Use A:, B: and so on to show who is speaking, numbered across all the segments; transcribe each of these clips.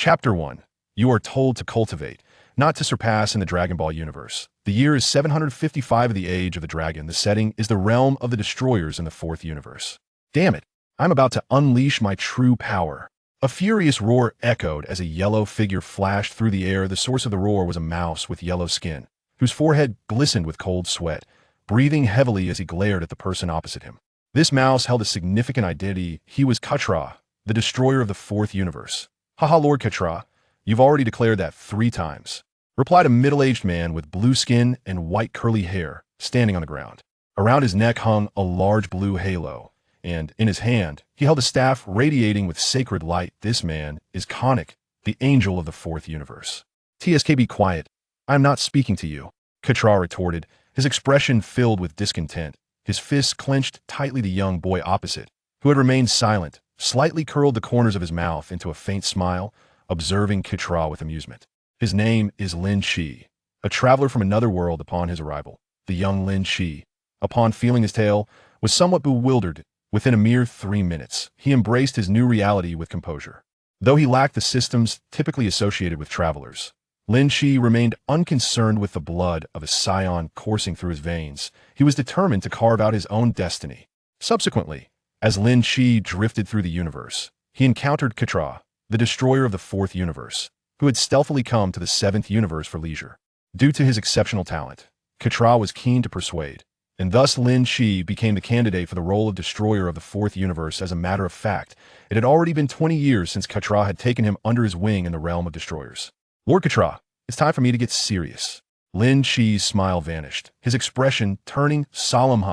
A: Chapter 1. You are told to cultivate, not to surpass in the Dragon Ball universe. The year is 755 of the Age of the Dragon. The setting is the realm of the destroyers in the fourth universe. Damn it, I'm about to unleash my true power. A furious roar echoed as a yellow figure flashed through the air. The source of the roar was a mouse with yellow skin, whose forehead glistened with cold sweat, breathing heavily as he glared at the person opposite him. This mouse held a significant identity. He was Katra, the destroyer of the fourth universe. Haha, Lord Katra, you've already declared that 3 times, replied a middle-aged man with blue skin and white curly hair, standing on the ground. Around his neck hung a large blue halo, and in his hand, he held a staff radiating with sacred light. This man is Konik, the angel of the fourth universe. TSK, be quiet. I am not speaking to you, Katra retorted, his expression filled with discontent. His fists clenched tightly. The young boy opposite, who had remained silent, slightly curled the corners of his mouth into a faint smile, observing Katra with amusement. His name is Lin Shi, a traveler from another world. Upon his arrival, the young Lin Shi, upon feeling his tale, was somewhat bewildered. Within a mere 3 minutes, he embraced his new reality with composure. Though he lacked the systems typically associated with travelers, Lin Shi remained unconcerned with the blood of a scion coursing through his veins. He was determined to carve out his own destiny. Subsequently, as Lin Shi drifted through the universe, he encountered Katra, the destroyer of the fourth universe, who had stealthily come to the seventh universe for leisure. Due to his exceptional talent, Katra was keen to persuade, and thus Lin Shi became the candidate for the role of destroyer of the fourth universe. As a matter of fact, it had already been 20 years since Katra had taken him under his wing in the realm of destroyers. Lord Katra, it's time for me to get serious. Lin Shi's smile vanished, his expression turning solemn.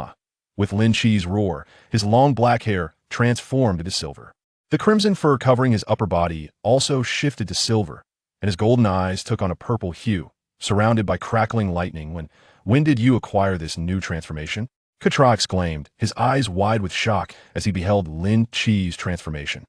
A: With Lin Shi's roar, his long black hair transformed into silver. The crimson fur covering his upper body also shifted to silver, and his golden eyes took on a purple hue, surrounded by crackling lightning. When did you acquire this new transformation? Katra exclaimed, his eyes wide with shock as he beheld Lin Shi's transformation.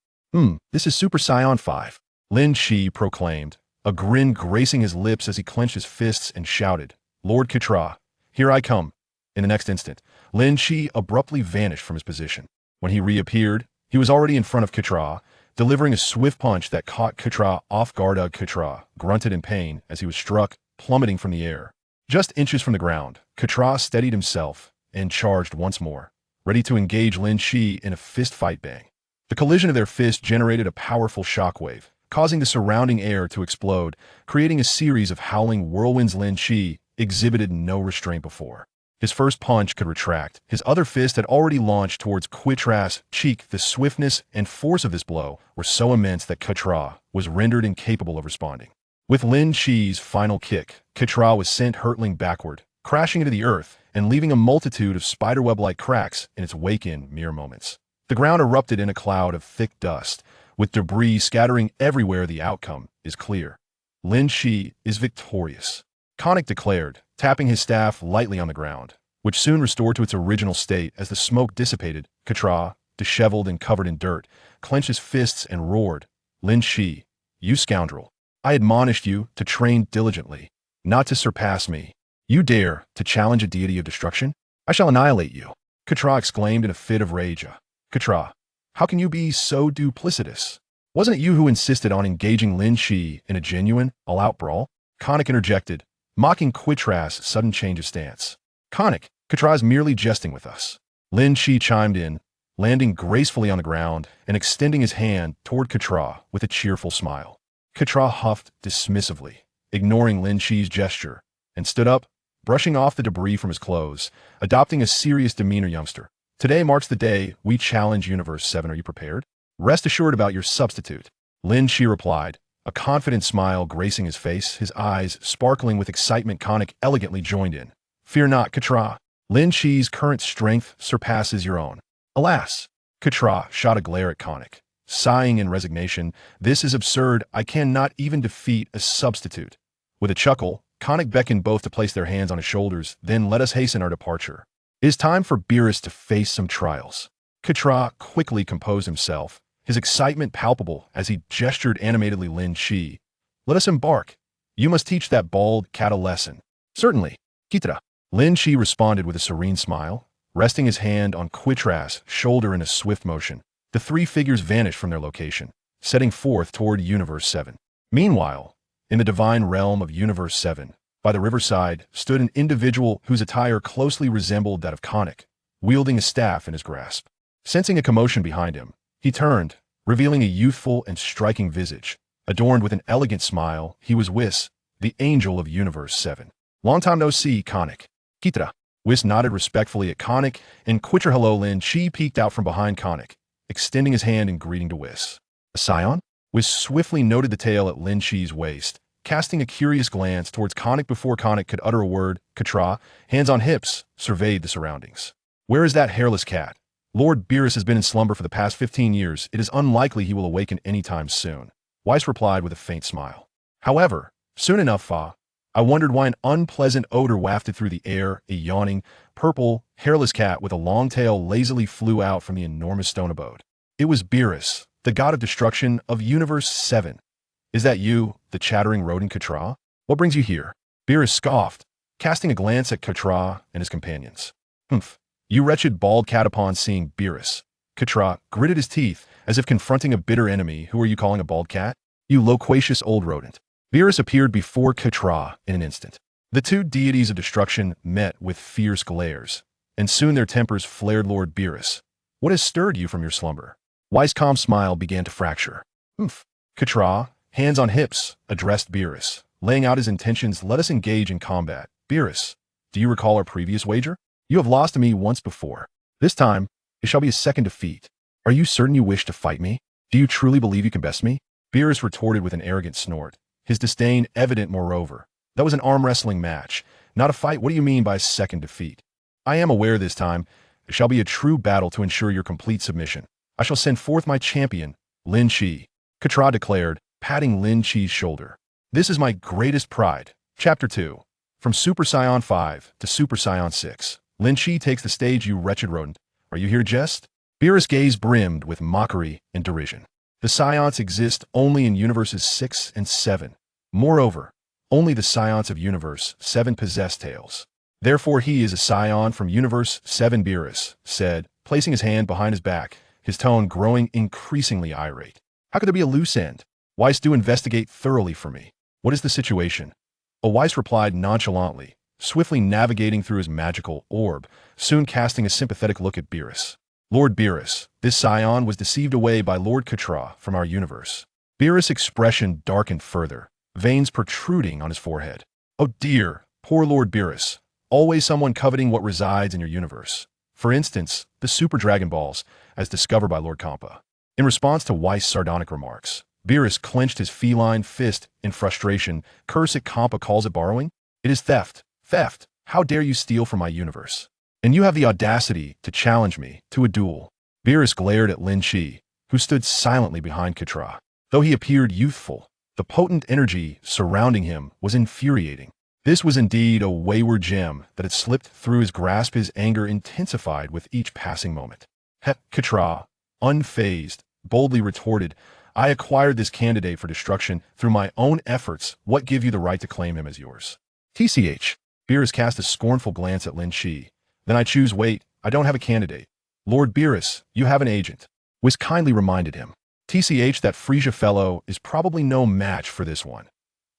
A: This is Super Saiyan 5. Lin Shi proclaimed, a grin gracing his lips as he clenched his fists and shouted, Lord Katra, here I come. In the next instant, Lin Shi abruptly vanished from his position. When he reappeared, he was already in front of Katra, delivering a swift punch that caught Katra off guard. Katra grunted in pain as he was struck, plummeting from the air. Just inches from the ground, Katra steadied himself and charged once more, ready to engage Lin Shi in a fist fight. Bang. The collision of their fists generated a powerful shockwave, causing the surrounding air to explode, creating a series of howling whirlwinds. Lin Shi exhibited no restraint before. His first punch could retract. His other fist had already launched towards Katra's cheek. The swiftness and force of this blow were so immense that Katra was rendered incapable of responding. With Lin Shi's final kick, Katra was sent hurtling backward, crashing into the earth and leaving a multitude of spiderweb-like cracks in its wake. In mere moments, the ground erupted in a cloud of thick dust, with debris scattering everywhere. The outcome is clear. Lin Shi is victorious, Konik declared, tapping his staff lightly on the ground, which soon restored to its original state as the smoke dissipated. Katra, disheveled and covered in dirt, clenched his fists and roared, Lin Shi, you scoundrel. I admonished you to train diligently, not to surpass me. You dare to challenge a deity of destruction? I shall annihilate you. Katra exclaimed in a fit of rage. Katra, how can you be so duplicitous? Wasn't it you who insisted on engaging Lin Shi in a genuine, all-out brawl? Konik interjected, mocking Katra's sudden change of stance. Konik, Katra's merely jesting with us. Lin Shi chimed in, landing gracefully on the ground and extending his hand toward Katra with a cheerful smile. Katra huffed dismissively, ignoring Lin Shi's gesture, and stood up, brushing off the debris from his clothes, adopting a serious demeanor. Youngster, today marks the day we challenge Universe 7. Are you prepared? Rest assured about your substitute. Lin Shi replied, a confident smile gracing his face, his eyes sparkling with excitement. Konik elegantly joined in. Fear not, Katra. Lin Shi's current strength surpasses your own. Alas, Katra shot a glare at Konik, sighing in resignation. This is absurd. I cannot even defeat a substitute. With a chuckle, Konik beckoned both to place their hands on his shoulders. Then let us hasten our departure. It is time for Beerus to face some trials. Katra quickly composed himself, his excitement palpable as he gestured animatedly. Lin Shi, let us embark. You must teach that bald cat a lesson. Certainly, Kitra. Lin Shi responded with a serene smile, resting his hand on Katra's shoulder in a swift motion. The 3 figures vanished from their location, setting forth toward Universe 7. Meanwhile, in the divine realm of Universe 7, by the riverside, stood an individual whose attire closely resembled that of Conic, wielding a staff in his grasp. Sensing a commotion behind him, he turned, revealing a youthful and striking visage. Adorned with an elegant smile, he was Whis, the angel of Universe 7. Long time no see, Conic. Kitra. Whis nodded respectfully at Conic, and Quitcher hello Lin Chi peeked out from behind Conic, extending his hand in greeting to Whis. A scion? Whis swiftly noted the tail at Lin Chi's waist, casting a curious glance towards Conic before Conic could utter a word. Katra, hands on hips, surveyed the surroundings. Where is that hairless cat? Lord Beerus has been in slumber for the past 15 years. It is unlikely he will awaken anytime soon. Weiss replied with a faint smile. However, soon enough, Fa. I wondered why an unpleasant odor wafted through the air. A yawning, purple, hairless cat with a long tail lazily flew out from the enormous stone abode. It was Beerus, the god of destruction of Universe 7. Is that you, the chattering rodent Katra? What brings you here? Beerus scoffed, casting a glance at Katra and his companions. Humph, you wretched bald cat. Upon seeing Beerus, Katra gritted his teeth as if confronting a bitter enemy. Who are you calling a bald cat? You loquacious old rodent. Beerus appeared before Katra in an instant. The two deities of destruction met with fierce glares, and soon their tempers flared. Lord Beerus, what has stirred you from your slumber? Weiss' calm smile began to fracture. Humph. Katra, hands on hips, addressed Beerus, laying out his intentions. Let us engage in combat. Beerus, do you recall our previous wager? You have lost to me once before. This time, it shall be a second defeat. Are you certain you wish to fight me? Do you truly believe you can best me? Beerus retorted with an arrogant snort, his disdain evident. Moreover, that was an arm wrestling match, not a fight. What do you mean by second defeat? I am aware this time it shall be a true battle to ensure your complete submission. I shall send forth my champion, Lin Chi, Katra declared, patting Lin Chi's shoulder. This is my greatest pride. Chapter 2. From Super Saiyan 5 to Super Saiyan 6. Lin Chi takes the stage. You wretched rodent. Are you here to jest? Beerus' gaze brimmed with mockery and derision. The Scions exist only in Universes 6 and 7. Moreover, only the Scions of Universe 7 possess tails. Therefore he is a Scion from Universe 7. Beerus said, placing his hand behind his back, his tone growing increasingly irate. How could there be a loose end? Weiss, do investigate thoroughly for me. What is the situation? Weiss replied nonchalantly, swiftly navigating through his magical orb, soon casting a sympathetic look at Beerus. Lord Beerus, this scion was deceived away by Lord Katra from our universe. Beerus' expression darkened further, veins protruding on his forehead. Oh dear, poor Lord Beerus, always someone coveting what resides in your universe. For instance, the Super Dragon Balls, as discovered by Lord Kampa. In response to Weiss' sardonic remarks, Beerus clenched his feline fist in frustration. Curse it, Kampa calls it borrowing? It is theft. Theft! How dare you steal from my universe? And you have the audacity to challenge me to a duel. Beerus glared at Lin Chi, who stood silently behind Katra. Though he appeared youthful, the potent energy surrounding him was infuriating. This was indeed a wayward gem that had slipped through his grasp. His anger intensified with each passing moment. Katra, unfazed, boldly retorted, I acquired this candidate for destruction through my own efforts. What give you the right to claim him as yours? TCH. Beerus cast a scornful glance at Lin Chi. Then I choose. Wait, I don't have a candidate. Lord Beerus, you have an agent. Whis kindly reminded him. TCH, that Frisia fellow is probably no match for this one.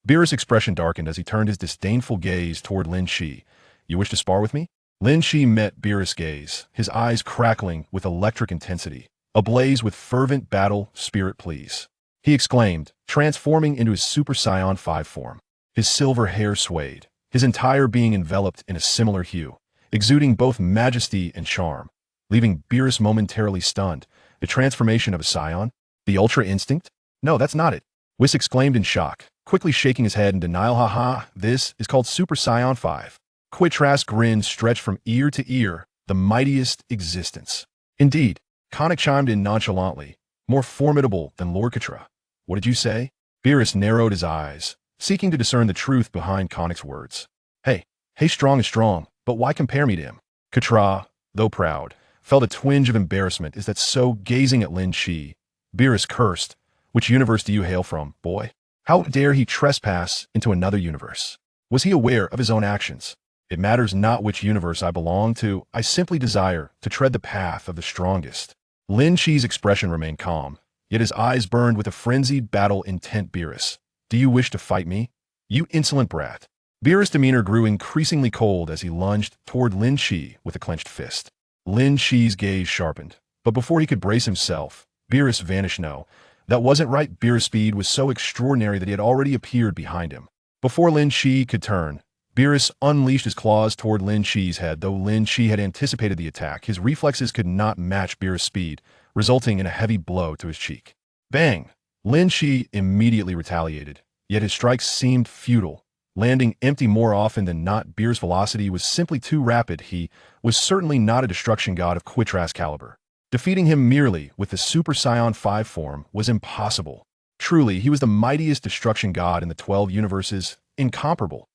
A: Beerus' expression darkened as he turned his disdainful gaze toward Lin Chi. You wish to spar with me? Lin Chi met Beerus' gaze, his eyes crackling with electric intensity, ablaze with fervent battle spirit. Please, he exclaimed, transforming into his Super Saiyan 5 form. His silver hair swayed, his entire being enveloped in a similar hue, exuding both majesty and charm, leaving Beerus momentarily stunned. The transformation of a Scion? The Ultra Instinct? No, that's not it. Whis exclaimed in shock, quickly shaking his head in denial. Haha, this is called Super Saiyan 5. Quitra's grin stretched from ear to ear, the mightiest existence. Indeed, Conic chimed in nonchalantly, more formidable than Lord Katra. What did you say? Beerus narrowed his eyes, seeking to discern the truth behind Conic's words. Hey, strong is strong, but why compare me to him? Katra, though proud, felt a twinge of embarrassment. Is that so? Gazing at Lin Chi, Beerus cursed. Which universe do you hail from, boy? How dare he trespass into another universe? Was he aware of his own actions? It matters not which universe I belong to. I simply desire to tread the path of the strongest. Lin Chi's expression remained calm, yet his eyes burned with a frenzied battle intent. Beerus, Do you wish to fight me? You insolent brat. Beerus' demeanor grew increasingly cold as he lunged toward Lin Shi with a clenched fist. Lin Shi's gaze sharpened, but before he could brace himself, Beerus vanished. No, that wasn't right. Beerus' speed was so extraordinary that he had already appeared behind him. Before Lin Shi could turn, Beerus unleashed his claws toward Lin Shi's head. Though Lin Shi had anticipated the attack, his reflexes could not match Beerus' speed, resulting in a heavy blow to his cheek. Bang! Lin Shi immediately retaliated, yet his strikes seemed futile, landing empty more often than not. Beerus' velocity was simply too rapid. He was certainly not a destruction god of Quitras caliber. Defeating him merely with the Super Saiyan 5 form was impossible. Truly, he was the mightiest destruction god in the 12 universes, incomparable.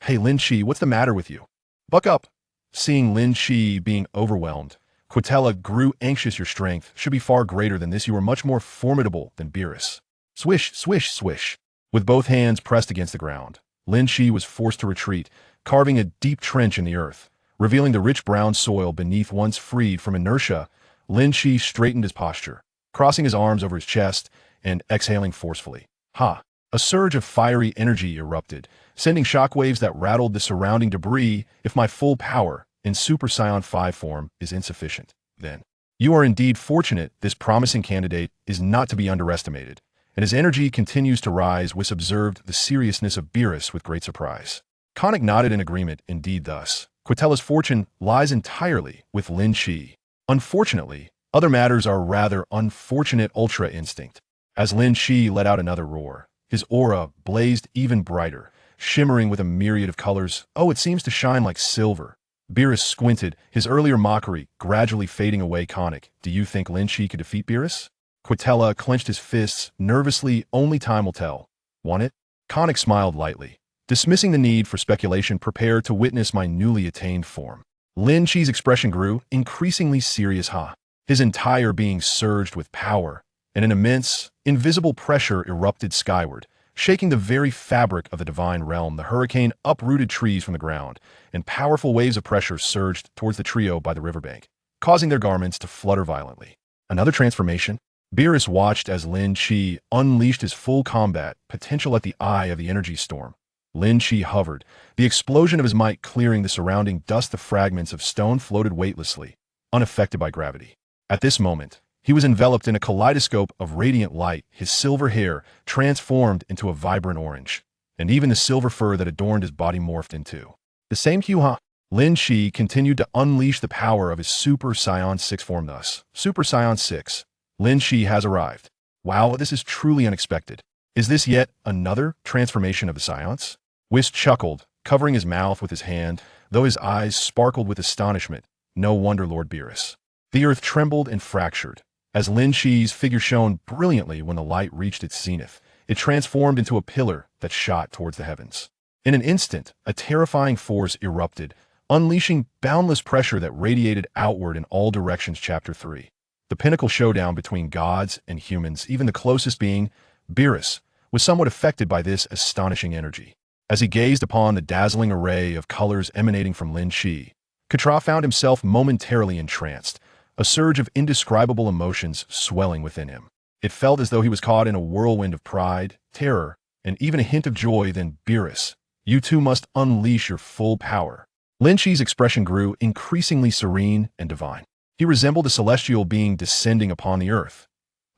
A: Hey Lin Shi, what's the matter with you? Buck up! Seeing Lin Shi being overwhelmed, Quitella grew anxious. Your strength should be far greater than this. You are much more formidable than Beerus. Swish, swish, swish. With both hands pressed against the ground, Lin Shi was forced to retreat, carving a deep trench in the earth, revealing the rich brown soil beneath. Once freed from inertia, Lin Shi straightened his posture, crossing his arms over his chest and exhaling forcefully. Ha! A surge of fiery energy erupted, sending shockwaves that rattled the surrounding debris. If my full power in Super Saiyan 5 form is insufficient, then you are indeed fortunate. This promising candidate is not to be underestimated, and his energy continues to rise. Whis observed the seriousness of Beerus with great surprise. Konik nodded in agreement. Indeed, thus, Quitella's fortune lies entirely with Lin Shi. Unfortunately, other matters are rather unfortunate. Ultra Instinct. As Lin Shi let out another roar, his aura blazed even brighter, shimmering with a myriad of colors. Oh, it seems to shine like silver. Beerus squinted, his earlier mockery gradually fading away. Konik, do you think Lin Shi could defeat Beerus? Quitella clenched his fists nervously. Only time will tell. Want it? Konik smiled lightly, dismissing the need for speculation. Prepare to witness my newly attained form. Lin Shi's expression grew increasingly serious. His entire being surged with power, and an immense, invisible pressure erupted skyward, shaking the very fabric of the divine realm. The hurricane uprooted trees from the ground, and powerful waves of pressure surged towards the trio by the riverbank, causing their garments to flutter violently. Another transformation? Beerus watched as Lin Shi unleashed his full combat potential at the eye of the energy storm. Lin Shi hovered, the explosion of his might clearing the surrounding dust. The fragments of stone floated weightlessly, unaffected by gravity. At this moment, he was enveloped in a kaleidoscope of radiant light. His silver hair transformed into a vibrant orange, and even the silver fur that adorned his body morphed into the same hue. Lin Shi continued to unleash the power of his Super Saiyan 6 form. Thus, Super Saiyan 6, Lin Shi has arrived. Wow, this is truly unexpected. Is this yet another transformation of the Saiyans? Whis chuckled, covering his mouth with his hand, though his eyes sparkled with astonishment. No wonder, Lord Beerus. The earth trembled and fractured, as Lin Shi's figure shone brilliantly. When the light reached its zenith, it transformed into a pillar that shot towards the heavens. In an instant, a terrifying force erupted, unleashing boundless pressure that radiated outward in all directions. Chapter 3. The pinnacle showdown between gods and humans. Even the closest being, Beerus, was somewhat affected by this astonishing energy. As he gazed upon the dazzling array of colors emanating from Lin Shi, Quitra found himself momentarily entranced, a surge of indescribable emotions swelling within him. It felt as though he was caught in a whirlwind of pride, terror, and even a hint of joy. Then, Beerus, you too must unleash your full power. Lin Shi's expression grew increasingly serene and divine. He resembled a celestial being descending upon the earth.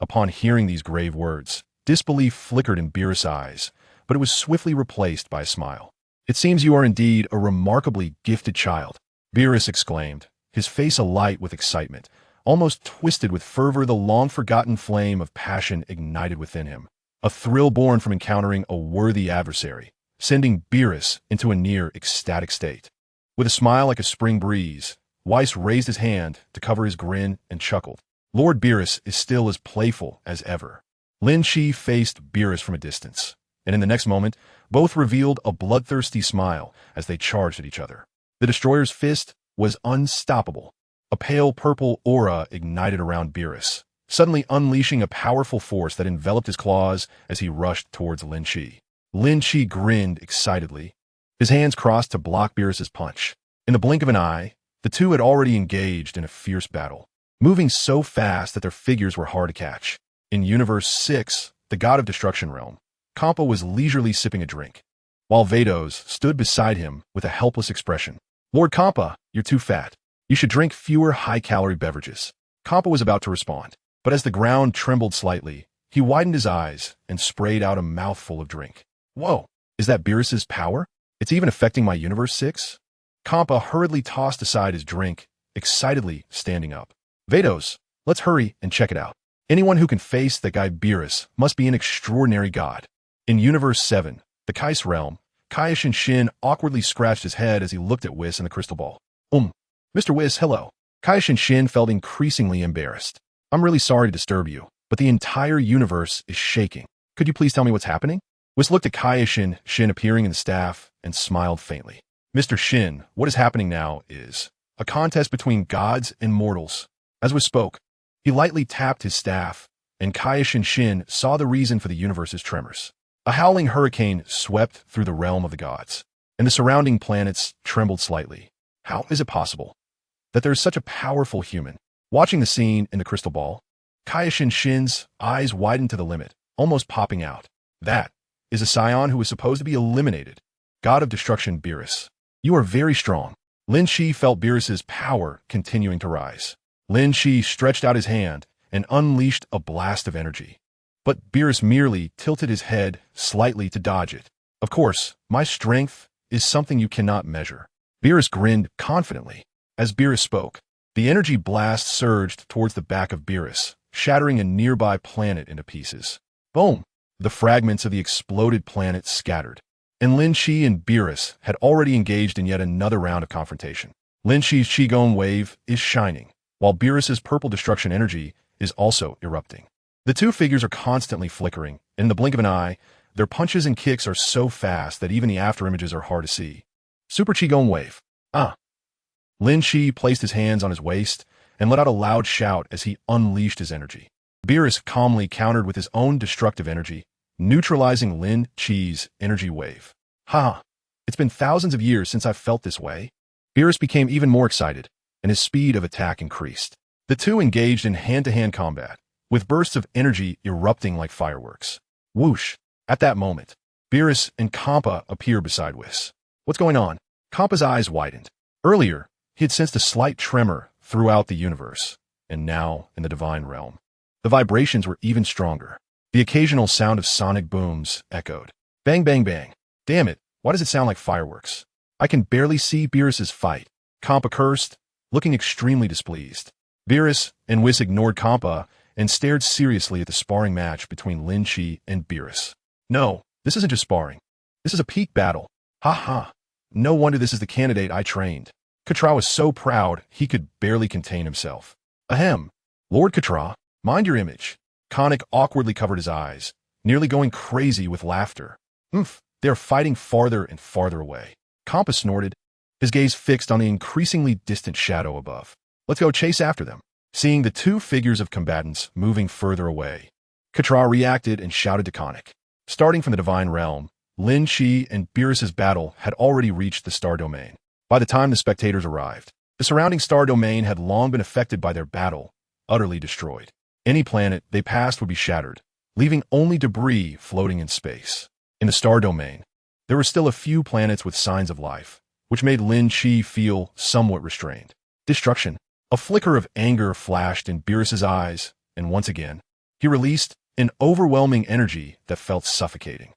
A: Upon hearing these grave words, disbelief flickered in Beerus' eyes, but it was swiftly replaced by a smile. It seems you are indeed a remarkably gifted child, Beerus exclaimed, his face alight with excitement, almost twisted with fervor. The long-forgotten flame of passion ignited within him, a thrill born from encountering a worthy adversary, sending Beerus into a near ecstatic state. With a smile like a spring breeze, Weiss raised his hand to cover his grin and chuckled. Lord Beerus is still as playful as ever. Lin Shi faced Beerus from a distance, and in the next moment, both revealed a bloodthirsty smile as they charged at each other. The destroyer's fist was unstoppable. A pale purple aura ignited around Beerus, suddenly unleashing a powerful force that enveloped his claws as he rushed towards Lin Shi. Lin Shi grinned excitedly, his hands crossed to block Beerus's punch. In the blink of an eye, the two had already engaged in a fierce battle, moving so fast that their figures were hard to catch. In Universe 6, the God of Destruction Realm, Kampa was leisurely sipping a drink, while Vados stood beside him with a helpless expression. Lord Kampa, you're too fat. You should drink fewer high-calorie beverages. Kampa was about to respond, but as the ground trembled slightly, he widened his eyes and sprayed out a mouthful of drink. Whoa, is that Beerus's power? It's even affecting my Universe 6? Kampa hurriedly tossed aside his drink, excitedly standing up. Vados, let's hurry and check it out. Anyone who can face that guy Beerus must be an extraordinary god. In Universe 7, the Kais realm, Kaioshin Shin awkwardly scratched his head as he looked at Whis and the crystal ball. Mr. Whis, hello. Kaioshin Shin felt increasingly embarrassed. I'm really sorry to disturb you, but the entire universe is shaking. Could you please tell me what's happening? Whis looked at Kaioshin Shin appearing in the staff and smiled faintly. Mr. Shin, what is happening now is a contest between gods and mortals. As Whis spoke, he lightly tapped his staff, and Kaioshin Shin saw the reason for the universe's tremors. A howling hurricane swept through the realm of the gods, and the surrounding planets trembled slightly. How is it possible that there is such a powerful human? Watching the scene in the crystal ball, Kaioshin Shin's eyes widened to the limit, almost popping out. That is a scion who is supposed to be eliminated. God of destruction Beerus. You are very strong. Lin Shi felt Beerus's power continuing to rise. Lin Shi stretched out his hand and unleashed a blast of energy. But Beerus merely tilted his head slightly to dodge it. Of course, my strength is something you cannot measure. Beerus grinned confidently. As Beerus spoke, the energy blast surged towards the back of Beerus, shattering a nearby planet into pieces. Boom! The fragments of the exploded planet scattered. And Lin Shi and Beerus had already engaged in yet another round of confrontation. Lin Shi's Qigong wave is shining, while Beerus's purple destruction energy is also erupting. The two figures are constantly flickering, and in the blink of an eye, their punches and kicks are so fast that even the afterimages are hard to see. Super Qigong wave. Lin Shi placed his hands on his waist and let out a loud shout as he unleashed his energy. Beerus calmly countered with his own destructive energy, neutralizing Lin Shi's energy wave. It's been thousands of years since I've felt this way. Beerus became even more excited, and his speed of attack increased. The two engaged in hand-to-hand combat, with bursts of energy erupting like fireworks. Whoosh! At that moment, Beerus and Kampa appear beside Whis. What's going on? Kampa's eyes widened. Earlier, he had sensed a slight tremor throughout the universe, and now, in the divine realm, the vibrations were even stronger. The occasional sound of sonic booms echoed. Bang, bang, bang. Damn it, why does it sound like fireworks? I can barely see Beerus's fight. Kampa cursed, looking extremely displeased. Beerus and Whis ignored Kampa and stared seriously at the sparring match between Lin Shi and Beerus. No, this isn't just sparring. This is a peak battle. No wonder this is the candidate I trained. Katra was so proud he could barely contain himself. Ahem. Lord Katra, mind your image. Konik awkwardly covered his eyes, nearly going crazy with laughter. They are fighting farther and farther away. Kampa snorted, his gaze fixed on the increasingly distant shadow above. Let's go chase after them. Seeing the two figures of combatants moving further away, Katra reacted and shouted to Konik. Starting from the divine realm, Lin Shi and Beerus's battle had already reached the star domain. By the time the spectators arrived, the surrounding star domain had long been affected by their battle, utterly destroyed. Any planet they passed would be shattered, leaving only debris floating in space. In the star domain, there were still a few planets with signs of life, which made Lin Shi feel somewhat restrained. Destruction. A flicker of anger flashed in Beerus's eyes, and once again, he released an overwhelming energy that felt suffocating.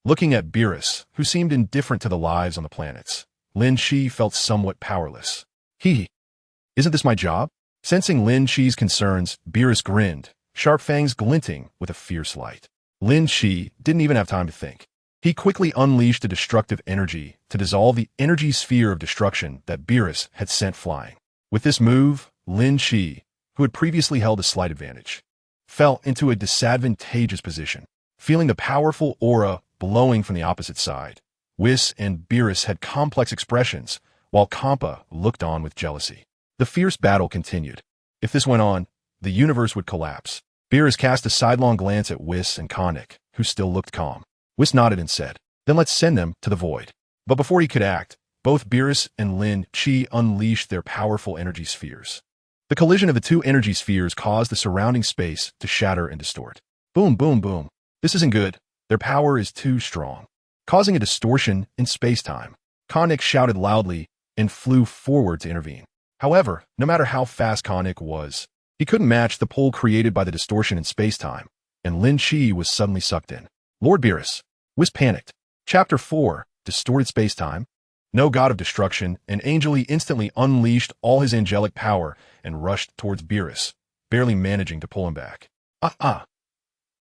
A: Looking at Beerus, who seemed indifferent to the lives on the planets, Lin Shi felt somewhat powerless. Isn't this my job? Sensing Lin Shi's concerns, Beerus grinned, sharp fangs glinting with a fierce light. Lin Shi didn't even have time to think. He quickly unleashed a destructive energy to dissolve the energy sphere of destruction that Beerus had sent flying. With this move, Lin Shi, who had previously held a slight advantage, fell into a disadvantageous position. Feeling the powerful aura blowing from the opposite side, Whis and Beerus had complex expressions, while Kampa looked on with jealousy. The fierce battle continued. If this went on, the universe would collapse. Beerus cast a sidelong glance at Whis and Konik, who still looked calm. Whis nodded and said, "Then let's send them to the void." But before he could act, both Beerus and Lin Shi unleashed their powerful energy spheres. The collision of the two energy spheres caused the surrounding space to shatter and distort. Boom, boom, boom. This isn't good. Their power is too strong, causing a distortion in space-time. Konik shouted loudly and flew forward to intervene. However, no matter how fast Konik was, he couldn't match the pull created by the distortion in space-time, and Lin Chi was suddenly sucked in. Lord Beerus was panicked. Chapter 4, Distorted Space-Time. No god of destruction, and Angel instantly unleashed all his angelic power and rushed towards Beerus, barely managing to pull him back.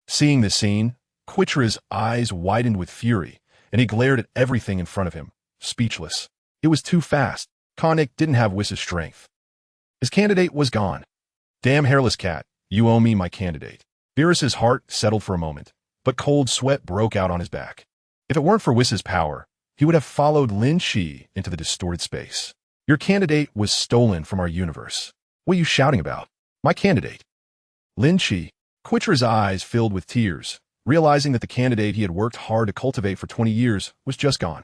A: Seeing this scene, Quitra's eyes widened with fury, and he glared at everything in front of him, speechless. It was too fast. Konik didn't have Whiss's strength. His candidate was gone. Damn hairless cat, you owe me my candidate. Beerus's heart settled for a moment, but cold sweat broke out on his back. If it weren't for Whiss's power, he would have followed Lin Chi into the distorted space. Your candidate was stolen from our universe. What are you shouting about? My candidate. Lin Chi. Quitra's eyes filled with tears, realizing that the candidate he had worked hard to cultivate for 20 years was just gone.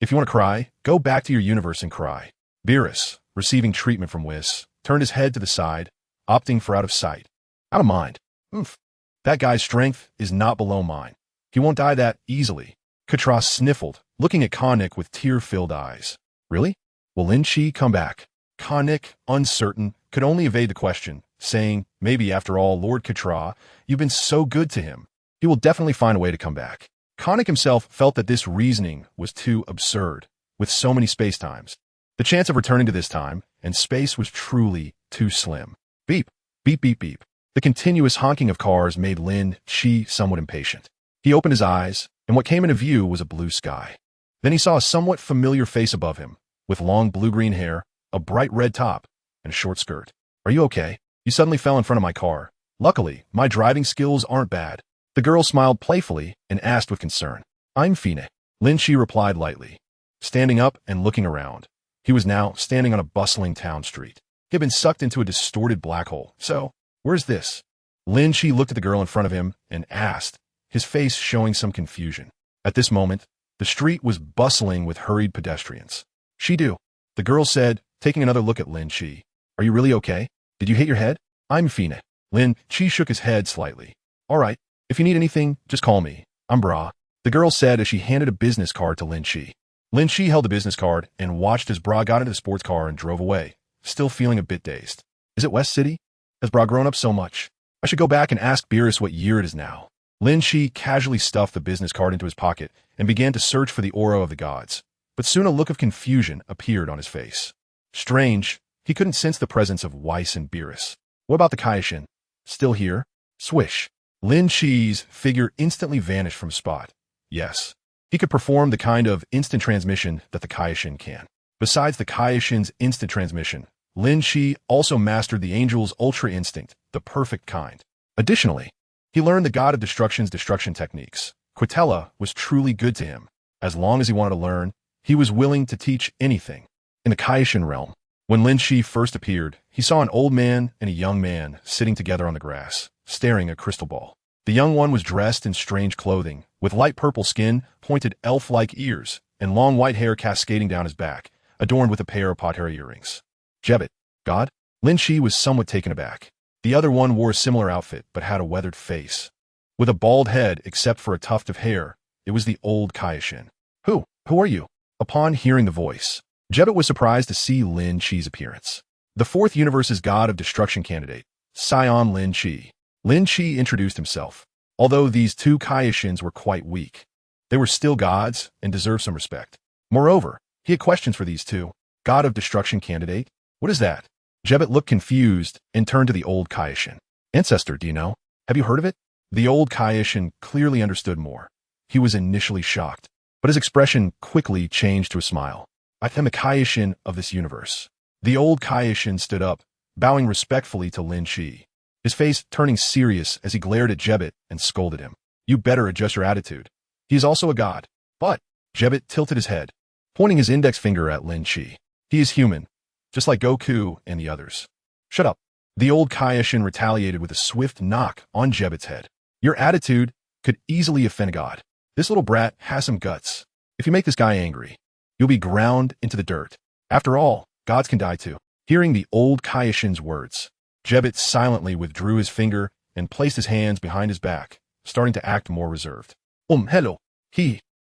A: If you want to cry, go back to your universe and cry. Beerus, receiving treatment from Whiss, turned his head to the side, opting for out of sight. Out of mind. Oof. That guy's strength is not below mine. He won't die that easily. Quitra sniffled, looking at Konik with tear-filled eyes. Really? Will Lin Chi come back? Konik, uncertain, could only evade the question, saying, maybe after all, Lord Quitra, you've been so good to him. He will definitely find a way to come back. Konik himself felt that this reasoning was too absurd, with so many space-times. The chance of returning to this time and space was truly too slim. Beep, beep, beep, beep. The continuous honking of cars made Lin Chi somewhat impatient. He opened his eyes, and what came into view was a blue sky. Then he saw a somewhat familiar face above him, with long blue-green hair, a bright red top, and a short skirt. Are you okay? You suddenly fell in front of my car. Luckily, my driving skills aren't bad. The girl smiled playfully and asked with concern. I'm Fine. Lin Chi replied lightly, standing up and looking around. He was now standing on a bustling town street. He had been sucked into a distorted black hole. So, where's this? Lin Chi looked at the girl in front of him and asked, his face showing some confusion. At this moment, the street was bustling with hurried pedestrians. She do. The girl said, taking another look at Lin Chi. Are you really okay? Did you hit your head? I'm Fine. Lin Chi shook his head slightly. All right. If you need anything, just call me. I'm Bra. The girl said as she handed a business card to Lin Chi. Lin Chi held the business card and watched as Bra got into the sports car and drove away, still feeling a bit dazed. Is it West City? Has Bra grown up so much? I should go back and ask Beerus what year it is now. Lin Chi casually stuffed the business card into his pocket and began to search for the aura of the gods. But soon a look of confusion appeared on his face. Strange, he couldn't sense the presence of Weiss and Beerus. What about the Kaioshin? Still here? Swish. Lin Chi's figure instantly vanished from spot. Yes, he could perform the kind of instant transmission that the Kaioshin can. Besides the Kaioshin's instant transmission, Lin Chi also mastered the Angel's Ultra Instinct, the perfect kind. Additionally, he learned the God of Destruction's destruction techniques. Quitella was truly good to him. As long as he wanted to learn, he was willing to teach anything. In the Kaioshin realm, when Lin Chi first appeared, he saw an old man and a young man sitting together on the grass, staring at a crystal ball. The young one was dressed in strange clothing, with light purple skin, pointed elf-like ears, and long white hair cascading down his back, adorned with a pair of pottery earrings. Jebbit, God? Lin Chi was somewhat taken aback. The other one wore a similar outfit, but had a weathered face. With a bald head except for a tuft of hair, it was the old Kaioshin. Who are you? Upon hearing the voice, Jebbit was surprised to see Lin Chi's appearance. The fourth universe's God of Destruction candidate, Scion Lin Chi. Lin Chi introduced himself. Although these two Kaioshins were quite weak, they were still gods and deserved some respect. Moreover, he had questions for these two. God of Destruction candidate? What is that? Jebbit looked confused and turned to the old Kaioshin. Ancestor, do you know? Have you heard of it? The old Kaioshin clearly understood more. He was initially shocked, but his expression quickly changed to a smile. I am the Kaioshin of this universe. The old Kaioshin stood up, bowing respectfully to Lin Chi, his face turning serious as he glared at Jebbit and scolded him. You better adjust your attitude. He is also a god. But Jebbit tilted his head, pointing his index finger at Lin Chi. He is human, just like Goku and the others. Shut up. The old Kaioshin retaliated with a swift knock on Jebbit's head. Your attitude could easily offend a god. This little brat has some guts. If you make this guy angry, you'll be ground into the dirt. After all, gods can die too. Hearing the old Kaioshin's words, Jebbit silently withdrew his finger and placed his hands behind his back, starting to act more reserved. Hello.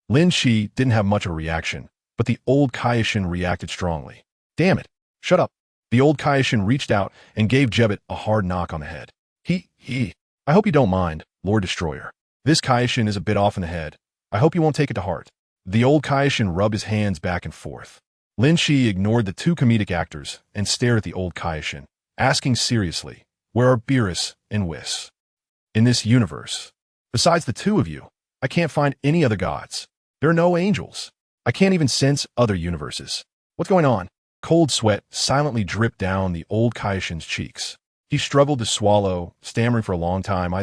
A: Lin Shi didn't have much of a reaction, but the old Kaioshin reacted strongly. Damn it. Shut up. The old Kaioshin reached out and gave Jebbet a hard knock on the head. I hope you don't mind, Lord Destroyer. This Kaioshin is a bit off in the head. I hope you won't take it to heart. The old Kaioshin rubbed his hands back and forth. Lin Shi ignored the two comedic actors and stared at the old Kaioshin, asking seriously, where are Beerus and Whis? In this universe, besides the two of you, I can't find any other gods. There are no angels. I can't even sense other universes. What's going on? Cold sweat silently dripped down the old Kaioshin's cheeks. He struggled to swallow, stammering for a long time,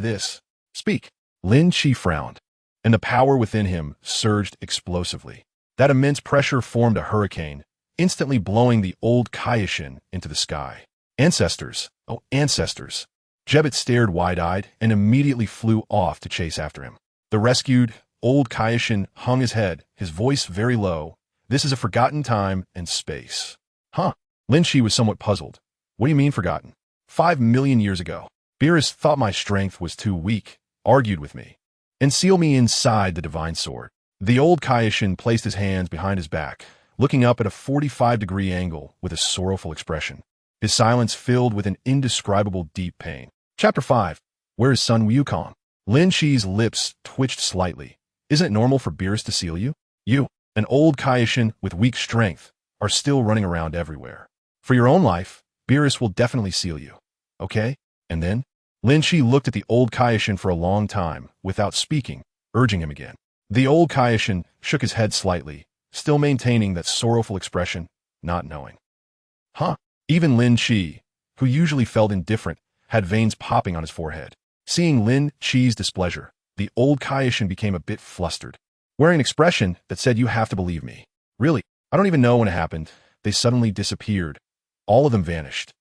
A: Speak. Lin Shi frowned, and the power within him surged explosively. That immense pressure formed a hurricane, instantly blowing the old Kaioshin into the sky. Ancestors, oh ancestors. Jebbet stared wide-eyed and immediately flew off to chase after him. The rescued, old Kaioshin hung his head, his voice very low. This is a forgotten time and space. Huh? Lin Shi was somewhat puzzled. What do you mean forgotten? 5 million years ago. Beerus thought my strength was too weak, argued with me, and sealed me inside the divine sword. The old Kaioshin placed his hands behind his back, looking up at a 45-degree angle with a sorrowful expression. His silence filled with an indescribable deep pain. Chapter 5. Where is Sun Wukong? Lin Shi's lips twitched slightly. Isn't it normal for Beerus to seal you? You, an old Kaioshin with weak strength, are still running around everywhere. For your own life, Beerus will definitely seal you. Okay? And then? Lin Shi looked at the old Kaioshin for a long time, without speaking, urging him again. The old Kaioshin shook his head slightly, still maintaining that sorrowful expression, not knowing. Huh? Even Lin Shi, who usually felt indifferent, had veins popping on his forehead. Seeing Lin Shi's displeasure, the old Kaioshin became a bit flustered, wearing an expression that said, you have to believe me. Really, I don't even know when it happened. They suddenly disappeared. All of them vanished.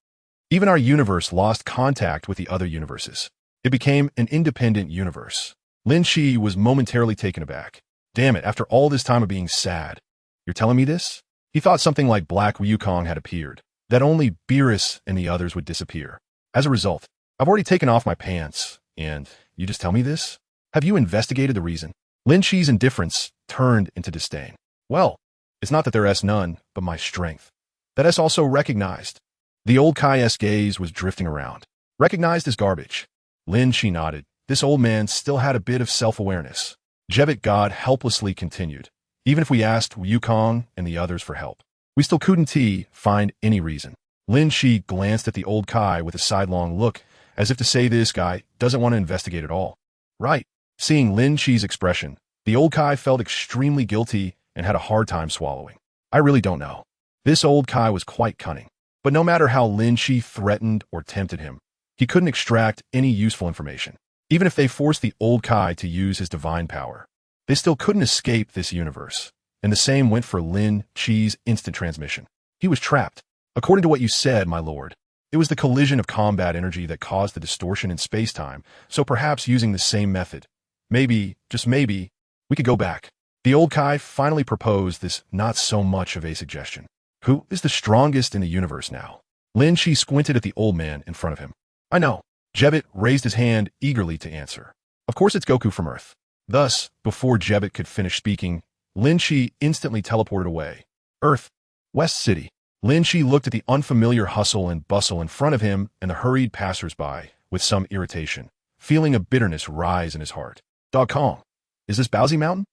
A: Even our universe lost contact with the other universes. It became an independent universe. Lin Shi was momentarily taken aback. Damn it, after all this time of being sad. You're telling me this? He thought something like Black Wukong had appeared, that only Beerus and the others would disappear. As a result, I've already taken off my pants, and you just tell me this? Have you investigated the reason? Lin Shi's indifference turned into disdain. Well, it's not that there is none, but my strength. That is also recognized. The old Kai's gaze was drifting around. Recognized as garbage. Lin Shi nodded. This old man still had a bit of self-awareness. Jebbet God helplessly continued. Even if we asked Wukong and the others for help, we still couldn't find any reason. Lin Shi glanced at the old Kai with a sidelong look, as if to say this guy doesn't want to investigate at all. Right. Seeing Lin Shi's expression, the old Kai felt extremely guilty and had a hard time swallowing. I really don't know. This old Kai was quite cunning. But no matter how Lin Shi threatened or tempted him, he couldn't extract any useful information. Even if they forced the old Kai to use his divine power, they still couldn't escape this universe. And the same went for Lin Shi's instant transmission. He was trapped. According to what you said, my lord, it was the collision of combat energy that caused the distortion in space-time, so perhaps using the same method, maybe, just maybe, we could go back. The old Kai finally proposed this not so much of a suggestion. Who is the strongest in the universe now? Lin Shi squinted at the old man in front of him. I know. Jebbet raised his hand eagerly to answer. Of course it's Goku from Earth. Thus, before Jebbet could finish speaking, Lin Shi instantly teleported away. Earth. West City. Lin Shi looked at the unfamiliar hustle and bustle in front of him and the hurried passers-by with some irritation, feeling a bitterness rise in his heart. Dog Kong. Is this Baozi Mountain?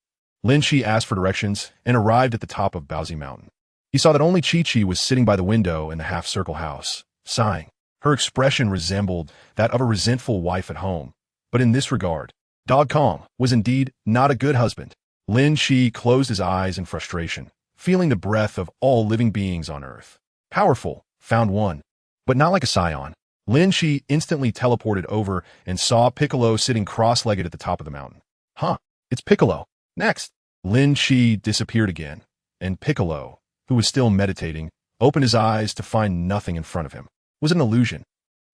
A: Lin Shi asked for directions and arrived at the top of Baozi Mountain. He saw that only Chi-Chi was sitting by the window in the half-circle house, sighing. Her expression resembled that of a resentful wife at home. But in this regard, Dog Kong was indeed not a good husband. Lin Shi closed his eyes in frustration, feeling the breath of all living beings on Earth. Powerful, found one, but not like a scion. Lin Shi instantly teleported over and saw Piccolo sitting cross-legged at the top of the mountain. Huh, it's Piccolo. Next, Lin Shi disappeared again, and Piccolo, who was still meditating, opened his eyes to find nothing in front of him. It was an illusion.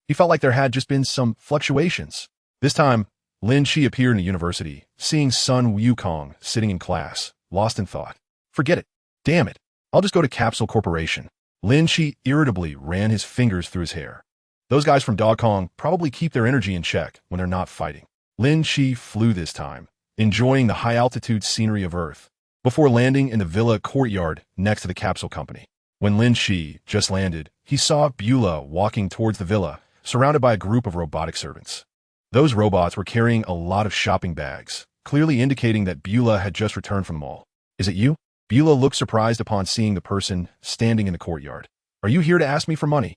A: He felt like there had just been some fluctuations. This time, Lin Shi appeared in a university, seeing Sun Wukong sitting in class, lost in thought. Forget it. Damn it. I'll just go to Capsule Corporation. Lin Shi irritably ran his fingers through his hair. Those guys from Dog Kong probably keep their energy in check when they're not fighting. Lin Shi flew this time, enjoying the high-altitude scenery of Earth, before landing in the villa courtyard next to the capsule company. When Lin Shi just landed, he saw Beulah walking towards the villa, surrounded by a group of robotic servants. Those robots were carrying a lot of shopping bags, clearly indicating that Beulah had just returned from the mall. "Is it you?" Beulah looked surprised upon seeing the person standing in the courtyard. "Are you here to ask me for money?"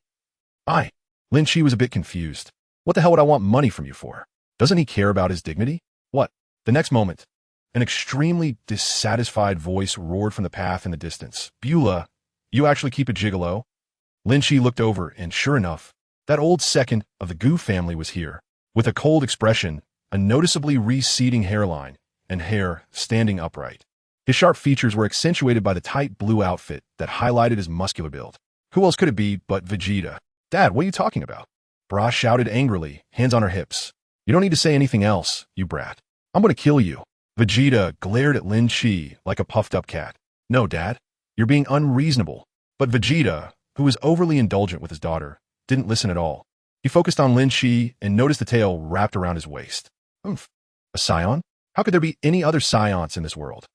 A: Lin Shi was a bit confused. "What the hell would I want money from you for? Doesn't he care about his dignity?" "What?" The next moment, an extremely dissatisfied voice roared from the path in the distance. "Beulah, you actually keep a gigolo?" Lin Shi looked over, and sure enough, that old second of the Gu family was here, with a cold expression, a noticeably receding hairline, and hair standing upright. His sharp features were accentuated by the tight blue outfit that highlighted his muscular build. Who else could it be but Vegeta? "Dad, what are you talking about?" Bra shouted angrily, hands on her hips. "You don't need to say anything else, you brat. I'm going to kill you." Vegeta glared at Lin Shi like a puffed-up cat. "No, Dad, you're being unreasonable." But Vegeta, who was overly indulgent with his daughter, didn't listen at all. He focused on Lin Shi and noticed the tail wrapped around his waist. "Oomph. A scion? How could there be any other scions in this world?"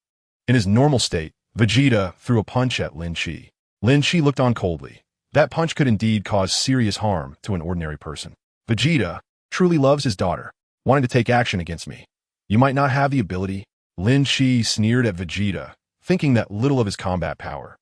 A: In his normal state, Vegeta threw a punch at Lin Shi. Lin Shi looked on coldly. That punch could indeed cause serious harm to an ordinary person. "Vegeta truly loves his daughter, wanting to take action against me. You might not have the ability." Lin Shi sneered at Vegeta, thinking that little of his combat power.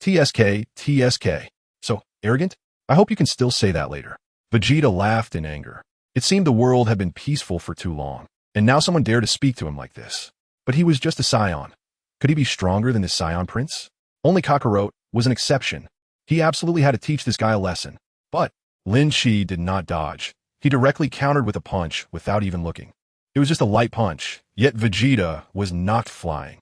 A: TSK. So arrogant? I hope you can still say that later." Vegeta laughed in anger. It seemed the world had been peaceful for too long, and now someone dared to speak to him like this. But he was just a scion. Could he be stronger than this scion prince? Only Kakarot was an exception. He absolutely had to teach this guy a lesson. But Lin Shi did not dodge. He directly countered with a punch without even looking. It was just a light punch, yet Vegeta was knocked flying.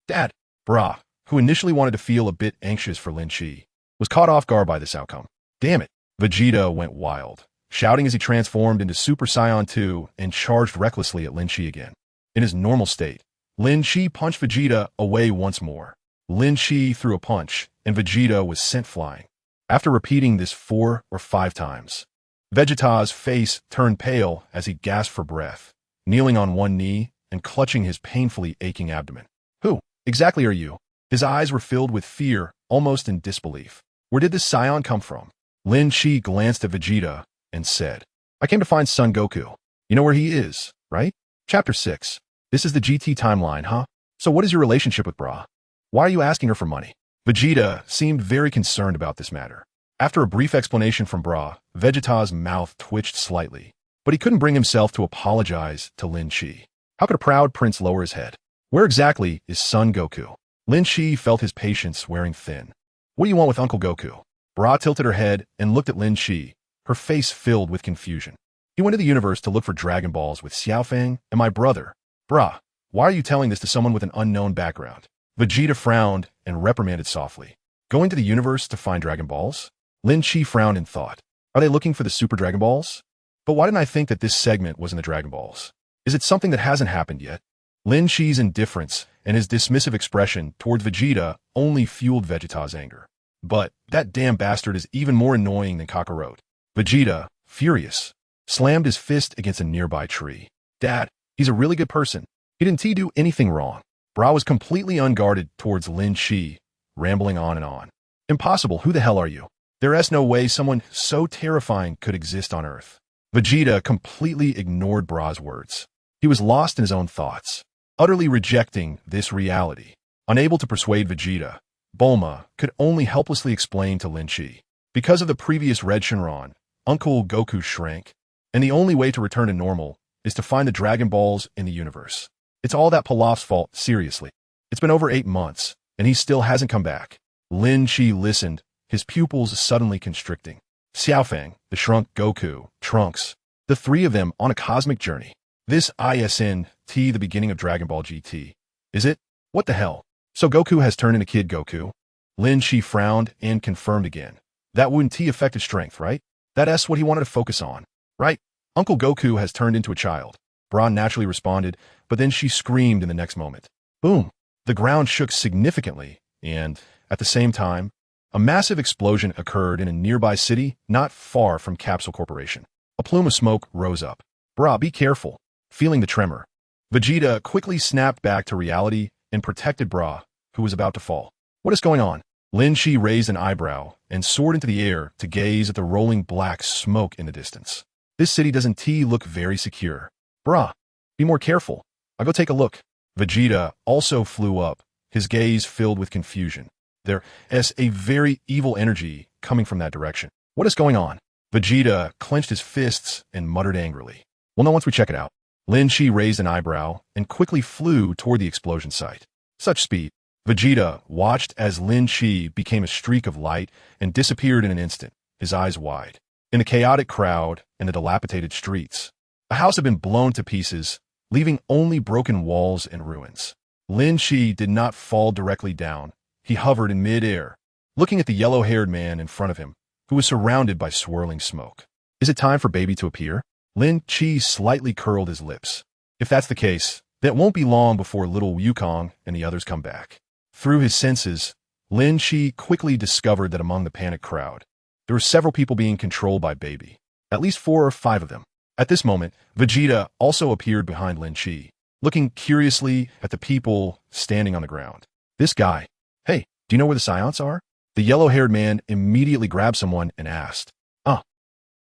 A: Dad, Bra, who initially wanted to feel a bit anxious for Lin Shi, was caught off guard by this outcome. "Damn it." Vegeta went wild, shouting as he transformed into Super Saiyan 2 and charged recklessly at Lin Shi again. In his normal state, Lin Shi punched Vegeta away once more. Lin Shi threw a punch, and Vegeta was sent flying. After repeating this 4 or 5 times, Vegeta's face turned pale as he gasped for breath, kneeling on one knee and clutching his painfully aching abdomen. "Who exactly are you?" His eyes were filled with fear, almost in disbelief. "Where did this scion come from?" Lin Shi glanced at Vegeta and said, "I came to find Son Goku. You know where he is, right?" Chapter 6. This is the GT timeline, huh? So what is your relationship with Bra? Why are you asking her for money? Vegeta seemed very concerned about this matter. After a brief explanation from Bra, Vegeta's mouth twitched slightly, but he couldn't bring himself to apologize to Lin Shi. How could a proud prince lower his head? Where exactly is Son Goku? Lin Shi felt his patience wearing thin. "What do you want with Uncle Goku?" Bra tilted her head and looked at Lin Shi, her face filled with confusion. "He went to the universe to look for Dragon Balls with Xiaofeng and my brother." "Bra, why are you telling this to someone with an unknown background?" Vegeta frowned and reprimanded softly. "Going to the universe to find Dragon Balls?" Lin Shi frowned in thought. "Are they looking for the Super Dragon Balls? But why didn't I think that this segment was in the Dragon Balls? Is it something that hasn't happened yet?" Lin Shi's indifference and his dismissive expression towards Vegeta only fueled Vegeta's anger. But that damn bastard is even more annoying than Kakarot. Vegeta, furious, slammed his fist against a nearby tree. "Dad, he's a really good person. He didn't do anything wrong." Bra was completely unguarded towards Lin Shi, rambling on and on. "Impossible, who the hell are you? There's no way someone so terrifying could exist on Earth." Vegeta completely ignored Bra's words. He was lost in his own thoughts, utterly rejecting this reality. Unable to persuade Vegeta, Bulma could only helplessly explain to Lin Shi. Because of the previous Red Shenron, Uncle Goku shrank, and the only way to return to normal is to find the Dragon Balls in the universe. It's all that Pilaf's fault, seriously. It's been over 8 months, and he still hasn't come back. Lin Shi listened, his pupils suddenly constricting. Xiaofeng, the shrunk Goku, Trunks, the 3 of them on a cosmic journey. This isn't the beginning of Dragon Ball GT, is it? What the hell? So Goku has turned into Kid Goku? Lin Shi frowned and confirmed again. That wouldn't affect his strength, right? That's what he wanted to focus on, right? Uncle Goku has turned into a child. Bra naturally responded, but then she screamed in the next moment. Boom! The ground shook significantly, and, at the same time, a massive explosion occurred in a nearby city not far from Capsule Corporation. A plume of smoke rose up. Bra, be careful. Feeling the tremor, Vegeta quickly snapped back to reality and protected Bra, who was about to fall. What is going on? Lin Shi raised an eyebrow and soared into the air to gaze at the rolling black smoke in the distance. This city doesn't look very secure. Bra, be more careful. I'll go take a look. Vegeta also flew up, his gaze filled with confusion. There is a very evil energy coming from that direction. What is going on? Vegeta clenched his fists and muttered angrily. We'll know once we check it out. Lin Shi raised an eyebrow and quickly flew toward the explosion site. Such speed. Vegeta watched as Lin Shi became a streak of light and disappeared in an instant, his eyes wide. In the chaotic crowd and the dilapidated streets, a house had been blown to pieces, leaving only broken walls and ruins. Lin Shi did not fall directly down. He hovered in mid-air, looking at the yellow-haired man in front of him, who was surrounded by swirling smoke. Is it time for baby to appear? Lin Shi slightly curled his lips. If that's the case, then it won't be long before little Wukong and the others come back. Through his senses, Lin Shi quickly discovered that among the panicked crowd, there were several people being controlled by baby, at least 4 or 5 of them. At this moment, Vegeta also appeared behind Lin Shi, looking curiously at the people standing on the ground. This guy, hey, do you know where the Scions are? The yellow-haired man immediately grabbed someone and asked.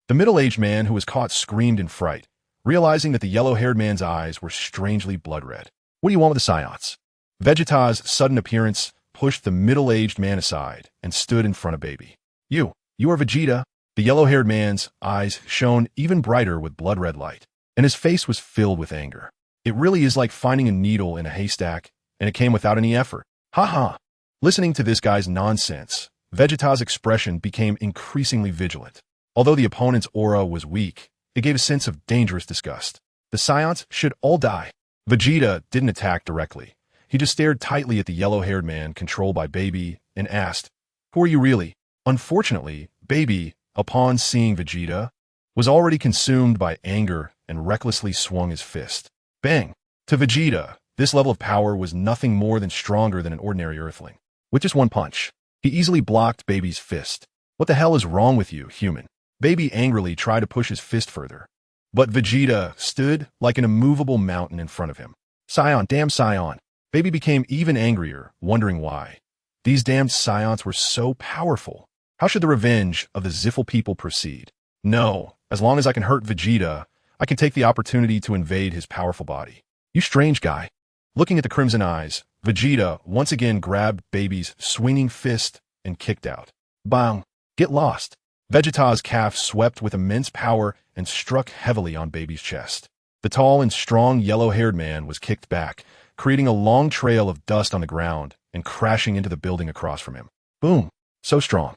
A: The middle-aged man who was caught screamed in fright, realizing that the yellow-haired man's eyes were strangely blood-red. What do you want with the Scions? Vegeta's sudden appearance pushed the middle-aged man aside and stood in front of baby. You are Vegeta. The yellow-haired man's eyes shone even brighter with blood-red light, and his face was filled with anger. It really is like finding a needle in a haystack, and it came without any effort. Ha ha! Listening to this guy's nonsense, Vegeta's expression became increasingly vigilant. Although the opponent's aura was weak, it gave a sense of dangerous disgust. The Scions should all die. Vegeta didn't attack directly. He just stared tightly at the yellow-haired man controlled by Baby and asked, "Who are you really?" Unfortunately, Baby, upon seeing Vegeta, was already consumed by anger and recklessly swung his fist. Bang! To Vegeta, this level of power was nothing more than stronger than an ordinary earthling. With just one punch, he easily blocked Baby's fist. What the hell is wrong with you, human? Baby angrily tried to push his fist further, but Vegeta stood like an immovable mountain in front of him. Scion, damn Scion. Baby became even angrier, wondering why. These damned Scions were so powerful. How should the revenge of the Ziffle people proceed? No, as long as I can hurt Vegeta, I can take the opportunity to invade his powerful body. You strange guy. Looking at the crimson eyes, Vegeta once again grabbed Baby's swinging fist and kicked out. Bang! Get lost. Vegeta's calf swept with immense power and struck heavily on Baby's chest. The tall and strong yellow-haired man was kicked back, creating a long trail of dust on the ground and crashing into the building across from him. Boom! So strong.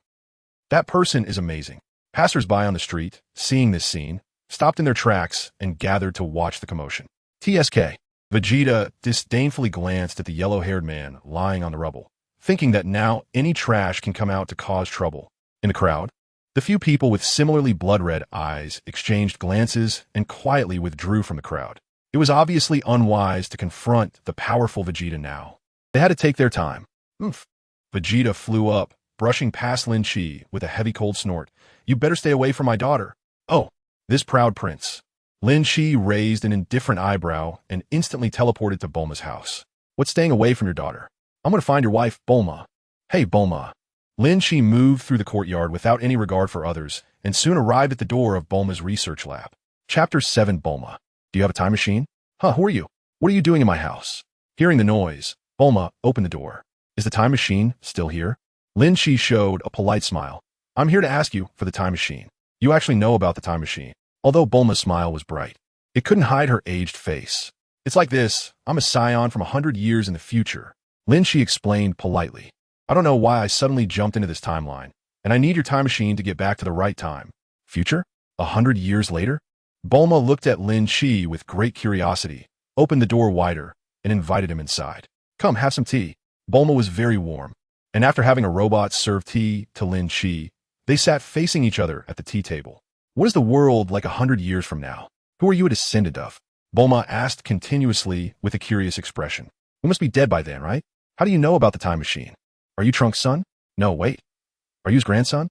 A: That person is amazing. Passers-by on the street, seeing this scene, stopped in their tracks and gathered to watch the commotion. TSK. Vegeta disdainfully glanced at the yellow-haired man lying on the rubble, thinking that now any trash can come out to cause trouble. In the crowd, the few people with similarly blood-red eyes exchanged glances and quietly withdrew from the crowd. It was obviously unwise to confront the powerful Vegeta now. They had to take their time. Oof. Vegeta flew up, brushing past Lin Shi with a heavy cold snort. You better stay away from my daughter. Oh, this proud prince. Lin Shi raised an indifferent eyebrow and instantly teleported to Bulma's house. What's staying away from your daughter? I'm going to find your wife, Bulma. Hey, Bulma. Lin Shi moved through the courtyard without any regard for others and soon arrived at the door of Bulma's research lab. Chapter 7 Bulma. Do you have a time machine? Huh, who are you? What are you doing in my house? Hearing the noise, Bulma opened the door. Is the time machine still here? Lin Shi showed a polite smile. I'm here to ask you for the time machine. You actually know about the time machine. Although Bulma's smile was bright, it couldn't hide her aged face. It's like this. I'm a Scion from 100 years in the future. Lin Shi explained politely. I don't know why I suddenly jumped into this timeline, and I need your time machine to get back to the right time. Future? 100 years later? Bulma looked at Lin Shi with great curiosity, opened the door wider, and invited him inside. Come, have some tea. Bulma was very warm, and after having a robot serve tea to Lin Shi, they sat facing each other at the tea table. What is the world like 100 years from now? Who are you a descendant of? Bulma asked continuously with a curious expression. We must be dead by then, right? How do you know about the time machine? Are you Trunks' son? No, wait. Are you his grandson?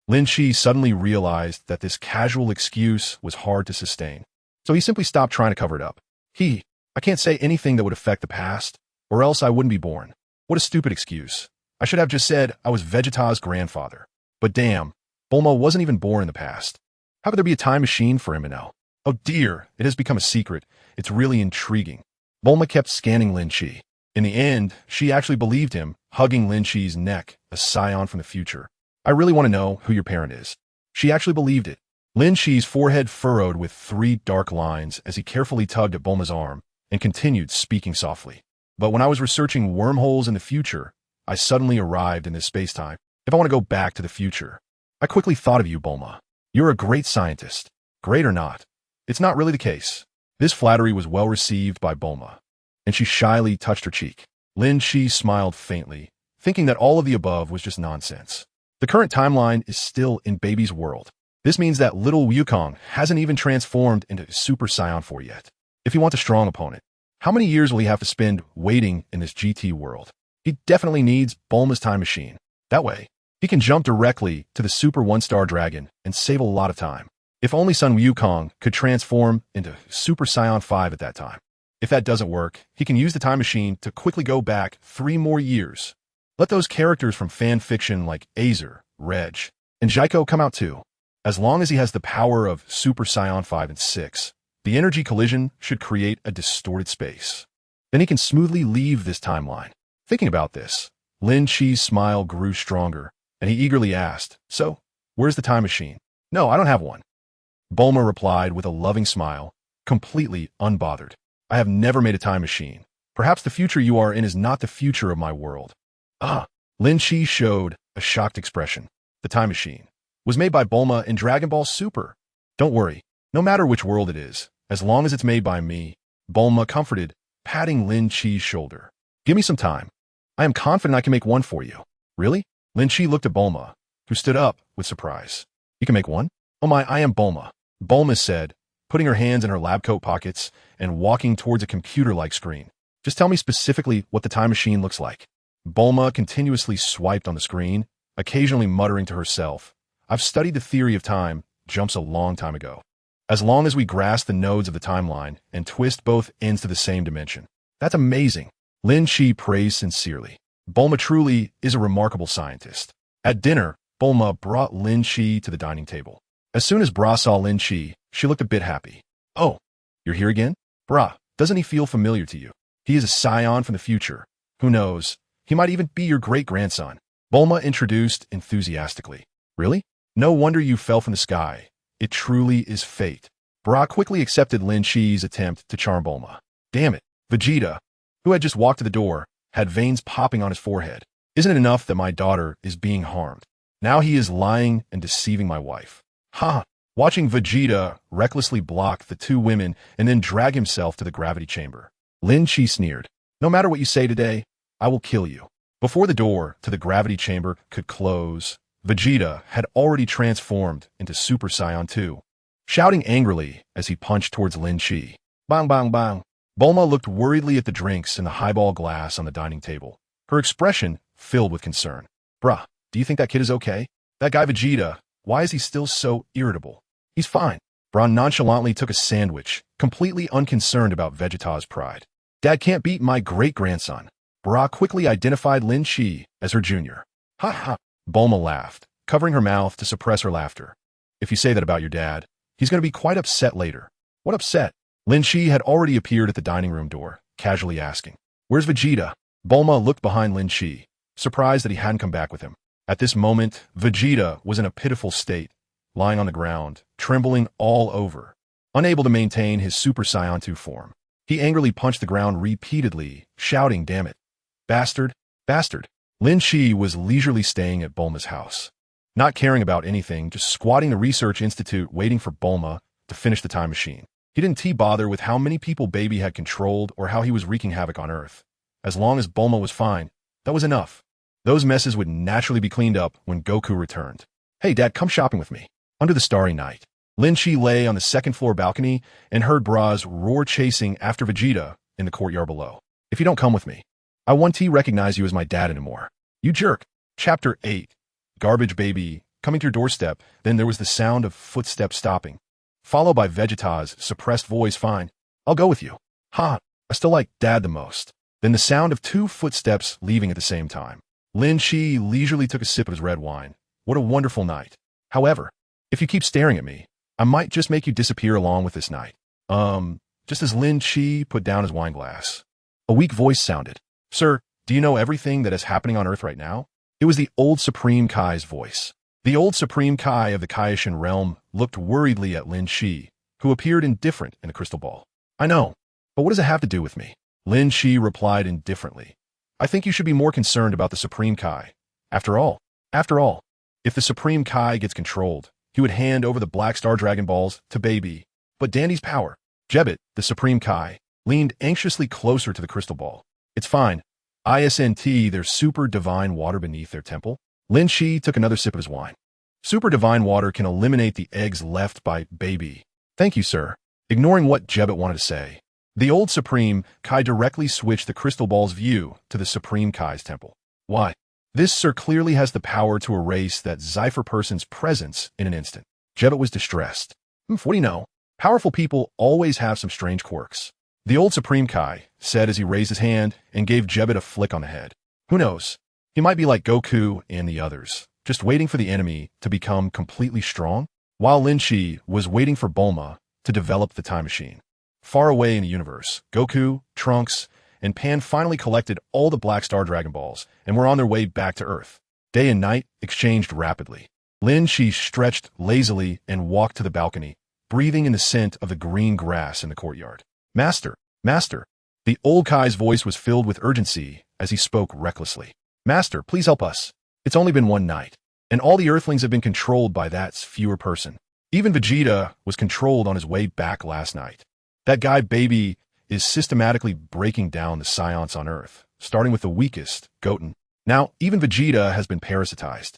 A: Lin Shi suddenly realized that this casual excuse was hard to sustain, so he simply stopped trying to cover it up. I I can't say anything that would affect the past, or else I wouldn't be born. What a stupid excuse. I should have just said I was Vegeta's grandfather. But damn, Bulma wasn't even born in the past. How could there be a time machine for him to know? Oh dear, it has become a secret. It's really intriguing. Bulma kept scanning Lin Chi. In the end, she actually believed him, hugging Lin Chi's neck, a scion from the future. I really want to know who your parent is. She actually believed it. Lin Chi's forehead furrowed with 3 dark lines as he carefully tugged at Bulma's arm and continued speaking softly. But when I was researching wormholes in the future, I suddenly arrived in this space-time. If I want to go back to the future, I quickly thought of you, Bulma. You're a great scientist. Great or not, it's not really the case. This flattery was well received by Bulma, and she shyly touched her cheek. Lin Chi smiled faintly, thinking that all of the above was just nonsense. The current timeline is still in Baby's world. This means that little Wukong hasn't even transformed into Super Saiyan 4 yet. If he wants a strong opponent, how many years will he have to spend waiting in this GT world? He definitely needs Bulma's time machine. That way, he can jump directly to the Super 1-Star Dragon and save a lot of time. If only Sun Wukong could transform into Super Saiyan 5 at that time. If that doesn't work, he can use the time machine to quickly go back 3 more years. Let those characters from fan fiction like Azer, Reg, and Jaiko come out too. As long as he has the power of Super Saiyan 5 and 6, the energy collision should create a distorted space. Then he can smoothly leave this timeline. Thinking about this, Lin Chi's smile grew stronger, and he eagerly asked, "So, where's the time machine?" "No, I don't have one." Bulma replied with a loving smile, completely unbothered. "I have never made a time machine. Perhaps the future you are in is not the future of my world." "Ah." Lin Chi showed a shocked expression. The time machine was made by Bulma in Dragon Ball Super. "Don't worry, no matter which world it is, as long as it's made by me," Bulma comforted, patting Lin Chi's shoulder. "Give me some time. I am confident I can make one for you." "Really?" Lin Chi looked at Bulma, who stood up with surprise. "You can make one?" "Oh my, I am Bulma," Bulma said, putting her hands in her lab coat pockets and walking towards a computer-like screen. "Just tell me specifically what the time machine looks like." Bulma continuously swiped on the screen, occasionally muttering to herself, "I've studied the theory of time jumps a long time ago. As long as we grasp the nodes of the timeline and twist both ends to the same dimension." "That's amazing," Lin Chi praised sincerely. Bulma truly is a remarkable scientist. At dinner, Bulma brought Lin Chi to the dining table. As soon as Bra saw Lin Chi, she looked a bit happy. "Oh, you're here again? Bra, doesn't he feel familiar to you? He is a scion from the future. Who knows? He might even be your great-grandson," Bulma introduced enthusiastically. "Really? No wonder you fell from the sky. It truly is fate." Bra quickly accepted Lin Chi's attempt to charm Bulma. Damn it, Vegeta, who had just walked to the door, had veins popping on his forehead. "Isn't it enough that my daughter is being harmed? Now he is lying and deceiving my wife." Ha! Watching Vegeta recklessly block the 2 women and then drag himself to the gravity chamber, Lin Chi sneered. "No matter what you say today, I will kill you." Before the door to the gravity chamber could close, Vegeta had already transformed into Super Saiyan 2, shouting angrily as he punched towards Lin Chi. Bang, bang, bang. Bulma looked worriedly at the drinks in the highball glass on the dining table, her expression filled with concern. "Bruh, do you think that kid is okay? That guy Vegeta, why is he still so irritable?" "He's fine." Bron nonchalantly took a sandwich, completely unconcerned about Vegeta's pride. "Dad can't beat my great-grandson." Bra quickly identified Lin Chi as her junior. "Ha ha." Bulma laughed, covering her mouth to suppress her laughter. "If you say that about your dad, he's going to be quite upset later." "What upset?" Lin Chi had already appeared at the dining room door, casually asking, "Where's Vegeta?" Bulma looked behind Lin Chi, surprised that he hadn't come back with him. At this moment, Vegeta was in a pitiful state, lying on the ground, trembling all over, unable to maintain his Super Saiyan 2 form. He angrily punched the ground repeatedly, shouting, "Damn it. Bastard, bastard." Lin Chi was leisurely staying at Bulma's house, not caring about anything, just squatting the research institute waiting for Bulma to finish the time machine. He didn't bother with how many people Baby had controlled or how he was wreaking havoc on Earth. As long as Bulma was fine, that was enough. Those messes would naturally be cleaned up when Goku returned. "Hey, Dad, come shopping with me." Under the starry night, Lin Chi lay on the second-floor balcony and heard Bra's roar chasing after Vegeta in the courtyard below. "If you don't come with me, I won't recognize you as my dad anymore. You jerk." Chapter 8. Garbage Baby coming to your doorstep. Then there was the sound of footsteps stopping, followed by Vegeta's suppressed voice. "Fine, I'll go with you." "Ha!" I still like Dad the most. Then the sound of 2 footsteps leaving at the same time. Lin Shi leisurely took a sip of his red wine. What a wonderful night. However, if you keep staring at me, I might just make you disappear along with this night. Just as Lin Shi put down his wine glass. A weak voice sounded. Sir, do you know everything that is happening on Earth right now? It was the old Supreme Kai's voice. The old Supreme Kai of the Kaishan realm looked worriedly at Lin Shi, who appeared indifferent in the crystal ball. I know, but what does it have to do with me? Lin Shi replied indifferently. I think you should be more concerned about the Supreme Kai. After all, if the Supreme Kai gets controlled, he would hand over the Black Star Dragon Balls to Baby. But Dandy's power. Jebbit, the Supreme Kai, leaned anxiously closer to the crystal ball. It's fine. ISNT, there's super divine water beneath their temple. Lin Shi took another sip of his wine. Super divine water can eliminate the eggs left by Baby. Thank you, sir. Ignoring what Jebbit wanted to say, the old Supreme Kai directly switched the crystal ball's view to the Supreme Kai's temple. Why? This sir clearly has the power to erase that Zypher person's presence in an instant. Jebbit was distressed. What do you know? Powerful people always have some strange quirks. The old Supreme Kai said as he raised his hand and gave Jebbit a flick on the head. Who knows? He might be like Goku and the others, just waiting for the enemy to become completely strong, while Lin Shi was waiting for Bulma to develop the time machine. Far away in the universe, Goku, Trunks, and Pan finally collected all the Black Star Dragon Balls and were on their way back to Earth. Day and night exchanged rapidly. Lin Shi stretched lazily and walked to the balcony, breathing in the scent of the green grass in the courtyard. Master, Master. The old Kai's voice was filled with urgency as he spoke recklessly. Master, please help us. It's only been one night, and all the Earthlings have been controlled by that fewer person. Even Vegeta was controlled on his way back last night. That guy Baby is systematically breaking down the science on Earth, starting with the weakest, Goten. Now, even Vegeta has been parasitized.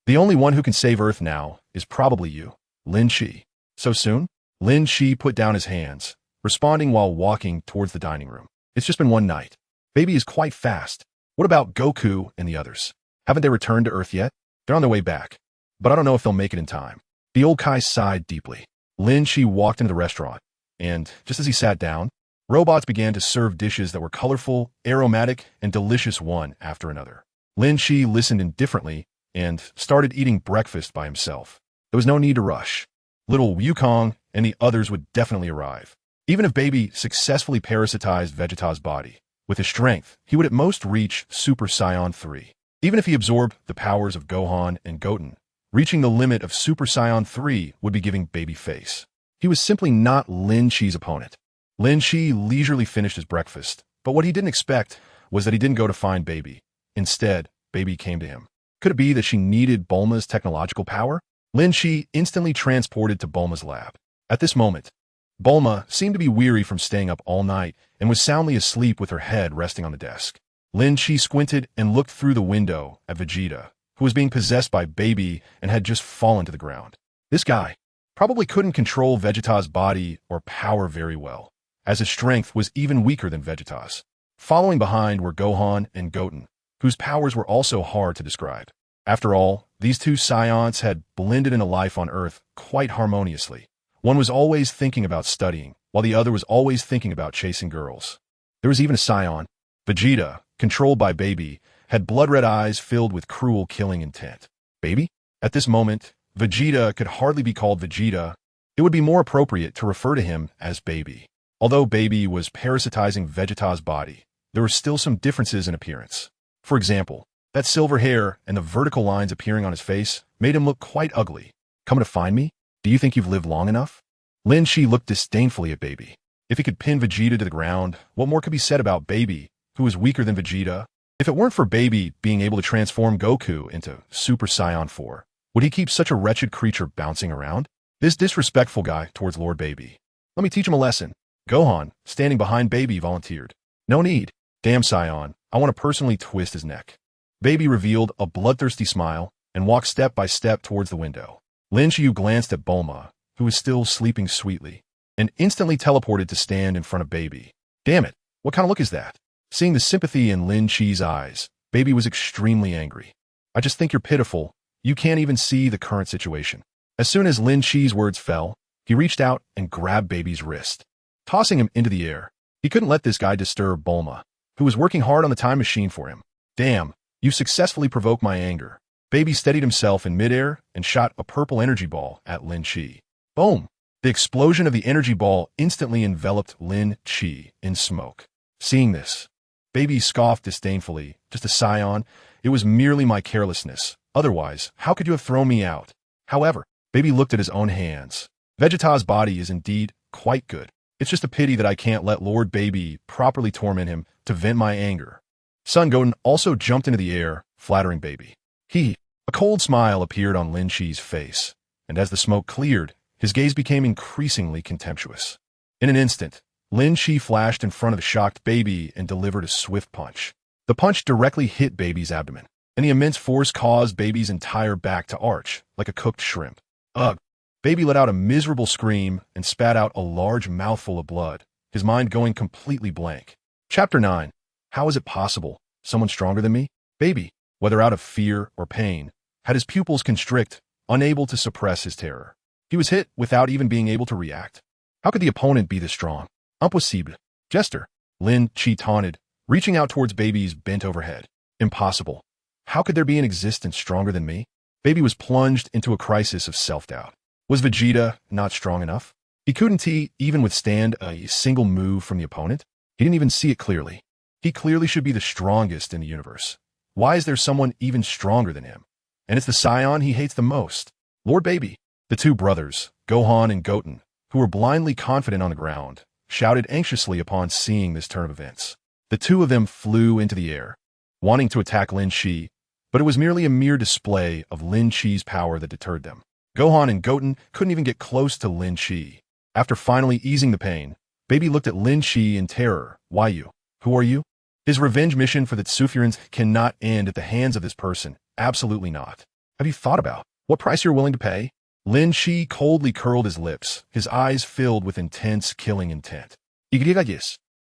A: The only one who can save Earth now is probably you, Lin Shi. So soon? Lin Shi put down his hands, responding while walking towards the dining room. It's just been one night. Baby is quite fast. What about Goku and the others? Haven't they returned to Earth yet? They're on their way back, but I don't know if they'll make it in time. The old Kai sighed deeply. Lin Shi walked into the restaurant, and just as he sat down, robots began to serve dishes that were colorful, aromatic, and delicious one after another. Lin Shi listened indifferently and started eating breakfast by himself. There was no need to rush. Little Wukong and the others would definitely arrive. Even if Baby successfully parasitized Vegeta's body, with his strength, he would at most reach Super Saiyan 3. Even if he absorbed the powers of Gohan and Goten, reaching the limit of Super Saiyan 3 would be giving Baby face. He was simply not Lin Shi's opponent. Lin Shi leisurely finished his breakfast, but what he didn't expect was that he didn't go to find Baby. Instead, Baby came to him. Could it be that she needed Bulma's technological power? Lin Shi instantly transported to Bulma's lab. At this moment, Bulma seemed to be weary from staying up all night and was soundly asleep with her head resting on the desk. Lin Shi squinted and looked through the window at Vegeta, who was being possessed by Baby and had just fallen to the ground. This guy probably couldn't control Vegeta's body or power very well, as his strength was even weaker than Vegeta's. Following behind were Gohan and Goten, whose powers were also hard to describe. After all, these two Scions had blended into life on Earth quite harmoniously. One was always thinking about studying, while the other was always thinking about chasing girls. There was even a Scion, Vegeta, controlled by Baby, had blood-red eyes filled with cruel killing intent. Baby? At this moment, Vegeta could hardly be called Vegeta. It would be more appropriate to refer to him as Baby. Although Baby was parasitizing Vegeta's body, there were still some differences in appearance. For example, that silver hair and the vertical lines appearing on his face made him look quite ugly. Coming to find me? Do you think you've lived long enough? Lin Shi looked disdainfully at Baby. If he could pin Vegeta to the ground, what more could be said about Baby, who was weaker than Vegeta? If it weren't for Baby being able to transform Goku into Super Saiyan 4, would he keep such a wretched creature bouncing around? This disrespectful guy towards Lord Baby. Let me teach him a lesson. Gohan, standing behind Baby, volunteered. No need. Damn Saiyan, I want to personally twist his neck. Baby revealed a bloodthirsty smile and walked step by step towards the window. Lin Shi glanced at Bulma, who was still sleeping sweetly, and instantly teleported to stand in front of Baby. Damn it, what kind of look is that? Seeing the sympathy in Lin Shi's eyes, Baby was extremely angry. I just think you're pitiful. You can't even see the current situation. As soon as Lin Shi's words fell, he reached out and grabbed Baby's wrist. Tossing him into the air, He couldn't let this guy disturb Bulma, who was working hard on the time machine for him. Damn, you successfully provoked my anger. Baby steadied himself in midair and shot a purple energy ball at Lin Chi. Boom! The explosion of the energy ball instantly enveloped Lin Chi in smoke. Seeing this, Baby scoffed disdainfully. Just a scion. It was merely my carelessness. Otherwise, how could you have thrown me out? However, Baby looked at his own hands. Vegeta's body is indeed quite good. It's just a pity that I can't let Lord Baby properly torment him to vent my anger. Son Goten also jumped into the air, flattering Baby. A cold smile appeared on Lin Chi's face, and as the smoke cleared, his gaze became increasingly contemptuous. In an instant, Lin Chi flashed in front of the shocked Baby and delivered a swift punch. The punch directly hit Baby's abdomen, and the immense force caused Baby's entire back to arch, like a cooked shrimp. Ugh! Baby let out a miserable scream and spat out a large mouthful of blood, his mind going completely blank. Chapter 9. How is it possible? Someone stronger than me? Baby, whether out of fear or pain, had his pupils constrict, unable to suppress his terror. He was hit without even being able to react. How could the opponent be this strong? Impossible. Jester, Lin Chi taunted, reaching out towards Baby's bent overhead. Impossible. How could there be an existence stronger than me? Baby was plunged into a crisis of self-doubt. Was Vegeta not strong enough? He couldn't even withstand a single move from the opponent? He didn't even see it clearly. He clearly should be the strongest in the universe. Why is there someone even stronger than him? And it's the scion he hates the most. Lord Baby. The two brothers, Gohan and Goten, who were blindly confident on the ground, shouted anxiously upon seeing this turn of events. The two of them flew into the air, wanting to attack Lin Chi, but it was merely a mere display of Lin Chi's power that deterred them. Gohan and Goten couldn't even get close to Lin Chi. After finally easing the pain, Baby looked at Lin Chi in terror. Why you? Who are you? His revenge mission for the Tsufurans cannot end at the hands of this person. Absolutely not. Have you thought about what price you're willing to pay? Lin Chi coldly curled his lips, his eyes filled with intense killing intent.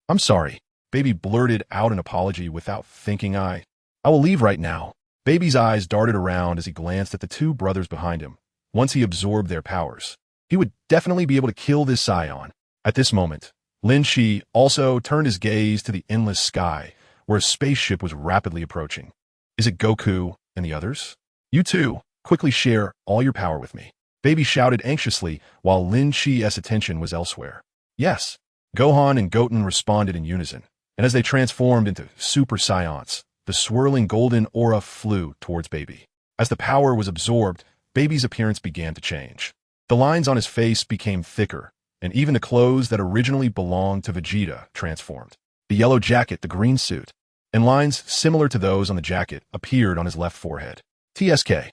A: I'm sorry. Baby blurted out an apology without thinking. I will leave right now. Baby's eyes darted around as he glanced at the two brothers behind him. Once he absorbed their powers, he would definitely be able to kill this scion. At this moment, Lin Chi also turned his gaze to the endless sky, where a spaceship was rapidly approaching. Is it Goku and the others? You too, quickly share all your power with me. Baby shouted anxiously while Lin Chi's attention was elsewhere. Yes. Gohan and Goten responded in unison, and as they transformed into Super Saiyans, the swirling golden aura flew towards Baby. As the power was absorbed, Baby's appearance began to change. The lines on his face became thicker, and even the clothes that originally belonged to Vegeta transformed. The yellow jacket, the green suit, and lines similar to those on the jacket appeared on his left forehead. TSK.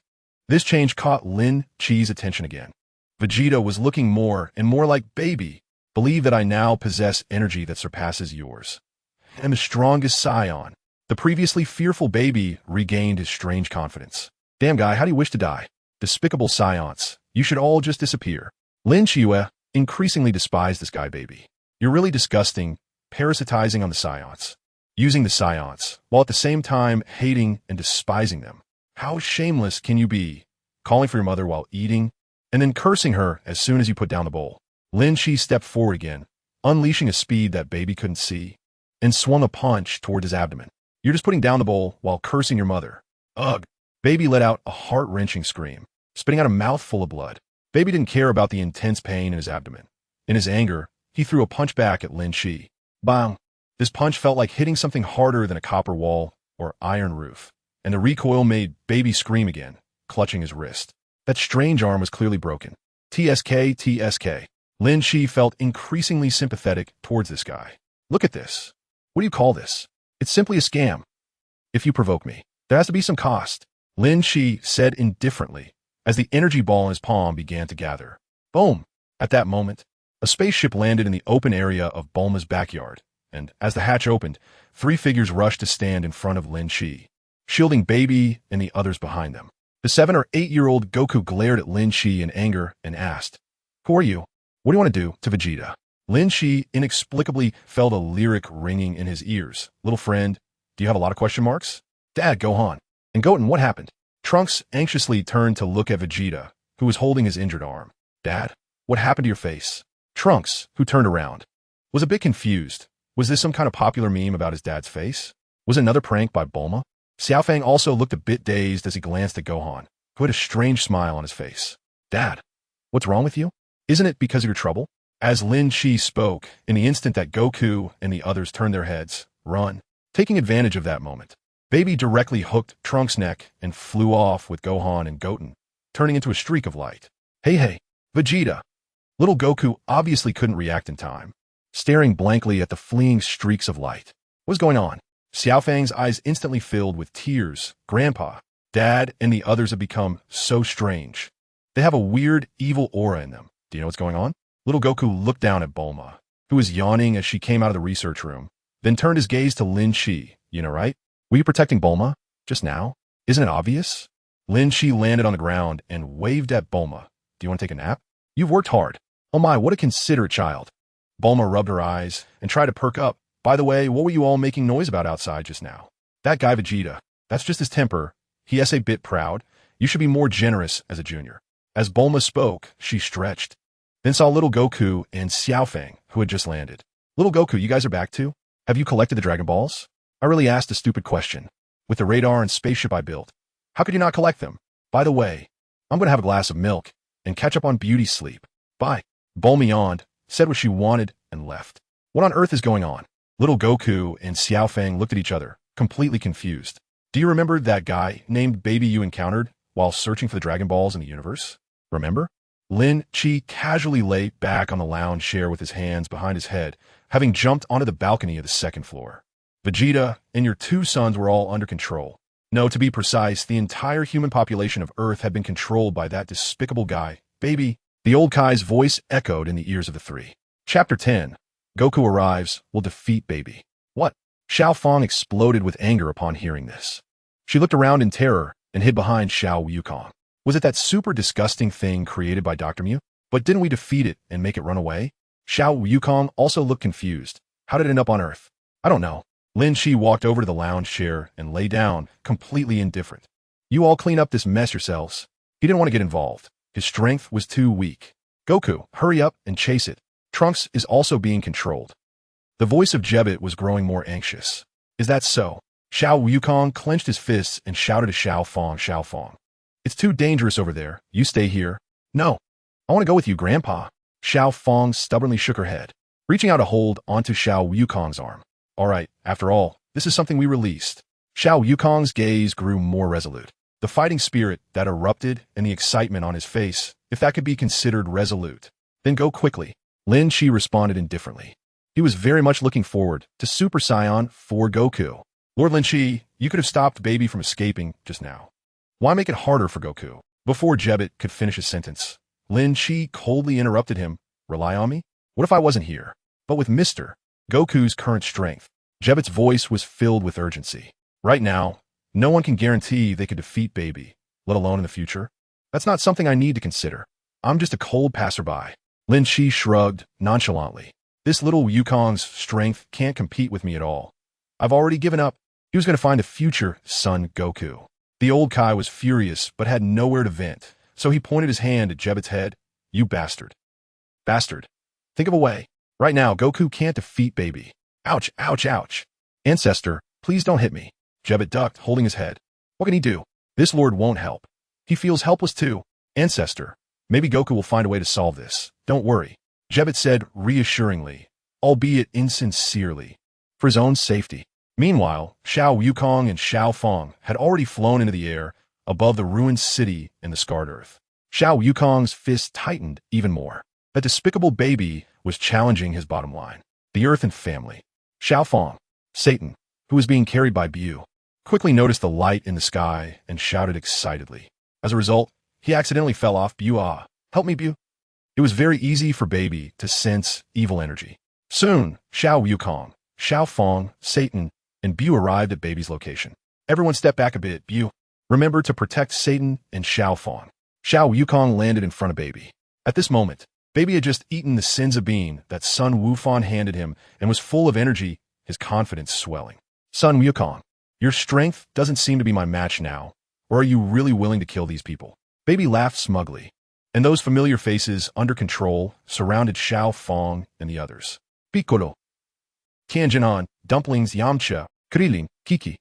A: This change caught Lin Chi's attention again. Vegeta was looking more and more like Baby. Believe that I now possess energy that surpasses yours. I am the strongest scion. The previously fearful Baby regained his strange confidence. Damn guy, how do you wish to die? Despicable scions. You should all just disappear. Lin Chiue increasingly despised this guy Baby. You're really disgusting, parasitizing on the scions. Using the scions, while at the same time hating and despising them. How shameless can you be? Calling for your mother while eating, and then cursing her as soon as you put down the bowl. Lin Chi stepped forward again, unleashing a speed that Baby couldn't see, and swung a punch toward his abdomen. You're just putting down the bowl while cursing your mother. Ugh! Baby let out a heart-wrenching scream, spitting out a mouthful of blood. Baby didn't care about the intense pain in his abdomen. In his anger, he threw a punch back at Lin Chi. Bang! This punch felt like hitting something harder than a copper wall or iron roof, and the recoil made Baby scream again, clutching his wrist. That strange arm was clearly broken. TSK. Lin Chi felt increasingly sympathetic towards this guy. Look at this. What do you call this? It's simply a scam. If you provoke me, there has to be some cost. Lin Chi said indifferently as the energy ball in his palm began to gather. Boom! At that moment, a spaceship landed in the open area of Bulma's backyard, and as the hatch opened, 3 figures rushed to stand in front of Lin Chi, shielding Baby and the others behind them. The 7 or 8-year-old Goku glared at Lin Chi in anger and asked, "Who are you? What do you want to do to Vegeta?" Lin Chi inexplicably felt a lyric ringing in his ears. Little friend, do you have a lot of question marks? Dad, Gohan. And Goten, what happened? Trunks anxiously turned to look at Vegeta, who was holding his injured arm. Dad, what happened to your face? Trunks, who turned around, was a bit confused, Was this some kind of popular meme about his dad's face? Was it another prank by Bulma? Xiaofang also looked a bit dazed as he glanced at Gohan, who had a strange smile on his face. Dad, what's wrong with you? Isn't it because of your trouble? As Lin Chi spoke, in the instant that Goku and the others turned their heads, run. Taking advantage of that moment, Baby directly hooked Trunks' neck and flew off with Gohan and Goten, turning into a streak of light. Hey, Vegeta! Little Goku obviously couldn't react in time, staring blankly at the fleeing streaks of light. What's going on? Xiaofang's eyes instantly filled with tears. Grandpa, Dad, and the others have become so strange. They have a weird, evil aura in them. Do you know what's going on? Little Goku looked down at Bulma, who was yawning as she came out of the research room, then turned his gaze to Lin Chi. You know, right? Were you protecting Bulma? Just now? Isn't it obvious? Lin Chi landed on the ground and waved at Bulma. Do you want to take a nap? You've worked hard. Oh my, what a considerate child. Bulma rubbed her eyes and tried to perk up. By the way, what were you all making noise about outside just now? That guy Vegeta. That's just his temper. He is a bit proud. You should be more generous as a junior. As Bulma spoke, she stretched, then saw little Goku and Xiaofang, who had just landed. Little Goku, you guys are back too? Have you collected the Dragon Balls? I really asked a stupid question. With the radar and spaceship I built, how could you not collect them? By the way, I'm going to have a glass of milk and catch up on beauty sleep. Bye. Bulma yawned, said what she wanted, and left. What on earth is going on? Little Goku and Xiaofang looked at each other, completely confused. Do you remember that guy named Baby you encountered while searching for the Dragon Balls in the universe? Remember? Lin Chi casually lay back on the lounge chair with his hands behind his head, having jumped onto the balcony of the second floor. Vegeta and your two sons were all under control. No, to be precise, the entire human population of Earth had been controlled by that despicable guy, Baby. The old Kai's voice echoed in the ears of the three. Chapter 10. Goku arrives, will defeat Baby. What? Xiao Fang exploded with anger upon hearing this. She looked around in terror and hid behind Xiao Wukong. Was it that super disgusting thing created by Dr. Mew? But didn't we defeat it and make it run away? Xiao Wukong also looked confused. How did it end up on Earth? I don't know. Lin Chi walked over to the lounge chair and lay down, completely indifferent. You all clean up this mess yourselves. He didn't want to get involved. His strength was too weak. Goku, hurry up and chase it. Trunks is also being controlled. The voice of Jebbit was growing more anxious. Is that so? Xiao Wukong clenched his fists and shouted to Xiao Fang. It's too dangerous over there. You stay here. No. I want to go with you, Grandpa. Xiao Fang stubbornly shook her head, reaching out a hold onto Xiao Wukong's arm. All right, after all, this is something we released. Xiao Wukong's gaze grew more resolute. The fighting spirit that erupted and the excitement on his face, if that could be considered resolute. Then go quickly. Lin Chi responded indifferently. He was very much looking forward to Super Saiyan 4 Goku. Lord Lin Chi, you could have stopped Baby from escaping just now. Why make it harder for Goku? Before Jebbit could finish his sentence, Lin Chi coldly interrupted him. Rely on me? What if I wasn't here? But with Mr. Goku's current strength, Jebbit's voice was filled with urgency. Right now, no one can guarantee they could defeat Baby, let alone in the future. That's not something I need to consider. I'm just a cold passerby. Lin Chi shrugged nonchalantly. This little Wukong's strength can't compete with me at all. I've already given up. He was going to find a future son Goku. The old Kai was furious but had nowhere to vent, so he pointed his hand at Jebbit's head. You bastard. Bastard. Think of a way. Right now, Goku can't defeat Baby. Ouch, ouch, ouch. Ancestor, please don't hit me. Jebbit ducked, holding his head. What can he do? This lord won't help. He feels helpless too. Ancestor, maybe Goku will find a way to solve this. Don't worry. Jebbit said reassuringly, albeit insincerely, for his own safety. Meanwhile, Xiao Wukong and Xiao Fang had already flown into the air above the ruined city in the scarred earth. Xiao Wukong's fist tightened even more. That despicable Baby was challenging his bottom line. The earth and family. Xiao Fang, Satan, who was being carried by Bu, quickly noticed the light in the sky and shouted excitedly. As a result, he accidentally fell off. Bu, help me, Bu. It was very easy for Baby to sense evil energy. Soon, Xiao Wukong, Xiao Fang, Satan, and Bu arrived at Baby's location. Everyone step back a bit. Bu, remember to protect Satan and Xiao Fang. Xiao Wukong landed in front of Baby. At this moment, Baby had just eaten the Senza bean that Sun Wufan handed him and was full of energy, his confidence swelling. Sun Wukong, your strength doesn't seem to be my match now, or are you really willing to kill these people? Baby laughed smugly, and those familiar faces under control surrounded Xiao Fang and the others. Piccolo. Tianjinan, dumplings, Yamcha, Krilin, Kiki.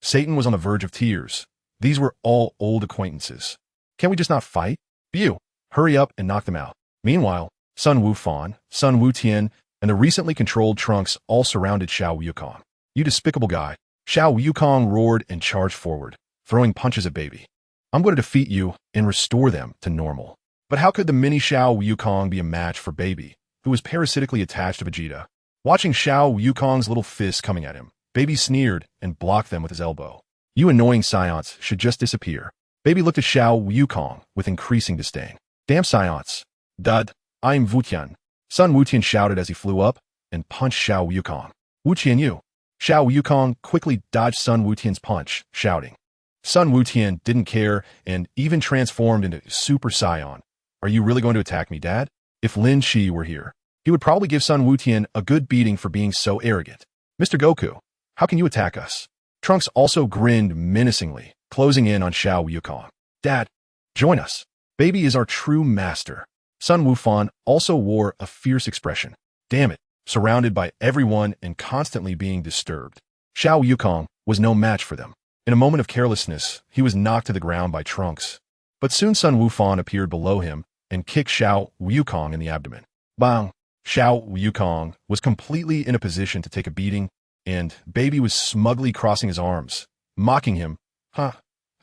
A: Satan was on the verge of tears. These were all old acquaintances. Can we just not fight? You, hurry up and knock them out. Meanwhile, Sun Wufan, Sun Wutian, and the recently controlled Trunks all surrounded Xiao Yukong. You despicable guy. Xiao Yukong roared and charged forward, throwing punches at Baby. I'm going to defeat you and restore them to normal. But how could the mini Xiao Yukong be a match for Baby, who was parasitically attached to Vegeta? Watching Xiao Yukong's little fists coming at him, Baby sneered and blocked them with his elbow. You annoying science should just disappear. Baby looked at Xiao Yukong with increasing disdain. Damn science. Dud, I'm Wutian. Sun Wutian shouted as he flew up and punched Xiao Yukong. Wutian you. Xiao Yukong quickly dodged Sun Wutian's punch, shouting. Sun Wutian didn't care and even transformed into Super Saiyan. Are you really going to attack me, Dad? If Lin Shi were here, he would probably give Sun Wutian a good beating for being so arrogant. Mr. Goku, how can you attack us? Trunks also grinned menacingly, closing in on Xiao Yukong. Dad, join us. Baby is our true master. Sun Wufan also wore a fierce expression. Damn it, surrounded by everyone and constantly being disturbed. Xiao Yukong was no match for them. In a moment of carelessness, he was knocked to the ground by Trunks. But soon Sun Wufan appeared below him and kicked Xiao Yukong in the abdomen. Bang! Xiao Yukong was completely in a position to take a beating, and Baby was smugly crossing his arms, mocking him. Huh,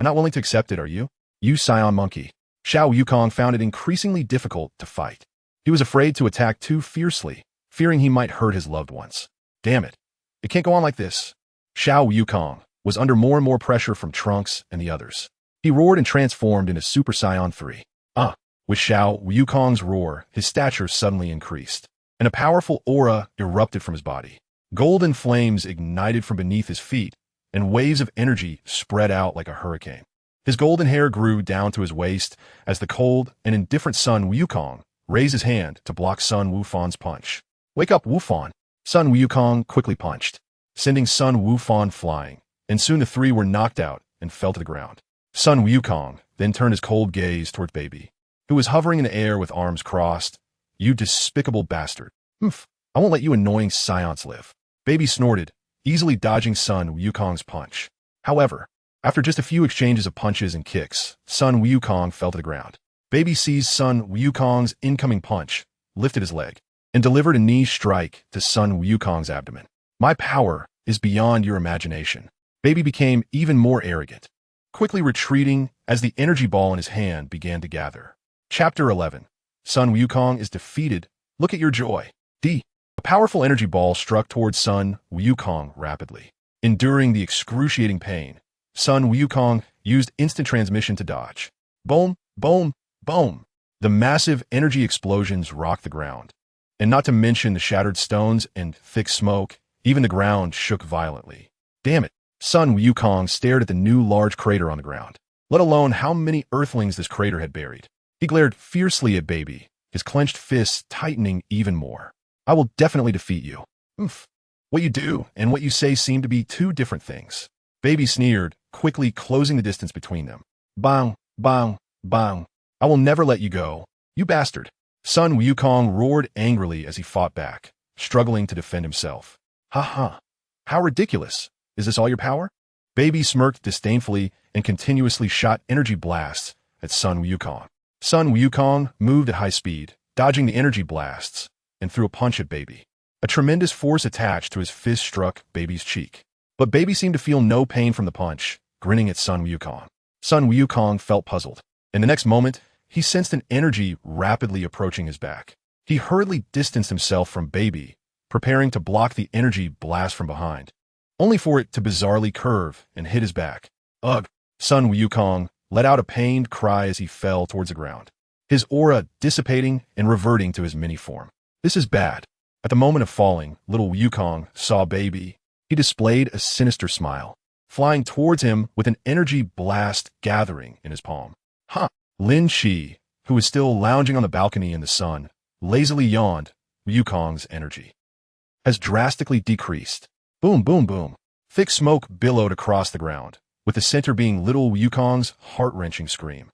A: I'm not willing to accept it, are you? You Scion monkey. Xiao Yukong found it increasingly difficult to fight. He was afraid to attack too fiercely, fearing he might hurt his loved ones. Damn it. It can't go on like this. Xiao Yukong was under more and more pressure from Trunks and the others. He roared and transformed into Super Saiyan 3. With Xiao Yukong's roar, his stature suddenly increased, and a powerful aura erupted from his body. Golden flames ignited from beneath his feet, and waves of energy spread out like a hurricane. His golden hair grew down to his waist as the cold and indifferent Sun Wukong raised his hand to block Sun Wufan's punch. Wake up, Wufan! Sun Wukong quickly punched, sending Sun Wufan flying, and soon the three were knocked out and fell to the ground. Sun Wukong then turned his cold gaze towards Baby, who was hovering in the air with arms crossed. You despicable bastard. Humph, I won't let you annoying science live. Baby snorted, easily dodging Sun Wukong's punch. However, after just a few exchanges of punches and kicks, Sun Wukong fell to the ground. Baby seized Sun Wukong's incoming punch, lifted his leg, and delivered a knee strike to Sun Wukong's abdomen. My power is beyond your imagination. Baby became even more arrogant, quickly retreating as the energy ball in his hand began to gather. Chapter 11. Sun Wukong is defeated. Look at your joy. A powerful energy ball struck towards Sun Wukong rapidly. Enduring the excruciating pain, Sun Wukong used instant transmission to dodge. Boom, boom, boom. The massive energy explosions rocked the ground. And not to mention the shattered stones and thick smoke, even the ground shook violently. Damn it. Sun Wukong stared at the new large crater on the ground, let alone how many earthlings this crater had buried. He glared fiercely at Baby, his clenched fists tightening even more. I will definitely defeat you. Oof. What you do and what you say seem to be two different things. Baby sneered, quickly closing the distance between them. Bang, bang, bang. I will never let you go, you bastard. Sun Wukong roared angrily as he fought back, struggling to defend himself. Ha ha. How ridiculous. Is this all your power? Baby smirked disdainfully and continuously shot energy blasts at Sun Wukong. Sun Wukong moved at high speed, dodging the energy blasts, and threw a punch at Baby. A tremendous force attached to his fist struck Baby's cheek. But Baby seemed to feel no pain from the punch, grinning at Sun Wukong. Sun Wukong felt puzzled. In the next moment, he sensed an energy rapidly approaching his back. He hurriedly distanced himself from Baby, preparing to block the energy blast from behind, only for it to bizarrely curve and hit his back. Ugh! Sun Wukong let out a pained cry as he fell towards the ground, his aura dissipating and reverting to his mini form. This is bad. At the moment of falling, little Wukong saw Baby. He displayed a sinister smile, flying towards him with an energy blast gathering in his palm. Ha! Lin Shi, who was still lounging on the balcony in the sun, lazily yawned. Wukong's energy has drastically decreased. Boom, boom, boom. Thick smoke billowed across the ground, with the center being little Wukong's heart-wrenching scream.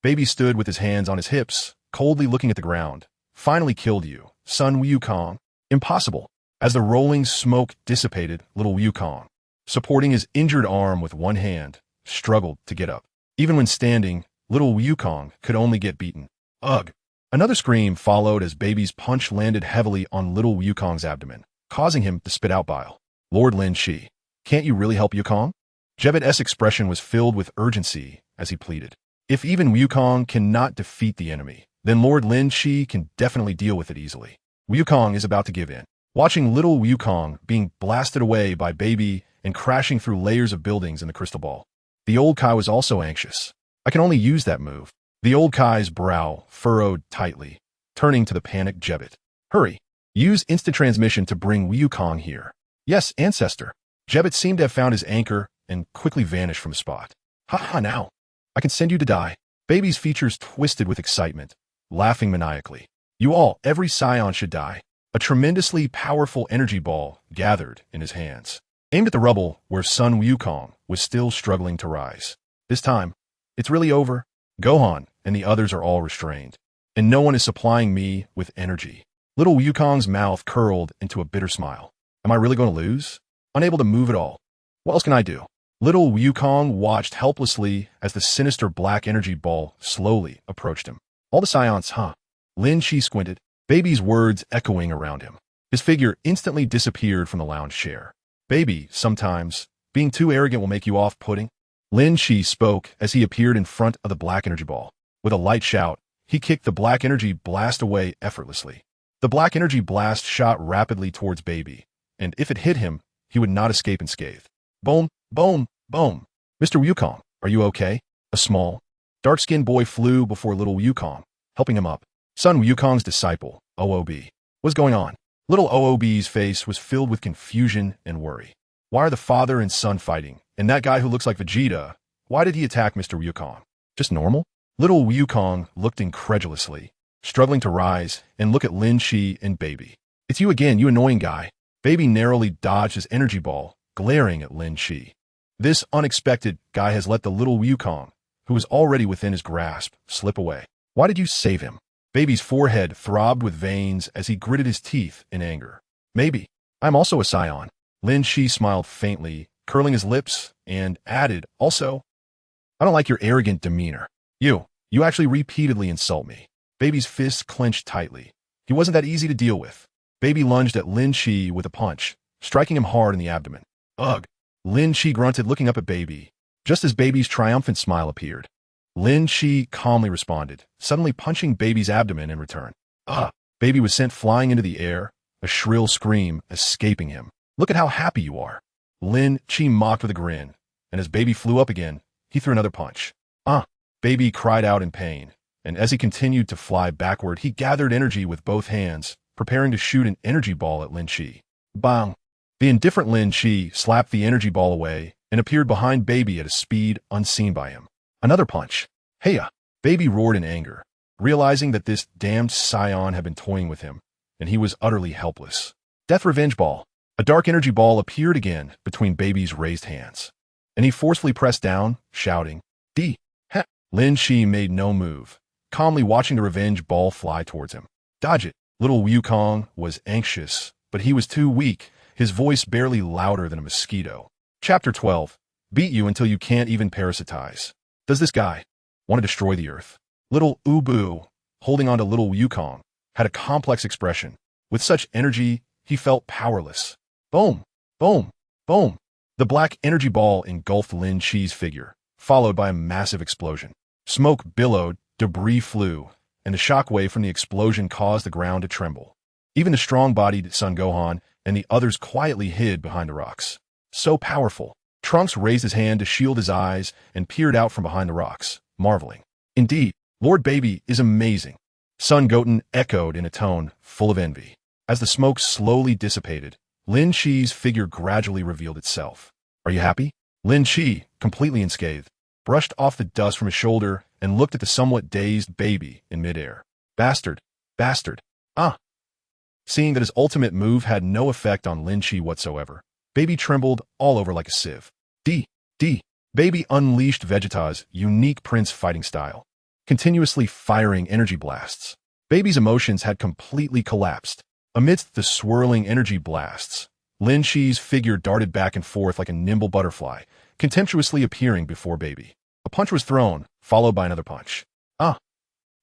A: Baby stood with his hands on his hips, coldly looking at the ground. Finally killed you, Sun Wukong. Impossible. As the rolling smoke dissipated, little Wukong, supporting his injured arm with one hand, struggled to get up. Even when standing, little Wukong could only get beaten. Ugh! Another scream followed as baby's punch landed heavily on little Wukong's abdomen, causing him to spit out bile. Lord Lin Shi, can't you really help Wukong? Jebet's expression was filled with urgency as he pleaded. If even Wukong cannot defeat the enemy, then Lord Lin Shi can definitely deal with it easily. Wukong is about to give in. Watching little Wukong being blasted away by baby and crashing through layers of buildings in the crystal ball. The old Kai was also anxious. I can only use that move. The old Kai's brow furrowed tightly, turning to the panicked Jebet. Hurry! Use instant transmission to bring Wukong here. Yes, ancestor. Jebet seemed to have found his anchor and quickly vanished from the spot. Ha now! I can send you to die. Baby's features twisted with excitement, laughing maniacally. Every scion should die. A tremendously powerful energy ball gathered in his hands, aimed at the rubble where Sun Wukong was still struggling to rise. This time, it's really over. Gohan and the others are all restrained, and no one is supplying me with energy. Little Wukong's mouth curled into a bitter smile. Am I really going to lose? Unable to move at all. What else can I do? Little Wukong watched helplessly as the sinister black energy ball slowly approached him. All the scions, huh? Lin Shi squinted, baby's words echoing around him. His figure instantly disappeared from the lounge chair. Baby, sometimes, being too arrogant will make you off-putting. Lin Shi spoke as he appeared in front of the black energy ball. With a light shout, he kicked the black energy blast away effortlessly. The black energy blast shot rapidly towards baby, and if it hit him, he would not escape unscathed. Boom, boom, boom. Mr. Wukong, are you okay? A small, dark-skinned boy flew before little Wukong, helping him up. Sun Wukong's disciple, OOB. What's going on? Little OOB's face was filled with confusion and worry. Why are the father and son fighting? And that guy who looks like Vegeta, why did he attack Mr. Wukong? Just normal? Little Wukong looked incredulously, struggling to rise and look at Lin Shi and baby. It's you again, you annoying guy. Baby narrowly dodged his energy ball, glaring at Lin Shi. This unexpected guy has let the little Wukong, who was already within his grasp, slip away. Why did you save him? Baby's forehead throbbed with veins as he gritted his teeth in anger. Maybe. I'm also a scion. Lin Shi smiled faintly, curling his lips, and added, also, I don't like your arrogant demeanor. You actually repeatedly insult me. Baby's fists clenched tightly. He wasn't that easy to deal with. Baby lunged at Lin Shi with a punch, striking him hard in the abdomen. Ugh! Lin Shi grunted, looking up at baby, just as baby's triumphant smile appeared. Lin Shi calmly responded, suddenly punching baby's abdomen in return. Ugh! Baby was sent flying into the air, a shrill scream escaping him. Look at how happy you are. Lin Shi mocked with a grin, and as baby flew up again, he threw another punch. Baby cried out in pain, and as he continued to fly backward, he gathered energy with both hands, preparing to shoot an energy ball at Lin Shi. Bang! The indifferent Lin Shi slapped the energy ball away and appeared behind baby at a speed unseen by him. Another punch. Heya! Baby roared in anger, realizing that this damned scion had been toying with him, and he was utterly helpless. Death Revenge Ball. A dark energy ball appeared again between baby's raised hands, and he forcefully pressed down, shouting, D. Heh! Lin Shi made no move, calmly watching the revenge ball fly towards him. Dodge it! Little Wukong was anxious, but he was too weak, his voice barely louder than a mosquito. Chapter 12. Beat you until you can't even parasitize. Does this guy want to destroy the earth? Little Ubu, holding on to little Wukong, had a complex expression. With such energy, he felt powerless. Boom! Boom! Boom! The black energy ball engulfed Lin Shi's figure, followed by a massive explosion. Smoke billowed, debris flew, and the shockwave from the explosion caused the ground to tremble. Even the strong-bodied Son Gohan and the others quietly hid behind the rocks. So powerful. Trunks raised his hand to shield his eyes and peered out from behind the rocks, marveling. Indeed, Lord Baby is amazing. Son Goten echoed in a tone full of envy. As the smoke slowly dissipated, Lin Shi's figure gradually revealed itself. Are you happy? Lin Shi, completely unscathed, brushed off the dust from his shoulder and looked at the somewhat dazed baby in midair. Bastard! Bastard! Seeing that his ultimate move had no effect on Lin Shi whatsoever, baby trembled all over like a sieve. D. Baby unleashed Vegeta's unique Prince fighting style, continuously firing energy blasts. Baby's emotions had completely collapsed. Amidst the swirling energy blasts, Lin Shi's figure darted back and forth like a nimble butterfly, contemptuously appearing before baby. A punch was thrown, followed by another punch. Ah!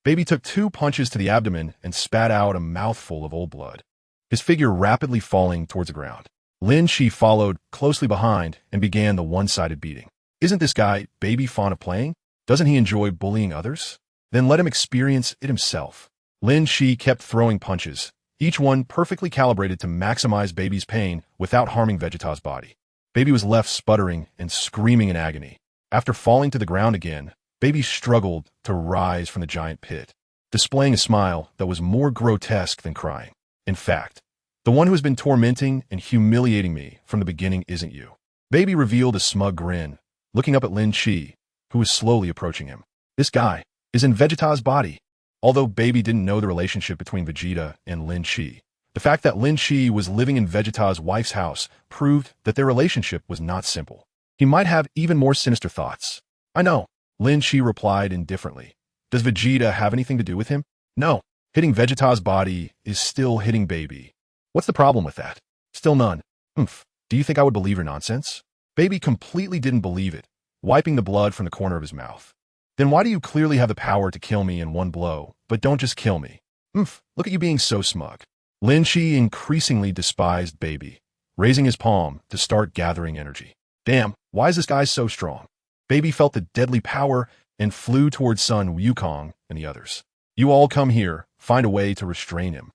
A: Baby took 2 punches to the abdomen and spat out a mouthful of old blood, his figure rapidly falling towards the ground. Lin Shi followed closely behind and began the one-sided beating. Isn't this guy baby fond of playing? Doesn't he enjoy bullying others? Then let him experience it himself. Lin Shi kept throwing punches, each one perfectly calibrated to maximize baby's pain without harming Vegeta's body. Baby was left sputtering and screaming in agony. After falling to the ground again, baby struggled to rise from the giant pit, displaying a smile that was more grotesque than crying. In fact, the one who has been tormenting and humiliating me from the beginning isn't you. Baby revealed a smug grin, looking up at Lin Shi, who was slowly approaching him. This guy is in Vegeta's body. Although Baby didn't know the relationship between Vegeta and Lin Shi, the fact that Lin Shi was living in Vegeta's wife's house proved that their relationship was not simple. He might have even more sinister thoughts. I know, Lin Shi replied indifferently. Does Vegeta have anything to do with him? No. Hitting Vegeta's body is still hitting Baby. What's the problem with that? Still none. Do you think I would believe your nonsense? Baby completely didn't believe it, wiping the blood from the corner of his mouth. Then why do you clearly have the power to kill me in one blow, but don't just kill me? Look at you being so smug. Lin Shi increasingly despised Baby, raising his palm to start gathering energy. Damn, why is this guy so strong? Baby felt the deadly power and flew towards Sun Wukong and the others. You all come here, find a way to restrain him.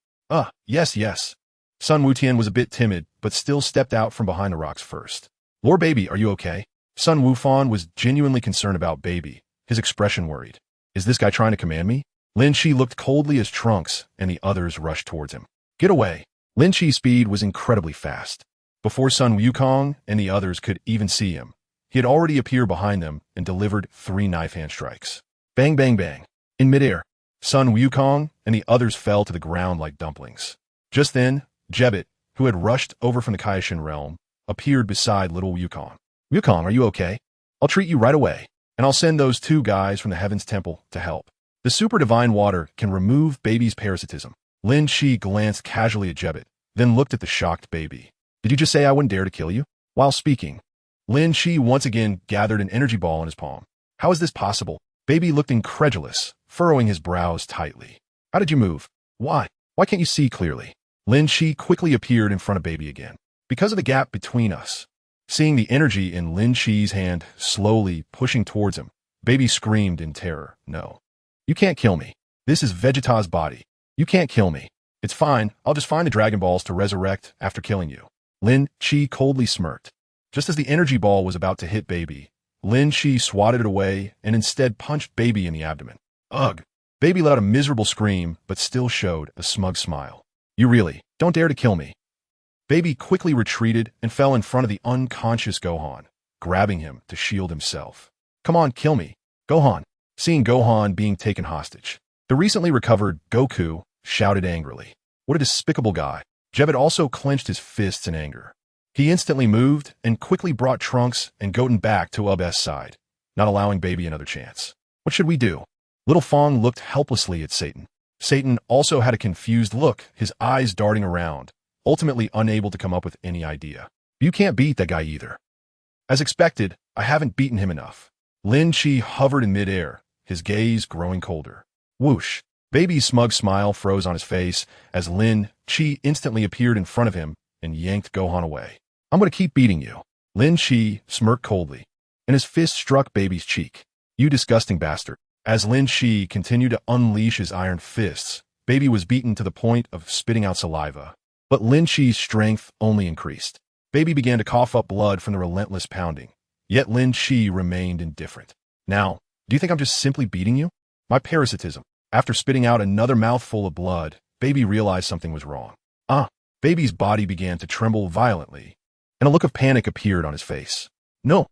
A: Yes. Sun Wutian was a bit timid, but still stepped out from behind the rocks first. Lord Baby, are you okay? Sun Wufan was genuinely concerned about Baby, his expression worried. Is this guy trying to command me? Lin Shi looked coldly as Trunks and the others rushed towards him. Get away. Lin Shi's speed was incredibly fast. Before Sun Wukong and the others could even see him, he had already appeared behind them and delivered 3 knife hand strikes. Bang, bang, bang. In midair, Sun Wukong and the others fell to the ground like dumplings. Just then, Jebbit, who had rushed over from the Kaishin realm, appeared beside little Wukong. Wukong, are you okay? I'll treat you right away, and I'll send those 2 guys from the Heaven's Temple to help. The super divine water can remove Baby's parasitism. Lin Shi glanced casually at Jebbit, then looked at the shocked Baby. Did you just say I wouldn't dare to kill you? While speaking, Lin Shi once again gathered an energy ball in his palm. How is this possible? Baby looked incredulous, furrowing his brows tightly. How did you move? Why? Why can't you see clearly? Lin Shi quickly appeared in front of Baby again. Because of the gap between us. Seeing the energy in Lin Shi's hand slowly pushing towards him, Baby screamed in terror. No. You can't kill me. This is Vegeta's body. You can't kill me. It's fine. I'll just find the Dragon Balls to resurrect after killing you. Lin Shi coldly smirked. Just as the energy ball was about to hit Baby, Lin Shi swatted it away and instead punched Baby in the abdomen. Ugh. Baby let out a miserable scream, but still showed a smug smile. You really don't dare to kill me. Baby quickly retreated and fell in front of the unconscious Gohan, grabbing him to shield himself. Come on, kill me. Gohan. Seeing Gohan being taken hostage, the recently recovered Goku shouted angrily. What a despicable guy. Jebbit also clenched his fists in anger. He instantly moved and quickly brought Trunks and Goten back to Ub's side, not allowing Baby another chance. What should we do? Little Fong looked helplessly at Satan. Satan also had a confused look, his eyes darting around, ultimately unable to come up with any idea. You can't beat that guy either. As expected, I haven't beaten him enough. Lin Shi hovered in midair, his gaze growing colder. Whoosh! Baby's smug smile froze on his face as Lin Shi instantly appeared in front of him and yanked Gohan away. I'm going to keep beating you. Lin Shi smirked coldly, and his fist struck Baby's cheek. You disgusting bastard. As Lin Shi continued to unleash his iron fists, Baby was beaten to the point of spitting out saliva. But Lin Shi's strength only increased. Baby began to cough up blood from the relentless pounding, yet Lin Shi remained indifferent. Now, do you think I'm just simply beating you? My parasitism. After spitting out another mouthful of blood, Baby realized something was wrong. Baby's body began to tremble violently, and a look of panic appeared on his face. No.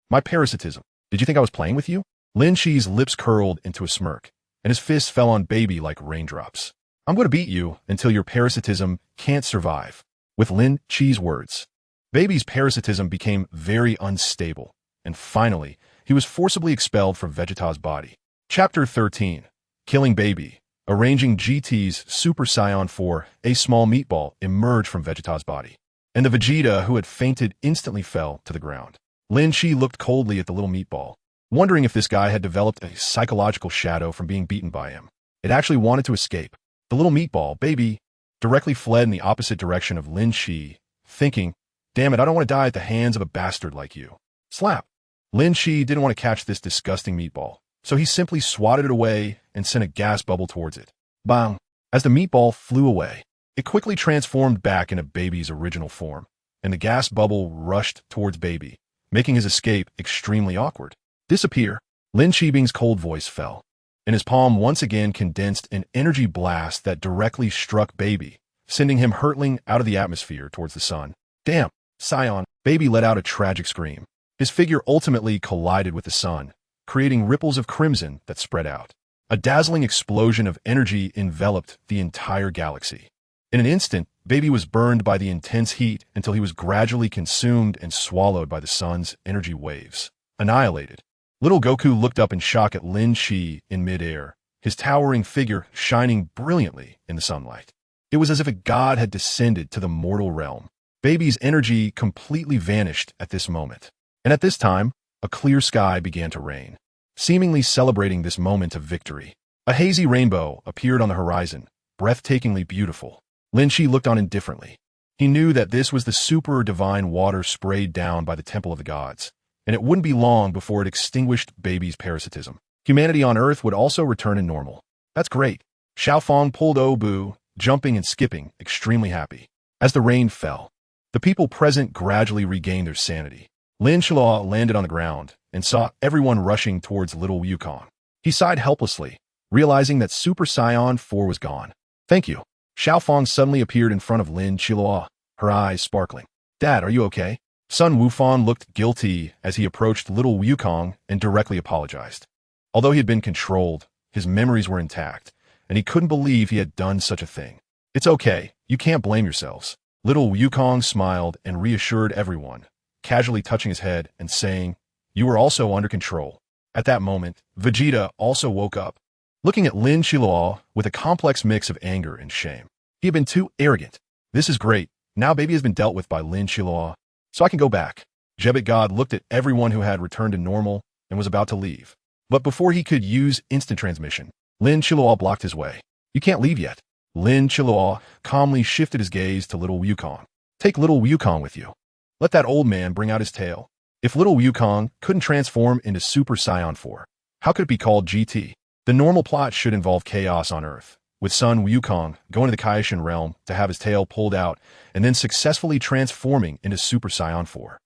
A: My parasitism. Did you think I was playing with you? Lin Shi's lips curled into a smirk, and his fists fell on Baby like raindrops. I'm going to beat you until your parasitism can't survive. With Lin Shi's words, Baby's parasitism became very unstable, and finally, he was forcibly expelled from Vegeta's body. Chapter 13. Killing Baby, Arranging GT's Super Saiyan 4, a small meatball emerged from Vegeta's body, and the Vegeta who had fainted instantly fell to the ground. Lin Shi looked coldly at the little meatball, wondering if this guy had developed a psychological shadow from being beaten by him. It actually wanted to escape. The little meatball, baby, directly fled in the opposite direction of Lin Shi, thinking, damn it, I don't want to die at the hands of a bastard like you. Slap. Lin Shi didn't want to catch this disgusting meatball, so he simply swatted it away and sent a gas bubble towards it. Bang! As the meatball flew away, it quickly transformed back into Baby's original form, and the gas bubble rushed towards Baby, making his escape extremely awkward. Disappear. Lin Shibing's cold voice fell, and his palm once again condensed an energy blast that directly struck Baby, sending him hurtling out of the atmosphere towards the sun. Damn! Scion! Baby let out a tragic scream. His figure ultimately collided with the sun, creating ripples of crimson that spread out. A dazzling explosion of energy enveloped the entire galaxy. In an instant, Baby was burned by the intense heat until he was gradually consumed and swallowed by the sun's energy waves. Annihilated. Little Goku looked up in shock at Lin Shi in midair, his towering figure shining brilliantly in the sunlight. It was as if a god had descended to the mortal realm. Baby's energy completely vanished at this moment. And at this time, a clear sky began to reign, seemingly celebrating this moment of victory. A hazy rainbow appeared on the horizon, breathtakingly beautiful. Lin Shi looked on indifferently. He knew that this was the super divine water sprayed down by the Temple of the Gods, and it wouldn't be long before it extinguished Baby's parasitism. Humanity on Earth would also return to normal. That's great. Xiaofang pulled Obu, jumping and skipping, extremely happy. As the rain fell, the people present gradually regained their sanity. Lin Shilao landed on the ground and saw everyone rushing towards little Wukong. He sighed helplessly, realizing that Super Saiyan 4 was gone. Thank you. Xiaofang suddenly appeared in front of Lin Shilao, her eyes sparkling. Dad, are you okay? Son Wufan looked guilty as he approached little Wukong and directly apologized. Although he had been controlled, his memories were intact, and he couldn't believe he had done such a thing. It's okay, you can't blame yourselves. Little Wukong smiled and reassured everyone, casually touching his head and saying, you were also under control. At that moment, Vegeta also woke up, looking at Lin Shilao with a complex mix of anger and shame. He had been too arrogant. This is great. Now Baby has been dealt with by Lin Shilao, so I can go back. Jebbet God looked at everyone who had returned to normal and was about to leave. But before he could use instant transmission, Lin Shilao blocked his way. You can't leave yet. Lin Shilao calmly shifted his gaze to little Wukong. Take little Wukong with you. Let that old man bring out his tail. If little Wukong couldn't transform into Super Saiyan 4, how could it be called GT? The normal plot should involve chaos on Earth, with son Wukong going to the Kaishin realm to have his tail pulled out and then successfully transforming into Super Saiyan 4.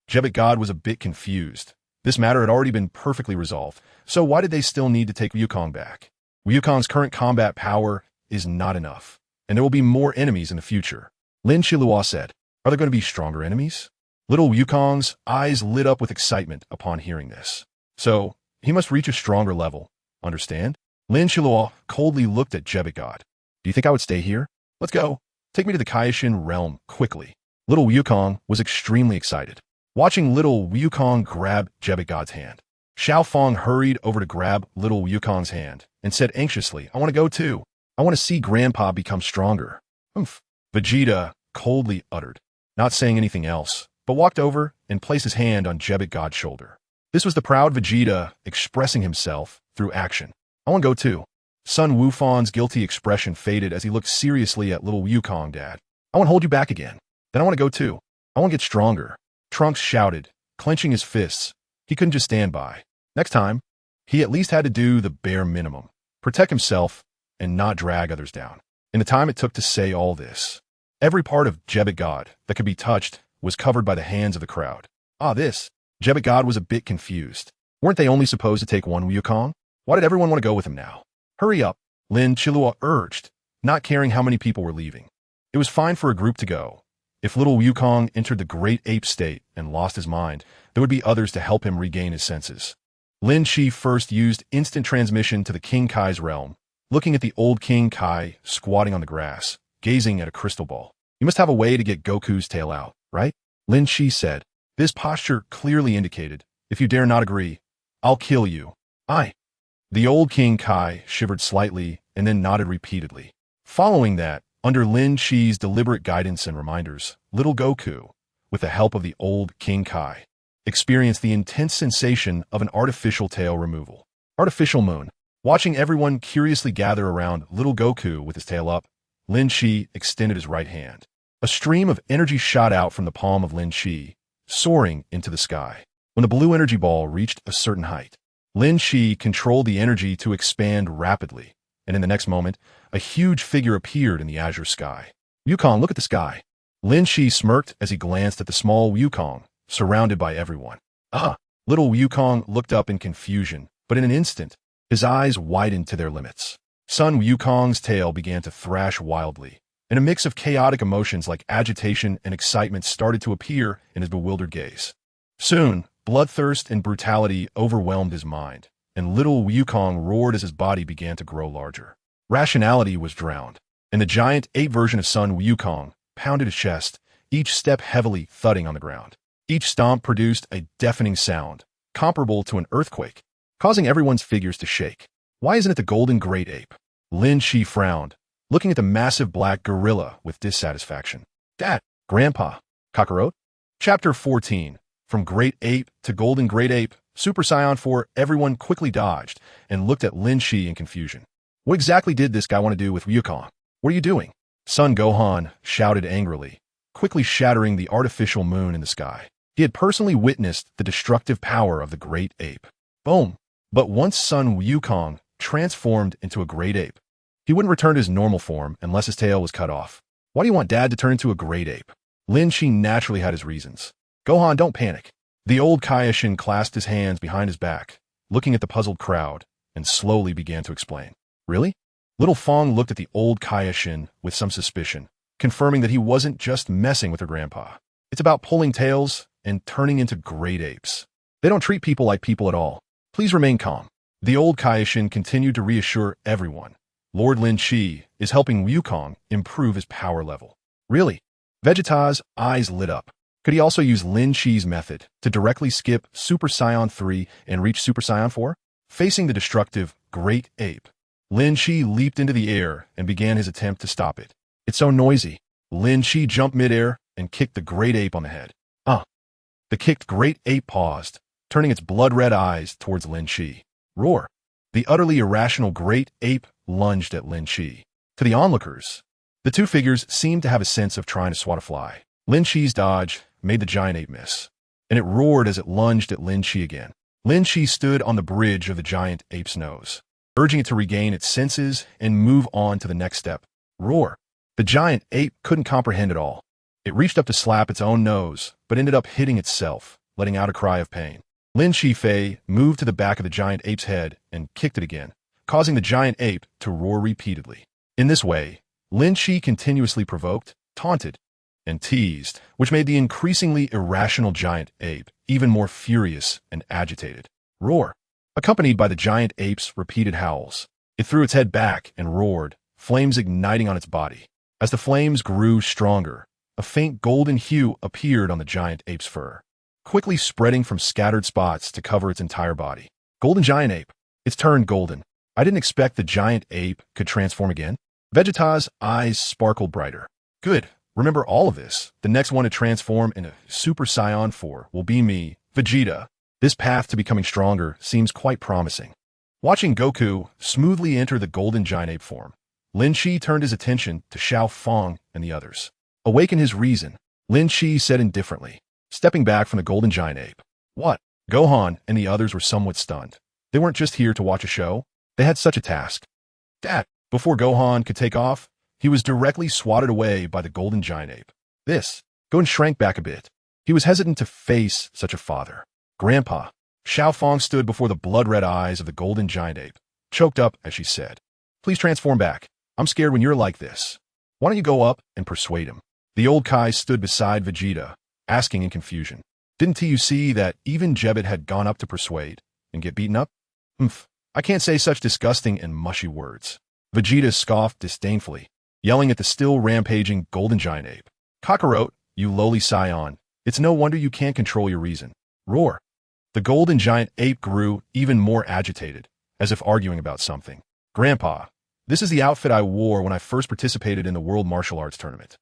A: Jebbet God was a bit confused. This matter had already been perfectly resolved, so why did they still need to take Wukong back? Wukong's current combat power is not enough, and there will be more enemies in the future. Lin Shilao said, are there going to be stronger enemies? Little Wukong's eyes lit up with excitement upon hearing this. So, he must reach a stronger level. Understand? Lin Shilao coldly looked at Jebbet God. Do you think I would stay here? Let's go. Take me to the Kaishin realm, quickly. Little Wukong was extremely excited, watching little Wukong grab Jebbet God's hand. Xiaofang hurried over to grab little Wukong's hand and said anxiously, I want to go too. I want to see Grandpa become stronger. Oomph. Vegeta coldly uttered, not saying anything else, but walked over and placed his hand on Jebbet God's shoulder. This was the proud Vegeta expressing himself through action. I want to go too. Son Wufan's guilty expression faded as he looked seriously at little Wukong. Dad, I want to hold you back again. Then I want to go too. I want to get stronger. Trunks shouted, clenching his fists. He couldn't just stand by. Next time, he at least had to do the bare minimum. Protect himself and not drag others down. In the time it took to say all this, every part of Jebbet God that could be touched was covered by the hands of the crowd. Jebbet God was a bit confused. Weren't they only supposed to take one Wukong? Why did everyone want to go with him now? Hurry up, Lin Shilao urged, not caring how many people were leaving. It was fine for a group to go. If little Wukong entered the great ape state and lost his mind, there would be others to help him regain his senses. Lin Shi first used instant transmission to the King Kai's realm, looking at the old King Kai squatting on the grass, gazing at a crystal ball. You must have a way to get Goku's tail out, right? Lin Shi said. This posture clearly indicated, if you dare not agree, I'll kill you. The old King Kai shivered slightly and then nodded repeatedly. Following that, under Lin Shi's deliberate guidance and reminders, little Goku, with the help of the old King Kai, experienced the intense sensation of an artificial tail removal. Artificial moon. Watching everyone curiously gather around little Goku with his tail up, Lin Shi extended his right hand. A stream of energy shot out from the palm of Lin Shi, soaring into the sky. When the blue energy ball reached a certain height, Lin Shi controlled the energy to expand rapidly, and in the next moment, a huge figure appeared in the azure sky. Wukong, look at the sky. Lin Shi smirked as he glanced at the small Wukong, surrounded by everyone. Little Wukong looked up in confusion, but in an instant, his eyes widened to their limits. Son Wukong's tail began to thrash wildly, and a mix of chaotic emotions like agitation and excitement started to appear in his bewildered gaze. Soon, bloodthirst and brutality overwhelmed his mind, and little Wukong roared as his body began to grow larger. Rationality was drowned, and the giant ape version of Son Wukong pounded his chest, each step heavily thudding on the ground. Each stomp produced a deafening sound, comparable to an earthquake, causing everyone's figures to shake. Why isn't it the golden great ape? Lin Shi frowned, looking at the massive black gorilla with dissatisfaction. Dad, Grandpa, Kakarot? Chapter 14. From Great Ape to Golden Great Ape, Super Saiyan 4, everyone quickly dodged and looked at Lin Shi in confusion. What exactly did this guy want to do with Wukong? What are you doing? Son Gohan shouted angrily, quickly shattering the artificial moon in the sky. He had personally witnessed the destructive power of the great ape. Boom! But once Son Wukong transformed into a great ape, he wouldn't return to his normal form unless his tail was cut off. Why do you want Dad to turn into a great ape? Lin Shi naturally had his reasons. Gohan, don't panic. The old Kaioshin clasped his hands behind his back, looking at the puzzled crowd, and slowly began to explain. Really? Little Fong looked at the old Kaioshin with some suspicion, confirming that he wasn't just messing with her grandpa. It's about pulling tails and turning into great apes. They don't treat people like people at all. Please remain calm. The old Kaioshin continued to reassure everyone. Lord Lin Shi is helping Wukong improve his power level. Really? Vegeta's eyes lit up. Could he also use Lin Shi's method to directly skip Super Saiyan 3 and reach Super Saiyan 4? Facing the destructive Great Ape, Lin Shi leaped into the air and began his attempt to stop it. It's so noisy. Lin Shi jumped midair and kicked the Great Ape on the head. The kicked Great Ape paused, turning its blood-red eyes towards Lin Shi. Roar! The utterly irrational Great Ape lunged at Lin Shi. To the onlookers, the two figures seemed to have a sense of trying to swat a fly. Lin Shi's dodge made the giant ape miss, and it roared as it lunged at Lin Shi again. Lin Shi stood on the bridge of the giant ape's nose, urging it to regain its senses and move on to the next step. Roar! The giant ape couldn't comprehend it all. It reached up to slap its own nose, but ended up hitting itself, letting out a cry of pain. Lin Shi moved to the back of the giant ape's head and kicked it again, causing the giant ape to roar repeatedly. In this way, Lin Shi continuously provoked, taunted, and teased, which made the increasingly irrational giant ape even more furious and agitated. Roar! Accompanied by the giant ape's repeated howls, it threw its head back and roared, flames igniting on its body. As the flames grew stronger, a faint golden hue appeared on the giant ape's fur, quickly spreading from scattered spots to cover its entire body. Golden giant ape. It's turned golden. I didn't expect the giant ape could transform again. Vegeta's eyes sparkled brighter. Good. Remember all of this. The next one to transform into Super Saiyan 4 will be me, Vegeta. This path to becoming stronger seems quite promising. Watching Goku smoothly enter the golden giant ape form, Lin Shi turned his attention to Xiao Fong and the others. Awaken his reason, Lin Shi said indifferently, stepping back from the golden giant ape. What? Gohan and the others were somewhat stunned. They weren't just here to watch a show. They had such a task. Dad! Before Gohan could take off, he was directly swatted away by the golden giant ape. Gohan shrank back a bit. He was hesitant to face such a father. Grandpa. Xiao Fong stood before the blood-red eyes of the golden giant ape, choked up as she said, Please transform back. I'm scared when you're like this. Why don't you go up and persuade him? The old Kai stood beside Vegeta, asking in confusion. Didn't you see that even Jebbet had gone up to persuade and get beaten up? I can't say such disgusting and mushy words. Vegeta scoffed disdainfully, yelling at the still rampaging golden giant ape. Kakarot, you lowly scion, it's no wonder you can't control your reason. Roar. The golden giant ape grew even more agitated, as if arguing about something. Grandpa, This is the outfit I wore when I first participated in the World Martial Arts Tournament.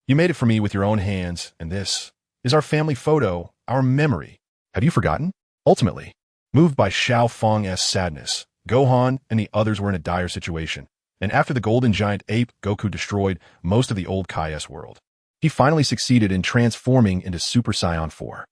A: You made it for me with your own hands, and this is our family photo, our memory. Have you forgotten? Ultimately, moved by Xiao Feng's sadness, Gohan and the others were in a dire situation, and after the golden giant ape, Goku destroyed most of the old Kai's world. He finally succeeded in transforming into Super Saiyan 4.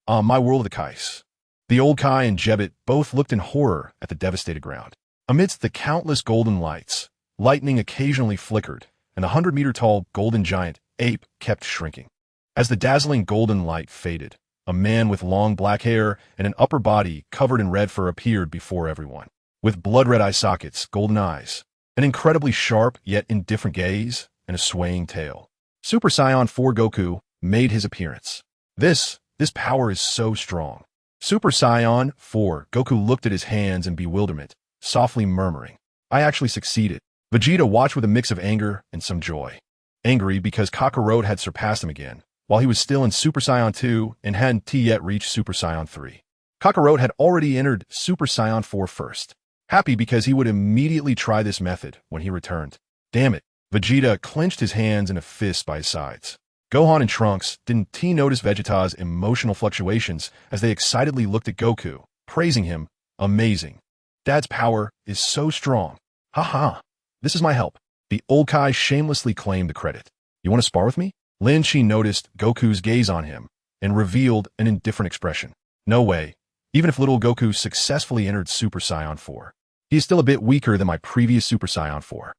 A: My world of the Kais. The old Kai and Jebbit both looked in horror at the devastated ground. Amidst the countless golden lights, lightning occasionally flickered, and the 100-meter-tall golden giant ape kept shrinking. As the dazzling golden light faded, a man with long black hair and an upper body covered in red fur appeared before everyone. With blood-red eye sockets, golden eyes, an incredibly sharp yet indifferent gaze, and a swaying tail. Super Saiyan 4 Goku made his appearance. This power is so strong. Super Saiyan 4 Goku looked at his hands in bewilderment, softly murmuring, I actually succeeded. Vegeta watched with a mix of anger and some joy. Angry because Kakarot had surpassed him again, while he was still in Super Saiyan 2 and hadn't yet reached Super Saiyan 3. Kakarot had already entered Super Saiyan 4 first. Happy because he would immediately try this method when he returned. Damn it, Vegeta clenched his hands in a fist by his sides. Gohan and Trunks didn't notice Vegeta's emotional fluctuations as they excitedly looked at Goku, praising him. Amazing. Dad's power is so strong. Haha. This is my help. The old Kai shamelessly claimed the credit. You want to spar with me? Lin Shi noticed Goku's gaze on him and revealed an indifferent expression. No way. Even if little Goku successfully entered Super Saiyan 4, he is still a bit weaker than my previous Super Saiyan 4.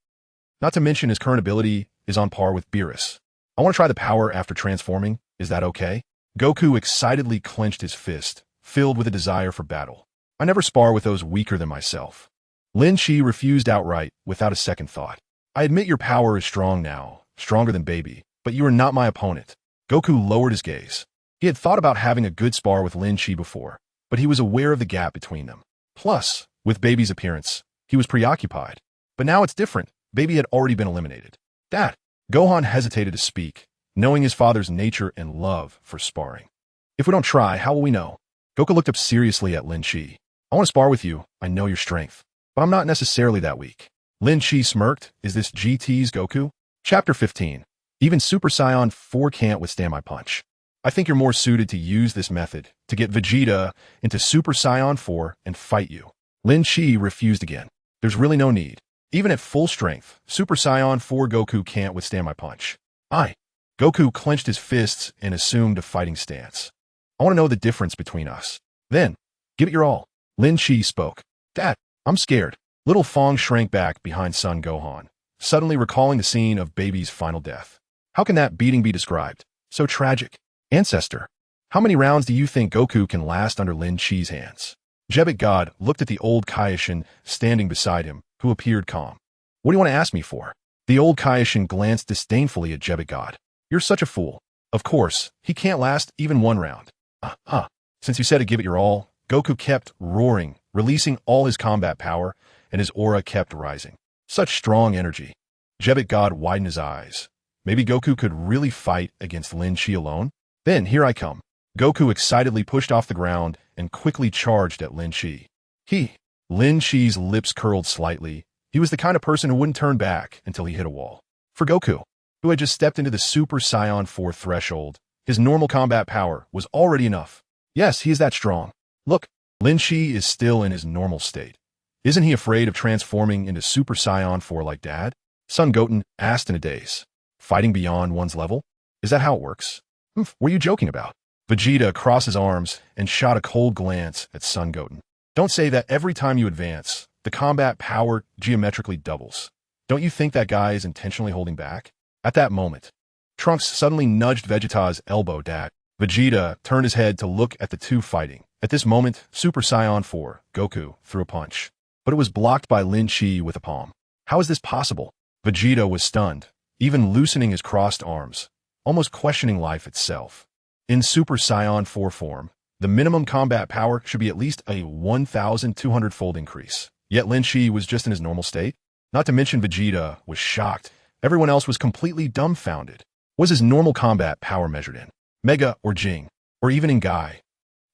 A: Not to mention his current ability is on par with Beerus. I want to try the power after transforming. Is that okay? Goku excitedly clenched his fist, filled with a desire for battle. I never spar with those weaker than myself. Lin Shi refused outright without a second thought. I admit your power is strong now, stronger than Baby, but you are not my opponent. Goku lowered his gaze. He had thought about having a good spar with Lin Shi before, but he was aware of the gap between them. Plus, with Baby's appearance, he was preoccupied. But now it's different. Baby had already been eliminated. Dad. Gohan hesitated to speak, knowing his father's nature and love for sparring. If we don't try, how will we know? Goku looked up seriously at Lin Shi. I want to spar with you. I know your strength, but I'm not necessarily that weak. Lin Shi smirked. Is this GT's Goku? Chapter 15. Even Super Saiyan 4 can't withstand my punch. I think you're more suited to use this method to get Vegeta into Super Saiyan 4 and fight you. Lin Shi refused again. There's really no need. Even at full strength, Super Saiyan 4 Goku can't withstand my punch. Goku clenched his fists and assumed a fighting stance. I want to know the difference between us. Then, give it your all. Lin Shi spoke. Dad, I'm scared. Little Fong shrank back behind son Gohan, suddenly recalling the scene of Baby's final death. How can that beating be described? So tragic. Ancestor, how many rounds do you think Goku can last under Lin Shi's hands? Jebbit God looked at the old Kaioshin standing beside him, who appeared calm. What do you want to ask me for? The old Kaioshin glanced disdainfully at Jebbit God. You're such a fool. Of course, he can't last even one round. Since you said to give it your all, Goku kept roaring, releasing all his combat power, and his aura kept rising. Such strong energy. Jebbit God widened his eyes. Maybe Goku could really fight against Lin Shi alone? Then, here I come. Goku excitedly pushed off the ground and quickly charged at Lin Shi. Lin Shi's lips curled slightly. He was the kind of person who wouldn't turn back until he hit a wall. For Goku, who had just stepped into the Super Saiyan 4 threshold, his normal combat power was already enough. Yes, he is that strong. Look, Lin Shi is still in his normal state. Isn't he afraid of transforming into Super Saiyan 4 like Dad? Son Goten asked in a daze. Fighting beyond one's level? Is that how it works? What were you joking about? Vegeta crossed his arms and shot a cold glance at Son Goten. Don't say that every time you advance, the combat power geometrically doubles. Don't you think that guy is intentionally holding back? At that moment, Trunks suddenly nudged Vegeta's elbow. Dad. Vegeta turned his head to look at the two fighting. At this moment, Super Saiyan 4, Goku, threw a punch. But it was blocked by Lin Shi with a palm. How is this possible? Vegeta was stunned, even loosening his crossed arms, almost questioning life itself. In Super Saiyan 4 form, the minimum combat power should be at least a 1,200-fold increase. Yet Lin Shi was just in his normal state. Not to mention Vegeta was shocked. Everyone else was completely dumbfounded. Was his normal combat power measured in Mega or Jing, or even in Gai,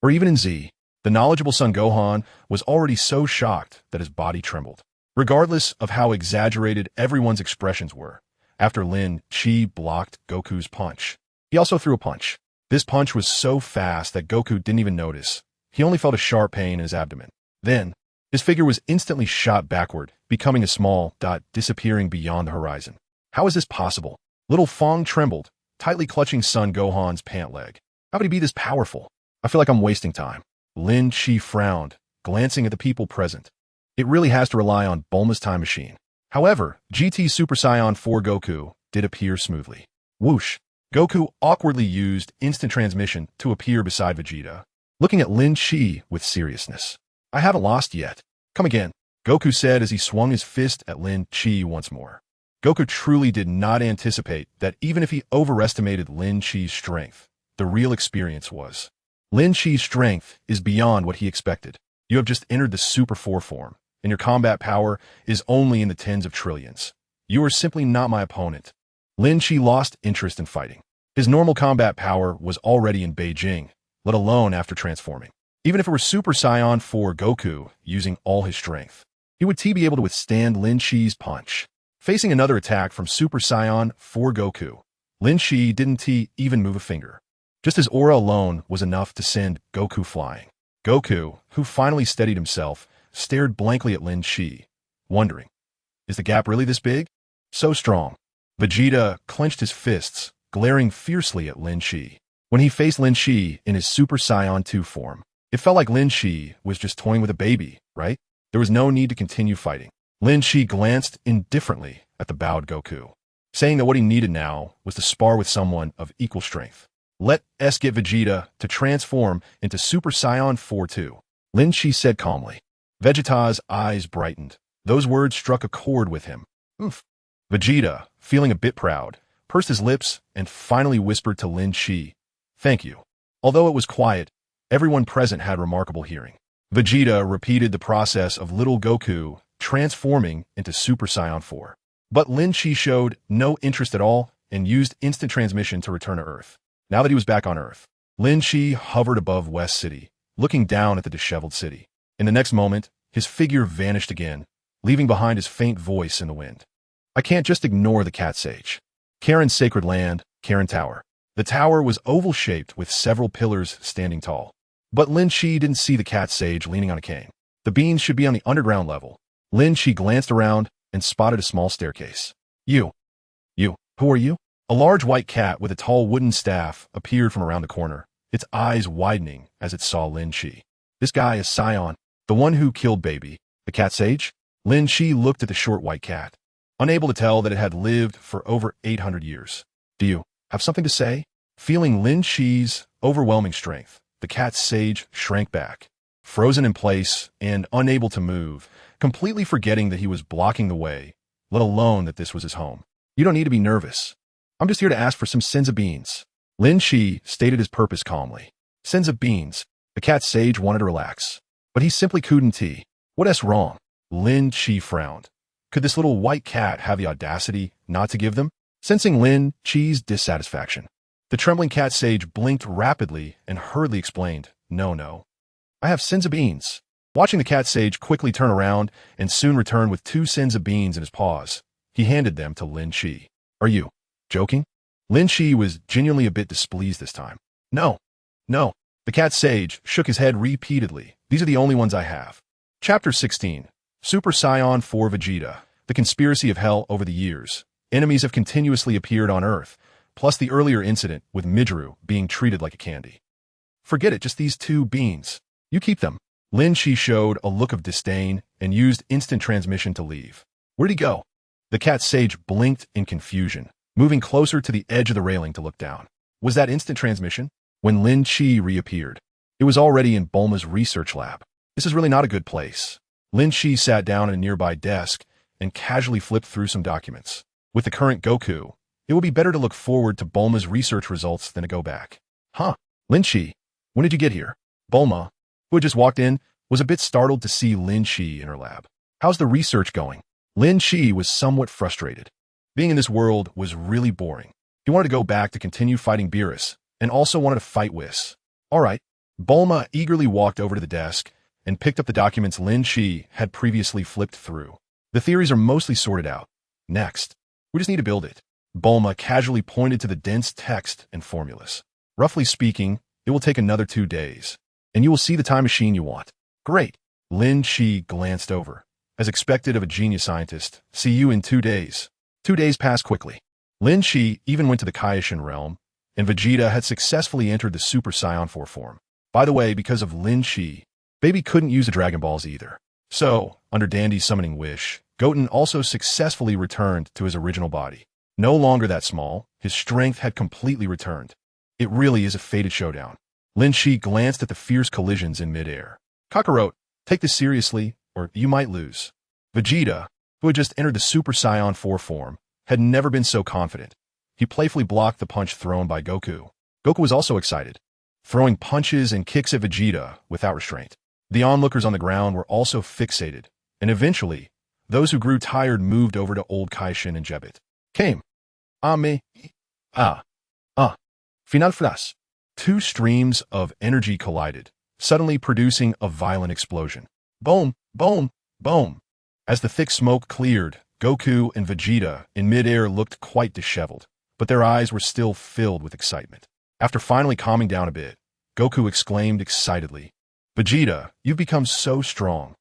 A: or even in Z? The knowledgeable son Gohan was already so shocked that his body trembled. Regardless of how exaggerated everyone's expressions were, after Lin Chi blocked Goku's punch, he also threw a punch. This punch was so fast that Goku didn't even notice. He only felt a sharp pain in his abdomen. Then, his figure was instantly shot backward, becoming a small dot disappearing beyond the horizon. How is this possible? Little Fong trembled, tightly clutching Son Gohan's pant leg. How could he be this powerful? I feel like I'm wasting time. Lin Chi frowned, glancing at the people present. It really has to rely on Bulma's time machine. However, GT Super Saiyan 4 Goku did appear smoothly. Whoosh! Goku awkwardly used instant transmission to appear beside Vegeta, looking at Lin Chi with seriousness. I haven't lost yet. Come again, Goku said as he swung his fist at Lin Chi once more. Goku truly did not anticipate that even if he overestimated Lin Chi's strength, the real experience was. Lin Chi's strength is beyond what he expected. You have just entered the Super 4 form, and your combat power is only in the tens of trillions. You are simply not my opponent. Lin Chi lost interest in fighting. His normal combat power was already in Beijing, let alone after transforming. Even if it were Super Saiyan 4 Goku using all his strength, he would be able to withstand Lin Chi's punch. Facing another attack from Super Saiyan 4 Goku, Lin Chi didn't even move a finger. Just his aura alone was enough to send Goku flying. Goku, who finally steadied himself, stared blankly at Lin Chi, wondering, is the gap really this big? So strong. Vegeta clenched his fists, glaring fiercely at Lin Chi. When he faced Lin Chi in his Super Saiyan 2 form, it felt like Lin Chi was just toying with a baby, right? There was no need to continue fighting. Lin Chi glanced indifferently at the bowed Goku, saying that what he needed now was to spar with someone of equal strength. Let's get Vegeta to transform into Super Saiyan 4 too, Lin Chi said calmly. Vegeta's eyes brightened. Those words struck a chord with him. Oof. Vegeta, feeling a bit proud, pursed his lips and finally whispered to Lin Chi, "Thank you." Although it was quiet, everyone present had remarkable hearing. Vegeta repeated the process of little Goku transforming into Super Saiyan 4. But Lin Chi showed no interest at all and used instant transmission to return to Earth. Now that he was back on Earth, Lin Chi hovered above West City, looking down at the disheveled city. In the next moment, his figure vanished again, leaving behind his faint voice in the wind. I can't just ignore the Cat Sage. Karen's sacred land, Karen Tower. The tower was oval-shaped with several pillars standing tall. But Lin Chi didn't see the Cat Sage leaning on a cane. The beans should be on the underground level. Lin Chi glanced around and spotted a small staircase. You, who are you? A large white cat with a tall wooden staff appeared from around the corner, its eyes widening as it saw Lin Chi. This guy is Sion, the one who killed Baby, the Cat Sage? Lin Chi looked at the short white cat, unable to tell that it had lived for over 800 years. Do you have something to say? Feeling Lin Chi's overwhelming strength, the Cat Sage shrank back, frozen in place and unable to move, completely forgetting that he was blocking the way, let alone that this was his home. You don't need to be nervous. I'm just here to ask for some senza beans. Lin Chi stated his purpose calmly. Senza beans. The Cat Sage wanted to relax, but he simply couldn't. What's wrong? Lin Chi frowned. Could this little white cat have the audacity not to give them? Sensing Lin Chi's dissatisfaction, the trembling Cat Sage blinked rapidly and hurriedly explained, No. I have senza beans. Watching the Cat Sage quickly turn around and soon return with 2 senza beans in his paws, he handed them to Lin Chi. Are you joking? Lin Chi was genuinely a bit displeased this time. No. The Cat Sage shook his head repeatedly. These are the only ones I have. Chapter 16. Super Saiyan 4 Vegeta. The conspiracy of hell over the years. Enemies have continuously appeared on Earth, plus the earlier incident with Midgeru being treated like a candy. Forget it, just these 2 beans. You keep them. Lin Chi showed a look of disdain and used instant transmission to leave. Where'd he go? The Cat Sage blinked in confusion, moving closer to the edge of the railing to look down. Was that instant transmission? When Lin Chi reappeared, it was already in Bulma's research lab. This is really not a good place. Lin Chi sat down at a nearby desk and casually flipped through some documents. With the current Goku, it will be better to look forward to Bulma's research results than to go back. Huh? Lin Chi, when did you get here? Bulma, who had just walked in, was a bit startled to see Lin Chi in her lab. How's the research going? Lin Chi was somewhat frustrated. Being in this world was really boring. He wanted to go back to continue fighting Beerus, and also wanted to fight Whis. All right. Bulma eagerly walked over to the desk and picked up the documents Lin Chi had previously flipped through. The theories are mostly sorted out. Next, we just need to build it. Bulma casually pointed to the dense text and formulas. Roughly speaking, it will take another 2 days, and you will see the time machine you want. Great. Lin Chi glanced over. As expected of a genius scientist, see you in 2 days. 2 days passed quickly. Lin Chi even went to the Kaioshin realm, and Vegeta had successfully entered the Super Saiyan 4 form. By the way, because of Lin Chi, Baby couldn't use the Dragon Balls either. So, under Dandy's summoning wish, Goten also successfully returned to his original body. No longer that small, his strength had completely returned. It really is a fated showdown. Lin Chi glanced at the fierce collisions in midair. Kakarot, take this seriously, or you might lose. Vegeta, who had just entered the Super Saiyan 4 form, had never been so confident. He playfully blocked the punch thrown by Goku. Goku was also excited, throwing punches and kicks at Vegeta without restraint. The onlookers on the ground were also fixated, and eventually, those who grew tired moved over to old Kaishin and Jebit. Came. Final flash. 2 streams of energy collided, suddenly producing a violent explosion. Boom, boom, boom. As the thick smoke cleared, Goku and Vegeta in midair looked quite disheveled, but their eyes were still filled with excitement. After finally calming down a bit, Goku exclaimed excitedly, Vegeta, you've become so strong.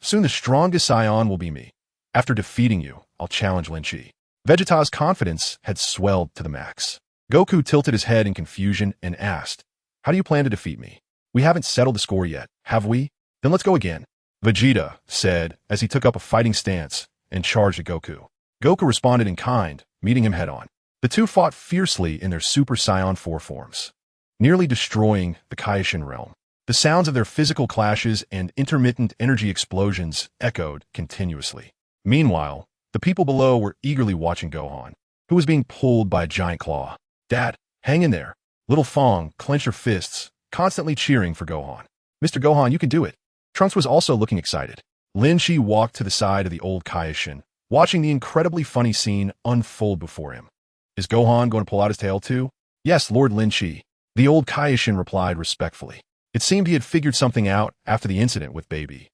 A: Soon the strongest Saiyan will be me. After defeating you, I'll challenge Lin Chi. Vegeta's confidence had swelled to the max. Goku tilted his head in confusion and asked, how do you plan to defeat me? We haven't settled the score yet, have we? Then let's go again. Vegeta said as he took up a fighting stance and charged at Goku. Goku responded in kind, meeting him head-on. The two fought fiercely in their Super Saiyan 4 forms, nearly destroying the Kaioshin realm. The sounds of their physical clashes and intermittent energy explosions echoed continuously. Meanwhile, the people below were eagerly watching Gohan, who was being pulled by a giant claw. Dad, hang in there. Little Fong clenched her fists, constantly cheering for Gohan. Mr. Gohan, you can do it. Trunks was also looking excited. Lin Chi walked to the side of the old Kaioshin, watching the incredibly funny scene unfold before him. Is Gohan going to pull out his tail too? Yes, Lord Lin Chi. The old Kaioshin replied respectfully. It seemed he had figured something out after the incident with Baby.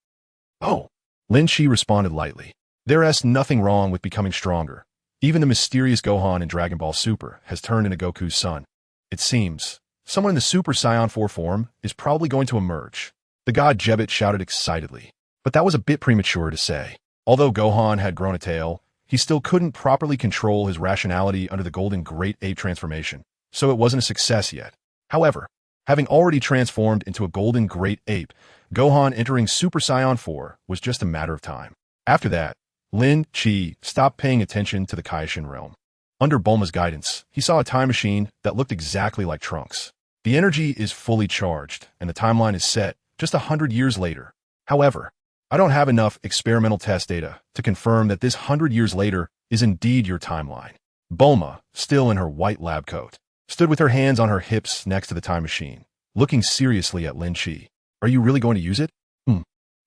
A: Oh, Lin Chi responded lightly. There's nothing wrong with becoming stronger. Even the mysterious Gohan in Dragon Ball Super has turned into Goku's son. It seems someone in the Super Saiyan 4 form is probably going to emerge. The god Jebit shouted excitedly, but that was a bit premature to say. Although Gohan had grown a tail, he still couldn't properly control his rationality under the Golden Great Ape transformation, so it wasn't a success yet. However, having already transformed into a Golden Great Ape, Gohan entering Super Saiyan 4 was just a matter of time. After that, Lin Chi stopped paying attention to the Kaioshin realm. Under Bulma's guidance, he saw a time machine that looked exactly like Trunks. The energy is fully charged, and the timeline is set just 100 years later. However, I don't have enough experimental test data to confirm that this 100 years later is indeed your timeline. Bulma, still in her white lab coat, stood with her hands on her hips next to the time machine, looking seriously at Lin Chi. Are you really going to use it?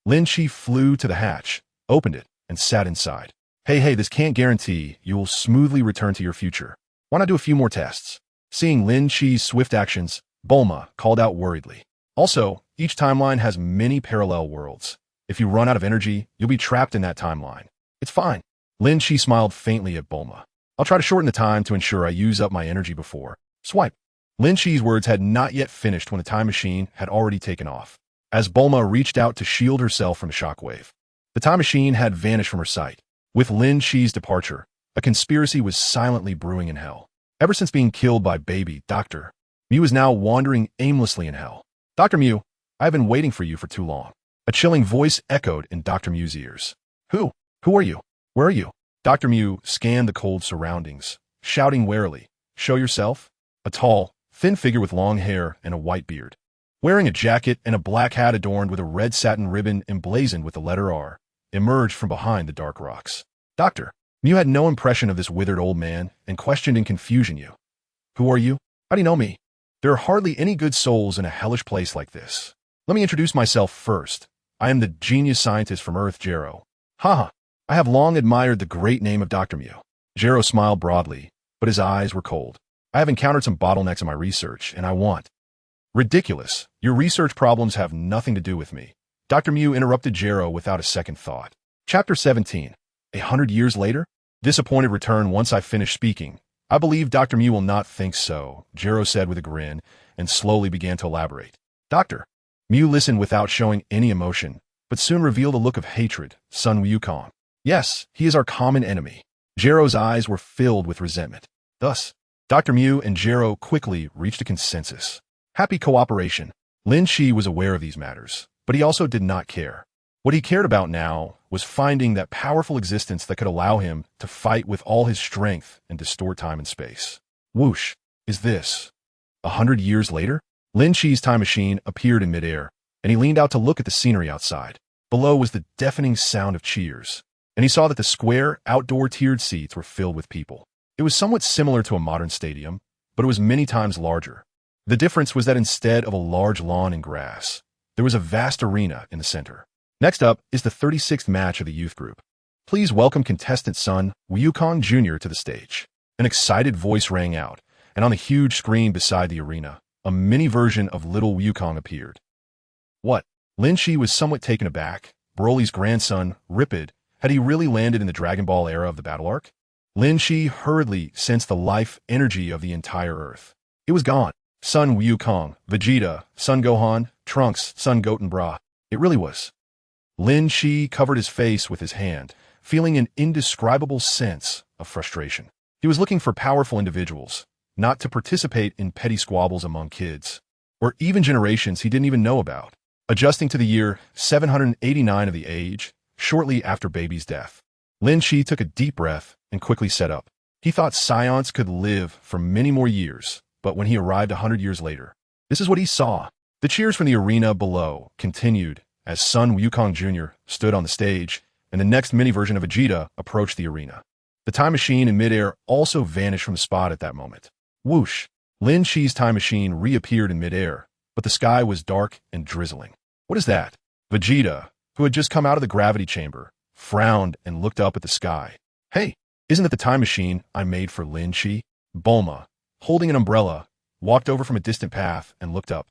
A: Lin Chi flew to the hatch, opened it, and sat inside. Hey, this can't guarantee you will smoothly return to your future. Why not do a few more tests? Seeing Lin Chi's swift actions, Bulma called out worriedly. Also, each timeline has many parallel worlds. If you run out of energy, you'll be trapped in that timeline. It's fine. Lin Chi smiled faintly at Bulma. I'll try to shorten the time to ensure I use up my energy before. Swipe. Lin Chi's words had not yet finished when the time machine had already taken off. As Bulma reached out to shield herself from the shockwave, the time machine had vanished from her sight. With Lin Chi's departure, a conspiracy was silently brewing in hell. Ever since being killed by Baby, Dr. Mew is now wandering aimlessly in hell. Dr. Mew, I've been waiting for you for too long. A chilling voice echoed in Dr. Mew's ears. Who are you? Where are you? Dr. Mew scanned the cold surroundings, shouting warily, Show yourself? A tall, thin figure with long hair and a white beard, wearing a jacket and a black hat adorned with a red satin ribbon emblazoned with the letter R, emerged from behind the dark rocks. Doctor, Mew had no impression of this withered old man and questioned in confusion you. Who are you? How do you know me? There are hardly any good souls in a hellish place like this. Let me introduce myself first. I am the genius scientist from Earth, Jero. Haha, I have long admired the great name of Dr. Mew. Jero smiled broadly, but his eyes were cold. I have encountered some bottlenecks in my research, and I want. Ridiculous. Your research problems have nothing to do with me. Dr. Mew interrupted Jero without a second thought. Chapter 17. 100 years later? Disappointed return once I finish speaking. I believe Dr. Mew will not think so, Jiro said with a grin, and slowly began to elaborate. Doctor. Mew listened without showing any emotion, but soon revealed a look of hatred. Sun Wukong. Yes, he is our common enemy. Jiro's eyes were filled with resentment. Thus, Dr. Mew and Jiro quickly reached a consensus. Happy cooperation. Lin Shi was aware of these matters, but he also did not care. What he cared about now was finding that powerful existence that could allow him to fight with all his strength and distort time and space. Whoosh! Is this 100 years later? Lin Shi's time machine appeared in midair, and he leaned out to look at the scenery outside. Below was the deafening sound of cheers, and he saw that the square, outdoor tiered seats were filled with people. It was somewhat similar to a modern stadium, but it was many times larger. The difference was that instead of a large lawn and grass, there was a vast arena in the center. Next up is the 36th match of the youth group. Please welcome contestant Sun Wukong Jr. to the stage. An excited voice rang out, and on the huge screen beside the arena, a mini version of little Wukong appeared. What? Lin Shi was somewhat taken aback. Broly's grandson, Ripid, had he really landed in the Dragon Ball era of the battle arc? Lin Shi hurriedly sensed the life energy of the entire Earth. It was gone. Sun Wukong, Vegeta, Sun Gohan, Trunks, Sun Goten Bra. It really was. Lin Shi covered his face with his hand, feeling an indescribable sense of frustration. He was looking for powerful individuals, not to participate in petty squabbles among kids, or even generations he didn't even know about. Adjusting to the year 789 of the age, shortly after baby's death, Lin Shi took a deep breath and quickly set up. He thought Science could live for many more years, but when he arrived 100 years later, this is what he saw. The cheers from the arena below continued as Sun Wukong Jr. stood on the stage, and the next mini version of Vegeta approached the arena. The time machine in midair also vanished from the spot at that moment. Whoosh! Lin Shi's time machine reappeared in midair, but the sky was dark and drizzling. What is that? Vegeta, who had just come out of the gravity chamber, frowned and looked up at the sky. Hey, isn't that the time machine I made for Lin Shi? Bulma, holding an umbrella, walked over from a distant path and looked up.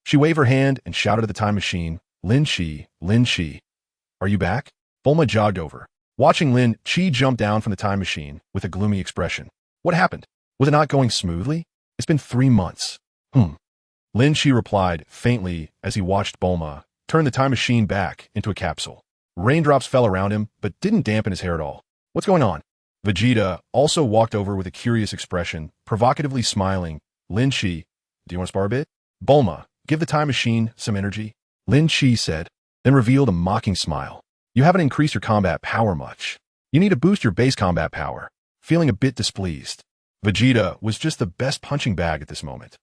A: She waved her hand and shouted at the time machine, Lin Shi, are you back? Bulma jogged over, watching Lin Shi jump down from the time machine with a gloomy expression. What happened? Was it not going smoothly? It's been 3 months. Lin Shi replied faintly as he watched Bulma turn the time machine back into a capsule. Raindrops fell around him, but didn't dampen his hair at all. What's going on? Vegeta also walked over with a curious expression, provocatively smiling. Lin Shi, do you want to spar a bit? Bulma, give the time machine some energy. Lin Shi said, then revealed a mocking smile. You haven't increased your combat power much. You need to boost your base combat power. Feeling a bit displeased. Vegeta was just the best punching bag at this moment.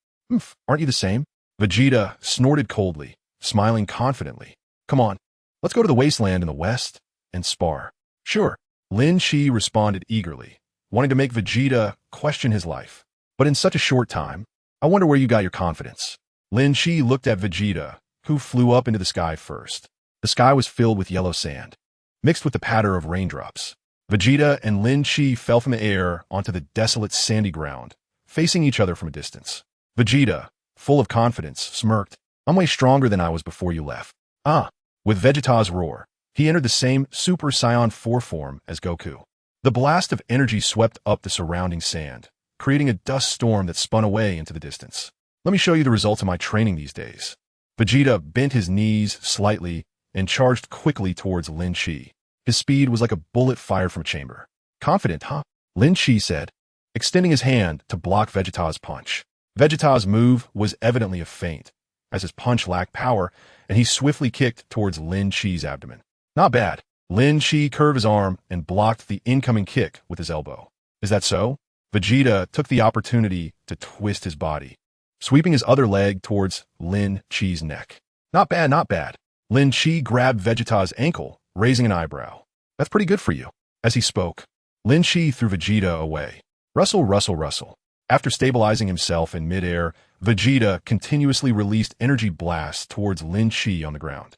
A: Aren't you the same? Vegeta snorted coldly, smiling confidently. Come on, let's go to the wasteland in the west and spar. Sure. Lin Shi responded eagerly, wanting to make Vegeta question his life. But in such a short time, I wonder where you got your confidence. Lin Shi looked at Vegeta, who flew up into the sky first. The sky was filled with yellow sand, mixed with the patter of raindrops. Vegeta and Lin Shi fell from the air onto the desolate sandy ground, facing each other from a distance. Vegeta, full of confidence, smirked. I'm way stronger than I was before you left. With Vegeta's roar, he entered the same Super Saiyan 4 form as Goku. The blast of energy swept up the surrounding sand, creating a dust storm that spun away into the distance. Let me show you the results of my training these days. Vegeta bent his knees slightly and charged quickly towards Lin Shi. His speed was like a bullet fired from a chamber. Confident, huh? Lin Shi said, extending his hand to block Vegeta's punch. Vegeta's move was evidently a feint, as his punch lacked power, and he swiftly kicked towards Lin Shi's abdomen. Not bad. Lin Shi curved his arm and blocked the incoming kick with his elbow. Is that so? Vegeta took the opportunity to twist his body, sweeping his other leg towards Lin Shi's neck. Not bad, not bad. Lin Shi grabbed Vegeta's ankle, raising an eyebrow. That's pretty good for you. As he spoke, Lin Shi threw Vegeta away. Rustle, rustle, rustle. After stabilizing himself in midair, Vegeta continuously released energy blasts towards Lin Shi on the ground.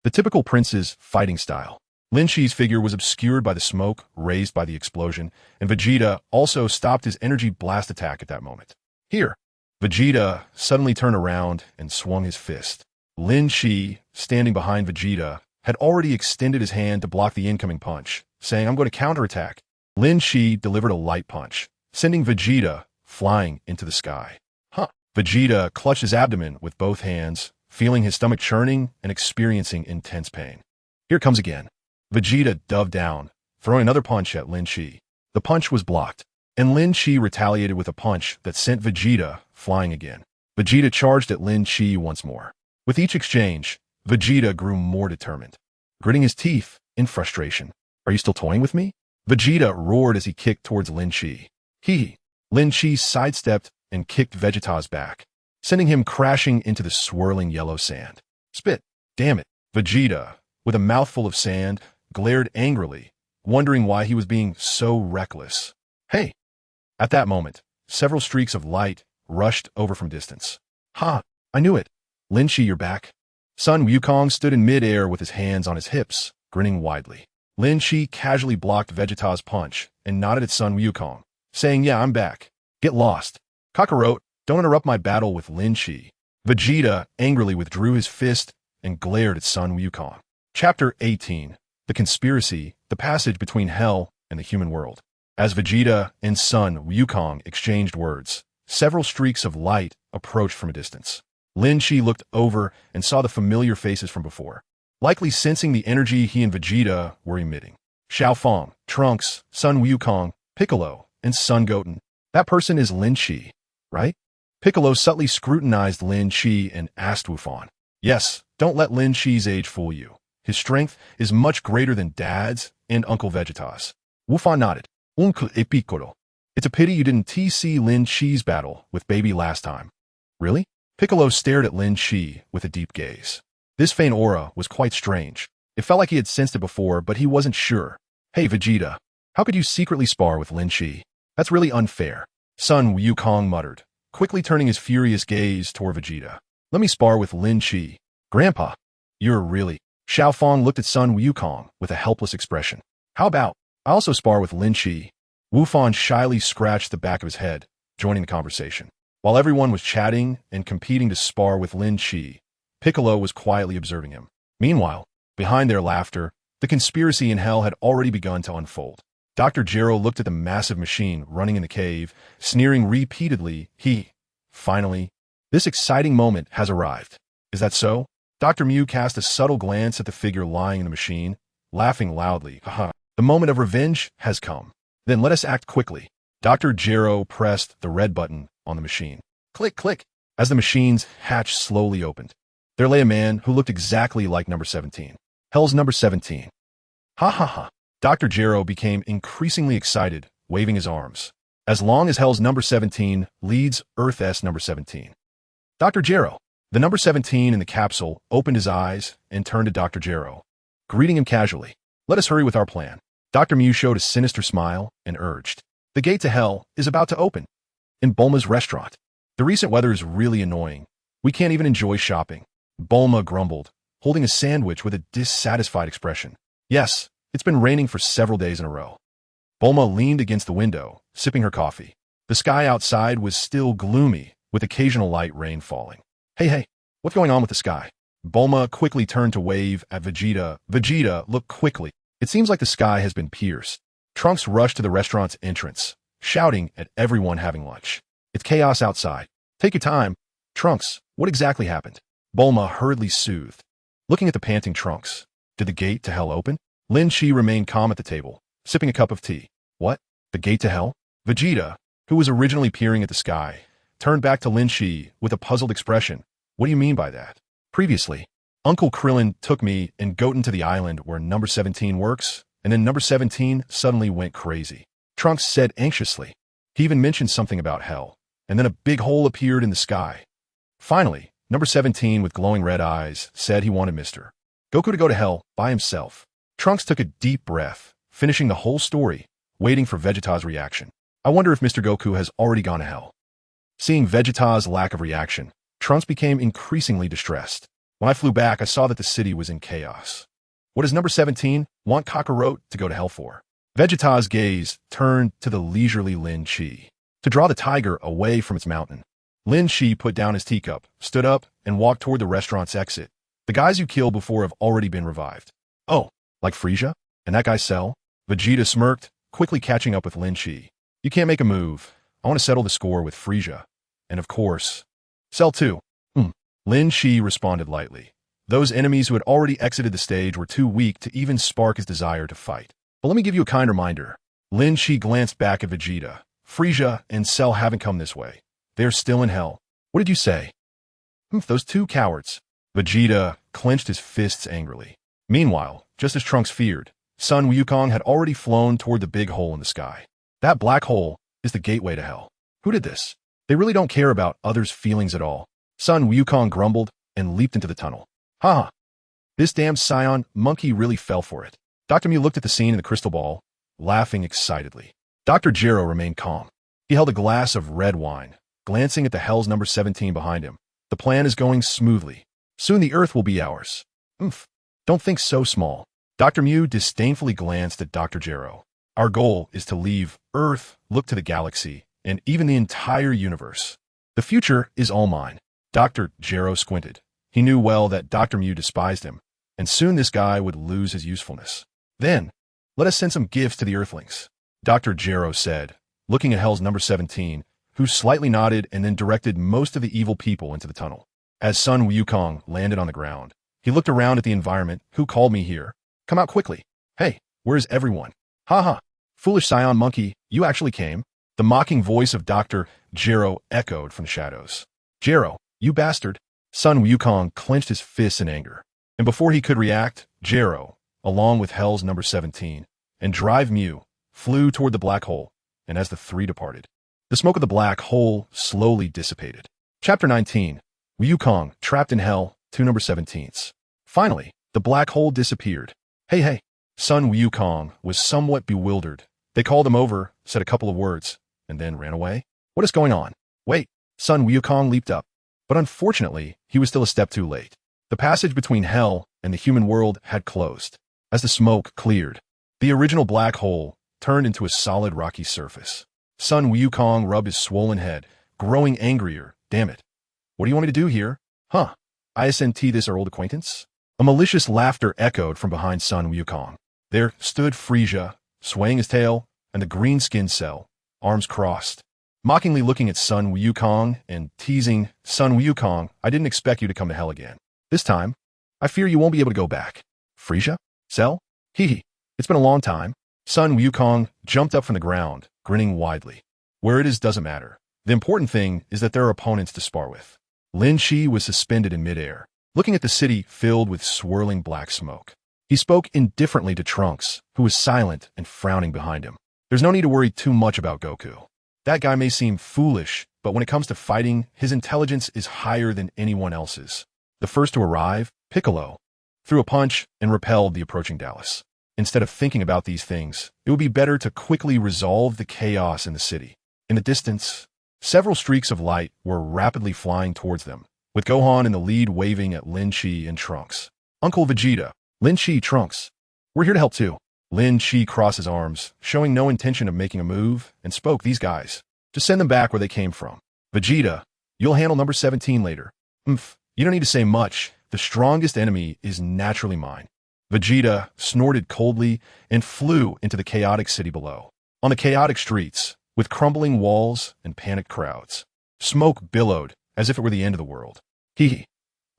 A: The typical prince's fighting style. Lin Shi's figure was obscured by the smoke raised by the explosion, and Vegeta also stopped his energy blast attack at that moment. Here, Vegeta suddenly turned around and swung his fist. Lin Shi, standing behind Vegeta, had already extended his hand to block the incoming punch, saying, "I'm going to counterattack." Lin Shi delivered a light punch, sending Vegeta flying into the sky. Vegeta clutched his abdomen with both hands, feeling his stomach churning and experiencing intense pain. Here it comes again. Vegeta dove down, throwing another punch at Lin Shi. The punch was blocked, and Lin Shi retaliated with a punch that sent Vegeta flying again. Vegeta charged at Lin Shi once more. With each exchange, Vegeta grew more determined, gritting his teeth in frustration. "Are you still toying with me?" Vegeta roared as he kicked towards Lin Shi. Lin Shi sidestepped and kicked Vegeta's back, sending him crashing into the swirling yellow sand. "Spit! Damn it!" Vegeta, with a mouthful of sand, glared angrily, wondering why he was being so reckless. "Hey!" At that moment, several streaks of light rushed over from distance. "Ha! I knew it! Lin Shi, you're back." Sun Wukong stood in midair with his hands on his hips, grinning widely. Lin Shi casually blocked Vegeta's punch and nodded at Sun Wukong, saying, "Yeah, I'm back. Get lost. Kakarot, don't interrupt my battle with Lin Shi." Vegeta angrily withdrew his fist and glared at Sun Wukong. Chapter 18. The Conspiracy, the Passage Between Hell and the Human World. As Vegeta and Sun Wukong exchanged words, several streaks of light approached from a distance. Lin Shi looked over and saw the familiar faces from before, likely sensing the energy he and Vegeta were emitting. Xiaofang, Trunks, Sun Wukong, Piccolo, and Sun Goten. That person is Lin Shi, right? Piccolo subtly scrutinized Lin Shi and asked Wufan. "Yes, don't let Lin Shi's age fool you. His strength is much greater than Dad's and Uncle Vegeta's." Wufan nodded. "Uncle e Piccolo. It's a pity you didn't TC Lin Shi's battle with Baby last time." "Really?" Piccolo stared at Lin Shi with a deep gaze. This faint aura was quite strange. It felt like he had sensed it before, but he wasn't sure. "Hey, Vegeta, how could you secretly spar with Lin Shi? That's really unfair." Sun Wukong muttered, quickly turning his furious gaze toward Vegeta. "Let me spar with Lin Shi." "Grandpa, you're really..." Xiaofang looked at Sun Wukong with a helpless expression. "How about, I also spar with Lin Shi?" Wufan shyly scratched the back of his head, joining the conversation. While everyone was chatting and competing to spar with Lin Shi, Piccolo was quietly observing him. Meanwhile, behind their laughter, the conspiracy in hell had already begun to unfold. Dr. Gero looked at the massive machine running in the cave, sneering repeatedly. Finally, this exciting moment has arrived. "Is that so?" Dr. Mew cast a subtle glance at the figure lying in the machine, laughing loudly. "Haha, the moment of revenge has come. Then let us act quickly." Dr. Gero pressed the red button on the machine. Click, click. As the machine's hatch slowly opened, there lay a man who looked exactly like number 17. Hell's number 17. Ha ha ha. Dr. Gero became increasingly excited, waving his arms. "As long as Hell's number 17 leads Earth's number 17. Dr. Gero." The number 17 in the capsule opened his eyes and turned to Dr. Gero, greeting him casually. "Let us hurry with our plan." Dr. Mew showed a sinister smile and urged. "The gate to Hell is about to open. In Bulma's restaurant. The recent weather is really annoying. We can't even enjoy shopping." Bulma grumbled, holding a sandwich with a dissatisfied expression. "Yes, it's been raining for several days in a row." Bulma leaned against the window, sipping her coffee. The sky outside was still gloomy, with occasional light rain falling. Hey, what's going on with the sky?" Bulma quickly turned to wave at Vegeta. Vegeta looked quickly. It seems like the sky has been pierced. Trunks rushed to the restaurant's entrance, shouting at everyone having lunch. "It's chaos outside. Take your time." "Trunks, what exactly happened?" Bulma hurriedly soothed, looking at the panting Trunks. "Did the gate to Hell open?" Lin Shi remained calm at the table, sipping a cup of tea. "What? The gate to Hell?" Vegeta, who was originally peering at the sky, turned back to Lin Shi with a puzzled expression. "What do you mean by that?" "Previously, Uncle Krillin took me and Goten to the island where number 17 works, and then number 17 suddenly went crazy," Trunks said anxiously. "He even mentioned something about Hell, and then a big hole appeared in the sky. Finally, number 17 with glowing red eyes said he wanted Mr. Goku to go to Hell by himself." Trunks took a deep breath, finishing the whole story, waiting for Vegeta's reaction. "I wonder if Mr. Goku has already gone to Hell." Seeing Vegeta's lack of reaction, Trunks became increasingly distressed. "When I flew back, I saw that the city was in chaos. What does number 17 want Kakarot to go to Hell for?" Vegeta's gaze turned to the leisurely Lin Shi. "To draw the tiger away from its mountain." Lin Shi put down his teacup, stood up, and walked toward the restaurant's exit. The guys you killed before have already been revived. Oh, like Frieza? And that guy Cell? Vegeta smirked, quickly catching up with Lin Chi. You can't make a move. I want to settle the score with Frieza. And of course, Cell too. Lin Chi responded lightly. Those enemies who had already exited the stage were too weak to even spark his desire to fight. But let me give you a kind reminder. Lin Chi glanced back at Vegeta. Frieza and Cell haven't come this way. They're still in hell. What did you say? Those two cowards. Vegeta clenched his fists angrily. Meanwhile, just as Trunks feared, Sun Wukong had already flown toward the big hole in the sky. That black hole is the gateway to hell. Who did this? They really don't care about others' feelings at all. Sun Wukong grumbled and leaped into the tunnel. Ha! This damn Scion monkey really fell for it. Dr. Mew looked at the scene in the crystal ball, laughing excitedly. Dr. Gero remained calm. He held a glass of red wine, glancing at the Hell's number 17 behind him. The plan is going smoothly. Soon the Earth will be ours. Don't think so small. Dr. Mew disdainfully glanced at Dr. Gero. Our goal is to leave Earth, look to the galaxy, and even the entire universe. The future is all mine. Dr. Gero squinted. He knew well that Dr. Mew despised him, and soon this guy would lose his usefulness. Then, let us send some gifts to the Earthlings, Dr. Gero said, looking at Hell's number 17, who slightly nodded and then directed most of the evil people into the tunnel. As Sun Wukong landed on the ground, he looked around at the environment. Who called me here? Come out quickly. Hey, where's everyone? Ha ha. Foolish Scion monkey, you actually came. The mocking voice of Dr. Gero echoed from the shadows. Gero, you bastard. Sun Wukong clenched his fists in anger. And before he could react, Gero, along with Hell's number 17, and Drive Mew, flew toward the black hole, and as the three departed, the smoke of the black hole slowly dissipated. Chapter 19. Wukong, trapped in Hell, 2 number 17s. Finally, the black hole disappeared. Hey. Sun Wukong was somewhat bewildered. They called him over, said a couple of words, and then ran away. What is going on? Wait. Sun Wukong leaped up. But unfortunately, he was still a step too late. The passage between Hell and the human world had closed. As the smoke cleared, the original black hole turned into a solid rocky surface. Sun Wukong rubbed his swollen head, growing angrier. Damn it. What do you want me to do here? Huh? ISNT this our old acquaintance? A malicious laughter echoed from behind Sun Wukong. There stood Frieza, swaying his tail, and the green-skinned Cell, arms crossed, mockingly looking at Sun Wukong and teasing, Sun Wukong, I didn't expect you to come to Hell again. This time, I fear you won't be able to go back. Frieza? Cell? Hee. It's been a long time. Sun Wukong jumped up from the ground, grinning widely. Where it is doesn't matter. The important thing is that there are opponents to spar with. Lin Chi was suspended in midair, looking at the city filled with swirling black smoke. He spoke indifferently to Trunks, who was silent and frowning behind him. There's no need to worry too much about Goku. That guy may seem foolish, but when it comes to fighting, his intelligence is higher than anyone else's. The first to arrive, Piccolo, threw a punch and repelled the approaching Dallas. Instead of thinking about these things, it would be better to quickly resolve the chaos in the city. In the distance, several streaks of light were rapidly flying towards them, with Gohan in the lead waving at Lin Chi and Trunks. Uncle Vegeta, Lin Chi, Trunks. We're here to help too. Lin Chi crossed his arms, showing no intention of making a move, and spoke, these guys. Just send them back where they came from. Vegeta, you'll handle number 17 later. You don't need to say much. The strongest enemy is naturally mine. Vegeta snorted coldly and flew into the chaotic city below. On the chaotic streets, with crumbling walls and panicked crowds, smoke billowed as if it were the end of the world. Hee.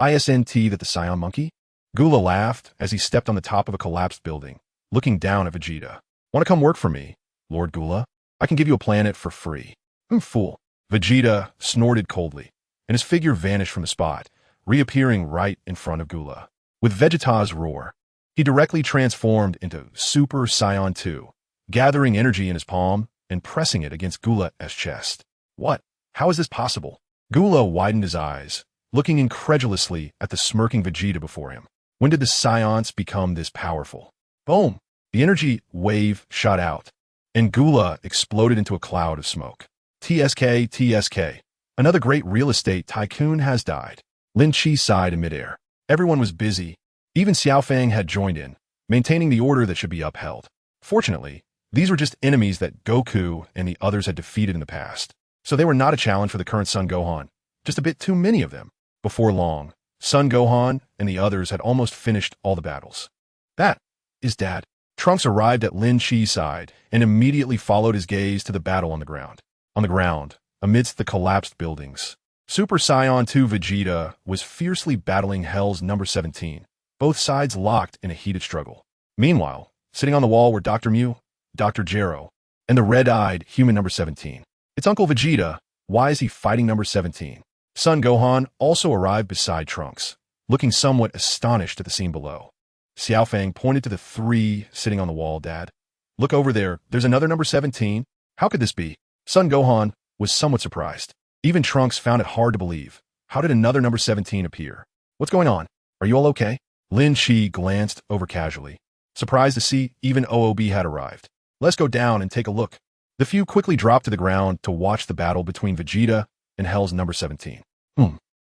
A: ISNT that the Scion monkey? Gula laughed as he stepped on the top of a collapsed building, looking down at Vegeta. Want to come work for me, Lord Gula? I can give you a planet for free. Fool. Vegeta snorted coldly, and his figure vanished from the spot, reappearing right in front of Gula. With Vegeta's roar, he directly transformed into Super Saiyan 2, gathering energy in his palm and pressing it against Gula's chest. What? How is this possible? Gula widened his eyes, looking incredulously at the smirking Vegeta before him. When did the Scions become this powerful? Boom! The energy wave shot out, and Gula exploded into a cloud of smoke. TSK. Another great real estate tycoon has died. Lin Chi sighed in midair. Everyone was busy. Even Xiao Fang had joined in, maintaining the order that should be upheld. Fortunately, these were just enemies that Goku and the others had defeated in the past, so they were not a challenge for the current Son Gohan. Just a bit too many of them. Before long, Son Gohan and the others had almost finished all the battles. That is Dad. Trunks arrived at Lin Chi's side and immediately followed his gaze to the battle on the ground. On the ground, amidst the collapsed buildings, Super Saiyan 2 Vegeta was fiercely battling Hell's number 17, both sides locked in a heated struggle. Meanwhile, sitting on the wall were Dr. Mu, Dr. Gero, and the red-eyed human number 17. It's Uncle Vegeta. Why is he fighting number 17? Son Gohan also arrived beside Trunks, looking somewhat astonished at the scene below. Xiaofang pointed to the three sitting on the wall. Dad, look over there. There's another number 17. How could this be? Son Gohan was somewhat surprised. Even Trunks found it hard to believe. How did another number 17 appear? What's going on? Are you all okay? Lin Chi glanced over casually, surprised to see even OOB had arrived. Let's go down and take a look. The few quickly dropped to the ground to watch the battle between Vegeta and Hell's number 17.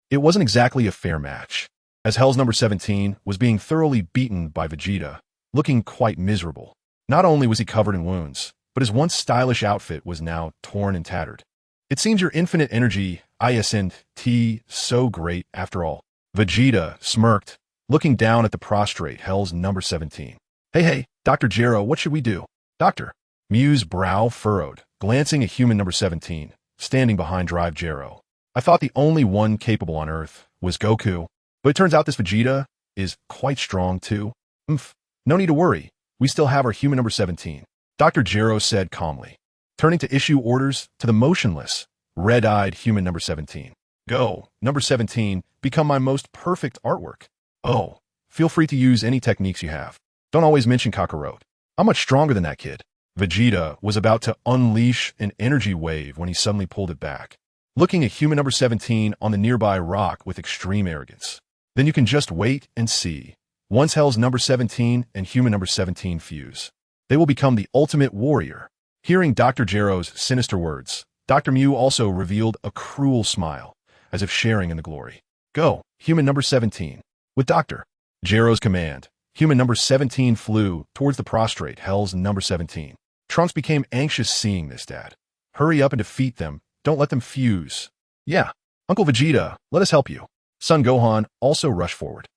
A: It wasn't exactly a fair match, as Hell's number 17 was being thoroughly beaten by Vegeta, looking quite miserable. Not only was he covered in wounds, but his once stylish outfit was now torn and tattered. It seems your infinite energy, isn't so great after all. Vegeta smirked, looking down at the prostrate Hell's number 17. Hey, Dr. Gero, what should we do? Doctor. Mu's brow furrowed, glancing at human number 17, standing behind Drive Gero. I thought the only one capable on Earth was Goku, but it turns out this Vegeta is quite strong too. No need to worry. We still have our human number 17. Dr. Gero said calmly, turning to issue orders to the motionless, red-eyed human number 17. Go, number 17, become my most perfect artwork. Oh, feel free to use any techniques you have. Don't always mention Kakarot. I'm much stronger than that kid. Vegeta was about to unleash an energy wave when he suddenly pulled it back, looking at human number 17 on the nearby rock with extreme arrogance. Then you can just wait and see. Once Hell's number 17 and human number 17 fuse, they will become the ultimate warrior. Hearing Dr. Gero's sinister words, Dr. Mu also revealed a cruel smile, as if sharing in the glory. Go, human number 17. With Dr. Gero's command, human number 17 flew towards the prostrate Hell's number 17. Trunks became anxious seeing this. Dad, hurry up and defeat them. Don't let them fuse. Yeah, Uncle Vegeta, let us help you. Son Gohan also rushed forward.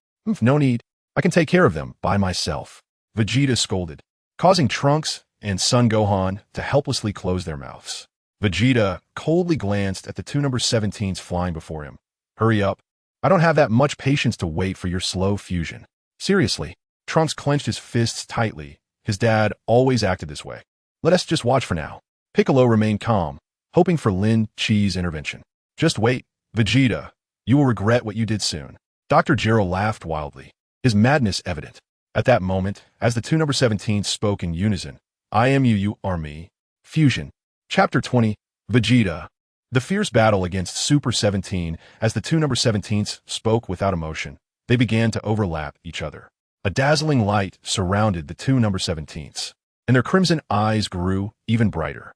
A: No need. I can take care of them by myself. Vegeta scolded, causing Trunks and Son Gohan to helplessly close their mouths. Vegeta coldly glanced at the two number 17s flying before him. Hurry up. I don't have that much patience to wait for your slow fusion. Seriously. Trunks clenched his fists tightly. His dad always acted this way. Let us just watch for now. Piccolo remained calm, hoping for Lin Chi's intervention. Just wait, Vegeta. You will regret what you did soon. Dr. Gero laughed wildly, his madness evident. At that moment, as the two number 17s spoke in unison, I am you, you are me. Fusion. Chapter 20, Vegeta. The fierce battle against Super 17 as the two number 17s spoke without emotion. They began to overlap each other. A dazzling light surrounded the two number 17s, and their crimson eyes grew even brighter.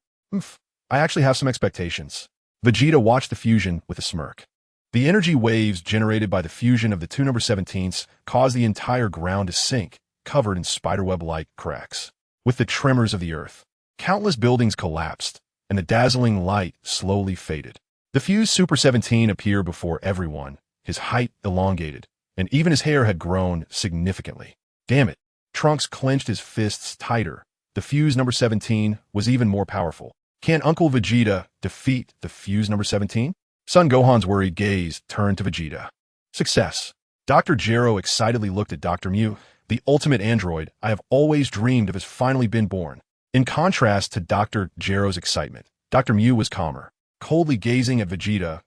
A: I actually have some expectations. Vegeta watched the fusion with a smirk. The energy waves generated by the fusion of the two number 17s caused the entire ground to sink, covered in spiderweb-like cracks. With the tremors of the earth, countless buildings collapsed, and the dazzling light slowly faded. The fused Super 17 appeared before everyone, his height elongated, and even his hair had grown significantly. Damn it. Trunks clenched his fists tighter. The fused number 17 was even more powerful. Can Uncle Vegeta defeat the fused number 17? Son Gohan's worried gaze turned to Vegeta. Success. Dr. Gero excitedly looked at Dr. Mu. The ultimate android I have always dreamed of has finally been born. In contrast to Dr. Gero's excitement, Dr. Mu was calmer, coldly gazing at Vegeta.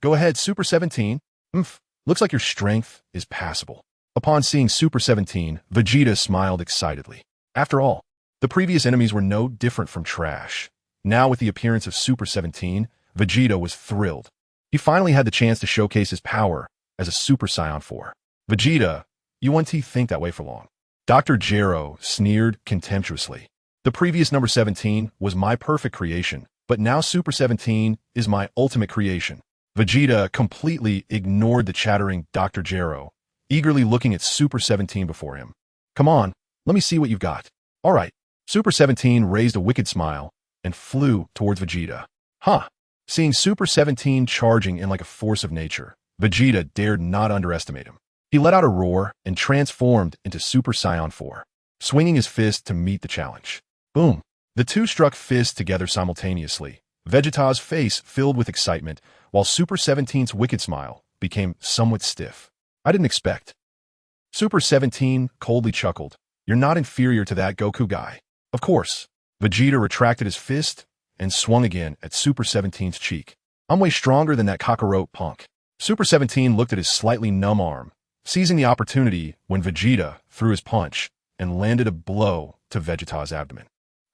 A: Go ahead, Super 17. Looks like your strength is passable. Upon seeing Super 17, Vegeta smiled excitedly. After all, the previous enemies were no different from trash. Now with the appearance of Super 17, Vegeta was thrilled. He finally had the chance to showcase his power as a Super Saiyan 4. Vegeta, you won't think that way for long. Dr. Gero sneered contemptuously. The previous number 17 was my perfect creation, but now Super 17 is my ultimate creation. Vegeta completely ignored the chattering Dr. Gero, eagerly looking at Super 17 before him. Come on, let me see what you've got. All right. Super 17 raised a wicked smile and flew towards Vegeta. Seeing Super 17 charging in like a force of nature, Vegeta dared not underestimate him. He let out a roar and transformed into Super Saiyan 4, swinging his fist to meet the challenge. Boom! The two struck fists together simultaneously. Vegeta's face filled with excitement, while Super 17's wicked smile became somewhat stiff. I didn't expect. Super 17 coldly chuckled. You're not inferior to that Goku guy. Of course. Vegeta retracted his fist and swung again at Super 17's cheek. I'm way stronger than that Kakarot punk. Super 17 looked at his slightly numb arm, seizing the opportunity when Vegeta threw his punch and landed a blow to Vegeta's abdomen.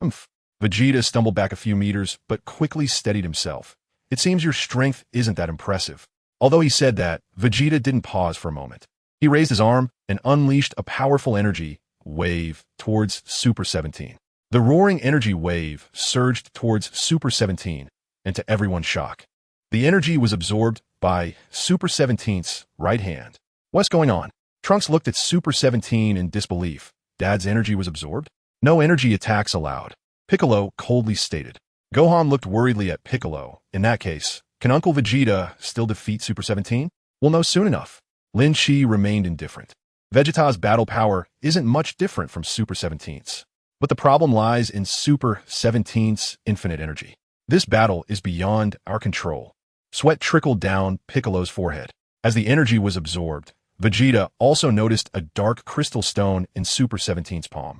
A: Oomph. Vegeta stumbled back a few meters, but quickly steadied himself. It seems your strength isn't that impressive. Although he said that, Vegeta didn't pause for a moment. He raised his arm and unleashed a powerful energy wave towards Super 17. The roaring energy wave surged towards Super 17, and to everyone's shock, the energy was absorbed by Super 17's right hand. What's going on? Trunks looked at Super 17 in disbelief. Dad's energy was absorbed? No energy attacks allowed, Piccolo coldly stated. Gohan looked worriedly at Piccolo. In that case, can Uncle Vegeta still defeat Super 17? We'll know soon enough. Lin Shi remained indifferent. Vegeta's battle power isn't much different from Super 17's. But the problem lies in Super 17's infinite energy. This battle is beyond our control. Sweat trickled down Piccolo's forehead. As the energy was absorbed, Vegeta also noticed a dark crystal stone in Super 17's palm.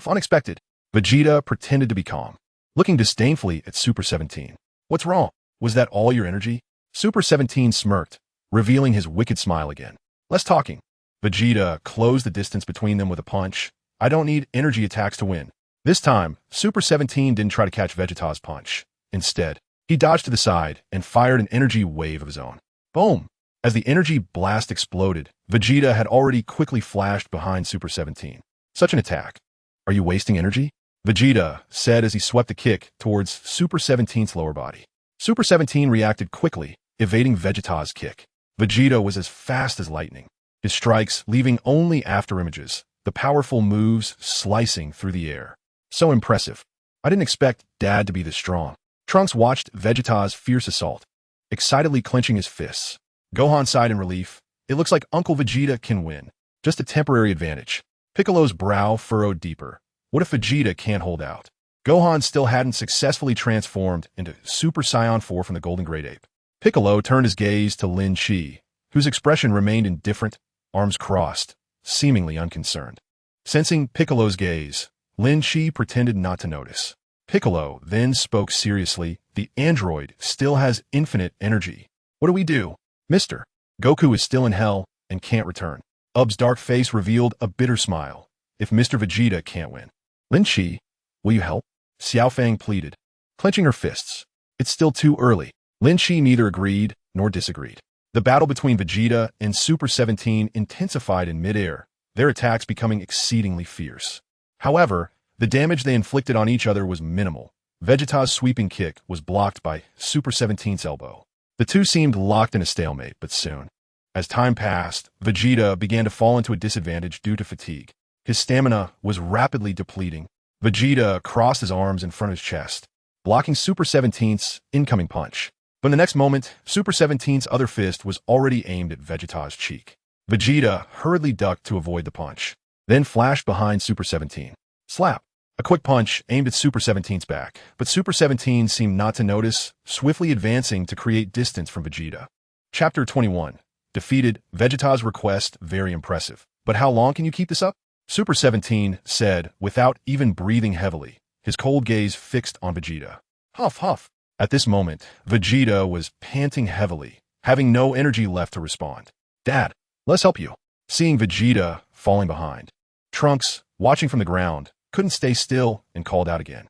A: Unexpected. Vegeta pretended to be calm, looking disdainfully at Super 17. What's wrong? Was that all your energy? Super 17 smirked, revealing his wicked smile again. Less talking. Vegeta closed the distance between them with a punch. I don't need energy attacks to win. This time, Super 17 didn't try to catch Vegeta's punch. Instead, he dodged to the side and fired an energy wave of his own. Boom! As the energy blast exploded, Vegeta had already quickly flashed behind Super 17. Such an attack. Are you wasting energy? Vegeta said as he swept a kick towards Super 17's lower body. Super 17 reacted quickly, evading Vegeta's kick. Vegeta was as fast as lightning, his strikes leaving only afterimages, the powerful moves slicing through the air. So impressive. I didn't expect Dad to be this strong. Trunks watched Vegeta's fierce assault, excitedly clenching his fists. Gohan sighed in relief. It looks like Uncle Vegeta can win. Just a temporary advantage. Piccolo's brow furrowed deeper. What if Vegeta can't hold out? Gohan still hadn't successfully transformed into Super Saiyan 4 from the Golden Great Ape. Piccolo turned his gaze to Lin Shi, whose expression remained indifferent, arms crossed, seemingly unconcerned. Sensing Piccolo's gaze, Lin Shi pretended not to notice. Piccolo then spoke seriously. The android still has infinite energy. What do we do? Mister, Goku is still in hell and can't return. Ub's dark face revealed a bitter smile. If Mr. Vegeta can't win. Lin Shi, will you help? Xiao Fang pleaded, clenching her fists. It's still too early. Lin Shi neither agreed nor disagreed. The battle between Vegeta and Super 17 intensified in midair, their attacks becoming exceedingly fierce. However, the damage they inflicted on each other was minimal. Vegeta's sweeping kick was blocked by Super 17's elbow. The two seemed locked in a stalemate, but soon, as time passed, Vegeta began to fall into a disadvantage due to fatigue. His stamina was rapidly depleting. Vegeta crossed his arms in front of his chest, blocking Super 17's incoming punch. But the next moment, Super 17's other fist was already aimed at Vegeta's cheek. Vegeta hurriedly ducked to avoid the punch, then flashed behind Super 17. Slap! A quick punch aimed at Super 17's back, but Super 17 seemed not to notice, swiftly advancing to create distance from Vegeta. Chapter 21. Defeated. Vegeta's request very impressive. But how long can you keep this up? Super 17 said, without even breathing heavily, his cold gaze fixed on Vegeta. Huff, huff. At this moment, Vegeta was panting heavily, having no energy left to respond. Dad, let's help you. Seeing Vegeta falling behind, Trunks, watching from the ground, couldn't stay still and called out again.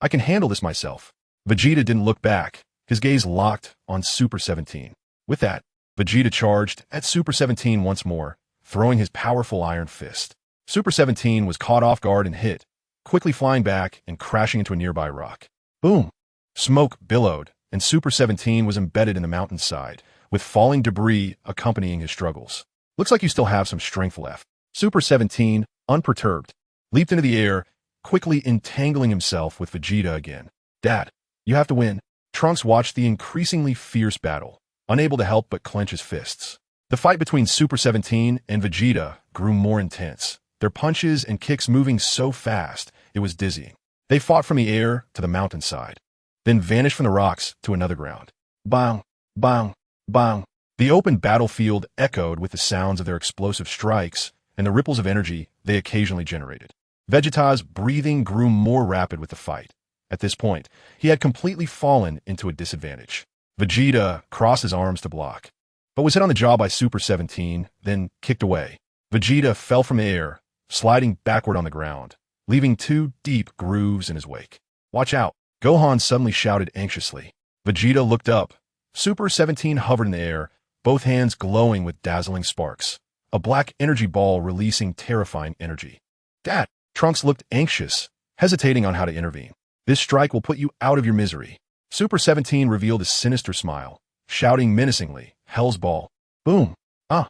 A: I can handle this myself. Vegeta didn't look back, his gaze locked on Super 17. With that, Vegeta charged at Super 17 once more, throwing his powerful iron fist. Super 17 was caught off guard and hit, quickly flying back and crashing into a nearby rock. Boom! Smoke billowed, and Super 17 was embedded in the mountainside, with falling debris accompanying his struggles. Looks like you still have some strength left. Super 17, unperturbed, leaped into the air, quickly entangling himself with Vegeta again. Dad, you have to win. Trunks watched the increasingly fierce battle, unable to help but clench his fists. The fight between Super 17 and Vegeta grew more intense, their punches and kicks moving so fast it was dizzying. They fought from the air to the mountainside, then vanished from the rocks to another ground. Bang, bang, bang. The open battlefield echoed with the sounds of their explosive strikes and the ripples of energy they occasionally generated. Vegeta's breathing grew more rapid with the fight. At this point, he had completely fallen into a disadvantage. Vegeta crossed his arms to block, but was hit on the jaw by Super 17, then kicked away. Vegeta fell from the air, sliding backward on the ground, leaving 2 deep grooves in his wake. Watch out! Gohan suddenly shouted anxiously. Vegeta looked up. Super 17 hovered in the air, both hands glowing with dazzling sparks. A black energy ball releasing terrifying energy. Dad! Trunks looked anxious, hesitating on how to intervene. This strike will put you out of your misery. Super 17 revealed a sinister smile, shouting menacingly, Hell's Ball. Boom! Ah!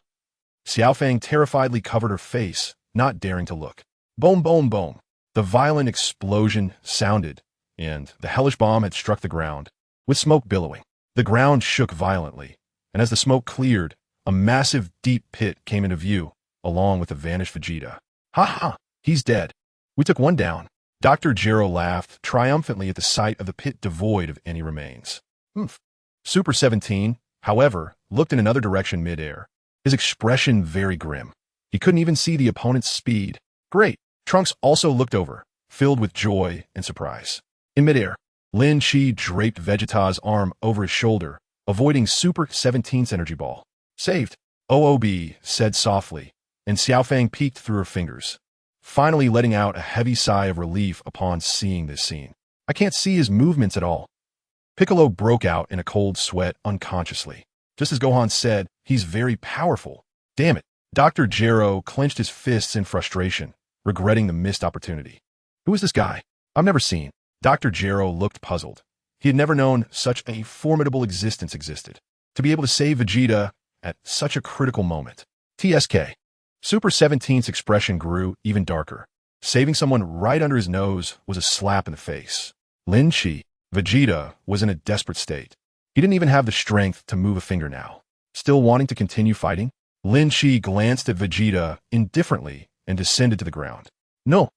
A: Xiaofang terrifiedly covered her face, not daring to look. Boom, boom, boom. The violent explosion sounded, and the hellish bomb had struck the ground, with smoke billowing. The ground shook violently, and as the smoke cleared, a massive deep pit came into view, along with the vanished Vegeta. Ha ha! He's dead. We took one down. Dr. Gero laughed triumphantly at the sight of the pit devoid of any remains. Humph. Super 17, however, looked in another direction mid-air, his expression very grim. He couldn't even see the opponent's speed. Great! Trunks also looked over, filled with joy and surprise. In mid-air, Lin Chi draped Vegeta's arm over his shoulder, avoiding Super 17's energy ball. Saved, OOB said softly, and Xiaofang peeked through her fingers, finally letting out a heavy sigh of relief upon seeing this scene. I can't see his movements at all. Piccolo broke out in a cold sweat unconsciously. Just as Gohan said, he's very powerful. Damn it. Dr. Gero clenched his fists in frustration, regretting the missed opportunity. Who is this guy? I've never seen. Dr. Gero looked puzzled. He had never known such a formidable existence existed. To be able to save Vegeta at such a critical moment. TSK. Super 17's expression grew even darker. Saving someone right under his nose was a slap in the face. Lin Chi, Vegeta, was in a desperate state. He didn't even have the strength to move a finger now. Still wanting to continue fighting, Lin Chi glanced at Vegeta indifferently and descended to the ground. No,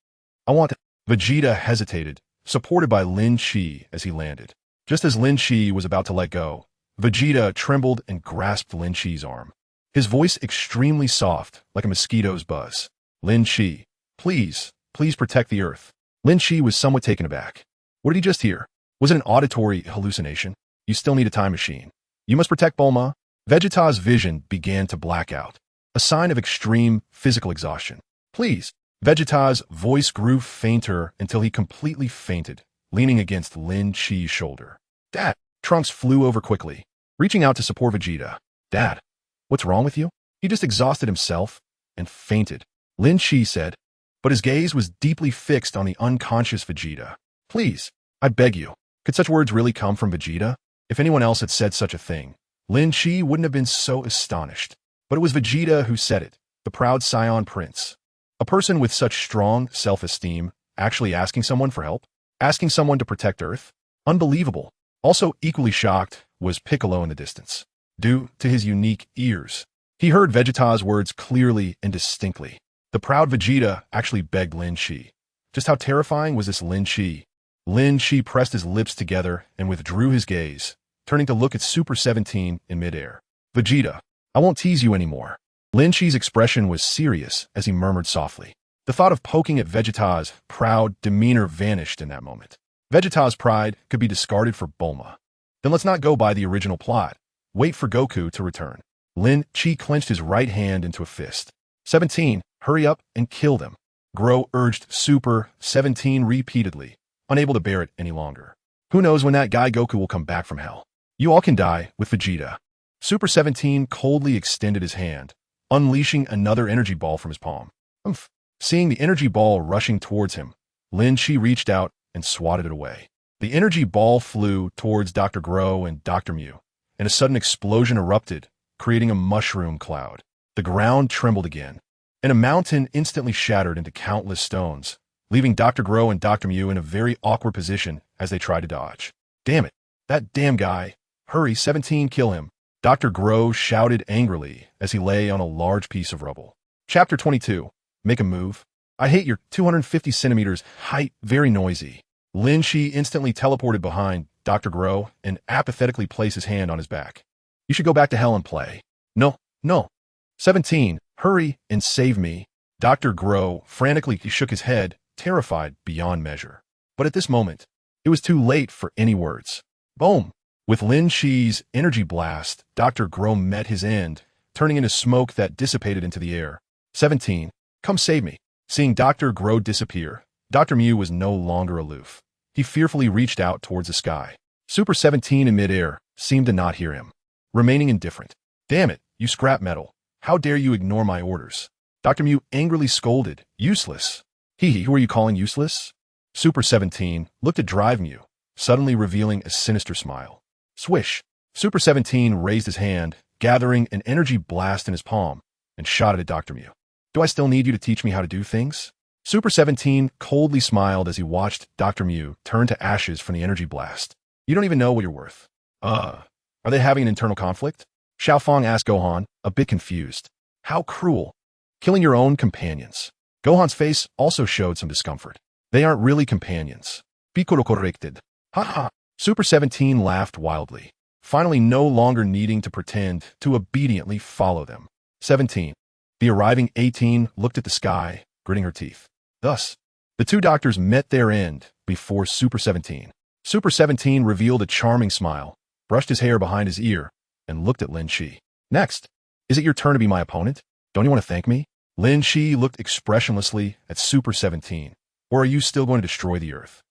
A: I want to. Vegeta hesitated, supported by Lin Chi as he landed. Just as Lin Chi was about to let go, Vegeta trembled and grasped Lin Chi's arm. His voice extremely soft, like a mosquito's buzz. Lin Chi, please protect the Earth. Lin Chi was somewhat taken aback. What did he just hear? Was it an auditory hallucination? You still need a time machine. You must protect Bulma. Vegeta's vision began to black out, a sign of extreme physical exhaustion. Please. Vegeta's voice grew fainter until he completely fainted, leaning against Lin Chi's shoulder. Dad! Trunks flew over quickly, reaching out to support Vegeta. Dad, what's wrong with you? He just exhausted himself and fainted, Lin Chi said, but his gaze was deeply fixed on the unconscious Vegeta. Please, I beg you. Could such words really come from Vegeta? If anyone else had said such a thing, Lin Chi wouldn't have been so astonished. But it was Vegeta who said it, the proud Scion Prince. A person with such strong self-esteem actually asking someone for help? Asking someone to protect Earth? Unbelievable. Also equally shocked was Piccolo in the distance. Due to his unique ears, he heard Vegeta's words clearly and distinctly. The proud Vegeta actually begged Lin Chi. Just how terrifying was this Lin Chi? Lin Chi pressed his lips together and withdrew his gaze, turning to look at Super 17 in midair. Vegeta, I won't tease you anymore. Lin Chi's expression was serious as he murmured softly. The thought of poking at Vegeta's proud demeanor vanished in that moment. Vegeta's pride could be discarded for Bulma. Then let's not go by the original plot. Wait for Goku to return. Lin Chi clenched his right hand into a fist. 17, hurry up and kill them. Gro urged Super 17 repeatedly, unable to bear it any longer. Who knows when that guy Goku will come back from hell? You all can die with Vegeta. Super 17 coldly extended his hand, unleashing another energy ball from his palm. Humph. Seeing the energy ball rushing towards him, Lin Chi reached out and swatted it away. The energy ball flew towards Dr. Gro and Dr. Mew, and a sudden explosion erupted, creating a mushroom cloud. The ground trembled again, and a mountain instantly shattered into countless stones, leaving Dr. Gro and Dr. Mew in a very awkward position as they tried to dodge. Damn it, that damn guy. Hurry, 17, kill him. Dr. Grow shouted angrily as he lay on a large piece of rubble. Chapter 22. Make a move. I hate your 250 centimeters height, very noisy. Lin Shi instantly teleported behind Dr. Grow and apathetically placed his hand on his back. You should go back to hell and play. No, no. 17. Hurry and save me. Dr. Grow frantically shook his head, terrified beyond measure. But at this moment, it was too late for any words. Boom! With Lin Shi's energy blast, Dr. Grow met his end, turning into smoke that dissipated into the air. 17. Come save me. Seeing Dr. Grow disappear, Dr. Mew was no longer aloof. He fearfully reached out towards the sky. Super 17 in midair seemed to not hear him, remaining indifferent. Damn it, you scrap metal. How dare you ignore my orders? Dr. Mew angrily scolded. Useless. Who are you calling useless? Super 17 looked at Drive Mew, suddenly revealing a sinister smile. Swish. Super 17 raised his hand, gathering an energy blast in his palm, and shot it at Dr. Mew. Do I still need you to teach me how to do things? Super 17 coldly smiled as he watched Dr. Mew turn to ashes from the energy blast. You don't even know what you're worth. Are they having an internal conflict? Xiaofang asked Gohan, a bit confused. How cruel. Killing your own companions. Gohan's face also showed some discomfort. They aren't really companions. Piccolo corrected. Ha. Super 17 laughed wildly, finally no longer needing to pretend to obediently follow them. 17. The arriving 18 looked at the sky, gritting her teeth. Thus, the two doctors met their end before Super 17. Super 17 revealed a charming smile, brushed his hair behind his ear, and looked at Lin Shi. Next, is it your turn to be my opponent? Don't you want to thank me? Lin Shi looked expressionlessly at Super 17. Or are you still going to destroy the Earth?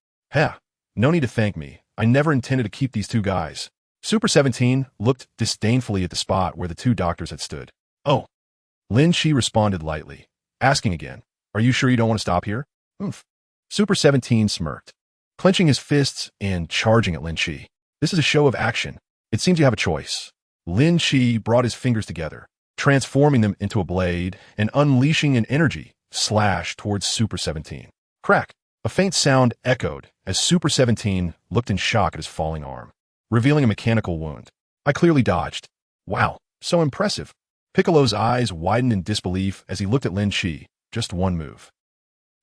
A: No need to thank me. I never intended to keep these two guys. Super 17 looked disdainfully at the spot where the two doctors had stood. Oh. Lin Shi responded lightly, asking again, are you sure you don't want to stop here? Super 17 smirked, clenching his fists and charging at Lin Shi. This is a show of action. It seems you have a choice. Lin Shi brought his fingers together, transforming them into a blade and unleashing an energy slash towards Super 17. Crack! A faint sound echoed as Super 17 looked in shock at his falling arm, revealing a mechanical wound. I clearly dodged. Wow, so impressive. Piccolo's eyes widened in disbelief as he looked at Lin Shi. Just one move.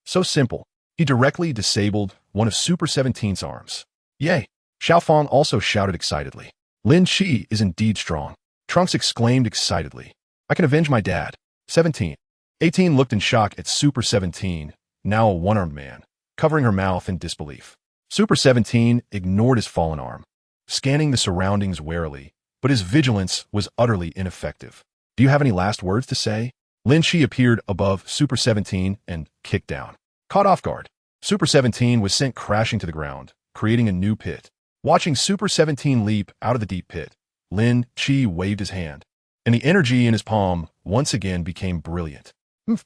A: So simple. He directly disabled one of Super 17's arms. Yay! Xiaofang also shouted excitedly. Lin Shi is indeed strong. Trunks exclaimed excitedly. I can avenge my dad. 17. 18 looked in shock at Super 17, now a one-armed man, covering her mouth in disbelief. Super 17 ignored his fallen arm, scanning the surroundings warily, but his vigilance was utterly ineffective. Do you have any last words to say? Lin Shi appeared above Super 17 and kicked down. Caught off guard, Super 17 was sent crashing to the ground, creating a new pit. Watching Super 17 leap out of the deep pit, Lin Shi waved his hand, and the energy in his palm once again became brilliant.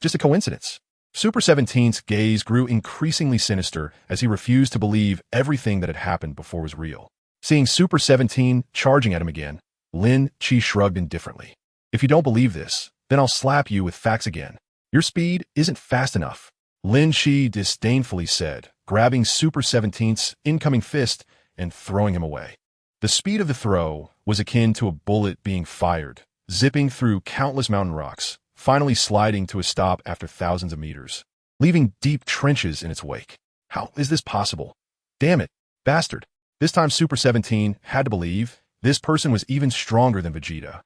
A: Just a coincidence. Super 17's gaze grew increasingly sinister as he refused to believe everything that had happened before was real. Seeing Super 17 charging at him again, Lin Shi shrugged indifferently. If you don't believe this, then I'll slap you with facts again. Your speed isn't fast enough. Lin Shi disdainfully said, grabbing Super 17's incoming fist and throwing him away. The speed of the throw was akin to a bullet being fired, zipping through countless mountain rocks, finally sliding to a stop after thousands of meters, leaving deep trenches in its wake. How is this possible? Damn it, bastard. This time Super 17 had to believe this person was even stronger than Vegeta.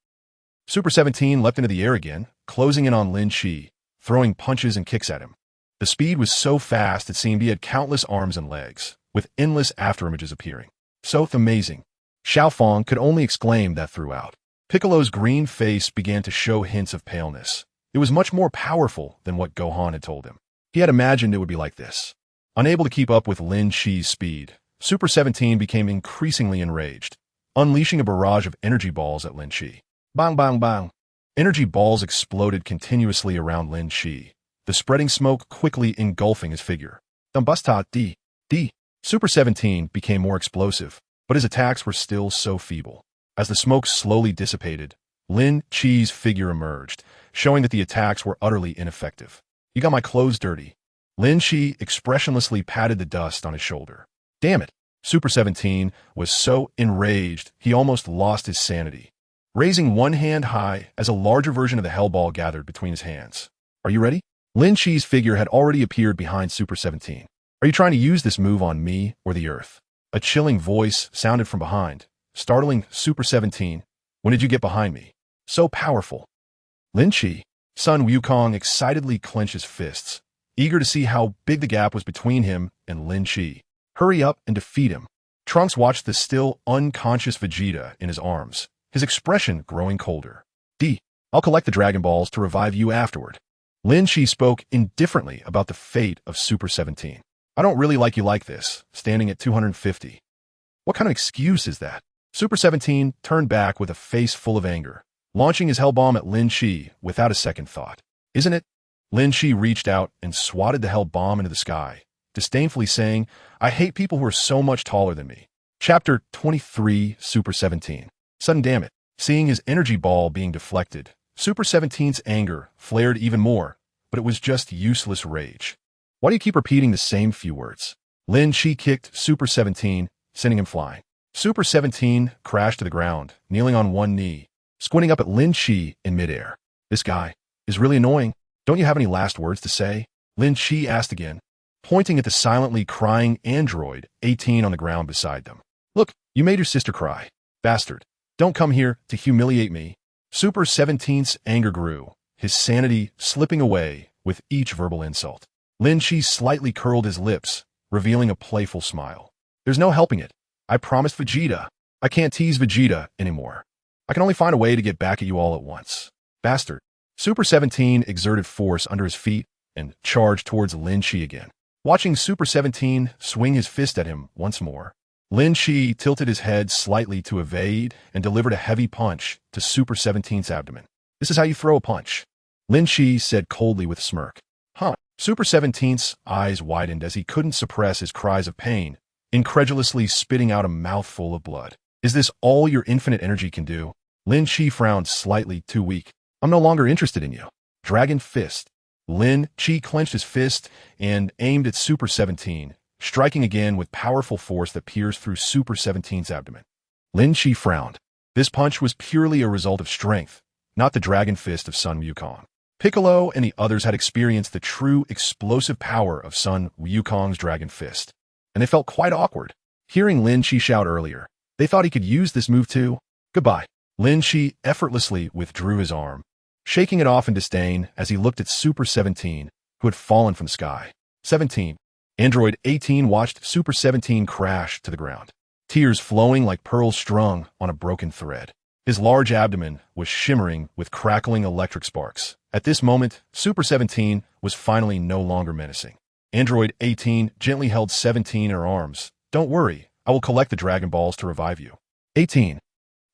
A: Super 17 leapt into the air again, closing in on Lin Shi, throwing punches and kicks at him. The speed was so fast it seemed he had countless arms and legs, with endless afterimages appearing. So amazing. Xiaofang could only exclaim that throughout. Piccolo's green face began to show hints of paleness. It was much more powerful than what Gohan had told him. He had imagined it would be like this. Unable to keep up with Lin Shi's speed, Super 17 became increasingly enraged, unleashing a barrage of energy balls at Lin Shi. Bang, bang, bang. Energy balls exploded continuously around Lin Shi, the spreading smoke quickly engulfing his figure. Dumbustat D. Super 17 became more explosive, but his attacks were still so feeble. As the smoke slowly dissipated, Lin Shi's figure emerged, showing that the attacks were utterly ineffective. You got my clothes dirty. Lin Shi expressionlessly patted the dust on his shoulder. Damn it. Super 17 was so enraged he almost lost his sanity. raising one hand high as a larger version of the hell ball gathered between his hands. Are you ready? Lin Chi's figure had already appeared behind Super 17. Are you trying to use this move on me or the Earth? A chilling voice sounded from behind, startling Super 17. When did you get behind me? So powerful. Lin Chi. Sun Wukong excitedly clenched his fists, eager to see how big the gap was between him and Lin Chi. Hurry up and defeat him. Trunks watched the still unconscious Vegeta in his arms, his expression growing colder. I'll collect the Dragon Balls to revive you afterward. Lin Chi spoke indifferently about the fate of Super 17. I don't really like you like this, standing at 250. What kind of excuse is that? Super 17 turned back with a face full of anger, launching his hell bomb at Lin Chi without a second thought. Isn't it? Lin Chi reached out and swatted the hell bomb into the sky, disdainfully saying, I hate people who are so much taller than me. Chapter 23, Super 17. Sudden damn it. Seeing his energy ball being deflected, Super 17's anger flared even more, but it was just useless rage. Why do you keep repeating the same few words? Lin Chi kicked Super 17, sending him flying. Super 17 crashed to the ground, kneeling on one knee, squinting up at Lin Chi in midair. This guy is really annoying. Don't you have any last words to say? Lin Chi asked again, pointing at the silently crying android 18 on the ground beside them. Look, you made your sister cry. Bastard. Don't come here to humiliate me. Super 17's anger grew, his sanity slipping away with each verbal insult. Lin Chi slightly curled his lips, revealing a playful smile. There's no helping it. I promised Vegeta. I can't tease Vegeta anymore. I can only find a way to get back at you all at once. Bastard. Super 17 exerted force under his feet and charged towards Lin Chi again. Watching Super 17 swing his fist at him once more, Lin Chi tilted his head slightly to evade and delivered a heavy punch to Super 17's abdomen. This is how you throw a punch, Lin Chi said coldly with a smirk. Huh. Super 17's eyes widened as he couldn't suppress his cries of pain, incredulously spitting out a mouthful of blood. Is this all your infinite energy can do? Lin Chi frowned slightly, too weak. I'm no longer interested in you. Dragon Fist. Lin Chi clenched his fist and aimed at Super 17, striking again with powerful force that pierced through Super 17's abdomen. Lin Chi frowned. This punch was purely a result of strength, not the Dragon Fist of Sun Wukong. Piccolo and the others had experienced the true explosive power of Sun Wukong's Dragon Fist, and they felt quite awkward. Hearing Lin Chi shout earlier, they thought he could use this move too. Goodbye. Lin Chi effortlessly withdrew his arm, shaking it off in disdain as he looked at Super 17, who had fallen from the sky. 17. Android 18 watched Super 17 crash to the ground, tears flowing like pearls strung on a broken thread. His large abdomen was shimmering with crackling electric sparks. At this moment, Super 17 was finally no longer menacing. Android 18 gently held 17 in her arms. Don't worry, I will collect the Dragon Balls to revive you. 18.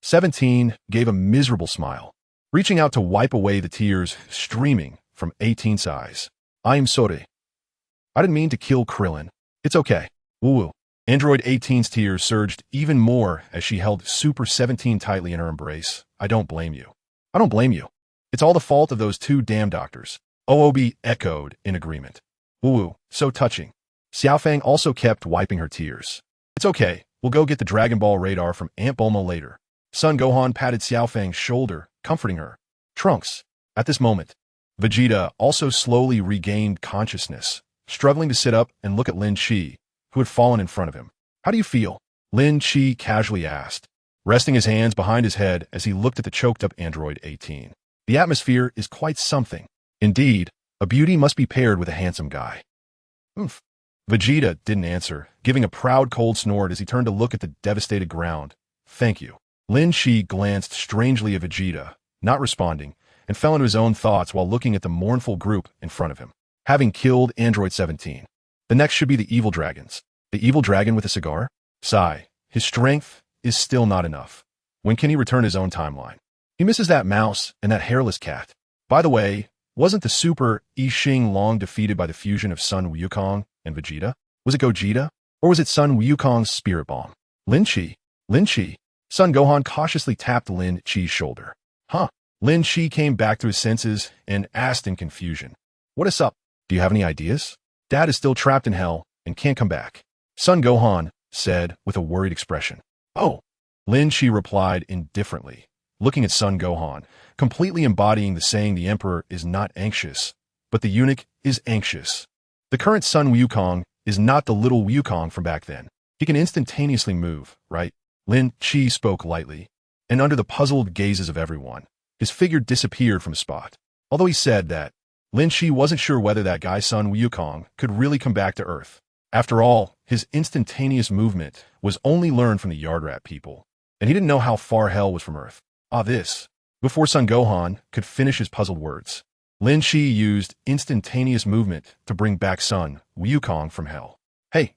A: 17 gave a miserable smile, reaching out to wipe away the tears streaming from 18's eyes. I am sorry. I didn't mean to kill Krillin. It's okay. Woo-woo. Android 18's tears surged even more as she held Super 17 tightly in her embrace. I don't blame you. I don't blame you. It's all the fault of those two damn doctors. OOB echoed in agreement. Woo-woo. So touching. Xiaofang also kept wiping her tears. It's okay. We'll go get the Dragon Ball radar from Aunt Bulma later. Son Gohan patted Xiaofang's shoulder, comforting her. Trunks. At this moment, Vegeta also slowly regained consciousness, struggling to sit up and look at Lin Chi, who had fallen in front of him. How do you feel? Lin Chi casually asked, resting his hands behind his head as he looked at the choked-up Android 18. The atmosphere is quite something. Indeed, a beauty must be paired with a handsome guy. Oomph. Vegeta didn't answer, giving a proud cold snort as he turned to look at the devastated ground. Thank you. Lin Chi glanced strangely at Vegeta, not responding, and fell into his own thoughts while looking at the mournful group in front of him. Having killed Android 17, the next should be the evil dragons. The evil dragon with a cigar? Sigh. His strength is still not enough. When can he return his own timeline? He misses that mouse and that hairless cat. By the way, wasn't the Super I Ching long defeated by the fusion of Sun Wukong and Vegeta? Was it Gogeta? Or was it Sun Wukong's spirit bomb? Lin Chi. Lin Chi. Son Gohan cautiously tapped Lin Chi's shoulder. Huh. Lin Chi came back to his senses and asked in confusion. What is up? Do you have any ideas? Dad is still trapped in hell and can't come back. Son Gohan said with a worried expression. Oh. Lin Chi replied indifferently, looking at Son Gohan, completely embodying the saying the Emperor is not anxious, but the eunuch is anxious. The current Sun Wukong is not the little Wukong from back then. He can instantaneously move, right? Lin Chi spoke lightly, and under the puzzled gazes of everyone, his figure disappeared from a spot. Although he said that, Lin Chi wasn't sure whether that guy Sun Wukong could really come back to Earth. After all, his instantaneous movement was only learned from the Yardrat people, and he didn't know how far hell was from Earth. Before Son Gohan could finish his puzzled words, Lin Chi used instantaneous movement to bring back Sun Wukong from hell. Hey,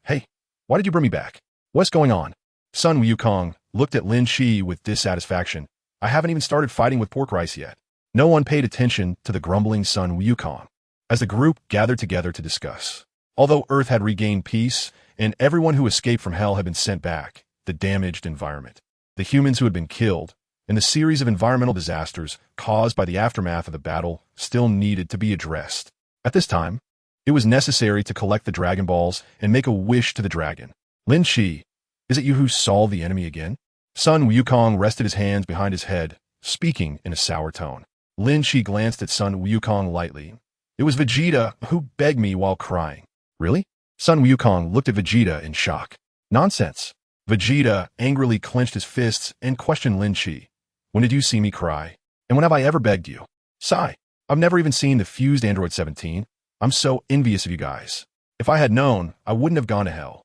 A: why did you bring me back? What's going on? Sun Wukong looked at Lin Chi with dissatisfaction. I haven't even started fighting with pork rice yet. No one paid attention to the grumbling Sun Wukong as the group gathered together to discuss. Although Earth had regained peace and everyone who escaped from hell had been sent back, the damaged environment, the humans who had been killed, and the series of environmental disasters caused by the aftermath of the battle still needed to be addressed. At this time, it was necessary to collect the Dragon Balls and make a wish to the dragon. Lin Chi, is it you who solved the enemy again? Sun Wukong rested his hands behind his head, speaking in a sour tone. Lin Chi glanced at Sun Wukong lightly. It was Vegeta who begged me while crying. Really? Sun Wukong looked at Vegeta in shock. Nonsense. Vegeta angrily clenched his fists and questioned Lin Chi. When did you see me cry? And when have I ever begged you? Sigh. I've never even seen the fused Android 17. I'm so envious of you guys. If I had known, I wouldn't have gone to hell.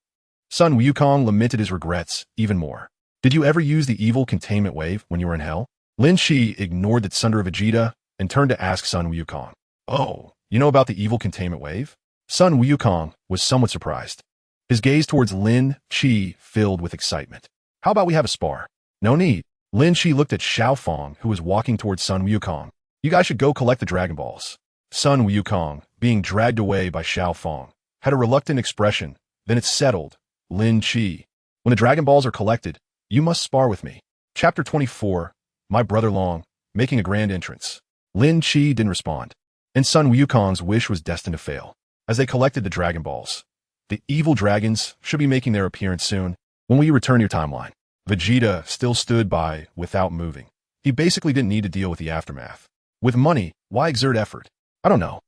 A: Sun Wukong lamented his regrets even more. Did you ever use the evil containment wave when you were in hell? Lin Chi ignored the thunder of Vegeta and turned to ask Sun Wukong. Oh, you know about the evil containment wave? Sun Wukong was somewhat surprised. His gaze towards Lin Chi filled with excitement. How about we have a spar? No need. Lin Chi looked at Xiao Fong, who was walking towards Sun Wukong. You guys should go collect the Dragon Balls. Sun Wukong, being dragged away by Xiao Fong, had a reluctant expression. Then it settled. Lin Chi. When the Dragon Balls are collected, you must spar with me. Chapter 24, My Brother Long, making a grand entrance. Lin Chi didn't respond, and Sun Wukong's wish was destined to fail. As they collected the Dragon Balls, the evil dragons should be making their appearance soon. When will you return your timeline? Vegeta still stood by without moving. He basically didn't need to deal with the aftermath. With money, why exert effort? I don't know.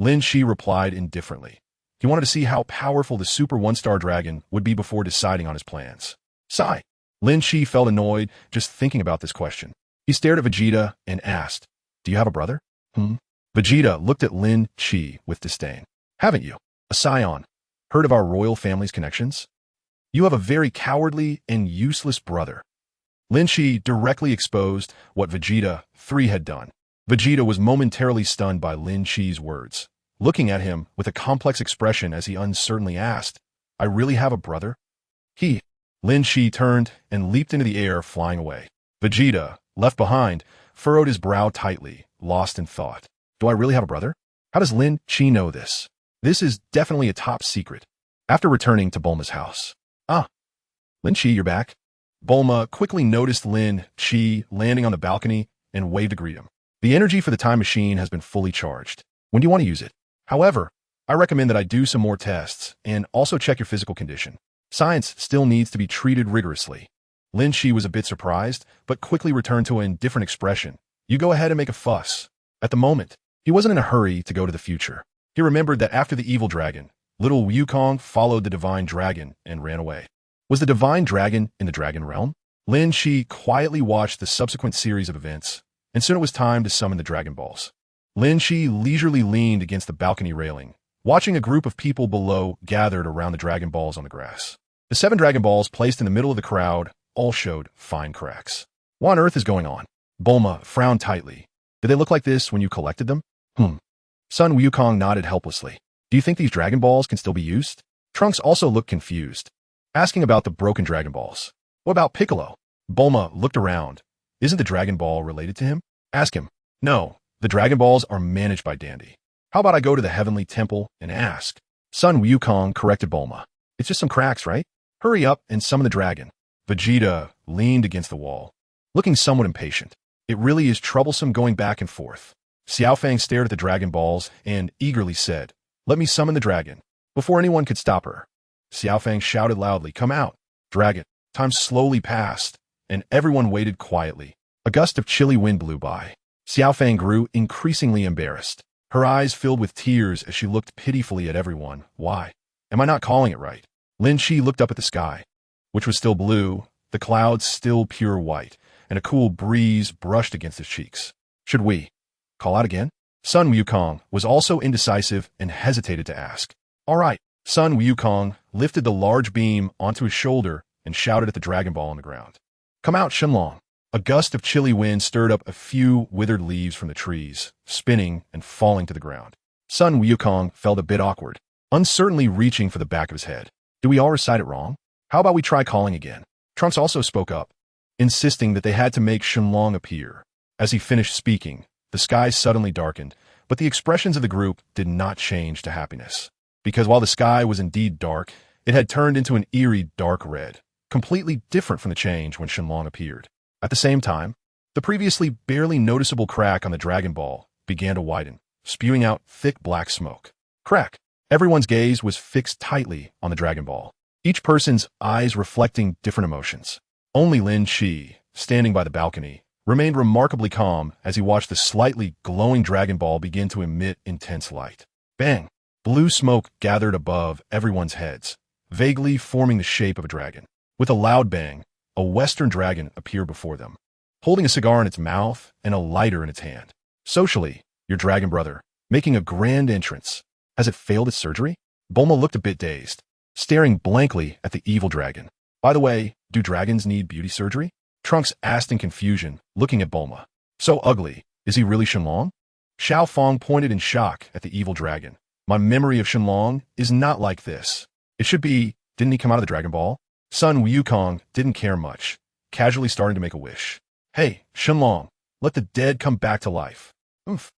A: Lin Chi replied indifferently. He wanted to see how powerful the Super One-Star Dragon would be before deciding on his plans. Sigh. Lin Chi felt annoyed just thinking about this question. He stared at Vegeta and asked, Do you have a brother? Vegeta looked at Lin Chi with disdain. Haven't you, a scion, heard of our royal family's connections? You have a very cowardly and useless brother. Lin Chi directly exposed what Vegeta 3 had done. Vegeta was momentarily stunned by Lin Chi's words, looking at him with a complex expression as he uncertainly asked, I really have a brother? Lin Chi turned and leaped into the air, flying away. Vegeta, left behind, furrowed his brow tightly, lost in thought. Do I really have a brother? How does Lin Chi know this? This is definitely a top secret. After returning to Bulma's house. Lin Chi, you're back? Bulma quickly noticed Lin Chi landing on the balcony and waved to greet him. The energy for the time machine has been fully charged. When do you want to use it? However, I recommend that I do some more tests and also check your physical condition. Science still needs to be treated rigorously. Lin Chi was a bit surprised, but quickly returned to an indifferent expression. You go ahead and make a fuss. At the moment, he wasn't in a hurry to go to the future. He remembered that after the evil dragon, little Wukong followed the divine dragon and ran away. Was the divine dragon in the dragon realm? Lin Chi quietly watched the subsequent series of events, and soon it was time to summon the Dragon Balls. Lin Chi leisurely leaned against the balcony railing, watching a group of people below gathered around the Dragon Balls on the grass. The 7 Dragon Balls placed in the middle of the crowd all showed fine cracks. What on earth is going on? Bulma frowned tightly. Did they look like this when you collected them? Sun Wukong nodded helplessly. Do you think these Dragon Balls can still be used? Trunks also looked confused, asking about the broken Dragon Balls. What about Piccolo? Bulma looked around. Isn't the Dragon Ball related to him? Ask him. No, the Dragon Balls are managed by Dandy. How about I go to the Heavenly Temple and ask? Sun Wukong corrected Bulma. It's just some cracks, right? Hurry up and summon the dragon. Vegeta leaned against the wall, looking somewhat impatient. It really is troublesome going back and forth. Xiao Fang stared at the Dragon Balls and eagerly said, Let me summon the dragon. Before anyone could stop her, Xiao Fang shouted loudly, Come out, dragon. Time slowly passed, and everyone waited quietly. A gust of chilly wind blew by. Xiaofang grew increasingly embarrassed. Her eyes filled with tears as she looked pitifully at everyone. Why? Am I not calling it right? Lin Qi looked up at the sky, which was still blue, the clouds still pure white, and a cool breeze brushed against his cheeks. Should we call out again? Sun Wukong was also indecisive and hesitated to ask. All right. Sun Wukong lifted the large beam onto his shoulder and shouted at the Dragon Ball on the ground. Come out, Shenlong. A gust of chilly wind stirred up a few withered leaves from the trees, spinning and falling to the ground. Sun Wukong felt a bit awkward, uncertainly reaching for the back of his head. Do we all recite it wrong? How about we try calling again? Trunks also spoke up, insisting that they had to make Shenlong appear. As he finished speaking, the sky suddenly darkened, but the expressions of the group did not change to happiness. Because while the sky was indeed dark, it had turned into an eerie dark red, completely different from the change when Shenlong appeared. At the same time, the previously barely noticeable crack on the Dragon Ball began to widen, spewing out thick black smoke. Crack! Everyone's gaze was fixed tightly on the Dragon Ball, each person's eyes reflecting different emotions. Only Lin Qi, standing by the balcony, remained remarkably calm as he watched the slightly glowing Dragon Ball begin to emit intense light. Bang! Blue smoke gathered above everyone's heads, vaguely forming the shape of a dragon. With a loud bang, a western dragon appeared before them, holding a cigar in its mouth and a lighter in its hand. Socially, your dragon brother, making a grand entrance. Has it failed its surgery? Bulma looked a bit dazed, staring blankly at the evil dragon. By the way, do dragons need beauty surgery? Trunks asked in confusion, looking at Bulma. So ugly. Is he really Shenlong? Xiao Fang pointed in shock at the evil dragon. My memory of Shenlong is not like this. It should be, didn't he come out of the Dragon Ball? Sun Wukong didn't care much, casually starting to make a wish. Hey, Shenlong, let the dead come back to life. Oof.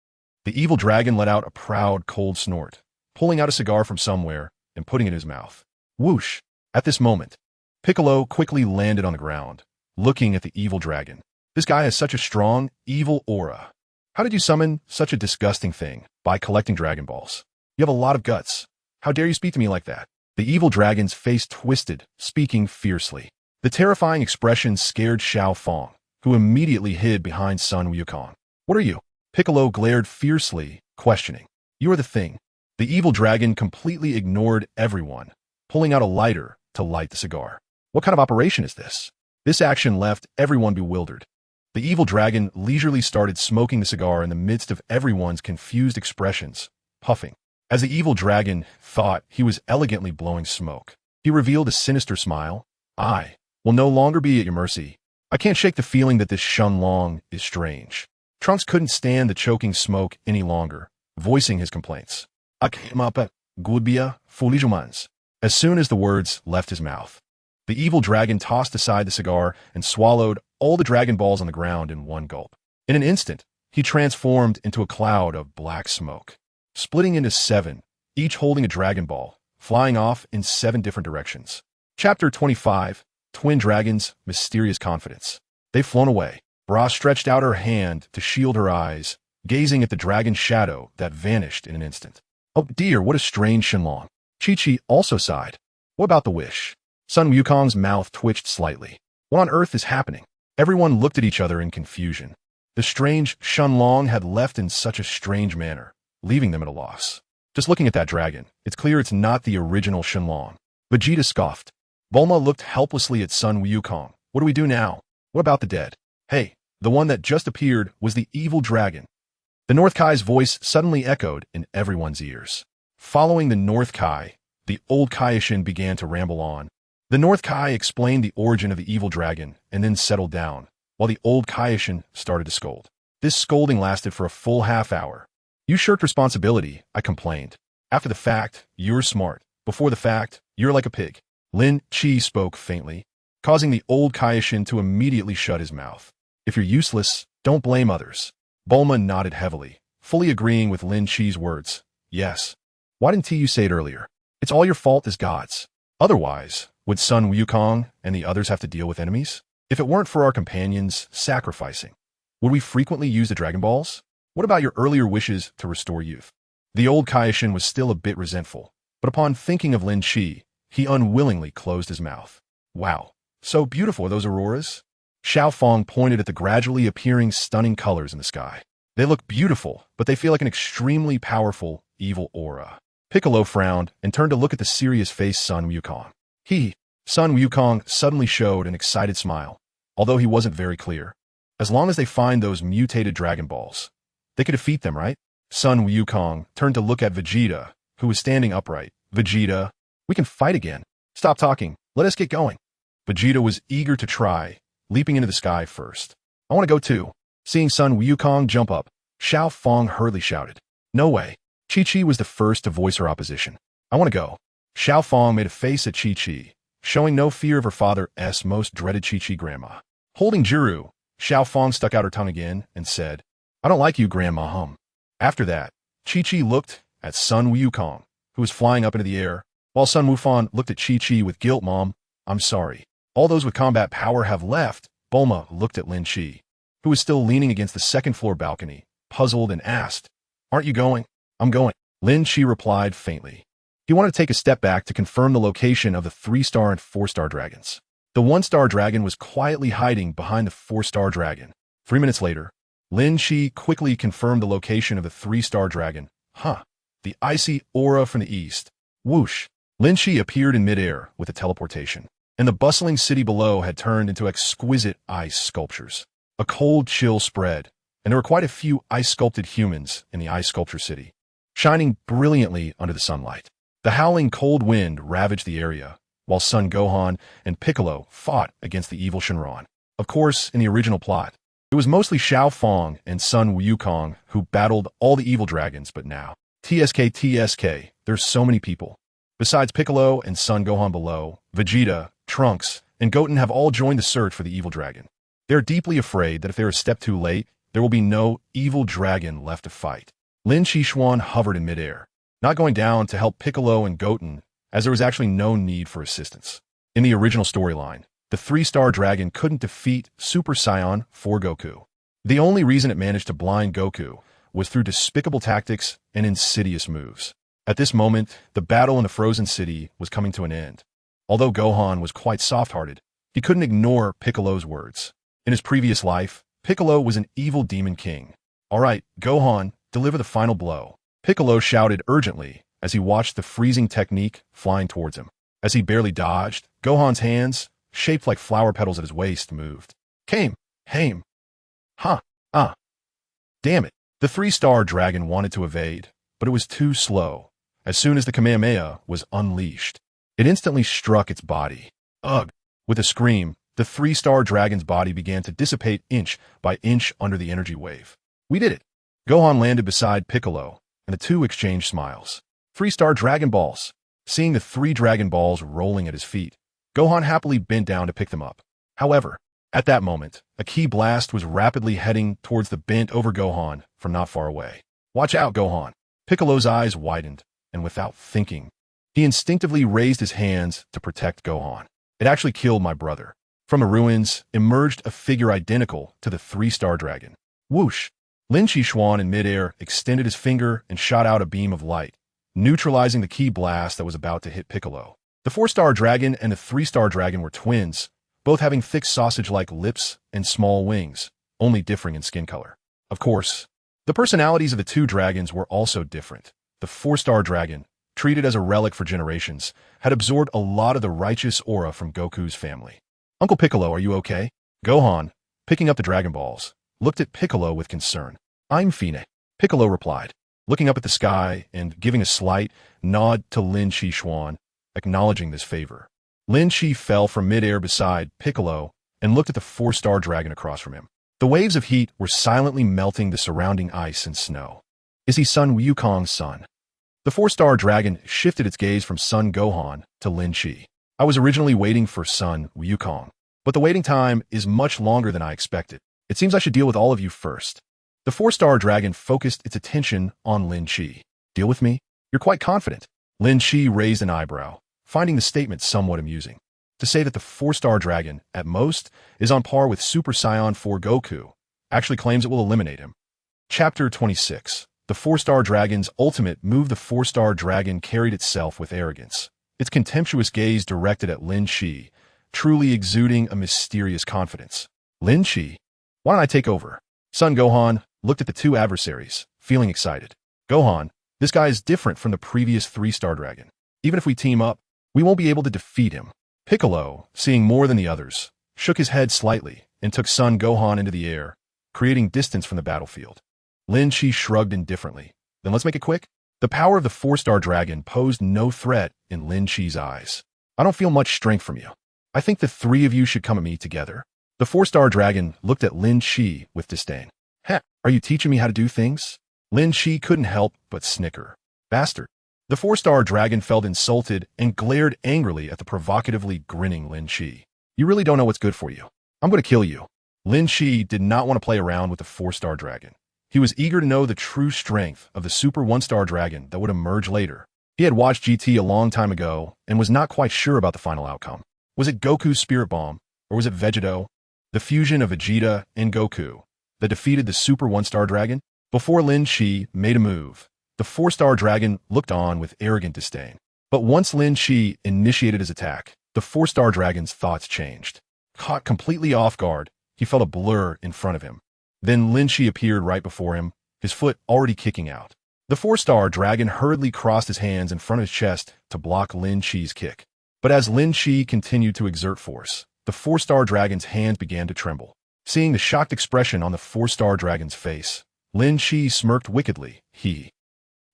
A: The evil dragon let out a proud, cold snort, pulling out a cigar from somewhere and putting it in his mouth. Whoosh! At this moment, Piccolo quickly landed on the ground, looking at the evil dragon. This guy has such a strong, evil aura. How did you summon such a disgusting thing? By collecting Dragon Balls. You have a lot of guts. How dare you speak to me like that? The evil dragon's face twisted, speaking fiercely. The terrifying expression scared Xiao Fang, who immediately hid behind Sun Wukong. What are you? Piccolo glared fiercely, questioning. You are the thing. The evil dragon completely ignored everyone, pulling out a lighter to light the cigar. What kind of operation is this? This action left everyone bewildered. The evil dragon leisurely started smoking the cigar in the midst of everyone's confused expressions, puffing. As the evil dragon thought he was elegantly blowing smoke, he revealed a sinister smile. I will no longer be at your mercy. I can't shake the feeling that this Shenlong is strange. Trunks couldn't stand the choking smoke any longer, voicing his complaints. Akimapa, Gudbia, Fulijumans. As soon as the words left his mouth, the evil dragon tossed aside the cigar and swallowed all the Dragon Balls on the ground in one gulp. In an instant, he transformed into a cloud of black smoke, splitting into 7, each holding a Dragon Ball, flying off in 7 different directions. Chapter 25, Twin Dragons, Mysterious Confidence. They've flown away. Bra stretched out her hand to shield her eyes, gazing at the dragon's shadow that vanished in an instant. Oh dear, what a strange Shenlong. Chi-Chi also sighed. What about the wish? Sun Wukong's mouth twitched slightly. What on earth is happening? Everyone looked at each other in confusion. The strange Shenlong had left in such a strange manner, leaving them at a loss. Just looking at that dragon, it's clear it's not the original Shenlong. Vegeta scoffed. Bulma looked helplessly at Sun Wukong. What do we do now? What about the dead? Hey, the one that just appeared was the evil dragon. The North Kai's voice suddenly echoed in everyone's ears. Following the North Kai, the old Kaioshin began to ramble on. The North Kai explained the origin of the evil dragon and then settled down, while the old Kaioshin started to scold. This scolding lasted for a full half-hour. You shirked responsibility, I complained. After the fact, you're smart. Before the fact, you're like a pig. Lin Qi spoke faintly, causing the old Kaioshin to immediately shut his mouth. If you're useless, don't blame others. Bulma nodded heavily, fully agreeing with Lin Qi's words. Yes. Why didn't you say it earlier? It's all your fault as gods. Otherwise, would Sun Wukong and the others have to deal with enemies? If it weren't for our companions sacrificing, would we frequently use the Dragon Balls? What about your earlier wishes to restore youth? The old Kaioshin was still a bit resentful, but upon thinking of Lin Qi, he unwillingly closed his mouth. Wow, so beautiful are those auroras? Xiao Fong pointed at the gradually appearing stunning colors in the sky. They look beautiful, but they feel like an extremely powerful, evil aura. Piccolo frowned and turned to look at the serious-faced Sun Wukong. Sun Wukong suddenly showed an excited smile, although he wasn't very clear. As long as they find those mutated Dragon Balls, they could defeat them, right? Sun Wukong turned to look at Vegeta, who was standing upright. Vegeta, we can fight again. Stop talking. Let us get going. Vegeta was eager to try, leaping into the sky first. I want to go too. Seeing Sun Wukong jump up, Xiao Fong hurriedly shouted. No way. Chi-Chi was the first to voice her opposition. I want to go. Xiao Fong made a face at Chi-Chi, showing no fear of her father's most dreaded Chi-Chi grandma. Holding Jiru, Xiao Fong stuck out her tongue again and said, I don't like you, Grandma. After that, Chi-Chi looked at Sun Wukong, who was flying up into the air, while Sun Wufan looked at Chi-Chi with guilt. Mom, I'm sorry. All those with combat power have left. Bulma looked at Lin Chi, who was still leaning against the second-floor balcony, puzzled, and asked, Aren't you going? I'm going. Lin Chi replied faintly. He wanted to take a step back to confirm the location of the 3-star and 4-star dragons. The 1-star dragon was quietly hiding behind the 4-star dragon. 3 minutes later, Lin Chi quickly confirmed the location of the 3-star dragon. The icy aura from the east. Whoosh! Lin Chi appeared in midair with a teleportation, and the bustling city below had turned into exquisite ice sculptures. A cold chill spread, and there were quite a few ice-sculpted humans in the ice sculpture city, shining brilliantly under the sunlight. The howling cold wind ravaged the area, while Son Gohan and Piccolo fought against the evil Shenron. Of course, in the original plot, it was mostly Xiao Fong and Sun Wukong who battled all the evil dragons, but now, TSK, there's so many people. Besides Piccolo and Son Gohan below, Vegeta, Trunks, and Goten have all joined the search for the evil dragon. They're deeply afraid that if they're a step too late, there will be no evil dragon left to fight. Lin Qishuan hovered in midair, not going down to help Piccolo and Goten, as there was actually no need for assistance. In the original storyline, the 3-star dragon couldn't defeat Super Saiyan 4 Goku. The only reason it managed to blind Goku was through despicable tactics and insidious moves. At this moment, the battle in the frozen city was coming to an end. Although Gohan was quite soft-hearted, he couldn't ignore Piccolo's words. In his previous life, Piccolo was an evil demon king. All right, Gohan, deliver the final blow. Piccolo shouted urgently as he watched the freezing technique flying towards him. As he barely dodged, Gohan's hands, shaped like flower petals at his waist, moved. Haim. Damn it. The 3-star dragon wanted to evade, but it was too slow. As soon as the Kamehameha was unleashed, it instantly struck its body. Ugh! With a scream, the 3-star dragon's body began to dissipate inch by inch under the energy wave. We did it! Gohan landed beside Piccolo, and the two exchanged smiles. 3-star Dragon Balls! Seeing the 3 Dragon Balls rolling at his feet, Gohan happily bent down to pick them up. However, at that moment, a ki blast was rapidly heading towards the bent-over Gohan from not far away. Watch out, Gohan! Piccolo's eyes widened, and without thinking, he instinctively raised his hands to protect Gohan. It actually killed my brother. From the ruins emerged a figure identical to the 3-star dragon. Whoosh! Lin Qishuan in midair extended his finger and shot out a beam of light, neutralizing the ki blast that was about to hit Piccolo. The 4-star dragon and the 3-star dragon were twins, both having thick sausage-like lips and small wings, only differing in skin color. Of course, the personalities of the 2 dragons were also different. The 4-star dragon, treated as a relic for generations, had absorbed a lot of the righteous aura from Goku's family. Uncle Piccolo, are you okay? Gohan, picking up the Dragon Balls, looked at Piccolo with concern. I'm fine. Piccolo replied, looking up at the sky and giving a slight nod to Lin Qishuan, acknowledging this favor. Lin Qi fell from midair beside Piccolo and looked at the 4-star dragon across from him. The waves of heat were silently melting the surrounding ice and snow. Is he Sun Wukong's son? The 4-star dragon shifted its gaze from Son Gohan to Lin Qi. I was originally waiting for Sun Wukong, but the waiting time is much longer than I expected. It seems I should deal with all of you first. The 4-star dragon focused its attention on Lin Qi. Deal with me? You're quite confident. Lin Qi raised an eyebrow, finding the statement somewhat amusing. To say that the 4-star dragon, at most, is on par with Super Saiyan 4 Goku, actually claims it will eliminate him. Chapter 26. The 4-star dragon's ultimate move. The 4-star dragon carried itself with arrogance, its contemptuous gaze directed at Lin Qi, truly exuding a mysterious confidence. Lin Chi, why don't I take over? Son Gohan looked at the two adversaries, feeling excited. Gohan, this guy is different from the previous three-star dragon. Even if we team up, we won't be able to defeat him. Piccolo, seeing more than the others, shook his head slightly and took Son Gohan into the air, creating distance from the battlefield. Lin Chi shrugged indifferently. Then let's make it quick. The power of the four-star dragon posed no threat in Lin Chi's eyes. I don't feel much strength from you. I think the three of you should come at me together. The four-star dragon looked at Lin Chi with disdain. Heh, are you teaching me how to do things? Lin Chi couldn't help but snicker. Bastard. The four-star dragon felt insulted and glared angrily at the provocatively grinning Lin Chi. You really don't know what's good for you. I'm going to kill you. Lin Chi did not want to play around with the four-star dragon. He was eager to know the true strength of the super one-star dragon that would emerge later. He had watched GT a long time ago and was not quite sure about the final outcome. Was it Goku's Spirit Bomb, or was it Vegeto, the fusion of Vegeta and Goku, that defeated the super one-star dragon? Before Lin Chi made a move, the four-star dragon looked on with arrogant disdain. But once Lin Chi initiated his attack, the four-star dragon's thoughts changed. Caught completely off guard, he felt a blur in front of him. Then Lin Chi appeared right before him, his foot already kicking out. The four-star dragon hurriedly crossed his hands in front of his chest to block Lin Chi's kick. But as Lin Chi continued to exert force, the four-star dragon's hand began to tremble. Seeing the shocked expression on the four-star dragon's face, Lin Chi smirked wickedly.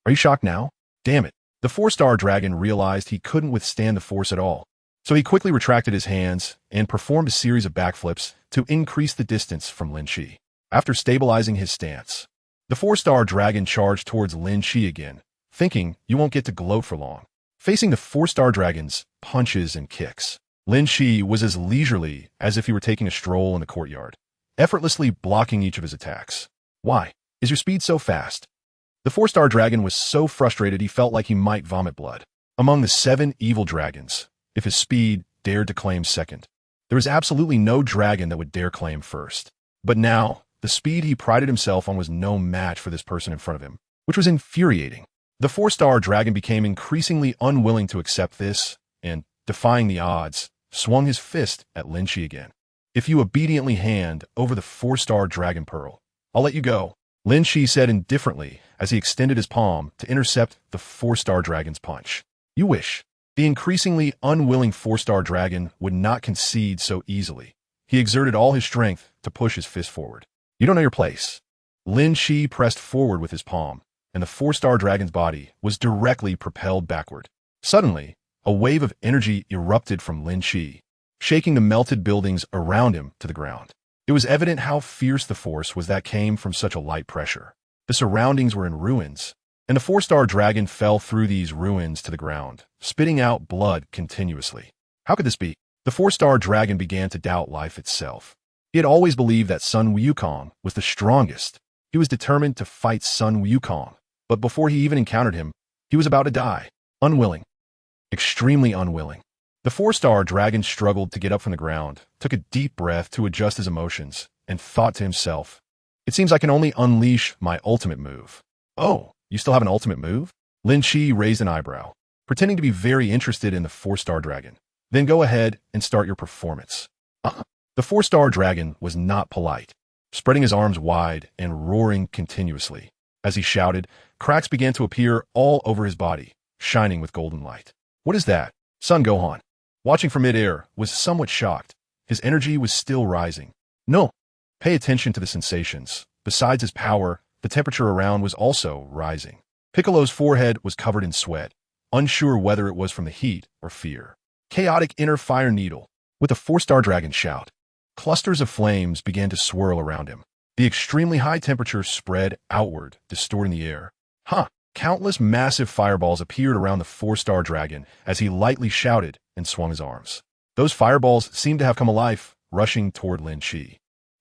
A: Are you shocked now? Damn it. The four-star dragon realized he couldn't withstand the force at all. So he quickly retracted his hands and performed a series of backflips to increase the distance from Lin Chi. After stabilizing his stance, the four-star dragon charged towards Lin Chi again, thinking you won't get to gloat for long. Facing the four-star dragon's punches and kicks, Lin Chi was as leisurely as if he were taking a stroll in the courtyard, effortlessly blocking each of his attacks. Why is your speed so fast? The four-star dragon was so frustrated he felt like he might vomit blood. Among the 7 evil dragons, if his speed dared to claim second, there was absolutely no dragon that would dare claim first. But now, the speed he prided himself on was no match for this person in front of him, which was infuriating. The four-star dragon became increasingly unwilling to accept this, and, defying the odds, swung his fist at Lin Chi again. If you obediently hand over the four-star dragon pearl, I'll let you go, Lin Chi said indifferently as he extended his palm to intercept the four-star dragon's punch. You wish. The increasingly unwilling four-star dragon would not concede so easily. He exerted all his strength to push his fist forward. You don't know your place. Lin Chi pressed forward with his palm, and the four-star dragon's body was directly propelled backward. Suddenly, a wave of energy erupted from Lin Chi, shaking the melted buildings around him to the ground. It was evident how fierce the force was that came from such a light pressure. The surroundings were in ruins, and the four-star dragon fell through these ruins to the ground, spitting out blood continuously. How could this be? The four-star dragon began to doubt life itself. He had always believed that Sun Wukong was the strongest. He was determined to fight Sun Wukong, but before he even encountered him, he was about to die. Unwilling. Extremely unwilling. The four-star dragon struggled to get up from the ground, took a deep breath to adjust his emotions, and thought to himself, it seems I can only unleash my ultimate move. Oh, you still have an ultimate move? Lin Chi raised an eyebrow, pretending to be very interested in the four-star dragon. Then go ahead and start your performance. The four-star dragon was not polite, spreading his arms wide and roaring continuously. As he shouted, cracks began to appear all over his body, shining with golden light. What is that? Son Gohan, watching from mid-air, was somewhat shocked. His energy was still rising. No. Pay attention to the sensations. Besides his power, the temperature around was also rising. Piccolo's forehead was covered in sweat, unsure whether it was from the heat or fear. Chaotic inner fire needle. With a four-star dragon shout, clusters of flames began to swirl around him. The extremely high temperature spread outward, distorting the air. Countless massive fireballs appeared around the four-star dragon as he lightly shouted and swung his arms. Those fireballs seemed to have come alive, rushing toward Lin Chi.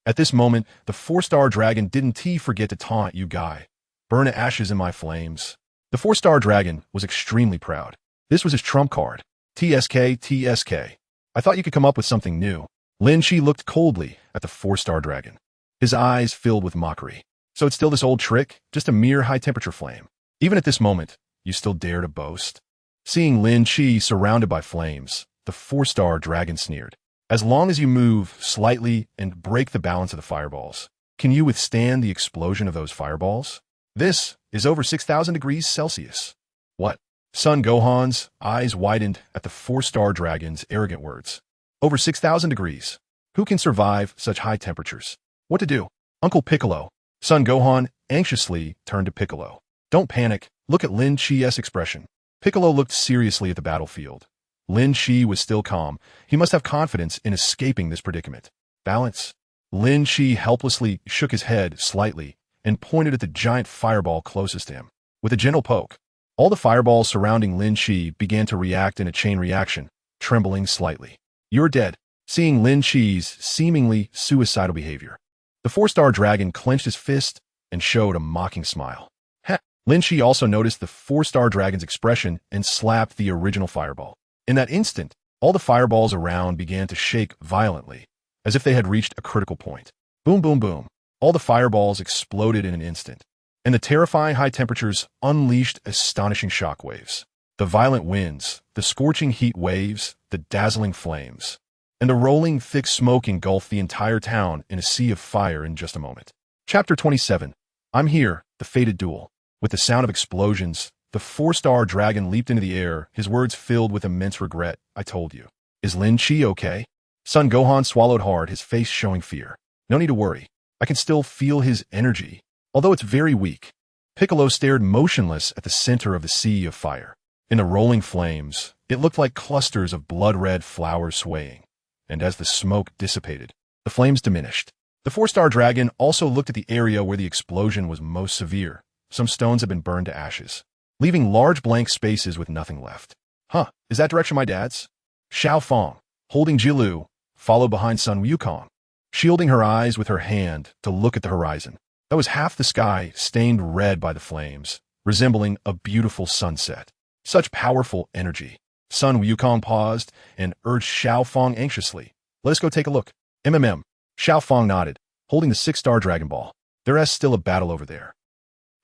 A: At this moment, the four-star dragon didn't forget to taunt you guy. Burn ashes in my flames. The four-star dragon was extremely proud. This was his trump card. TSK. I thought you could come up with something new. Lin Chi looked coldly at the four-star dragon. His eyes filled with mockery. So it's still this old trick, just a mere high-temperature flame. Even at this moment, you still dare to boast? Seeing Lin Chi surrounded by flames, the four-star dragon sneered. As long as you move slightly and break the balance of the fireballs. Can you withstand the explosion of those fireballs? This is over 6,000 degrees Celsius. What? Son Gohan's eyes widened at the four-star dragon's arrogant words. Over 6,000 degrees. Who can survive such high temperatures? What to do? Uncle Piccolo. Son Gohan anxiously turned to Piccolo. Don't panic. Look at Lin Chi's expression. Piccolo looked seriously at the battlefield. Lin Chi was still calm. He must have confidence in escaping this predicament. Balance. Lin Chi helplessly shook his head slightly and pointed at the giant fireball closest to him. With a gentle poke, all the fireballs surrounding Lin Chi began to react in a chain reaction, trembling slightly. You're dead. Seeing Lin Chi's seemingly suicidal behavior, the four-star dragon clenched his fist and showed a mocking smile. Heh. Lin Chi also noticed the four-star dragon's expression and slapped the original fireball. In that instant, all the fireballs around began to shake violently, as if they had reached a critical point. Boom, boom, boom. All the fireballs exploded in an instant, and the terrifying high temperatures unleashed astonishing shockwaves. The violent winds, the scorching heat waves, the dazzling flames, and the rolling thick smoke engulfed the entire town in a sea of fire in just a moment. Chapter 27. I'm here, the fated duel. With the sound of explosions, the four-star dragon leaped into the air, his words filled with immense regret. I told you. Is Lin Chi okay? Son Gohan swallowed hard, his face showing fear. No need to worry. I can still feel his energy, although it's very weak. Piccolo stared motionless at the center of the sea of fire. In the rolling flames, it looked like clusters of blood-red flowers swaying. And as the smoke dissipated, the flames diminished. The four-star dragon also looked at the area where the explosion was most severe. Some stones had been burned to ashes, leaving large blank spaces with nothing left. Huh, is that direction my dad's? Xiao Fong, holding Jilu, followed behind Sun Wukong, shielding her eyes with her hand to look at the horizon. That was half the sky stained red by the flames, resembling a beautiful sunset. Such powerful energy. Sun Wukong paused and urged Xiao Fong anxiously. Let us go take a look. Xiao Fong nodded, holding the six-star Dragon Ball. There is still a battle over there.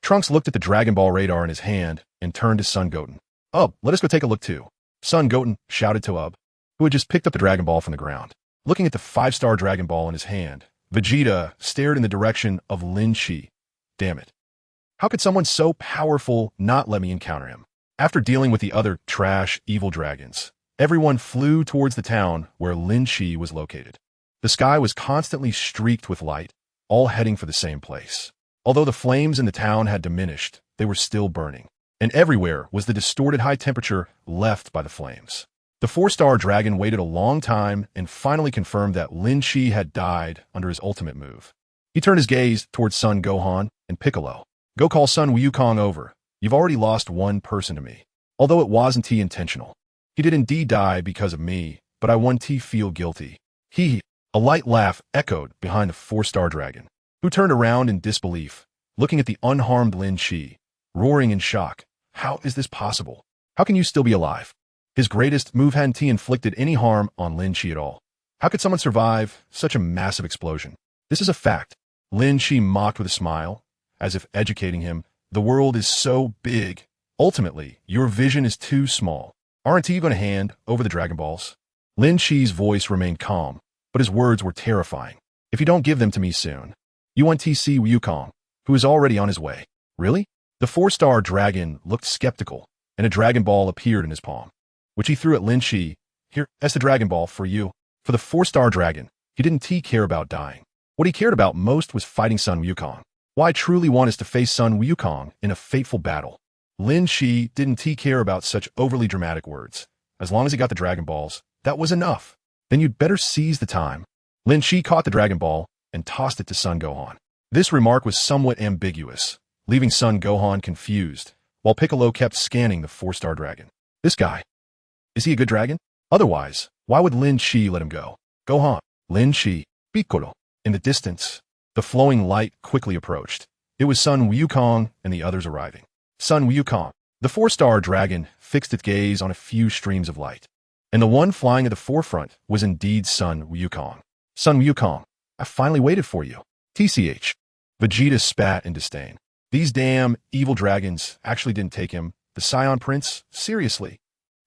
A: Trunks looked at the Dragon Ball radar in his hand and turned to Son Goten. Ub, let us go take a look too. Son Goten shouted to Ub, who had just picked up the Dragon Ball from the ground. Looking at the five-star Dragon Ball in his hand, Vegeta stared in the direction of Lin Chi. Damn it. How could someone so powerful not let me encounter him? After dealing with the other trash, evil dragons, everyone flew towards the town where Lin Chi was located. The sky was constantly streaked with light, all heading for the same place. Although the flames in the town had diminished, they were still burning, and everywhere was the distorted high temperature left by the flames. The four-star dragon waited a long time and finally confirmed that Lin Chi had died under his ultimate move. He turned his gaze towards Son Gohan and Piccolo. Go call Sun Wukong over. You've already lost one person to me. Although it wasn't intentional. He did indeed die because of me, but I want to feel guilty. A light laugh echoed behind the four-star dragon, who turned around in disbelief, looking at the unharmed Lin Chi, roaring in shock. How is this possible? How can you still be alive? His greatest move hadn't inflicted any harm on Lin Chi at all. How could someone survive such a massive explosion? This is a fact. Lin Chi mocked with a smile, as if educating him. The world is so big. Ultimately, your vision is too small. Aren't you going to hand over the Dragon Balls? Lin Chi's voice remained calm, but his words were terrifying. If you don't give them to me soon, you want to see Wukong, who is already on his way. Really? The four-star dragon looked skeptical, and a Dragon Ball appeared in his palm, which he threw at Lin Chi. Here, that's the Dragon Ball for you. For the four-star dragon, he didn't care about dying. What he cared about most was fighting Sun Wukong. Why I truly want is to face Sun Wukong in a fateful battle. Lin Chi didn't care about such overly dramatic words. As long as he got the Dragon Balls, that was enough. Then you'd better seize the time. Lin Chi caught the Dragon Ball and tossed it to Son Gohan. This remark was somewhat ambiguous, leaving Son Gohan confused, while Piccolo kept scanning the four-star dragon. This guy, is he a good dragon? Otherwise, why would Lin Chi let him go? Gohan, Lin Chi, Piccolo. In the distance, the flowing light quickly approached. It was Sun Wukong and the others arriving. Sun Wukong. The four-star dragon fixed its gaze on a few streams of light, and the one flying at the forefront was indeed Sun Wukong. Sun Wukong, I finally waited for you. TCH. Vegeta spat in disdain. These damn evil dragons actually didn't take him, the Scion Prince, seriously.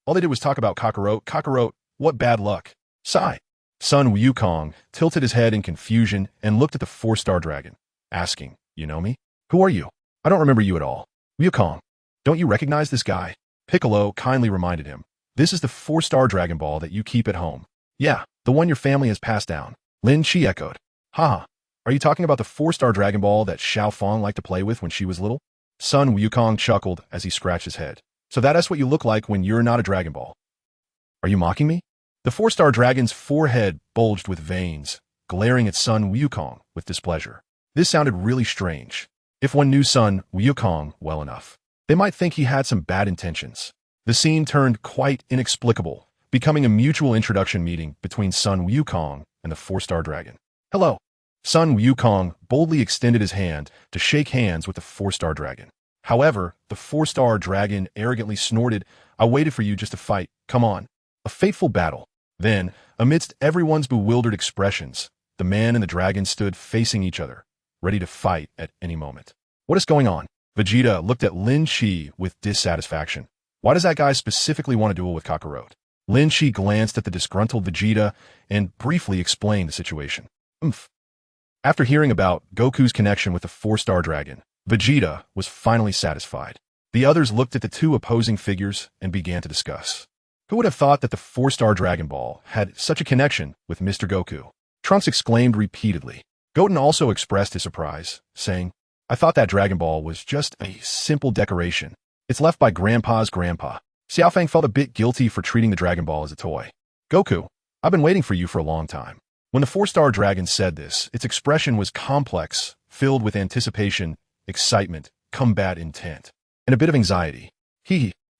A: All they did was talk about Kakarot. Kakarot, what bad luck. Sigh. Sun Wukong tilted his head in confusion and looked at the four-star dragon, asking, "You know me? Who are you? I don't remember you at all." "Wukong, don't you recognize this guy?" Piccolo kindly reminded him. "This is the four-star Dragon Ball that you keep at home." "Yeah, the one your family has passed down," Lin Chi echoed. "Haha, are you talking about the four-star Dragon Ball that Xiao Fang liked to play with when she was little?" Sun Wukong chuckled as he scratched his head. "So that's what you look like when you're not a Dragon Ball. Are you mocking me?" The four-star dragon's forehead bulged with veins, glaring at Sun Wukong with displeasure. This sounded really strange. If one knew Sun Wukong well enough, they might think he had some bad intentions. The scene turned quite inexplicable, becoming a mutual introduction meeting between Sun Wukong and the four-star dragon. "Hello." Sun Wukong boldly extended his hand to shake hands with the four-star dragon. However, the four-star dragon arrogantly snorted, "I waited for you just to fight. Come on." A fateful battle. Then, amidst everyone's bewildered expressions, the man and the dragon stood facing each other, ready to fight at any moment. "What is going on?" Vegeta looked at Lin Chi with dissatisfaction. "Why does that guy specifically want to duel with Kakarot?" Lin Chi glanced at the disgruntled Vegeta and briefly explained the situation. After hearing about Goku's connection with the four-star dragon, Vegeta was finally satisfied. The others looked at the two opposing figures and began to discuss. Who would have thought that the four-star Dragon Ball had such a connection with Mr. Goku? Trunks exclaimed repeatedly. Goten also expressed his surprise, saying, "I thought that Dragon Ball was just a simple decoration. It's left by Grandpa's grandpa." Xiaofang felt a bit guilty for treating the Dragon Ball as a toy. "Goku, I've been waiting for you for a long time." When the four-star dragon said this, its expression was complex, filled with anticipation, excitement, combat intent, and a bit of anxiety.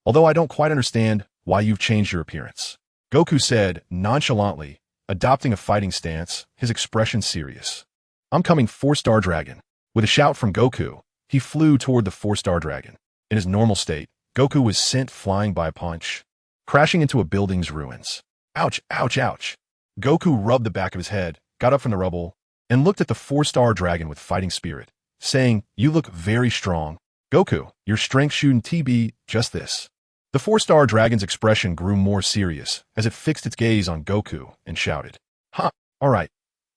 A: Although I don't quite understand why you've changed your appearance," Goku said nonchalantly, adopting a fighting stance, his expression serious. "I'm coming, four-star dragon." With a shout from Goku, he flew toward the four-star dragon. In his normal state, Goku was sent flying by a punch, crashing into a building's ruins. "Ouch, ouch, ouch." Goku rubbed the back of his head, got up from the rubble, and looked at the four-star dragon with fighting spirit, saying, "You look very strong. Goku, your strength shouldn't be just this." The four-star dragon's expression grew more serious as it fixed its gaze on Goku and shouted, "Ha, all right,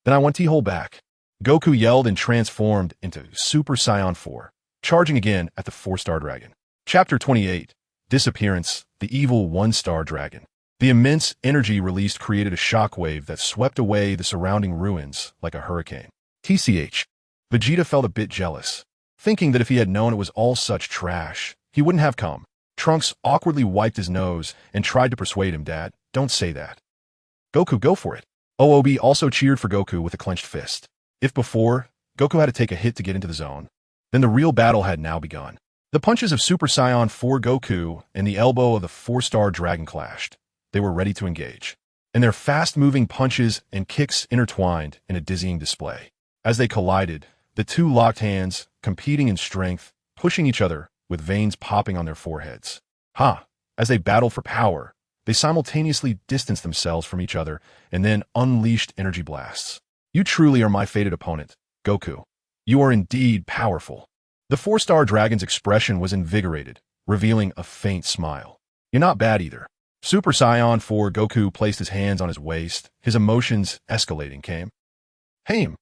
A: then I want to hold back." Goku yelled and transformed into Super Saiyan 4, charging again at the four-star dragon. Chapter 28, Disappearance, the Evil One-Star Dragon. The immense energy released created a shockwave that swept away the surrounding ruins like a hurricane. Vegeta felt a bit jealous, thinking that if he had known it was all such trash, he wouldn't have come. Trunks awkwardly wiped his nose and tried to persuade him, "Dad, don't say that." "Goku, go for it." OOB also cheered for Goku with a clenched fist. If before, Goku had to take a hit to get into the zone, then the real battle had now begun. The punches of Super Saiyan 4 Goku and the elbow of the four-star dragon clashed. They were ready to engage, and their fast-moving punches and kicks intertwined in a dizzying display. As they collided, the two locked hands, competing in strength, pushing each other, with veins popping on their foreheads. As they battled for power, they simultaneously distanced themselves from each other and then unleashed energy blasts. "You truly are my fated opponent, Goku. You are indeed powerful." The four-star dragon's expression was invigorated, revealing a faint smile. "You're not bad either." Super Saiyan 4 Goku placed his hands on his waist, his emotions escalating came. "Haim."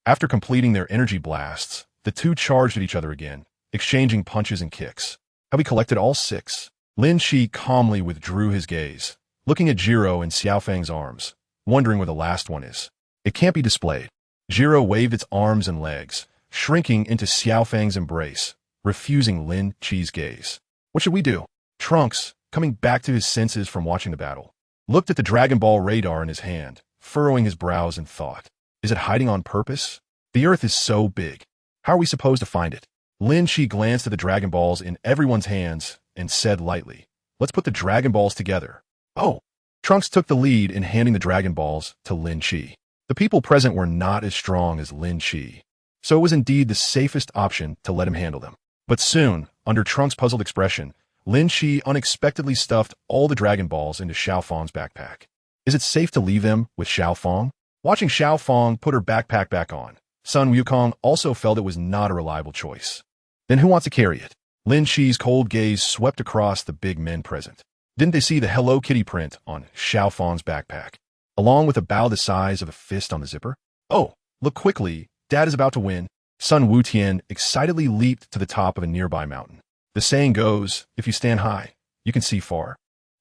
A: After completing their energy blasts, the two charged at each other again, exchanging punches and kicks. "Have we collected all 6? Lin Chi calmly withdrew his gaze, looking at Jiro in Xiaofang's arms, wondering where the last one is. "It can't be displayed." Jiro waved its arms and legs, shrinking into Xiaofang's embrace, refusing Lin Chi's gaze. "What should we do?" Trunks, coming back to his senses from watching the battle, looked at the Dragon Ball radar in his hand, furrowing his brows in thought. Is it hiding on purpose? The Earth is so big. How are we supposed to find it? Lin Chi glanced at the Dragon Balls in everyone's hands and said lightly, "Let's put the Dragon Balls together." "Oh." Trunks took the lead in handing the Dragon Balls to Lin Chi. The people present were not as strong as Lin Chi, so it was indeed the safest option to let him handle them. But soon, under Trunks' puzzled expression, Lin Chi unexpectedly stuffed all the Dragon Balls into Xiao Fang's backpack. Is it safe to leave them with Xiao Fang? Watching Xiao Fang put her backpack back on, Sun Wukong also felt it was not a reliable choice. Then who wants to carry it? Lin Chi's cold gaze swept across the big men present. Didn't they see the Hello Kitty print on Xiao Fang's backpack? along with a bow the size of a fist on the zipper. Oh, look quickly, Dad is about to win. Sun Wutian excitedly leaped to the top of a nearby mountain. The saying goes, if you stand high, you can see far.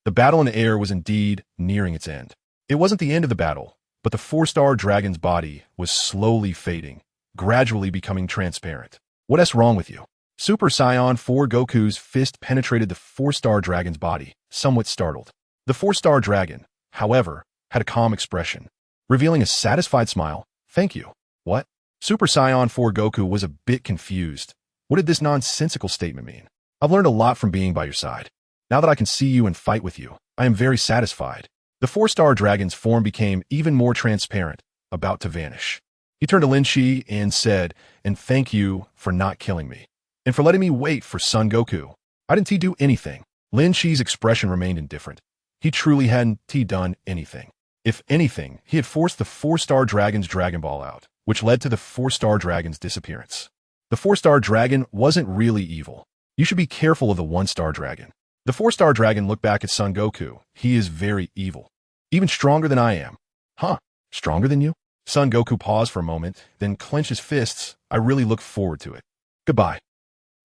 A: The battle in the air was indeed nearing its end. It wasn't the end of the battle, but the four-star dragon's body was slowly fading, gradually becoming transparent. What's wrong with you? Super Saiyan 4 Goku's fist penetrated the four-star dragon's body, somewhat startled. The four-star dragon, however, had a calm expression, revealing a satisfied smile. Thank you. What? Super Saiyan 4 Goku was a bit confused. What did this nonsensical statement mean? I've learned a lot from being by your side. Now that I can see you and fight with you, I am very satisfied. The four-star dragon's form became even more transparent, about to vanish. He turned to Lin Shi and said, and thank you for not killing me, and for letting me wait for Son Goku. I didn't do anything. Lin Shi's expression remained indifferent. He truly hadn't done anything. If anything, he had forced the four-star dragon's Dragon Ball out, which led to the four-star dragon's disappearance. The four-star dragon wasn't really evil. You should be careful of the one-star dragon. The four-star dragon looked back at Son Goku. He is very evil. Even stronger than I am. Huh? Stronger than you? Son Goku paused for a moment, then clenched his fists. I really look forward to it. Goodbye.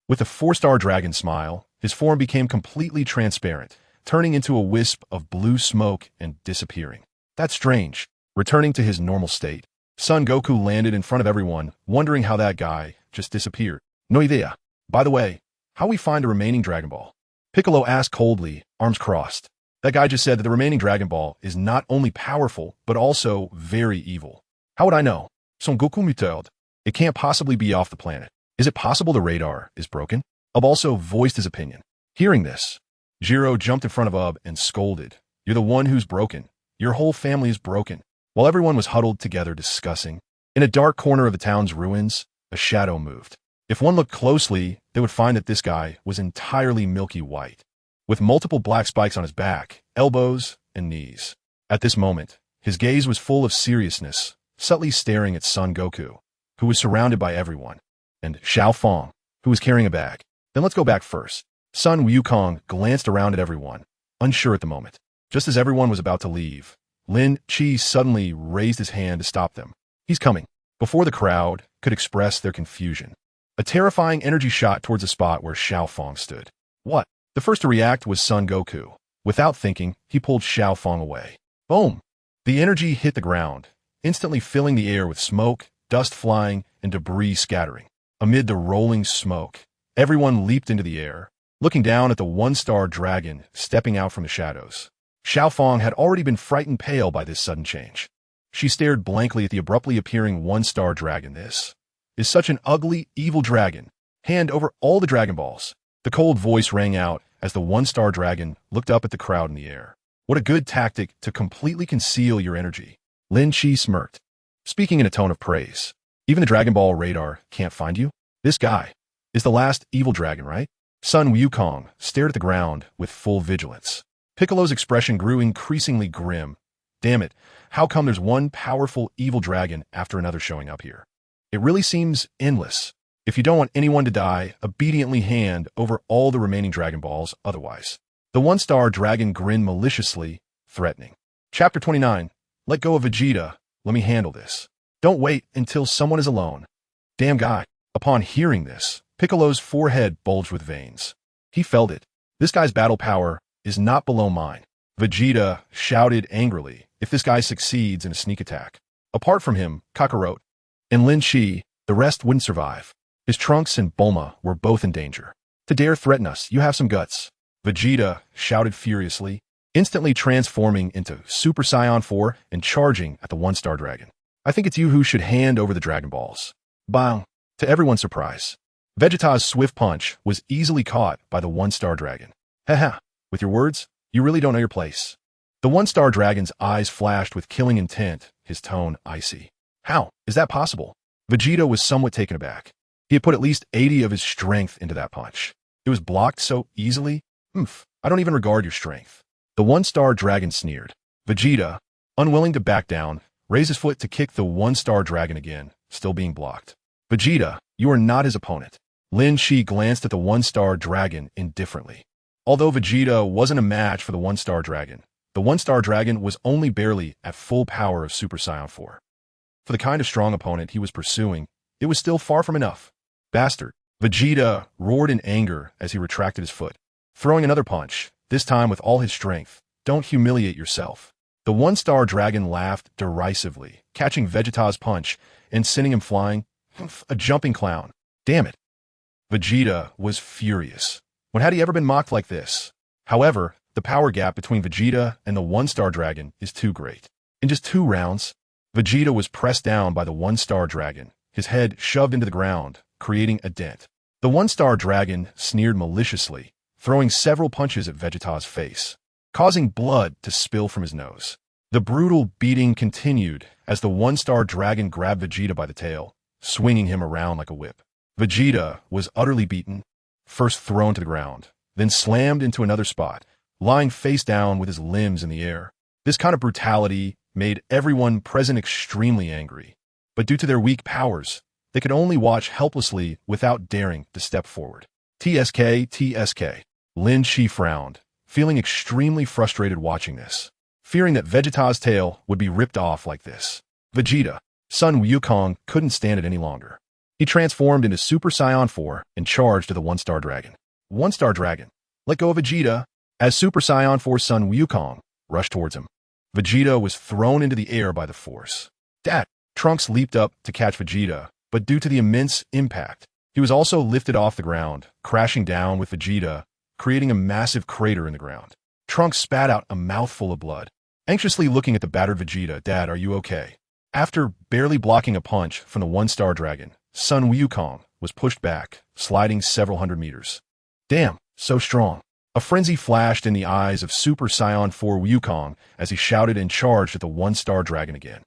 A: With a four-star dragon smile, his form became completely transparent, turning into a wisp of blue smoke and disappearing. That's strange. Returning to his normal state, Son Goku landed in front of everyone, wondering how that guy just disappeared. No idea. By the way, how we find a remaining Dragon Ball? Piccolo asked coldly, arms crossed. That guy just said that the remaining Dragon Ball is not only powerful, but also very evil. How would I know? Son Goku mutated. It can't possibly be off the planet. Is it possible the radar is broken? Ub also voiced his opinion. Hearing this, Jiro jumped in front of Ub and scolded. You're the one who's broken. Your whole family is broken. While everyone was huddled together discussing, in a dark corner of the town's ruins, a shadow moved. If one looked closely, they would find that this guy was entirely milky white, with multiple black spikes on his back, elbows, and knees. At this moment, his gaze was full of seriousness, subtly staring at Son Goku, who was surrounded by everyone, and Xiao Fong, who was carrying a bag. Then let's go back first. Sun Wukong glanced around at everyone, unsure at the moment. Just as everyone was about to leave, Lin Chi suddenly raised his hand to stop them. He's coming. Before the crowd could express their confusion, a terrifying energy shot towards the spot where Xiao Fong stood. What? The first to react was Son Goku. Without thinking, he pulled Xiao Fong away. Boom! The energy hit the ground, instantly filling the air with smoke, dust flying, and debris scattering. Amid the rolling smoke, everyone leaped into the air, looking down at the one-star dragon stepping out from the shadows. Xiao Fong had already been frightened pale by this sudden change. She stared blankly at the abruptly appearing one-star dragon. This is such an ugly, evil dragon. Hand over all the Dragon Balls. The cold voice rang out as the one-star dragon looked up at the crowd in the air. What a good tactic to completely conceal your energy. Lin Chi smirked, speaking in a tone of praise. Even the Dragon Ball radar can't find you? This guy is the last evil dragon, right? Sun Wukong stared at the ground with full vigilance. Piccolo's expression grew increasingly grim. Damn it, how come there's one powerful evil dragon after another showing up here? It really seems endless. If you don't want anyone to die, obediently hand over all the remaining Dragon Balls otherwise. The one-star dragon grinned maliciously, threatening. Chapter 29. Let go of Vegeta. Let me handle this. Don't wait until someone is alone. Damn guy. Upon hearing this, Piccolo's forehead bulged with veins. He felt it. This guy's battle power is not below mine. Vegeta shouted angrily if this guy succeeds in a sneak attack. Apart from him, Kakarot and Lin Chi, the rest wouldn't survive. His Trunks and Bulma were both in danger. To dare threaten us, you have some guts. Vegeta shouted furiously, instantly transforming into Super Saiyan 4 and charging at the one-star dragon. I think it's you who should hand over the Dragon Balls. Bang! To everyone's surprise, Vegeta's swift punch was easily caught by the one-star dragon. Haha, with your words, you really don't know your place. The one-star dragon's eyes flashed with killing intent, his tone icy. How is that possible? Vegeta was somewhat taken aback. He had put at least 80 of his strength into that punch. It was blocked so easily? I don't even regard your strength. The one-star dragon sneered. Vegeta, unwilling to back down, raised his foot to kick the one-star dragon again, still being blocked. Vegeta, you are not his opponent. Lin Shi glanced at the one-star dragon indifferently. Although Vegeta wasn't a match for the one-star dragon, the one-star dragon was only barely at full power of Super Saiyan 4. For the kind of strong opponent he was pursuing, it was still far from enough. Bastard! Vegeta roared in anger as he retracted his foot, throwing another punch, this time with all his strength. Don't humiliate yourself. The one-star dragon laughed derisively, catching Vegeta's punch and sending him flying. A jumping clown. Damn it. Vegeta was furious. When had he ever been mocked like this? However, the power gap between Vegeta and the one-star dragon is too great. In just 2 rounds, Vegeta was pressed down by the one-star dragon, his head shoved into the ground, creating a dent. The one-star dragon sneered maliciously, throwing several punches at Vegeta's face, causing blood to spill from his nose. The brutal beating continued as the one-star dragon grabbed Vegeta by the tail, swinging him around like a whip. Vegeta was utterly beaten, first thrown to the ground, then slammed into another spot, lying face down with his limbs in the air. This kind of brutality made everyone present extremely angry, but due to their weak powers, they could only watch helplessly without daring to step forward. TSK. Lin Chi frowned, feeling extremely frustrated watching this, fearing that Vegeta's tail would be ripped off like this. Vegeta, Sun Wukong, couldn't stand it any longer. He transformed into Super Saiyan 4 and charged at the one-star dragon. One-star dragon, let go of Vegeta, as Super Saiyan 4 Sun Wukong rushed towards him. Vegeta was thrown into the air by the force. Dad! Trunks leaped up to catch Vegeta, but due to the immense impact, he was also lifted off the ground, crashing down with Vegeta, creating a massive crater in the ground. Trunks spat out a mouthful of blood, anxiously looking at the battered Vegeta. Dad, are you okay? After barely blocking a punch from the one-star dragon, Sun Wukong was pushed back, sliding several hundred meters. Damn, so strong. A frenzy flashed in the eyes of Super Saiyan 4 Wukong as he shouted and charged at the one-star dragon again.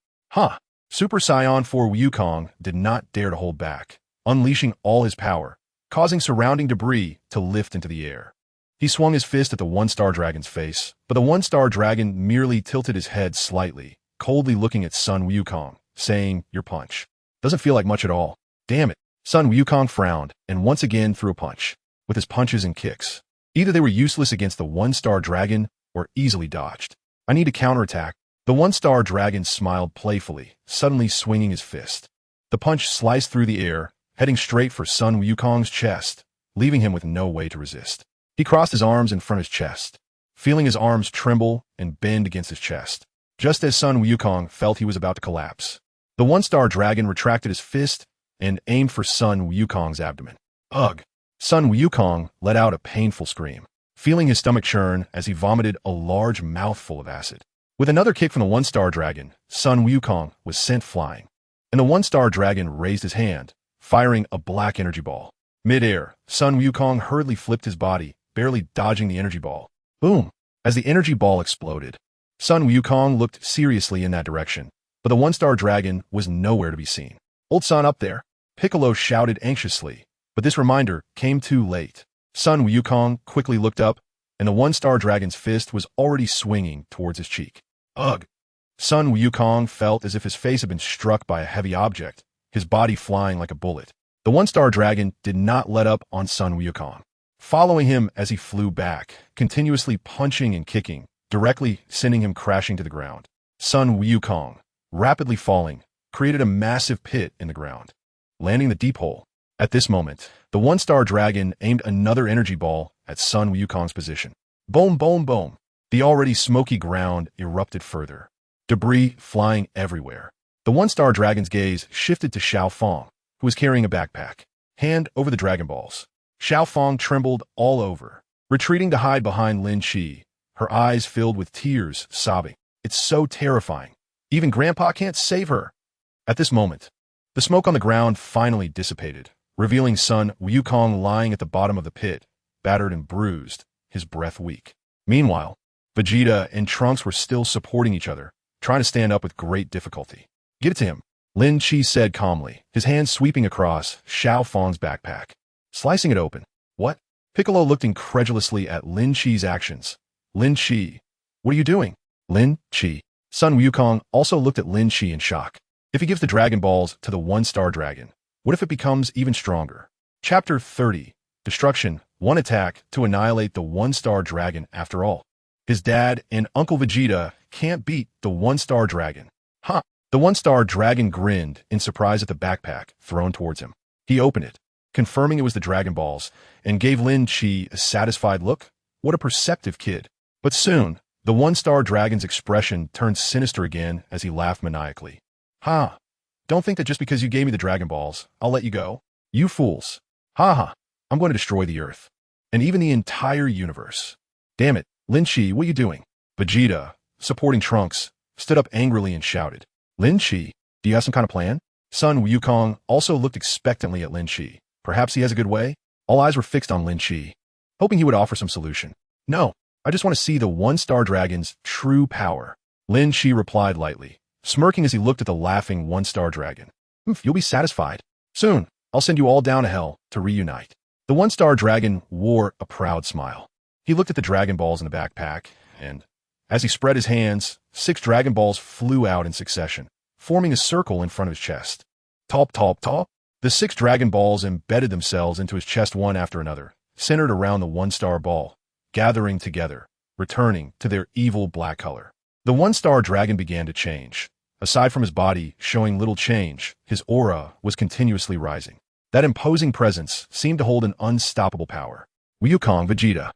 A: Super Saiyan 4 Wukong did not dare to hold back, unleashing all his power, causing surrounding debris to lift into the air. He swung his fist at the one-star dragon's face, but the one-star dragon merely tilted his head slightly, coldly looking at Sun Wukong, saying, "Your punch doesn't feel like much at all." Damn it. Sun Wukong frowned and once again threw a punch, with his punches and kicks. Either they were useless against the one-star dragon or easily dodged. I need to counterattack. The one-star dragon smiled playfully, suddenly swinging his fist. The punch sliced through the air, heading straight for Sun Wukong's chest, leaving him with no way to resist. He crossed his arms in front of his chest, feeling his arms tremble and bend against his chest. Just as Sun Wukong felt he was about to collapse, the one-star dragon retracted his fist and aimed for Sun Wukong's abdomen. Ugh! Sun Wukong let out a painful scream, feeling his stomach churn as he vomited a large mouthful of acid. With another kick from the one-star dragon, Sun Wukong was sent flying, and the one-star dragon raised his hand, firing a black energy ball. Mid-air, Sun Wukong hurriedly flipped his body, barely dodging the energy ball. Boom! As the energy ball exploded, Sun Wukong looked seriously in that direction, but the one-star dragon was nowhere to be seen. "Old Sun up there," Piccolo shouted anxiously, but this reminder came too late. Sun Wukong quickly looked up, and the one-star dragon's fist was already swinging towards his cheek. Ugh! Sun Wukong felt as if his face had been struck by a heavy object, his body flying like a bullet. The one-star dragon did not let up on Sun Wukong, following him as he flew back, continuously punching and kicking, directly sending him crashing to the ground. Sun Wukong, rapidly falling, created a massive pit in the ground, landing the deep hole. At this moment, the one-star dragon aimed another energy ball at Sun Wukong's position. Boom, boom, boom. The already smoky ground erupted further, debris flying everywhere. The one-star dragon's gaze shifted to Xiao Fong, who was carrying a backpack. Hand over the Dragon Balls. Xiao Fong trembled all over, retreating to hide behind Lin Chi, her eyes filled with tears, sobbing. It's so terrifying. Even Grandpa can't save her. At this moment, the smoke on the ground finally dissipated, revealing Sun Wukong lying at the bottom of the pit, battered and bruised, his breath weak. Meanwhile, Vegeta and Trunks were still supporting each other, trying to stand up with great difficulty. "Give it to him," Lin Chi said calmly, his hand sweeping across Xiao Fong's backpack, slicing it open. "What?" Piccolo looked incredulously at Lin Chi's actions. "Lin Chi, what are you doing?" "Lin Chi." Sun Wukong also looked at Lin Chi in shock. If he gives the Dragon Balls to the one-star dragon, what if it becomes even stronger? Chapter 30. Destruction. One attack to annihilate the one-star dragon after all. His dad and Uncle Vegeta can't beat the one-star dragon. Huh. The one-star dragon grinned in surprise at the backpack thrown towards him. He opened it, confirming it was the Dragon Balls, and gave Lin Chi a satisfied look. What a perceptive kid. But soon, the one-star dragon's expression turned sinister again as he laughed maniacally. Ha! Don't think that just because you gave me the Dragon Balls, I'll let you go. You fools. Ha ha. I'm going to destroy the Earth. And even the entire universe. Damn it, Lin Chi, what are you doing? Vegeta, supporting Trunks, stood up angrily and shouted. Lin Chi, do you have some kind of plan? Son Wukong also looked expectantly at Lin Chi. Perhaps he has a good way? All eyes were fixed on Lin Chi, hoping he would offer some solution. No, I just want to see the one-star dragon's true power. Lin Chi replied lightly, smirking as he looked at the laughing one-star dragon. You'll be satisfied. Soon, I'll send you all down to hell to reunite. The one-star dragon wore a proud smile. He looked at the Dragon Balls in the backpack, and as he spread his hands, 6 Dragon Balls flew out in succession, forming a circle in front of his chest. Top, top, top. The 6 Dragon Balls embedded themselves into his chest one after another, centered around the one-star ball, gathering together, returning to their evil black color. The one-star dragon began to change. Aside from his body showing little change, his aura was continuously rising. That imposing presence seemed to hold an unstoppable power. Wukong Vegeta.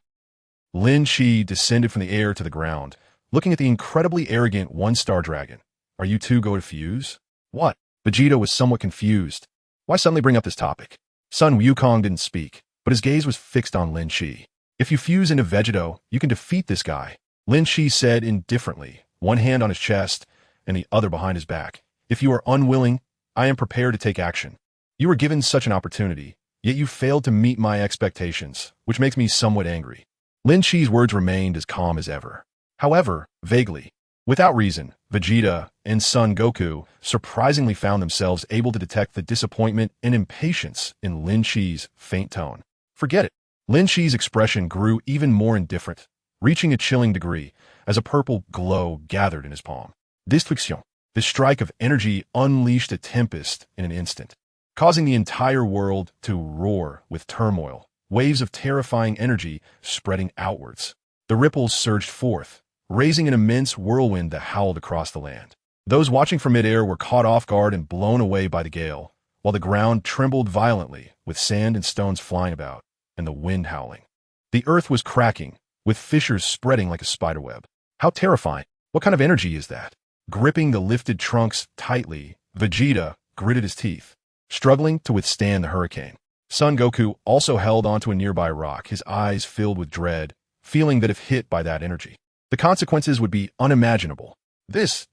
A: Lin Chi descended from the air to the ground, looking at the incredibly arrogant one-star dragon. Are you two going to fuse? What? Vegeta was somewhat confused. Why suddenly bring up this topic? Son Wukong didn't speak, but his gaze was fixed on Lin Chi. If you fuse into Vegeto, you can defeat this guy, Lin Chi said indifferently, one hand on his chest and the other behind his back. If you are unwilling, I am prepared to take action. You were given such an opportunity, yet you failed to meet my expectations, which makes me somewhat angry. Lin Chi's words remained as calm as ever. However, vaguely, without reason, Vegeta and Son Goku surprisingly found themselves able to detect the disappointment and impatience in Lin Chi's faint tone. Forget it. Lin Chi's expression grew even more indifferent, reaching a chilling degree as a purple glow gathered in his palm. Destruction. This strike of energy unleashed a tempest in an instant, causing the entire world to roar with turmoil, waves of terrifying energy spreading outwards. The ripples surged forth, raising an immense whirlwind that howled across the land. Those watching from midair were caught off guard and blown away by the gale, while the ground trembled violently, with sand and stones flying about, and the wind howling. The earth was cracking, with fissures spreading like a spiderweb. How terrifying! What kind of energy is that? Gripping the lifted trunks tightly, Vegeta gritted his teeth, struggling to withstand the hurricane. Son Goku also held onto a nearby rock, his eyes filled with dread, feeling that if hit by that energy, the consequences would be unimaginable. This.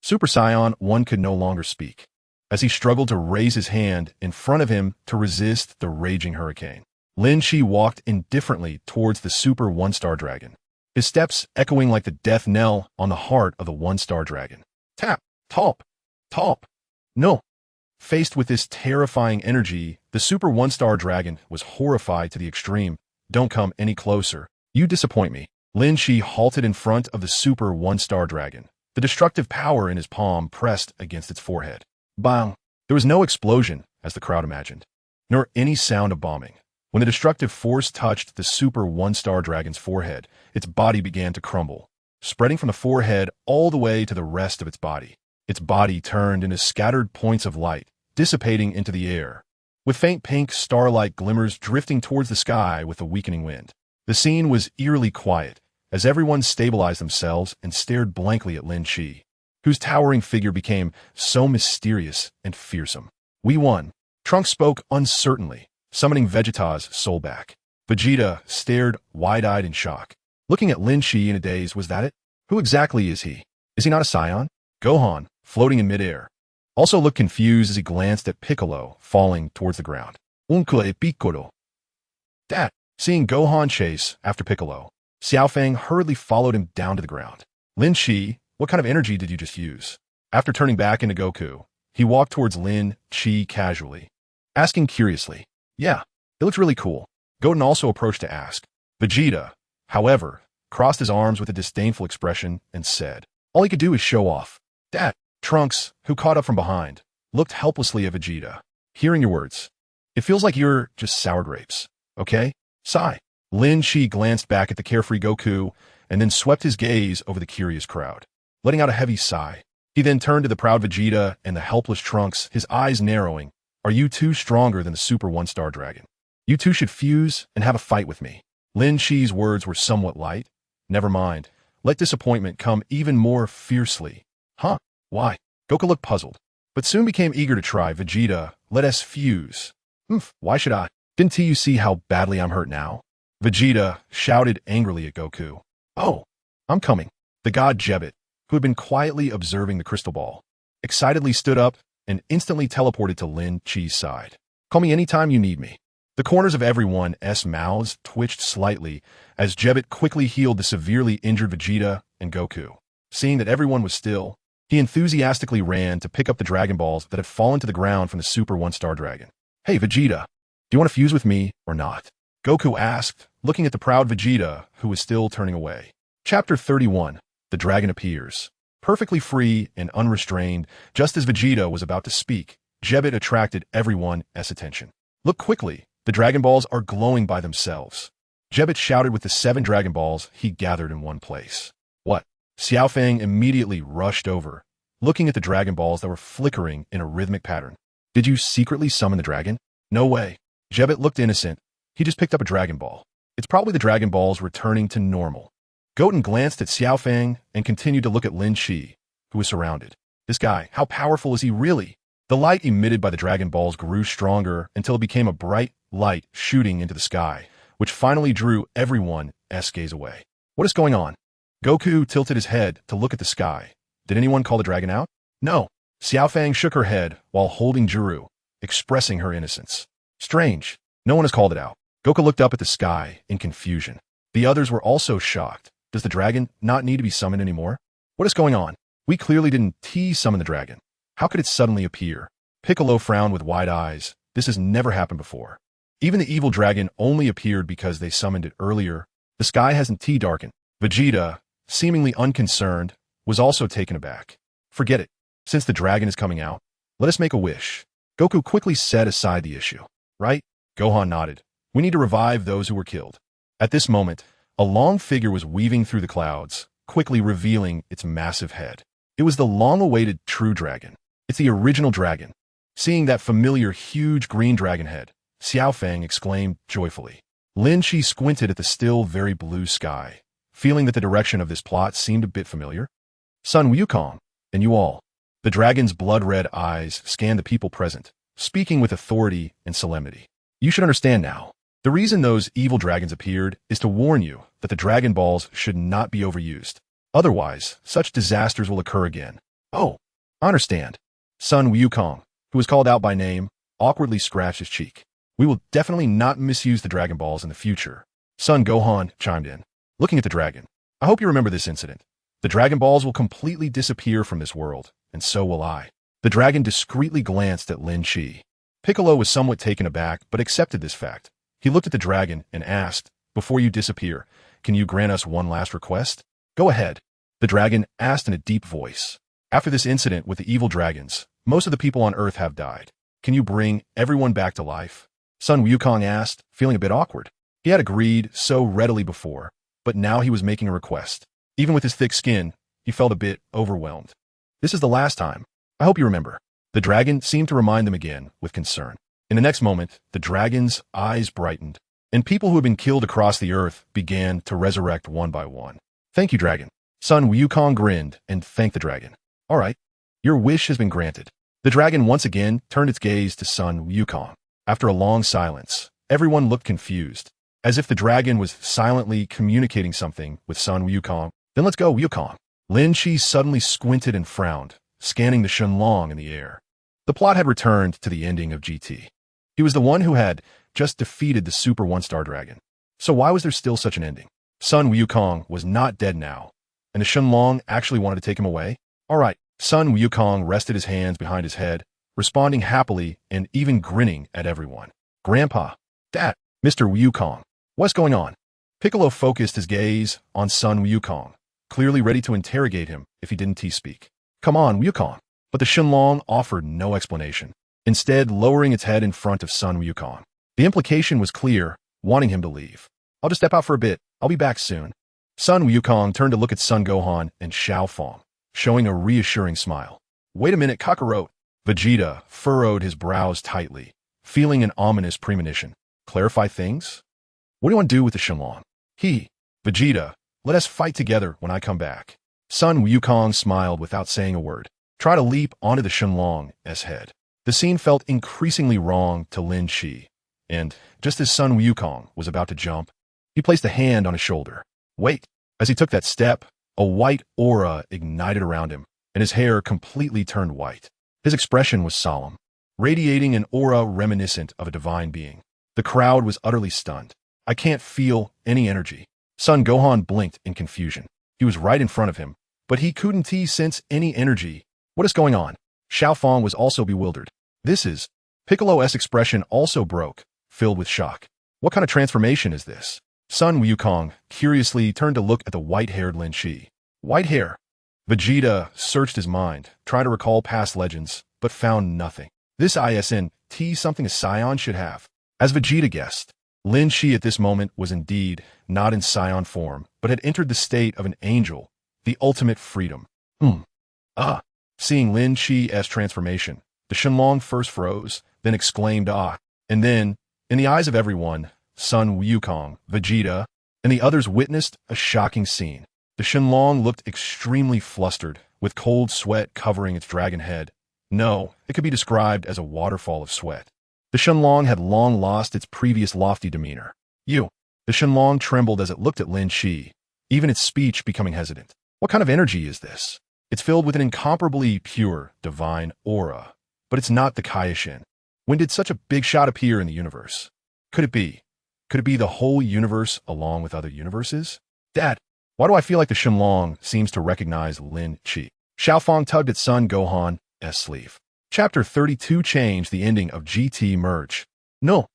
A: Super Saiyan 1 could no longer speak, as he struggled to raise his hand in front of him to resist the raging hurricane. Lin Chi walked indifferently towards the Super One-Star Dragon, his steps echoing like the death knell on the heart of the One-Star Dragon. Tap, top, top. No. Faced with this terrifying energy, the Super One-Star Dragon was horrified to the extreme. Don't come any closer. You disappoint me. Lin Chi halted in front of the Super One-Star Dragon, the destructive power in his palm pressed against its forehead. Bang! There was no explosion, as the crowd imagined, nor any sound of bombing. When the destructive force touched the Super One-Star Dragon's forehead, its body began to crumble, spreading from the forehead all the way to the rest of its body. Its body turned into scattered points of light, dissipating into the air, with faint pink star-like glimmers drifting towards the sky with a weakening wind. The scene was eerily quiet, as everyone stabilized themselves and stared blankly at Lin Chi, whose towering figure became so mysterious and fearsome. We won. Trunks spoke uncertainly, summoning Vegeta's soul back. Vegeta stared wide-eyed in shock, looking at Lin Chi in a daze. Was that it? Who exactly is he? Is he not a Saiyan? Gohan, floating in midair, also looked confused as he glanced at Piccolo, falling towards the ground. Uncle Piccolo. Dad. Seeing Gohan chase after Piccolo, Xiaofang hurriedly followed him down to the ground. Lin Chi, what kind of energy did you just use? After turning back into Goku, he walked towards Lin Chi casually, asking curiously. Yeah, it looks really cool. Goten also approached to ask. Vegeta, however, crossed his arms with a disdainful expression and said, all he could do is show off. Dad. Trunks, who caught up from behind, looked helplessly at Vegeta. Hearing your words, it feels like you're just sour grapes, okay? Sigh. Lin Chi glanced back at the carefree Goku and then swept his gaze over the curious crowd, letting out a heavy sigh. He then turned to the proud Vegeta and the helpless Trunks, his eyes narrowing. Are you two stronger than the Super One-Star Dragon? You two should fuse and have a fight with me. Lin Chi's words were somewhat light. Never mind. Let disappointment come even more fiercely. Huh? Why? Goku looked puzzled, but soon became eager to try. Vegeta, let us fuse. Why should I? Didn't you see how badly I'm hurt now? Vegeta shouted angrily at Goku. Oh, I'm coming. The god Jebbit, who had been quietly observing the crystal ball, excitedly stood up and instantly teleported to Lin Chi's side. Call me anytime you need me. The corners of everyone's mouths twitched slightly as Jebbit quickly healed the severely injured Vegeta and Goku. Seeing that everyone was still, he enthusiastically ran to pick up the Dragon Balls that had fallen to the ground from the Super One-Star Dragon. Hey, Vegeta, do you want to fuse with me or not? Goku asked, looking at the proud Vegeta, who was still turning away. Chapter 31. The Dragon Appears. Perfectly free and unrestrained, just as Vegeta was about to speak, Jebbit attracted everyone's attention. Look quickly, the Dragon Balls are glowing by themselves. Jebbit shouted with the 7 Dragon Balls he gathered in one place. What? Xiao Fang immediately rushed over, looking at the Dragon Balls that were flickering in a rhythmic pattern. Did you secretly summon the dragon? No way. Jebbit looked innocent. He just picked up a Dragon Ball. It's probably the Dragon Balls returning to normal. Goten glanced at Xiao Fang and continued to look at Lin Chi, who was surrounded. This guy, how powerful is he really? The light emitted by the Dragon Balls grew stronger until it became a bright light shooting into the sky, which finally drew everyone's gaze away. What is going on? Goku tilted his head to look at the sky. Did anyone call the dragon out? No. Xiao Fang shook her head while holding Jiru, expressing her innocence. Strange. No one has called it out. Goku looked up at the sky in confusion. The others were also shocked. Does the dragon not need to be summoned anymore? What is going on? We clearly didn't summon the dragon. How could it suddenly appear? Piccolo frowned with wide eyes. This has never happened before. Even the evil dragon only appeared because they summoned it earlier. The sky hasn't darkened. Vegeta, seemingly unconcerned, was also taken aback. Forget it. Since the dragon is coming out, let us make a wish. Goku quickly set aside the issue. Right? Gohan nodded. We need to revive those who were killed. At this moment, a long figure was weaving through the clouds, quickly revealing its massive head. It was the long-awaited true dragon. It's the original dragon. Seeing that familiar huge green dragon head, Xiao Fang exclaimed joyfully. Lin Chi squinted at the still very blue sky, feeling that the direction of this plot seemed a bit familiar. Sun Wukong, and you all. The dragon's blood-red eyes scanned the people present, speaking with authority and solemnity. You should understand now. The reason those evil dragons appeared is to warn you that the Dragon Balls should not be overused. Otherwise, such disasters will occur again. Oh, I understand. Sun Wukong, who was called out by name, awkwardly scratched his cheek. We will definitely not misuse the Dragon Balls in the future. Son Gohan chimed in, looking at the dragon. I hope you remember this incident. The Dragon Balls will completely disappear from this world, and so will I. The dragon discreetly glanced at Lin Chi. Piccolo was somewhat taken aback, but accepted this fact. He looked at the dragon and asked, before you disappear, can you grant us one last request? Go ahead. The dragon asked in a deep voice. After this incident with the evil dragons, most of the people on Earth have died. Can you bring everyone back to life? Sun Wukong asked, feeling a bit awkward. He had agreed so readily before, but now he was making a request. Even with his thick skin, he felt a bit overwhelmed. This is the last time. I hope you remember. The dragon seemed to remind them again with concern. In the next moment, the dragon's eyes brightened, and people who had been killed across the earth began to resurrect one by one. Thank you, dragon. Sun Wukong grinned and thanked the dragon. All right, your wish has been granted. The dragon once again turned its gaze to Sun Wukong. After a long silence, everyone looked confused, as if the dragon was silently communicating something with Sun Wukong. Then let's go, Wukong. Lin Chi suddenly squinted and frowned, scanning the Shenlong in the air. The plot had returned to the ending of GT. He was the one who had just defeated the Super One-Star Dragon. So why was there still such an ending? Sun Wukong was not dead now, and the Shenlong actually wanted to take him away? All right, Sun Wukong rested his hands behind his head, responding happily and even grinning at everyone. Grandpa, Dad, Mr. Wukong, what's going on? Piccolo focused his gaze on Sun Wukong, clearly ready to interrogate him if he didn't speak. Come on, Wukong. But the Shenlong offered no explanation, instead lowering its head in front of Sun Wukong. The implication was clear, wanting him to leave. I'll just step out for a bit. I'll be back soon. Sun Wukong turned to look at Sun Gohan and Xiao Fang, showing a reassuring smile. Wait a minute, Kakarot. Vegeta furrowed his brows tightly, feeling an ominous premonition. Clarify things? What do you want to do with the Shenlong? Vegeta, let us fight together when I come back. Sun Wukong smiled without saying a word. Try to leap onto the Shenlong's head. The scene felt increasingly wrong to Lin Shi, and just as Sun Wukong was about to jump, he placed a hand on his shoulder. Wait! As he took that step, a white aura ignited around him, and his hair completely turned white. His expression was solemn, radiating an aura reminiscent of a divine being. The crowd was utterly stunned. I can't feel any energy. Son Gohan blinked in confusion. He was right in front of him, but he couldn't sense any energy. What is going on? Xiao Fang was also bewildered. This is... Piccolo's expression also broke, filled with shock. What kind of transformation is this? Sun Wukong curiously turned to look at the white-haired Lin Shi. White hair? Vegeta searched his mind, trying to recall past legends, but found nothing. This isn't something a Saiyan should have. As Vegeta guessed, Lin Shi at this moment was indeed not in Saiyan form, but had entered the state of an angel, the ultimate freedom. Seeing Lin Shi's transformation, the Shenlong first froze, then exclaimed ah, and then, in the eyes of everyone, Sun Wukong, Vegeta, and the others witnessed a shocking scene. The Shenlong looked extremely flustered, with cold sweat covering its dragon head. No, it could be described as a waterfall of sweat. The Shenlong had long lost its previous lofty demeanor. The Shenlong trembled as it looked at Lin Shi, even its speech becoming hesitant. What kind of energy is this? It's filled with an incomparably pure, divine aura. But it's not the Kaioshin. When did such a big shot appear in the universe? Could it be? Could it be the whole universe along with other universes? Dad, why do I feel like the Shenlong seems to recognize Lin Shi? Xiao Fang tugged at Son Gohan's sleeve. Chapter 32 changed the ending of GT Merge. No,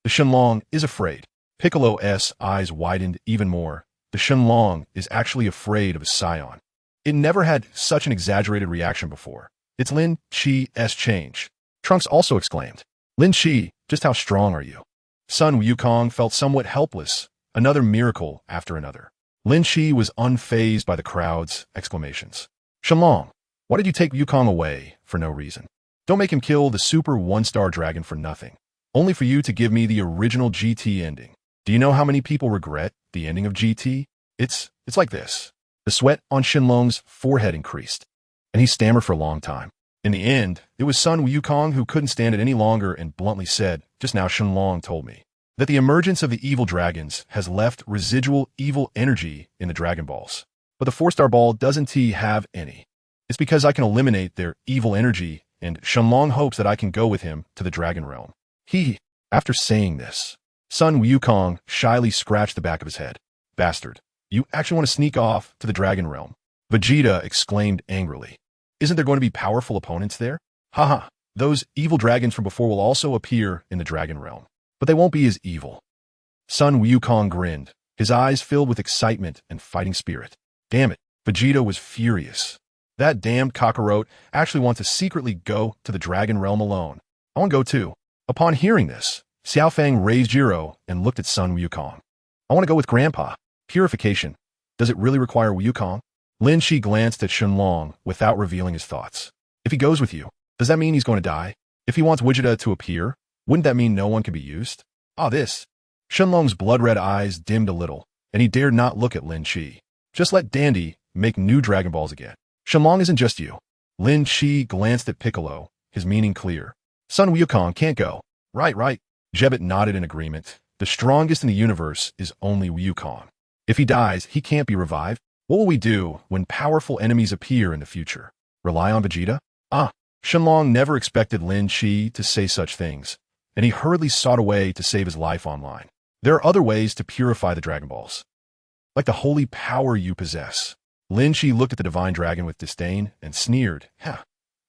A: the Shenlong is afraid. Piccolo's eyes widened even more. The Shenlong is actually afraid of a Saiyan. It never had such an exaggerated reaction before. It's Lin Shi's change. Trunks also exclaimed, Lin Shi, just how strong are you? Sun Wukong felt somewhat helpless, another miracle after another. Lin Shi was unfazed by the crowd's exclamations. Shenlong, why did you take Wukong away for no reason? Don't make him kill the super one-star dragon for nothing, only for you to give me the original GT ending. Do you know how many people regret the ending of GT? It's like this. The sweat on Shenlong's forehead increased, and he stammered for a long time. In the end, it was Sun Wukong who couldn't stand it any longer and bluntly said, just now Shenlong told me that the emergence of the evil dragons has left residual evil energy in the Dragon Balls. But the 4-star ball doesn't have any. It's because I can eliminate their evil energy, and Shenlong hopes that I can go with him to the Dragon Realm. After saying this, Sun Wukong shyly scratched the back of his head. Bastard, you actually want to sneak off to the Dragon Realm? Vegeta exclaimed angrily. Isn't there going to be powerful opponents there? Haha, those evil dragons from before will also appear in the Dragon Realm, but they won't be as evil. Sun Wukong grinned, his eyes filled with excitement and fighting spirit. Damn it, Vegeta was furious. That damned Kakarot actually wants to secretly go to the Dragon Realm alone. I want to go too. Upon hearing this, Xiao Fang raised Jiro and looked at Sun Wukong. I want to go with Grandpa. Purification. Does it really require Wukong? Lin Shi glanced at Shenlong without revealing his thoughts. If he goes with you, does that mean he's going to die? If he wants Vegeta to appear, wouldn't that mean no one can be used? This. Shenlong's blood-red eyes dimmed a little, and he dared not look at Lin Shi. Just let Dandy make new Dragon Balls again. Shenlong isn't just you. Lin Shi glanced at Piccolo, his meaning clear. Sun Wukong can't go. Right. Jebet nodded in agreement. The strongest in the universe is only Wukong. If he dies, he can't be revived. What will we do when powerful enemies appear in the future? Rely on Vegeta? Shenlong never expected Lin Shi to say such things, and he hurriedly sought a way to save his life online. There are other ways to purify the Dragon Balls. Like the holy power you possess. Lin Shi looked at the Divine Dragon with disdain and sneered.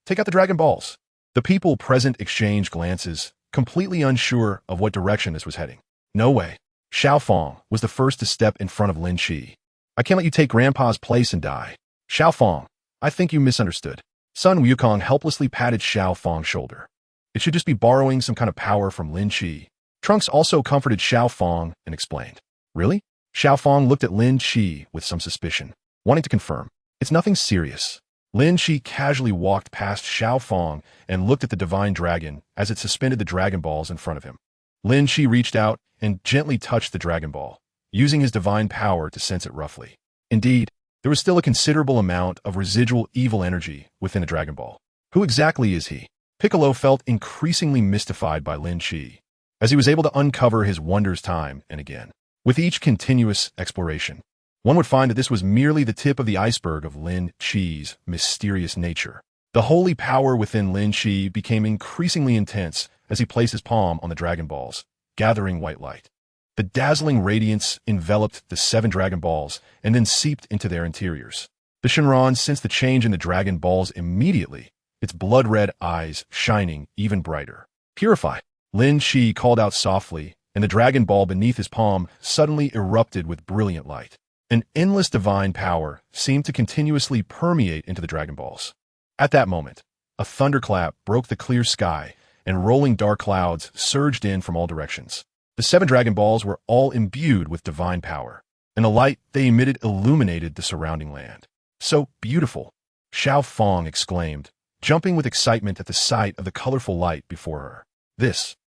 A: Take out the Dragon Balls. The people present exchanged glances, completely unsure of what direction this was heading. No way. Xiao Fang was the first to step in front of Lin Shi. I can't let you take Grandpa's place and die. Xiao Fang, I think you misunderstood. Sun Wukong helplessly patted Xiao Fang's shoulder. It should just be borrowing some kind of power from Lin Shi. Trunks also comforted Xiao Fang and explained. Really? Xiaofang looked at Lin Qi with some suspicion, wanting to confirm. It's nothing serious. Lin Qi casually walked past Xiaofang and looked at the divine dragon as it suspended the Dragon Balls in front of him. Lin Qi reached out and gently touched the Dragon Ball, using his divine power to sense it roughly. Indeed, there was still a considerable amount of residual evil energy within the Dragon Ball. Who exactly is he? Piccolo felt increasingly mystified by Lin Qi, as he was able to uncover his wonders time and again. With each continuous exploration, one would find that this was merely the tip of the iceberg of Lin Qi's mysterious nature. The holy power within Lin Qi became increasingly intense as he placed his palm on the Dragon Balls, gathering white light. The dazzling radiance enveloped the 7 Dragon Balls and then seeped into their interiors. The Shenron sensed the change in the Dragon Balls immediately, its blood-red eyes shining even brighter. Purify! Lin Qi called out softly, and the Dragon Ball beneath his palm suddenly erupted with brilliant light. An endless divine power seemed to continuously permeate into the Dragon Balls. At that moment, a thunderclap broke the clear sky, and rolling dark clouds surged in from all directions. The 7 Dragon Balls were all imbued with divine power, and the light they emitted illuminated the surrounding land. So beautiful! Xiaofang exclaimed, jumping with excitement at the sight of the colorful light before her. This.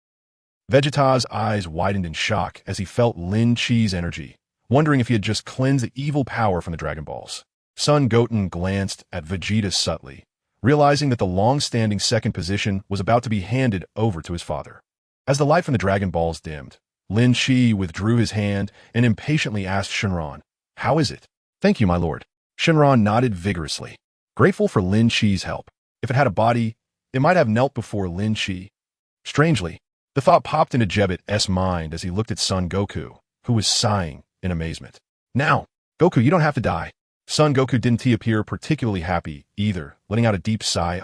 A: Vegeta's eyes widened in shock as he felt Lin Qi's energy, wondering if he had just cleansed the evil power from the Dragon Balls. Son Goten glanced at Vegeta subtly, realizing that the long-standing second position was about to be handed over to his father. As the light from the Dragon Balls dimmed, Lin Qi withdrew his hand and impatiently asked Shenron, "How is it?" "Thank you, my lord." Shenron nodded vigorously, grateful for Lin Qi's help. If it had a body, it might have knelt before Lin Qi. Strangely, the thought popped into Jebet's mind as he looked at Son Goku, who was sighing in amazement. "Now, Goku, you don't have to die." Son Goku didn't appear particularly happy either, letting out a deep sigh.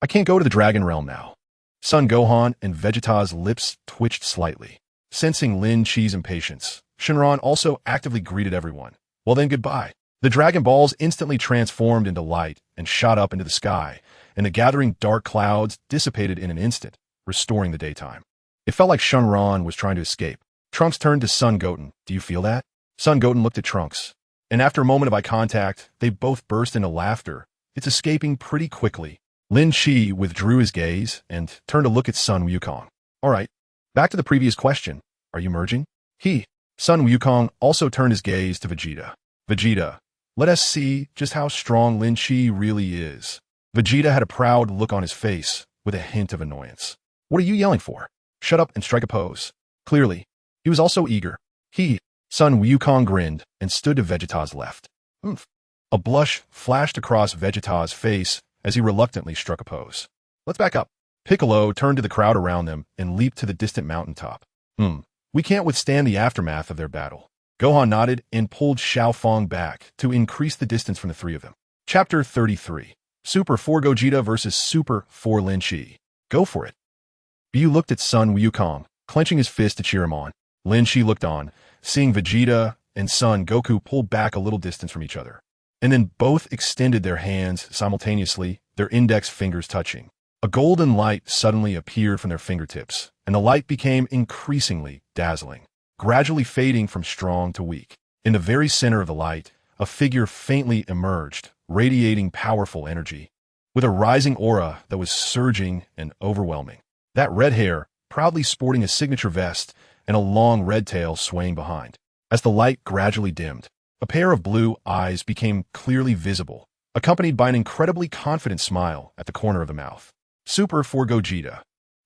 A: "I can't go to the Dragon Realm now." Son Gohan and Vegeta's lips twitched slightly. Sensing Lin Qi's impatience, Shenron also actively greeted everyone. "Well then, goodbye." The Dragon Balls instantly transformed into light and shot up into the sky, and the gathering dark clouds dissipated in an instant, restoring the daytime. It felt like Shenron was trying to escape. Trunks turned to Son Goten. "Do you feel that?" Son Goten looked at Trunks, and after a moment of eye contact, they both burst into laughter. It's escaping pretty quickly. Lin Qi withdrew his gaze and turned to look at Sun Wukong. "All right, back to the previous question. Are you merging?" Sun Wukong also turned his gaze to Vegeta. "Vegeta, let us see just how strong Lin Qi really is." Vegeta had a proud look on his face, with a hint of annoyance. "What are you yelling for? Shut up and strike a pose." Clearly, he was also eager. Sun Wukong grinned and stood to Vegeta's left. "Oomph." A blush flashed across Vegeta's face as he reluctantly struck a pose. "Let's back up." Piccolo turned to the crowd around them and leaped to the distant mountaintop. We can't withstand the aftermath of their battle." Gohan nodded and pulled Xiaofang back to increase the distance from the 3 of them. Chapter 33. Super 4 Gogeta versus Super 4 Lin Qi. Go for it. Bu looked at Sun Wukong, clenching his fist to cheer him on. Lin Qi looked on, seeing Vegeta and Son Goku pull back a little distance from each other. And then both extended their hands simultaneously, their index fingers touching. A golden light suddenly appeared from their fingertips, and the light became increasingly dazzling, gradually fading from strong to weak. In the very center of the light, a figure faintly emerged, radiating powerful energy, with a rising aura that was surging and overwhelming. That red hair, proudly sporting a signature vest, and a long red tail swaying behind. As the light gradually dimmed, a pair of blue eyes became clearly visible, accompanied by an incredibly confident smile at the corner of the mouth. Super 4 Gogeta.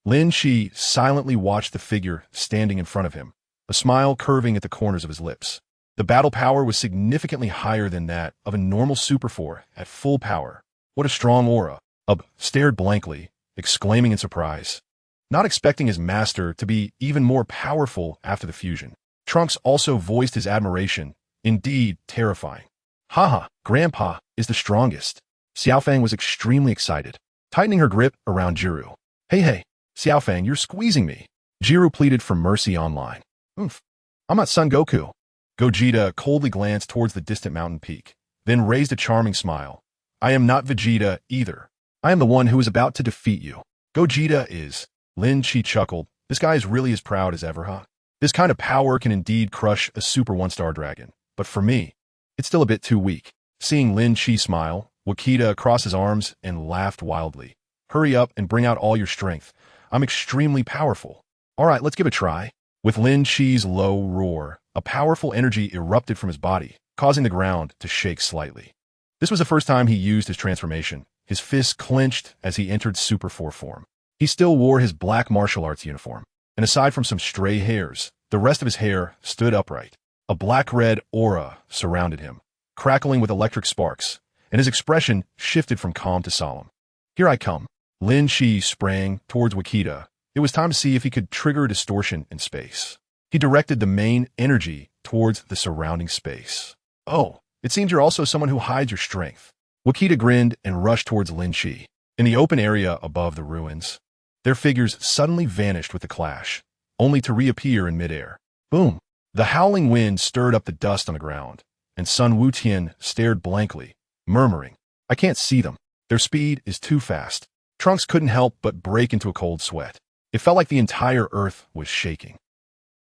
A: Lin Qi silently watched the figure standing in front of him, a smile curving at the corners of his lips. The battle power was significantly higher than that of a normal Super 4 at full power. What a strong aura. Ub stared blankly, exclaiming in surprise, not expecting his master to be even more powerful after the fusion. Trunks also voiced his admiration, indeed terrifying. "Haha, Grandpa is the strongest." Xiaofang was extremely excited, tightening her grip around Jiru. Hey, Xiaofang, you're squeezing me." Jiru pleaded for mercy online. "Oomph, I'm not Son Goku." Gogeta coldly glanced towards the distant mountain peak, then raised a charming smile. "I am not Vegeta either. I am the one who is about to defeat you." "Gogeta is." Lin Qi chuckled. "This guy is really as proud as ever, huh?" This kind of power can indeed crush a super one-star dragon, but for me, it's still a bit too weak. Seeing Lin Chi smile, Wakita crossed his arms and laughed wildly. Hurry up and bring out all your strength. I'm extremely powerful. All right, let's give it a try. With Lin Chi's low roar, a powerful energy erupted from his body, causing the ground to shake slightly. This was the first time he used his transformation. His fists clenched as he entered Super 4 form. He still wore his black martial arts uniform, and aside from some stray hairs, the rest of his hair stood upright. A black-red aura surrounded him, crackling with electric sparks, and his expression shifted from calm to solemn. Here I come. Lin Chi sprang towards Wakita. It was time to see if he could trigger a distortion in space. He directed the main energy towards the surrounding space. Oh, it seems you're also someone who hides your strength. Wakita grinned and rushed towards Lin Chi. In the open area above the ruins, their figures suddenly vanished with the clash, only to reappear in midair. Boom! The howling wind stirred up the dust on the ground, and Sun Wutian stared blankly, murmuring, I can't see them. Their speed is too fast. Trunks couldn't help but break into a cold sweat. It felt like the entire earth was shaking.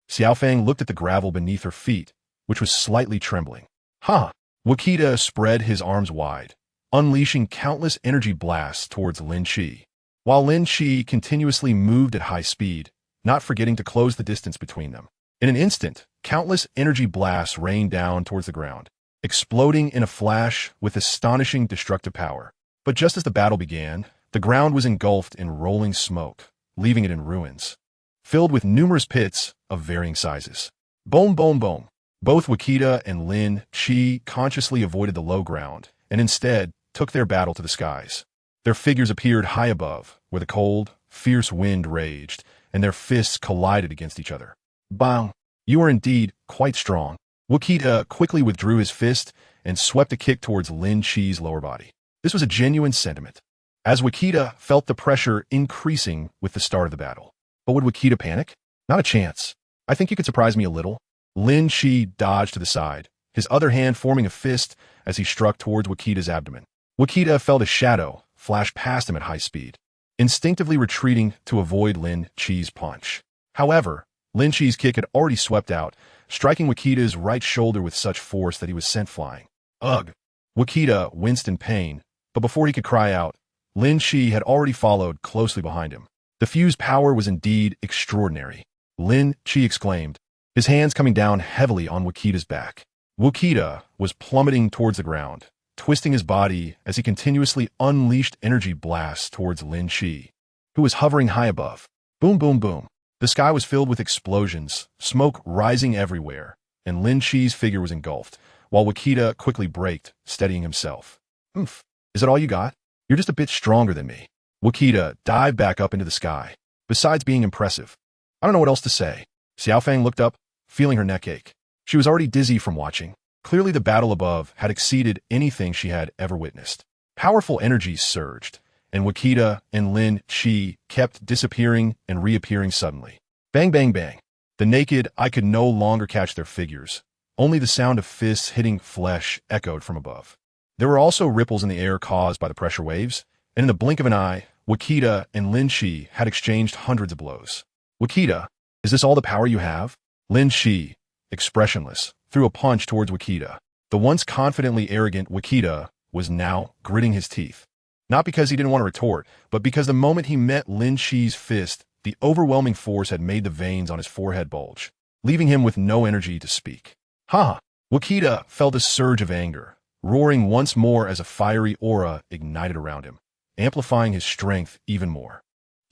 A: Xiaofang looked at the gravel beneath her feet, which was slightly trembling. Ha! Wakita spread his arms wide, unleashing countless energy blasts towards Lin Chi, while Lin Chi continuously moved at high speed, not forgetting to close the distance between them. In an instant, countless energy blasts rained down towards the ground, exploding in a flash with astonishing destructive power. But just as the battle began, the ground was engulfed in rolling smoke, leaving it in ruins, filled with numerous pits of varying sizes. Boom, boom, boom. Both Wakita and Lin Chi consciously avoided the low ground and instead took their battle to the skies. Their figures appeared high above, where the cold, fierce wind raged, and their fists collided against each other. Bang! You are indeed quite strong. Wakita quickly withdrew his fist and swept a kick towards Lin Chi's lower body. This was a genuine sentiment, as Wakita felt the pressure increasing with the start of the battle. But would Wakita panic? Not a chance. I think you could surprise me a little. Lin Chi dodged to the side, his other hand forming a fist as he struck towards Wakita's abdomen. Wakita felt a shadow flash past him at high speed, instinctively retreating to avoid Lin Chi's punch. However, Lin Chi's kick had already swept out, striking Wakita's right shoulder with such force that he was sent flying. Ugh! Wakita winced in pain, but before he could cry out, Lin Chi had already followed closely behind him. The fused power was indeed extraordinary. Lin Chi exclaimed, his hands coming down heavily on Wakita's back. Wakita was plummeting towards the ground, twisting his body as he continuously unleashed energy blasts towards Lin Chi, who was hovering high above. Boom, boom, boom. The sky was filled with explosions, smoke rising everywhere, and Lin Chi's figure was engulfed, while Wakita quickly braked, steadying himself. Oomph. Is that all you got? You're just a bit stronger than me. Wakita dived back up into the sky. Besides being impressive, I don't know what else to say. Xiaofang looked up, feeling her neck ache. She was already dizzy from watching. Clearly the battle above had exceeded anything she had ever witnessed. Powerful energies surged, and Wakita and Lin Chi kept disappearing and reappearing suddenly. Bang, bang, bang. The naked eye could no longer catch their figures. Only the sound of fists hitting flesh echoed from above. There were also ripples in the air caused by the pressure waves, and in the blink of an eye, Wakita and Lin Chi had exchanged hundreds of blows. Wakita, is this all the power you have? Lin Chi, expressionless, threw a punch towards Wakita. The once confidently arrogant Wakita was now gritting his teeth. Not because he didn't want to retort, but because the moment he met Lin Chi's fist, the overwhelming force had made the veins on his forehead bulge, leaving him with no energy to speak. Ha! Wakita felt a surge of anger, roaring once more as a fiery aura ignited around him, amplifying his strength even more.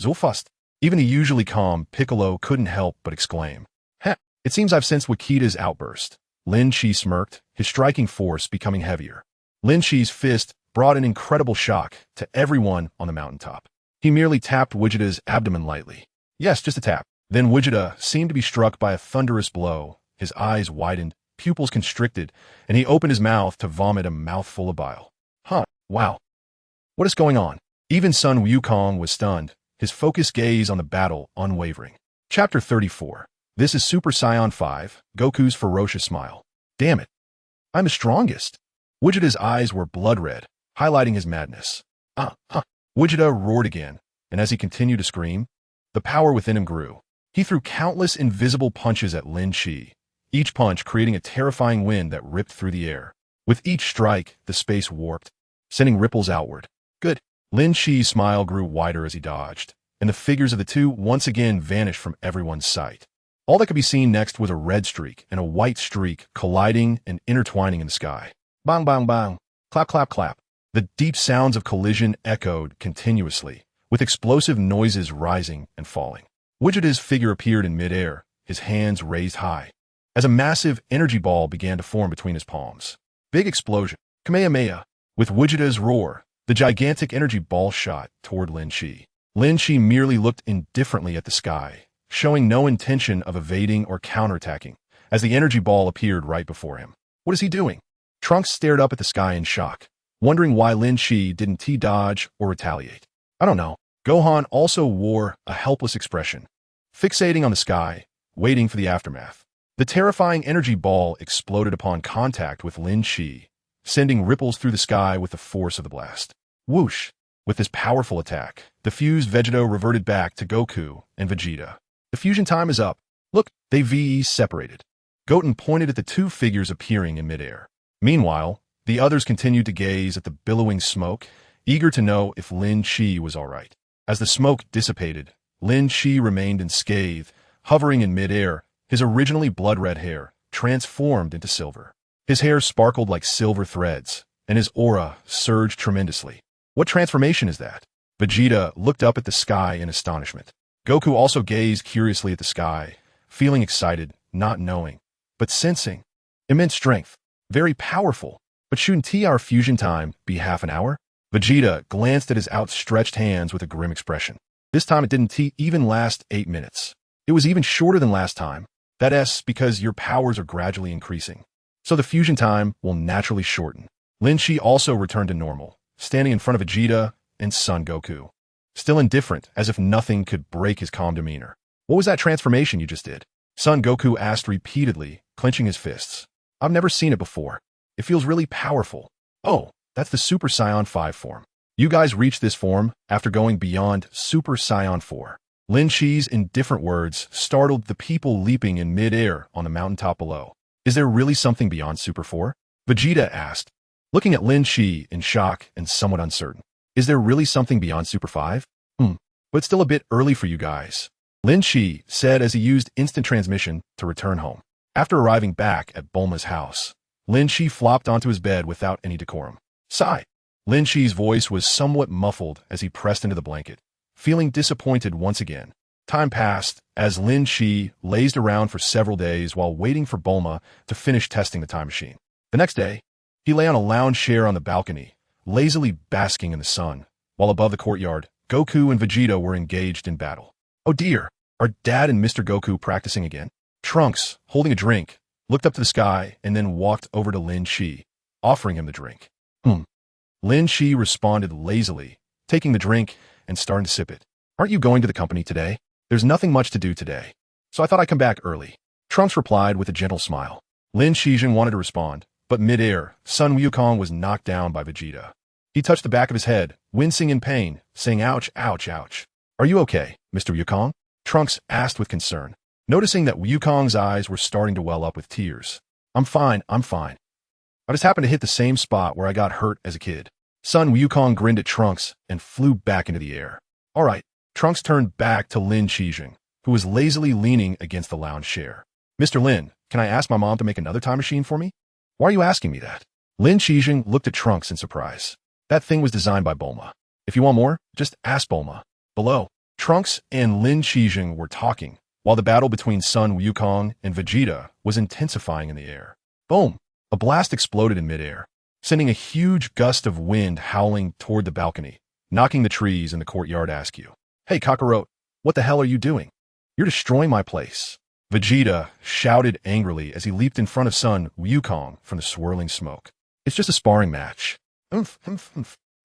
A: Zulfast! Even the usually calm Piccolo couldn't help but exclaim. Heh! It seems I've sensed Wakita's outburst. Lin Chi smirked, his striking force becoming heavier. Lin Chi's fist brought an incredible shock to everyone on the mountaintop. He merely tapped Wichita's abdomen lightly. Yes, just a tap. Then Wichita seemed to be struck by a thunderous blow. His eyes widened, pupils constricted, and he opened his mouth to vomit a mouthful of bile. Huh, wow. What is going on? Even Sun Wukong was stunned, his focused gaze on the battle unwavering. Chapter 34. This is Super Saiyan 5, Goku's ferocious smile. Damn it. I'm the strongest. Wichita's eyes were blood red, highlighting his madness. Wichita roared again, and as he continued to scream, the power within him grew. He threw countless invisible punches at Lin Chi, each punch creating a terrifying wind that ripped through the air. With each strike, the space warped, sending ripples outward. Good. Lin Chi's smile grew wider as he dodged, and the figures of the two once again vanished from everyone's sight. All that could be seen next was a red streak and a white streak colliding and intertwining in the sky. Bang, bang, bang. Clap, clap, clap. The deep sounds of collision echoed continuously, with explosive noises rising and falling. Wichita's figure appeared in midair, his hands raised high, as a massive energy ball began to form between his palms. Big explosion. Kamehameha. With Wichita's roar, the gigantic energy ball shot toward Lin Chi. Lin Chi merely looked indifferently at the sky, showing no intention of evading or counterattacking, as the energy ball appeared right before him. What is he doing? Trunks stared up at the sky in shock, wondering why Lin Chi didn't T-dodge or retaliate. I don't know. Gohan also wore a helpless expression, fixating on the sky, waiting for the aftermath. The terrifying energy ball exploded upon contact with Lin Chi, sending ripples through the sky with the force of the blast. Whoosh! With this powerful attack, the fused Vegito reverted back to Goku and Vegeta. The fusion time is up. Look, they VE separated. Goten pointed at the two figures appearing in midair. Meanwhile, the others continued to gaze at the billowing smoke, eager to know if Lin Chi was all right. As the smoke dissipated, Lin Chi remained unscathed, hovering in midair, his originally blood-red hair transformed into silver. His hair sparkled like silver threads, and his aura surged tremendously. What transformation is that? Vegeta looked up at the sky in astonishment. Goku also gazed curiously at the sky, feeling excited, not knowing, but sensing immense strength. Very powerful. But shouldn't our fusion time be half an hour? Vegeta glanced at his outstretched hands with a grim expression. This time it didn't even last 8 minutes. It was even shorter than last time. That's because your powers are gradually increasing. So the fusion time will naturally shorten. Lin Chi also returned to normal, standing in front of Vegeta and Son Goku, still indifferent, as if nothing could break his calm demeanor. What was that transformation you just did? Son Goku asked repeatedly, clenching his fists. I've never seen it before. It feels really powerful. Oh, that's the Super Saiyan 5 form. You guys reached this form after going beyond Super Saiyan 4. Lin Chi's indifferent words startled the people leaping in mid-air on the mountaintop below. Is there really something beyond Super 4? Vegeta asked, looking at Lin Chi in shock and somewhat uncertain. Is there really something beyond Super 5? But it's still a bit early for you guys, Lin Chi said as he used instant transmission to return home. After arriving back at Bulma's house, Lin Chi flopped onto his bed without any decorum. Sigh. Lin Chi's voice was somewhat muffled as he pressed into the blanket, feeling disappointed once again. Time passed as Lin Chi lazed around for several days while waiting for Bulma to finish testing the time machine. The next day, he lay on a lounge chair on the balcony, lazily basking in the sun, while above the courtyard, Goku and Vegeta were engaged in battle. Oh dear, are Dad and Mr. Goku practicing again? Trunks, holding a drink, looked up to the sky and then walked over to Lin Chi, offering him the drink. Lin Chi responded lazily, taking the drink and starting to sip it. Aren't you going to the company today? There's nothing much to do today, so I thought I'd come back early. Trunks replied with a gentle smile. Lin Shijin wanted to respond, but mid-air, Sun Wukong was knocked down by Vegeta. He touched the back of his head, wincing in pain, saying ouch, ouch, ouch. Are you okay, Mr. Wukong? Trunks asked with concern, noticing that Wukong's eyes were starting to well up with tears. I'm fine. I just happened to hit the same spot where I got hurt as a kid. Sun Wukong grinned at Trunks and flew back into the air. All right. Trunks turned back to Lin Shijin, who was lazily leaning against the lounge chair. Mr. Lin, can I ask my mom to make another time machine for me? Why are you asking me that? Lin Shijin looked at Trunks in surprise. That thing was designed by Bulma. If you want more, just ask Bulma. Below, Trunks and Lin Shijin were talking, while the battle between Sun Wukong and Vegeta was intensifying in the air. Boom! A blast exploded in midair, sending a huge gust of wind howling toward the balcony, knocking the trees in the courtyard askew. Hey, Kakarot, what the hell are you doing? You're destroying my place. Vegeta shouted angrily as he leaped in front of Sun Wukong from the swirling smoke. It's just a sparring match. Sun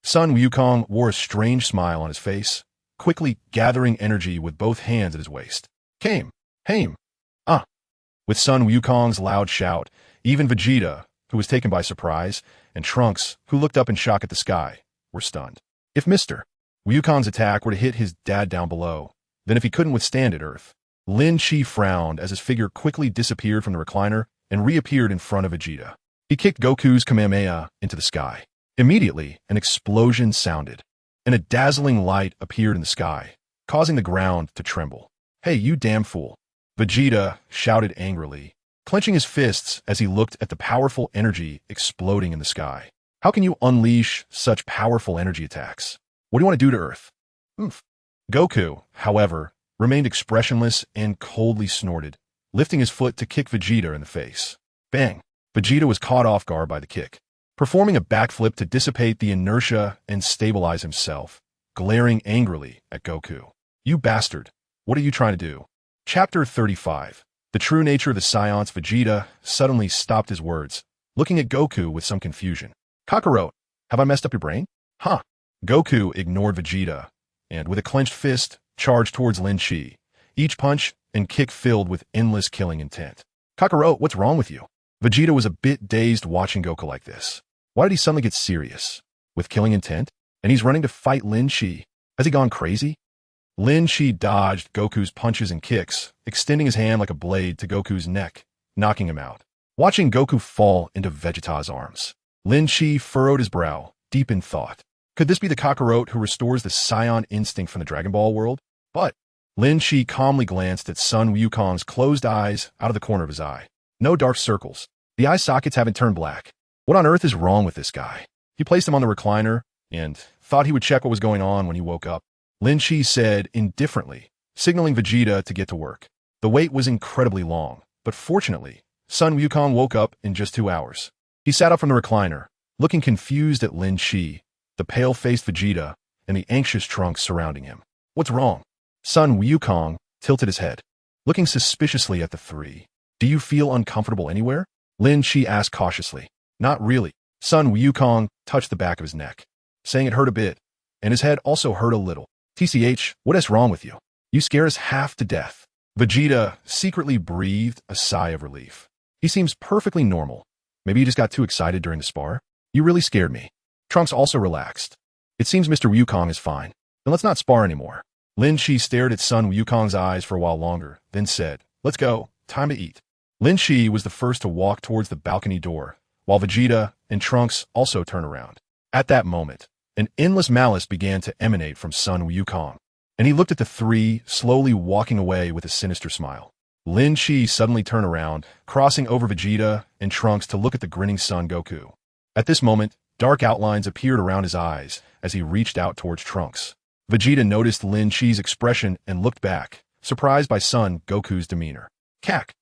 A: Wukong wore a strange smile on his face, quickly gathering energy with both hands at his waist. Haim. With Sun Wukong's loud shout, even Vegeta, who was taken by surprise, and Trunks, who looked up in shock at the sky, were stunned. If Mr. Wukong's attack were to hit his dad down below, then if he couldn't withstand it, Earth, Lin Chi frowned as his figure quickly disappeared from the recliner and reappeared in front of Vegeta. He kicked Goku's Kamehameha into the sky. Immediately, an explosion sounded, and a dazzling light appeared in the sky, causing the ground to tremble. "Hey, you damn fool!" Vegeta shouted angrily, clenching his fists as he looked at the powerful energy exploding in the sky. "How can you unleash such powerful energy attacks? What do you want to do to Earth?" "Oomph." Goku, however, remained expressionless and coldly snorted, lifting his foot to kick Vegeta in the face. Bang! Vegeta was caught off guard by the kick, performing a backflip to dissipate the inertia and stabilize himself, glaring angrily at Goku. "You bastard! What are you trying to do?" Chapter 35. The true nature of the Science. Vegeta suddenly stopped his words, looking at Goku with some confusion. "Kakarot, have I messed up your brain?" "Huh." Goku ignored Vegeta, and with a clenched fist, charged towards Lin Chi, each punch and kick filled with endless killing intent. "Kakarot, what's wrong with you?" Vegeta was a bit dazed watching Goku like this. Why did he suddenly get serious? With killing intent? And he's running to fight Lin Chi. Has he gone crazy? Lin Chi dodged Goku's punches and kicks, extending his hand like a blade to Goku's neck, knocking him out. Watching Goku fall into Vegeta's arms, Lin Chi furrowed his brow, deep in thought. Could this be the Kakarot who restores the Saiyan instinct from the Dragon Ball world? But Lin Chi calmly glanced at Sun Wukong's closed eyes out of the corner of his eye. No dark circles. The eye sockets haven't turned black. What on earth is wrong with this guy? He placed him on the recliner and thought he would check what was going on when he woke up. Lin Chi said indifferently, signaling Vegeta to get to work. The wait was incredibly long, but fortunately, Sun Wukong woke up in just 2 hours. He sat up from the recliner, looking confused at Lin Chi, the pale-faced Vegeta, and the anxious Trunks surrounding him. "What's wrong?" Sun Wukong tilted his head, looking suspiciously at the three. "Do you feel uncomfortable anywhere?" Lin Chi asked cautiously. "Not really." Sun Wukong touched the back of his neck, saying it hurt a bit, and his head also hurt a little. "TCH, what is wrong with you? You scare us half to death." Vegeta secretly breathed a sigh of relief. "He seems perfectly normal. Maybe you just got too excited during the spar. You really scared me." Trunks also relaxed. "It seems Mr. Wukong is fine. Then let's not spar anymore." Lin Chi stared at Sun Wukong's eyes for a while longer, then said, "Let's go. Time to eat." Lin Chi was the first to walk towards the balcony door, while Vegeta and Trunks also turned around. At that moment, an endless malice began to emanate from Sun Wukong, and he looked at the three, slowly walking away with a sinister smile. Lin Chi suddenly turned around, crossing over Vegeta and Trunks to look at the grinning Son Goku. At this moment, dark outlines appeared around his eyes as he reached out towards Trunks. Vegeta noticed Lin Chi's expression and looked back, surprised by Son Goku's demeanor. "Kak!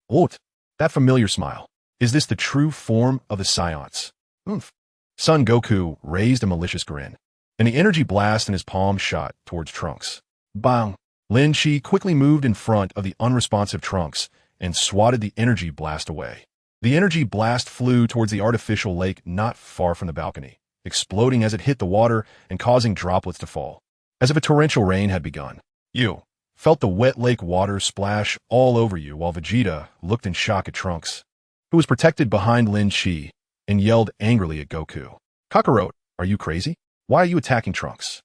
A: What? That familiar smile. Is this the true form of the Science?" "Oomph." Son Goku raised a malicious grin, and the energy blast in his palm shot towards Trunks. Bang! Lin Chi quickly moved in front of the unresponsive Trunks and swatted the energy blast away. The energy blast flew towards the artificial lake not far from the balcony, exploding as it hit the water and causing droplets to fall, as if a torrential rain had begun. You felt the wet lake water splash all over you while Vegeta looked in shock at Trunks, who was protected behind Lin Chi, and yelled angrily at Goku. "Kakarot, are you crazy? Why are you attacking Trunks?"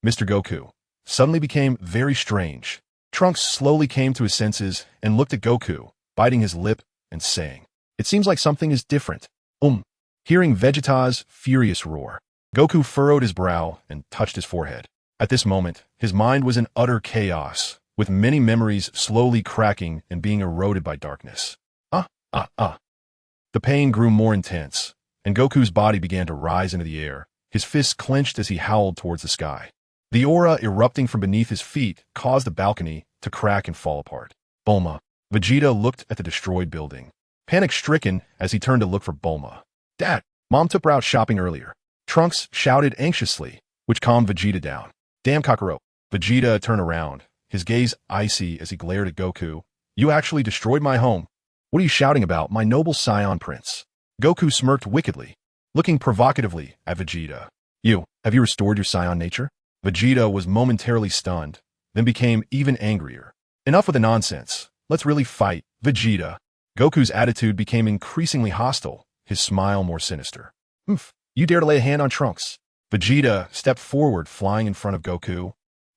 A: Mr. Goku suddenly became very strange. Trunks slowly came to his senses and looked at Goku, biting his lip and saying, "It seems like something is different." Hearing Vegeta's furious roar, Goku furrowed his brow and touched his forehead. At this moment, his mind was in utter chaos, with many memories slowly cracking and being eroded by darkness. The pain grew more intense, and Goku's body began to rise into the air, his fists clenched as he howled towards the sky. The aura erupting from beneath his feet caused the balcony to crack and fall apart. Bulma. Vegeta looked at the destroyed building, panic-stricken as he turned to look for Bulma. "Dad, Mom took her out shopping earlier." Trunks shouted anxiously, which calmed Vegeta down. "Damn Kakarot." Vegeta turned around, his gaze icy as he glared at Goku. "You actually destroyed my home. What are you shouting about, my noble Saiyan prince?" Goku smirked wickedly, looking provocatively at Vegeta. Have you restored your Saiyan nature?" Vegeta was momentarily stunned, then became even angrier. "Enough with the nonsense. Let's really fight, Vegeta." Goku's attitude became increasingly hostile, his smile more sinister. You dare to lay a hand on Trunks?" Vegeta stepped forward, flying in front of Goku.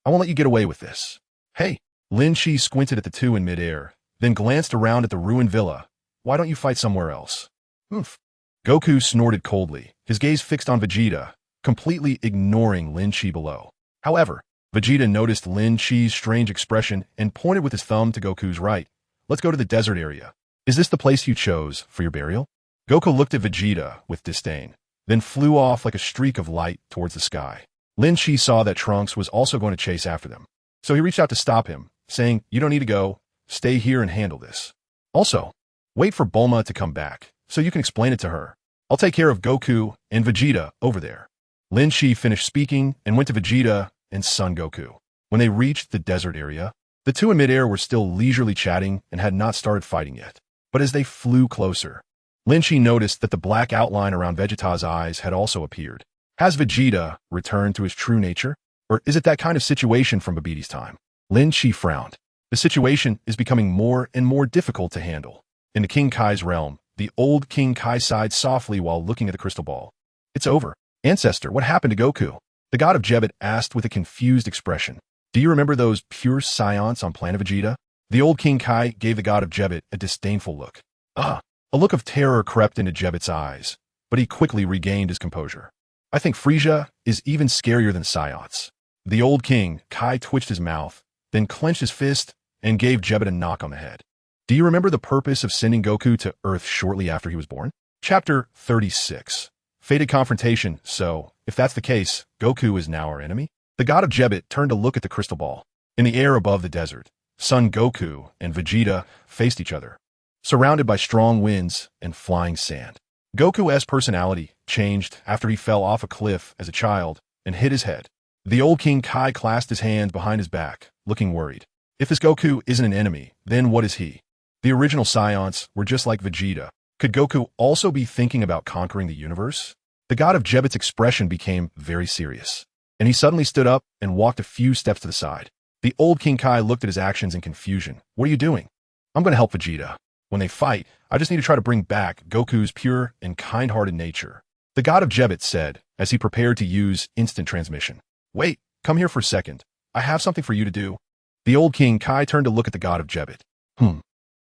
A: "I won't let you get away with this." "Hey, Lin Shi squinted at the two in midair, then glanced around at the ruined villa. Why don't you fight somewhere else? Oof. Goku snorted coldly, his gaze fixed on Vegeta, completely ignoring Lin Shi below. However, Vegeta noticed Lin Shi's strange expression and pointed with his thumb to Goku's right. Let's go to the desert area. Is this the place you chose for your burial? Goku looked at Vegeta with disdain, then flew off like a streak of light towards the sky. Lin Shi saw that Trunks was also going to chase after them, so he reached out to stop him, saying, "You don't need to go. Stay here and handle this. Also, wait for Bulma to come back, so you can explain it to her. I'll take care of Goku and Vegeta over there." Lin Shi finished speaking and went to Vegeta and Son Goku. When they reached the desert area, the two in midair were still leisurely chatting and had not started fighting yet. But as they flew closer, Lin Shi noticed that the black outline around Vegeta's eyes had also appeared. Has Vegeta returned to his true nature? Or is it that kind of situation from Babiti's time? Lin Shi frowned. The situation is becoming more and more difficult to handle. In the King Kai's realm, the old King Kai sighed softly while looking at the crystal ball. It's over. Ancestor, what happened to Goku? The god of Jebet asked with a confused expression. Do you remember those pure scions on planet Vegeta? The old King Kai gave the god of Jebet a disdainful look. A look of terror crept into Jebet's eyes, but he quickly regained his composure. I think Frieza is even scarier than scions. The old King Kai twitched his mouth, then clenched his fist and gave Jebet a knock on the head. Do you remember the purpose of sending Goku to Earth shortly after he was born? Chapter 36. Fated confrontation. So, if that's the case, Goku is now our enemy? The god of Jebet turned to look at the crystal ball. In the air above the desert, Son Goku and Vegeta faced each other, surrounded by strong winds and flying sand. Goku's personality changed after he fell off a cliff as a child and hit his head. The old King Kai clasped his hands behind his back, looking worried. If this Goku isn't an enemy, then what is he? The original Scions were just like Vegeta. Could Goku also be thinking about conquering the universe? The god of Jebet's expression became very serious, and he suddenly stood up and walked a few steps to the side. The old King Kai looked at his actions in confusion. What are you doing? I'm going to help Vegeta. When they fight, I just need to try to bring back Goku's pure and kind-hearted nature. The god of Jebet said as he prepared to use instant transmission. Wait, come here for a second. I have something for you to do. The old King Kai turned to look at the god of Jebet.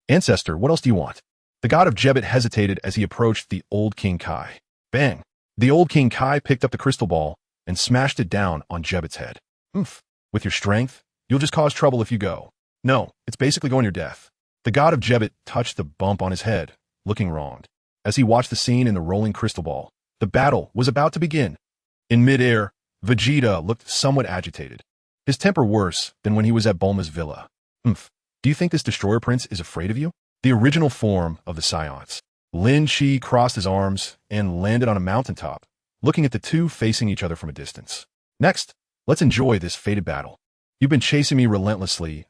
A: Ancestor, what else do you want? The god of Jebet hesitated as he approached the old King Kai. Bang! The old King Kai picked up the crystal ball and smashed it down on Jebet's head. With your strength, you'll just cause trouble if you go. No, it's basically going to your death. The god of Jebet touched the bump on his head, looking wronged. As he watched the scene in the rolling crystal ball, the battle was about to begin. In midair, Vegeta looked somewhat agitated, his temper worse than when he was at Bulma's villa. Do you think this Destroyer Prince is afraid of you? The original form of the Scions. Lin Shi crossed his arms and landed on a mountaintop, looking at the two facing each other from a distance. Next, let's enjoy this fated battle. You've been chasing me relentlessly,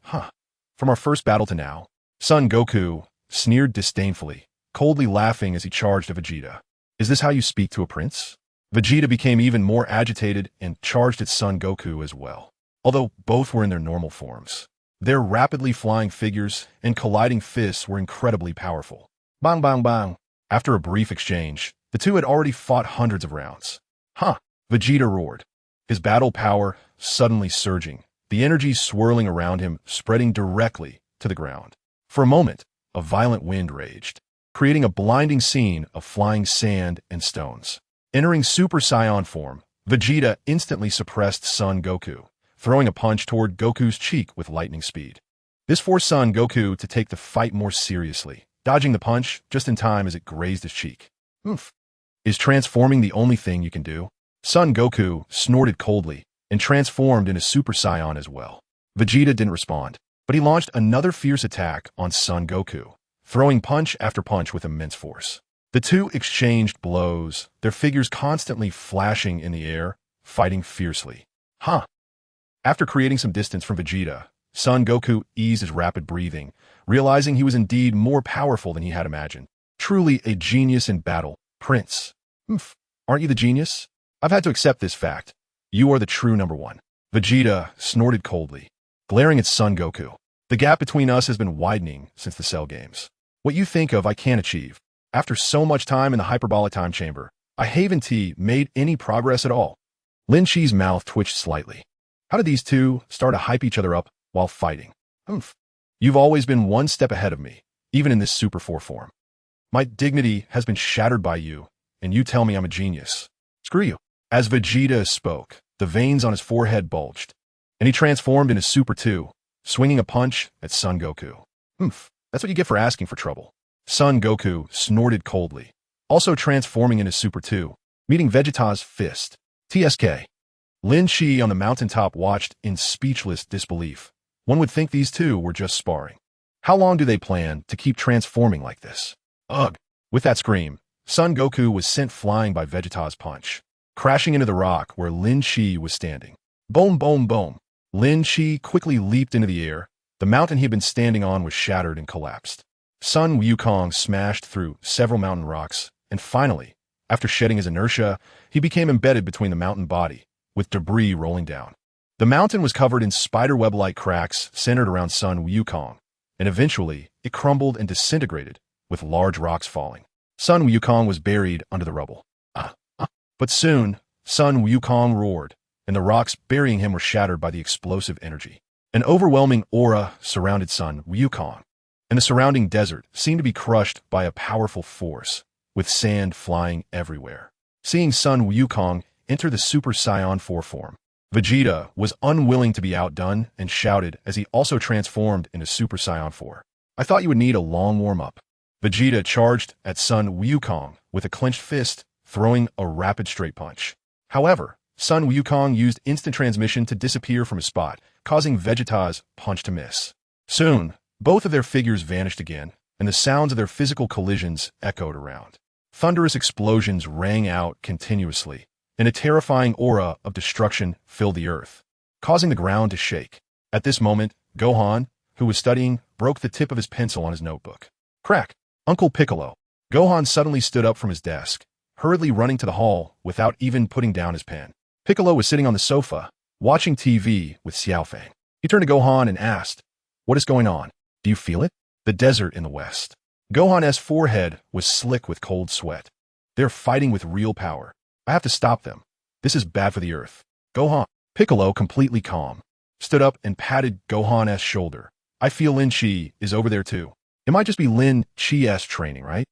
A: from our first battle to now. Son Goku sneered disdainfully, coldly laughing as he charged at Vegeta. Is this how you speak to a prince? Vegeta became even more agitated and charged at Son Goku as well. Although both were in their normal forms, their rapidly flying figures and colliding fists were incredibly powerful. Bang, bang, bang. After a brief exchange, the two had already fought hundreds of rounds. Vegeta roared, his battle power suddenly surging, the energy swirling around him, spreading directly to the ground. For a moment, a violent wind raged, creating a blinding scene of flying sand and stones. Entering Super Saiyan form, Vegeta instantly suppressed Son Goku, throwing a punch toward Goku's cheek with lightning speed. This forced Son Goku to take the fight more seriously, dodging the punch just in time as it grazed his cheek. Is transforming the only thing you can do? Son Goku snorted coldly and transformed into Super Saiyan as well. Vegeta didn't respond, but he launched another fierce attack on Son Goku, throwing punch after punch with immense force. The two exchanged blows, their figures constantly flashing in the air, fighting fiercely. After creating some distance from Vegeta, Son Goku eased his rapid breathing, realizing he was indeed more powerful than he had imagined. Truly a genius in battle, Prince. Aren't you the genius? I've had to accept this fact. You are the true number one. Vegeta snorted coldly, glaring at Son Goku. The gap between us has been widening since the Cell Games. What you think of I can't achieve. After so much time in the hyperbolic time chamber, I haven't made any progress at all. Lin Shi's mouth twitched slightly. How did these two start to hype each other up while fighting? Humph. You've always been one step ahead of me, even in this Super 4 form. My dignity has been shattered by you, and you tell me I'm a genius. Screw you. As Vegeta spoke, the veins on his forehead bulged, and he transformed into Super 2, swinging a punch at Son Goku. Humph. That's what you get for asking for trouble. Son Goku snorted coldly, also transforming into Super 2, meeting Vegeta's fist. TSK. Lin Shi on the mountaintop watched in speechless disbelief. One would think these two were just sparring. How long do they plan to keep transforming like this? Ugh! With that scream, Son Goku was sent flying by Vegeta's punch, crashing into the rock where Lin Shi was standing. Boom, boom, boom. Lin Shi quickly leaped into the air. The mountain he had been standing on was shattered and collapsed. Sun Wukong smashed through several mountain rocks, and finally, after shedding his inertia, he became embedded between the mountain body, with debris rolling down. The mountain was covered in spiderweb-like cracks centered around Sun Wukong, and eventually it crumbled and disintegrated, with large rocks falling. Sun Wukong was buried under the rubble. But soon, Sun Wukong roared, and the rocks burying him were shattered by the explosive energy. An overwhelming aura surrounded Sun Wukong, and the surrounding desert seemed to be crushed by a powerful force, with sand flying everywhere. Seeing Sun Wukong enter the Super Saiyan 4 form, Vegeta was unwilling to be outdone and shouted as he also transformed into Super Saiyan 4. I thought you would need a long warm-up. Vegeta charged at Sun Wukong with a clenched fist, throwing a rapid straight punch. However, Sun Wukong used instant transmission to disappear from his spot, causing Vegeta's punch to miss. Soon, both of their figures vanished again, and the sounds of their physical collisions echoed around. Thunderous explosions rang out continuously, and a terrifying aura of destruction filled the earth, causing the ground to shake. At this moment, Gohan, who was studying, broke the tip of his pencil on his notebook. Crack! Uncle Piccolo. Gohan suddenly stood up from his desk, hurriedly running to the hall without even putting down his pen. Piccolo was sitting on the sofa, watching TV with Xiaofang. He turned to Gohan and asked, "What is going on? Do you feel it?" The desert in the west. Gohan's forehead was slick with cold sweat. They're fighting with real power. I have to stop them. This is bad for the earth. Gohan. Piccolo, completely calm, stood up and patted Gohan's shoulder. I feel Lin Chi is over there too. It might just be Lin Chi's training, right?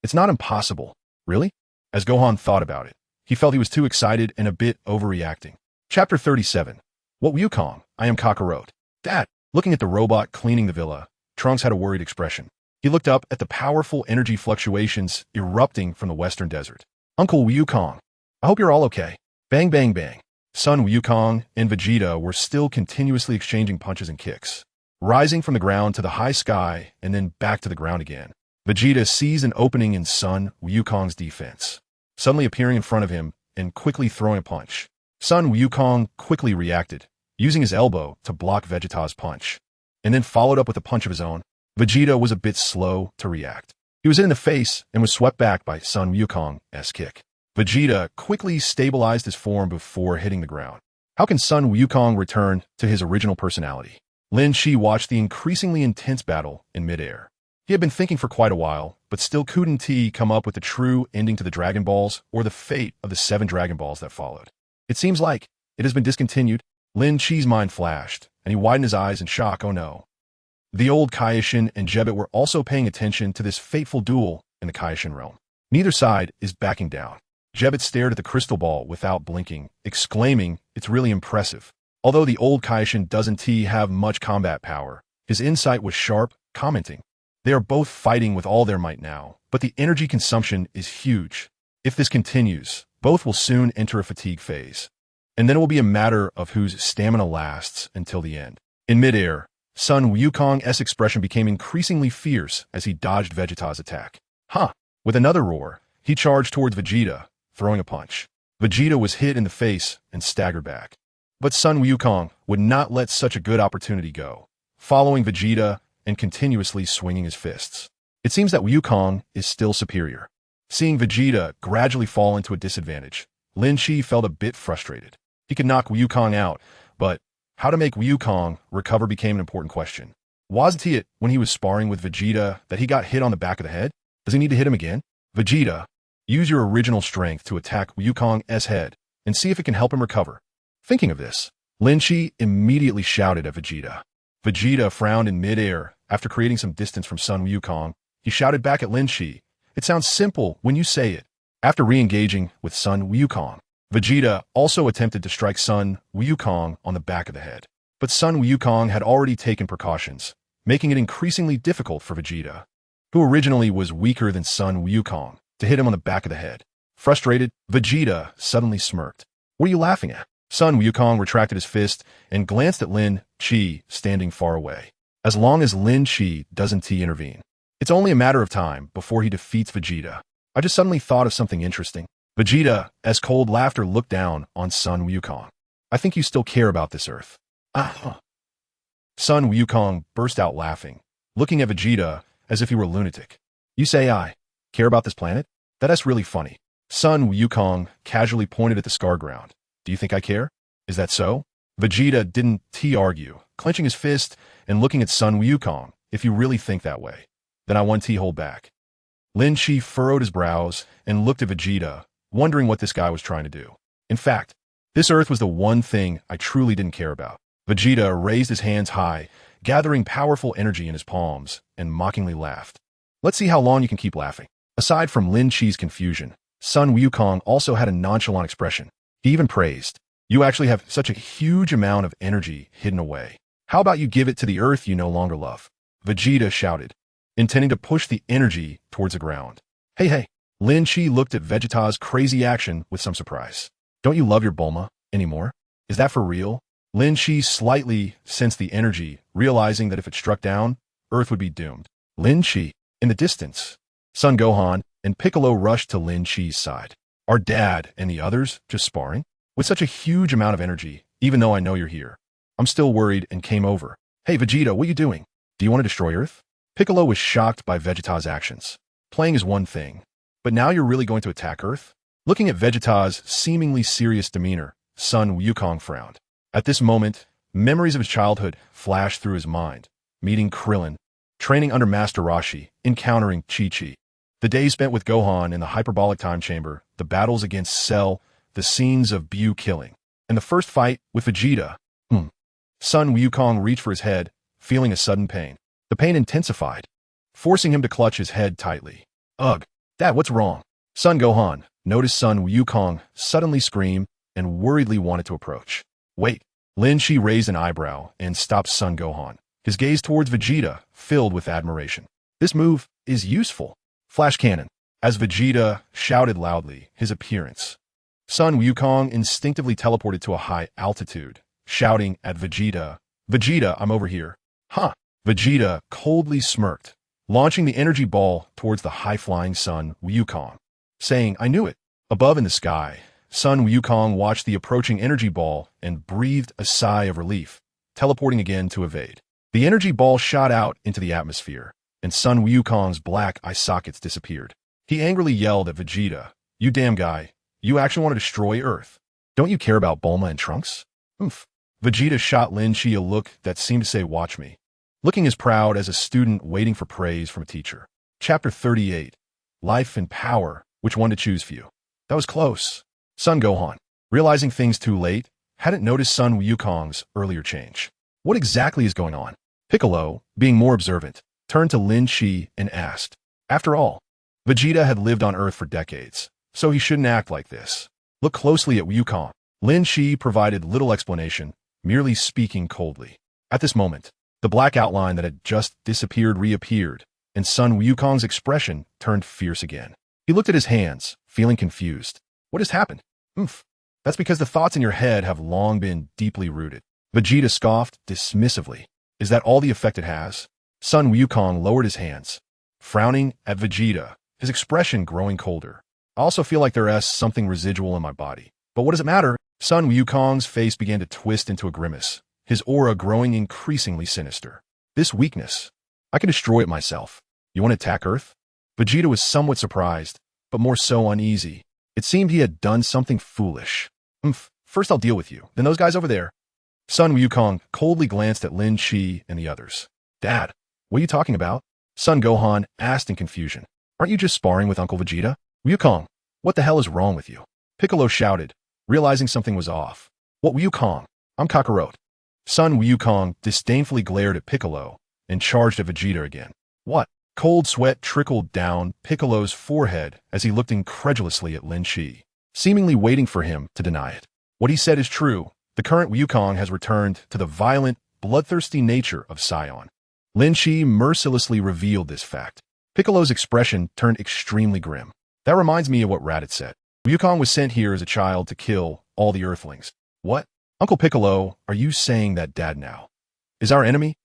A: It's not impossible. Really? As Gohan thought about it, he felt he was too excited and a bit overreacting. Chapter 37. What Wukong? I am Kakarot. Dad. Looking at the robot cleaning the villa, Trunks had a worried expression. He looked up at the powerful energy fluctuations erupting from the western desert. Uncle Wukong, I hope you're all okay. Bang, bang, bang. Son Wukong and Vegeta were still continuously exchanging punches and kicks, rising from the ground to the high sky and then back to the ground again. Vegeta sees an opening in Son Wukong's defense, suddenly appearing in front of him and quickly throwing a punch. Son Wukong quickly reacted, using his elbow to block Vegeta's punch, and then followed up with a punch of his own. Vegeta was a bit slow to react. He was hit in the face and was swept back by Son Wukong's kick. Vegeta quickly stabilized his form before hitting the ground. How can Son Wukong return to his original personality? Lin Shi watched the increasingly intense battle in midair. He had been thinking for quite a while, but still couldn't he come up with the true ending to the Dragon Balls or the fate of the 7 Dragon Balls that followed. It seems like it has been discontinued. Lin Chi's mind flashed, and he widened his eyes in shock. Oh no. The old Kaioshin and Jebbet were also paying attention to this fateful duel in the Kaioshin realm. Neither side is backing down. Jebbet stared at the crystal ball without blinking, exclaiming, "It's really impressive." Although the old Kaioshin doesn't have much combat power, his insight was sharp, commenting, "They are both fighting with all their might now, but the energy consumption is huge. If this continues, both will soon enter a fatigue phase, and then it will be a matter of whose stamina lasts until the end." In midair, Son Wukong's expression became increasingly fierce as he dodged Vegeta's attack. Huh! With another roar, he charged towards Vegeta, throwing a punch. Vegeta was hit in the face and staggered back. But Son Wukong would not let such a good opportunity go, following Vegeta and continuously swinging his fists. It seems that Wukong is still superior. Seeing Vegeta gradually fall into a disadvantage, Lin Chi felt a bit frustrated. He could knock Wukong out, but how to make Wukong recover became an important question. Wasn't it when he was sparring with Vegeta that he got hit on the back of the head? Does he need to hit him again? Vegeta, use your original strength to attack Wukong's head and see if it can help him recover. Thinking of this, Lin Chi immediately shouted at Vegeta, Vegeta frowned in midair. After creating some distance from Sun Wukong, he shouted back at Lin Shi. It sounds simple when you say it. After re-engaging with Sun Wukong, Vegeta also attempted to strike Sun Wukong on the back of the head. But Sun Wukong had already taken precautions, making it increasingly difficult for Vegeta, who originally was weaker than Sun Wukong, to hit him on the back of the head. Frustrated, Vegeta suddenly smirked. What are you laughing at? Sun Wukong retracted his fist and glanced at Lin Chi standing far away. As long as Lin Chi doesn't intervene, it's only a matter of time before he defeats Vegeta. I just suddenly thought of something interesting. Vegeta, as cold laughter looked down on Sun Wukong. I think you still care about this Earth. Sun Wukong burst out laughing, looking at Vegeta as if he were a lunatic. You say I care about this planet? That's really funny. Sun Wukong casually pointed at the scar ground. Do you think I care? Is that so? Vegeta didn't argue, clenching his fist and looking at Sun Wukong. If you really think that way, then I want hold back. Lin Chi furrowed his brows and looked at Vegeta, wondering what this guy was trying to do. In fact, this Earth was the one thing I truly didn't care about. Vegeta raised his hands high, gathering powerful energy in his palms, and mockingly laughed. Let's see how long you can keep laughing. Aside from Lin Chi's confusion, Sun Wukong also had a nonchalant expression. He even praised. You actually have such a huge amount of energy hidden away. How about you give it to the Earth you no longer love? Vegeta shouted, intending to push the energy towards the ground. Hey. Lin Chi looked at Vegeta's crazy action with some surprise. Don't you love your Bulma anymore? Is that for real? Lin Chi slightly sensed the energy, realizing that if it struck down, Earth would be doomed. Lin Chi. In the distance, Son Gohan and Piccolo rushed to Lin Chi's side. Our dad and the others just sparring? With such a huge amount of energy, even though I know you're here. I'm still worried and came over. Hey Vegeta, what are you doing? Do you want to destroy Earth? Piccolo was shocked by Vegeta's actions. Playing is one thing, but now you're really going to attack Earth? Looking at Vegeta's seemingly serious demeanor, Sun Wukong frowned. At this moment, memories of his childhood flashed through his mind. Meeting Krillin, training under Master Roshi, encountering Chi-Chi. The days spent with Gohan in the hyperbolic time chamber, the battles against Cell, the scenes of Bu killing, and the first fight with Vegeta. Sun Wukong reached for his head, feeling a sudden pain. The pain intensified, forcing him to clutch his head tightly. Ugh, Dad, what's wrong? Son Gohan noticed Sun Wukong suddenly scream and worriedly wanted to approach. Wait. Lin Chi raised an eyebrow and stopped Son Gohan, his gaze towards Vegeta filled with admiration. This move is useful. Flash cannon. As Vegeta shouted loudly his appearance, Sun Wukong instinctively teleported to a high altitude, shouting at Vegeta, Vegeta, I'm over here. Huh. Vegeta coldly smirked, launching the energy ball towards the high-flying Sun Wukong, saying, I knew it. Above in the sky, Sun Wukong watched the approaching energy ball and breathed a sigh of relief, teleporting again to evade. The energy ball shot out into the atmosphere, and Sun Wukong's black eye sockets disappeared. He angrily yelled at Vegeta, You damn guy, you actually want to destroy Earth. Don't you care about Bulma and Trunks? Oof. Vegeta shot Lin Chi a look that seemed to say, watch me. Looking as proud as a student waiting for praise from a teacher. Chapter 38. Life and Power. Which one to choose for you? That was close. Son Gohan, realizing things too late, hadn't noticed Sun Wukong's earlier change. What exactly is going on? Piccolo, being more observant, turned to Lin Chi and asked. After all, Vegeta had lived on Earth for decades, so he shouldn't act like this. Look closely at Wukong. Lin Chi provided little explanation, merely speaking coldly. At this moment, the black outline that had just disappeared reappeared, and Sun Wukong's expression turned fierce again. He looked at his hands, feeling confused. What has happened? That's because the thoughts in your head have long been deeply rooted. Vegeta scoffed dismissively. Is that all the effect it has? Sun Wukong lowered his hands, frowning at Vegeta, his expression growing colder. I also feel like there is something residual in my body. But what does it matter? Sun Wukong's face began to twist into a grimace, his aura growing increasingly sinister. This weakness, I can destroy it myself. You want to attack Earth? Vegeta was somewhat surprised, but more so uneasy. It seemed he had done something foolish. First I'll deal with you, then those guys over there. Sun Wukong coldly glanced at Lin Chi and the others. Dad, what are you talking about? Son Gohan asked in confusion. Aren't you just sparring with Uncle Vegeta? Wukong, what the hell is wrong with you? Piccolo shouted, realizing something was off. What Wukong? I'm Kakarot. Sun Wukong disdainfully glared at Piccolo and charged at Vegeta again. What? Cold sweat trickled down Piccolo's forehead as he looked incredulously at Lin Shi, seemingly waiting for him to deny it. What he said is true. The current Wukong has returned to the violent, bloodthirsty nature of Sion. Lin Shi mercilessly revealed this fact. Piccolo's expression turned extremely grim. That reminds me of what Raditz said. Wukong was sent here as a child to kill all the Earthlings. What? Uncle Piccolo, are you saying that Dad now is our enemy?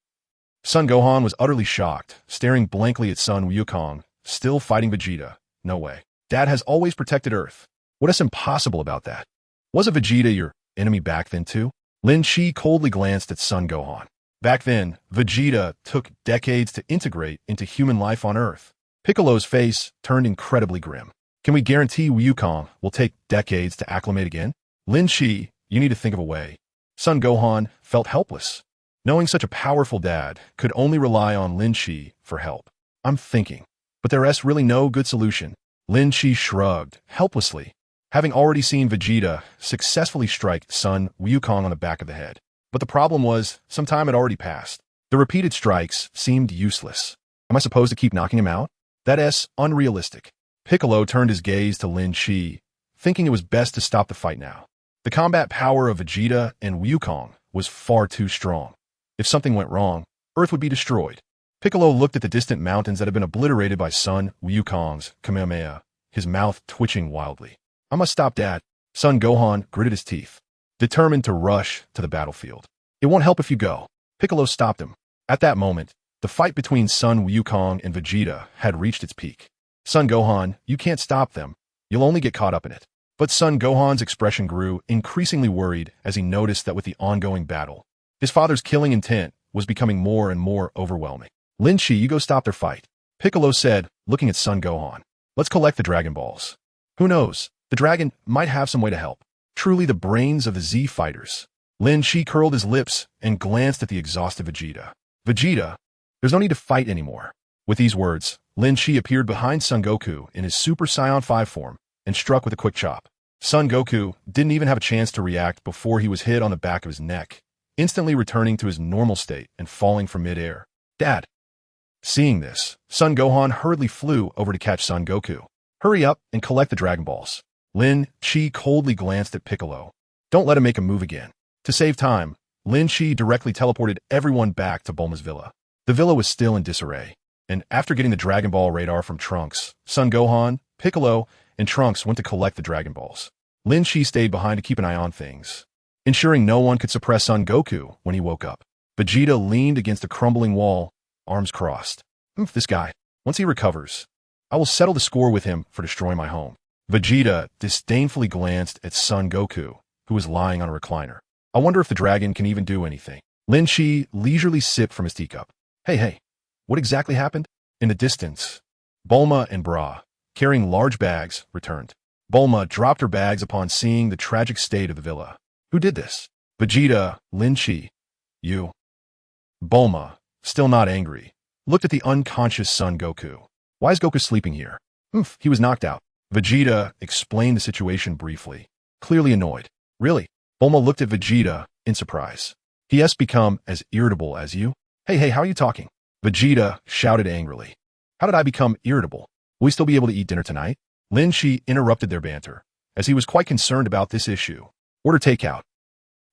A: Son Gohan was utterly shocked, staring blankly at Son Wukong, still fighting Vegeta. No way. Dad has always protected Earth. What is impossible about that? Wasn't Vegeta your enemy back then too? Lin Shi coldly glanced at Son Gohan. Back then, Vegeta took decades to integrate into human life on Earth. Piccolo's face turned incredibly grim. Can we guarantee Wukong will take decades to acclimate again? Lin Shi, you need to think of a way. Son Gohan felt helpless. Knowing such a powerful dad could only rely on Lin Shi for help. I'm thinking, but there's really no good solution. Lin Shi shrugged, helplessly, having already seen Vegeta successfully strike Son Wukong on the back of the head. But the problem was, some time had already passed. The repeated strikes seemed useless. Am I supposed to keep knocking him out? That's unrealistic. Piccolo turned his gaze to Lin Shi, thinking it was best to stop the fight now. The combat power of Vegeta and Wukong was far too strong. If something went wrong, Earth would be destroyed. Piccolo looked at the distant mountains that had been obliterated by Son Wukong's Kamehameha, his mouth twitching wildly. I must stop Dad. Son Gohan gritted his teeth, determined to rush to the battlefield. It won't help if you go. Piccolo stopped him. At that moment, the fight between Son Wukong and Vegeta had reached its peak. Son Gohan, you can't stop them. You'll only get caught up in it. But Son Gohan's expression grew increasingly worried as he noticed that with the ongoing battle, his father's killing intent was becoming more and more overwhelming. Lin Shi, you go stop their fight. Piccolo said, looking at Son Gohan. Let's collect the Dragon Balls. Who knows? The dragon might have some way to help. Truly the brains of the Z fighters. Lin Shi curled his lips and glanced at the exhausted Vegeta. Vegeta, there's no need to fight anymore. With these words, Lin Shi appeared behind Son Goku in his Super Saiyan 5 form and struck with a quick chop. Son Goku didn't even have a chance to react before he was hit on the back of his neck, instantly returning to his normal state and falling from midair. Dad! Seeing this, Son Gohan hurriedly flew over to catch Son Goku. Hurry up and collect the Dragon Balls. Lin Shi coldly glanced at Piccolo. Don't let him make a move again. To save time, Lin Shi directly teleported everyone back to Bulma's villa. The villa was still in disarray, and after getting the Dragon Ball radar from Trunks, Son Gohan, Piccolo, and Trunks went to collect the Dragon Balls. Lin Shi stayed behind to keep an eye on things, ensuring no one could suppress Son Goku when he woke up. Vegeta leaned against a crumbling wall, arms crossed. This guy, once he recovers, I will settle the score with him for destroying my home. Vegeta disdainfully glanced at Son Goku, who was lying on a recliner. I wonder if the dragon can even do anything. Lin Shi leisurely sipped from his teacup. Hey, what exactly happened? In the distance, Bulma and Bra, carrying large bags, returned. Bulma dropped her bags upon seeing the tragic state of the villa. Who did this? Vegeta, Lin Shi. You. Bulma, still not angry, looked at the unconscious Son Goku. Why is Goku sleeping here? He was knocked out. Vegeta explained the situation briefly, clearly annoyed. Really? Bulma looked at Vegeta in surprise. He has become as irritable as you? Hey, how are you talking? Vegeta shouted angrily. How did I become irritable? Will we still be able to eat dinner tonight? Lin Shi interrupted their banter, as he was quite concerned about this issue. Order takeout.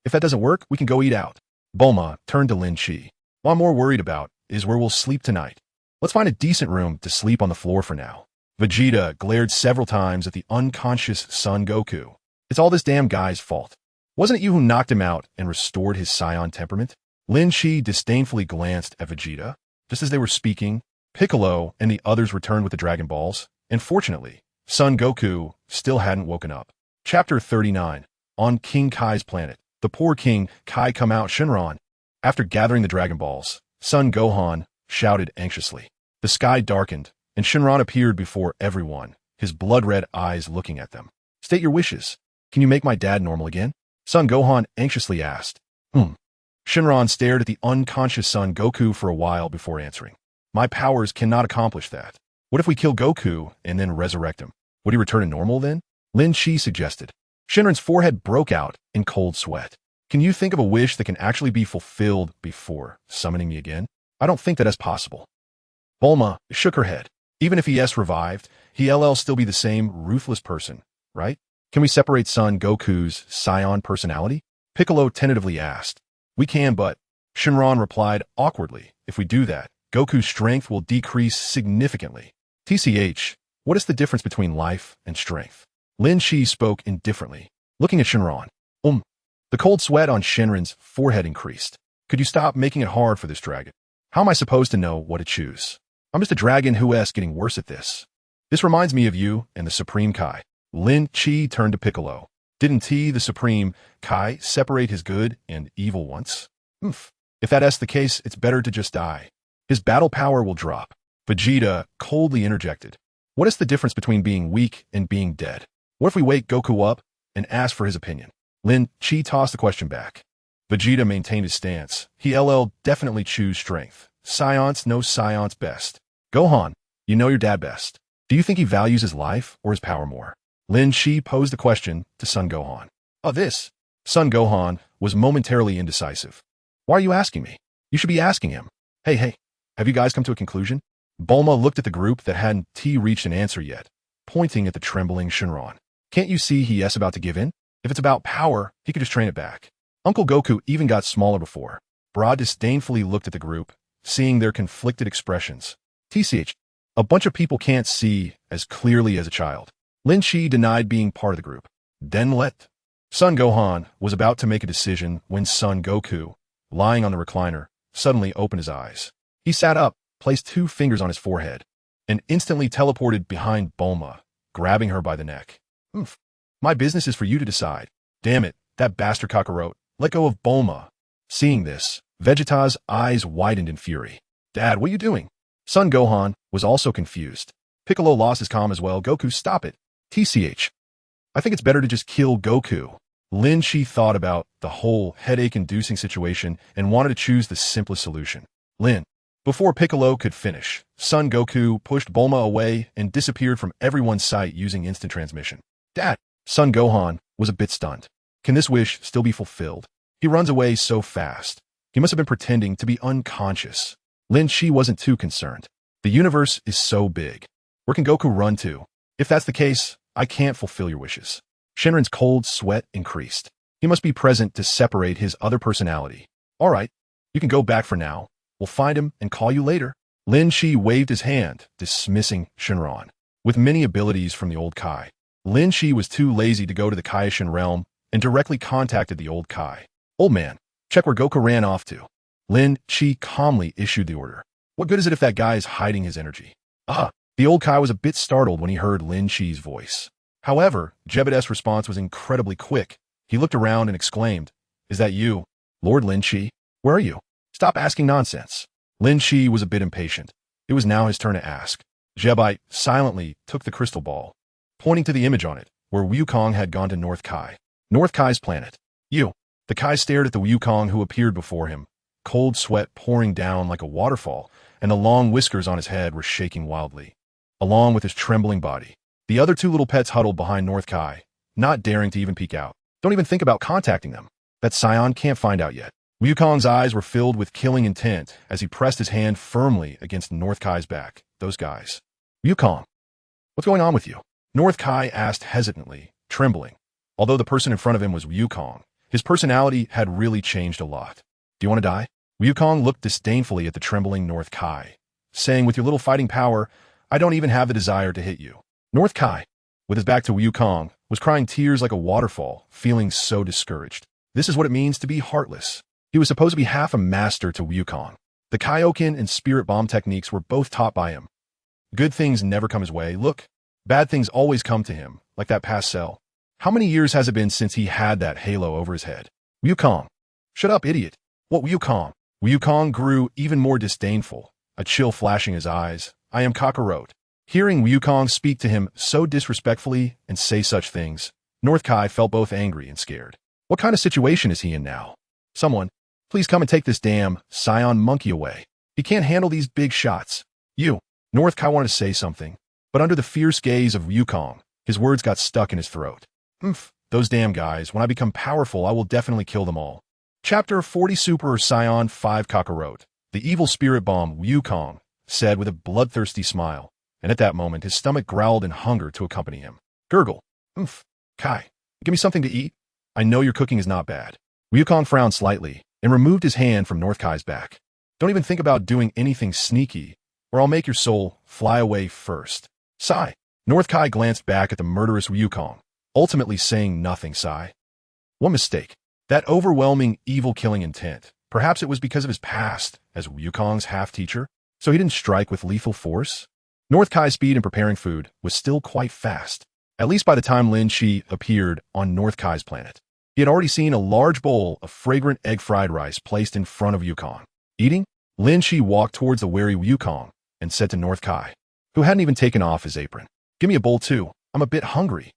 A: If that doesn't work, we can go eat out. Bulma turned to Lin Shi. What I'm more worried about is where we'll sleep tonight. Let's find a decent room to sleep on the floor for now. Vegeta glared several times at the unconscious Son Goku. It's all this damn guy's fault. Wasn't it you who knocked him out and restored his Saiyan temperament? Lin Shi disdainfully glanced at Vegeta. Just as they were speaking, Piccolo and the others returned with the Dragon Balls, and fortunately, Son Goku still hadn't woken up. Chapter 39. On King Kai's planet, the poor King Kai come out Shenron. After gathering the Dragon Balls, Son Gohan shouted anxiously. The sky darkened, and Shenron appeared before everyone, his blood-red eyes looking at them. State your wishes. Can you make my dad normal again? Son Gohan anxiously asked. Shenron stared at the unconscious Son Goku for a while before answering. My powers cannot accomplish that. What if we kill Goku and then resurrect him? Would he return to normal then? Lin Shi suggested. Shenron's forehead broke out in cold sweat. Can you think of a wish that can actually be fulfilled before summoning me again? I don't think that is possible. Bulma shook her head. Even if he revived, he'll still be the same ruthless person, right? Can we separate Son Goku's Saiyan personality? Piccolo tentatively asked. We can, but Shenron replied awkwardly. If we do that, Goku's strength will decrease significantly. TCH, what is the difference between life and strength? Lin Shi spoke indifferently, looking at Shenron. The cold sweat on Shenron's forehead increased. Could you stop making it hard for this dragon? How am I supposed to know what to choose? I'm just a dragon who's getting worse at this. This reminds me of you and the Supreme Kai. Lin Chi turned to Piccolo. Didn't the Supreme Kai separate his good and evil once? If that's the case, it's better to just die. His battle power will drop. Vegeta coldly interjected. What is the difference between being weak and being dead? What if we wake Goku up and ask for his opinion? Lin Chi tossed the question back. Vegeta maintained his stance. He'll definitely choose strength. Science knows science best. Gohan, you know your dad best. Do you think he values his life or his power more? Lin Shi posed the question to Son Gohan. Son Gohan was momentarily indecisive. Why are you asking me? You should be asking him. Hey, have you guys come to a conclusion? Bulma looked at the group that hadn't reached an answer yet, pointing at the trembling Shenron. Can't you see he's about to give in? If it's about power, he could just train it back. Uncle Goku even got smaller before. Bra disdainfully looked at the group, seeing their conflicted expressions. TCH, a bunch of people can't see as clearly as a child. Lin Shi denied being part of the group. Then let. Son Gohan was about to make a decision when Son Goku, lying on the recliner, suddenly opened his eyes. He sat up, placed 2 fingers on his forehead, and instantly teleported behind Bulma, grabbing her by the neck. My business is for you to decide. Damn it, that bastard Kakarot. Let go of Bulma. Seeing this, Vegeta's eyes widened in fury. Dad, what are you doing? Son Gohan was also confused. Piccolo lost his calm as well. Goku, stop it. TCH. I think it's better to just kill Goku. Lin Shi thought about the whole headache-inducing situation and wanted to choose the simplest solution. Before Piccolo could finish, Son Goku pushed Bulma away and disappeared from everyone's sight using instant transmission. Dad, Son Gohan was a bit stunned. Can this wish still be fulfilled? He runs away so fast. He must have been pretending to be unconscious. Lin Shi wasn't too concerned. The universe is so big. Where can Goku run to? If that's the case, I can't fulfill your wishes. Shenron's cold sweat increased. He must be present to separate his other personality. All right, you can go back for now. We'll find him and call you later. Lin Shi waved his hand, dismissing Shenron. With many abilities from the old Kai, Lin Shi was too lazy to go to the Kaioshin realm and directly contacted the old Kai. Old man, check where Goku ran off to. Lin Shi calmly issued the order. What good is it if that guy is hiding his energy? The old Kai was a bit startled when he heard Lin Shi's voice. However, Jebediah's response was incredibly quick. He looked around and exclaimed, Is that you, Lord Lin Shi? Where are you? Stop asking nonsense. Lin Shi was a bit impatient. It was now his turn to ask. Jebediah silently took the crystal ball, pointing to the image on it, where Wukong had gone to North Kai. North Kai's planet. The Kai stared at the Wukong who appeared before him, cold sweat pouring down like a waterfall, and the long whiskers on his head were shaking wildly, along with his trembling body. The other 2 little pets huddled behind North Kai, not daring to even peek out. Don't even think about contacting them. That Scion can't find out yet. Wukong's eyes were filled with killing intent as he pressed his hand firmly against North Kai's back. Those guys. Wukong, what's going on with you? North Kai asked hesitantly, trembling. Although the person in front of him was Wukong, his personality had really changed a lot. Do you want to die? Wukong looked disdainfully at the trembling North Kai, saying, with your little fighting power, I don't even have the desire to hit you. North Kai, with his back to Wukong, was crying tears like a waterfall, feeling so discouraged. This is what it means to be heartless. He was supposed to be half a master to Wukong. The Kaioken and Spirit Bomb techniques were both taught by him. Good things never come his way. Look, bad things always come to him, like that past cell. How many years has it been since he had that halo over his head? Wukong. Shut up, idiot. What Wukong? Wukong grew even more disdainful, a chill flashing his eyes. I am Kakarot. Hearing Wukong speak to him so disrespectfully and say such things, North Kai felt both angry and scared. What kind of situation is he in now? Someone, please come and take this damn Scion monkey away. He can't handle these big shots. North Kai wanted to say something, but under the fierce gaze of Wukong, his words got stuck in his throat. Those damn guys, when I become powerful, I will definitely kill them all. Chapter 40 Super Scion 5 Kakarot. The evil spirit bomb Wukong said with a bloodthirsty smile, and at that moment his stomach growled in hunger to accompany him. Gurgle. Oomph. Kai, give me something to eat. I know your cooking is not bad. Wukong frowned slightly and removed his hand from North Kai's back. Don't even think about doing anything sneaky, or I'll make your soul fly away first. Sigh. North Kai glanced back at the murderous Wukong, ultimately saying nothing. Sigh. One mistake. That overwhelming evil-killing intent. Perhaps it was because of his past as Wukong's half-teacher, so he didn't strike with lethal force? North Kai's speed in preparing food was still quite fast, at least by the time Lin Shi appeared on North Kai's planet. He had already seen a large bowl of fragrant egg-fried rice placed in front of Wukong. Eating? Lin Shi walked towards the wary Wukong and said to North Kai, who hadn't even taken off his apron, "Give me a bowl too. I'm a bit hungry."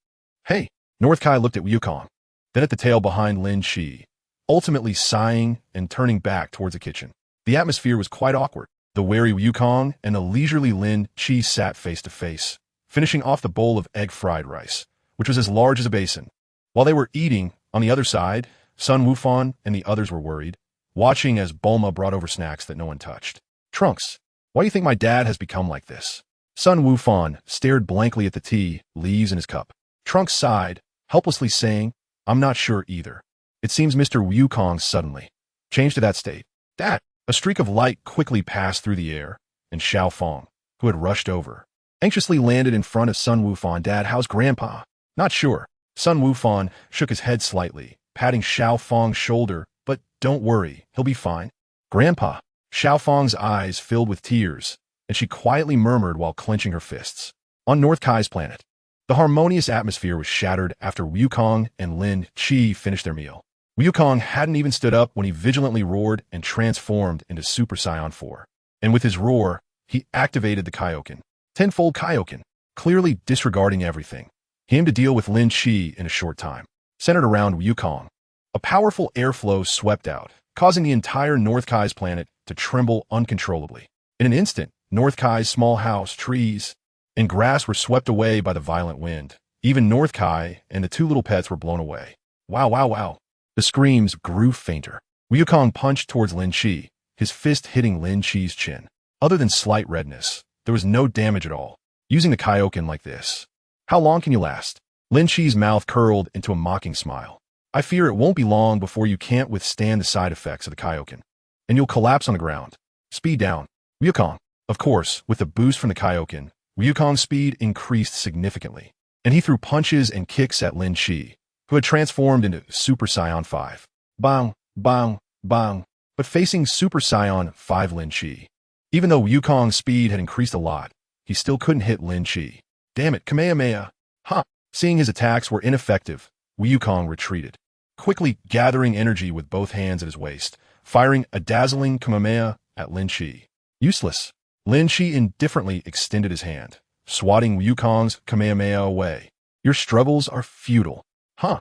A: Hey, North Kai looked at Wukong, then at the tail behind Lin Shi, ultimately sighing and turning back towards the kitchen. The atmosphere was quite awkward. The wary Wukong and the leisurely Lin Shi sat face to face, finishing off the bowl of egg-fried rice, which was as large as a basin. While they were eating, on the other side, Sun Wufan and the others were worried, watching as Bulma brought over snacks that no one touched. Trunks, why do you think my dad has become like this? Sun Wufan stared blankly at the tea leaves in his cup. Trunks sighed, helplessly saying, I'm not sure either. It seems Mr. Wukong suddenly changed to that state. That, a streak of light quickly passed through the air, and Xiao Fong, who had rushed over, anxiously landed in front of Sun Wufan. Dad, how's Grandpa? Not sure. Sun Wufan shook his head slightly, patting Xiao Fong's shoulder, but don't worry, he'll be fine. Grandpa. Xiao Fong's eyes filled with tears, and she quietly murmured while clenching her fists. On North Kai's planet, the harmonious atmosphere was shattered after Wukong and Lin Chi finished their meal. Wukong hadn't even stood up when he vigilantly roared and transformed into Super Saiyan 4. And with his roar, he activated the Kaioken. Tenfold Kaioken, clearly disregarding everything. He aimed to deal with Lin Chi in a short time. Centered around Wukong, a powerful airflow swept out, causing the entire North Kai's planet to tremble uncontrollably. In an instant, North Kai's small house, trees, and grass were swept away by the violent wind. Even North Kai and the two little pets were blown away. Wow, wow, wow. The screams grew fainter. Wukong punched towards Lin Chi, his fist hitting Lin Chi's chin. Other than slight redness, there was no damage at all. Using the Kaioken like this, how long can you last? Lin Chi's mouth curled into a mocking smile. I fear it won't be long before you can't withstand the side effects of the Kaioken, and you'll collapse on the ground. Speed down. Wukong. Of course, with the boost from the Kaioken, Wukong's speed increased significantly, and he threw punches and kicks at Lin Chi, who had transformed into Super Saiyan 5. Bang, bang, bang. But facing Super Saiyan 5 Lin Chi, even though Wukong's speed had increased a lot, he still couldn't hit Lin Chi. Damn it, Kamehameha. Huh. Seeing his attacks were ineffective, Wukong retreated, quickly gathering energy with both hands at his waist, firing a dazzling Kamehameha at Lin Chi. Useless. Lin Chi indifferently extended his hand, swatting Wukong's Kamehameha away. Your struggles are futile. Huh.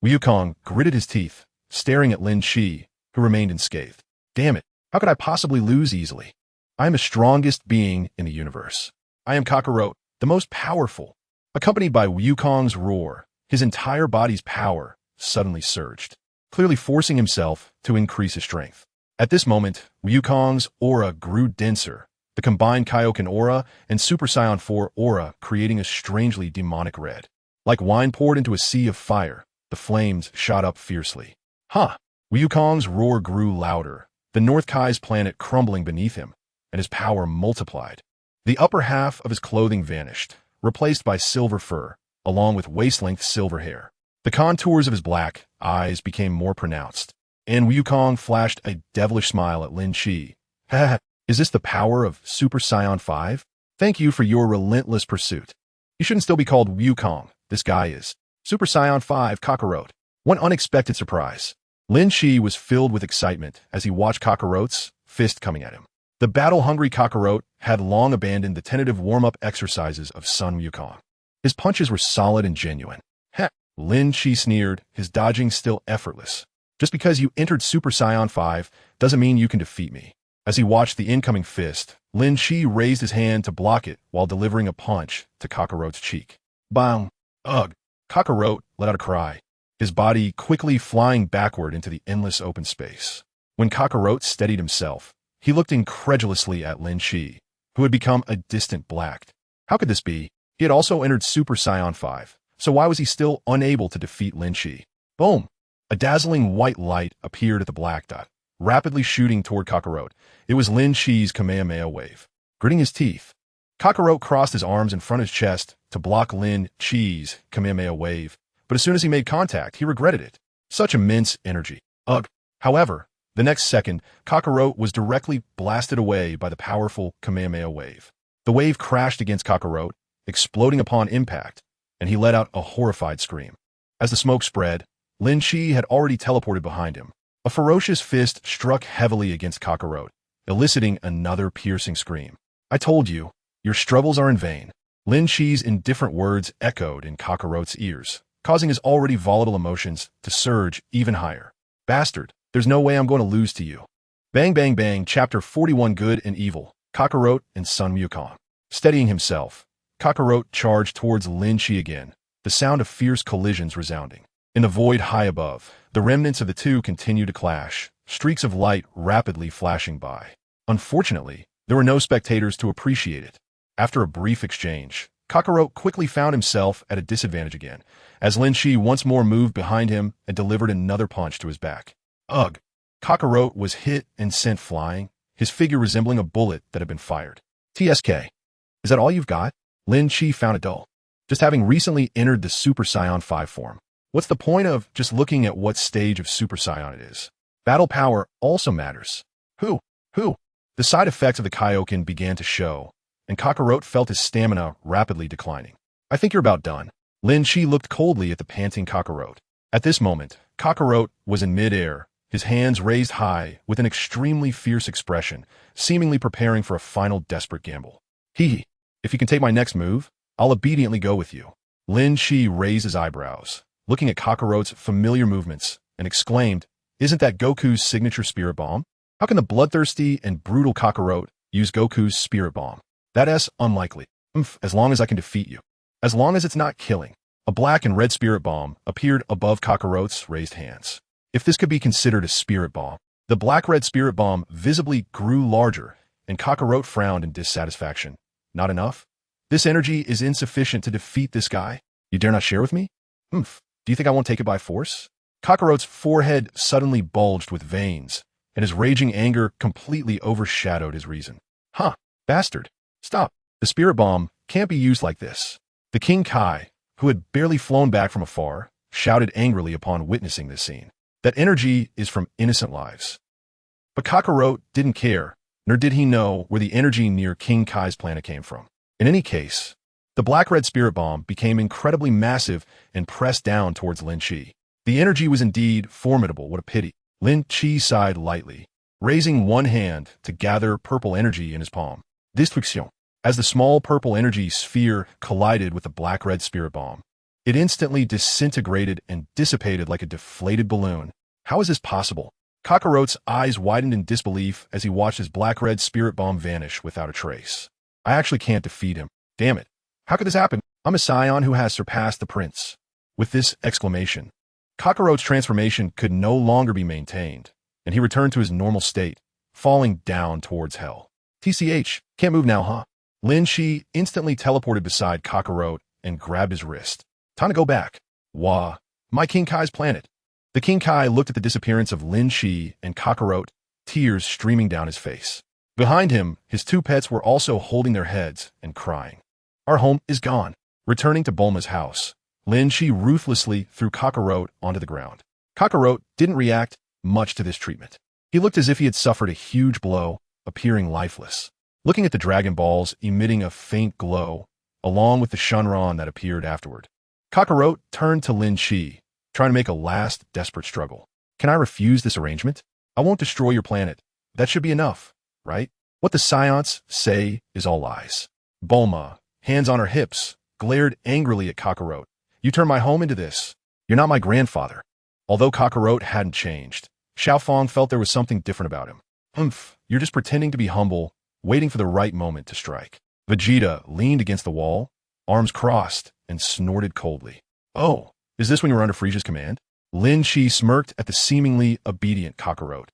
A: Wukong gritted his teeth, staring at Lin Chi, who remained unscathed. Damn it, how could I possibly lose easily? I am the strongest being in the universe. I am Kakarot, the most powerful. Accompanied by Wukong's roar, his entire body's power suddenly surged, clearly forcing himself to increase his strength. At this moment, Wukong's aura grew denser, the combined Kaioken aura and Super Saiyan 4 aura creating a strangely demonic red. Like wine poured into a sea of fire, the flames shot up fiercely. Huh! Wukong's roar grew louder, the North Kai's planet crumbling beneath him, and his power multiplied. The upper half of his clothing vanished, replaced by silver fur, along with waist-length silver hair. The contours of his black eyes became more pronounced, and Wukong flashed a devilish smile at Lin Chi. Ha! Is this the power of Super Saiyan 5? Thank you for your relentless pursuit. You shouldn't still be called Wukong. This guy is Super Saiyan 5 Kakarot. One unexpected surprise. Lin Chi was filled with excitement as he watched Kakarot's fist coming at him. The battle-hungry Kakarot had long abandoned the tentative warm-up exercises of Sun Wukong. His punches were solid and genuine. Heh! Lin Chi sneered, his dodging still effortless. Just because you entered Super Saiyan 5 doesn't mean you can defeat me. As he watched the incoming fist, Lin Chi raised his hand to block it while delivering a punch to Kakarot's cheek. Bang! Ugh! Kakarot let out a cry, his body quickly flying backward into the endless open space. When Kakarot steadied himself, he looked incredulously at Lin Shi, who had become a distant black. How could this be? He had also entered Super Saiyan 5, so why was he still unable to defeat Lin Shi? Boom! A dazzling white light appeared at the black dot, rapidly shooting toward Kakarot. It was Lin Shi's Kamehameha wave. Gritting his teeth, Kakarot crossed his arms in front of his chest to block Lin Shi's Kamehameha wave, but as soon as he made contact, he regretted it. Such immense energy. Ugh! However, the next second, Kakarot was directly blasted away by the powerful Kamehameha wave. The wave crashed against Kakarot, exploding upon impact, and he let out a horrified scream. As the smoke spread, Lin Shi had already teleported behind him. A ferocious fist struck heavily against Kakarot, eliciting another piercing scream. I told you, your struggles are in vain. Lin Shi's indifferent words echoed in Kakarot's ears, causing his already volatile emotions to surge even higher. Bastard, there's no way I'm going to lose to you. Bang Bang Bang, Chapter 41, Good and Evil, Kakarot and Sun Wukong. Steadying himself, Kakarot charged towards Lin Shi again, the sound of fierce collisions resounding. In the void high above, the remnants of the two continued to clash, streaks of light rapidly flashing by. Unfortunately, there were no spectators to appreciate it. After a brief exchange, Kakarot quickly found himself at a disadvantage again, as Lin Shi once more moved behind him and delivered another punch to his back. Ugh! Kakarot was hit and sent flying, his figure resembling a bullet that had been fired. TSK. Is that all you've got? Lin Shi found it dull. Just having recently entered the Super Saiyan 5 form. What's the point of just looking at what stage of Super Saiyan it is? Battle power also matters. Who? The side effects of the Kaioken began to show, and Kakarot felt his stamina rapidly declining. I think you're about done. Lin Shi looked coldly at the panting Kakarot. At this moment, Kakarot was in mid-air, his hands raised high with an extremely fierce expression, seemingly preparing for a final desperate gamble. Hee. If you can take my next move, I'll obediently go with you. Lin Shi raised his eyebrows, looking at Kakarot's familiar movements, and exclaimed, Isn't that Goku's signature spirit bomb? How can the bloodthirsty and brutal Kakarot use Goku's spirit bomb? That's unlikely. As long as I can defeat you. As long as it's not killing. A black and red spirit bomb appeared above Kakarot's raised hands. If this could be considered a spirit bomb, the black-red spirit bomb visibly grew larger, and Kakarot frowned in dissatisfaction. Not enough? This energy is insufficient to defeat this guy? You dare not share with me? Do you think I won't take it by force? Kakarot's forehead suddenly bulged with veins, and his raging anger completely overshadowed his reason. Bastard. Stop. The spirit bomb can't be used like this. The King Kai, who had barely flown back from afar, shouted angrily upon witnessing this scene. That energy is from innocent lives. But Kakarot didn't care, nor did he know where the energy near King Kai's planet came from. In any case, the black-red spirit bomb became incredibly massive and pressed down towards Lin Shi. The energy was indeed formidable. What a pity. Lin Shi sighed lightly, raising one hand to gather purple energy in his palm. Destruction. As the small purple energy sphere collided with the black-red spirit bomb, it instantly disintegrated and dissipated like a deflated balloon. How is this possible? Kakarot's eyes widened in disbelief as he watched his black-red spirit bomb vanish without a trace. I actually can't defeat him. Damn it. How could this happen? I'm a Saiyan who has surpassed the prince. With this exclamation, Kakarot's transformation could no longer be maintained, and he returned to his normal state, falling down towards hell. TCH, can't move now, huh? Lin Shi instantly teleported beside Kakarot and grabbed his wrist. Time to go back. Wah, my King Kai's planet. The King Kai looked at the disappearance of Lin Shi and Kakarot, tears streaming down his face. Behind him, his two pets were also holding their heads and crying. Our home is gone. Returning to Bulma's house, Lin Shi ruthlessly threw Kakarot onto the ground. Kakarot didn't react much to this treatment. He looked as if he had suffered a huge blow, appearing lifeless. Looking at the Dragon Balls emitting a faint glow, along with the Shenron that appeared afterward, Kakarot turned to Lin Shi, trying to make a last desperate struggle. Can I refuse this arrangement? I won't destroy your planet. That should be enough, right? What the Saiyans say is all lies. Bulma, hands on her hips, glared angrily at Kakarot. You turned my home into this. You're not my grandfather. Although Kakarot hadn't changed, Xiaofang felt there was something different about him. You're just pretending to be humble, waiting for the right moment to strike. Vegeta leaned against the wall, arms crossed, and snorted coldly. Oh, is this when you were under Frisia's command? Lin Shi smirked at the seemingly obedient Kakarot.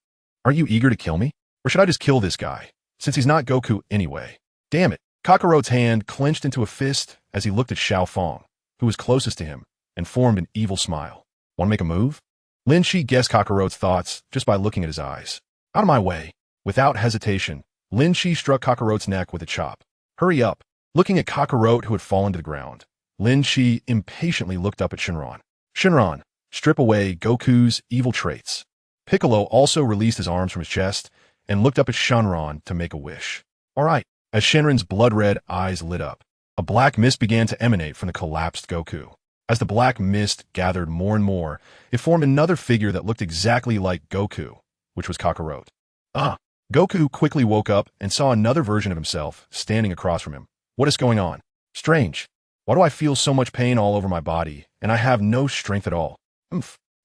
A: Aren't you eager to kill me? Or should I just kill this guy, since he's not Goku anyway? Damn it. Kakarot's hand clenched into a fist as he looked at Xiao Fong, who was closest to him, and formed an evil smile. Want to make a move? Lin Shi guessed Kakarot's thoughts just by looking at his eyes. Out of my way. Without hesitation, Lin Shi struck Kakarot's neck with a chop. Hurry up. Looking at Kakarot, who had fallen to the ground, Lin Shi impatiently looked up at Shenron. Shenron, strip away Goku's evil traits. Piccolo also released his arms from his chest and looked up at Shenron to make a wish. All right. As Shenron's blood-red eyes lit up, a black mist began to emanate from the collapsed Goku. As the black mist gathered more and more, it formed another figure that looked exactly like Goku, which was Kakarot. Goku quickly woke up and saw another version of himself standing across from him. What is going on? Strange. Why do I feel so much pain all over my body, and I have no strength at all?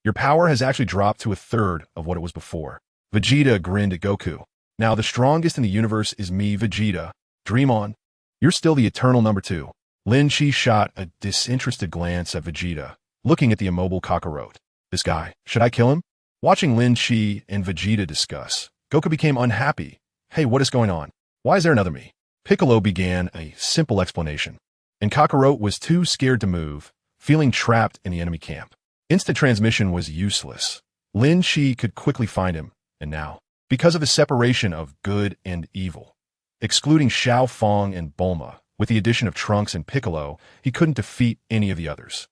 A: Your power has actually dropped to a third of what it was before. Vegeta grinned at Goku. Now the strongest in the universe is me, Vegeta. Dream on. You're still the eternal number 2. Lin Shi shot a disinterested glance at Vegeta, looking at the immobile Kakarot. This guy, should I kill him? Watching Lin Shi and Vegeta discuss, Goku became unhappy. Hey, what is going on? Why is there another me? Piccolo began a simple explanation, and Kakarot was too scared to move, feeling trapped in the enemy camp. Instant transmission was useless. Lin Shi could quickly find him, and now, because of the separation of good and evil, excluding Xiao Fong and Bulma, with the addition of Trunks and Piccolo, he couldn't defeat any of the others.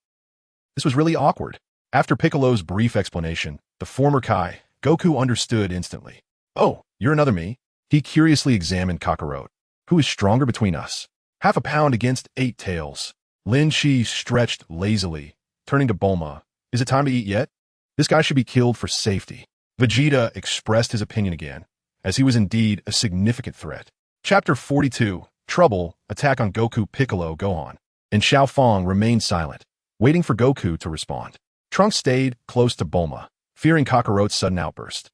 A: This was really awkward. After Piccolo's brief explanation, the former Kai, Goku understood instantly. Oh, you're another me? He curiously examined Kakarot. Who is stronger between us? Half a pound against 8 tails. Lin Shi stretched lazily, turning to Bulma. Is it time to eat yet? This guy should be killed for safety. Vegeta expressed his opinion again, as he was indeed a significant threat. Chapter 42, Trouble, Attack on Goku Piccolo Gohan, and Xiao Fong remained silent, waiting for Goku to respond. Trunks stayed close to Bulma, fearing Kakarot's sudden outburst.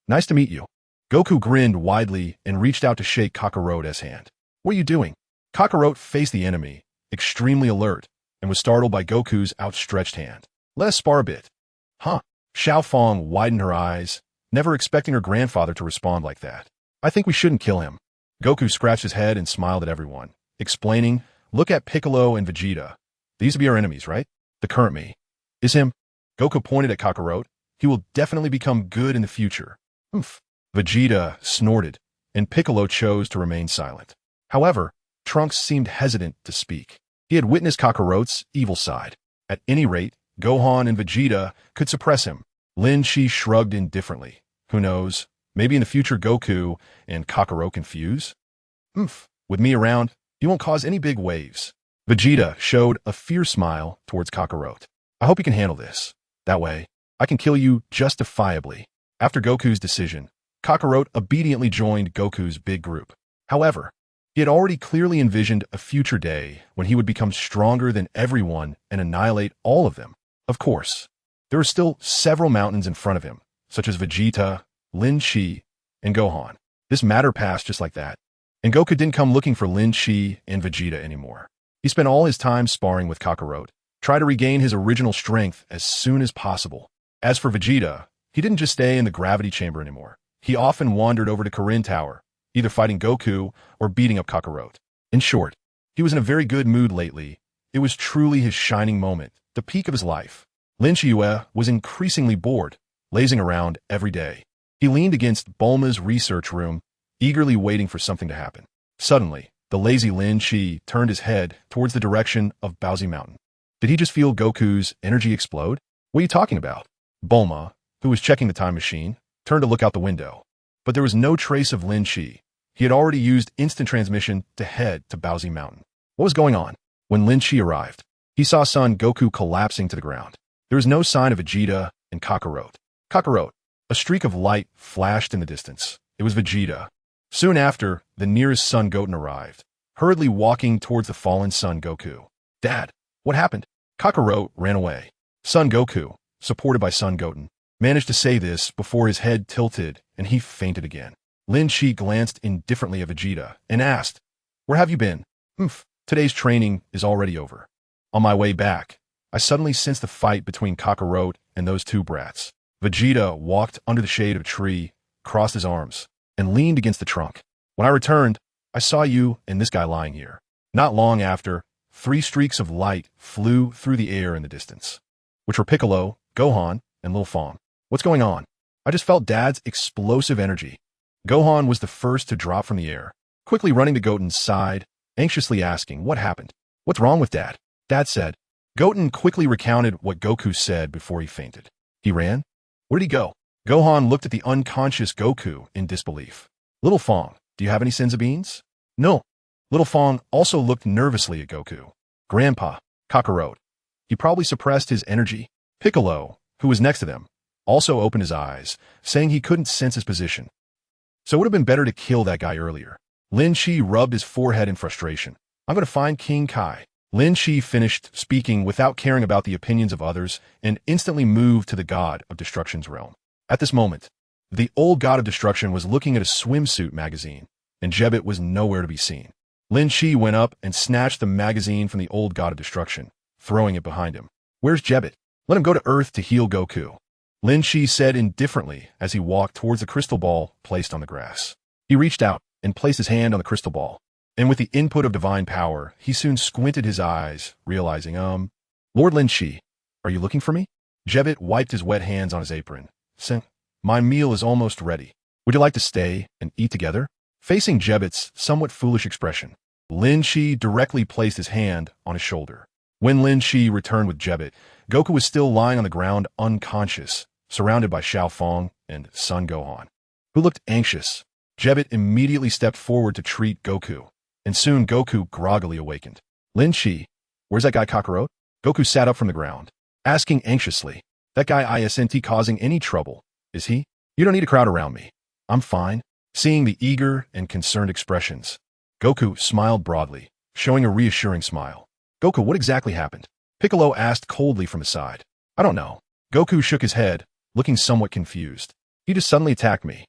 A: Nice to meet you. Goku grinned widely and reached out to shake Kakarot's hand. What are you doing? Kakarot faced the enemy, extremely alert, and was startled by Goku's outstretched hand. Let us spar a bit. Huh? Xiao Fong widened her eyes, never expecting her grandfather to respond like that. I think we shouldn't kill him. Goku scratched his head and smiled at everyone, explaining, look at Piccolo and Vegeta. These will be our enemies, right? The current me. Is him? Goku pointed at Kakarot. He will definitely become good in the future. Vegeta snorted, and Piccolo chose to remain silent. However, Trunks seemed hesitant to speak. He had witnessed Kakarot's evil side. At any rate, Gohan and Vegeta could suppress him. Lin Shi shrugged indifferently. Who knows? Maybe in the future Goku and Kakarot can fuse? With me around, you won't cause any big waves. Vegeta showed a fierce smile towards Kakarot. I hope you can handle this. That way, I can kill you justifiably. After Goku's decision, Kakarot obediently joined Goku's big group. However, he had already clearly envisioned a future day when he would become stronger than everyone and annihilate all of them. Of course, there were still several mountains in front of him, such as Vegeta, Lin Shi, and Gohan. This matter passed just like that, and Goku didn't come looking for Lin Shi and Vegeta anymore. He spent all his time sparring with Kakarot, trying to regain his original strength as soon as possible. As for Vegeta, he didn't just stay in the gravity chamber anymore. He often wandered over to Kirin Tower, either fighting Goku or beating up Kakarot. In short, he was in a very good mood lately. It was truly his shining moment, the peak of his life. Lin Shiyue was increasingly bored, lazing around every day. He leaned against Bulma's research room, eagerly waiting for something to happen. Suddenly, the lazy Lin Shi turned his head towards the direction of Baozi Mountain. Did he just feel Goku's energy explode? What are you talking about? Bulma, who was checking the time machine, turned to look out the window. But there was no trace of Lin Shi. He had already used instant transmission to head to Baozi Mountain. What was going on? When Lin Shi arrived, he saw Son Goku collapsing to the ground. There was no sign of Vegeta and Kakarot. Kakarot. A streak of light flashed in the distance. It was Vegeta. Soon after, the nearest Son Goten arrived, hurriedly walking towards the fallen Son Goku. Dad, what happened? Kakarot ran away. Son Goku, supported by Son Goten, managed to say this before his head tilted and he fainted again. Lin Shi glanced indifferently at Vegeta and asked, Where have you been? Today's training is already over. On my way back, I suddenly sensed the fight between Kakarot and those two brats. Vegeta walked under the shade of a tree, crossed his arms, and leaned against the trunk. When I returned, I saw you and this guy lying here. Not long after, 3 streaks of light flew through the air in the distance, which were Piccolo, Gohan, and Lil Fong. What's going on? I just felt Dad's explosive energy. Gohan was the first to drop from the air, quickly running to Goten's side, anxiously asking what happened. What's wrong with Dad? Dad said. Goten quickly recounted what Goku said before he fainted. He ran? Where did he go? Gohan looked at the unconscious Goku in disbelief. Little Fong, do you have any senzu beans? No. Little Fong also looked nervously at Goku. Grandpa, Kakarot. He probably suppressed his energy. Piccolo, who was next to them, also opened his eyes, saying he couldn't sense his position. So it would have been better to kill that guy earlier. Lin Shi rubbed his forehead in frustration. I'm going to find King Kai. Lin Shi finished speaking without caring about the opinions of others and instantly moved to the God of Destruction's realm. At this moment, the old God of Destruction was looking at a swimsuit magazine, and Jebbit was nowhere to be seen. Lin Shi went up and snatched the magazine from the old God of Destruction, throwing it behind him. Where's Jebbit? Let him go to Earth to heal Goku. Lin Shi said indifferently as he walked towards the crystal ball placed on the grass. He reached out and placed his hand on the crystal ball, and with the input of divine power, he soon squinted his eyes, realizing, Lord Lin Shi, are you looking for me? Jebbit wiped his wet hands on his apron. My meal is almost ready. Would you like to stay and eat together? Facing Jebbit's somewhat foolish expression, Lin Shi directly placed his hand on his shoulder. When Lin Shi returned with Jebbit, Goku was still lying on the ground unconscious, surrounded by Xiao Fong and Son Gohan, who looked anxious. Jebbit immediately stepped forward to treat Goku, and soon Goku groggily awakened. Lin Shi, where's that guy Kakarot? Goku sat up from the ground, asking anxiously, that guy isn't causing any trouble, is he? You don't need a crowd around me. I'm fine. Seeing the eager and concerned expressions, Goku smiled broadly, showing a reassuring smile. Goku, what exactly happened? Piccolo asked coldly from his side. I don't know. Goku shook his head, looking somewhat confused. He just suddenly attacked me.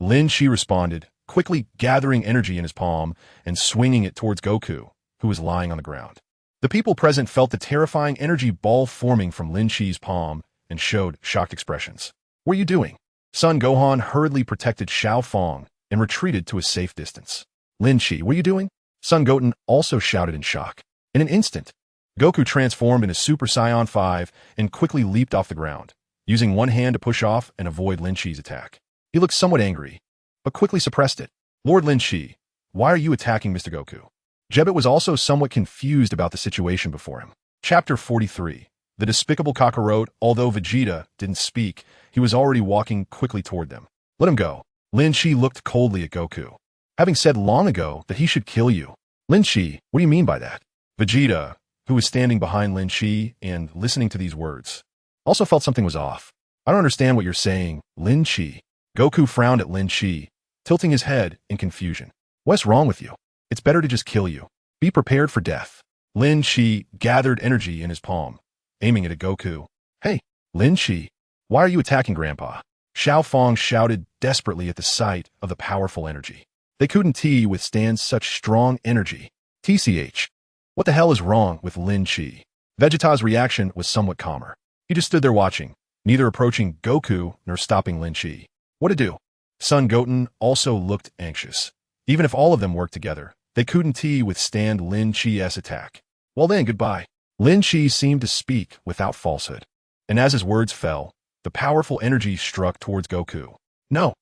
A: Lin Shi responded, quickly gathering energy in his palm and swinging it towards Goku, who was lying on the ground. The people present felt the terrifying energy ball forming from Lin Shi's palm and showed shocked expressions. What are you doing? Son Gohan hurriedly protected Xiao Fong and retreated to a safe distance. Lin Shi, what are you doing? Son Goten also shouted in shock. In an instant, Goku transformed into Super Saiyan 5 and quickly leaped off the ground, using one hand to push off and avoid Lin Shi's attack. He looked somewhat angry, but quickly suppressed it. Lord Lin Shi, why are you attacking Mr. Goku? Jebbit was also somewhat confused about the situation before him. Chapter 43. The despicable Kakarot, although Vegeta didn't speak, he was already walking quickly toward them. Let him go. Lin Shi looked coldly at Goku, having said long ago that he should kill you. Lin Shi, what do you mean by that? Vegeta, who was standing behind Lin Shi and listening to these words, also felt something was off. I don't understand what you're saying, Lin Shi. Goku frowned at Lin Shi, tilting his head in confusion. What's wrong with you? It's better to just kill you. Be prepared for death. Lin Shi gathered energy in his palm, aiming it at Goku. Hey, Lin Shi, why are you attacking Grandpa? Xiao Fong shouted desperately at the sight of the powerful energy. They couldn't withstand such strong energy. TCH. What the hell is wrong with Lin Shi? Vegeta's reaction was somewhat calmer. He just stood there watching, neither approaching Goku nor stopping Lin Shi. What to do? Son Goten also looked anxious. Even if all of them worked together, they couldn't withstand Lin Shi's attack. Well then, goodbye. Lin Shi seemed to speak without falsehood. And as his words fell, the powerful energy struck towards Goku. No!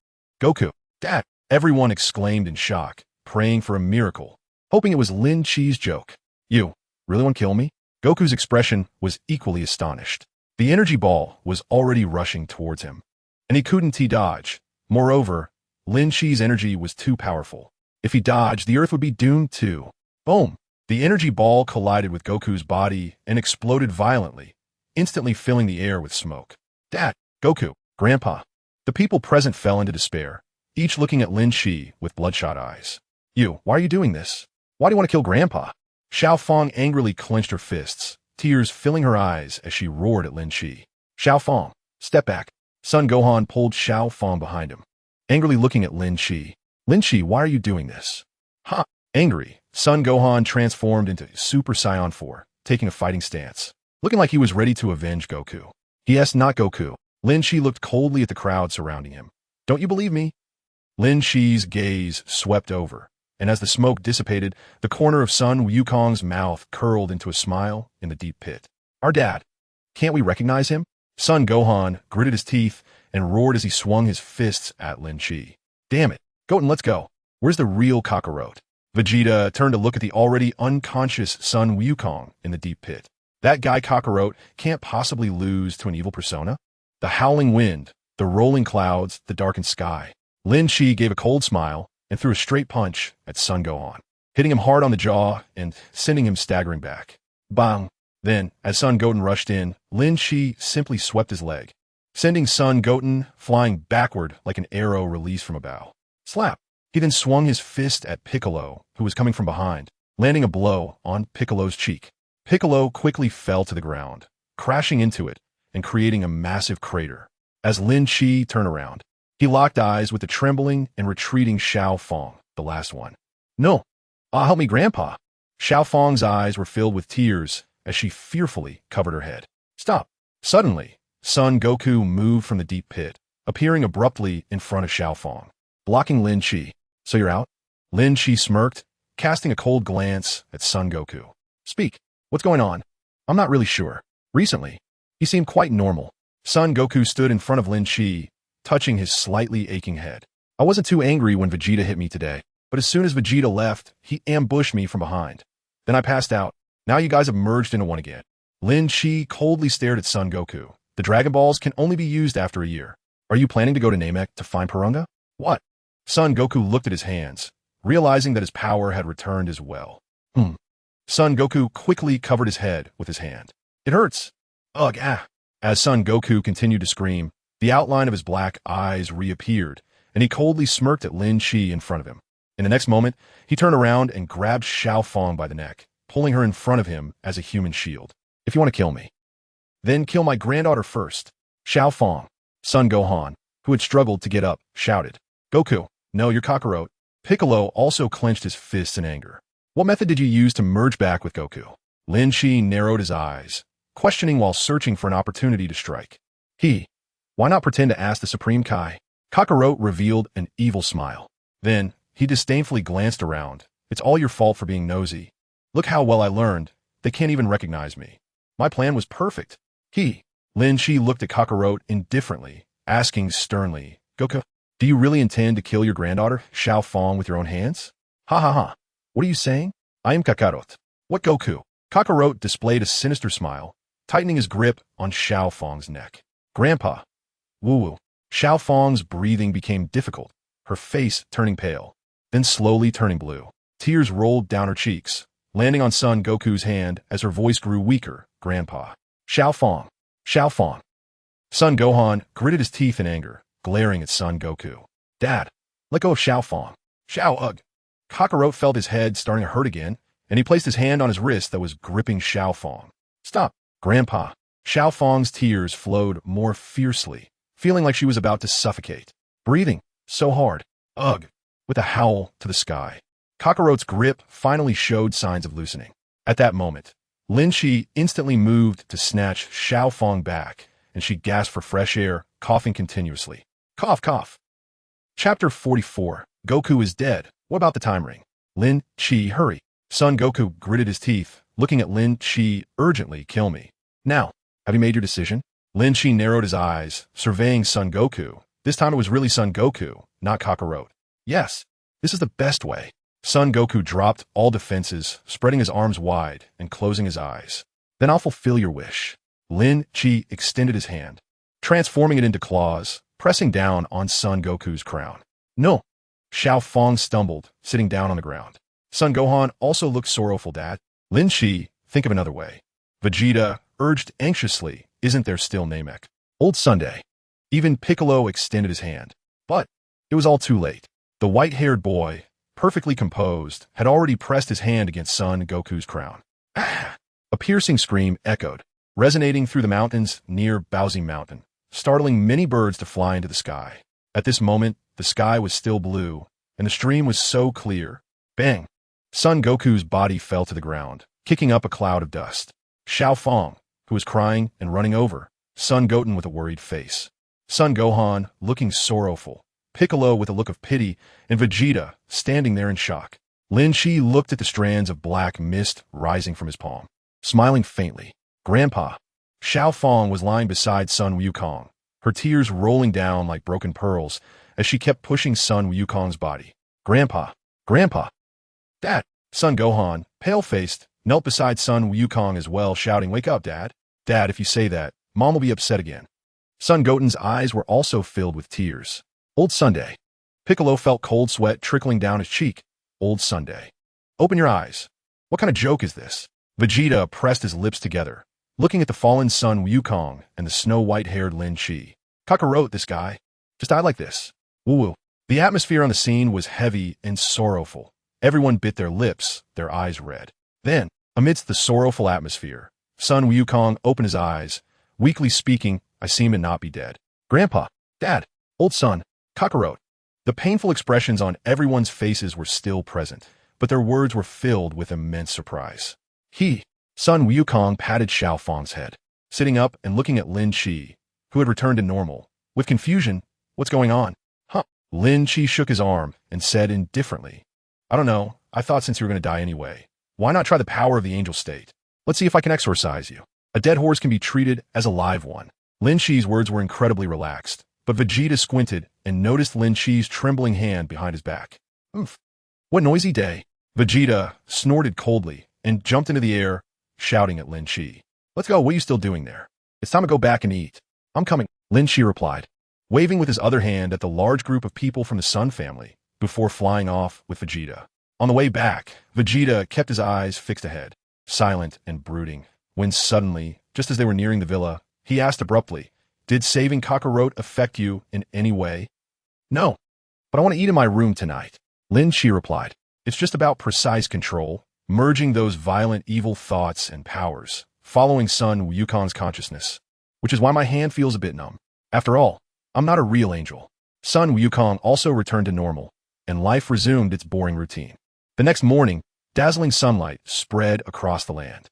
A: Goku! Dad! Everyone exclaimed in shock, praying for a miracle, hoping it was Lin Shi's joke. You really want to kill me? Goku's expression was equally astonished. The energy ball was already rushing towards him, and he couldn't dodge. Moreover, Lin Shi's energy was too powerful. If he dodged, the Earth would be doomed too. Boom! The energy ball collided with Goku's body and exploded violently, instantly filling the air with smoke. Dad! Goku! Grandpa! The people present fell into despair, each looking at Lin Shi with bloodshot eyes. Why are you doing this? Why do you want to kill Grandpa? Xiao Fong angrily clenched her fists, tears filling her eyes as she roared at Lin Shi. Xiao Fong, step back. Son Gohan pulled Xiao Fong behind him, angrily looking at Lin Shi. Lin Shi, why are you doing this? Ha! Angry, Son Gohan transformed into Super Saiyan 4, taking a fighting stance. looking like he was ready to avenge Goku. Yes, not Goku. Lin Shi looked coldly at the crowd surrounding him. Don't you believe me? Lin Shi's gaze swept over, and as the smoke dissipated, the corner of Sun Wukong's mouth curled into a smile in the deep pit. Our dad. Can't we recognize him? Son Gohan gritted his teeth and roared as he swung his fists at Lin Shi. Damn it. Goten, let's go. Where's the real Kakarot? Vegeta turned to look at the already unconscious Sun Wukong in the deep pit. That guy Kakarot can't possibly lose to an evil persona? The howling wind, the rolling clouds, the darkened sky. Lin Shi gave a cold smile and threw a straight punch at Son Gohan, hitting him hard on the jaw and sending him staggering back. Bang! Then, as Son Goten rushed in, Lin Shi simply swept his leg, sending Son Goten flying backward like an arrow released from a bow. Slap! He then swung his fist at Piccolo, who was coming from behind, landing a blow on Piccolo's cheek. Piccolo quickly fell to the ground, crashing into it and creating a massive crater. As Lin Shi turned around, he locked eyes with the trembling and retreating Xiao Fong, the last one. No! Help me, Grandpa! Xiao Fong's eyes were filled with tears as she fearfully covered her head. Stop! Suddenly, Son Goku moved from the deep pit, appearing abruptly in front of Xiao Fong, blocking Lin Shi. So you're out? Lin Shi smirked, casting a cold glance at Son Goku. Speak. What's going on? I'm not really sure. Recently, he seemed quite normal. Son Goku stood in front of Lin Shi, touching his slightly aching head. I wasn't too angry when Vegeta hit me today, but as soon as Vegeta left, he ambushed me from behind. Then I passed out. Now you guys have merged into one again. Lin Shi coldly stared at Son Goku. The Dragon Balls can only be used after a year. Are you planning to go to Namek to find Porunga? What? Son Goku looked at his hands, realizing that his power had returned as well. Son Goku quickly covered his head with his hand. It hurts. Ugh, ah. As Son Goku continued to scream, the outline of his black eyes reappeared, and he coldly smirked at Lin Shi in front of him. In the next moment, he turned around and grabbed Xiao Fong by the neck, pulling her in front of him as a human shield. If you want to kill me, then kill my granddaughter first. Xiao Fong. Son Gohan, who had struggled to get up, shouted. Goku, no, you're Kakarot. Piccolo also clenched his fists in anger. What method did you use to merge back with Goku? Lin Shi narrowed his eyes, questioning while searching for an opportunity to strike. Why not pretend to ask the Supreme Kai? Kakarot revealed an evil smile. Then, he disdainfully glanced around. It's all your fault for being nosy. Look how well I learned. They can't even recognize me. My plan was perfect. Lin Shi looked at Kakarot indifferently, asking sternly, Goku, do you really intend to kill your granddaughter, Xiao Fong, with your own hands? Ha ha ha. What are you saying? I am Kakarot. What Goku? Kakarot displayed a sinister smile, tightening his grip on Xiao Fong's neck. Grandpa. Woo-woo. Xiao Fong's breathing became difficult, her face turning pale, then slowly turning blue. Tears rolled down her cheeks, landing on Son Goku's hand as her voice grew weaker. Grandpa. Xiao Fong. Xiao Fong. Son Gohan gritted his teeth in anger, glaring at Son Goku. Dad, let go of Xiao Fong. Xiao ugh. Kakarot felt his head starting to hurt again, and he placed his hand on his wrist that was gripping Xiao Fong. Stop, Grandpa. Xiao Fong's tears flowed more fiercely, feeling like she was about to suffocate. Breathing so hard. Ugh. With a howl to the sky. Kakarot's grip finally showed signs of loosening. At that moment, Lin Shi instantly moved to snatch Xiao Fong back, and she gasped for fresh air, coughing continuously. Cough, cough. Chapter 44. Goku is dead. What about the time ring? Lin Shi, hurry. Son Goku gritted his teeth, looking at Lin Shi urgently. Kill me. Now, have you made your decision? Lin Shi narrowed his eyes, surveying Son Goku. This time it was really Son Goku, not Kakarot. Yes, this is the best way. Son Goku dropped all defenses, spreading his arms wide and closing his eyes. Then I'll fulfill your wish. Lin Shi extended his hand, transforming it into claws, pressing down on Son Goku's crown. No. Xiao Fong stumbled, sitting down on the ground. Son Gohan also looked sorrowful. Dad. Lin Shi, think of another way. Vegeta urged anxiously, isn't there still Namek? Old Sunday. Even Piccolo extended his hand. But it was all too late. The white-haired boy, perfectly composed, had already pressed his hand against Son Goku's crown. Ah! A piercing scream echoed, resonating through the mountains near Baozi Mountain, startling many birds to fly into the sky. At this moment, the sky was still blue, and the stream was so clear. Bang! Son Goku's body fell to the ground, kicking up a cloud of dust. Xiao Fong, who was crying and running over, Son Goten with a worried face, Son Gohan looking sorrowful, Piccolo with a look of pity, and Vegeta standing there in shock. Lin Shi looked at the strands of black mist rising from his palm, smiling faintly. Grandpa. Xiao Fong was lying beside Sun Wukong, her tears rolling down like broken pearls as she kept pushing Sun Wukong's body. Grandpa. Grandpa. Dad. Son Gohan, pale-faced, knelt beside Sun Wukong as well, shouting, "Wake up, Dad. Dad, if you say that, Mom will be upset again." Son Goten's eyes were also filled with tears. Old Sunday. Piccolo felt cold sweat trickling down his cheek. Old Sunday. Open your eyes. What kind of joke is this? Vegeta pressed his lips together, looking at the fallen Sun Wukong and the snow-white-haired Lin Shi. Kakarot, this guy. Just died like this. Woo-woo. The atmosphere on the scene was heavy and sorrowful. Everyone bit their lips, their eyes red. Then, amidst the sorrowful atmosphere, Sun Wukong opened his eyes, weakly speaking, "I seem to not be dead." Grandpa, Dad, old son, Kakarot. The painful expressions on everyone's faces were still present, but their words were filled with immense surprise. Sun Wukong patted Xiao Fong's head, sitting up and looking at Lin Shi, who had returned to normal. With confusion, "What's going on?" "Huh." Lin Shi shook his arm and said indifferently, "I don't know. I thought since you were going to die anyway, why not try the power of the angel state? Let's see if I can exorcise you. A dead horse can be treated as a live one." Lin Shi's words were incredibly relaxed, but Vegeta squinted and noticed Lin Shi's trembling hand behind his back. "Oof. What noisy day." Vegeta snorted coldly and jumped into the air, shouting at Lin Shi. "Let's go. What are you still doing there? It's time to go back and eat." "I'm coming," Lin Shi replied, waving with his other hand at the large group of people from the Sun family, before flying off with Vegeta. On the way back, Vegeta kept his eyes fixed ahead, silent and brooding, when suddenly, just as they were nearing the villa, he asked abruptly, "Did saving Kakarot affect you in any way?" "No, but I want to eat in my room tonight," Lin Shi replied. "It's just about precise control, merging those violent evil thoughts and powers, following Sun Wukong's consciousness, which is why my hand feels a bit numb. After all, I'm not a real angel." Sun Wukong also returned to normal, and life resumed its boring routine. The next morning, dazzling sunlight spread across the land.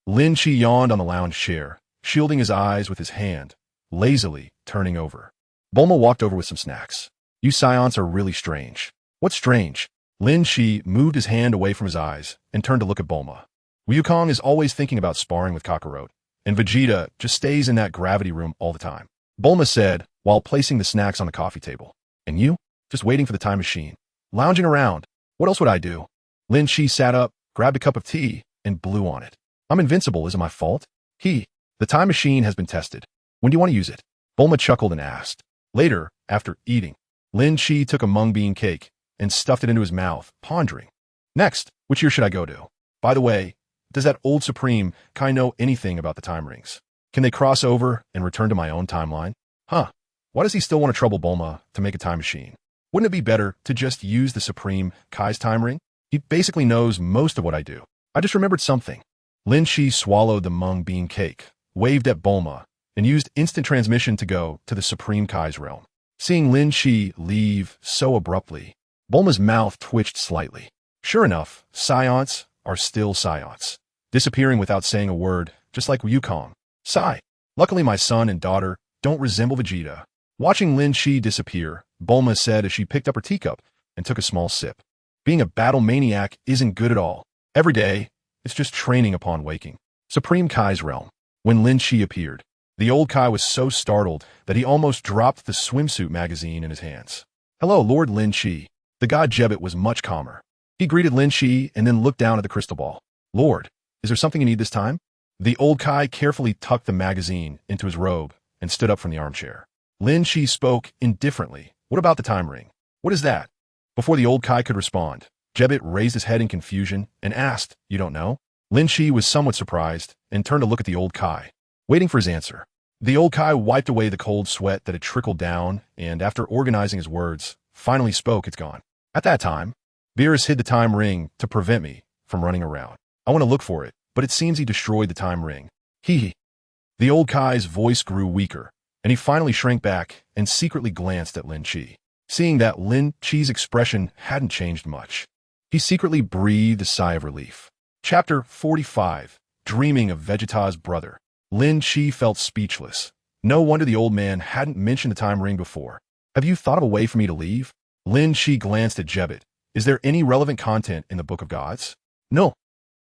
A: Lin Shi yawned on the lounge chair, shielding his eyes with his hand, lazily turning over. Bulma walked over with some snacks. "You Scions are really strange." "What's strange?" Lin Shi moved his hand away from his eyes and turned to look at Bulma. "Wukong is always thinking about sparring with Kakarot, and Vegeta just stays in that gravity room all the time," Bulma said while placing the snacks on the coffee table. "And you? Just waiting for the time machine. Lounging around. What else would I do?" Lin Shi sat up, grabbed a cup of tea, and blew on it. "I'm invincible. Is it my fault?" The time machine has been tested. When do you want to use it?" Bulma chuckled and asked. Later, after eating, Lin Shi took a mung bean cake and stuffed it into his mouth, pondering. "Next, which year should I go to? By the way, does that old Supreme Kai know anything about the time rings? Can they cross over and return to my own timeline? Why does he still want to trouble Bulma to make a time machine? Wouldn't it be better to just use the Supreme Kai's time ring? He basically knows most of what I do. I just remembered something." Lin Shi swallowed the mung bean cake, waved at Bulma, and used instant transmission to go to the Supreme Kai's realm. Seeing Lin Shi leave so abruptly, Bulma's mouth twitched slightly. Sure enough, Scions are still Scions, disappearing without saying a word, just like Wukong. Sigh. Luckily my son and daughter don't resemble Vegeta. Watching Lin Shi disappear, Bulma said as she picked up her teacup and took a small sip. Being a battle maniac isn't good at all. Every day, it's just training upon waking. Supreme Kai's realm. When Lin Shi appeared, the old Kai was so startled that he almost dropped the swimsuit magazine in his hands. "Hello, Lord Lin Shi." The god Jebbet was much calmer. He greeted Lin Shi and then looked down at the crystal ball. "Lord, is there something you need this time?" The old Kai carefully tucked the magazine into his robe and stood up from the armchair. Lin Shi spoke indifferently. "What about the time ring? What is that?" Before the old Kai could respond, Jebbet raised his head in confusion and asked, "You don't know?" Lin Shi was somewhat surprised and turned to look at the old Kai, waiting for his answer. The old Kai wiped away the cold sweat that had trickled down and, after organizing his words, finally spoke. "It's gone. At that time, Beerus hid the time ring to prevent me from running around. I want to look for it, but it seems he destroyed the time ring." The old Kai's voice grew weaker, and he finally shrank back and secretly glanced at Lin Shi. Seeing that Lin Shi's expression hadn't changed much, he secretly breathed a sigh of relief. Chapter 45. dreaming of Vegeta's brother. Lin Chi felt speechless. No wonder the old man hadn't mentioned the time ring before. Have you thought of a way for me to leave? Lin Chi glanced at Jebet. Is there any relevant content in the Book of Gods? No.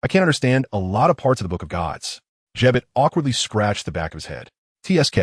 A: I can't understand a lot of parts of the Book of Gods. Jebet awkwardly scratched the back of his head. TSK.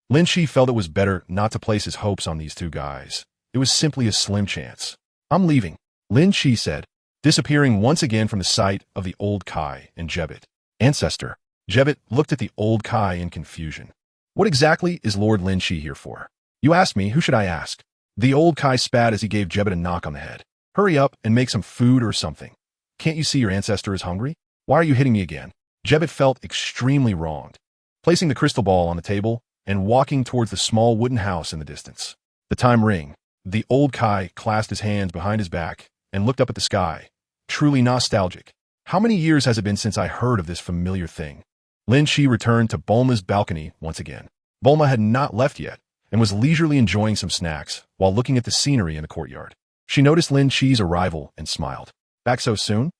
A: Lin Chi felt it was better not to place his hopes on these two guys. It was simply a slim chance. I'm leaving, Lin Chi said, disappearing once again from the sight of the old Kai and Jebet. Ancestor. Jebet looked at the old Kai in confusion. What exactly is Lord Lin Chi here for? You asked me, who should I ask? The old Kai spat as he gave Jebet a knock on the head. Hurry up and make some food or something. Can't you see your ancestor is hungry? Why are you hitting me again? Jebet felt extremely wronged. Placing the crystal ball on the table and walking towards the small wooden house in the distance. The time ring. The old Kai clasped his hands behind his back and looked up at the sky, truly nostalgic. How many years has it been since I heard of this familiar thing? Lin Chi returned to Bulma's balcony once again. Bulma had not left yet and was leisurely enjoying some snacks while looking at the scenery in the courtyard. She noticed Lin Chi's arrival and smiled. Back so soon?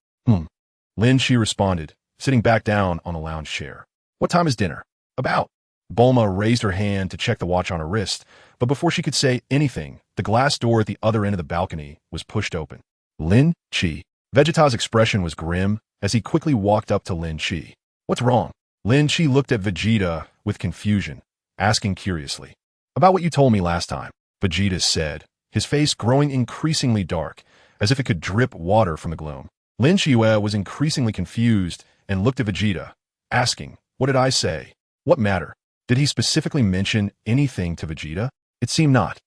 A: Lin Chi responded, sitting back down on a lounge chair. What time is dinner? About. Bulma raised her hand to check the watch on her wrist, but before she could say anything, the glass door at the other end of the balcony was pushed open. Lin Chi. Vegeta's expression was grim as he quickly walked up to Lin Chi. What's wrong? Lin Chi looked at Vegeta with confusion, asking curiously. About what you told me last time, Vegeta said, his face growing increasingly dark, as if it could drip water from the gloom. Lin Chiue was increasingly confused and looked at Vegeta, asking, what did I say? What matter? Did he specifically mention anything to Vegeta? It seemed not.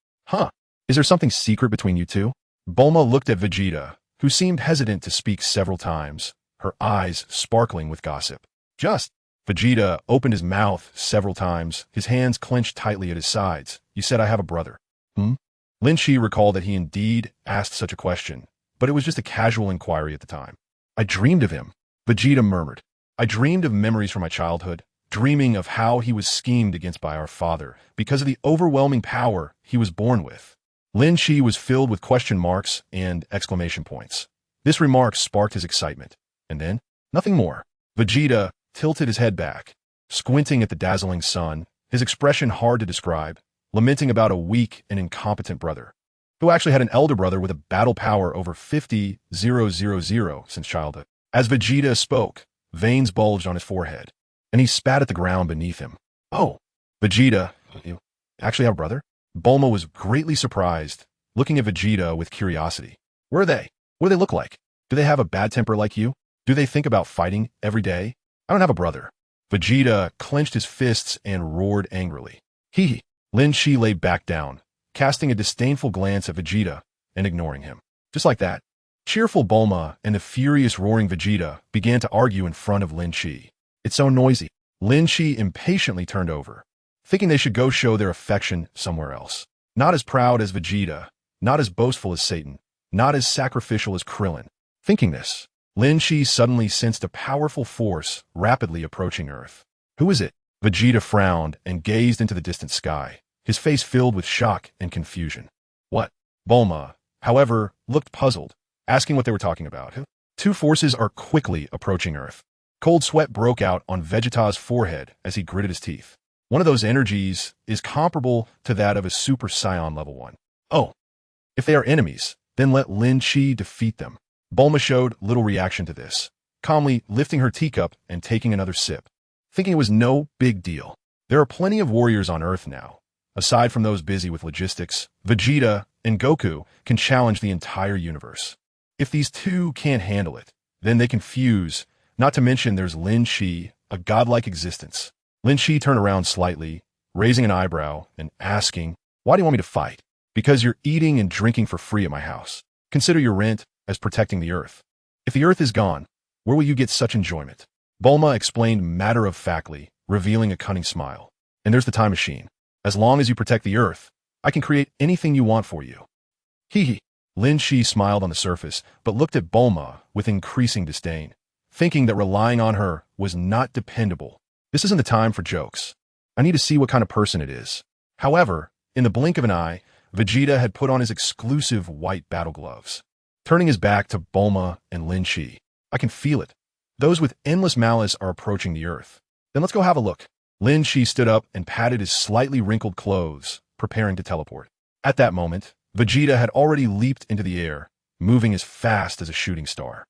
A: Is there something secret between you two? Bulma looked at Vegeta, who seemed hesitant to speak several times, her eyes sparkling with gossip. Just. Vegeta opened his mouth several times, his hands clenched tightly at his sides. You said I have a brother. Lin Chi recalled that he indeed asked such a question, but it was just a casual inquiry at the time. I dreamed of him, Vegeta murmured. I dreamed of memories from my childhood, dreaming of how he was schemed against by our father because of the overwhelming power he was born with. Lin Chi was filled with question marks and exclamation points. This remark sparked his excitement. And then, nothing more. Vegeta tilted his head back, squinting at the dazzling sun, his expression hard to describe, lamenting about a weak and incompetent brother, who actually had an elder brother with a battle power over 50,000 since childhood. As Vegeta spoke, veins bulged on his forehead, and he spat at the ground beneath him. Oh, Vegeta, you actually have a brother? Bulma was greatly surprised, looking at Vegeta with curiosity. Where are they? What do they look like? Do they have a bad temper like you? Do they think about fighting every day? I don't have a brother. Vegeta clenched his fists and roared angrily. Hee. Lin Chi lay back down, casting a disdainful glance at Vegeta and ignoring him. Just like that, cheerful Bulma and the furious roaring Vegeta began to argue in front of Lin Chi. It's so noisy. Lin Chi impatiently turned over, thinking they should go show their affection somewhere else. Not as proud as Vegeta, not as boastful as Satan, not as sacrificial as Krillin. Thinking this, Lin Chi suddenly sensed a powerful force rapidly approaching Earth. Who is it? Vegeta frowned and gazed into the distant sky, his face filled with shock and confusion. What? Bulma, however, looked puzzled, asking what they were talking about. Two forces are quickly approaching Earth. Cold sweat broke out on Vegeta's forehead as he gritted his teeth. One of those energies is comparable to that of a Super Saiyan Level 1. Oh, if they are enemies, then let Lin Chi defeat them. Bulma showed little reaction to this, calmly lifting her teacup and taking another sip, thinking it was no big deal. There are plenty of warriors on Earth now. Aside from those busy with logistics, Vegeta and Goku can challenge the entire universe. If these two can't handle it, then they can fuse, not to mention there's Lin Chi, a godlike existence. Lin Chi turned around slightly, raising an eyebrow and asking, why do you want me to fight? Because you're eating and drinking for free at my house. Consider your rent as protecting the Earth. If the Earth is gone, where will you get such enjoyment? Bulma explained matter-of-factly, revealing a cunning smile. And there's the time machine. As long as you protect the Earth, I can create anything you want for you. Hee. Lin Chi smiled on the surface, but looked at Bulma with increasing disdain, thinking that relying on her was not dependable. This isn't the time for jokes. I need to see what kind of person it is. However, in the blink of an eye, Vegeta had put on his exclusive white battle gloves, turning his back to Bulma and Lin Chi. I can feel it. Those with endless malice are approaching the Earth. Then let's go have a look. Lin Shi stood up and patted his slightly wrinkled clothes, preparing to teleport. At that moment, Vegeta had already leaped into the air, moving as fast as a shooting star.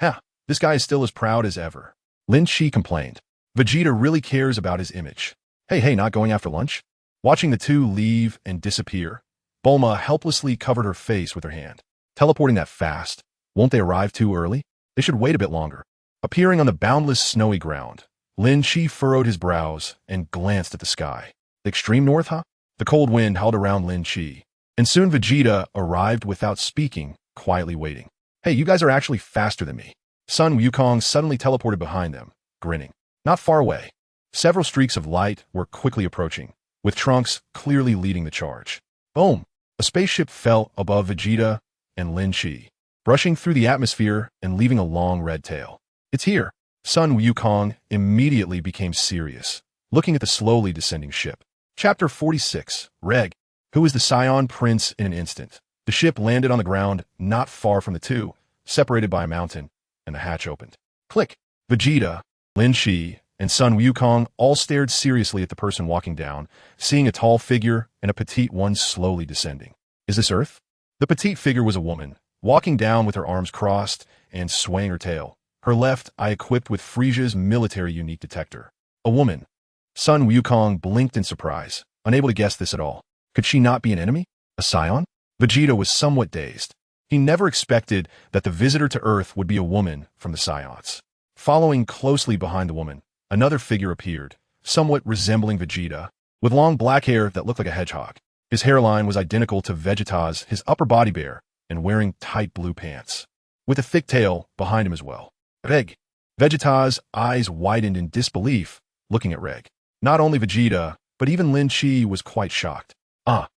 A: "Ha, this guy is still as proud as ever," Lin Shi complained. Vegeta really cares about his image. Hey, not going after lunch? Watching the two leave and disappear, Bulma helplessly covered her face with her hand. Teleporting that fast, won't they arrive too early? They should wait a bit longer. Appearing on the boundless snowy ground, Lin Shi furrowed his brows and glanced at the sky. The extreme north, huh? The cold wind howled around Lin Shi, and soon Vegeta arrived without speaking, quietly waiting. "Hey, you guys are actually faster than me." Sun Wukong suddenly teleported behind them, grinning. Not far away, several streaks of light were quickly approaching, with Trunks clearly leading the charge. Boom! A spaceship fell above Vegeta and Lin Shi, brushing through the atmosphere and leaving a long red tail. "It's here." Sun Wukong immediately became serious, looking at the slowly descending ship. Chapter 46, Reg, who is the Scion Prince in an instant. The ship landed on the ground not far from the two, separated by a mountain, and the hatch opened. Click! Vegeta, Lin Shi, and Sun Wukong all stared seriously at the person walking down, seeing a tall figure and a petite one slowly descending. Is this Earth? The petite figure was a woman, walking down with her arms crossed and swaying her tail, her left eye equipped with Frisia's military unique detector. A woman. Sun Wukong blinked in surprise, unable to guess this at all. Could she not be an enemy? A Scion? Vegeta was somewhat dazed. He never expected that the visitor to Earth would be a woman from the Scions. Following closely behind the woman, another figure appeared, somewhat resembling Vegeta, with long black hair that looked like a hedgehog. His hairline was identical to Vegeta's, his upper body bare, and wearing tight blue pants, with a thick tail behind him as well. Reg. Vegeta's eyes widened in disbelief, looking at Reg. Not only Vegeta, but even Lin Chi was quite shocked. "Ah,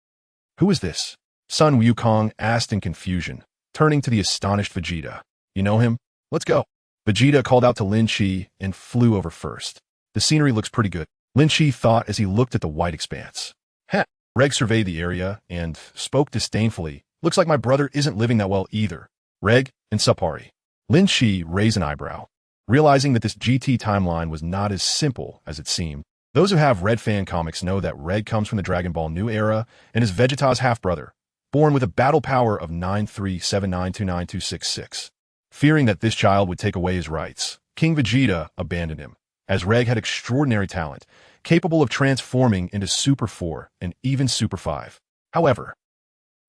A: who is this?" Sun Wukong asked in confusion, turning to the astonished Vegeta. "You know him? Let's go." Vegeta called out to Lin Chi and flew over first. "The scenery looks pretty good," Lin Chi thought as he looked at the white expanse. "Heh." Reg surveyed the area and spoke disdainfully. "Looks like my brother isn't living that well either." Reg and Sapari. Lin Chi raised an eyebrow, realizing that this GT timeline was not as simple as it seemed. Those who have read fan comics know that Reg comes from the Dragon Ball New Era and is Vegeta's half-brother, born with a battle power of 937929266. Fearing that this child would take away his rights, King Vegeta abandoned him, as Reg had extraordinary talent, capable of transforming into Super 4 and even Super 5. However,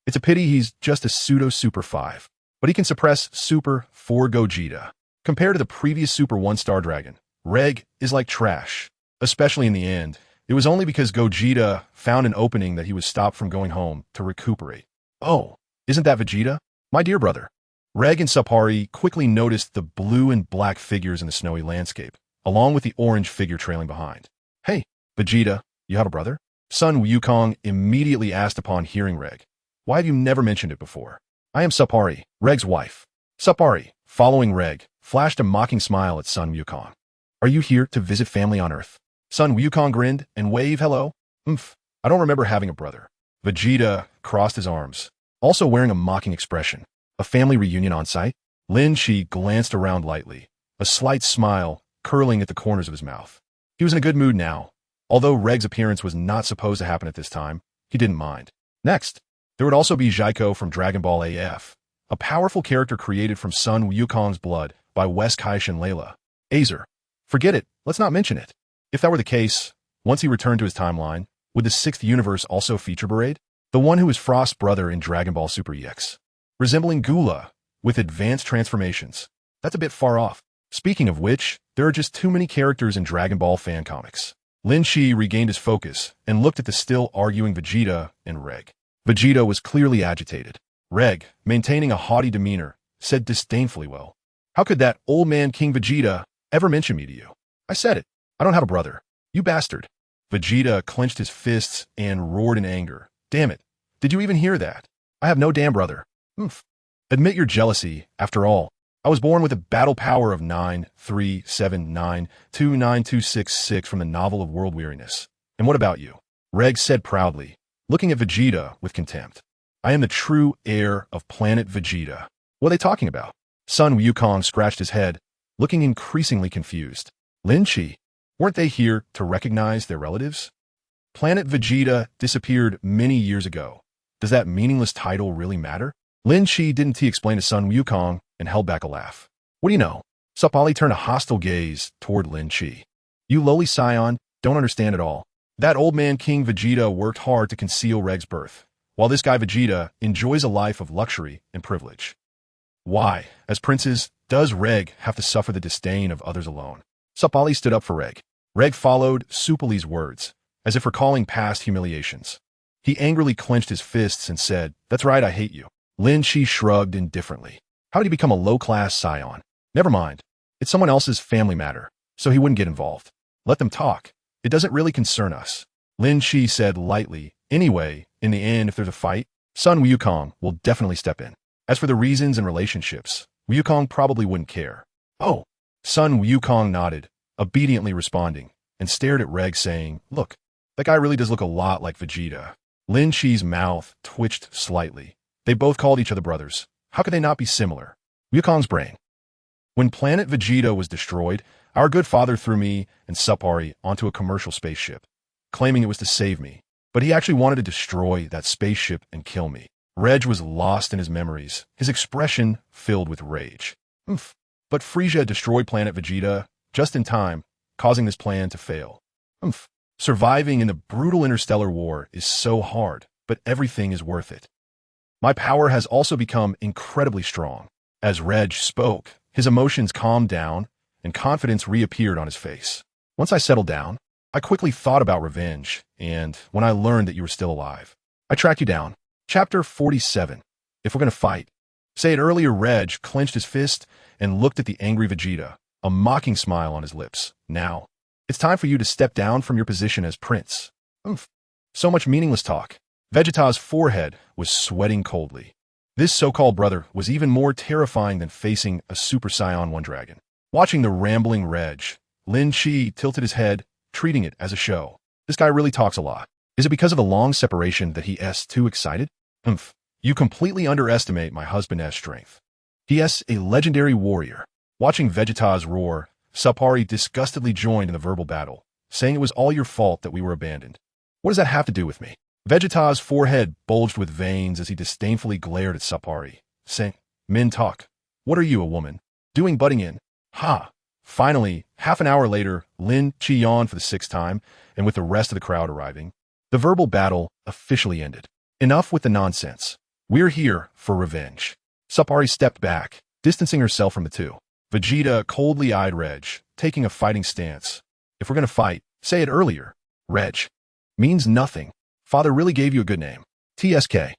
A: it's a pity he's just a pseudo-Super 5, but he can suppress Super 4 Gogeta. Compared to the previous Super 1-star Dragon, Reg is like trash. Especially in the end, it was only because Gogeta found an opening that he was stopped from going home to recuperate. "Oh, isn't that Vegeta? My dear brother." Reg and Sapari quickly noticed the blue and black figures in the snowy landscape, along with the orange figure trailing behind. "Hey, Vegeta, you have a brother?" Sun Wukong immediately asked upon hearing Reg. "Why have you never mentioned it before?" "I am Sapari, Reg's wife." Sapari, following Reg, flashed a mocking smile at Sun Wukong. "Are you here to visit family on Earth?" Sun Wukong grinned and waved hello. I don't remember having a brother." Vegeta crossed his arms, also wearing a mocking expression. "A family reunion on site?" Lin Chi glanced around lightly, a slight smile curling at the corners of his mouth. He was in a good mood now. Although Reg's appearance was not supposed to happen at this time, he didn't mind. Next, there would also be Jaiko from Dragon Ball AF, a powerful character created from Sun Wukong's blood by Wes Kaish and Layla. Azer. Forget it, let's not mention it. If that were the case, once he returned to his timeline, would the 6th universe also feature Barade? The one who is Frost's brother in Dragon Ball Super EX. Resembling Gula, with advanced transformations. That's a bit far off. Speaking of which, there are just too many characters in Dragon Ball fan comics. Lin Chi regained his focus and looked at the still arguing Vegeta and Reg. Vegeta was clearly agitated. Reg, maintaining a haughty demeanor, said disdainfully, "Well, how could that old man King Vegeta ever mention me to you?" "I said it. I don't have a brother. You bastard." Vegeta clenched his fists and roared in anger. "Damn it. Did you even hear that? I have no damn brother." Admit your jealousy, after all. I was born with a battle power of 937929266 from the novel of World Weariness. And what about you? Reg said proudly, looking at Vegeta with contempt. "I am the true heir of planet Vegeta." "What are they talking about?" Sun Wukong scratched his head. looking increasingly confused. Lin Chi, weren't they here to recognize their relatives? Planet Vegeta disappeared many years ago. Does that meaningless title really matter? Lin Chi didn't explain to Sun Wukong and held back a laugh. What do you know? Sup Ali turned a hostile gaze toward Lin Chi. You lowly scion don't understand at all. That old man King Vegeta worked hard to conceal Reg's birth, while this guy Vegeta enjoys a life of luxury and privilege. Why, as princes, does Reg have to suffer the disdain of others alone? Sup Ali stood up for Reg. Reg followed Sup Ali's words, as if recalling past humiliations. He angrily clenched his fists and said, "That's right, I hate you." Lin Chi shrugged indifferently. How did he become a low-class scion? Never mind. It's someone else's family matter, so he wouldn't get involved. Let them talk. It doesn't really concern us. Lin Chi said lightly, anyway, in the end, if there's a fight, Sun Wukong will definitely step in. As for the reasons and relationships, Wukong probably wouldn't care. Oh. Sun Wukong nodded, obediently responding, and stared at Reg saying, look, that guy really does look a lot like Vegeta. Lin Chi's mouth twitched slightly. They both called each other brothers. How could they not be similar? Wukong's brain. When planet Vegeta was destroyed, our good father threw me and Supari onto a commercial spaceship, claiming it was to save me. But he actually wanted to destroy that spaceship and kill me. Reg was lost in his memories, his expression filled with rage. But Frieza destroyed planet Vegeta just in time, causing this plan to fail. Surviving in the brutal interstellar war is so hard, but everything is worth it. My power has also become incredibly strong. As Reg spoke, his emotions calmed down and confidence reappeared on his face. Once I settled down, I quickly thought about revenge, and when I learned that you were still alive, I tracked you down. Chapter 47. If we're going to fight. Say it earlier, Reg clenched his fist and looked at the angry Vegeta, a mocking smile on his lips. Now, it's time for you to step down from your position as prince. So much meaningless talk. Vegeta's forehead was sweating coldly. This so-called brother was even more terrifying than facing a Super Saiyan 1 dragon. Watching the rambling Reg, Lin Chi tilted his head, treating it as a show. This guy really talks a lot. Is it because of the long separation that he's too excited? You completely underestimate my husband's strength. He's a legendary warrior. Watching Vegeta's roar, Supari disgustedly joined in the verbal battle, saying it was all your fault that we were abandoned. What does that have to do with me? Vegeta's forehead bulged with veins as he disdainfully glared at Supari, saying, Men talk. What are you, a woman? Doing butting in? Ha! Finally, half an hour later, Lin Chi yawned for the 6th time, and with the rest of the crowd arriving, the verbal battle officially ended. Enough with the nonsense. We're here for revenge. Supari stepped back, distancing herself from the two. Vegeta coldly eyed Reg, taking a fighting stance. If we're going to fight, say it earlier. Reg. Means nothing. Father really gave you a good name. TSK.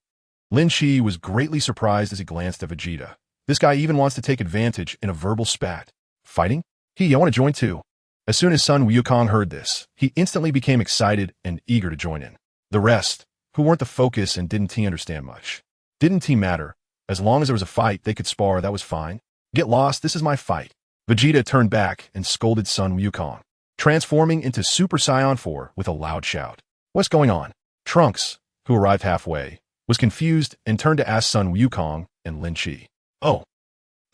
A: Lin Chi was greatly surprised as he glanced at Vegeta. This guy even wants to take advantage in a verbal spat. Fighting? I want to join too. As soon as Sun Wukong heard this, he instantly became excited and eager to join in. The rest, who weren't the focus and didn't understand much. Didn't matter. As long as there was a fight, they could spar, that was fine. Get lost, this is my fight. Vegeta turned back and scolded Sun Wukong, transforming into Super Saiyan 4 with a loud shout. What's going on? Trunks, who arrived halfway, was confused and turned to ask Sun Wukong and Lin Chi. Oh,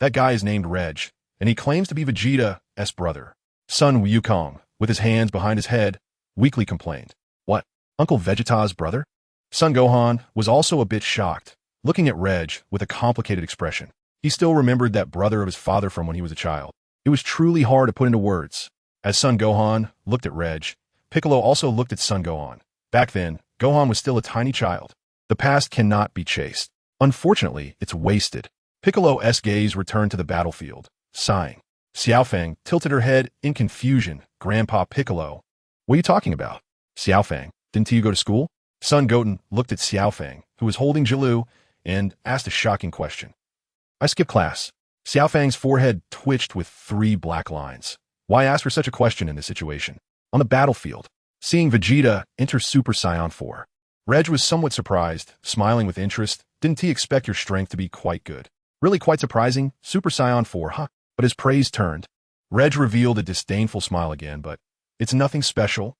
A: that guy is named Reg, and he claims to be Vegeta's brother. Sun Wukong, with his hands behind his head, weakly complained. What? Uncle Vegeta's brother? Son Gohan was also a bit shocked, looking at Reg with a complicated expression. He still remembered that brother of his father from when he was a child. It was truly hard to put into words. As Son Gohan looked at Reg, Piccolo also looked at Son Gohan. Back then, Gohan was still a tiny child. The past cannot be chased. Unfortunately, it's wasted. Piccolo's gaze returned to the battlefield, sighing. Xiaofang tilted her head in confusion. Grandpa Piccolo. What are you talking about? Xiaofang, didn't you go to school? Son Goten looked at Xiaofang, who was holding Jilu, and asked a shocking question. I skipped class. Xiaofang's forehead twitched with 3 black lines. Why ask for such a question in this situation? On the battlefield, seeing Vegeta enter Super Saiyan 4. Reg was somewhat surprised, smiling with interest. Didn't he expect your strength to be quite good? Really quite surprising, Super Saiyan 4, huh? But his praise turned. Reg revealed a disdainful smile again, but it's nothing special.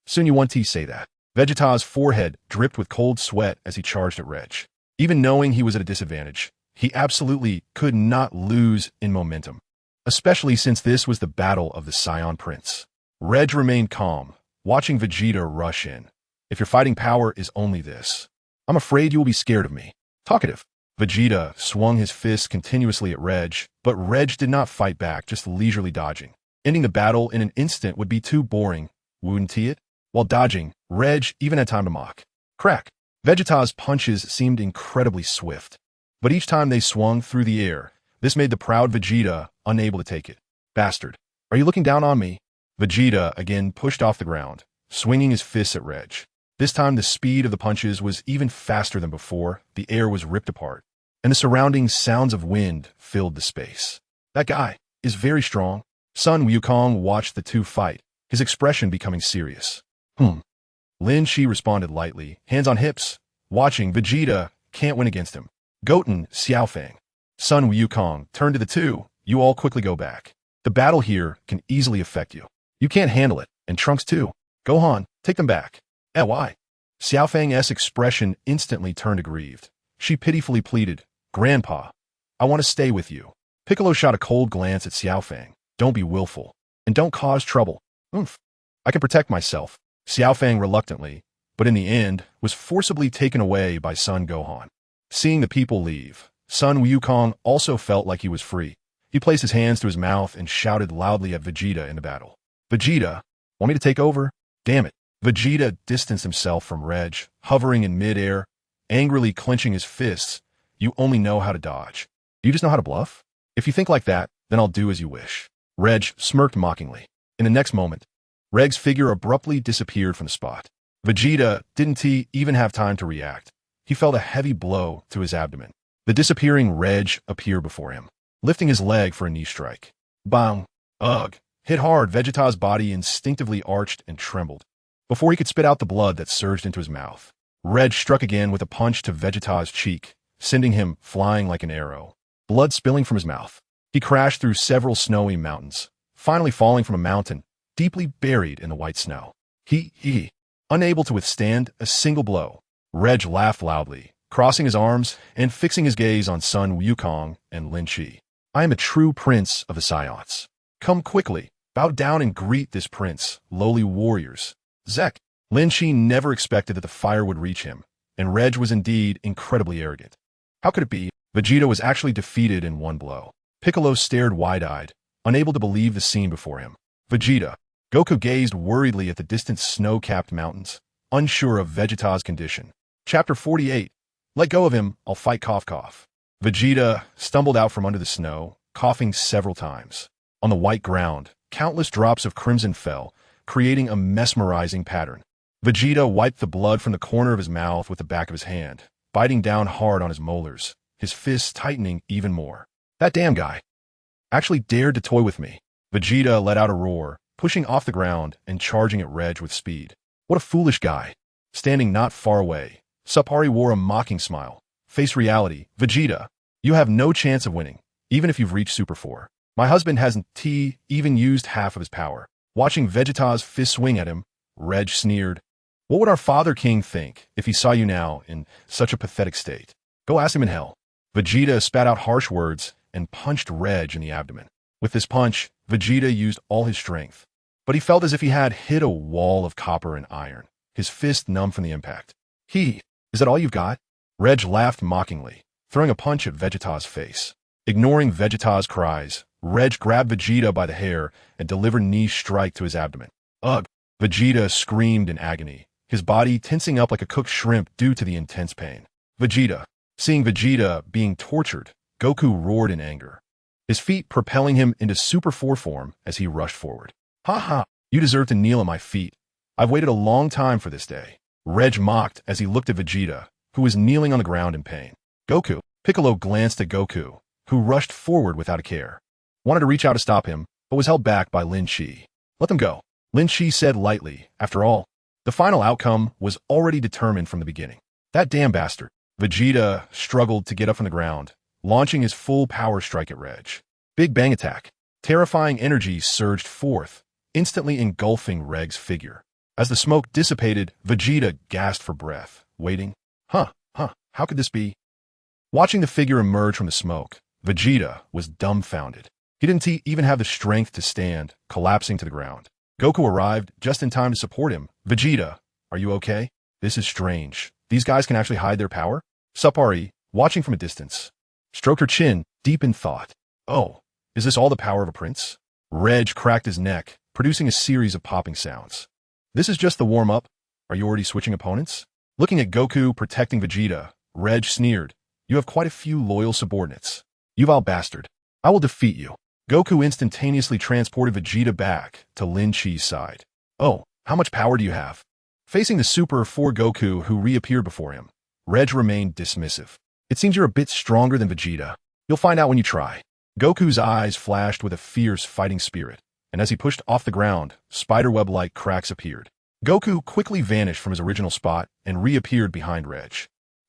A: Soon you want to say that. Vegeta's forehead dripped with cold sweat as he charged at Reg. Even knowing he was at a disadvantage, he absolutely could not lose in momentum. especially since this was the battle of the Scion Prince. Reg remained calm, watching Vegeta rush in. If your fighting power is only this, I'm afraid you will be scared of me. Talkative. Vegeta swung his fists continuously at Reg, but Reg did not fight back, just leisurely dodging. Ending the battle in an instant would be too boring, wouldn't it? While dodging, Reg even had time to mock. Crack. Vegeta's punches seemed incredibly swift, but each time they swung through the air, this made the proud Vegeta unable to take it. Bastard. Are you looking down on me? Vegeta again pushed off the ground, swinging his fists at Reg. This time the speed of the punches was even faster than before, the air was ripped apart, and the surrounding sounds of wind filled the space. That guy is very strong. Sun Wukong watched the two fight, his expression becoming serious. Lin Shi responded lightly, hands on hips, watching. Vegeta can't win against him. Goten, Xiaofang. Sun Wukong turned to the two. You all quickly go back. The battle here can easily affect you. You can't handle it, and Trunks too. Gohan, take them back. Why? Xiaofang's expression instantly turned aggrieved. She pitifully pleaded, Grandpa, I want to stay with you. Piccolo shot a cold glance at Xiaofang. Don't be willful, and don't cause trouble. I can protect myself. Xiaofang reluctantly, but in the end, was forcibly taken away by Son Gohan. Seeing the people leave, Sun Wukong also felt like he was free. He placed his hands to his mouth and shouted loudly at Vegeta in the battle. Vegeta, want me to take over? Damn it. Vegeta distanced himself from Reg, hovering in midair, angrily clenching his fists. You only know how to dodge. You just know how to bluff? If you think like that, then I'll do as you wish. Reg smirked mockingly. In the next moment, Reg's figure abruptly disappeared from the spot. Vegeta didn't even have time to react. He felt a heavy blow to his abdomen. The disappearing Reg appeared before him, lifting his leg for a knee strike. Bang! Ugh! Hit hard, Vegeta's body instinctively arched and trembled. Before he could spit out the blood that surged into his mouth, Reg struck again with a punch to Vegeta's cheek, sending him flying like an arrow. Blood spilling from his mouth. He crashed through several snowy mountains, finally falling from a mountain, deeply buried in the white snow. Unable to withstand a single blow, Reg laughed loudly, crossing his arms and fixing his gaze on Sun Wukong and Lin Shi. I am a true prince of the Scions. Come quickly, bow down and greet this prince, lowly warriors. Zek. Lin Shi never expected that the fire would reach him, and Reg was indeed incredibly arrogant. How could it be? Vegeta was actually defeated in one blow. Piccolo stared wide-eyed, unable to believe the scene before him. Vegeta. Goku gazed worriedly at the distant snow-capped mountains, unsure of Vegeta's condition. Chapter 48. Let go of him, I'll fight cough cough. Vegeta stumbled out from under the snow, coughing several times. On the white ground, countless drops of crimson fell, creating a mesmerizing pattern. Vegeta wiped the blood from the corner of his mouth with the back of his hand, biting down hard on his molars, his fists tightening even more. That damn guy actually dared to toy with me. Vegeta let out a roar, pushing off the ground and charging at Reg with speed. What a foolish guy. Standing not far away, Sapari wore a mocking smile. Face reality. Vegeta, you have no chance of winning, even if you've reached Super 4. My husband hasn't even used half of his power. Watching Vegeta's fist swing at him, Reg sneered. What would our Father King think if he saw you now in such a pathetic state? Go ask him in hell. Vegeta spat out harsh words and punched Reg in the abdomen. With this punch, Vegeta used all his strength, but he felt as if he had hit a wall of copper and iron, his fist numb from the impact. Is that all you've got? Reg laughed mockingly, throwing a punch at Vegeta's face. Ignoring Vegeta's cries, Reg grabbed Vegeta by the hair and delivered a knee strike to his abdomen. Ugh! Vegeta screamed in agony, his body tensing up like a cooked shrimp due to the intense pain. Vegeta. Seeing Vegeta being tortured, Goku roared in anger, his feet propelling him into Super 4 form as he rushed forward. Ha ha! You deserve to kneel at my feet. I've waited a long time for this day. Reg mocked as he looked at Vegeta, who was kneeling on the ground in pain. Goku. Piccolo glanced at Goku, who rushed forward without a care. Wanted to reach out to stop him, but was held back by Lin Shi. Let them go. Lin Shi said lightly. After all, the final outcome was already determined from the beginning. That damn bastard. Vegeta struggled to get up from the ground, launching his full power strike at Reg. Big bang attack. Terrifying energy surged forth, instantly engulfing Reg's figure. As the smoke dissipated, Vegeta gasped for breath, waiting. How could this be? Watching the figure emerge from the smoke, Vegeta was dumbfounded. He didn't even have the strength to stand, collapsing to the ground. Goku arrived just in time to support him. Vegeta, are you okay? This is strange. These guys can actually hide their power? Sapari, watching from a distance, stroked her chin, deep in thought. Oh, is this all the power of a prince? Reg cracked his neck, producing a series of popping sounds. This is just the warm-up. Are you already switching opponents? Looking at Goku protecting Vegeta, Reg sneered. You have quite a few loyal subordinates. You vile bastard. I will defeat you. Goku instantaneously transported Vegeta back to Lin Chi's side. Oh, how much power do you have? Facing the Super 4 Goku who reappeared before him, Reg remained dismissive. It seems you're a bit stronger than Vegeta. You'll find out when you try. Goku's eyes flashed with a fierce fighting spirit, and as he pushed off the ground, spiderweb-like cracks appeared. Goku quickly vanished from his original spot and reappeared behind Reg,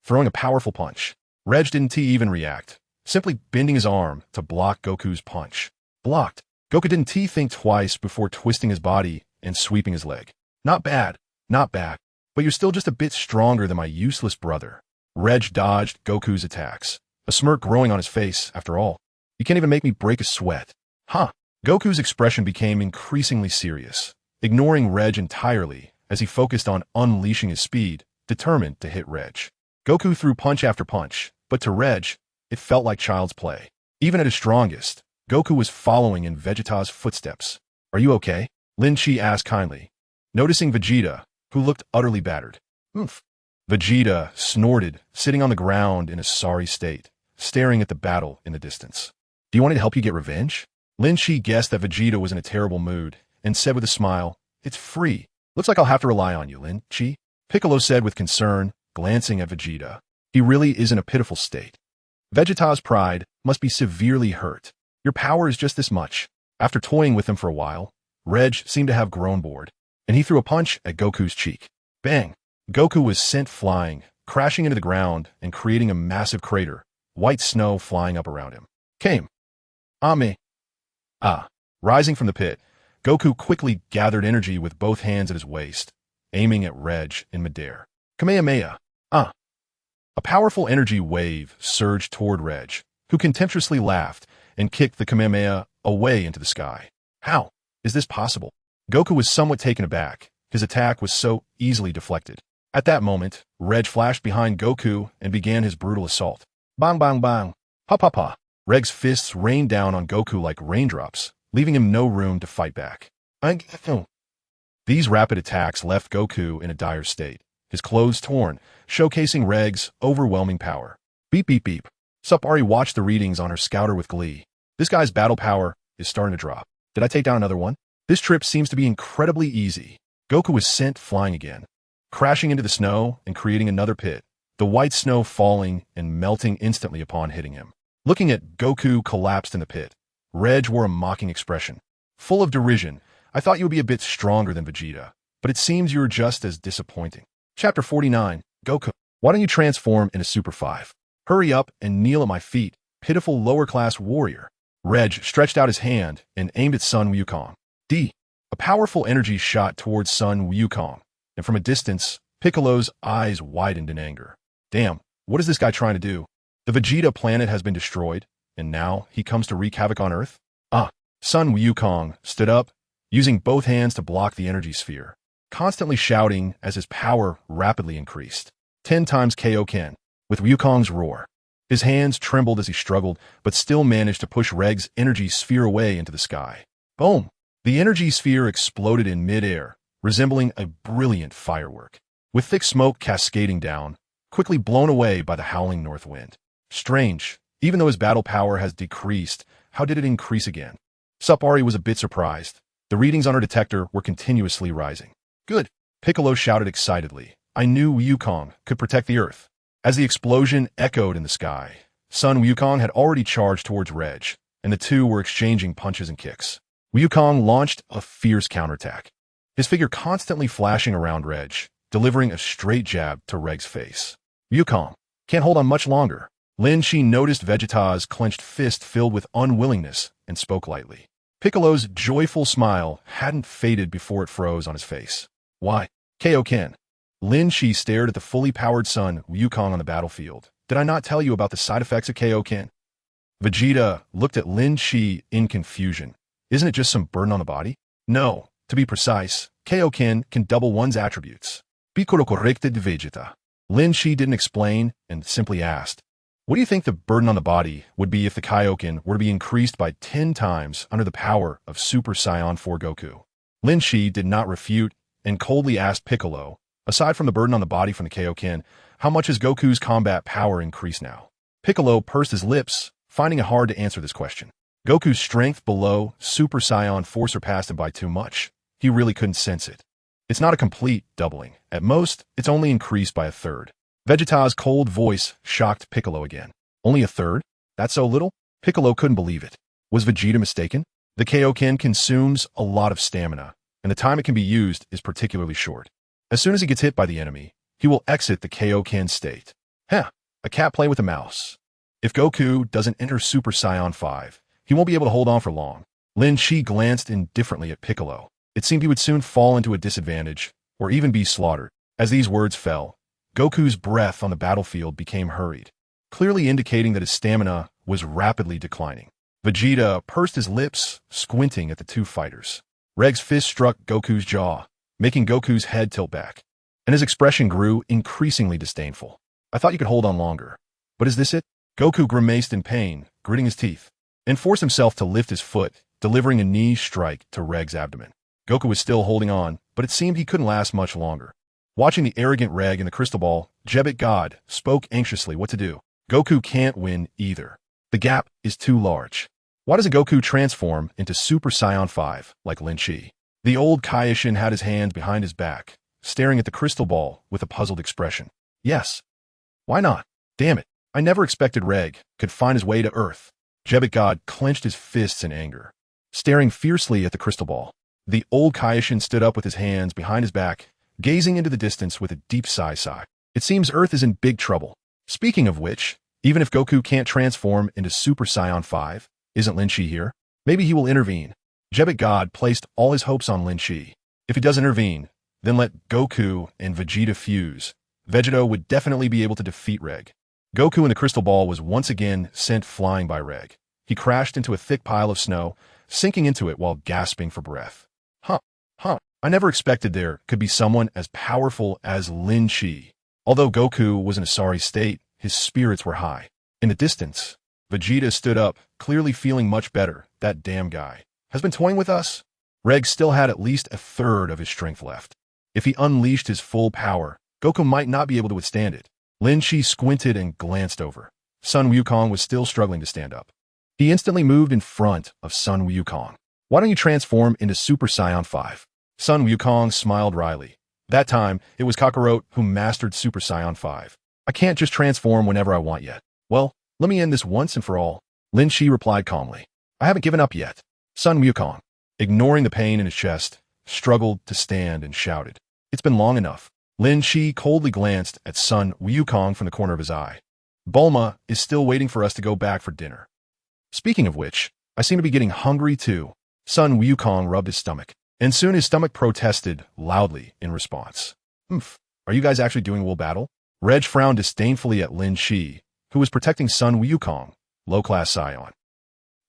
A: throwing a powerful punch. Reg didn't even react, simply bending his arm to block Goku's punch. Blocked. Goku didn't think twice before twisting his body and sweeping his leg. Not bad, not bad, but you're still just a bit stronger than my useless brother. Reg dodged Goku's attacks, a smirk growing on his face. After all, you can't even make me break a sweat. Huh. Goku's expression became increasingly serious, ignoring Reg entirely as he focused on unleashing his speed, determined to hit Reg. Goku threw punch after punch, but to Reg, it felt like child's play. Even at his strongest, Goku was following in Vegeta's footsteps. Are you okay? Lin Chi asked kindly, noticing Vegeta, who looked utterly battered. Oomph. Vegeta snorted, sitting on the ground in a sorry state, staring at the battle in the distance. Do you want me to help you get revenge? Lin Chi guessed that Vegeta was in a terrible mood, and said with a smile, It's free. Looks like I'll have to rely on you, Lin Chi. Piccolo said with concern, glancing at Vegeta. He really is in a pitiful state. Vegeta's pride must be severely hurt. Your power is just this much. After toying with him for a while, Reg seemed to have grown bored, and he threw a punch at Goku's cheek. Bang! Goku was sent flying, crashing into the ground and creating a massive crater, white snow flying up around him. Came. Ame. Ah. Rising from the pit, Goku quickly gathered energy with both hands at his waist, aiming at Reg in midair. Kamehameha. Ah. A powerful energy wave surged toward Reg, who contemptuously laughed and kicked the Kamehameha away into the sky. How is this possible? Goku was somewhat taken aback. His attack was so easily deflected. At that moment, Reg flashed behind Goku and began his brutal assault. Bang bang bang. Pa pa pa. Reg's fists rained down on Goku like raindrops, leaving him no room to fight back. These rapid attacks left Goku in a dire state, his clothes torn, showcasing Reg's overwhelming power. Beep beep beep. Sapari watched the readings on her scouter with glee. This guy's battle power is starting to drop. Did I take down another one? This trip seems to be incredibly easy. Goku was sent flying again, crashing into the snow and creating another pit, the white snow falling and melting instantly upon hitting him. Looking at Goku collapsed in the pit, Reg wore a mocking expression. Full of derision, I thought you would be a bit stronger than Vegeta, but it seems you're just as disappointing. Chapter 49, Goku. Why don't you transform into Super 5? Hurry up and kneel at my feet, pitiful lower-class warrior. Reg stretched out his hand and aimed at Sun Wukong. A powerful energy shot towards Sun Wukong, and from a distance, Piccolo's eyes widened in anger. Damn, what is this guy trying to do? The Vegeta planet has been destroyed, and now he comes to wreak havoc on Earth? Sun Wukong stood up, using both hands to block the energy sphere, constantly shouting as his power rapidly increased. 10 times Kaioken, with Wukong's roar. His hands trembled as he struggled, but still managed to push Reg's energy sphere away into the sky. Boom! The energy sphere exploded in mid-air, resembling a brilliant firework, with thick smoke cascading down, quickly blown away by the howling north wind. Strange, even though his battle power has decreased, how did it increase again? Sapari was a bit surprised. The readings on her detector were continuously rising. Good, Piccolo shouted excitedly. I knew Wukong could protect the Earth. As the explosion echoed in the sky, Sun Wukong had already charged towards Reg, and the two were exchanging punches and kicks. Wukong launched a fierce counterattack, his figure constantly flashing around Reg, delivering a straight jab to Reg's face. Wukong can't hold on much longer. Lin Chi noticed Vegeta's clenched fist filled with unwillingness and spoke lightly. Piccolo's joyful smile hadn't faded before it froze on his face. Why? Kaioken. Lin Chi stared at the fully powered Sun Wukong on the battlefield. Did I not tell you about the side effects of Kaioken? Vegeta looked at Lin Shi in confusion. Isn't it just some burden on the body? No, to be precise, Kaioken can double one's attributes. Piccolo corrected Vegeta. Lin Shi didn't explain and simply asked, what do you think the burden on the body would be if the Kaioken were to be increased by 10 times under the power of Super Saiyan 4 Goku? Lin Shi did not refute and coldly asked Piccolo, aside from the burden on the body from the Kaioken, how much has Goku's combat power increased now? Piccolo pursed his lips, finding it hard to answer this question. Goku's strength below Super Saiyan 4 surpassed him by too much. He really couldn't sense it. It's not a complete doubling. At most, it's only increased by a third. Vegeta's cold voice shocked Piccolo again. Only a third? That's so little? Piccolo couldn't believe it. Was Vegeta mistaken? The Kaioken consumes a lot of stamina, and the time it can be used is particularly short. As soon as he gets hit by the enemy, he will exit the Kaioken state. Heh, a cat playing with a mouse. If Goku doesn't enter Super Saiyan 5, he won't be able to hold on for long. Lin Shi glanced indifferently at Piccolo. It seemed he would soon fall into a disadvantage, or even be slaughtered. As these words fell, Goku's breath on the battlefield became hurried, clearly indicating that his stamina was rapidly declining. Vegeta pursed his lips, squinting at the two fighters. Reg's fist struck Goku's jaw, making Goku's head tilt back, and his expression grew increasingly disdainful. I thought you could hold on longer. But is this it? Goku grimaced in pain, gritting his teeth, and forced himself to lift his foot, delivering a knee strike to Reg's abdomen. Goku was still holding on, but it seemed he couldn't last much longer. Watching the arrogant Reg in the crystal ball, Jebbit God spoke anxiously what to do. Goku can't win either. The gap is too large. Why doesn't Goku transform into Super Saiyan 5 like Lin Shi? The old Kaioshin had his hands behind his back, staring at the crystal ball with a puzzled expression. Yes. Why not? Damn it. I never expected Reg could find his way to Earth. Jebbit God clenched his fists in anger, staring fiercely at the crystal ball. The old Kaioshin stood up with his hands behind his back, gazing into the distance with a deep sigh. It seems Earth is in big trouble. Speaking of which, even if Goku can't transform into Super Saiyan 5, isn't Lin Shi here? Maybe he will intervene. Jebbit God placed all his hopes on Lin Shi. If he does intervene, then let Goku and Vegeta fuse. Vegeta would definitely be able to defeat Reg. Goku in the crystal ball was once again sent flying by Reg. He crashed into a thick pile of snow, sinking into it while gasping for breath. I never expected there could be someone as powerful as Lin Shi. Although Goku was in a sorry state, his spirits were high. In the distance, Vegeta stood up, clearly feeling much better. That damn guy has been toying with us? Reg still had at least a third of his strength left. If he unleashed his full power, Goku might not be able to withstand it. Lin Shi squinted and glanced over. Sun Wukong was still struggling to stand up. He instantly moved in front of Sun Wukong. Why don't you transform into Super Saiyan 5? Sun Wukong smiled wryly. That time, it was Kakarot who mastered Super Saiyan 5. I can't just transform whenever I want yet. Well, let me end this once and for all. Lin Shi replied calmly. I haven't given up yet. Sun Wukong, ignoring the pain in his chest, struggled to stand and shouted. It's been long enough. Lin Shi coldly glanced at Sun Wukong from the corner of his eye. Bulma is still waiting for us to go back for dinner. Speaking of which, I seem to be getting hungry too. Sun Wukong rubbed his stomach, and soon his stomach protested loudly in response. Are you guys actually doing a will battle? Reg frowned disdainfully at Lin Shi, who was protecting Sun Wukong, low-class Scion.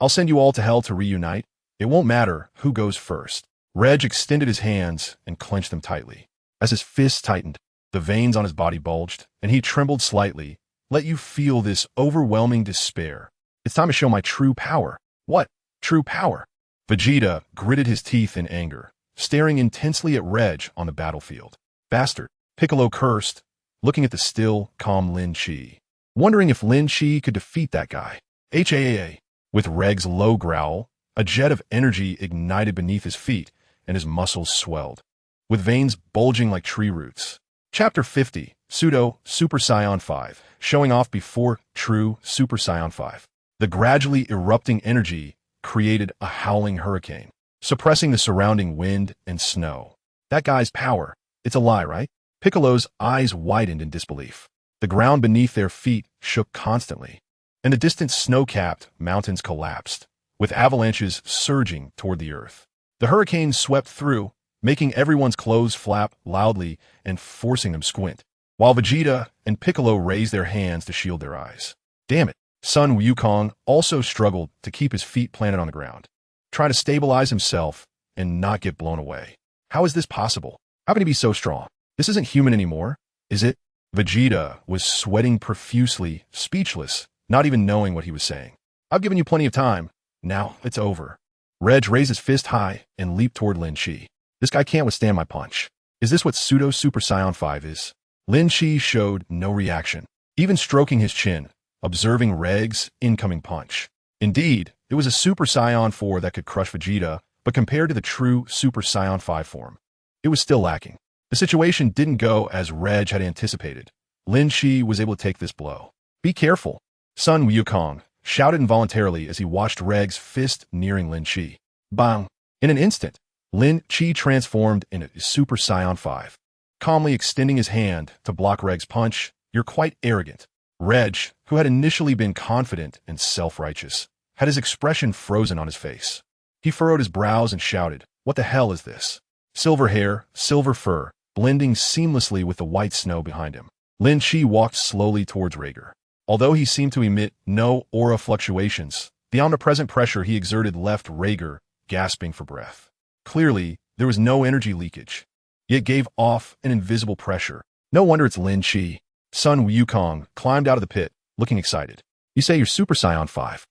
A: I'll send you all to hell to reunite. It won't matter who goes first. Reg extended his hands and clenched them tightly. As his fists tightened, the veins on his body bulged, and he trembled slightly. Let you feel this overwhelming despair. It's time to show my true power. What? True power? Vegeta gritted his teeth in anger, staring intensely at Reg on the battlefield. Bastard, Piccolo cursed, looking at the still, calm Lin Shi, wondering if Lin Shi could defeat that guy. HAAA. With Reg's low growl, a jet of energy ignited beneath his feet, and his muscles swelled, with veins bulging like tree roots. Chapter 50, Pseudo Super Saiyan 5, showing off before true Super Saiyan 5. The gradually erupting energy created a howling hurricane, suppressing the surrounding wind and snow. That guy's power, it's a lie, right? Piccolo's eyes widened in disbelief. The ground beneath their feet shook constantly, and the distant snow-capped mountains collapsed, with avalanches surging toward the earth. The hurricane swept through, making everyone's clothes flap loudly and forcing them squint, while Vegeta and Piccolo raised their hands to shield their eyes. Damn it, Sun Wukong also struggled to keep his feet planted on the ground, trying to stabilize himself and not get blown away. How is this possible? How can he be so strong? This isn't human anymore, is it? Vegeta was sweating profusely, speechless, not even knowing what he was saying. I've given you plenty of time. Now it's over. Reg raised his fist high and leaped toward Lin Chi. This guy can't withstand my punch. Is this what Pseudo Super Saiyan 5 is? Lin Chi showed no reaction, even stroking his chin, observing Reg's incoming punch. Indeed, it was a Super Saiyan 4 that could crush Vegeta, but compared to the true Super Saiyan 5 form, it was still lacking. The situation didn't go as Reg had anticipated. Lin Chi was able to take this blow. Be careful, Sun Wukong shouted involuntarily as he watched Reg's fist nearing Lin Chi. Bang! In an instant, Lin Chi transformed into Super Saiyan 5. Calmly extending his hand to block Reg's punch, "You're quite arrogant." Reg, who had initially been confident and self-righteous, had his expression frozen on his face. He furrowed his brows and shouted, "What the hell is this?" Silver hair, silver fur, blending seamlessly with the white snow behind him. Lin Chi walked slowly towards Rager. Although he seemed to emit no aura fluctuations, the omnipresent pressure he exerted left Rager gasping for breath. Clearly, there was no energy leakage, yet gave off an invisible pressure. No wonder it's Lin Chi. Sun Wukong climbed out of the pit, looking excited. "You say you're Super Saiyan 5.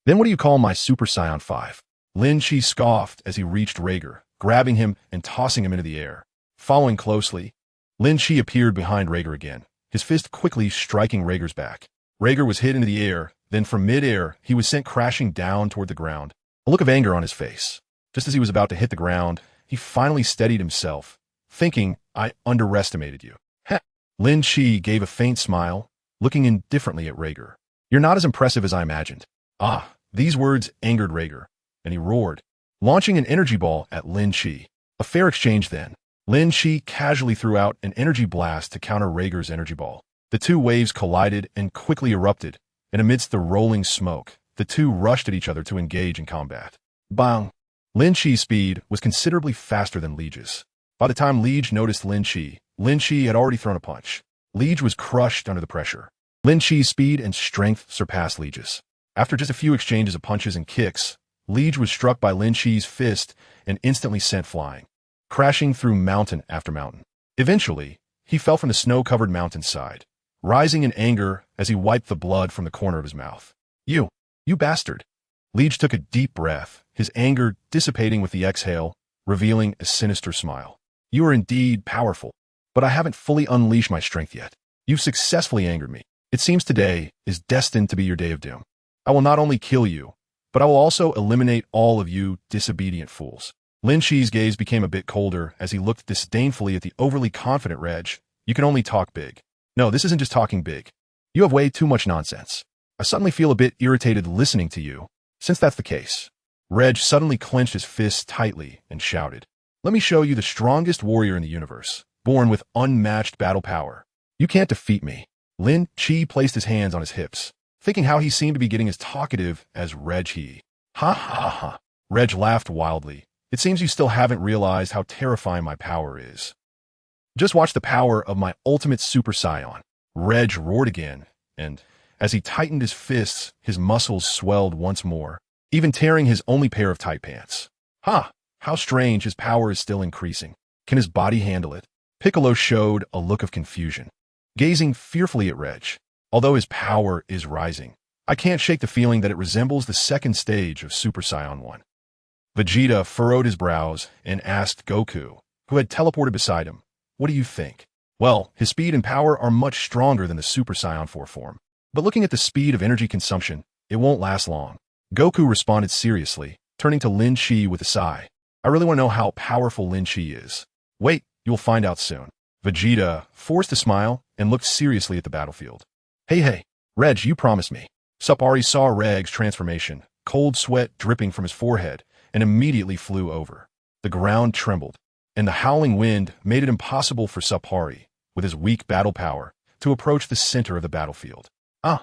A: Then what do you call my Super Saiyan 5? Lin Chi scoffed as he reached Rager, grabbing him and tossing him into the air. Following closely, Lin Chi appeared behind Rager again, his fist quickly striking Rager's back. Rager was hit into the air, then from mid-air, he was sent crashing down toward the ground, a look of anger on his face. Just as he was about to hit the ground, he finally steadied himself, thinking, "I underestimated you." Heh. Lin Chi gave a faint smile, looking indifferently at Rager. "You're not as impressive as I imagined." Ah, these words angered Rager, and he roared, launching an energy ball at Lin Chi. A fair exchange then. Lin Chi casually threw out an energy blast to counter Rager's energy ball. The two waves collided and quickly erupted, and amidst the rolling smoke, the two rushed at each other to engage in combat. Bang! Lin Chi's speed was considerably faster than Liege's. By the time Liege noticed Lin Chi had already thrown a punch. Liege was crushed under the pressure. Lin Chi's speed and strength surpassed Liege's. After just a few exchanges of punches and kicks, Liege was struck by Lin Chi's fist and instantly sent flying, crashing through mountain after mountain. Eventually, he fell from the snow-covered mountainside, rising in anger as he wiped the blood from the corner of his mouth. You bastard." Liege took a deep breath, his anger dissipating with the exhale, revealing a sinister smile. "You are indeed powerful, but I haven't fully unleashed my strength yet. You've successfully angered me. It seems today is destined to be your day of doom. I will not only kill you, but I will also eliminate all of you disobedient fools." Lin Chi's gaze became a bit colder as he looked disdainfully at the overly confident Reg. "You can only talk big. No, this isn't just talking big. You have way too much nonsense. I suddenly feel a bit irritated listening to you. Since that's the case." Reg suddenly clenched his fists tightly and shouted, "Let me show you the strongest warrior in the universe, born with unmatched battle power. You can't defeat me." Lin Chi placed his hands on his hips, thinking how he seemed to be getting as talkative as Reg he. "Ha ha ha." Reg laughed wildly. "It seems you still haven't realized how terrifying my power is. Just watch the power of my ultimate Super Saiyan." Reg roared again, and as he tightened his fists, his muscles swelled once more, even tearing his only pair of tight pants. "Ha! How strange, his power is still increasing. Can his body handle it?" Piccolo showed a look of confusion, gazing fearfully at Reg. "Although his power is rising, I can't shake the feeling that it resembles the second stage of Super Saiyan 1. Vegeta furrowed his brows and asked Goku, who had teleported beside him, "What do you think?" "Well, his speed and power are much stronger than the Super Saiyan 4 form. But looking at the speed of energy consumption, it won't last long." Goku responded seriously, turning to Lin Chi with a sigh. "I really want to know how powerful Lin Chi is." "Wait, you'll find out soon." Vegeta forced a smile and looked seriously at the battlefield. Hey, Reg, you promised me." Sapari saw Reg's transformation, cold sweat dripping from his forehead, and immediately flew over. The ground trembled, and the howling wind made it impossible for Sapari, with his weak battle power, to approach the center of the battlefield. "Ah,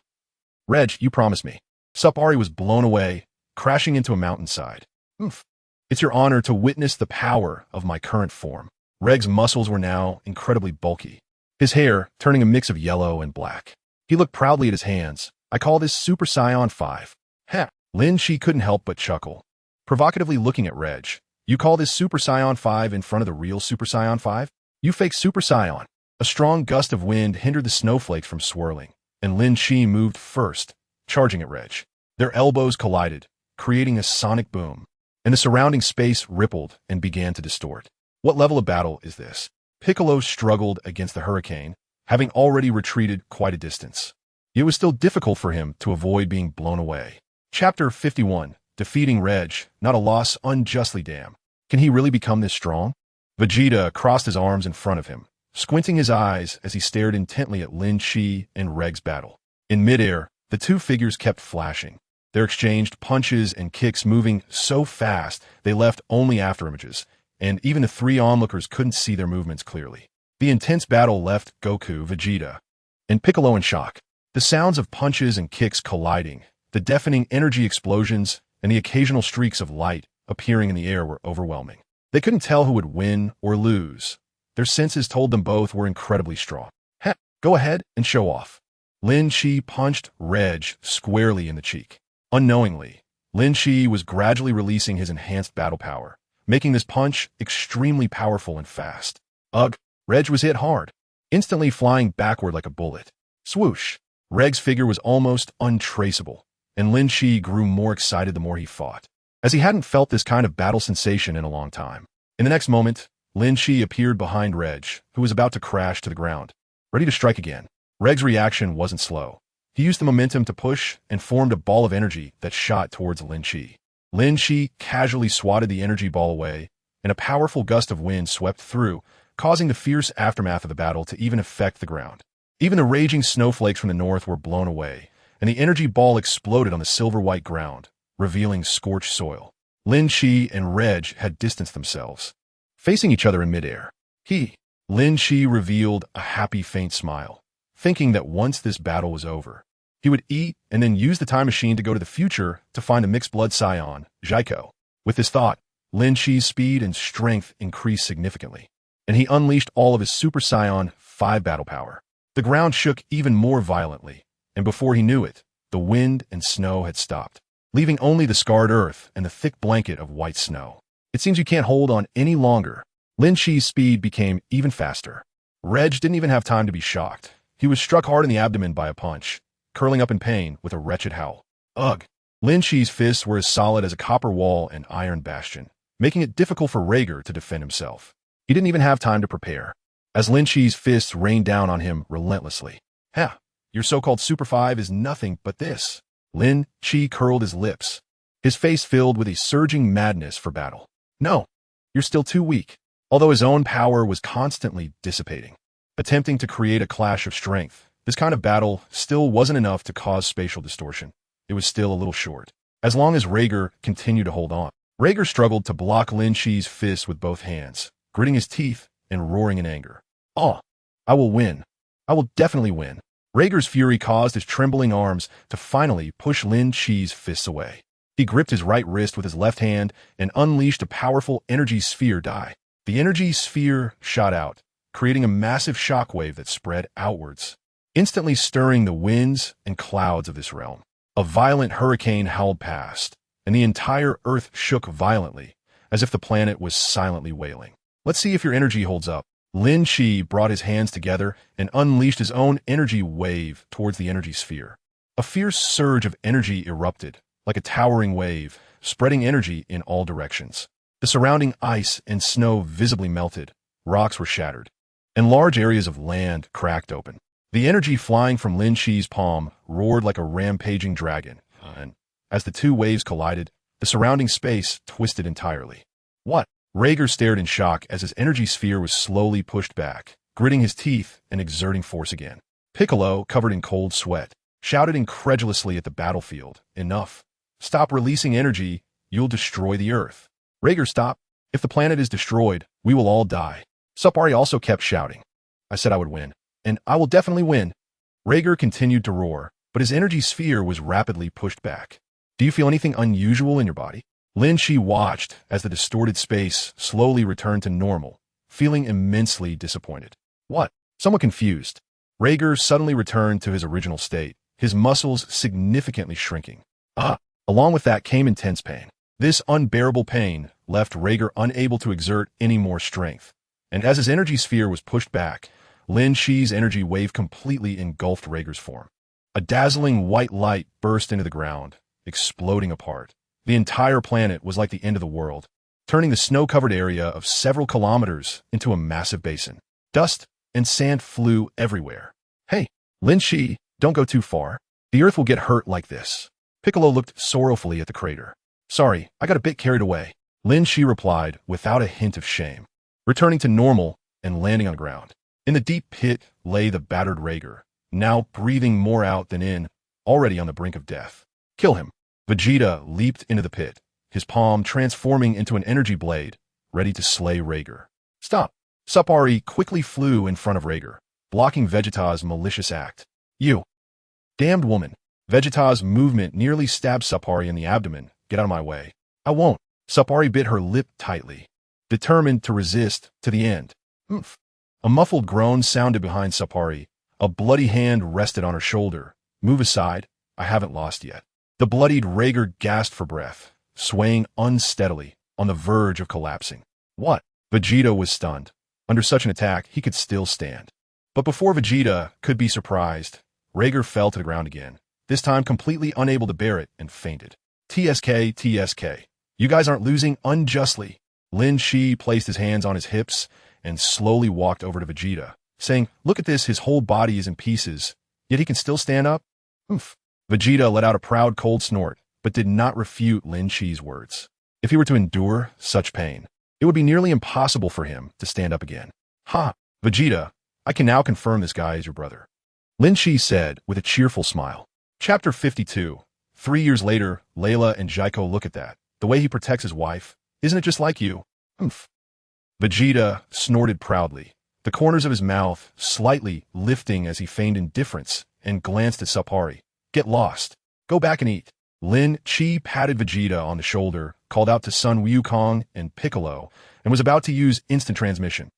A: Reg, you promised me." Sapari was blown away, crashing into a mountainside. "Oof. It's your honor to witness the power of my current form." Reg's muscles were now incredibly bulky, his hair turning a mix of yellow and black. He looked proudly at his hands, I call this Super Saiyan 5. Heh. Lin Shi couldn't help but chuckle, provocatively looking at Reg. You call this Super Saiyan 5 in front of the real Super Saiyan 5? You fake Super Saiyan. A strong gust of wind hindered the snowflakes from swirling, and Lin Shi moved first, charging at Reg. Their elbows collided, creating a sonic boom, and the surrounding space rippled and began to distort. What level of battle is this? Piccolo struggled against the hurricane, having already retreated quite a distance. It was still difficult for him to avoid being blown away. Chapter 51. Defeating Reg, not a loss unjustly damned. Can he really become this strong? Vegeta crossed his arms in front of him, squinting his eyes as he stared intently at Lin Shi and Reg's battle. In midair, the two figures kept flashing, their exchanged punches and kicks moving so fast they left only afterimages, and even the three onlookers couldn't see their movements clearly. The intense battle left Goku, Vegeta, and Piccolo in shock. The sounds of punches and kicks colliding, the deafening energy explosions, and the occasional streaks of light appearing in the air were overwhelming. They couldn't tell who would win or lose. Their senses told them both were incredibly strong. Heck, go ahead and show off. Lin Shi punched Reg squarely in the cheek. Unknowingly, Lin Shi was gradually releasing his enhanced battle power, making this punch extremely powerful and fast. Ugh, Reg was hit hard, instantly flying backward like a bullet. Swoosh! Reg's figure was almost untraceable, and Lin Shi grew more excited the more he fought, as he hadn't felt this kind of battle sensation in a long time. In the next moment, Lin Shi appeared behind Reg, who was about to crash to the ground, ready to strike again. Reg's reaction wasn't slow. He used the momentum to push and formed a ball of energy that shot towards Lin Shi. Lin Shi casually swatted the energy ball away, and a powerful gust of wind swept through, causing the fierce aftermath of the battle to even affect the ground. Even the raging snowflakes from the north were blown away, and the energy ball exploded on the silver-white ground, revealing scorched soil. Lin Shi and Reg had distanced themselves, facing each other in midair. Lin Shi revealed a happy faint smile, thinking that once this battle was over, he would eat and then use the time machine to go to the future to find a mixed-blood scion, Jaiko. With this thought, Lin Shi's speed and strength increased significantly, and he unleashed all of his Super Saiyan 5 battle power. The ground shook even more violently, and before he knew it, the wind and snow had stopped, leaving only the scarred earth and the thick blanket of white snow. It seems you can't hold on any longer. Lin Shi's speed became even faster. Reg didn't even have time to be shocked. He was struck hard in the abdomen by a punch, curling up in pain with a wretched howl. Ugh! Lin Shi's fists were as solid as a copper wall and iron bastion, making it difficult for Rager to defend himself. He didn't even have time to prepare, as Lin Shi's fists rained down on him relentlessly. Ha! Your so-called Super 5 is nothing but this. Lin Shi curled his lips, his face filled with a surging madness for battle. No, you're still too weak. Although his own power was constantly dissipating, attempting to create a clash of strength, this kind of battle still wasn't enough to cause spatial distortion. It was still a little short, as long as Rager continued to hold on. Rager struggled to block Lin Shi's fists with both hands, gritting his teeth and roaring in anger. Oh, I will win. I will definitely win. Rager's fury caused his trembling arms to finally push Lin Shi's fists away. He gripped his right wrist with his left hand and unleashed a powerful energy sphere die. The energy sphere shot out, creating a massive shockwave that spread outwards, instantly stirring the winds and clouds of this realm. A violent hurricane howled past, and the entire earth shook violently, as if the planet was silently wailing. Let's see if your energy holds up. Lin Shi brought his hands together and unleashed his own energy wave towards the energy sphere. A fierce surge of energy erupted, like a towering wave, spreading energy in all directions. The surrounding ice and snow visibly melted, rocks were shattered, and large areas of land cracked open. The energy flying from Lin Shi's palm roared like a rampaging dragon, and as the two waves collided, the surrounding space twisted entirely. What? Rager stared in shock as his energy sphere was slowly pushed back, gritting his teeth and exerting force again. Piccolo, covered in cold sweat, shouted incredulously at the battlefield, "Enough! Stop releasing energy, you'll destroy the Earth." Rager, stop. If the planet is destroyed, we will all die. Suppari also kept shouting. I said I would win, and I will definitely win. Rager continued to roar, but his energy sphere was rapidly pushed back. Do you feel anything unusual in your body? Lin Shi watched as the distorted space slowly returned to normal, feeling immensely disappointed. What? Somewhat confused, Rager suddenly returned to his original state, his muscles significantly shrinking. Along with that came intense pain. This unbearable pain left Rhaegar unable to exert any more strength, and as his energy sphere was pushed back, Lin Shi's energy wave completely engulfed Rhaegar's form. A dazzling white light burst into the ground, exploding apart. The entire planet was like the end of the world, turning the snow-covered area of several kilometers into a massive basin. Dust and sand flew everywhere. Hey, Lin Shi, don't go too far. The earth will get hurt like this. Piccolo looked sorrowfully at the crater. Sorry, I got a bit carried away. Lin Shi replied without a hint of shame, returning to normal and landing on the ground. In the deep pit lay the battered Rhaegar, now breathing more out than in, already on the brink of death. Kill him. Vegeta leaped into the pit, his palm transforming into an energy blade, ready to slay Rhaegar. Stop. Suppari quickly flew in front of Rhaegar, blocking Vegeta's malicious act. You damned woman. Vegeta's movement nearly stabbed Suppari in the abdomen. Get out of my way. I won't. Suppari bit her lip tightly, determined to resist to the end. Oomph. A muffled groan sounded behind Suppari. A bloody hand rested on her shoulder. Move aside. I haven't lost yet. The bloodied Rhaegar gasped for breath, swaying unsteadily, on the verge of collapsing. What? Vegeta was stunned. Under such an attack, he could still stand. But before Vegeta could be surprised, Rhaegar fell to the ground again, this time completely unable to bear it, and fainted. TSK. You guys aren't losing unjustly. Lin Shi placed his hands on his hips and slowly walked over to Vegeta, saying, Look at this, his whole body is in pieces, yet he can still stand up? Oomph. Vegeta let out a proud cold snort, but did not refute Lin Shi's words. If he were to endure such pain, it would be nearly impossible for him to stand up again. Ha! Vegeta, I can now confirm this guy is your brother. Lin Shi said with a cheerful smile. Chapter 52. 3 years later, Layla and Jaiko look at that. The way he protects his wife. Isn't it just like you? Humph. Vegeta snorted proudly, the corners of his mouth slightly lifting as he feigned indifference and glanced at Suppari. Get lost. Go back and eat. Lin Chi patted Vegeta on the shoulder, called out to Sun Wukong and Piccolo, and was about to use instant transmission.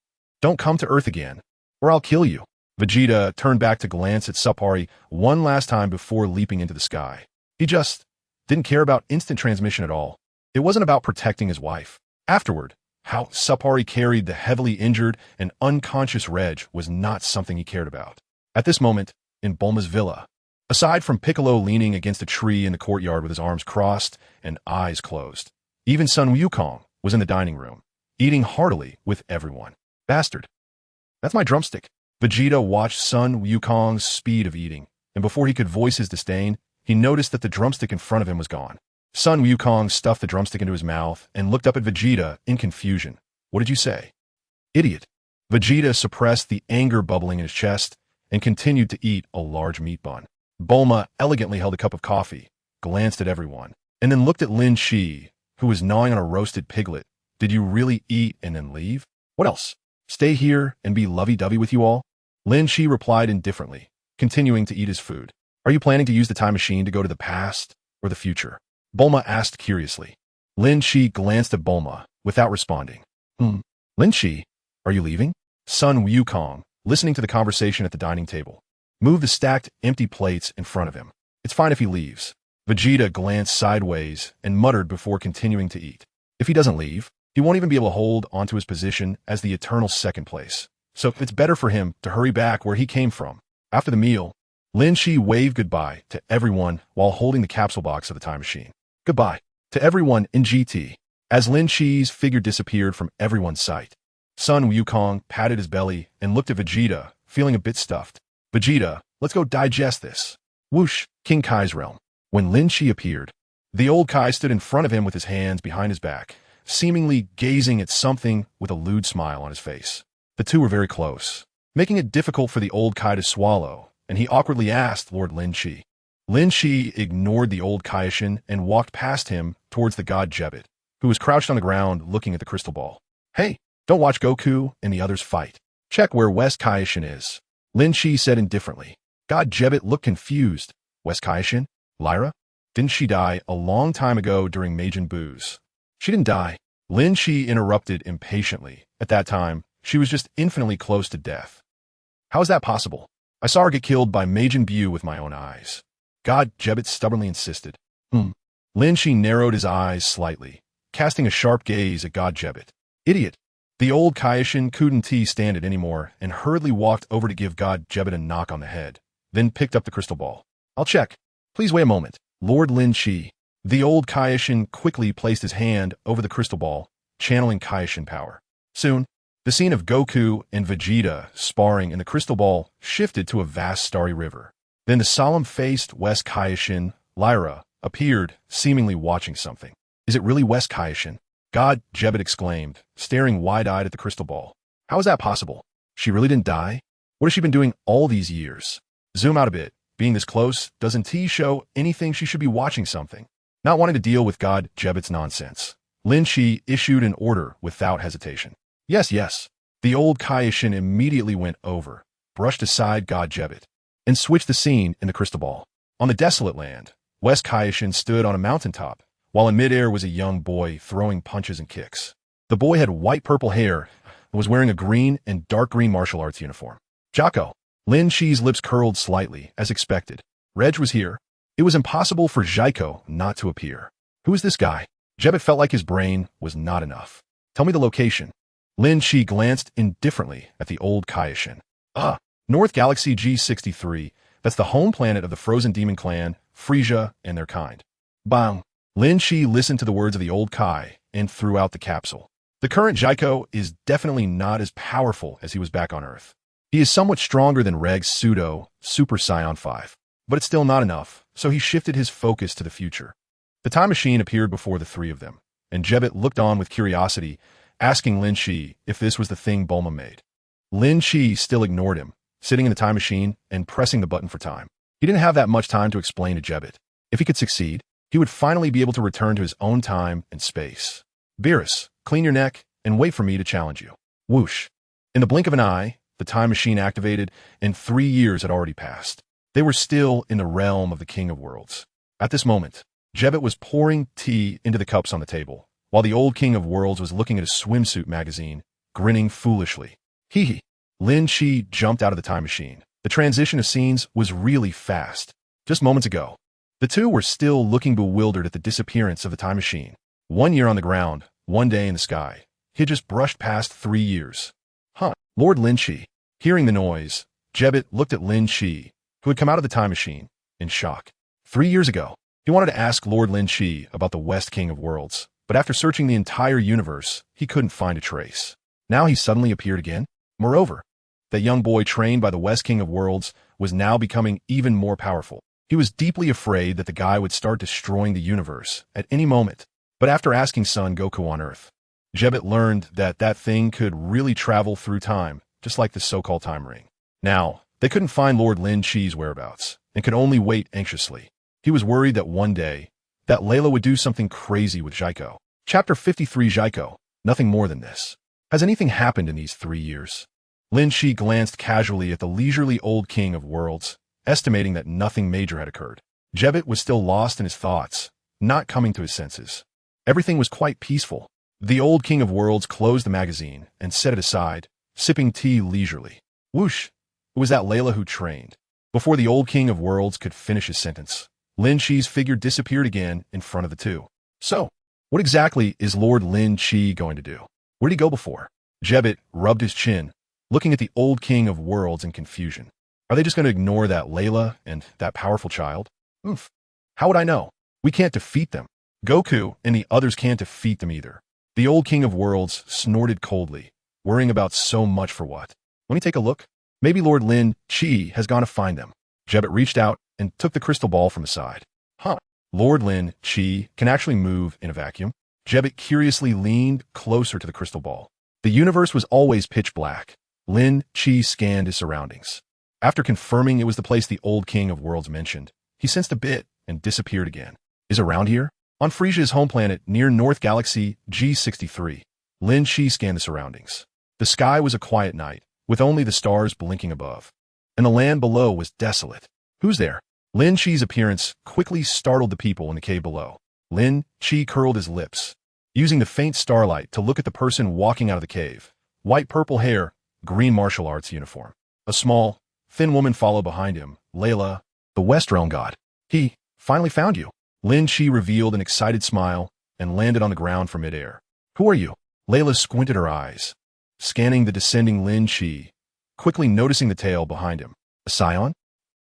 A: Don't come to Earth again, or I'll kill you. Vegeta turned back to glance at Suppari one last time before leaping into the sky. He just didn't care about instant transmission at all. It wasn't about protecting his wife. Afterward, how Suppari carried the heavily injured and unconscious Reg was not something he cared about. At this moment, in Bulma's villa, aside from Piccolo leaning against a tree in the courtyard with his arms crossed and eyes closed, even Sun Wukong was in the dining room, eating heartily with everyone. Bastard. That's my drumstick. Vegeta watched Sun Wukong's speed of eating, and before he could voice his disdain, he noticed that the drumstick in front of him was gone. Sun Wukong stuffed the drumstick into his mouth and looked up at Vegeta in confusion. What did you say? Idiot. Vegeta suppressed the anger bubbling in his chest and continued to eat a large meat bun. Bulma elegantly held a cup of coffee, glanced at everyone, and then looked at Lin Shi, who was gnawing on a roasted piglet. Did you really eat and then leave? What else? Stay here and be lovey-dovey with you all? Lin Shi replied indifferently, continuing to eat his food. Are you planning to use the time machine to go to the past or the future? Bulma asked curiously. Lin Shi glanced at Bulma without responding. Lin Shi, are you leaving? Sun Wukong, listening to the conversation at the dining table, moved the stacked empty plates in front of him. It's fine if he leaves. Vegeta glanced sideways and muttered before continuing to eat. If he doesn't leave, he won't even be able to hold onto his position as the eternal second place. So it's better for him to hurry back where he came from. After the meal, Lin Shi waved goodbye to everyone while holding the capsule box of the time machine. Goodbye to everyone in GT. As Lin Shi's figure disappeared from everyone's sight, Sun Wukong patted his belly and looked at Vegeta, feeling a bit stuffed. Vegeta, let's go digest this. Whoosh, King Kai's realm. When Lin Shi appeared, the old Kai stood in front of him with his hands behind his back, seemingly gazing at something with a lewd smile on his face. The two were very close, making it difficult for the old Kai to swallow, and he awkwardly asked Lord Lin Shi. Lin Shi ignored the old Kaioshin and walked past him towards the god Jebbet, who was crouched on the ground looking at the crystal ball. Hey, don't watch Goku and the others fight. Check where West Kaioshin is. Lin Shi said indifferently. God Jebbet looked confused. West Kaioshin? Lyra? Didn't she die a long time ago during Majin Buu's? She didn't die. Lin Shi interrupted impatiently. At that time, she was just infinitely close to death. How is that possible? I saw her get killed by Majin Buu with my own eyes. God Jebbet stubbornly insisted. Lin Shi narrowed his eyes slightly, casting a sharp gaze at God Jebbet. Idiot. The old Kaioshin couldn't stand it anymore and hurriedly walked over to give God Jebbet a knock on the head, then picked up the crystal ball. I'll check. Please wait a moment, Lord Lin Shi. The old Kaioshin quickly placed his hand over the crystal ball, channeling Kaioshin power. Soon, the scene of Goku and Vegeta sparring in the crystal ball shifted to a vast starry river. Then the solemn-faced West Kaioshin, Lyra, appeared, seemingly watching something. Is it really West Kaioshin? God Jebbet exclaimed, staring wide-eyed at the crystal ball. How is that possible? She really didn't die? What has she been doing all these years? Zoom out a bit. Being this close, doesn't T show anything she should be watching something? Not wanting to deal with God Jebbet's nonsense, Lin Shi issued an order without hesitation. Yes, yes. The old Kaioshin immediately went over, brushed aside God Jebbet, and switched the scene in the crystal ball. On the desolate land, West Kaioshin stood on a mountaintop, while in midair was a young boy throwing punches and kicks. The boy had white-purple hair and was wearing a green and dark green martial arts uniform. Jocko. Lin Shi's lips curled slightly, as expected. Reg was here. It was impossible for Jaiko not to appear. Who is this guy? Jebbet felt like his brain was not enough. Tell me the location. Lin Shi glanced indifferently at the old Kaioshin. North Galaxy G63. That's the home planet of the Frozen Demon Clan, Frisia, and their kind. Bang. Lin Shi listened to the words of the old Kai and threw out the capsule. The current Jaiko is definitely not as powerful as he was back on Earth. He is somewhat stronger than Reg's pseudo Super Saiyan 5, but it's still not enough, so he shifted his focus to the future. The time machine appeared before the three of them, and Jebbet looked on with curiosity, asking Lin Shi if this was the thing Bulma made. Lin Shi still ignored him, sitting in the time machine and pressing the button for time. He didn't have that much time to explain to Jebbet. If he could succeed, he would finally be able to return to his own time and space. Beerus, clean your neck and wait for me to challenge you. Whoosh. In the blink of an eye, the time machine activated, and 3 years had already passed. They were still in the realm of the King of Worlds. At this moment, Jebbet was pouring tea into the cups on the table, while the old King of Worlds was looking at a swimsuit magazine, grinning foolishly. Hee hee. Lin Shi jumped out of the time machine. The transition of scenes was really fast. Just moments ago, the two were still looking bewildered at the disappearance of the time machine. 1 year on the ground, 1 day in the sky. He had just brushed past 3 years. Lord Lin Shi. Hearing the noise, Jebbet looked at Lin Shi, who had come out of the time machine, in shock. 3 years ago, he wanted to ask Lord Lin Shi about the West King of Worlds, but after searching the entire universe, he couldn't find a trace. Now he suddenly appeared again? Moreover, that young boy trained by the West King of Worlds was now becoming even more powerful. He was deeply afraid that the guy would start destroying the universe at any moment. But after asking Son Goku on Earth, Jebbet learned that that thing could really travel through time, just like the so-called time ring. Now, they couldn't find Lord Lin Shi's whereabouts, and could only wait anxiously. He was worried that one day, that Layla would do something crazy with Jaiko. Chapter 53 Jaiko. Nothing more than this. Has anything happened in these 3 years? Lin Shi glanced casually at the leisurely old King of Worlds, estimating that nothing major had occurred. Jebbet was still lost in his thoughts, not coming to his senses. Everything was quite peaceful. The old King of Worlds closed the magazine and set it aside, sipping tea leisurely. Whoosh! It was that Layla who trained. Before the old King of Worlds could finish his sentence, Lin Shi's figure disappeared again in front of the two. So, what exactly is Lord Lin Shi going to do? Where did he go before? Jebbet rubbed his chin, looking at the old King of Worlds in confusion. Are they just going to ignore that Layla and that powerful child? Oof. How would I know? We can't defeat them. Goku and the others can't defeat them either. The old King of Worlds snorted coldly, worrying about so much for what? Let me take a look. Maybe Lord Lin Shi has gone to find them. Jebbet reached out and took the crystal ball from his side. Lord Lin Shi can actually move in a vacuum. Jebbet curiously leaned closer to the crystal ball. The universe was always pitch black. Lin Shi scanned his surroundings. After confirming it was the place the old King of Worlds mentioned, he sensed a bit and disappeared again. Is around here? On Frisia's home planet near North Galaxy G63, Lin Shi scanned the surroundings. The sky was a quiet night, with only the stars blinking above, and the land below was desolate. Who's there? Lin Shi's appearance quickly startled the people in the cave below. Lin Shi curled his lips, using the faint starlight to look at the person walking out of the cave. White-purple hair, green martial arts uniform. A small, thin woman followed behind him, Layla, the West Realm god. He finally found you. Lin Chi revealed an excited smile and landed on the ground from midair. Who are you? Layla squinted her eyes, scanning the descending Lin Chi, quickly noticing the tail behind him. A scion?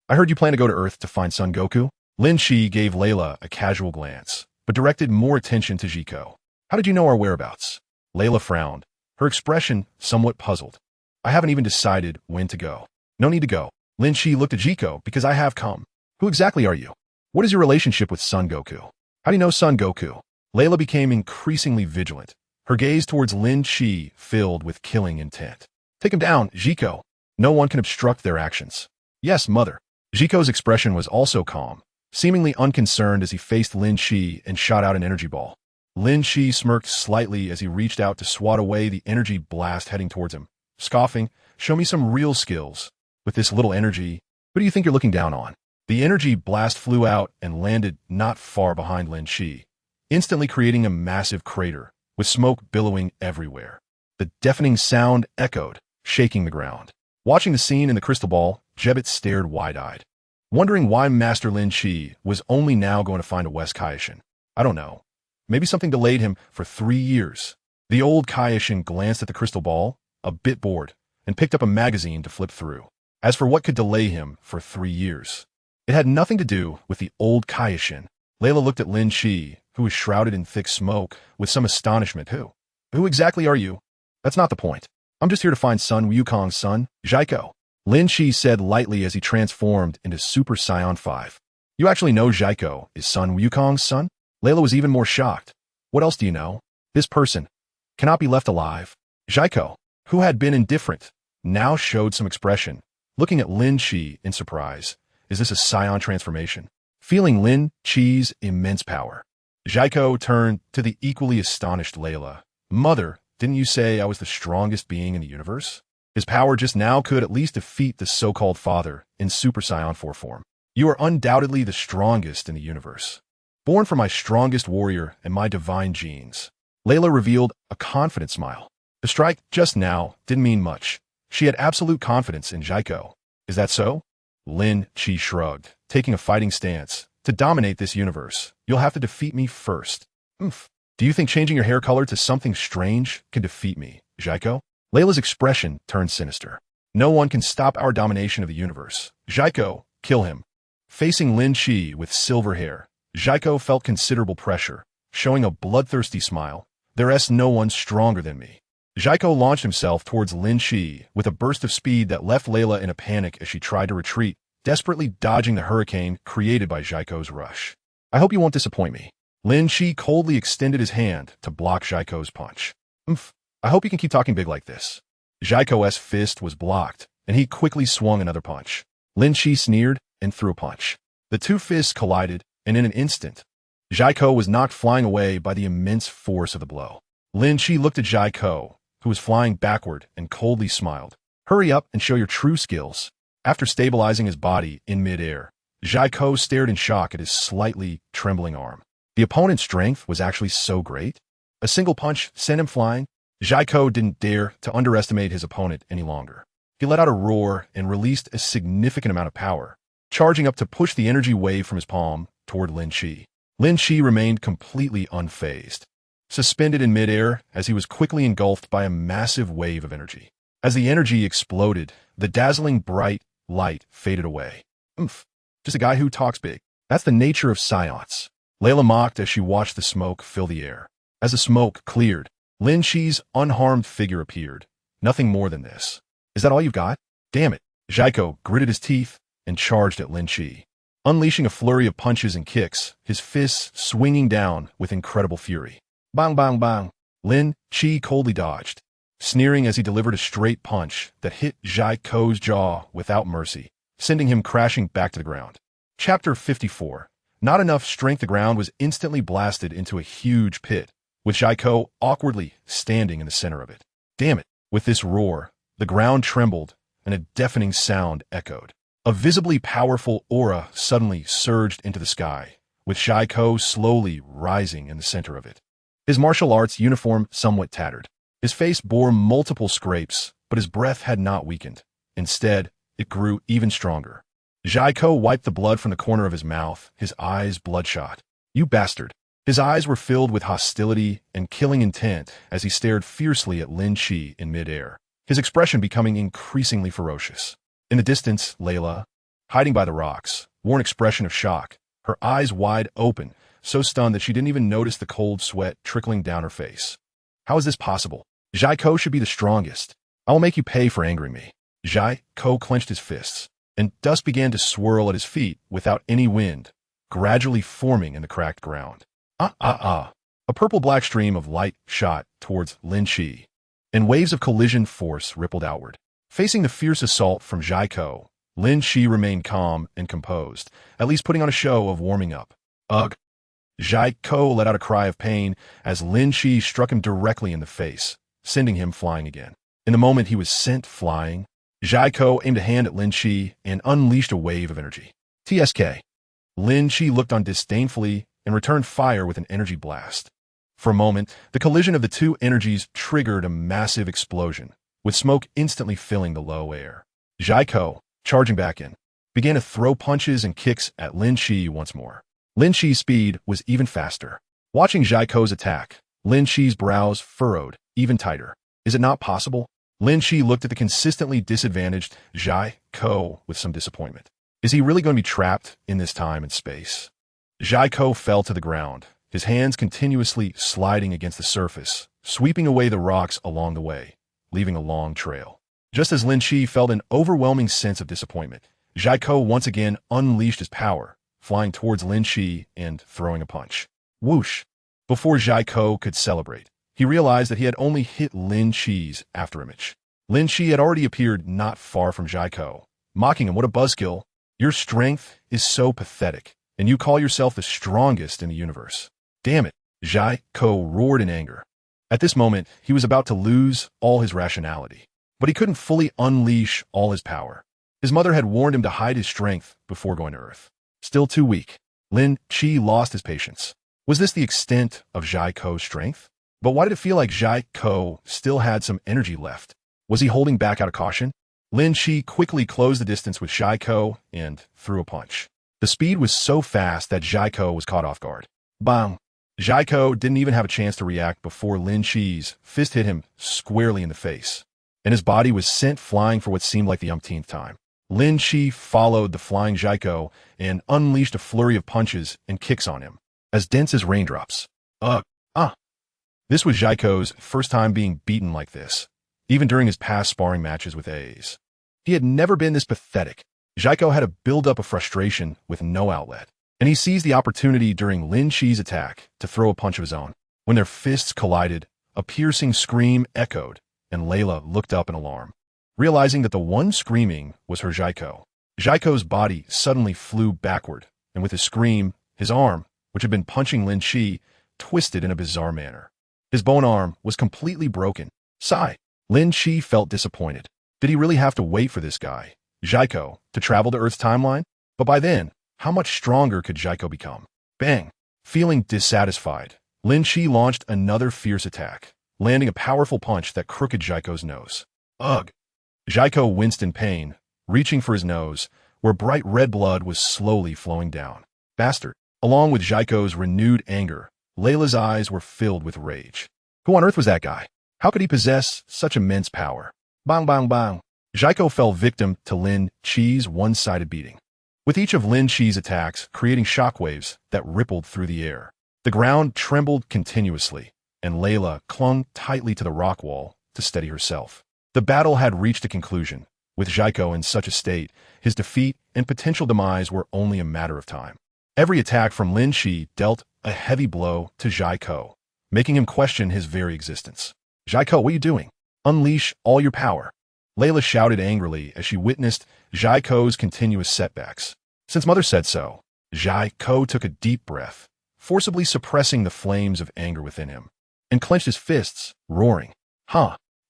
A: I heard you plan to go to Earth to find Son Goku. Lin Chi gave Layla a casual glance, but directed more attention to Zico. How did you know our whereabouts? Layla frowned, her expression somewhat puzzled. I haven't even decided when to go. No need to go. Lin Chi looked at Zico because I have come. Who exactly are you? What is your relationship with Son Goku? How do you know Son Goku? Layla became increasingly vigilant, her gaze towards Lin Chi filled with killing intent. Take him down, Zico. No one can obstruct their actions. Yes, mother. Zico's expression was also calm, seemingly unconcerned as he faced Lin Chi and shot out an energy ball. Lin Chi smirked slightly as he reached out to swat away the energy blast heading towards him, scoffing, show me some real skills. With this little energy, who do you think you're looking down on? The energy blast flew out and landed not far behind Lin Chi, instantly creating a massive crater, with smoke billowing everywhere. The deafening sound echoed, shaking the ground. Watching the scene in the crystal ball, Jebbit stared wide-eyed, wondering why Master Lin Chi was only now going to find a West Kaioshin. I don't know. Maybe something delayed him for 3 years. The old Kaioshin glanced at the crystal ball, a bit bored, and picked up a magazine to flip through. As for what could delay him for 3 years, it had nothing to do with the old Kaioshin. Layla looked at Lin Chi, who was shrouded in thick smoke, with some astonishment. Who exactly are you? That's not the point. I'm just here to find Sun Wukong's son, Zico. Lin Chi said lightly as he transformed into Super Saiyan 5. You actually know Zico is Sun Wukong's son? Layla was even more shocked. What else do you know? This person cannot be left alive. Zico, who had been indifferent, now showed some expression, looking at Lin Chi in surprise. Is this a Saiyan transformation? Feeling Lin Chi's immense power, Zico turned to the equally astonished Layla. Mother, didn't you say I was the strongest being in the universe? His power just now could at least defeat the so-called father in Super Saiyan 4 form. You are undoubtedly the strongest in the universe. Born from my strongest warrior and my divine genes. Layla revealed a confident smile. The strike just now didn't mean much. She had absolute confidence in Zico. Is that so? Lin Chi shrugged, taking a fighting stance. To dominate this universe, you'll have to defeat me first. Do you think changing your hair color to something strange can defeat me, Zico? Layla's expression turned sinister. No one can stop our domination of the universe. Zico, kill him. Facing Lin Chi with silver hair, Zico felt considerable pressure, showing a bloodthirsty smile. There's no one stronger than me. Zico launched himself towards Lin Chi with a burst of speed that left Layla in a panic as she tried to retreat, desperately dodging the hurricane created by Zico's rush. I hope you won't disappoint me. Lin Chi coldly extended his hand to block Zico's punch. I hope you can keep talking big like this. Zico's fist was blocked, and he quickly swung another punch. Lin Chi sneered and threw a punch. The two fists collided, and in an instant, Zico was knocked flying away by the immense force of the blow. Lin Chi looked at Zico, who was flying backward, and coldly smiled. Hurry up and show your true skills. After stabilizing his body in midair, Zico stared in shock at his slightly trembling arm. The opponent's strength was actually so great. A single punch sent him flying. Zico didn't dare to underestimate his opponent any longer. He let out a roar and released a significant amount of power, charging up to push the energy wave from his palm toward Lin Chi. Lin Chi remained completely unfazed, suspended in midair as he was quickly engulfed by a massive wave of energy. As the energy exploded, the dazzling bright light faded away. Just a guy who talks big. That's the nature of Science. Layla mocked as she watched the smoke fill the air. As the smoke cleared, Lin Chi's unharmed figure appeared. Nothing more than this. Is that all you've got? Damn it. Zico gritted his teeth and charged at Lin Chi, unleashing a flurry of punches and kicks, his fists swinging down with incredible fury. Bang, bang, bang. Lin Chi coldly dodged, sneering as he delivered a straight punch that hit Zico's jaw without mercy, sending him crashing back to the ground. Chapter 54. Not enough strength. The ground was instantly blasted into a huge pit, with Zico awkwardly standing in the center of it. Damn it. With this roar, the ground trembled and a deafening sound echoed. A visibly powerful aura suddenly surged into the sky, with Zico slowly rising in the center of it. His martial arts uniform somewhat tattered. His face bore multiple scrapes, but his breath had not weakened. Instead, it grew even stronger. Jaiko wiped the blood from the corner of his mouth, his eyes bloodshot. You bastard. His eyes were filled with hostility and killing intent as he stared fiercely at Lin Chi in midair, his expression becoming increasingly ferocious. In the distance, Layla, hiding by the rocks, wore an expression of shock, her eyes wide open, so stunned that she didn't even notice the cold sweat trickling down her face. How is this possible? Jaiko should be the strongest. I will make you pay for angering me. Jaiko clenched his fists, and dust began to swirl at his feet without any wind, gradually forming in the cracked ground. A purple-black stream of light shot towards Lin Chi, and waves of collision force rippled outward. Facing the fierce assault from Jaiko, Lin Chi remained calm and composed, at least putting on a show of warming up. Ugh! Jaiko let out a cry of pain as Lin Chi struck him directly in the face, sending him flying again. In the moment he was sent flying, Jaiko aimed a hand at Lin Chi and unleashed a wave of energy. TSK. Lin Chi looked on disdainfully and returned fire with an energy blast. For a moment, the collision of the two energies triggered a massive explosion, with smoke instantly filling the low air. Jaiko, charging back in, began to throw punches and kicks at Lin Chi once more. Lin Chi's speed was even faster. Watching Jaiko's attack, Lin Chi's brows furrowed even tighter. Is it not possible? Lin Chi looked at the consistently disadvantaged Jaiko with some disappointment. Is he really going to be trapped in this time and space? Jaiko fell to the ground, his hands continuously sliding against the surface, sweeping away the rocks along the way, leaving a long trail. Just as Lin Chi felt an overwhelming sense of disappointment, Jaiko once again unleashed his power, flying towards Lin Chi and throwing a punch. Whoosh! Before Jaiko could celebrate, he realized that he had only hit Lin Chi's afterimage. Lin Chi had already appeared not far from Jaiko, mocking him. What a buzzkill. Your strength is so pathetic, and you call yourself the strongest in the universe. Damn it, Jaiko roared in anger. At this moment, he was about to lose all his rationality, but he couldn't fully unleash all his power. His mother had warned him to hide his strength before going to Earth. Still too weak, Lin Chi lost his patience. Was this the extent of Jaiko's strength? But why did it feel like Jaiko still had some energy left? Was he holding back out of caution? Lin Chi quickly closed the distance with Jaiko and threw a punch. The speed was so fast that Jaiko was caught off guard. Bang! Jaiko didn't even have a chance to react before Lin Chi's fist hit him squarely in the face, and his body was sent flying for what seemed like the umpteenth time. Lin Chi followed the flying Jaiko and unleashed a flurry of punches and kicks on him, as dense as raindrops. This was Jaiko's first time being beaten like this, even during his past sparring matches with A's. He had never been this pathetic. Jaiko had a buildup of frustration with no outlet, and he seized the opportunity during Lin Chi's attack to throw a punch of his own. When their fists collided, a piercing scream echoed, and Layla looked up in alarm, realizing that the one screaming was her Jaiko. Jaiko's body suddenly flew backward, and with his scream, his arm, which had been punching Lin Chi, twisted in a bizarre manner. His bone arm was completely broken. Sigh. Lin Chi felt disappointed. Did he really have to wait for this guy, Jaiko, to travel to Earth's timeline? But by then, how much stronger could Jaiko become? Bang! Feeling dissatisfied, Lin Chi launched another fierce attack, landing a powerful punch that crooked Jaiko's nose. Ugh! Jaiko winced in pain, reaching for his nose, where bright red blood was slowly flowing down. Bastard! Along with Jaiko's renewed anger, Layla's eyes were filled with rage. Who on earth was that guy? How could he possess such immense power? Bang, bang, bang. Jaiko fell victim to Lin Chi's one-sided beating, with each of Lin Chi's attacks creating shockwaves that rippled through the air. The ground trembled continuously, and Layla clung tightly to the rock wall to steady herself. The battle had reached a conclusion. With Jaiko in such a state, his defeat and potential demise were only a matter of time. Every attack from Lin Chi dealt a heavy blow to Jaiko, making him question his very existence. Jaiko, what are you doing? Unleash all your power. Layla shouted angrily as she witnessed Jaiko's continuous setbacks. Since Mother said so, Jaiko took a deep breath, forcibly suppressing the flames of anger within him, and clenched his fists, roaring.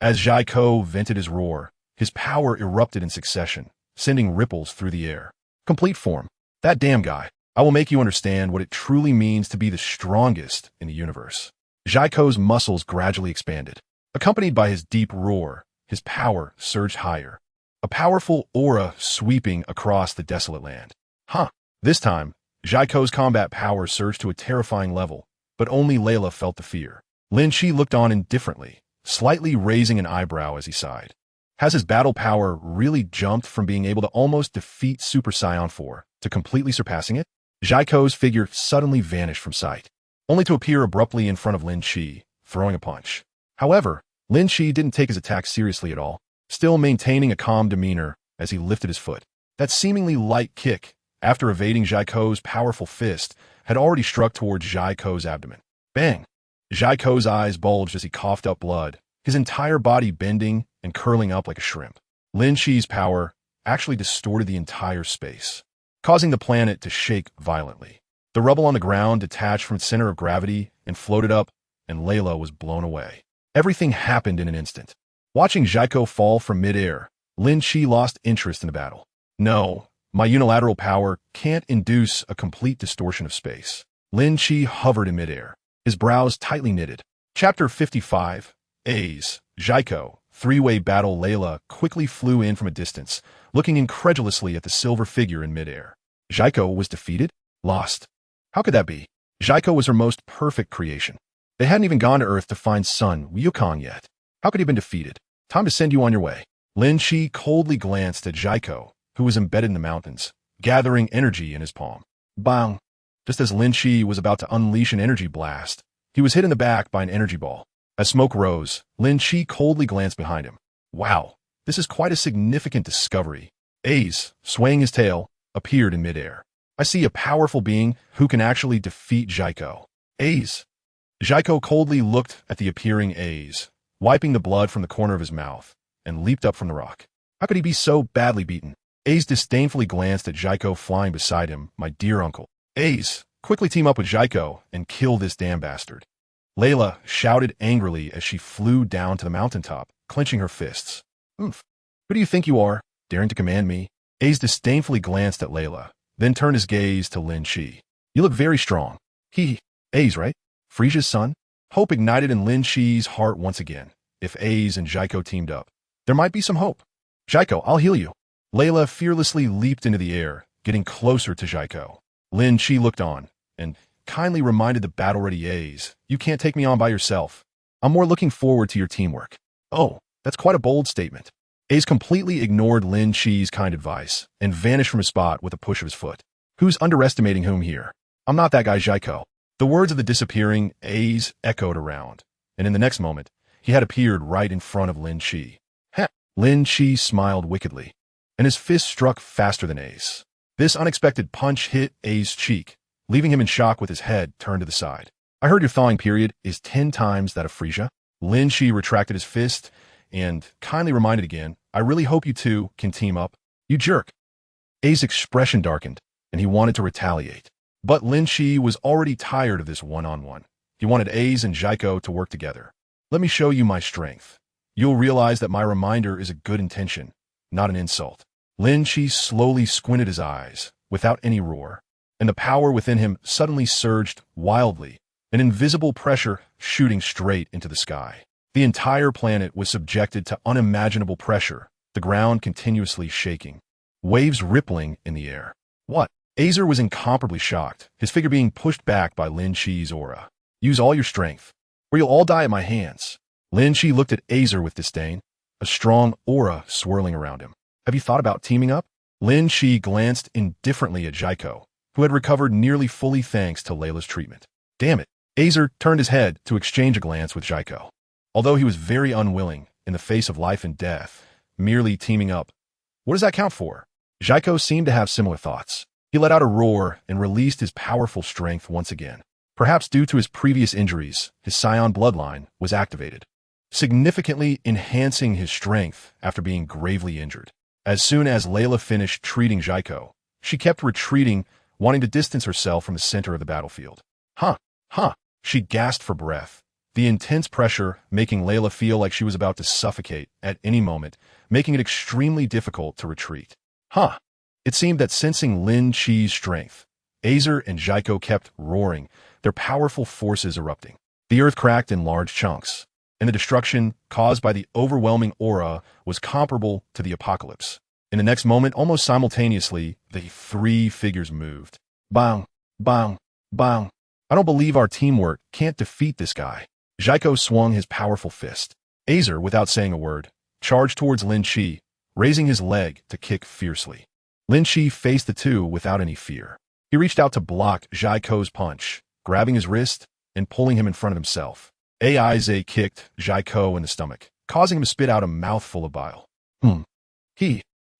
A: As Jaiko vented his roar, his power erupted in succession, sending ripples through the air. Complete form. That damn guy. I will make you understand what it truly means to be the strongest in the universe. Jaiko's muscles gradually expanded. Accompanied by his deep roar, his power surged higher, a powerful aura sweeping across the desolate land. Huh. This time, Jaiko's combat power surged to a terrifying level, but only Layla felt the fear. Lin Shi looked on indifferently, slightly raising an eyebrow as he sighed. Has his battle power really jumped from being able to almost defeat Super Saiyan 4 to completely surpassing it? Jaiko's figure suddenly vanished from sight, only to appear abruptly in front of Lin Shi, throwing a punch. However, Lin Shi didn't take his attack seriously at all, still maintaining a calm demeanor as he lifted his foot. That seemingly light kick, after evading Jaiko's powerful fist, had already struck towards Jaiko's abdomen. Bang! Jaiko's eyes bulged as he coughed up blood, his entire body bending and curling up like a shrimp. Lin Shi's power actually distorted the entire space, causing the planet to shake violently. The rubble on the ground detached from its center of gravity and floated up, and Layla was blown away. Everything happened in an instant. Watching Jaiko fall from midair, Lin Shi lost interest in the battle. No, my unilateral power can't induce a complete distortion of space. Lin Shi hovered in midair, his brows tightly knitted. Chapter 55, A's, Jaiko, three-way battle. Layla quickly flew in from a distance, looking incredulously at the silver figure in midair. Jaiko was defeated? Lost? How could that be? Jaiko was her most perfect creation. They hadn't even gone to Earth to find Sun Wukong yet. How could he have been defeated? Time to send you on your way. Lin Shi coldly glanced at Jaiko, who was embedded in the mountains, gathering energy in his palm. Bang! Just as Lin Shi was about to unleash an energy blast, he was hit in the back by an energy ball. As smoke rose, Lin Shi coldly glanced behind him. Wow, this is quite a significant discovery. A's, swaying his tail, appeared in midair. I see a powerful being who can actually defeat Jaiko. A's. Jaiko coldly looked at the appearing A's, wiping the blood from the corner of his mouth, and leaped up from the rock. How could he be so badly beaten? A's disdainfully glanced at Jaiko flying beside him. My dear uncle. A's, quickly team up with Jaiko and kill this damn bastard. Layla shouted angrily as she flew down to the mountaintop, clenching her fists. Oomph. Who do you think you are, daring to command me? A's disdainfully glanced at Layla, then turned his gaze to Lin Shi. You look very strong. A's, right? Frisia's son? Hope ignited in Lin Shi's heart once again. If A's and Jaiko teamed up, there might be some hope. Jaiko, I'll heal you. Layla fearlessly leaped into the air, getting closer to Jaiko. Lin Shi looked on, and kindly reminded the battle-ready A's, you can't take me on by yourself. I'm more looking forward to your teamwork. Oh, that's quite a bold statement. A's completely ignored Lin Shi's kind advice, and vanished from his spot with a push of his foot. Who's underestimating whom here? I'm not that guy Jaiko. The words of the disappearing A's echoed around, and in the next moment, he had appeared right in front of Lin Shi. Heh! Lin Shi smiled wickedly, and his fist struck faster than A's. This unexpected punch hit A's cheek, leaving him in shock with his head turned to the side. I heard your thawing period is 10 times that of Frisia. Lin Shi retracted his fist and kindly reminded again, I really hope you two can team up. You jerk. A's expression darkened, and he wanted to retaliate. But Lin Shi was already tired of this one-on-one. He wanted A's and Jaiko to work together. Let me show you my strength. You'll realize that my reminder is a good intention, not an insult. Lin Shi slowly squinted his eyes, without any roar, and the power within him suddenly surged wildly, an invisible pressure shooting straight into the sky. The entire planet was subjected to unimaginable pressure, the ground continuously shaking, waves rippling in the air. What? Azer was incomparably shocked, his figure being pushed back by Lin Shi's aura. Use all your strength, or you'll all die at my hands. Lin Shi looked at Azer with disdain, a strong aura swirling around him. Have you thought about teaming up? Lin Shi glanced indifferently at Jaiko, who had recovered nearly fully thanks to Layla's treatment. Damn it. Azer turned his head to exchange a glance with Jaiko. Although he was very unwilling, in the face of life and death, merely teaming up. What does that count for? Jaiko seemed to have similar thoughts. He let out a roar and released his powerful strength once again. Perhaps due to his previous injuries, his Scion bloodline was activated, significantly enhancing his strength after being gravely injured. As soon as Layla finished treating Jaiko, she kept retreating, wanting to distance herself from the center of the battlefield. She gasped for breath, the intense pressure making Layla feel like she was about to suffocate at any moment, making it extremely difficult to retreat. It seemed that sensing Lin Shi's strength, Azer and Jaiko kept roaring, their powerful forces erupting. The earth cracked in large chunks, and the destruction caused by the overwhelming aura was comparable to the apocalypse. In the next moment, almost simultaneously, the three figures moved. Bang, bang, bang. I don't believe our teamwork can't defeat this guy. Jaiko swung his powerful fist. Azer, without saying a word, charged towards Lin Chi, raising his leg to kick fiercely. Lin Chi faced the two without any fear. He reached out to block Jaiko's punch, grabbing his wrist and pulling him in front of himself. Aize kicked Jaiko in the stomach, causing him to spit out a mouthful of bile.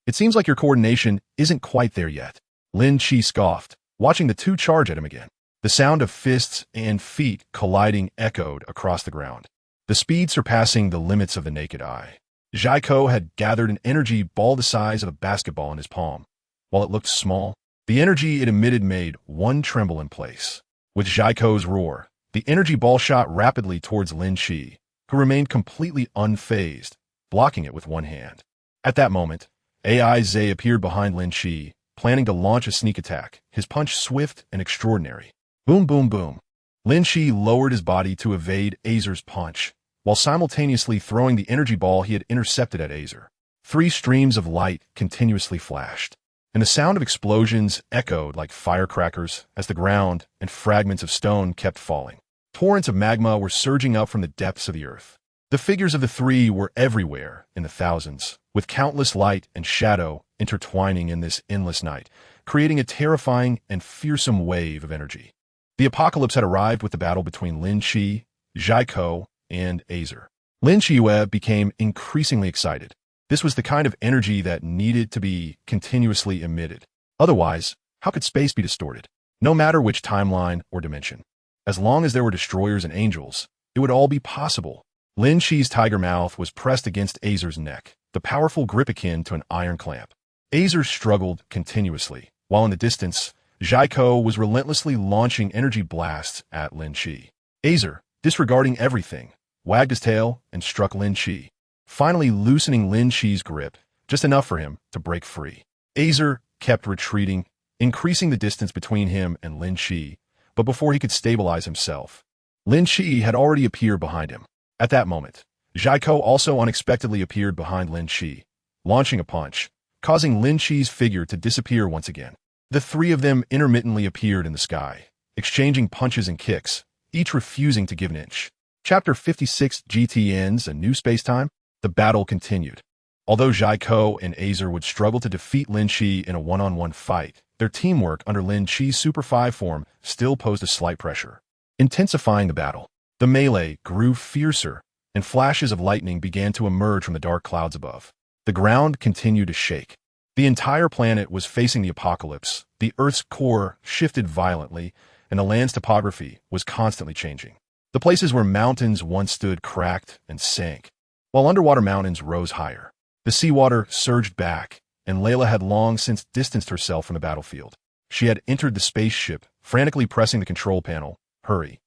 A: It seems like your coordination isn't quite there yet. Lin Chi scoffed, watching the two charge at him again. The sound of fists and feet colliding echoed across the ground, the speed surpassing the limits of the naked eye. Jaiko had gathered an energy ball the size of a basketball in his palm. While it looked small, the energy it emitted made one tremble in place. With Jaiko's roar, the energy ball shot rapidly towards Lin Chi, who remained completely unfazed, blocking it with one hand. At that moment, Aize appeared behind Lin Chi, planning to launch a sneak attack, his punch swift and extraordinary. Boom, boom, boom. Lin Chi lowered his body to evade Azer's punch, while simultaneously throwing the energy ball he had intercepted at Azer. Three streams of light continuously flashed, and the sound of explosions echoed like firecrackers as the ground and fragments of stone kept falling. Torrents of magma were surging up from the depths of the earth. The figures of the three were everywhere in the thousands, with countless light and shadow intertwining in this endless night, creating a terrifying and fearsome wave of energy. The apocalypse had arrived with the battle between Lin Chi, Jaiko, and Azer. Lin Chi became increasingly excited. This was the kind of energy that needed to be continuously emitted. Otherwise, how could space be distorted? No matter which timeline or dimension. As long as there were destroyers and angels, it would all be possible. Lin Chi's tiger mouth was pressed against Azer's neck, the powerful grip akin to an iron clamp. Azer struggled continuously, while in the distance, Jaiko was relentlessly launching energy blasts at Lin Chi. Azer, disregarding everything, wagged his tail and struck Lin Chi, finally loosening Lin Chi's grip, just enough for him to break free. Azer kept retreating, increasing the distance between him and Lin Chi, but before he could stabilize himself, Lin Chi had already appeared behind him. At that moment, Jaiko also unexpectedly appeared behind Lin Chi, launching a punch, causing Lin Chi's figure to disappear once again. The three of them intermittently appeared in the sky, exchanging punches and kicks, each refusing to give an inch. Chapter 56 GT ends, a new space-time. The battle continued. Although Jaiko and Azer would struggle to defeat Lin Chi in a one-on-one fight, their teamwork under Lin Chi's Super 5 form still posed a slight pressure. Intensifying the battle, the melee grew fiercer, and flashes of lightning began to emerge from the dark clouds above. The ground continued to shake. The entire planet was facing the apocalypse. The Earth's core shifted violently, and the land's topography was constantly changing. The places where mountains once stood cracked and sank, while underwater mountains rose higher. The seawater surged back, and Layla had long since distanced herself from the battlefield. She had entered the spaceship, frantically pressing the control panel. Hurry.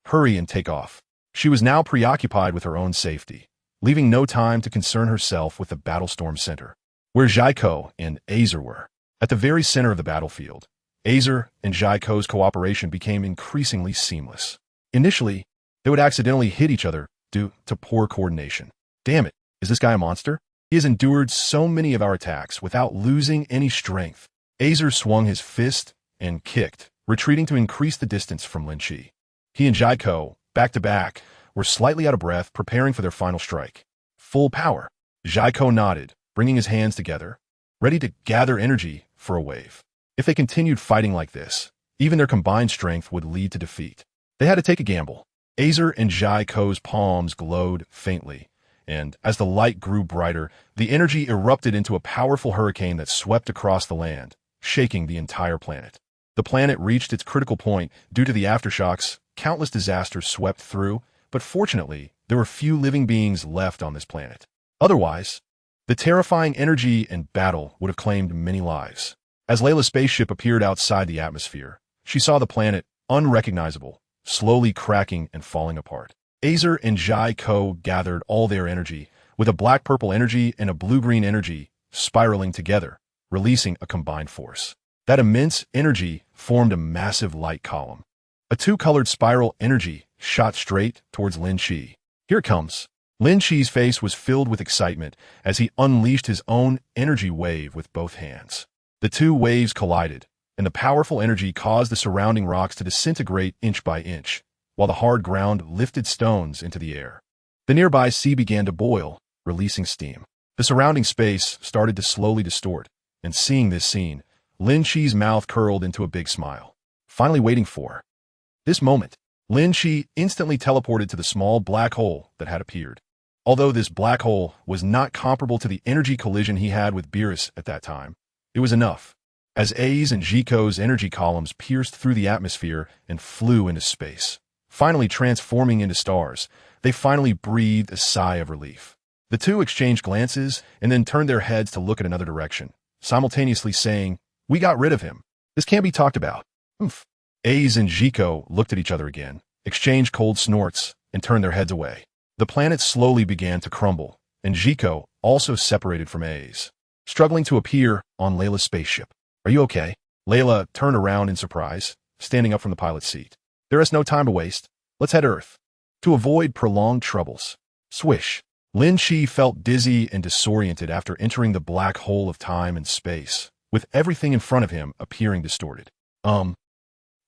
A: Hurry and take off. She was now preoccupied with her own safety, leaving no time to concern herself with the battlestorm center, where Jaiko and Azer were. At the very center of the battlefield, Azer and Jaiko's cooperation became increasingly seamless. Initially, they would accidentally hit each other due to poor coordination. Damn it, is this guy a monster? He has endured so many of our attacks without losing any strength. Azer swung his fist and kicked, retreating to increase the distance from Lin Chi. He and Jaiko, back to back, were slightly out of breath, preparing for their final strike. Full power. Jaiko nodded, bringing his hands together, ready to gather energy for a wave. If they continued fighting like this, even their combined strength would lead to defeat. They had to take a gamble. Azer and Jaiko's palms glowed faintly, and as the light grew brighter, the energy erupted into a powerful hurricane that swept across the land, shaking the entire planet. The planet reached its critical point due to the aftershocks. Countless disasters swept through, but fortunately, there were few living beings left on this planet. Otherwise, the terrifying energy and battle would have claimed many lives. As Layla's spaceship appeared outside the atmosphere, she saw the planet, unrecognizable, slowly cracking and falling apart. Azer and Jaiko gathered all their energy, with a black-purple energy and a blue-green energy spiraling together, releasing a combined force. That immense energy formed a massive light column. A two-colored spiral energy shot straight towards Lin Chi. Here it comes. Lin Shi's face was filled with excitement as he unleashed his own energy wave with both hands. The two waves collided, and the powerful energy caused the surrounding rocks to disintegrate inch by inch, while the hard ground lifted stones into the air. The nearby sea began to boil, releasing steam. The surrounding space started to slowly distort, and seeing this scene, Lin Shi's mouth curled into a big smile. Finally waiting for this moment, Lin Shi instantly teleported to the small black hole that had appeared. Although this black hole was not comparable to the energy collision he had with Beerus at that time, it was enough. As A's and Zico's energy columns pierced through the atmosphere and flew into space, finally transforming into stars, they finally breathed a sigh of relief. The two exchanged glances and then turned their heads to look at another direction, simultaneously saying, "We got rid of him. This can't be talked about." Oomph. A's and Zico looked at each other again, exchanged cold snorts, and turned their heads away. The planet slowly began to crumble, and Zico also separated from A's, struggling to appear on Layla's spaceship. "Are you okay?" Layla turned around in surprise, standing up from the pilot's seat. "There is no time to waste. Let's head Earth. To avoid prolonged troubles." Swish. Lin Shi felt dizzy and disoriented after entering the black hole of time and space, with everything in front of him appearing distorted.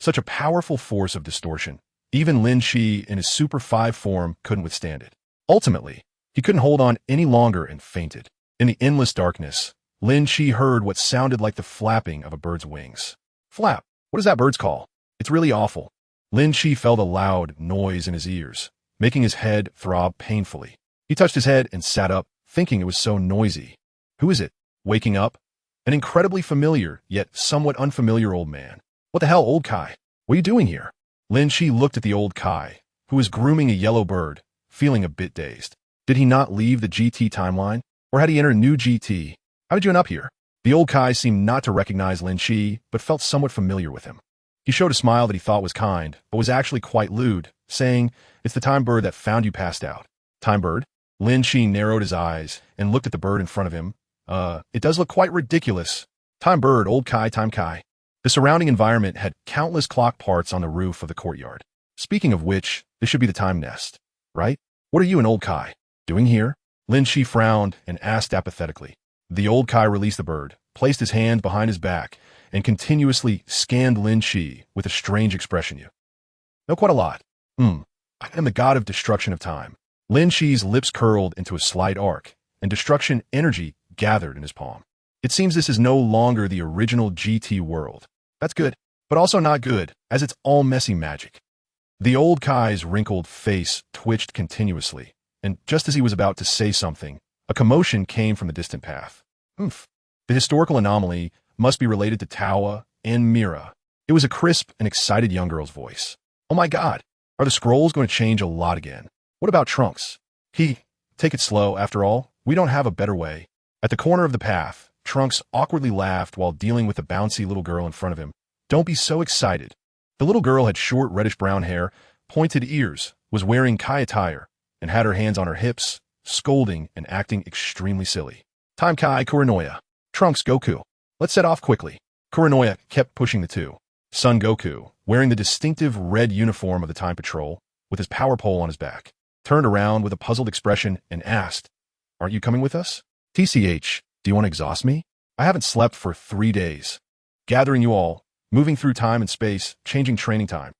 A: Such a powerful force of distortion. Even Lin Shi in his Super 5 form couldn't withstand it. Ultimately, he couldn't hold on any longer and fainted. In the endless darkness, Lin Shi heard what sounded like the flapping of a bird's wings. Flap. What is that bird's call? It's really awful. Lin Shi felt a loud noise in his ears, making his head throb painfully. He touched his head and sat up, thinking it was so noisy. Who is it? Waking up? An incredibly familiar, yet somewhat unfamiliar old man. What the hell, old Kai? What are you doing here? Lin Shi looked at the old Kai, who was grooming a yellow bird, feeling a bit dazed. Did he not leave the GT timeline? Or had he entered a new GT? How did you end up here? The old Kai seemed not to recognize Lin Shi, but felt somewhat familiar with him. He showed a smile that he thought was kind, but was actually quite lewd, saying, "It's the time bird that found you passed out." Time bird? Lin Shi narrowed his eyes and looked at the bird in front of him. It does look quite ridiculous. Time bird, old Kai, time Kai. The surrounding environment had countless clock parts on the roof of the courtyard. Speaking of which, this should be the time nest, right? What are you and old Kai doing here? Lin Shi frowned and asked apathetically. The old Kai released the bird, placed his hand behind his back, and continuously scanned Lin Shi with a strange expression. "You know quite a lot. I am the god of destruction of time." Lin Shi's lips curled into a slight arc, and destruction energy gathered in his palm. It seems this is no longer the original GT world. That's good, but also not good, as it's all messy magic. The old Kai's wrinkled face twitched continuously, and just as he was about to say something, a commotion came from the distant path. The historical anomaly must be related to Tawa and Mira. It was a crisp and excited young girl's voice. "Oh my god, are the scrolls going to change a lot again? What about Trunks? Take it slow, after all, we don't have a better way." At the corner of the path, Trunks awkwardly laughed while dealing with the bouncy little girl in front of him. "Don't be so excited." The little girl had short reddish-brown hair, pointed ears, was wearing Kai attire, and had her hands on her hips, scolding and acting extremely silly. "Time Kai, Kuranoya. Trunks, Goku. Let's set off quickly." Kuranoya kept pushing the two. Son Goku, wearing the distinctive red uniform of the Time Patrol, with his power pole on his back, turned around with a puzzled expression and asked, "Aren't you coming with us?" "TCH, do you want to exhaust me? I haven't slept for 3 days. Gathering you all, moving through time and space, changing training time."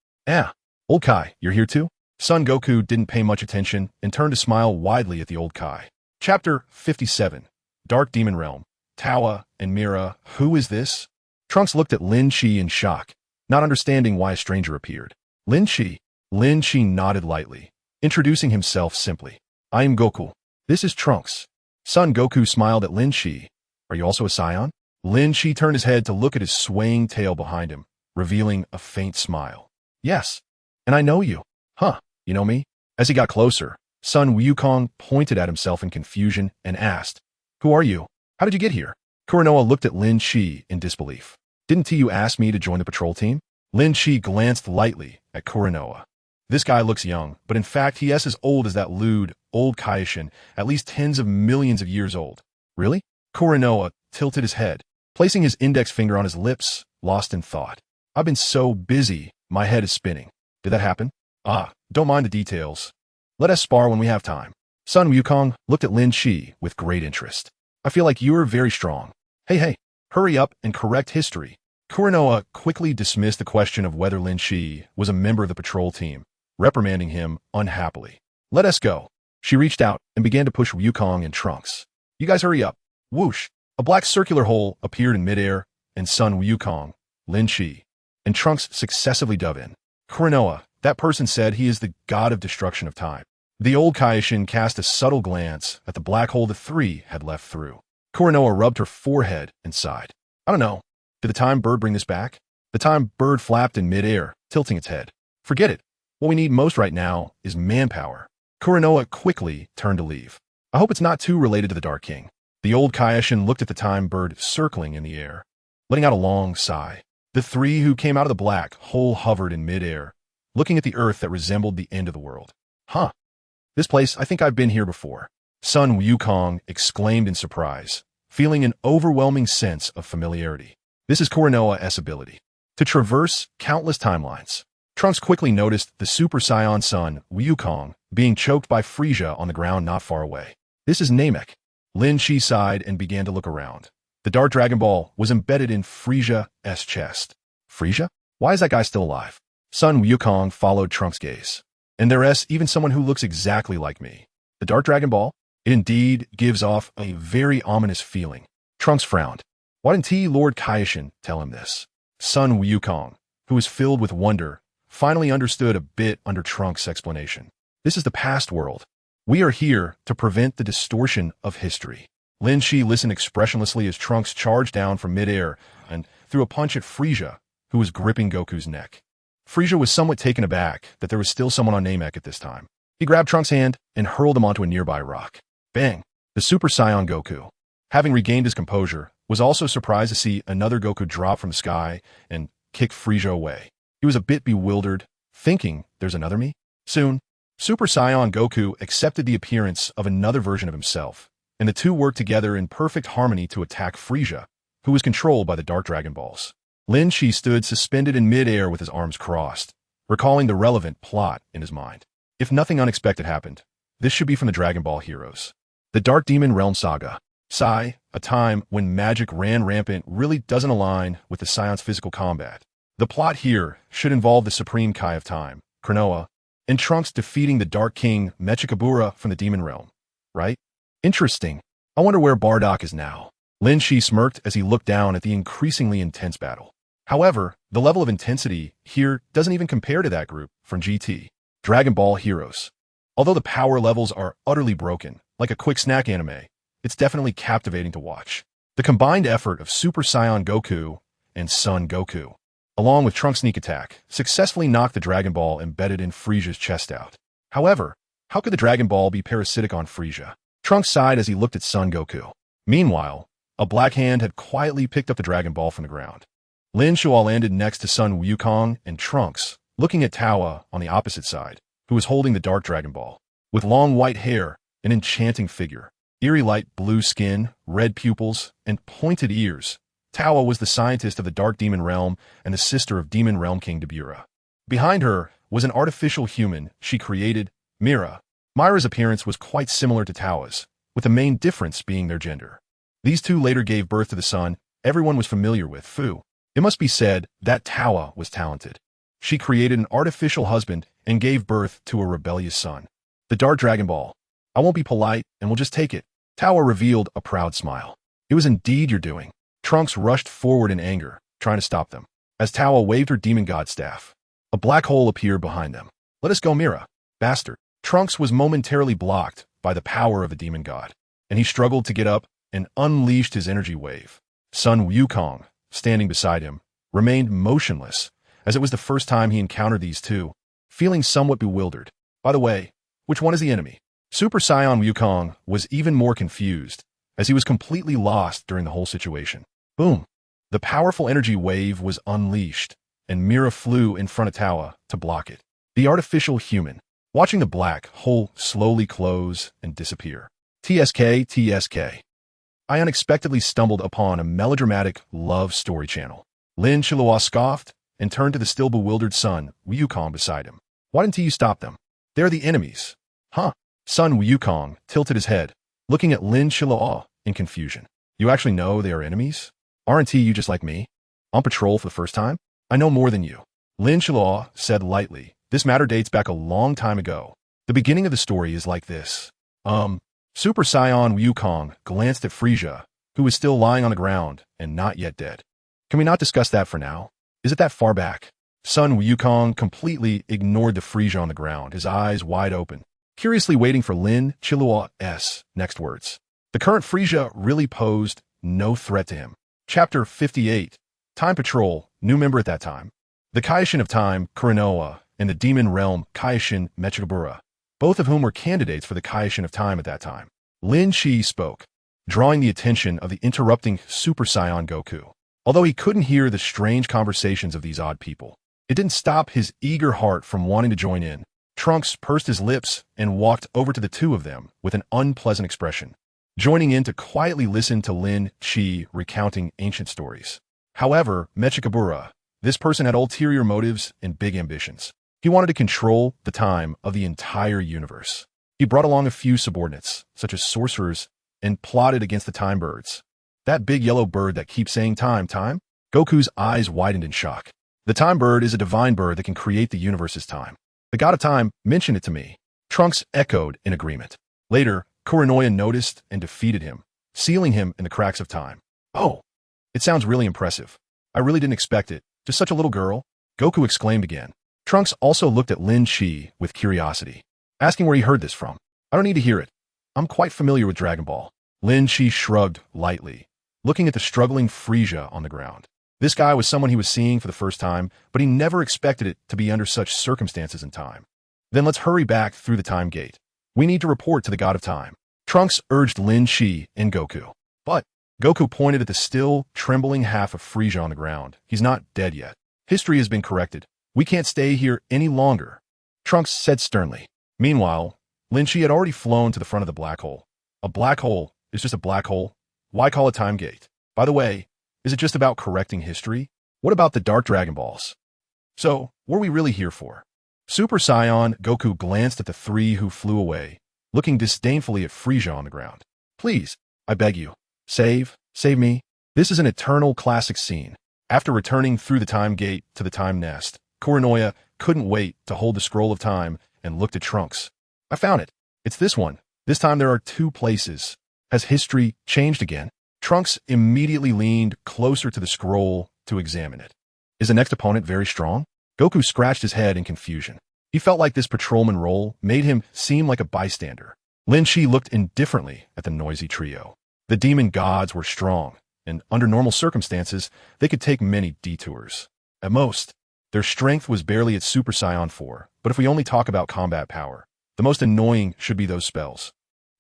A: Old Kai, you're here too?" Son Goku didn't pay much attention and turned to smile widely at the old Kai. Chapter 57. Dark Demon Realm. Tawa and Mira. Who is this? Trunks looked at Lin Shi in shock, not understanding why a stranger appeared. Lin Shi nodded lightly, introducing himself simply. "I am Goku. This is Trunks." Son Goku smiled at Lin Shi. "Are you also a Scion?" Lin Shi turned his head to look at his swaying tail behind him, revealing a faint smile. "Yes, and I know you." "Huh, you know me?" As he got closer, Son Wukong pointed at himself in confusion and asked, "Who are you? How did you get here?" Kuranoa looked at Lin Shi in disbelief. "Didn't you ask me to join the patrol team?" Lin Shi glanced lightly at Kuranoa. This guy looks young, but in fact he is as old as that lewd, old Kaishin, at least tens of millions of years old. "Really?" Kuranoa tilted his head, placing his index finger on his lips, lost in thought. "I've been so busy, my head is spinning." "Did that happen?" Don't mind the details." Let us spar when we have time. Sun Wukong looked at Lin Shi with great interest. I feel like you are very strong. Hey, hurry up and correct history. Kuranoa quickly dismissed the question of whether Lin Shi was a member of the patrol team, reprimanding him unhappily. Let us go. She reached out and began to push Wukong and Trunks. You guys hurry up. Whoosh. A black circular hole appeared in midair, and Sun Wukong, Lin Shi, and Trunks successively dove in. Kuranoa, that person said he is the god of destruction of time. The old Kaioshin cast a subtle glance at the black hole the three had left through. Kuranoa rubbed her forehead and sighed. I don't know. Did the time bird bring this back? The time bird flapped in midair, tilting its head. Forget it. What we need most right now is manpower. Kuranoa quickly turned to leave. I hope it's not too related to the Dark King. The old Kaioshin looked at the time bird circling in the air, letting out a long sigh. The three who came out of the black hole hovered in midair, looking at the earth that resembled the end of the world. Huh. This place, I think I've been here before. Sun Wukong exclaimed in surprise, feeling an overwhelming sense of familiarity. This is Kuranoa's ability to traverse countless timelines. Trunks quickly noticed the Super Saiyan Sun Wukong being choked by Frisia on the ground not far away. This is Namek. Lin Shi sighed and began to look around. The Dark Dragon Ball was embedded in Frisia's chest. Frisia? Why is that guy still alive? Sun Wukong followed Trunks' gaze. And there's even someone who looks exactly like me. The Dark Dragon Ball? It indeed gives off a very ominous feeling. Trunks frowned. Why didn't Lord Kaioshin tell him this? Sun Wukong, who was filled with wonder, finally understood a bit under Trunks' explanation. This is the past world. We are here to prevent the distortion of history. Lin Shi listened expressionlessly as Trunks charged down from midair and threw a punch at Frisia, who was gripping Goku's neck. Frisia was somewhat taken aback that there was still someone on Namek at this time. He grabbed Trunks' hand and hurled him onto a nearby rock. Bang! The Super Saiyan Goku, having regained his composure, was also surprised to see another Goku drop from the sky and kick Frisia away. He was a bit bewildered, thinking, there's another me? Soon, Super Saiyan Goku accepted the appearance of another version of himself, and the two worked together in perfect harmony to attack Frisia, who was controlled by the Dark Dragon Balls. Lin Shi stood suspended in midair with his arms crossed, recalling the relevant plot in his mind. If nothing unexpected happened, this should be from the Dragon Ball heroes. The Dark Demon Realm Saga. Sai, a time when magic ran rampant, really doesn't align with the Saiyan's physical combat. The plot here should involve the Supreme Kai of Time, Kuranoa, and Trunks defeating the Dark King Mechikabura from the Demon Realm. Right? Interesting. I wonder where Bardock is now. Lin Shi smirked as he looked down at the increasingly intense battle. However, the level of intensity here doesn't even compare to that group from GT, Dragon Ball Heroes. Although the power levels are utterly broken, like a quick snack anime, it's definitely captivating to watch. The combined effort of Super Saiyan Goku and Son Goku, along with Trunks' sneak attack, successfully knocked the Dragon Ball embedded in Frisia's chest out. However, how could the Dragon Ball be parasitic on Frisia? Trunks sighed as he looked at Son Goku. Meanwhile, a black hand had quietly picked up the Dragon Ball from the ground. Lin Shua landed next to Sun Wukong and Trunks, looking at Tawa on the opposite side, who was holding the Dark Dragon Ball. With long white hair, an enchanting figure, eerie light blue skin, red pupils, and pointed ears, Tawa was the scientist of the Dark Demon Realm and the sister of Demon Realm King Dabura. Behind her was an artificial human she created, Mira. Myra's appearance was quite similar to Tawa's, with the main difference being their gender. These two later gave birth to the son everyone was familiar with, Fu. It must be said that Tawa was talented. She created an artificial husband and gave birth to a rebellious son. The Dark Dragon Ball. I won't be polite and will just take it. Tawa revealed a proud smile. It was indeed your doing. Trunks rushed forward in anger, trying to stop them. As Tawa waved her demon god staff, a black hole appeared behind them. Let us go, Mira. Bastard. Trunks was momentarily blocked by the power of the demon god, and he struggled to get up and unleashed his energy wave. Sun Wukong, standing beside him, remained motionless, as it was the first time he encountered these two, feeling somewhat bewildered. By the way, which one is the enemy? Super Saiyan Wukong was even more confused, as he was completely lost during the whole situation. Boom! The powerful energy wave was unleashed, and Mira flew in front of Tawa to block it. The artificial human, watching the black hole slowly close and disappear. TSK. I unexpectedly stumbled upon a melodramatic love story channel. Lin Shilua scoffed and turned to the still bewildered son, Wukong, beside him. Why didn't you stop them? They're the enemies. Huh? Sun Wukong tilted his head, looking at Lin Shiluo in confusion. You actually know they are enemies? Aren't you just like me? On patrol for the first time? I know more than you. Lin Shiluo said lightly. This matter dates back a long time ago. The beginning of the story is like this. Super Saiyan Wukong glanced at Frisia, who was still lying on the ground and not yet dead. Can we not discuss that for now? Is it that far back? Sun Wukong completely ignored the Frisia on the ground, his eyes wide open, curiously waiting for Lin Shiluo's next words. The current Frisia really posed no threat to him. Chapter 58. Time Patrol, new member at that time. The Kaishin of Time, Kuranoa, and the Demon Realm, Kaishin Mechikabura, both of whom were candidates for the Kaishin of Time at that time. Lin Shi spoke, drawing the attention of the interrupting Super Saiyan Goku. Although he couldn't hear the strange conversations of these odd people, it didn't stop his eager heart from wanting to join in. Trunks pursed his lips and walked over to the two of them with an unpleasant expression, joining in to quietly listen to Lin Shi recounting ancient stories. However, Mechikabura, this person had ulterior motives and big ambitions. He wanted to control the time of the entire universe. He brought along a few subordinates, such as sorcerers, and plotted against the time birds. That big yellow bird that keeps saying time, time? Goku's eyes widened in shock. The time bird is a divine bird that can create the universe's time. The god of time mentioned it to me. Trunks echoed in agreement. Later, Kuranoya noticed and defeated him, sealing him in the cracks of time. Oh, it sounds really impressive. I really didn't expect it. Just such a little girl? Goku exclaimed again. Trunks also looked at Lin Shi with curiosity, asking where he heard this from. I don't need to hear it. I'm quite familiar with Dragon Ball. Lin Shi shrugged lightly, looking at the struggling Frisia on the ground. This guy was someone he was seeing for the first time, but he never expected it to be under such circumstances in time. Then let's hurry back through the time gate. We need to report to the god of time. Trunks urged Lin Shi and Goku. But Goku pointed at the still, trembling half of Frisia on the ground. He's not dead yet. History has been corrected. We can't stay here any longer, Trunks said sternly. Meanwhile, Lin Shi had already flown to the front of the black hole. A black hole is just a black hole. Why call it time gate? By the way, is it just about correcting history? What about the Dark Dragon Balls? So, what are we really here for? Super Saiyan Goku glanced at the three who flew away, looking disdainfully at Frisia on the ground. Please, I beg you, save me. This is an eternal classic scene. After returning through the time gate to the time nest, Kuranoya couldn't wait to hold the scroll of time and looked at Trunks. I found it. It's this one. This time there are two places. Has history changed again? Trunks immediately leaned closer to the scroll to examine it. Is the next opponent very strong? Goku scratched his head in confusion. He felt like this patrolman role made him seem like a bystander. Lin Shi looked indifferently at the noisy trio. The demon gods were strong, and under normal circumstances, they could take many detours. At most, their strength was barely at Super Saiyan 4, but if we only talk about combat power, the most annoying should be those spells.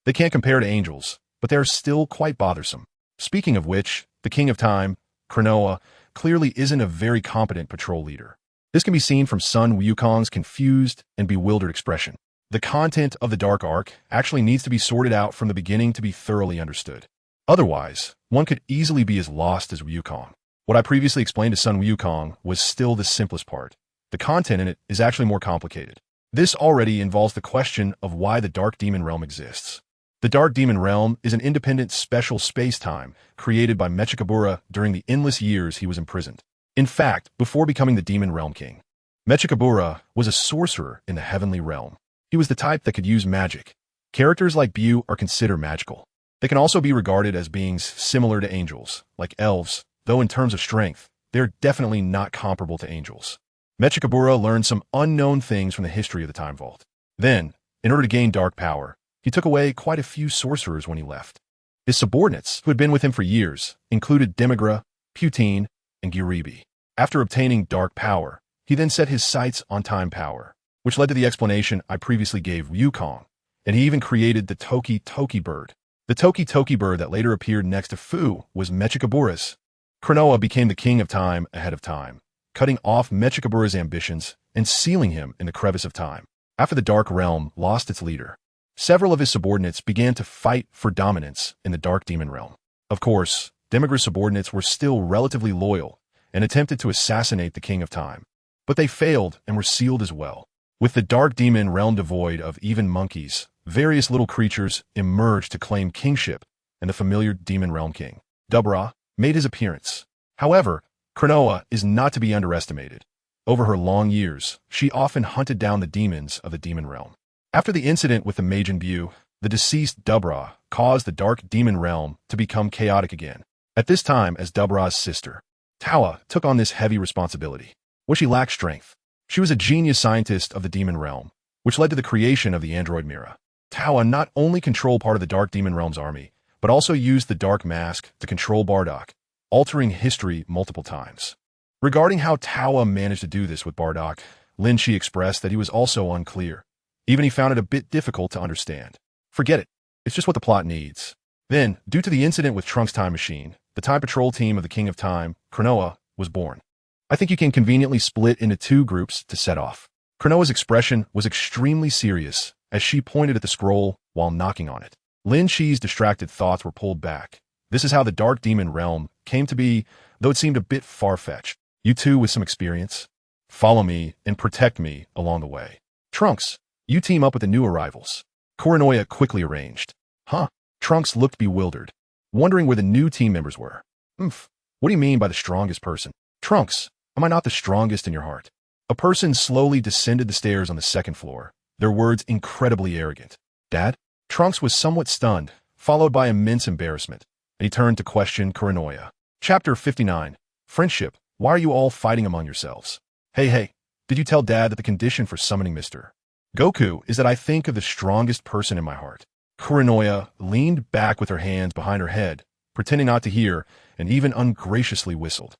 A: They can't compare to angels, but they are still quite bothersome. Speaking of which, the King of Time, Kuranoa, clearly isn't a very competent patrol leader. This can be seen from Sun Wukong's confused and bewildered expression. The content of the Dark Arc actually needs to be sorted out from the beginning to be thoroughly understood. Otherwise, one could easily be as lost as Wukong. What I previously explained to Sun Wukong was still the simplest part. The content in it is actually more complicated. This already involves the question of why the Dark Demon Realm exists. The Dark Demon Realm is an independent special space-time created by Mechikabura during the endless years he was imprisoned. In fact, before becoming the Demon Realm King, Mechikabura was a sorcerer in the heavenly realm. He was the type that could use magic. Characters like Bu are considered magical. They can also be regarded as beings similar to angels, like elves, though in terms of strength, they're definitely not comparable to angels. Mechikabura learned some unknown things from the history of the Time Vault. Then, in order to gain dark power, he took away quite a few sorcerers when he left. His subordinates, who had been with him for years, included Demigra, Putine, and Giribi. After obtaining dark power, he then set his sights on time power, which led to the explanation I previously gave Wukong, and he even created the Toki Toki bird. The Toki Toki bird that later appeared next to Fu was Mechikabura's. Kuranoa became the king of time ahead of time, cutting off Mechikabura's ambitions and sealing him in the crevice of time. After the Dark Realm lost its leader, several of his subordinates began to fight for dominance in the Dark Demon Realm. Of course, Demigra's subordinates were still relatively loyal and attempted to assassinate the King of Time, but they failed and were sealed as well. With the dark demon realm devoid of even monkeys, various little creatures emerged to claim kingship, and the familiar demon realm king, Dubra, made his appearance. However, Cronoa is not to be underestimated. Over her long years, she often hunted down the demons of the demon realm. After the incident with the Majin Buu, the deceased Dubra caused the dark demon realm to become chaotic again. At this time, as Dubra's sister, Tawa took on this heavy responsibility. Well, she lacked strength. She was a genius scientist of the demon realm, which led to the creation of the android Mira. Tawa not only controlled part of the dark demon realm's army, but also used the dark mask to control Bardock, altering history multiple times. Regarding how Tawa managed to do this with Bardock, Lin Shi expressed that he was also unclear. Even he found it a bit difficult to understand. Forget it. It's just what the plot needs. Then, due to the incident with Trunks' time machine, the Time Patrol team of the King of Time, Cronoa, was born. I think you can conveniently split into two groups to set off. Cronoa's expression was extremely serious as she pointed at the scroll while knocking on it. Lin Shi's distracted thoughts were pulled back. This is how the Dark Demon Realm came to be, though it seemed a bit far-fetched. You two with some experience? Follow me and protect me along the way. Trunks, you team up with the new arrivals. Kuranoya quickly arranged. Huh? Trunks looked bewildered, wondering where the new team members were. What do you mean by the strongest person? Trunks, am I not the strongest in your heart? A person slowly descended the stairs on the second floor, their words incredibly arrogant. Dad? Trunks was somewhat stunned, followed by immense embarrassment, and he turned to question Kuranoya. Chapter 59. Friendship. Why are you all fighting among yourselves? Hey, did you tell Dad that the condition for summoning Mr. Goku is that I think of the strongest person in my heart? Kuranoya leaned back with her hands behind her head, pretending not to hear, and even ungraciously whistled.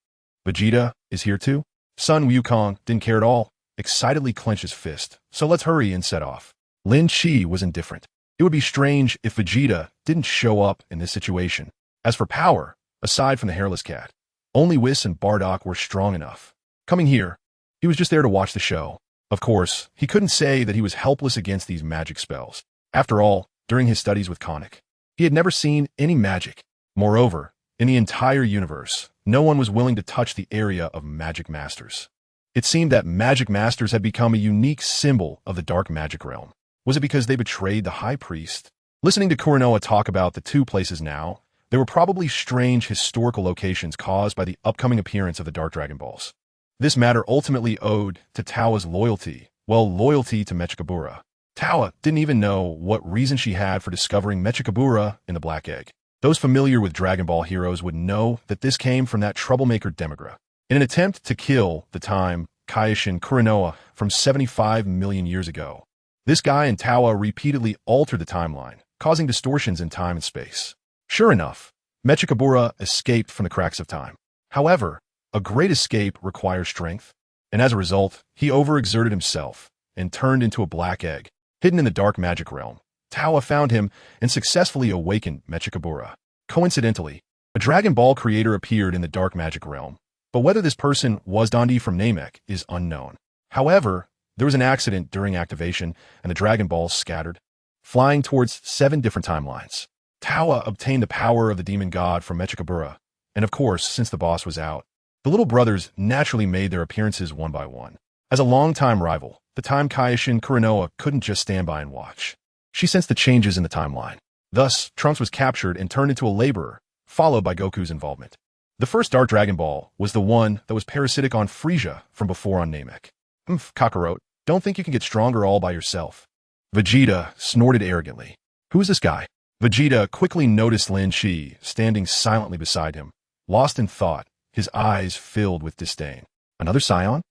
A: Vegeta is here too? Son Wukong didn't care at all, excitedly clenched his fist, so let's hurry and set off. Lin Shi was indifferent. It would be strange if Vegeta didn't show up in this situation. As for power, aside from the hairless cat, only Whis and Bardock were strong enough. Coming here, he was just there to watch the show. Of course, he couldn't say that he was helpless against these magic spells. After all, during his studies with Konik, he had never seen any magic. Moreover, in the entire universe, no one was willing to touch the area of magic masters. It seemed that magic masters had become a unique symbol of the dark magic realm. Was it because they betrayed the high priest? Listening to Kuranoa talk about the two places now, there were probably strange historical locations caused by the upcoming appearance of the Dark Dragon Balls. This matter ultimately owed to Tawa's loyalty to Mechikabura. Tawa didn't even know what reason she had for discovering Mechikabura in the Black Egg. Those familiar with Dragon Ball heroes would know that this came from that troublemaker Demigra. In an attempt to kill the time Kaioshin Kuranoa from 75 million years ago, this guy and Tawa repeatedly altered the timeline, causing distortions in time and space. Sure enough, Mechikabura escaped from the cracks of time. However, a great escape requires strength, and as a result, he overexerted himself and turned into a black egg, hidden in the dark magic realm. Tawa found him and successfully awakened Mechikabura. Coincidentally, a Dragon Ball creator appeared in the dark magic realm, but whether this person was Dondi from Namek is unknown. However, there was an accident during activation, and the Dragon Balls scattered, flying towards 7 different timelines. Tawa obtained the power of the demon god from Mechikabura, and of course, since the boss was out, the little brothers naturally made their appearances one by one. As a longtime rival, the time Kaioshin Kuranoa couldn't just stand by and watch. She sensed the changes in the timeline. Thus, Trunks was captured and turned into a laborer, followed by Goku's involvement. The first Dark Dragon Ball was the one that was parasitic on Frieza from before on Namek. Kakarot, don't think you can get stronger all by yourself. Vegeta snorted arrogantly. Who is this guy? Vegeta quickly noticed Lin Shi standing silently beside him, lost in thought, his eyes filled with disdain. Another Scion?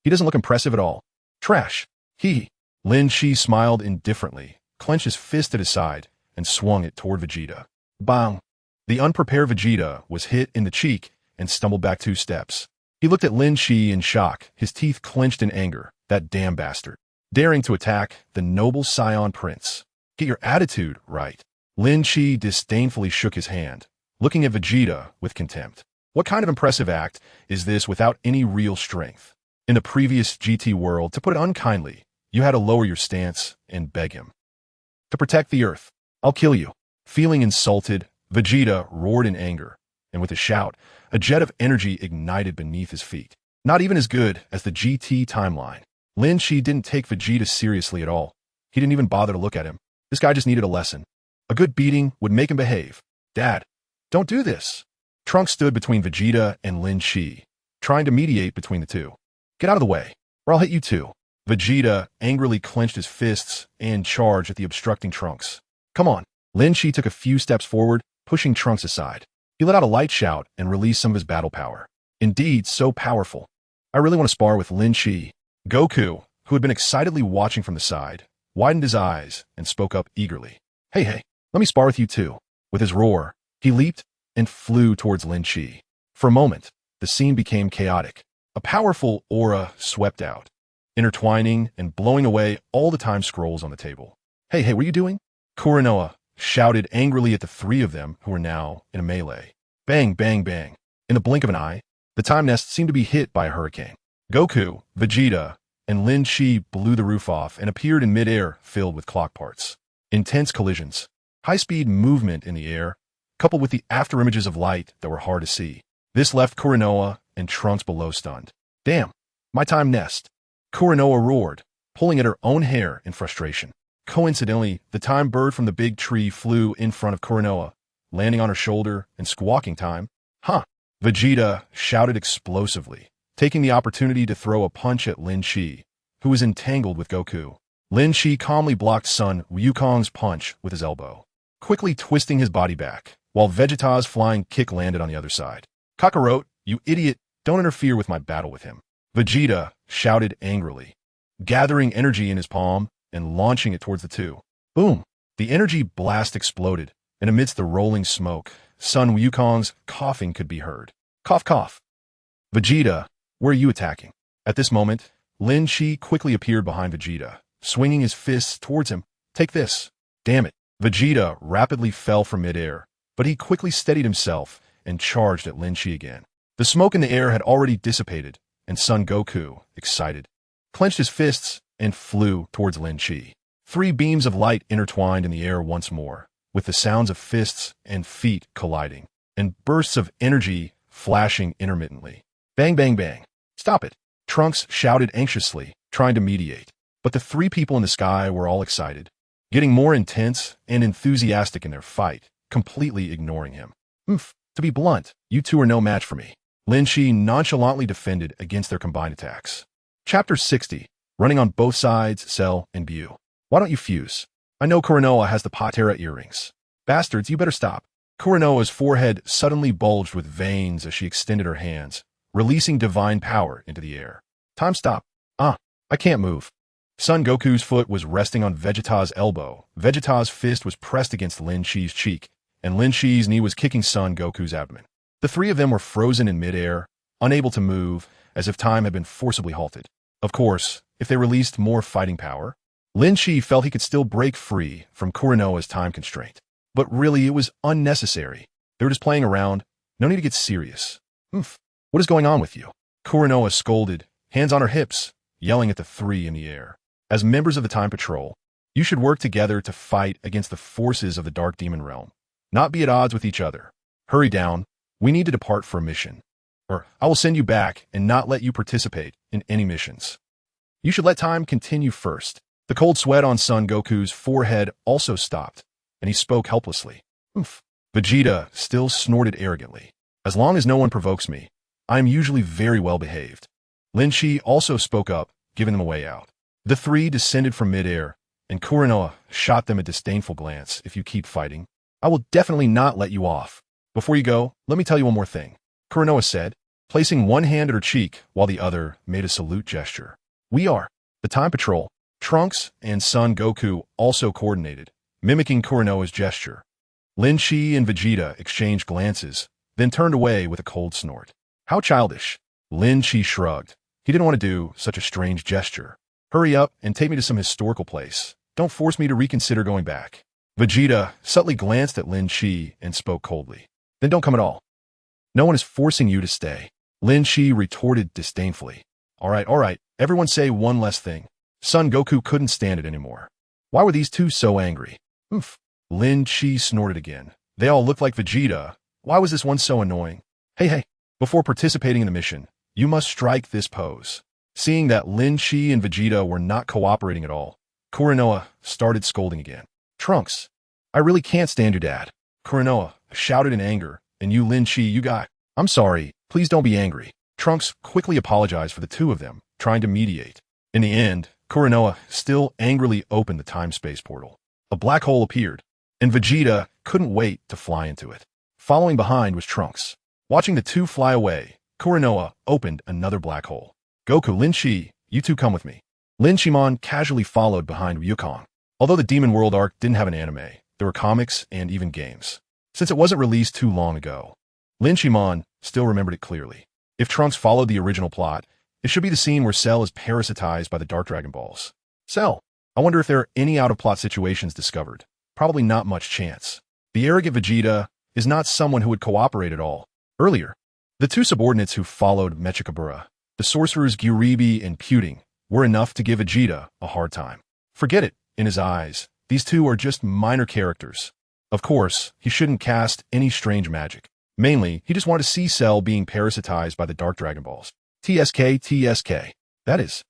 A: He doesn't look impressive at all. Trash. Lin Shi smiled indifferently, clenched his fist at his side, and swung it toward Vegeta. Bang! The unprepared Vegeta was hit in the cheek and stumbled back 2 steps. He looked at Lin Shi in shock, his teeth clenched in anger. That damn bastard. Daring to attack the noble Scion Prince. Get your attitude right. Lin Shi disdainfully shook his hand, looking at Vegeta with contempt. What kind of impressive act is this without any real strength? In the previous GT world, to put it unkindly, you had to lower your stance and beg him. To protect the Earth, I'll kill you. Feeling insulted, Vegeta roared in anger, and with a shout, a jet of energy ignited beneath his feet. Not even as good as the GT timeline. Lin Shi didn't take Vegeta seriously at all. He didn't even bother to look at him. This guy just needed a lesson. A good beating would make him behave. Dad, don't do this. Trunks stood between Vegeta and Lin Shi, trying to mediate between the two. Get out of the way, or I'll hit you too. Vegeta angrily clenched his fists and charged at the obstructing Trunks. Come on. Lin Shi took a few steps forward, pushing Trunks aside. He let out a light shout and released some of his battle power. Indeed, so powerful. I really want to spar with Lin Shi. Goku, who had been excitedly watching from the side, widened his eyes and spoke up eagerly. Hey, let me spar with you too. With his roar, he leaped and flew towards Lin Shi. For a moment, the scene became chaotic. A powerful aura swept out, intertwining and blowing away all the time scrolls on the table. Hey, what are you doing? Kuranoa shouted angrily at the three of them who were now in a melee. Bang, bang, bang. In the blink of an eye, the time nest seemed to be hit by a hurricane. Goku, Vegeta, and Lin Shi blew the roof off and appeared in midair filled with clock parts. Intense collisions, high-speed movement in the air, coupled with the afterimages of light that were hard to see. This left Kuranoa and Trunks below stunned. Damn, my time nest. Kuranoa roared, pulling at her own hair in frustration. Coincidentally, the time bird from the big tree flew in front of Kuranoa, landing on her shoulder and squawking time. Huh. Vegeta shouted explosively, taking the opportunity to throw a punch at Lin Shi, who was entangled with Goku. Lin Shi calmly blocked Sun Wukong's punch with his elbow, quickly twisting his body back, while Vegeta's flying kick landed on the other side. Kakarot, you idiot, don't interfere with my battle with him. Vegeta shouted angrily, gathering energy in his palm and launching it towards the two. Boom! The energy blast exploded, and amidst the rolling smoke, Sun Wukong's coughing could be heard. Cough, cough. Vegeta, where are you attacking? At this moment, Lin Shi quickly appeared behind Vegeta, swinging his fists towards him. Take this. Damn it. Vegeta rapidly fell from midair, but he quickly steadied himself and charged at Lin Shi again. The smoke in the air had already dissipated, and Son Goku, excited, clenched his fists and flew towards Lin Shi. 3 beams of light intertwined in the air once more, with the sounds of fists and feet colliding, and bursts of energy flashing intermittently. Bang, bang, bang. Stop it. Trunks shouted anxiously, trying to mediate. But the 3 people in the sky were all excited, getting more intense and enthusiastic in their fight, completely ignoring him. To be blunt, you two are no match for me. Lin Shi nonchalantly defended against their combined attacks. Chapter 60, running on both sides, Cell and Bu. Why don't you fuse? I know Kuranoa has the Patera earrings. Bastards, you better stop. Kuranoa's forehead suddenly bulged with veins as she extended her hands, releasing divine power into the air. Time stop. I can't move. Son Goku's foot was resting on Vegeta's elbow. Vegeta's fist was pressed against Lin Shi's cheek, and Lin Shi's knee was kicking Son Goku's abdomen. The 3 of them were frozen in midair, unable to move, as if time had been forcibly halted. Of course, if they released more fighting power, Lin Shi felt he could still break free from Kuranoa's time constraint. But really, it was unnecessary. They were just playing around. No need to get serious. What is going on with you? Kuranoa scolded, hands on her hips, yelling at the 3 in the air. As members of the Time Patrol, you should work together to fight against the forces of the Dark Demon Realm, not be at odds with each other. Hurry down. We need to depart for a mission, or I will send you back and not let you participate in any missions. You should let time continue first. The cold sweat on Son Goku's forehead also stopped, and he spoke helplessly. Vegeta still snorted arrogantly. As long as no one provokes me, I am usually very well behaved. Lin Shi also spoke up, giving them a way out. The 3 descended from midair, and Kuranoa shot them a disdainful glance. If you keep fighting, I will definitely not let you off. Before you go, let me tell you one more thing, Kuranoa said, placing one hand at her cheek while the other made a salute gesture. We are the Time Patrol. Trunks and Son Goku also coordinated, mimicking Kuranoa's gesture. Lin Shi and Vegeta exchanged glances, then turned away with a cold snort. How childish. Lin Shi shrugged. He didn't want to do such a strange gesture. Hurry up and take me to some historical place. Don't force me to reconsider going back. Vegeta subtly glanced at Lin Shi and spoke coldly. Then don't come at all. No one is forcing you to stay. Lin Shi retorted disdainfully. All right, everyone say one less thing. Son Goku couldn't stand it anymore. Why were these 2 so angry? Lin Shi snorted again. They all looked like Vegeta. Why was this one so annoying? Hey, before participating in the mission, you must strike this pose. Seeing that Lin Shi and Vegeta were not cooperating at all, Kuranoa started scolding again. Trunks, I really can't stand your dad. Kuranoa shouted in anger, and you Lin Shi, you got. I'm sorry, please don't be angry. Trunks quickly apologized for the two of them, trying to mediate. In the end, Kuranoa still angrily opened the time-space portal. A black hole appeared, and Vegeta couldn't wait to fly into it. Following behind was Trunks. Watching the two fly away, Kuranoa opened another black hole. Goku, Lin Shi, you two come with me. Lin Shimon casually followed behind Wukong. Although the Demon World arc didn't have an anime, there were comics and even games. Since it wasn't released too long ago, Lin Shimon still remembered it clearly. If Trunks followed the original plot, it should be the scene where Cell is parasitized by the Dark Dragon Balls. Cell, I wonder if there are any out-of-plot situations discovered. Probably not much chance. The arrogant Vegeta is not someone who would cooperate at all. Earlier, the two subordinates who followed Mechikabura, the sorcerers Gyuribi and Puting, were enough to give Vegeta a hard time. Forget it, in his eyes, these two are just minor characters. Of course, he shouldn't cast any strange magic. Mainly, he just wanted to see Cell being parasitized by the Dark Dragon Balls. TSK. That is.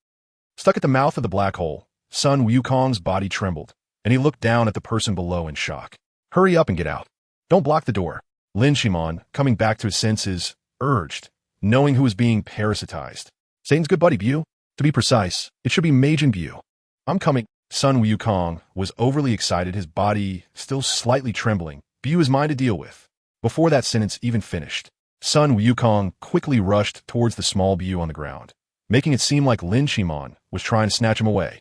A: Stuck at the mouth of the black hole, Sun Wukong's body trembled, and he looked down at the person below in shock. Hurry up and get out. Don't block the door. Lin Shimon, coming back to his senses, urged, knowing who was being parasitized. Satan's good buddy, Bu. To be precise, it should be Majin Bu. I'm coming. Sun Wukong was overly excited, his body still slightly trembling. Bu is mine to deal with. Before that sentence even finished, Sun Wukong quickly rushed towards the small Bu on the ground, making it seem like Lin Shimon was trying to snatch him away.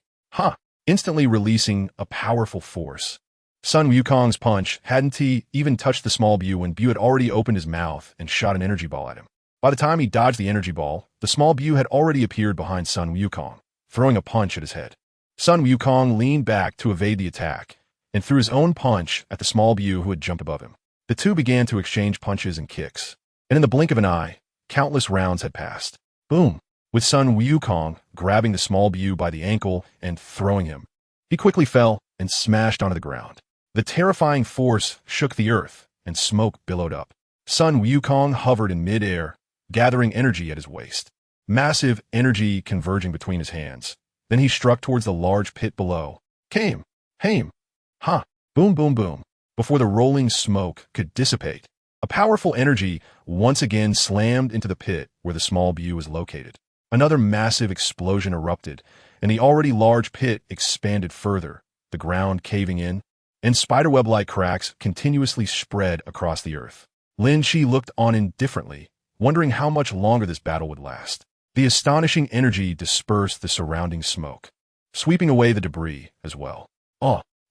A: Instantly releasing a powerful force. Sun Wukong's punch hadn't even touched the small Bu when Bu had already opened his mouth and shot an energy ball at him. By the time he dodged the energy ball, the small Bu had already appeared behind Sun Wukong, throwing a punch at his head. Sun Wukong leaned back to evade the attack and threw his own punch at the small Bu who had jumped above him. The two began to exchange punches and kicks, and in the blink of an eye, countless rounds had passed. Boom! With Sun Wukong grabbing the small Bu by the ankle and throwing him. He quickly fell and smashed onto the ground. The terrifying force shook the earth, and smoke billowed up. Sun Wukong hovered in mid-air, gathering energy at his waist. Massive energy converging between his hands. Then he struck towards the large pit below. Came! Haim! Ha! Boom, boom, boom. Before the rolling smoke could dissipate, a powerful energy once again slammed into the pit where the small Bu was located. Another massive explosion erupted, and the already large pit expanded further, the ground caving in, and spiderweb-like cracks continuously spread across the earth. Lin Shi looked on indifferently, wondering how much longer this battle would last. The astonishing energy dispersed the surrounding smoke, sweeping away the debris as well.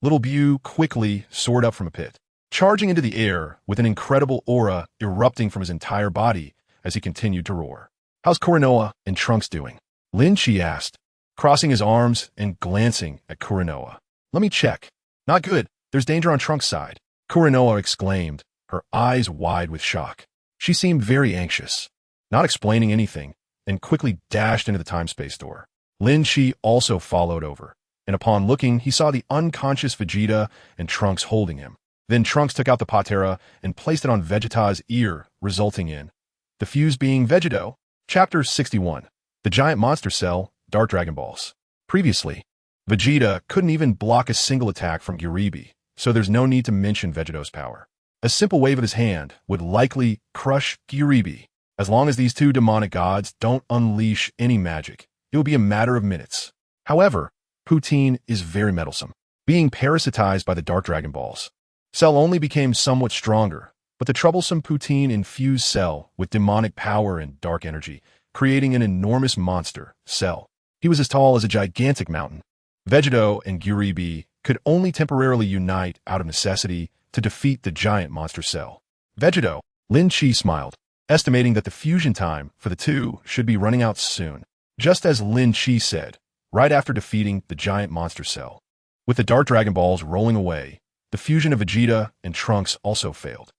A: Little Bu quickly soared up from a pit, charging into the air with an incredible aura erupting from his entire body as he continued to roar. How's Kuranoa and Trunks doing? Lin Shi asked, crossing his arms and glancing at Kuranoa. Let me check. Not good. There's danger on Trunks' side. Kuranoa exclaimed, her eyes wide with shock. She seemed very anxious, not explaining anything, and quickly dashed into the time-space door. Lin Shi also followed over, and upon looking, he saw the unconscious Vegeta and Trunks holding him. Then Trunks took out the Patera and placed it on Vegeta's ear, resulting in the fuse being Vegeto. Chapter 61. The Giant Monster Cell, Dark Dragon Balls. Previously, Vegeta couldn't even block a single attack from Gyuribi, so there's no need to mention Vegeto's power. A simple wave of his hand would likely crush Gyuribi. As long as these two demonic gods don't unleash any magic, it will be a matter of minutes. However, Putin is very meddlesome, being parasitized by the Dark Dragon Balls. Cell only became somewhat stronger, but the troublesome Putin infused Cell with demonic power and dark energy, creating an enormous monster, Cell. He was as tall as a gigantic mountain. Vegeto and Gyuribi could only temporarily unite out of necessity to defeat the giant monster Cell. Vegeto, Lin Shi smiled, estimating that the fusion time for the two should be running out soon, just as Lin Shi said, right after defeating the giant monster Cell. With the Dark Dragon Balls rolling away, the fusion of Vegeta and Trunks also failed.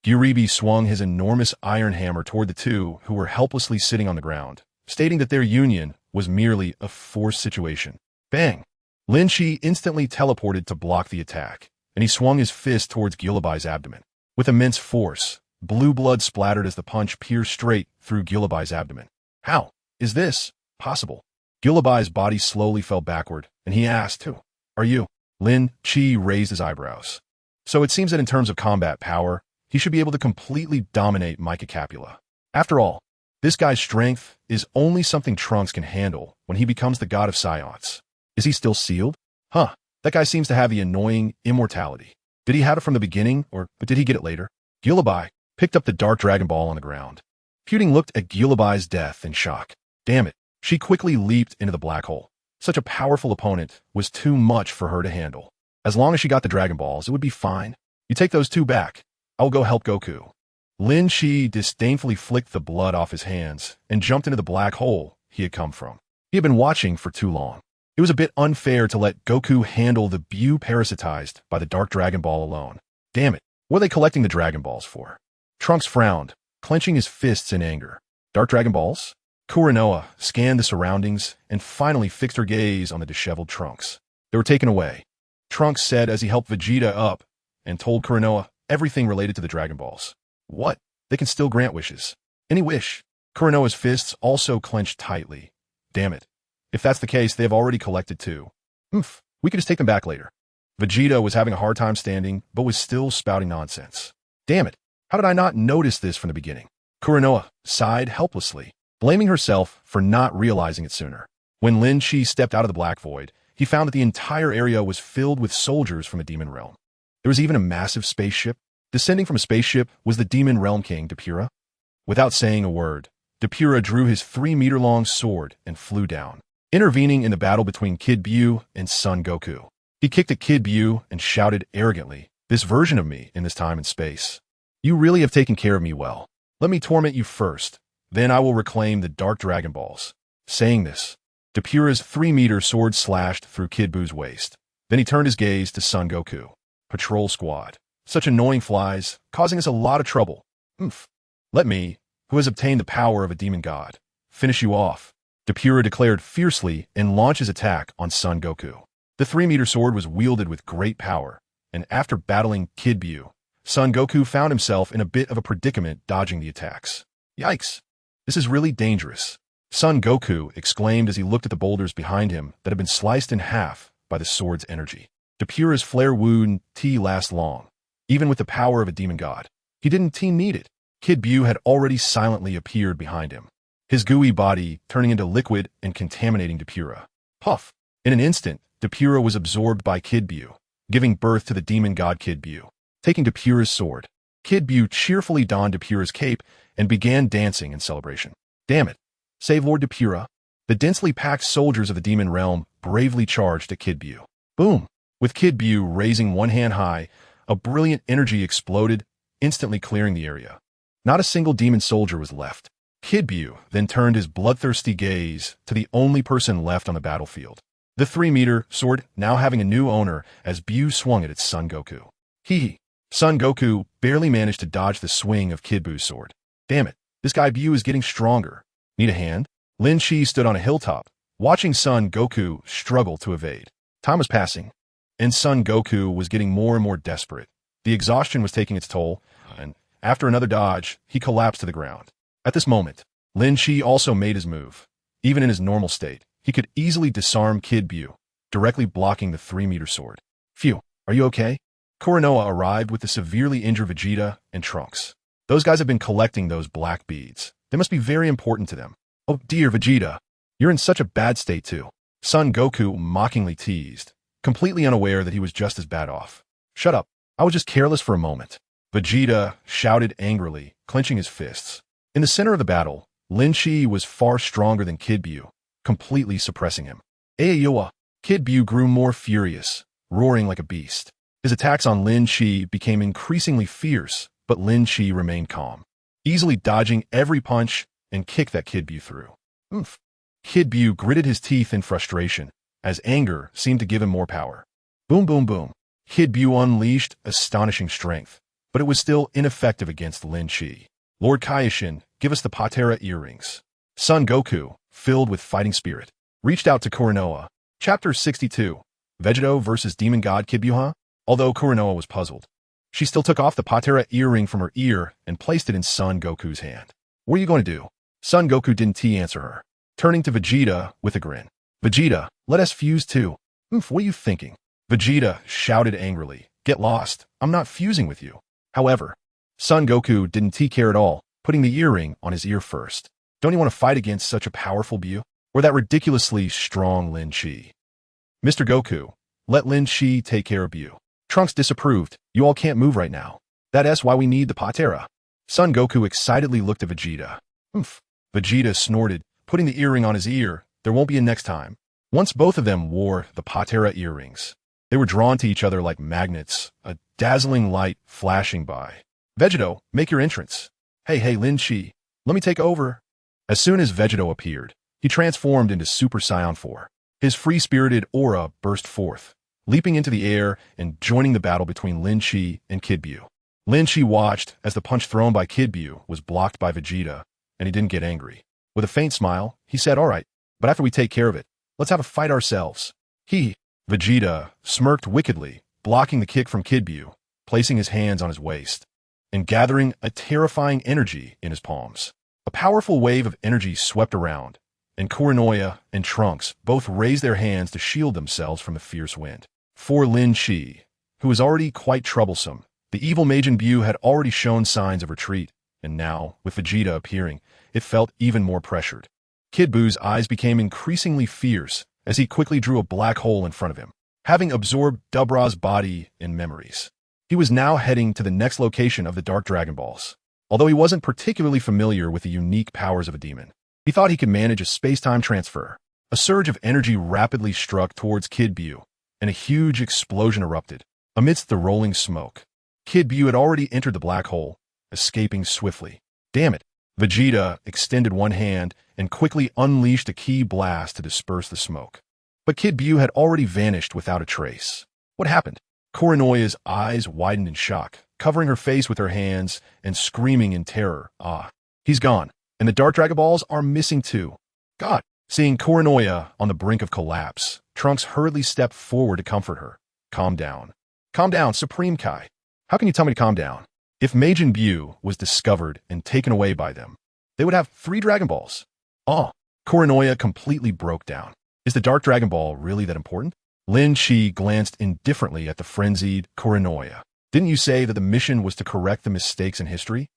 A: Gyuribi swung his enormous iron hammer toward the two who were helplessly sitting on the ground, stating that their union was merely a forced situation. Bang! Lin Shi instantly teleported to block the attack, and he swung his fist towards Gyulabai's abdomen. With immense force, blue blood splattered as the punch pierced straight through Gyulabai's abdomen. How is this? possible? Gilabai's body slowly fell backward, and he asked, "Who are you?" Lin Chi raised his eyebrows. So it seems that in terms of combat power, he should be able to completely dominate Micah Capula. After all, this guy's strength is only something Trunks can handle when he becomes the god of science. Is he still sealed? Huh, that guy seems to have the annoying immortality. Did he have it from the beginning, or did he get it later? Gilabai picked up the Dark Dragon Ball on the ground. Puting looked at Gilabai's death in shock. Damn it, she quickly leaped into the black hole. Such a powerful opponent was too much for her to handle. As long as she got the Dragon Balls, it would be fine. You take those two back. I'll go help Goku. Lin Chi disdainfully flicked the blood off his hands and jumped into the black hole he had come from. He had been watching for too long. It was a bit unfair to let Goku handle the Bu parasitized by the Dark Dragon Ball alone. Damn it, what are they collecting the Dragon Balls for? Trunks frowned, clenching his fists in anger. Dark Dragon Balls? Kuranoa scanned the surroundings and finally fixed her gaze on the disheveled Trunks. They were taken away. Trunks said as he helped Vegeta up and told Kuranoa everything related to the Dragon Balls. What? They can still grant wishes. Any wish. Kuranoa's fists also clenched tightly. Damn it. If that's the case, they have already collected two. We could just take them back later. Vegeta was having a hard time standing, but was still spouting nonsense. Damn it. How did I not notice this from the beginning? Kuranoa sighed helplessly, blaming herself for not realizing it sooner. When Lin Chi stepped out of the Black Void, he found that the entire area was filled with soldiers from the Demon Realm. There was even a massive spaceship. Descending from a spaceship was the Demon Realm King, Depura. Without saying a word, Depura drew his 3-meter-long sword and flew down, intervening in the battle between Kid Bu and Son Goku. He kicked at Kid Bu and shouted arrogantly, "This version of me in this time and space. You really have taken care of me well. Let me torment you first, then I will reclaim the Dark Dragon Balls." Saying this, Depura's 3-meter sword slashed through Kid Bu's waist. Then he turned his gaze to Son Goku. Patrol Squad. Such annoying flies, causing us a lot of trouble. Let me, who has obtained the power of a demon god, finish you off. Depura declared fiercely and launched his attack on Son Goku. The 3-meter sword was wielded with great power, and after battling Kid Bu, Son Goku found himself in a bit of a predicament dodging the attacks. Yikes! This is really dangerous. Son Goku exclaimed as he looked at the boulders behind him that had been sliced in half by the sword's energy. Depura's flare wound last long. Even with the power of a demon god, he didn't need it. Kid Bu had already silently appeared behind him, his gooey body turning into liquid and contaminating Depura. Puff! In an instant, Depura was absorbed by Kid Bu, giving birth to the demon god Kid Bu. Taking Depura's sword, Kid Bu cheerfully donned Depura's cape and began dancing in celebration. Damn it! Save Lord Depura! The densely packed soldiers of the demon realm bravely charged at Kid Bu. Boom! With Kid Bu raising one hand high, a brilliant energy exploded, instantly clearing the area. Not a single demon soldier was left. Kid Bu then turned his bloodthirsty gaze to the only person left on the battlefield. The 3-meter sword now having a new owner as Bu swung it at Son Goku. Son Goku barely managed to dodge the swing of Kid Bu's sword. Damn it, this guy Bu is getting stronger. Need a hand? Lin Chi stood on a hilltop, watching Son Goku struggle to evade. Time was passing, and Son Goku was getting more and more desperate. The exhaustion was taking its toll, and after another dodge, he collapsed to the ground. At this moment, Lin Chi also made his move. Even in his normal state, he could easily disarm Kid Bu, directly blocking the 3-meter sword. Phew, are you okay? Kuranoa arrived with the severely injured Vegeta and Trunks. Those guys have been collecting those black beads. They must be very important to them. Oh dear, Vegeta, you're in such a bad state too. Son Goku mockingly teased, completely unaware that he was just as bad off. Shut up, I was just careless for a moment. Vegeta shouted angrily, clenching his fists. In the center of the battle, Lin Chi was far stronger than Kid Bu, completely suppressing him. Ayoa! Kid Bu grew more furious, roaring like a beast. His attacks on Lin Chi became increasingly fierce, but Lin Chi remained calm, easily dodging every punch and kick that Kid Bu threw. Kid Bu gritted his teeth in frustration, as anger seemed to give him more power. Boom, boom, boom. Kid Bu unleashed astonishing strength, but it was still ineffective against Lin Chi. Lord Kaioshin, give us the Patera earrings. Son Goku, filled with fighting spirit, reached out to Kuranoa. Chapter 62, Vegeto versus Demon God Kid Bu. Although Kuranoa was puzzled, she still took off the Patera earring from her ear and placed it in Son Goku's hand. What are you going to do? Son Goku didn't answer her. turning to Vegeta with a grin. Vegeta, let us fuse too. What are you thinking? Vegeta shouted angrily. Get lost. I'm not fusing with you. However, Son Goku didn't take care at all, putting the earring on his ear first. Don't you want to fight against such a powerful Bu? Or that ridiculously strong Lin Chi? Mr. Goku, let Lin Chi take care of you. Trunks disapproved. You all can't move right now. That's why we need the Patera. Son Goku excitedly looked at Vegeta. Vegeta snorted, putting the earring on his ear. There won't be a next time. Once both of them wore the Patera earrings, they were drawn to each other like magnets, a dazzling light flashing by. Vegeto, make your entrance. Hey, Lin Chi, let me take over. As soon as Vegeto appeared, he transformed into Super Saiyan 4. His free-spirited aura burst forth, leaping into the air and joining the battle between Lin Chi and Kid Bu. Lin Chi watched as the punch thrown by Kid Bu was blocked by Vegeta, and he didn't get angry. With a faint smile, he said, all right, but after we take care of it, let's have a fight ourselves. Vegeta smirked wickedly, blocking the kick from Kid Bu, placing his hands on his waist, and gathering a terrifying energy in his palms. A powerful wave of energy swept around, and Kurenoya and Trunks both raised their hands to shield themselves from the fierce wind. For Lin Chi, who was already quite troublesome, the evil Majin Bu had already shown signs of retreat, and now, with Vegeta appearing, it felt even more pressured. Kid Bu's eyes became increasingly fierce as he quickly drew a black hole in front of him, having absorbed Dubra's body and memories. He was now heading to the next location of the Dark Dragon Balls. Although he wasn't particularly familiar with the unique powers of a demon, he thought he could manage a space-time transfer. A surge of energy rapidly struck towards Kid Bu, and a huge explosion erupted. Amidst the rolling smoke, Kid Bu had already entered the black hole, escaping swiftly. Damn it! Vegeta extended one hand and quickly unleashed a ki blast to disperse the smoke. But Kid Bu had already vanished without a trace. What happened? Kurenoya's eyes widened in shock, covering her face with her hands and screaming in terror. He's gone, and the Dark Dragon Balls are missing too. God! Seeing Kurenoya on the brink of collapse, Trunks hurriedly stepped forward to comfort her. Calm down. Calm down, Supreme Kai. How can you tell me to calm down? If Majin Bu was discovered and taken away by them, they would have 3 Dragon Balls. Kurenoya completely broke down. Is the Dark Dragon Ball really that important? Lin Chi glanced indifferently at the frenzied Kurenoya. Didn't you say that the mission was to correct the mistakes in history?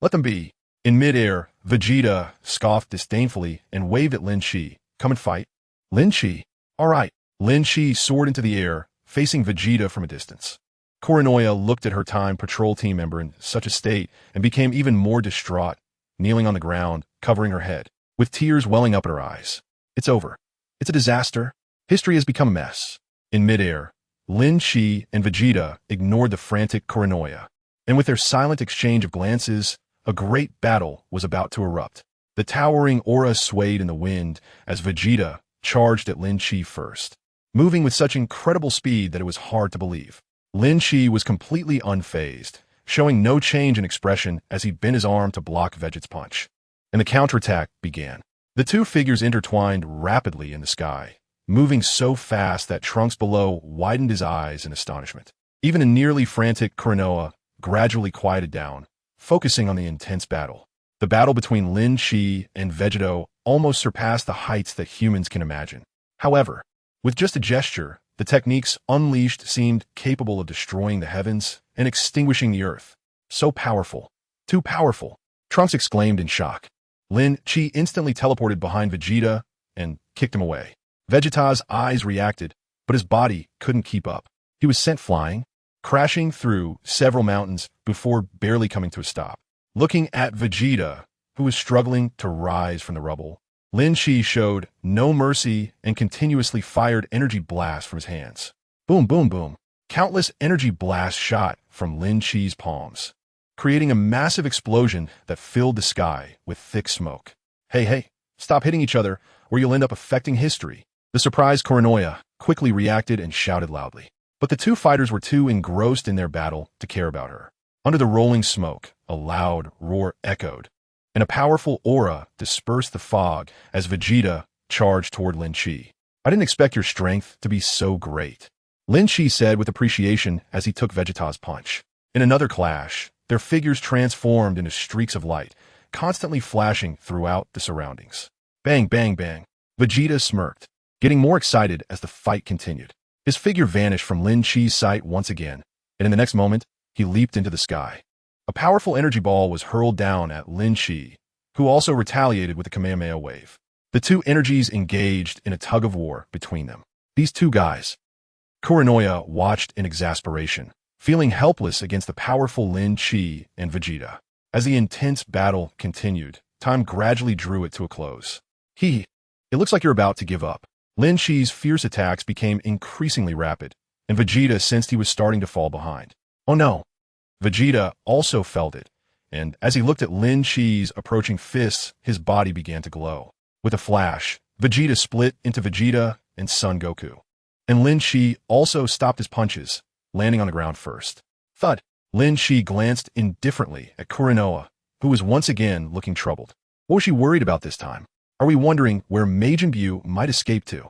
A: Let them be. In midair, Vegeta scoffed disdainfully and waved at Lin Chi. Come and fight. Lin Chi? All right. Lin Chi soared into the air, facing Vegeta from a distance. Kurenoya looked at her Time Patrol team member in such a state and became even more distraught, kneeling on the ground, covering her head, with tears welling up at her eyes. It's over. It's a disaster. History has become a mess. In midair, Lin Chi and Vegeta ignored the frantic Kurenoya, and with their silent exchange of glances, a great battle was about to erupt. The towering aura swayed in the wind as Vegeta charged at Lin Chi first, moving with such incredible speed that it was hard to believe. Lin Chi was completely unfazed, showing no change in expression as he bent his arm to block Vegeta's punch. And the counterattack began. The two figures intertwined rapidly in the sky, moving so fast that Trunks below widened his eyes in astonishment. Even a nearly frantic Kurenoya gradually quieted down, focusing on the intense battle. The battle between Lin Chi and Vegeta almost surpassed the heights that humans can imagine. However, with just a gesture, the techniques unleashed seemed capable of destroying the heavens and extinguishing the earth. So powerful. Too powerful. Trunks exclaimed in shock. Lin Chi instantly teleported behind Vegeta and kicked him away. Vegeta's eyes reacted, but his body couldn't keep up. He was sent flying, crashing through several mountains before barely coming to a stop. Looking at Vegeta, who was struggling to rise from the rubble, Lin Chi showed no mercy and continuously fired energy blasts from his hands. Boom, boom, boom. Countless energy blasts shot from Lin Chi's palms, creating a massive explosion that filled the sky with thick smoke. Hey, stop hitting each other or you'll end up affecting history. The surprised Kurenoya quickly reacted and shouted loudly. But the two fighters were too engrossed in their battle to care about her. Under the rolling smoke, a loud roar echoed, and a powerful aura dispersed the fog as Vegeta charged toward Lin Chi. I didn't expect your strength to be so great, Lin Chi said with appreciation as he took Vegeta's punch. In another clash, their figures transformed into streaks of light, constantly flashing throughout the surroundings. Bang, bang, bang. Vegeta smirked, getting more excited as the fight continued. His figure vanished from Lin Chi's sight once again, and in the next moment, he leaped into the sky. A powerful energy ball was hurled down at Lin Chi, who also retaliated with a Kamehameha wave. The two energies engaged in a tug-of-war between them. These two guys. Kuranoya watched in exasperation, feeling helpless against the powerful Lin Chi and Vegeta. As the intense battle continued, time gradually drew it to a close. It looks like you're about to give up. Lin Chi's fierce attacks became increasingly rapid, and Vegeta sensed he was starting to fall behind. Oh no! Vegeta also felt it, and as he looked at Lin Chi's approaching fists, his body began to glow. With a flash, Vegeta split into Vegeta and Son Goku. And Lin Chi also stopped his punches, landing on the ground first. Thud! Lin Chi glanced indifferently at Kuranoa, who was once again looking troubled. What was she worried about this time? Are we wondering where Majin Buu might escape to?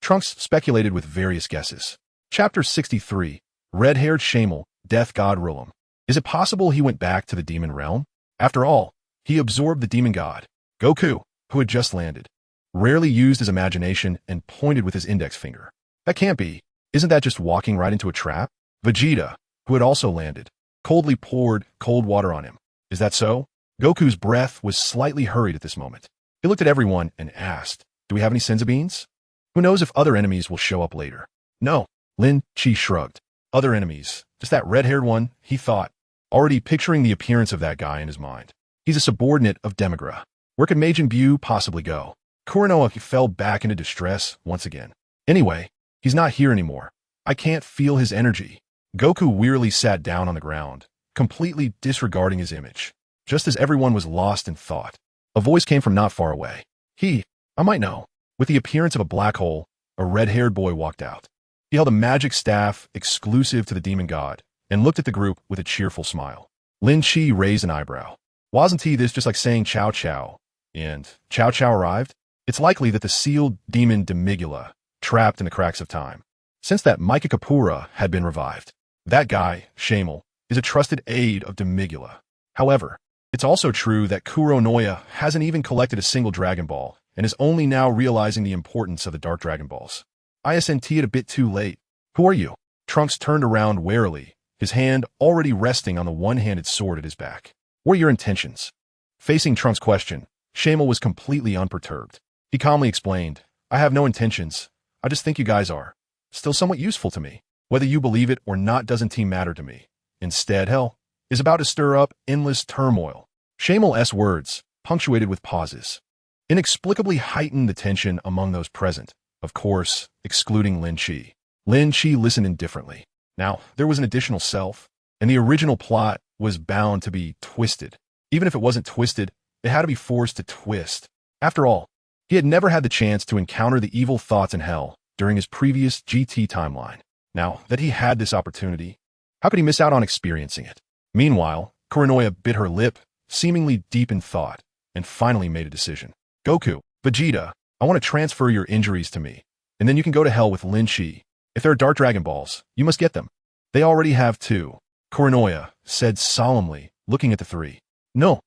A: Trunks speculated with various guesses. Chapter 63, Red-Haired Shamel, Death God Rilum. Is it possible he went back to the demon realm? After all, he absorbed the demon god. Goku, who had just landed, rarely used his imagination and pointed with his index finger. That can't be. Isn't that just walking right into a trap? Vegeta, who had also landed, coldly poured cold water on him. Is that so? Goku's breath was slightly hurried at this moment. He looked at everyone and asked, do we have any senzu beans? Who knows if other enemies will show up later? No. Lin Chi shrugged. Other enemies. Just that red-haired one, he thought, already picturing the appearance of that guy in his mind. He's a subordinate of Demigra. Where could Majin Buu possibly go? Kuranoa fell back into distress once again. Anyway, he's not here anymore. I can't feel his energy. Goku wearily sat down on the ground, completely disregarding his image. Just as everyone was lost in thought, a voice came from not far away. I might know. With the appearance of a black hole, a red-haired boy walked out. He held a magic staff exclusive to the demon god and looked at the group with a cheerful smile. Lin Chi raised an eyebrow. Wasn't he this just like saying Chow Chow? And Chow Chow arrived? It's likely that the sealed demon Demigula, trapped in the cracks of time. Since that Mika Kapura had been revived. That guy, Shamel, is a trusted aide of Demigula. However, it's also true that Kuranoya hasn't even collected a single Dragon Ball and is only now realizing the importance of the Dark Dragon Balls. ISNT it a bit too late. Who are you? Trunks turned around warily, his hand already resting on the one-handed sword at his back. What are your intentions? Facing Trunks' question, Shamel was completely unperturbed. He calmly explained, I have no intentions. I just think you guys are still somewhat useful to me. Whether you believe it or not doesn't matter to me. Instead, hell is about to stir up endless turmoil. Shamel's words, punctuated with pauses, inexplicably heightened the tension among those present, of course, excluding Lin Chi. Lin Chi listened indifferently. Now, there was an additional self, and the original plot was bound to be twisted. Even if it wasn't twisted, it had to be forced to twist. After all, he had never had the chance to encounter the evil thoughts in hell during his previous GT timeline. Now that he had this opportunity, how could he miss out on experiencing it? Meanwhile, Kuranoya bit her lip, seemingly deep in thought, and finally made a decision. Goku, Vegeta, I want to transfer your injuries to me, and then you can go to hell with Lin Chi. If there are Dark Dragon Balls, you must get them. They already have two, Kuranoya said solemnly, looking at the three. No,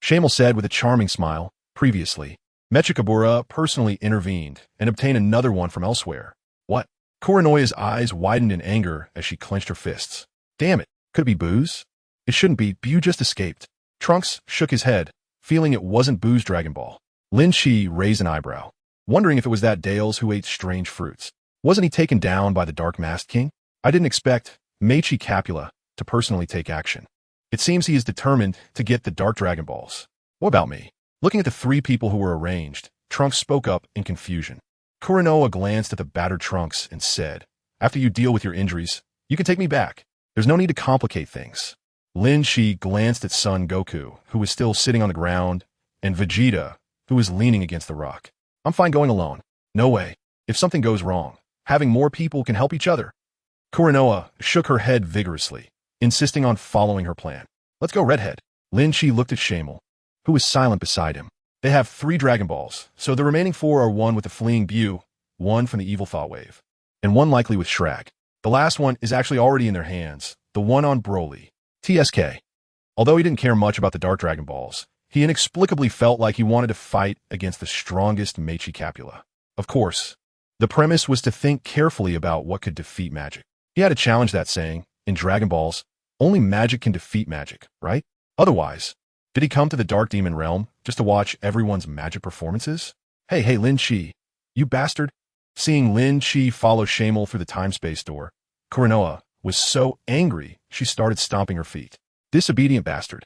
A: Shamel said with a charming smile. Previously, Mechikabura personally intervened and obtained another one from elsewhere. What? Kuranoya's eyes widened in anger as she clenched her fists. Damn it, could it be Buu's? It shouldn't be. Buu just escaped. Trunks shook his head, feeling it wasn't Buu's Dragon Ball. Lin Chi raised an eyebrow, wondering if it was that Dales who ate strange fruits. Wasn't he taken down by the Dark Masked King? I didn't expect Meichi Capula to personally take action. It seems he is determined to get the Dark Dragon Balls. What about me? Looking at the three people who were arranged, Trunks spoke up in confusion. Kuranoa glanced at the battered Trunks and said, after you deal with your injuries, you can take me back. There's no need to complicate things. Lin Chi glanced at Son Goku, who was still sitting on the ground, and Vegeta, who was leaning against the rock. I'm fine going alone. No way. If something goes wrong, having more people can help each other. Kuranoa shook her head vigorously, insisting on following her plan. Let's go, Redhead. Lin Chi looked at Shamel, who was silent beside him. They have 3 Dragon Balls, so the remaining 4 are 1 with the fleeing Buu, 1 from the evil Thought Wave, and 1 likely with Shrek. The last one is actually already in their hands, the one on Broly. TSK. Although he didn't care much about the Dark Dragon Balls, He inexplicably felt like he wanted to fight against the strongest Mechi Capula. Of course, the premise was to think carefully about what could defeat magic. He had to challenge that saying, in Dragon Balls, only magic can defeat magic, right? Otherwise, did he come to the Dark Demon Realm just to watch everyone's magic performances? Hey, Lin Chi, you bastard. Seeing Lin Chi follow Shamel through the time-space door, Kuranoa was so angry she started stomping her feet. Disobedient bastard.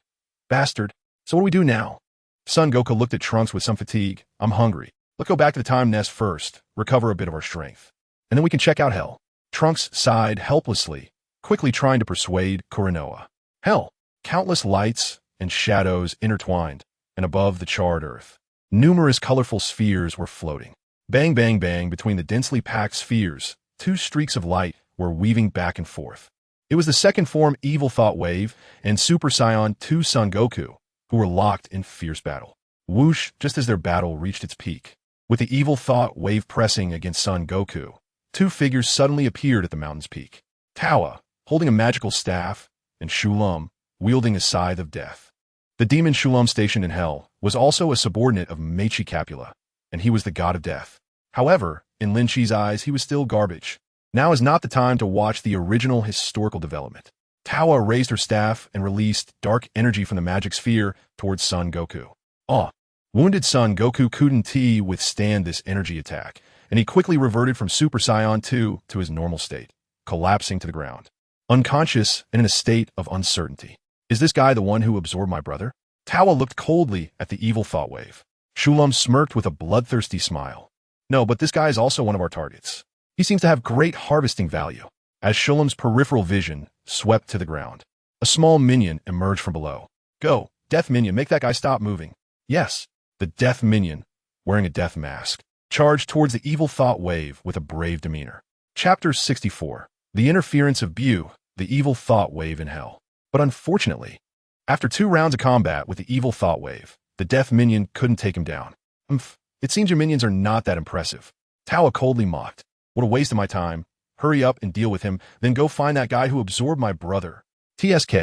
A: Bastard. So what do we do now? Son Goku looked at Trunks with some fatigue. I'm hungry. Let's go back to the time nest first, recover a bit of our strength. And then we can check out Hell. Trunks sighed helplessly, quickly trying to persuade Kuranoa. Hell. Countless lights and shadows intertwined, and above the charred earth, numerous colorful spheres were floating. Bang, bang, bang, between the densely packed spheres, two streaks of light were weaving back and forth. It was the second form Evil Thought Wave and Super Saiyan 2 Son Goku, who were locked in fierce battle. Whoosh, just as their battle reached its peak. With the Evil Thought Wave pressing against Son Goku, two figures suddenly appeared at the mountain's peak. Tawa, holding a magical staff, and Shulam, wielding a scythe of death. The demon Shulam stationed in Hell was also a subordinate of Mechi Capula, and he was the god of death. However, in Lin Chi's eyes, he was still garbage. Now is not the time to watch the original historical development. Tawa raised her staff and released dark energy from the magic sphere towards Son Goku. Wounded Son Goku couldn't withstand this energy attack, and he quickly reverted from Super Saiyan 2 to his normal state, collapsing to the ground. Unconscious and in a state of uncertainty. Is this guy the one who absorbed my brother? Tawa looked coldly at the Evil Thought Wave. Shulam smirked with a bloodthirsty smile. No, but this guy is also one of our targets. He seems to have great harvesting value. As Shulam's peripheral vision swept to the ground, a small minion emerged from below. Go, Death Minion, make that guy stop moving. Yes, the Death Minion, wearing a death mask, charged towards the Evil Thought Wave with a brave demeanor. Chapter 64. The Interference of Bu, the Evil Thought Wave in Hell. But unfortunately, after 2 rounds of combat with the Evil Thought Wave, the Death Minion couldn't take him down. It seems your minions are not that impressive. Tawa coldly mocked. What a waste of my time. Hurry up and deal with him, then go find that guy who absorbed my brother. TSK,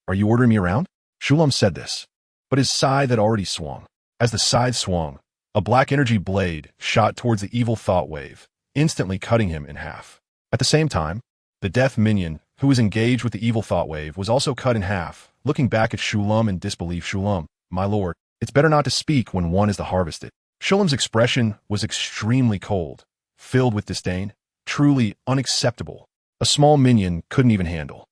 A: are you ordering me around? Shulam said this, but his scythe had already swung. As the scythe swung, a black energy blade shot towards the Evil Thought Wave, instantly cutting him in half. At the same time, the Death Minion, who was engaged with the Evil Thought Wave, was also cut in half, looking back at Shulam in disbelief. Shulam, my lord, it's better not to speak when one is the harvested. Shulam's expression was extremely cold, filled with disdain, truly unacceptable. A small minion couldn't even handle.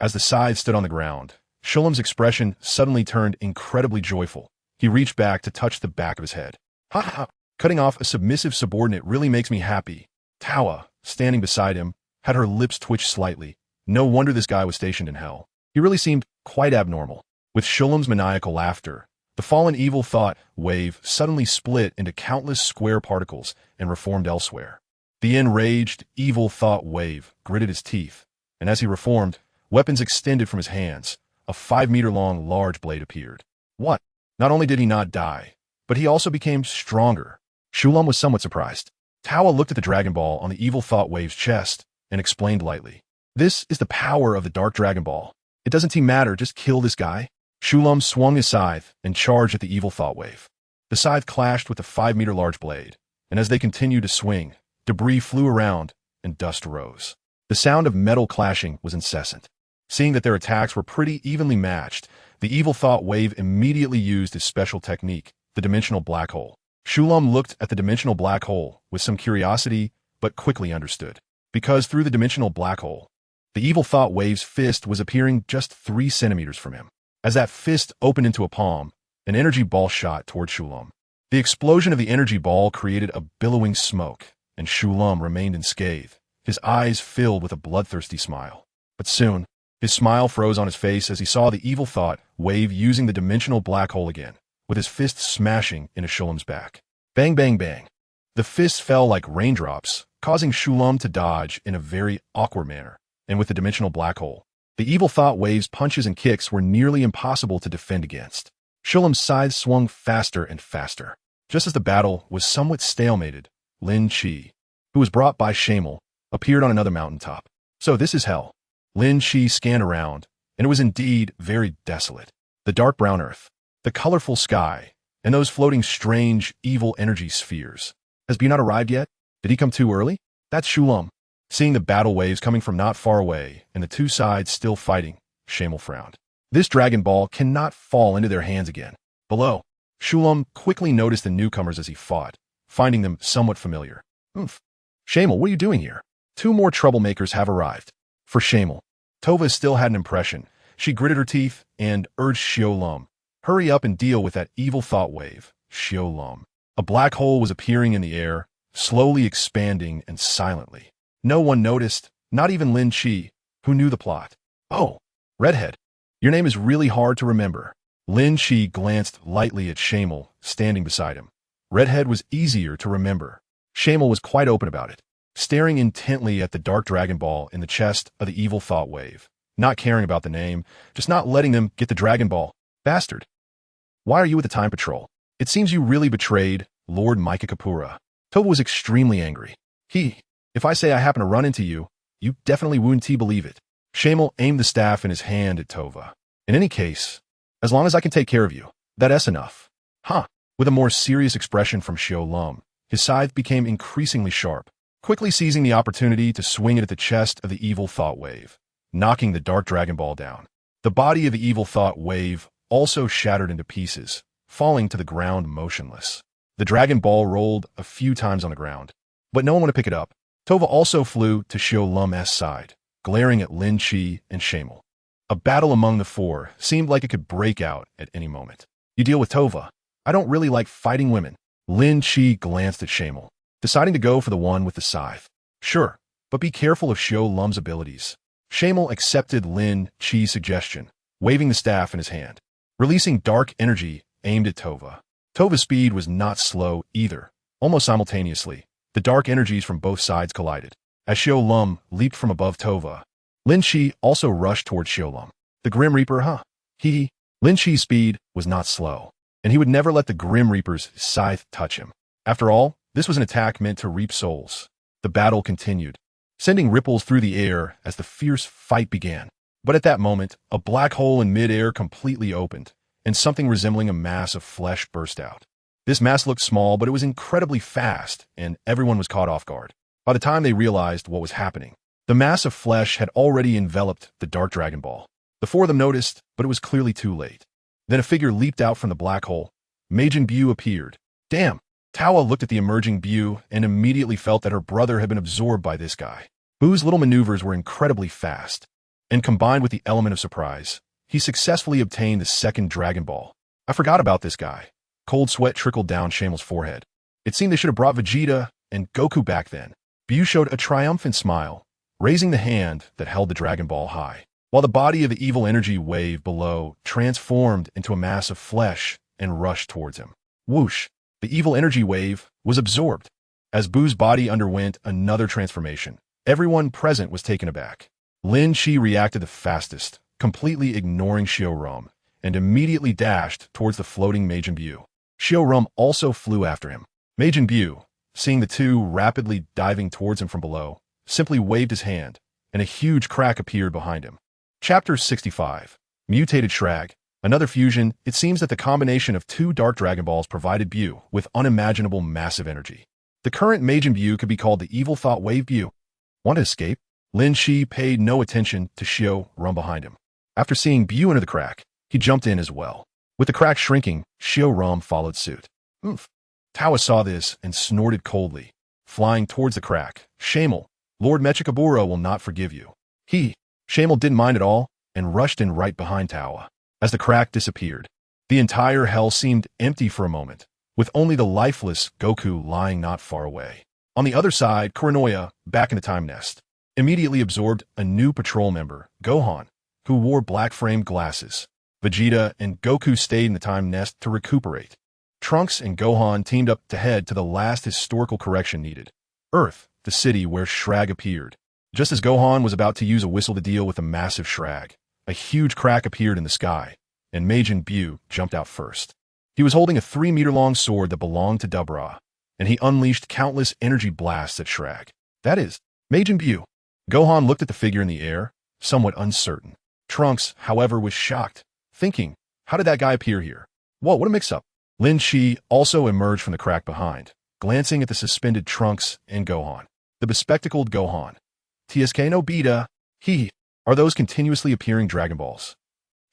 A: As the scythe stood on the ground, Shulam's expression suddenly turned incredibly joyful. He reached back to touch the back of his head. Ha ha! Cutting off a submissive subordinate really makes me happy. Tawa, standing beside him, had her lips twitch slightly. No wonder this guy was stationed in Hell. He really seemed quite abnormal. With Shulam's maniacal laughter, the fallen Evil Thought Wave suddenly split into countless square particles and reformed elsewhere. The enraged Evil Thought Wave gritted his teeth, and as he reformed, weapons extended from his hands. A 5-meter-long large blade appeared. What? Not only did he not die, but he also became stronger. Shulam was somewhat surprised. Tawa looked at the Dragon Ball on the Evil Thought Wave's chest and explained lightly. This is the power of the Dark Dragon Ball. It doesn't matter, just kill this guy. Shulam swung his scythe and charged at the Evil Thought Wave. The scythe clashed with the 5-meter large blade, and as they continued to swing, debris flew around and dust rose. The sound of metal clashing was incessant. Seeing that their attacks were pretty evenly matched, the Evil Thought Wave immediately used his special technique, the Dimensional Black Hole. Shulam looked at the Dimensional Black Hole with some curiosity, but quickly understood. Because through the Dimensional Black Hole, the Evil Thought Wave's fist was appearing just 3 centimeters from him. As that fist opened into a palm, an energy ball shot toward Shulam. The explosion of the energy ball created a billowing smoke, and Shulam remained unscathed, his eyes filled with a bloodthirsty smile. But soon, his smile froze on his face as he saw the Evil Thought Wave using the Dimensional Black Hole again, with his fist smashing into Shulam's back. Bang, bang, bang. The fists fell like raindrops, causing Shulam to dodge in a very awkward manner, and with the Dimensional Black Hole, the Evil Thought Wave's punches and kicks were nearly impossible to defend against. Shulam's scythe swung faster and faster. Just as the battle was somewhat stalemated, Lin Chi, who was brought by Shamel, appeared on another mountaintop. So this is Hell. Lin Chi scanned around, and it was indeed very desolate. The dark brown earth, the colorful sky, and those floating strange, evil energy spheres. Has Bu not arrived yet? Did he come too early? That's Shulam. Seeing the battle waves coming from not far away and the two sides still fighting, Shamel frowned. This Dragon Ball cannot fall into their hands again. Below, Shulam quickly noticed the newcomers as he fought, finding them somewhat familiar. Oomph. Shamel, what are you doing here? Two more troublemakers have arrived. For Shamel, Tova still had an impression. She gritted her teeth and urged Shulam, hurry up and deal with that evil thought wave, Shulam. A black hole was appearing in the air, slowly expanding and silently. No one noticed, not even Lin Chi, who knew the plot. Oh, Redhead, your name is really hard to remember. Lin Chi glanced lightly at Shamel, standing beside him. Redhead was easier to remember. Shamel was quite open about it, staring intently at the dark Dragon Ball in the chest of the evil thought wave, not caring about the name, just not letting them get the Dragon Ball. Bastard. Why are you with the Time Patrol? It seems you really betrayed Lord Micah Kapura. Tova was extremely angry. If I say I happen to run into you, you definitely wouldn't believe it. Shamel aimed the staff in his hand at Tova. In any case, as long as I can take care of you, that's enough. Huh. With a more serious expression from Shulam, his scythe became increasingly sharp, quickly seizing the opportunity to swing it at the chest of the evil thought wave, knocking the dark Dragon Ball down. The body of the evil thought wave also shattered into pieces, falling to the ground motionless. The Dragon Ball rolled a few times on the ground, but no one would pick it up. Tova also flew to Shulam's side, glaring at Lin Chi and Shamel. A battle among the four seemed like it could break out at any moment. You deal with Tova. I don't really like fighting women. Lin Chi glanced at Shamel, deciding to go for the one with the scythe. Sure, but be careful of Shulam's abilities. Shamel accepted Lin Chi's suggestion, waving the staff in his hand, releasing dark energy aimed at Tova. Tova's speed was not slow either. Almost simultaneously, the dark energies from both sides collided. As Shulam leaped from above Tova, Lin Chi also rushed towards Shulam. The Grim Reaper, Lin Chi's speed was not slow, and he would never let the Grim Reaper's scythe touch him. After all, this was an attack meant to reap souls. The battle continued, sending ripples through the air as the fierce fight began. But at that moment, a black hole in mid-air completely opened, and something resembling a mass of flesh burst out. This mass looked small, but it was incredibly fast, and everyone was caught off guard. By the time they realized what was happening, the mass of flesh had already enveloped the dark Dragon Ball. The four of them noticed, but it was clearly too late. Then a figure leaped out from the black hole. Majin Bu appeared. Damn! Tawa looked at the emerging Bu and immediately felt that her brother had been absorbed by this guy. Bu's little maneuvers were incredibly fast, and combined with the element of surprise, he successfully obtained the second Dragon Ball. I forgot about this guy. Cold sweat trickled down Shamel's forehead. It seemed they should have brought Vegeta and Goku back then. Bu showed a triumphant smile, raising the hand that held the Dragon Ball high, while the body of the evil energy wave below transformed into a mass of flesh and rushed towards him. Whoosh! The evil energy wave was absorbed. As Bu's body underwent another transformation, everyone present was taken aback. Lin Chi reacted the fastest, completely ignoring Shulam, and immediately dashed towards the floating Majin Bu. Shulam also flew after him. Majin Bu, seeing the two rapidly diving towards him from below, simply waved his hand, and a huge crack appeared behind him. Chapter 65. Mutated Shrag. Another fusion. It seems that the combination of two Dark Dragon Balls provided Bu with unimaginable massive energy. The current Majin Bu could be called the Evil Thought Wave Bu. Want to escape? Lin Chi paid no attention to Shulam behind him. After seeing Bu enter the crack, he jumped in as well. With the crack shrinking, Shulam followed suit. Oomph. Tawa saw this and snorted coldly, flying towards the crack. Shamel, Lord Mechikabura will not forgive you. Shamel didn't mind at all and rushed in right behind Tawa. As the crack disappeared, the entire hell seemed empty for a moment, with only the lifeless Goku lying not far away. On the other side, Kuranoya, back in the time nest, immediately absorbed a new patrol member, Gohan, who wore black-framed glasses. Vegeta and Goku stayed in the time nest to recuperate. Trunks and Gohan teamed up to head to the last historical correction needed, Earth, the city where Shrag appeared. Just as Gohan was about to use a whistle to deal with a massive Shrag, a huge crack appeared in the sky, and Majin Bu jumped out first. He was holding a 3-meter-long sword that belonged to Dubra, and he unleashed countless energy blasts at Shrag. That is, Majin Bu. Gohan looked at the figure in the air, somewhat uncertain. Trunks, however, was shocked, thinking, how did that guy appear here? Whoa, what a mix-up. Lin Shi also emerged from the crack behind, glancing at the suspended Trunks and Gohan. The bespectacled Gohan. TSK no Beta. Are those continuously appearing Dragon Balls.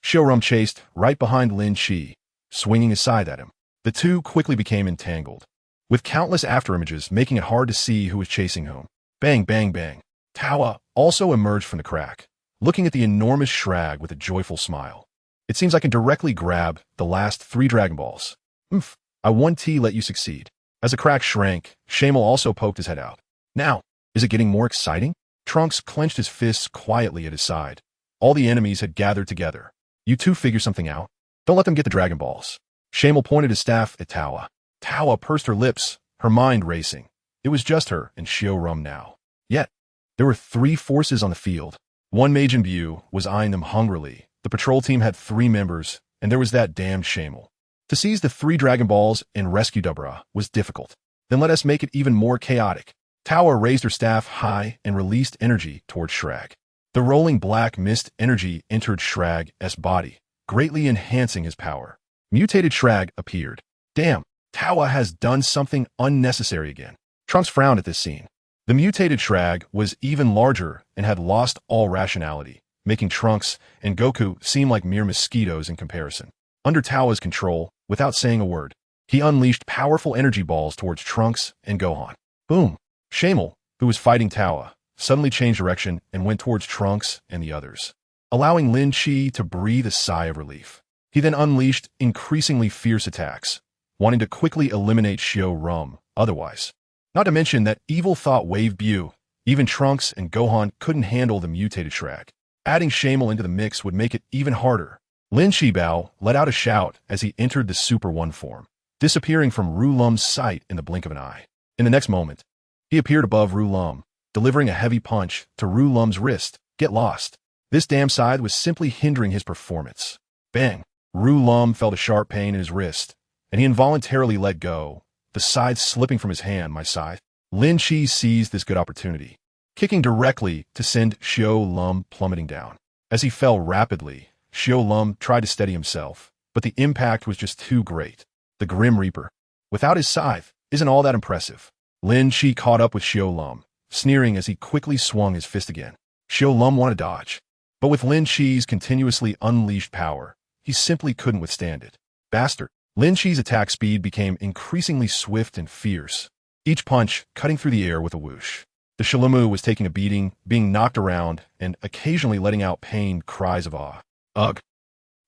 A: Xiaorum chased right behind Lin Shi, swinging his scythe at him. The two quickly became entangled, with countless afterimages making it hard to see who was chasing whom. Bang, bang, bang. Tawa also emerged from the crack, looking at the enormous Shrag with a joyful smile. It seems I can directly grab the last 3 Dragon Balls. I 1T let you succeed. As the crack shrank, Shamel also poked his head out. Now, is it getting more exciting? Trunks clenched his fists quietly at his side. All the enemies had gathered together. You two figure something out. Don't let them get the Dragon Balls. Shamel pointed his staff at Tawa. Tawa pursed her lips, her mind racing. It was just her and Xiaorum now. Yet, there were 3 forces on the field. One Majin Buu was eyeing them hungrily. The patrol team had 3 members, and there was that damned Shamel. To seize the 3 Dragon Balls and rescue Dubra was difficult. Then let us make it even more chaotic. Tawa raised her staff high and released energy toward Shrag. The rolling black mist energy entered Shrag's body, greatly enhancing his power. Mutated Shrag appeared. Damn, Tawa has done something unnecessary again. Trunks frowned at this scene. The mutated Shrag was even larger and had lost all rationality, making Trunks and Goku seem like mere mosquitoes in comparison. Under Tawa's control, without saying a word, he unleashed powerful energy balls towards Trunks and Gohan. Boom! Shamel, who was fighting Tawa, suddenly changed direction and went towards Trunks and the others, allowing Lin Shi to breathe a sigh of relief. He then unleashed increasingly fierce attacks, wanting to quickly eliminate Xiaorum otherwise. Not to mention that evil thought Wave Bu, even Trunks and Gohan couldn't handle the mutated Shrag. Adding Shamel into the mix would make it even harder. Lin Shibao let out a shout as he entered the Super One form, disappearing from Rulum's sight in the blink of an eye. In the next moment, he appeared above Rulum, delivering a heavy punch to Rulum's wrist. Get lost. This damn scythe was simply hindering his performance. Bang! Rulum felt a sharp pain in his wrist, and he involuntarily let go, the scythe slipping from his hand. My scythe. Lin Shi seized this good opportunity, kicking directly to send Xiaolum plummeting down. As he fell rapidly, Xiaolum tried to steady himself, but the impact was just too great. The Grim Reaper, without his scythe, isn't all that impressive. Lin Shi caught up with Xiaolum, sneering as he quickly swung his fist again. Xiaolum wanted to dodge, but with Lin Shi's continuously unleashed power, he simply couldn't withstand it. Bastard! Lin Shi's attack speed became increasingly swift and fierce, each punch cutting through the air with a whoosh. The Shalamu was taking a beating, being knocked around, and occasionally letting out pained cries of awe. Ugh!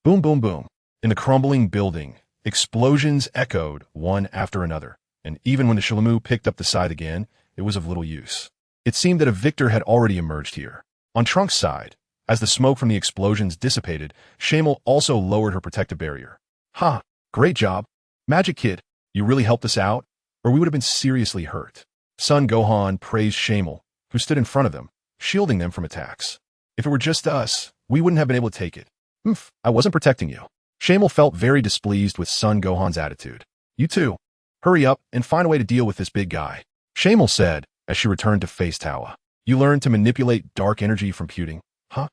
A: Boom, boom, boom. In the crumbling building, explosions echoed one after another, and even when the Shalamu picked up the scythe again, it was of little use. It seemed that a victor had already emerged here. On Trunks' side, as the smoke from the explosions dissipated, Shamel also lowered her protective barrier. Ha! Great job. Magic Kid, you really helped us out, or we would have been seriously hurt. Son Gohan praised Shamel, who stood in front of them, shielding them from attacks. If it were just us, we wouldn't have been able to take it. I wasn't protecting you. Shamel felt very displeased with Son Gohan's attitude. You two, hurry up and find a way to deal with this big guy. Shamel said, as she returned to face Tawa. You learned to manipulate dark energy from puting. Huh?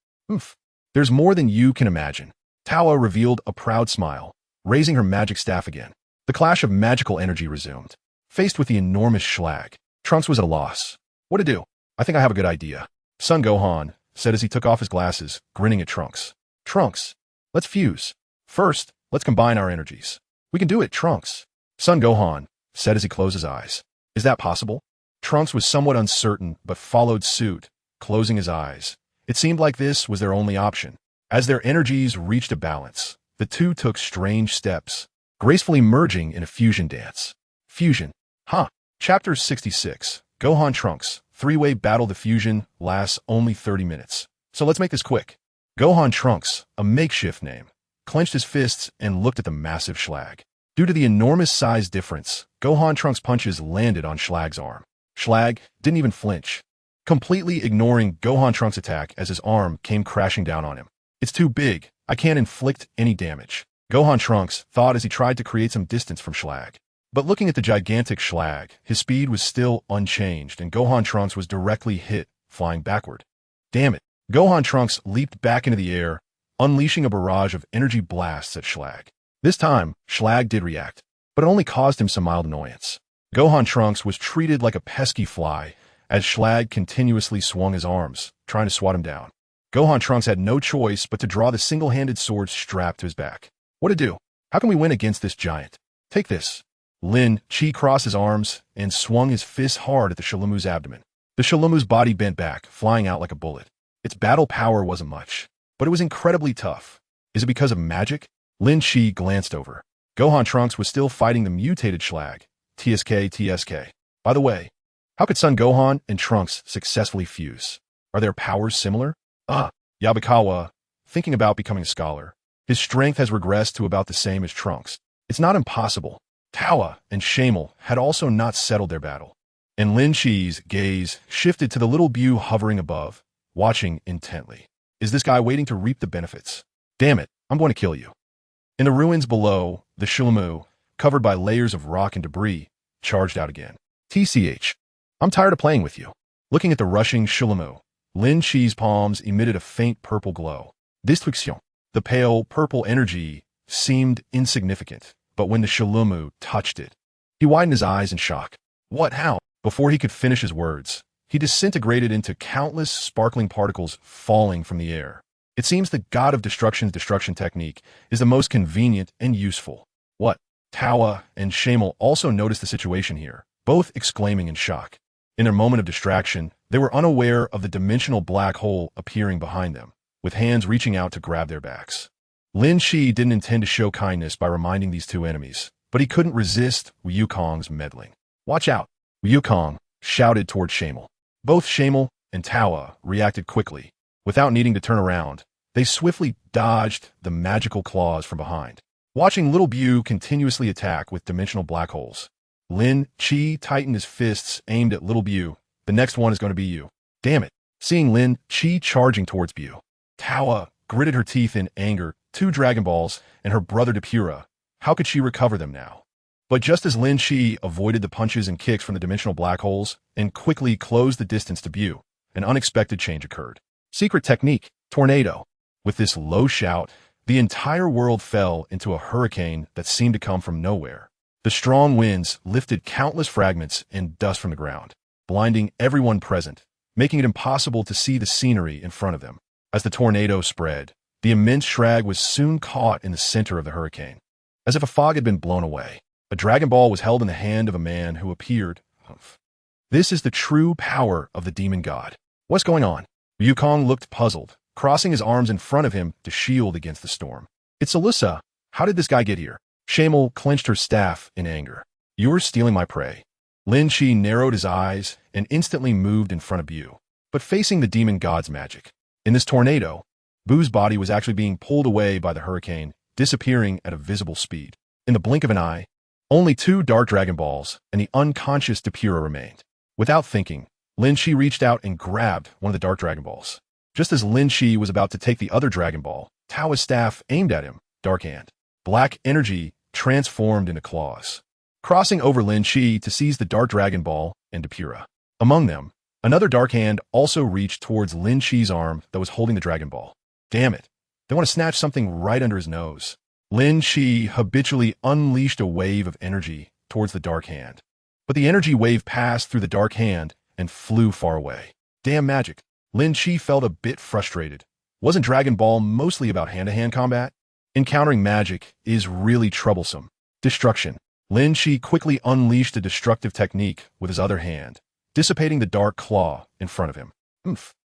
A: There's more than you can imagine. Tawa revealed a proud smile, raising her magic staff again. The clash of magical energy resumed. Faced with the enormous Schlag, Trunks was at a loss. What to do? I think I have a good idea. Son Gohan said as he took off his glasses, grinning at Trunks. Trunks, let's fuse. First, let's combine our energies. We can do it, Trunks. Son Gohan said as he closed his eyes. Is that possible? Trunks was somewhat uncertain, but followed suit, closing his eyes. It seemed like this was their only option. As their energies reached a balance, the two took strange steps, gracefully merging in a fusion dance. Fusion. Chapter 66. Gohan Trunks. Three-way battle. The fusion lasts only 30 minutes. So let's make this quick. Gohan Trunks, a makeshift name, clenched his fists and looked at the massive Schlag. Due to the enormous size difference, Gohan Trunks' punches landed on Schlag's arm. Schlag didn't even flinch, completely ignoring Gohan Trunks' attack as his arm came crashing down on him. It's too big. I can't inflict any damage, Gohan Trunks thought as he tried to create some distance from Schlag. But looking at the gigantic Schlag, his speed was still unchanged, and Gohan Trunks was directly hit, flying backward. Damn it. Gohan Trunks leaped back into the air, unleashing a barrage of energy blasts at Schlag. This time, Schlag did react, but it only caused him some mild annoyance. Gohan Trunks was treated like a pesky fly as Schlag continuously swung his arms, trying to swat him down. Gohan Trunks had no choice but to draw the single-handed sword strapped to his back. What to do? How can we win against this giant? Take this. Lin Chi crossed his arms and swung his fist hard at the Shalamu's abdomen. The Shalamu's body bent back, flying out like a bullet. Its battle power wasn't much, but it was incredibly tough. Is it because of magic? Lin Chi glanced over. Gohan Trunks was still fighting the mutated Schlag. TSK. By the way, how could Son Gohan and Trunks successfully fuse? Are their powers similar? Yabakawa, thinking about becoming a scholar. His strength has regressed to about the same as Trunks. It's not impossible. Tawa and Shamel had also not settled their battle. And Lin Chi's gaze shifted to the little Bu hovering above, watching intently. Is this guy waiting to reap the benefits? Damn it, I'm going to kill you. In the ruins below, the Shalamu, covered by layers of rock and debris, charged out again. TCH. I'm tired of playing with you. Looking at the rushing Shalamu, Lin Chi's palms emitted a faint purple glow. Destruction. The pale purple energy seemed insignificant, but when the Shalamu touched it, he widened his eyes in shock. What? How? Before he could finish his words, he disintegrated into countless sparkling particles falling from the air. It seems the God of Destruction's destruction technique is the most convenient and useful. What? Tawa and Shamel also noticed the situation here, both exclaiming in shock. In their moment of distraction, they were unaware of the dimensional black hole appearing behind them, with hands reaching out to grab their backs. Lin Chi didn't intend to show kindness by reminding these two enemies, but he couldn't resist Wukong's meddling. Watch out! Wukong shouted toward Shamel. Both Shamel and Tawa reacted quickly. Without needing to turn around, they swiftly dodged the magical claws from behind. Watching little Bu continuously attack with dimensional black holes, Lin Chi tightened his fists aimed at little Bu. The next one is going to be you. Damn it. Seeing Lin Chi charging towards Bu, Tawa gritted her teeth in anger. 2 Dragon Balls and her brother Depura. How could she recover them now? But just as Lin Chi avoided the punches and kicks from the dimensional black holes and quickly closed the distance to Bu, an unexpected change occurred. Secret technique, tornado. With this low shout, the entire world fell into a hurricane that seemed to come from nowhere. The strong winds lifted countless fragments and dust from the ground, blinding everyone present, making it impossible to see the scenery in front of them. As the tornado spread, the immense Shrag was soon caught in the center of the hurricane. As if a fog had been blown away, a Dragon Ball was held in the hand of a man who appeared. This is the true power of the demon god. What's going on? Wukong looked puzzled, crossing his arms in front of him to shield against the storm. It's Alyssa. How did this guy get here? Shamel clenched her staff in anger. You're stealing my prey. Lin Chi narrowed his eyes and instantly moved in front of Bu, but facing the demon god's magic. In this tornado, Bu's body was actually being pulled away by the hurricane, disappearing at a visible speed. In the blink of an eye, only 2 Dark Dragon Balls and the unconscious Depura remained. Without thinking, Lin Chi reached out and grabbed one of the Dark Dragon Balls. Just as Lin Chi was about to take the other Dragon Ball, Tao's staff aimed at him, Dark Hand. Black energy transformed into claws, crossing over Lin Chi to seize the Dark Dragon Ball and Depura. Among them, another Dark Hand also reached towards Lin Chi's arm that was holding the Dragon Ball. Damn it. They want to snatch something right under his nose. Lin Chi habitually unleashed a wave of energy towards the Dark Hand. But the energy wave passed through the Dark Hand and flew far away. Damn magic. Lin Chi felt a bit frustrated. Wasn't Dragon Ball mostly about hand-to-hand combat? Encountering magic is really troublesome. Destruction. Lin Chi quickly unleashed a destructive technique with his other hand, dissipating the dark claw in front of him.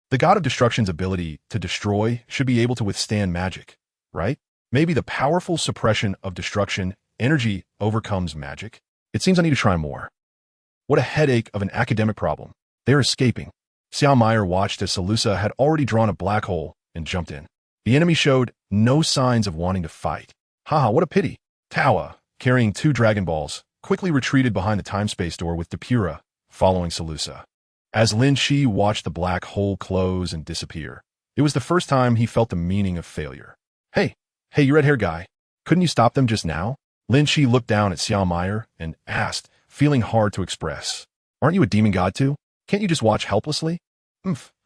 A: The God of Destruction's ability to destroy should be able to withstand magic, right? Maybe the powerful suppression of destruction energy overcomes magic? It seems I need to try more. What a headache of an academic problem. They're escaping. Xiao Meyer watched as Salusa had already drawn a black hole and jumped in. The enemy showed no signs of wanting to fight. Haha, what a pity. Tawa, carrying 2 Dragon Balls, quickly retreated behind the time-space door with Depura, following Salusa. As Lin Chi watched the black hole close and disappear, it was the first time he felt the meaning of failure. Hey, you red-haired guy, couldn't you stop them just now? Lin Chi looked down at Xiao Meyer and asked, feeling hard to express. Aren't you a demon god too? Can't you just watch helplessly?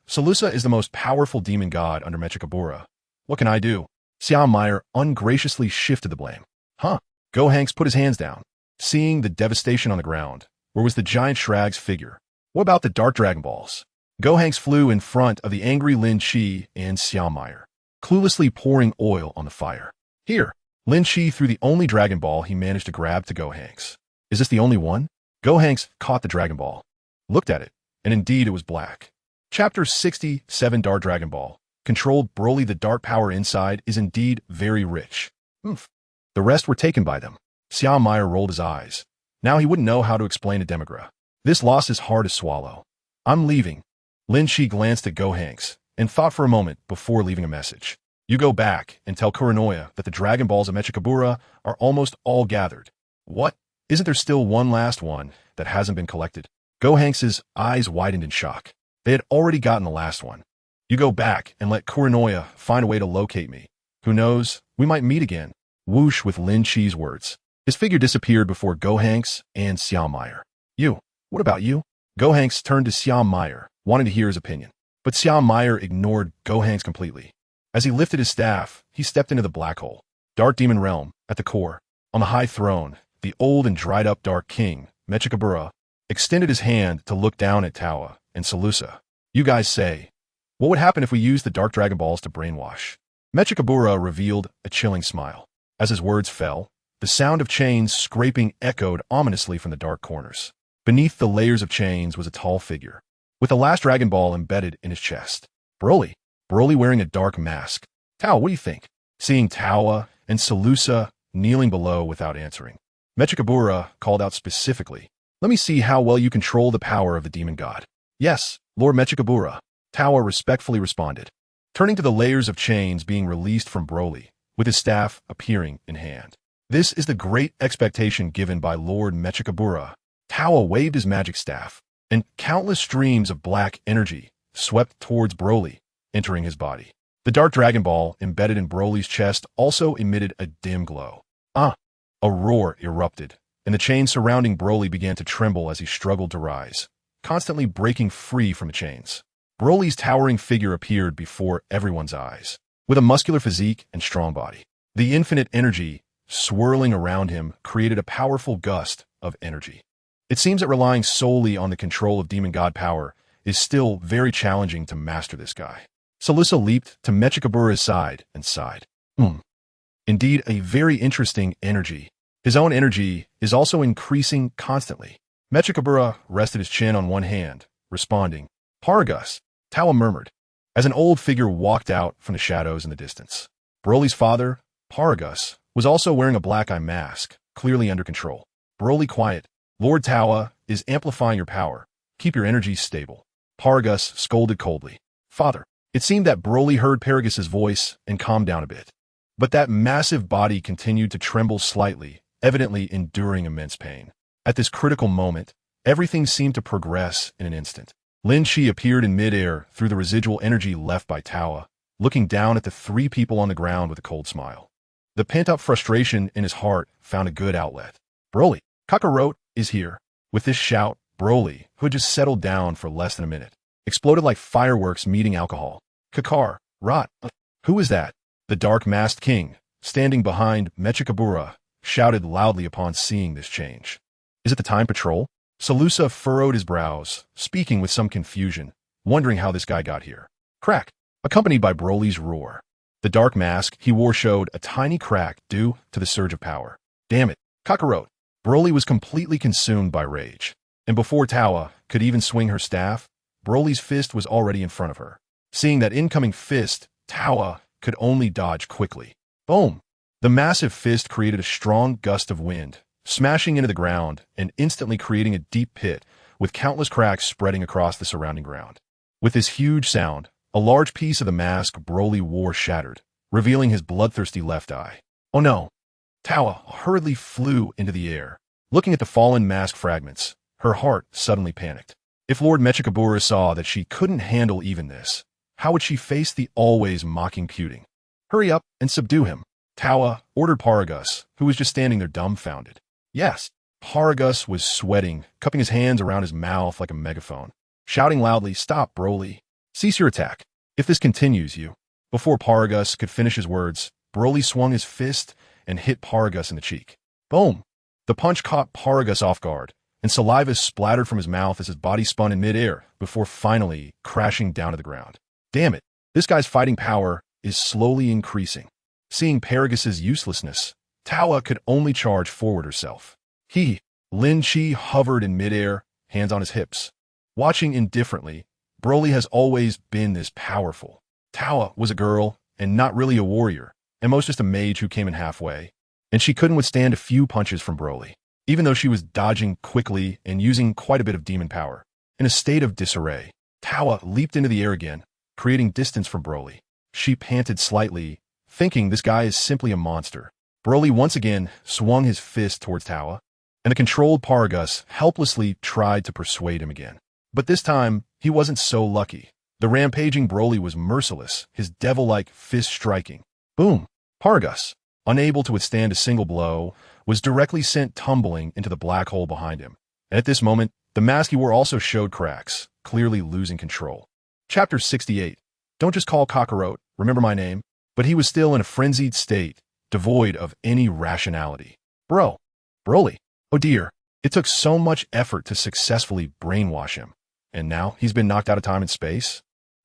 A: Salusa is the most powerful demon god under Mechikabura. What can I do? Xiao Meyer ungraciously shifted the blame. Huh? Gohanks put his hands down, seeing the devastation on the ground. Where was the giant Shrag's figure? What about the Dark Dragon Balls? Gohanks flew in front of the angry Lin Chi and Xiaomeyer, cluelessly pouring oil on the fire. Here, Lin Chi threw the only Dragon Ball he managed to grab to Gohanks. Is this the only one? Gohanks caught the Dragon Ball, looked at it, and indeed it was black. Chapter 67 Dark Dragon Ball. Controlled Broly. The dark power inside is indeed very rich. Oomph. The rest were taken by them. Xiaomeyer rolled his eyes. Now he wouldn't know how to explain to Demigra. This loss is hard to swallow. I'm leaving. Lin Chi glanced at Gohanks and thought for a moment before leaving a message. You go back and tell Kuranoya that the Dragon Balls of Mechikabura are almost all gathered. What? Isn't there still one last one that hasn't been collected? Gohanks' eyes widened in shock. They had already gotten the last one. You go back and let Kuranoya find a way to locate me. Who knows, we might meet again. Whoosh with Lin Chi's words. His figure disappeared before Gohanks and Xiaomeyer. You, what about you? Gohanks turned to Xiaomeyer, wanting to hear his opinion. But Xiaomeyer ignored Gohanks completely. As he lifted his staff, he stepped into the black hole. Dark Demon Realm, at the core. On the high throne, the old and dried-up Dark King, Mechikabura, extended his hand to look down at Tawa and Salusa. You guys say, what would happen if we used the Dark Dragon Balls to brainwash? Mechikabura revealed a chilling smile. As his words fell, the sound of chains scraping echoed ominously from the dark corners. Beneath the layers of chains was a tall figure, with the last Dragon Ball embedded in his chest. Broly wearing a dark mask. Tawa, what do you think? Seeing Tawa and Salusa kneeling below without answering, Mechikabura called out specifically, let me see how well you control the power of the demon god. Yes, Lord Mechikabura, Tawa respectfully responded, turning to the layers of chains being released from Broly, with his staff appearing in hand. This is the great expectation given by Lord Mechikabura. Tawa waved his magic staff, and countless streams of black energy swept towards Broly, entering his body. The Dark Dragon Ball embedded in Broly's chest also emitted a dim glow. A roar erupted, and the chains surrounding Broly began to tremble as he struggled to rise, constantly breaking free from the chains. Broly's towering figure appeared before everyone's eyes, with a muscular physique and strong body. The infinite energy swirling around him created a powerful gust of energy. It seems that relying solely on the control of demon god power is still very challenging to master this guy. Salusa leaped to Mechikabura's side and sighed. Indeed, a very interesting energy. His own energy is also increasing constantly. Mechikabura rested his chin on one hand, responding. Paragus, Tawa murmured, as an old figure walked out from the shadows in the distance. Broly's father, Paragus, was also wearing a black eye mask, clearly under control. Broly, quiet. Lord Tawa is amplifying your power. Keep your energy stable. Paragus scolded coldly. Father. It seemed that Broly heard Paragus's voice and calmed down a bit. But that massive body continued to tremble slightly, evidently enduring immense pain. At this critical moment, everything seemed to progress in an instant. Lin Chi appeared in midair through the residual energy left by Tawa, looking down at the three people on the ground with a cold smile. The pent-up frustration in his heart found a good outlet. Broly, Kakarot is here. With this shout, Broly, who had just settled down for less than a minute, exploded like fireworks meeting alcohol. Kakar, Rot, who is that? The dark-masked king, standing behind Mechikabura, shouted loudly upon seeing this change. Is it the Time Patrol? Salusa furrowed his brows, speaking with some confusion, wondering how this guy got here. Crack, accompanied by Broly's roar. The dark mask he wore showed a tiny crack due to the surge of power. Damn it, Kakarot. Broly was completely consumed by rage, and before Tawa could even swing her staff, Broly's fist was already in front of her. Seeing that incoming fist, Tawa could only dodge quickly. Boom! The massive fist created a strong gust of wind, smashing into the ground and instantly creating a deep pit with countless cracks spreading across the surrounding ground. With this huge sound, a large piece of the mask Broly wore shattered, revealing his bloodthirsty left eye. Oh no! Tawa hurriedly flew into the air. Looking at the fallen mask fragments, her heart suddenly panicked. If Lord Mechikabura saw that she couldn't handle even this, how would she face the always mocking Pudding? Hurry up and subdue him. Tawa ordered Paragus, who was just standing there dumbfounded. Yes, Paragus was sweating, cupping his hands around his mouth like a megaphone, shouting loudly, Stop, Broly. Cease your attack. If this continues, you... Before Paragus could finish his words, Broly swung his fist and hit Paragus in the cheek. Boom! The punch caught Paragus off guard, and saliva splattered from his mouth as his body spun in midair before finally crashing down to the ground. Damn it, this guy's fighting power is slowly increasing. Seeing Paragus's uselessness, Tawa could only charge forward herself. Lin Chi hovered in midair, hands on his hips. Watching indifferently, Broly has always been this powerful. Tawa was a girl, and not really a warrior, and most just a mage who came in halfway, and she couldn't withstand a few punches from Broly, even though she was dodging quickly and using quite a bit of demon power. In a state of disarray, Tawa leaped into the air again, creating distance from Broly. She panted slightly, thinking this guy is simply a monster. Broly once again swung his fist towards Tawa, and the controlled Paragus helplessly tried to persuade him again. But this time, he wasn't so lucky. The rampaging Broly was merciless, his devil-like fist striking. Boom! Paragus, unable to withstand a single blow, was directly sent tumbling into the black hole behind him. And at this moment, the mask he wore also showed cracks, clearly losing control. Chapter 68. Don't just call Kakarot, remember my name? But he was still in a frenzied state, devoid of any rationality. Broly. Oh dear, it took so much effort to successfully brainwash him. And now he's been knocked out of time and space?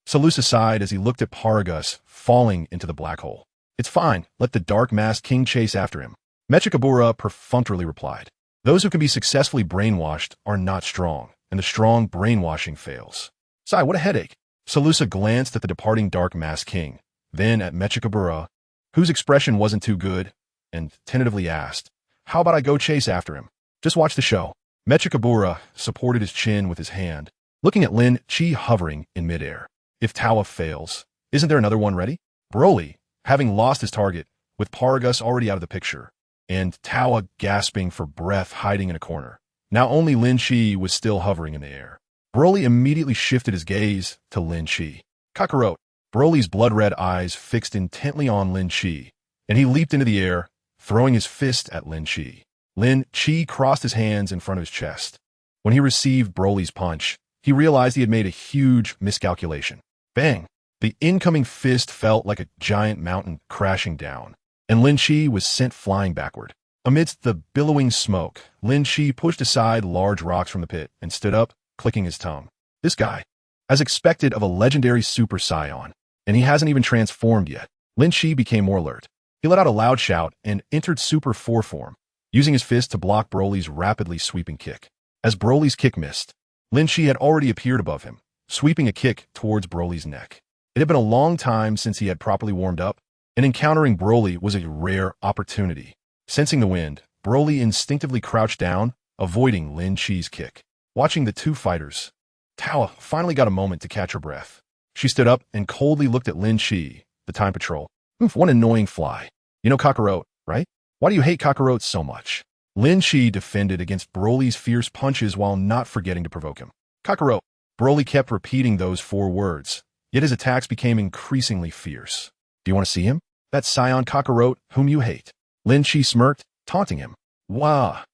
A: Salusa sighed as he looked at Paragus falling into the black hole. It's fine, let the Dark Masked King chase after him. Mechikabura perfunctorily replied. Those who can be successfully brainwashed are not strong, and the strong brainwashing fails. Sigh, what a headache. Salusa glanced at the departing Dark Masked King, then at Mechikabura, whose expression wasn't too good, and tentatively asked, how about I go chase after him? Just watch the show. Mechikabura supported his chin with his hand, looking at Lin Chi hovering in midair. If Tawa fails, isn't there another one ready? Broly, having lost his target, with Paragus already out of the picture, and Tawa gasping for breath hiding in a corner. Now only Lin Chi was still hovering in the air. Broly immediately shifted his gaze to Lin Chi. Kakarot, Broly's blood-red eyes fixed intently on Lin Chi, and he leaped into the air, throwing his fist at Lin Chi. Lin Chi crossed his hands in front of his chest. When he received Broly's punch, he realized he had made a huge miscalculation. Bang! The incoming fist felt like a giant mountain crashing down, and Lin Chi was sent flying backward. Amidst the billowing smoke, Lin Chi pushed aside large rocks from the pit and stood up, clicking his tongue. This guy, as expected of a legendary Super Saiyan, and he hasn't even transformed yet. Lin Chi became more alert. He let out a loud shout and entered Super 4 form, using his fist to block Broly's rapidly sweeping kick. As Broly's kick missed, Lin Chi had already appeared above him, sweeping a kick towards Broly's neck. It had been a long time since he had properly warmed up, and encountering Broly was a rare opportunity. Sensing the wind, Broly instinctively crouched down, avoiding Lin Chi's kick. Watching the two fighters, Tawa finally got a moment to catch her breath. She stood up and coldly looked at Lin Chi, the time patrol. Oof, what an annoying fly. You know Kakarot, right? Why do you hate Kakarot so much? Lin Chi defended against Broly's fierce punches while not forgetting to provoke him. Kakarot. Broly kept repeating those 4 words, yet his attacks became increasingly fierce. Do you want to see him? That Scion Kakarot whom you hate. Lin Chi smirked, taunting him. Wah!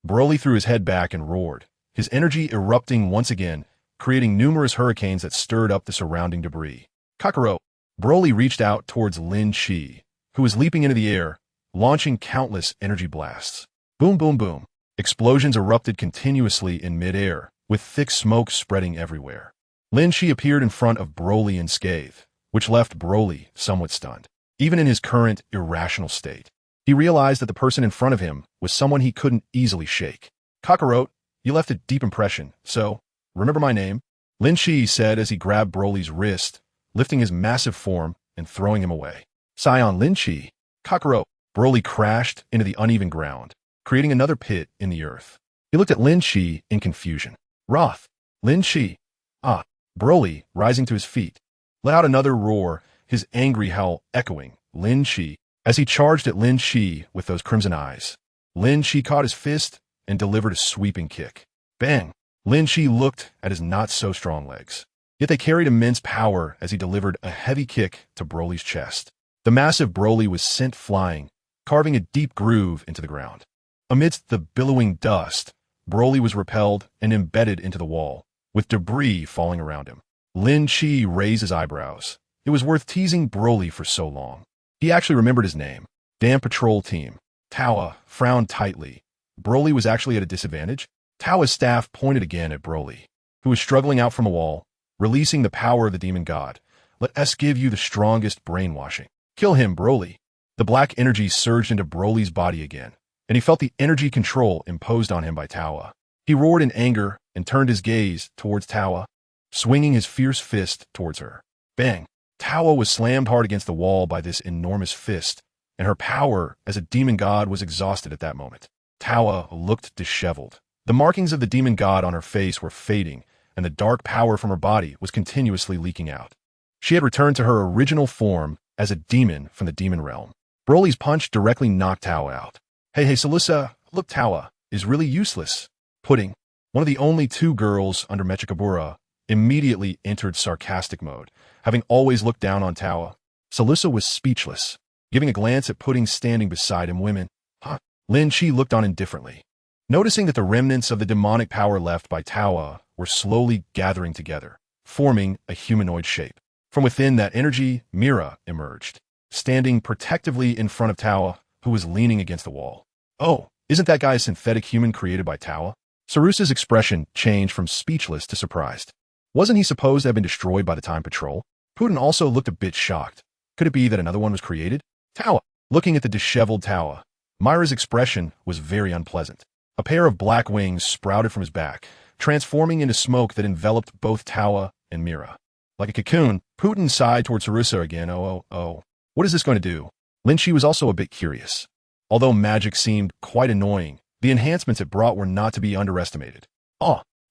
A: Broly threw his head back and roared, his energy erupting once again, creating numerous hurricanes that stirred up the surrounding debris. Kakarot. Broly reached out towards Lin Chi, who was leaping into the air, launching countless energy blasts. Boom, boom, boom. Explosions erupted continuously in midair, with thick smoke spreading everywhere. Lin Chi appeared in front of Broly in scathe, which left Broly somewhat stunned. Even in his current irrational state, he realized that the person in front of him was someone he couldn't easily shake. Kakarot, you left a deep impression, so, remember my name? Lin Chi said as he grabbed Broly's wrist, lifting his massive form and throwing him away. Scion Lin Chi. Kakarot. Broly crashed into the uneven ground, creating another pit in the earth. He looked at Lin Chi in confusion. Wrath. Lin Chi. Ah. Broly, rising to his feet, let out another roar, his angry howl echoing Lin Chi as he charged at Lin Chi with those crimson eyes. Lin Chi caught his fist and delivered a sweeping kick. Bang! Lin Chi looked at his not-so-strong legs. Yet they carried immense power as he delivered a heavy kick to Broly's chest. The massive Broly was sent flying, carving a deep groove into the ground. Amidst the billowing dust, Broly was repelled and embedded into the wall, with debris falling around him. Lin Chi raised his eyebrows. It was worth teasing Broly for so long. He actually remembered his name. Damn patrol team. Tawa frowned tightly. Broly was actually at a disadvantage? Tawa's staff pointed again at Broly, who was struggling out from a wall, releasing the power of the demon god. Let us give you the strongest brainwashing. Kill him, Broly. The black energy surged into Broly's body again, and he felt the energy control imposed on him by Tawa. He roared in anger and turned his gaze towards Tawa, swinging his fierce fist towards her. Bang! Tawa was slammed hard against the wall by this enormous fist, and her power as a demon god was exhausted at that moment. Tawa looked disheveled. The markings of the demon god on her face were fading, and the dark power from her body was continuously leaking out. She had returned to her original form as a demon from the demon realm. Broly's punch directly knocked Tawa out. Hey, Salissa, look, Tawa is really useless. Pudding, one of the only two girls under Mechikabura, immediately entered sarcastic mode, having always looked down on Tawa. Salissa was speechless, giving a glance at Pudding standing beside him. Women, huh? Lin Chi looked on indifferently, noticing that the remnants of the demonic power left by Tawa were slowly gathering together, forming a humanoid shape. From within that energy, Mira emerged, standing protectively in front of Tawa, who was leaning against the wall. Oh, isn't that guy a synthetic human created by Tawa? Sarusa's expression changed from speechless to surprised. Wasn't he supposed to have been destroyed by the Time Patrol? Putin also looked a bit shocked. Could it be that another one was created? Tawa. Looking at the disheveled Tawa, Myra's expression was very unpleasant. A pair of black wings sprouted from his back, transforming into smoke that enveloped both Tawa and Mira. Like a cocoon, Putin sighed towards Sarusa again. Oh. What is this going to do? Lin Chi was also a bit curious. Although magic seemed quite annoying, the enhancements it brought were not to be underestimated.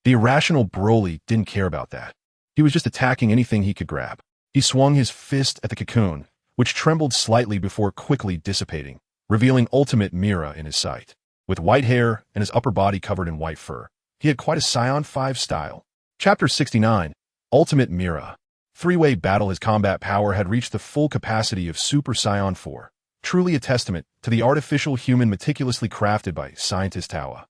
A: The irrational Broly didn't care about that. He was just attacking anything he could grab. He swung his fist at the cocoon, which trembled slightly before quickly dissipating, revealing ultimate Mira in his sight. With white hair and his upper body covered in white fur, he had quite a Scion 5 style. Chapter 69, Ultimate Mira. Three-way battle. His combat power had reached the full capacity of Super Scion 4, truly a testament to the artificial human meticulously crafted by scientist Tawa.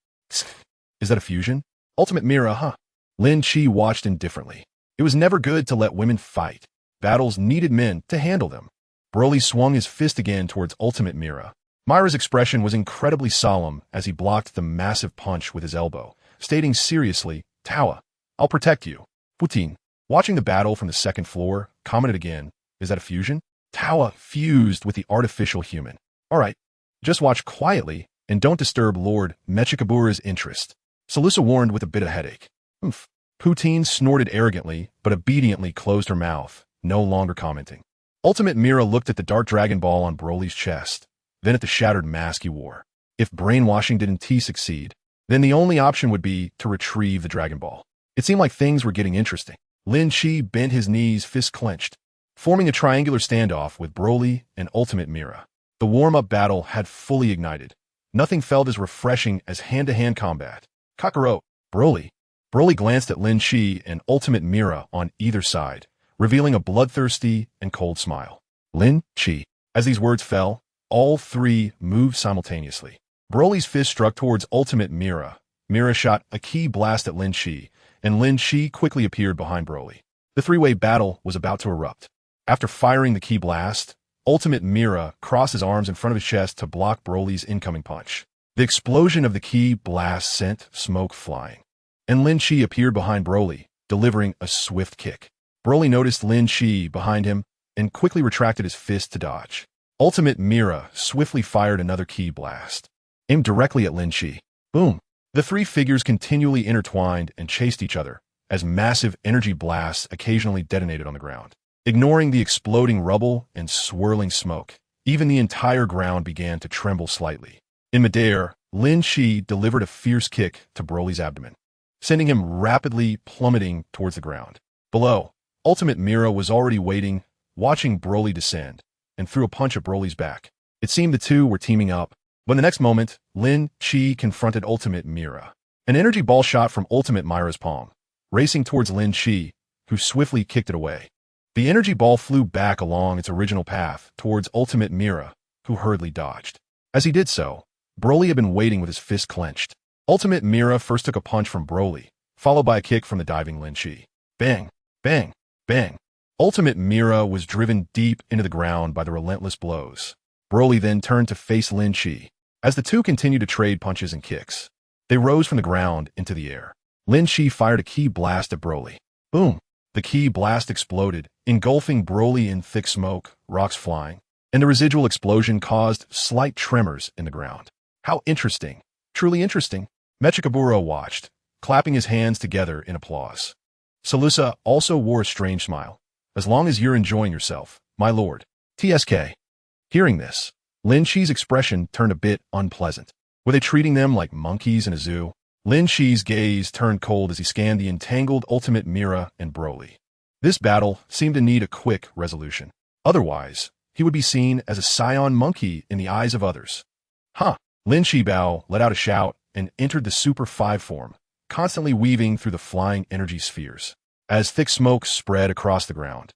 A: Is that a fusion? Ultimate Mira, huh? Lin Chi watched indifferently. It was never good to let women fight. Battles needed men to handle them. Broly swung his fist again towards Ultimate Mira. Myra's expression was incredibly solemn as he blocked the massive punch with his elbow, stating seriously, Tawa, I'll protect you. Putin, watching the battle from the second floor, commented again, is that a fusion? Tawa fused with the artificial human. All right, just watch quietly and don't disturb Lord Mechikabura's interest. Salusa warned with a bit of headache. Poutine snorted arrogantly, but obediently closed her mouth, no longer commenting. Ultimate Mira looked at the dark Dragon Ball on Broly's chest, then at the shattered mask he wore. If brainwashing didn't succeed, then the only option would be to retrieve the Dragon Ball. It seemed like things were getting interesting. Lin Chi bent his knees, fists clenched, forming a triangular standoff with Broly and Ultimate Mira. The warm-up battle had fully ignited. Nothing felt as refreshing as hand-to-hand combat. Kakarot, Broly. Broly glanced at Lin Chi and Ultimate Mira on either side, revealing a bloodthirsty and cold smile. Lin Chi. As these words fell, all three moved simultaneously. Broly's fist struck towards Ultimate Mira. Mira shot a ki blast at Lin Chi, and Lin Chi quickly appeared behind Broly. The three-way battle was about to erupt. After firing the ki blast, Ultimate Mira crossed his arms in front of his chest to block Broly's incoming punch. The explosion of the ki blast sent smoke flying, and Lin Chi appeared behind Broly, delivering a swift kick. Broly noticed Lin Chi behind him and quickly retracted his fist to dodge. Ultimate Mira swiftly fired another ki blast, aimed directly at Lin Chi. Boom! The three figures continually intertwined and chased each other as massive energy blasts occasionally detonated on the ground. Ignoring the exploding rubble and swirling smoke, even the entire ground began to tremble slightly. In midair, Lin Chi delivered a fierce kick to Broly's abdomen, sending him rapidly plummeting towards the ground. Below, Ultimate Mira was already waiting, watching Broly descend, and threw a punch at Broly's back. It seemed the two were teaming up, but the next moment, Lin Chi confronted Ultimate Mira. An energy ball shot from Ultimate Mira's palm, racing towards Lin Chi, who swiftly kicked it away. The energy ball flew back along its original path towards Ultimate Mira, who hurriedly dodged. As he did so, Broly had been waiting with his fist clenched. Ultimate Mira first took a punch from Broly, followed by a kick from the diving Lin Chi. Bang! Bang! Bang! Ultimate Mira was driven deep into the ground by the relentless blows. Broly then turned to face Lin Chi. As the two continued to trade punches and kicks, they rose from the ground into the air. Lin Chi fired a ki blast at Broly. Boom! The ki blast exploded, engulfing Broly in thick smoke, rocks flying, and the residual explosion caused slight tremors in the ground. How interesting. Truly interesting. Mechikabura watched, clapping his hands together in applause. Salusa also wore a strange smile. As long as you're enjoying yourself, my lord. TSK. Hearing this, Lin Chi's expression turned a bit unpleasant. Were they treating them like monkeys in a zoo? Lin Chi's gaze turned cold as he scanned the entangled Ultimate Mira and Broly. This battle seemed to need a quick resolution. Otherwise, he would be seen as a scion monkey in the eyes of others. Huh! Lin Chi Bao let out a shout and entered the Super 5 form, constantly weaving through the flying energy spheres. As thick smoke spread across the ground,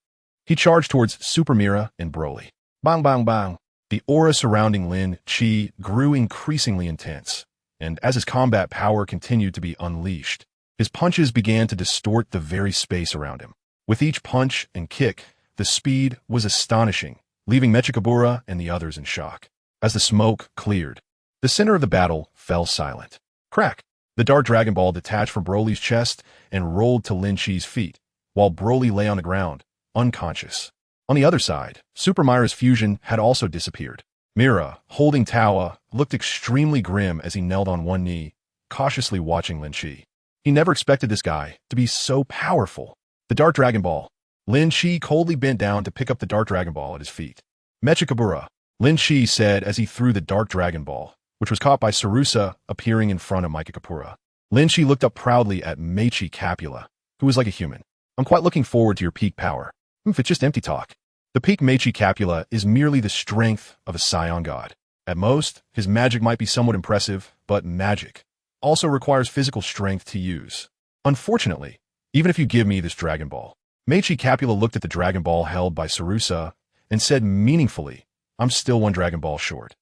A: he charged towards Super Mira and Broly. Bang bang bang! The aura surrounding Lin Chi grew increasingly intense, and as his combat power continued to be unleashed, his punches began to distort the very space around him. With each punch and kick, the speed was astonishing, leaving Mechikabura and the others in shock. As the smoke cleared, the center of the battle fell silent. Crack! The Dark Dragon Ball detached from Broly's chest and rolled to Lin Chi's feet, while Broly lay on the ground, unconscious. On the other side, Super Mira's fusion had also disappeared. Mira, holding Tawa, looked extremely grim as he knelt on one knee, cautiously watching Lin Chi. He never expected this guy to be so powerful. The Dark Dragon Ball. Lin Chi coldly bent down to pick up the Dark Dragon Ball at his feet. Mechikabura, Lin Chi said as he threw the Dark Dragon Ball, which was caught by Sarusa appearing in front of Mechikabura. Lin Chi looked up proudly at Mechi Capula, who was like a human. I'm quite looking forward to your peak power. If it's just empty talk. The peak Mechi Capula is merely the strength of a scion god. At most, his magic might be somewhat impressive, but magic also requires physical strength to use. Unfortunately, even if you give me this Dragon Ball, Mechi Capula looked at the Dragon Ball held by Sarusa and said meaningfully, I'm still one Dragon Ball short.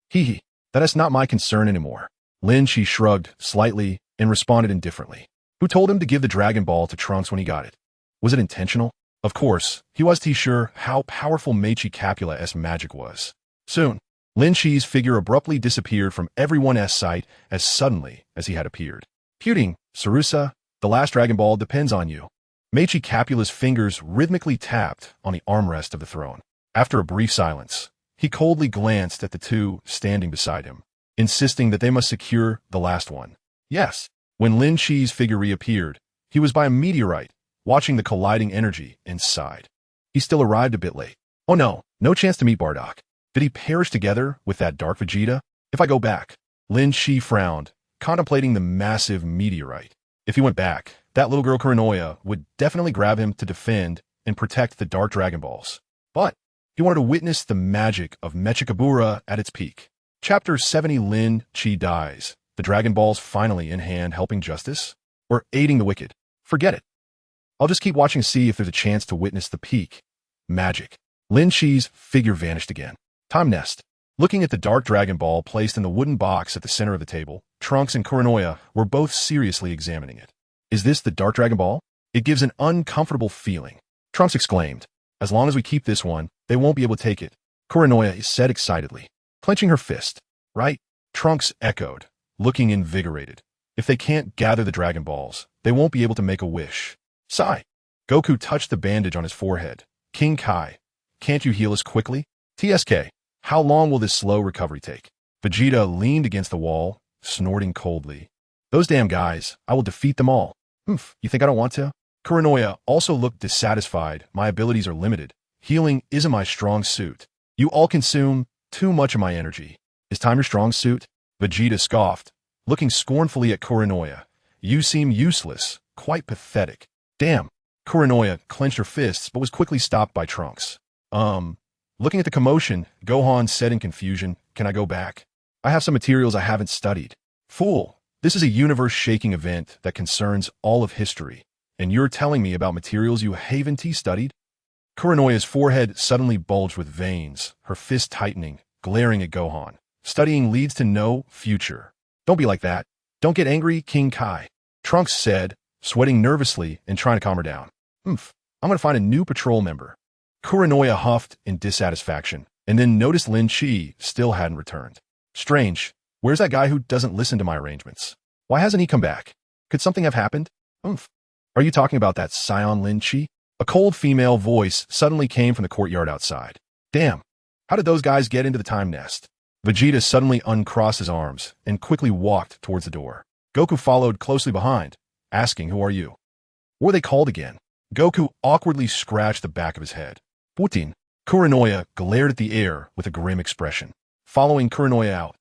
A: Hee, that is not my concern anymore. Lin Chi shrugged slightly and responded indifferently. Who told him to give the Dragon Ball to Trunks when he got it? Was it intentional? Of course, he wasn't sure how powerful Mechi Capula's magic was. Soon, Lin Chi's figure abruptly disappeared from everyone's sight as suddenly as he had appeared. Puting, Sarusa, the last Dragon Ball depends on you. Mechi Capula's fingers rhythmically tapped on the armrest of the throne. After a brief silence, he coldly glanced at the two standing beside him, insisting that they must secure the last one. Yes, when Lin Chi's figure reappeared, he was by a meteorite, watching the colliding energy inside. He still arrived a bit late. Oh no, no chance to meet Bardock. Did he perish together with that Dark Vegeta? If I go back, Lin Chi frowned, contemplating the massive meteorite. If he went back, that little girl Kuranoya would definitely grab him to defend and protect the Dark Dragon Balls. But he wanted to witness the magic of Mechikabura at its peak. Chapter 70 Lin Chi dies. The Dragon Balls finally in hand helping justice? Or aiding the wicked? Forget it. I'll just keep watching to see if there's a chance to witness the peak. Magic. Lin Chi's figure vanished again. Time Nest. Looking at the Dark Dragon Ball placed in the wooden box at the center of the table, Trunks and Kuranoya were both seriously examining it. Is this the Dark Dragon Ball? It gives an uncomfortable feeling. Trunks exclaimed. As long as we keep this one, they won't be able to take it. Kuranoya said excitedly, clenching her fist. Right? Trunks echoed, looking invigorated. If they can't gather the Dragon Balls, they won't be able to make a wish. Sigh. Goku touched the bandage on his forehead. King Kai, can't you heal us quickly? TSK, how long will this slow recovery take? Vegeta leaned against the wall, snorting coldly. Those damn guys, I will defeat them all. You think I don't want to? Kuranoya also looked dissatisfied. My abilities are limited. Healing isn't my strong suit. You all consume too much of my energy. Is time your strong suit? Vegeta scoffed, looking scornfully at Kuranoya. You seem useless, quite pathetic. Damn. Kuranoya clenched her fists but was quickly stopped by Trunks. Looking at the commotion, Gohan said in confusion, can I go back? I have some materials I haven't studied. Fool, this is a universe-shaking event that concerns all of history, and you're telling me about materials you haven't studied? Kuranoya's forehead suddenly bulged with veins, her fist tightening, glaring at Gohan. Studying leads to no future. Don't be like that. Don't get angry, King Kai. Trunks said, sweating nervously and trying to calm her down. I'm going to find a new patrol member. Kuranoya huffed in dissatisfaction, and then noticed Lin Chi still hadn't returned. Strange. Where's that guy who doesn't listen to my arrangements? Why hasn't he come back? Could something have happened? Oomph. Are you talking about that scion Lin Chi? A cold female voice suddenly came from the courtyard outside. Damn. How did those guys get into the time nest? Vegeta suddenly uncrossed his arms and quickly walked towards the door. Goku followed closely behind, asking, "Who are you?" What were they called again? Goku awkwardly scratched the back of his head. Putin. Kuranoya glared at the air with a grim expression. Following Kuranoya out,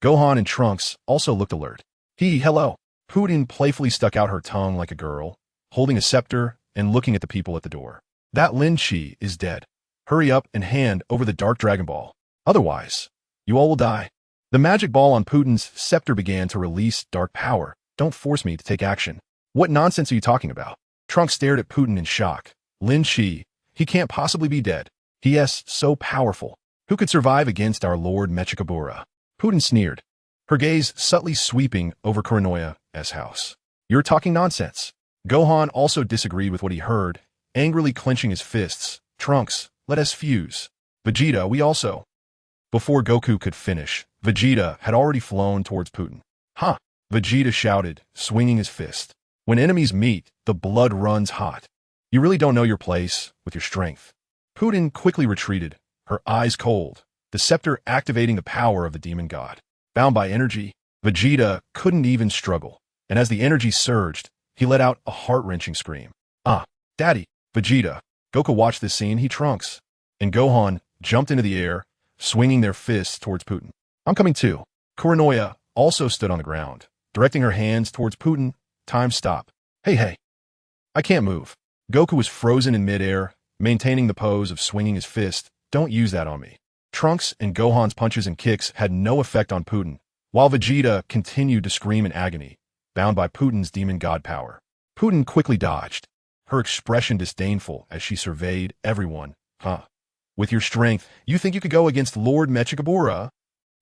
A: Gohan and Trunks also looked alert. Hello. Putin playfully stuck out her tongue like a girl, holding a scepter and looking at the people at the door. That Lin Chi is dead. Hurry up and hand over the Dark Dragon Ball. Otherwise, you all will die. The magic ball on Putin's scepter began to release dark power. Don't force me to take action. What nonsense are you talking about? Trunks stared at Putin in shock. Lin Chi, he can't possibly be dead. He is so powerful. Who could survive against our Lord Mechikabura? Putin sneered, her gaze subtly sweeping over Kuranoya's house. You're talking nonsense. Gohan also disagreed with what he heard, angrily clenching his fists. Trunks, let us fuse. Vegeta, we also. Before Goku could finish, Vegeta had already flown towards Putin. Huh! Vegeta shouted, swinging his fist. When enemies meet, the blood runs hot. You really don't know your place with your strength. Putin quickly retreated, her eyes cold, the scepter activating the power of the demon god. Bound by energy, Vegeta couldn't even struggle, and as the energy surged, he let out a heart-wrenching scream. Ah, Daddy! Vegeta. Goku watched this scene, he Trunks. And Gohan jumped into the air, swinging their fists towards Putin. I'm coming too. Kuranoya also stood on the ground, directing her hands towards Putin. Time stop. Hey. I can't move. Goku was frozen in midair, maintaining the pose of swinging his fist. Don't use that on me. Trunks and Gohan's punches and kicks had no effect on Putin, while Vegeta continued to scream in agony, bound by Putin's demon god power. Putin quickly dodged, her expression disdainful as she surveyed everyone. Huh. With your strength, you think you could go against Lord Mechikabura?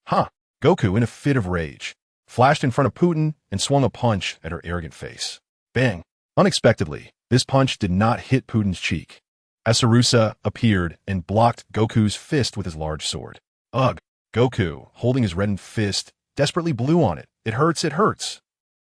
A: Huh. Goku, in a fit of rage, flashed in front of Putin and swung a punch at her arrogant face. Bang! Unexpectedly, this punch did not hit Putin's cheek, as Sarusa appeared and blocked Goku's fist with his large sword. Ugh! Goku, holding his reddened fist, desperately blew on it. It hurts.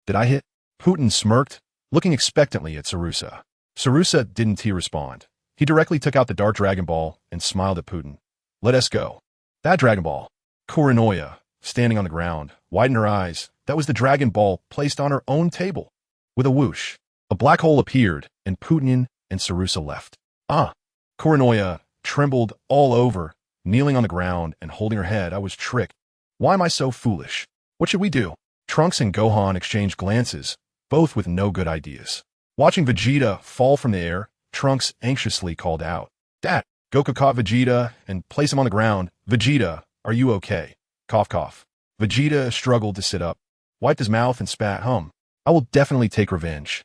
A: Did I hit? Putin smirked, looking expectantly at Sarusa. Sarusa didn't respond. He directly took out the Dark Dragon Ball and smiled at Putin. Let us go. That Dragon Ball. Kuranoya, standing on the ground, widened her eyes. That was the Dragon Ball placed on her own table. With a whoosh, a black hole appeared, and Putin and Sarusa left. Kuranoya trembled all over, kneeling on the ground and holding her head. I was tricked. Why am I so foolish? What should we do? Trunks and Gohan exchanged glances, both with no good ideas. Watching Vegeta fall from the air, Trunks anxiously called out, Dad! Goku caught Vegeta and placed him on the ground. Vegeta, are you okay? Cough, cough. Vegeta struggled to sit up, wiped his mouth and spat. I will definitely take revenge.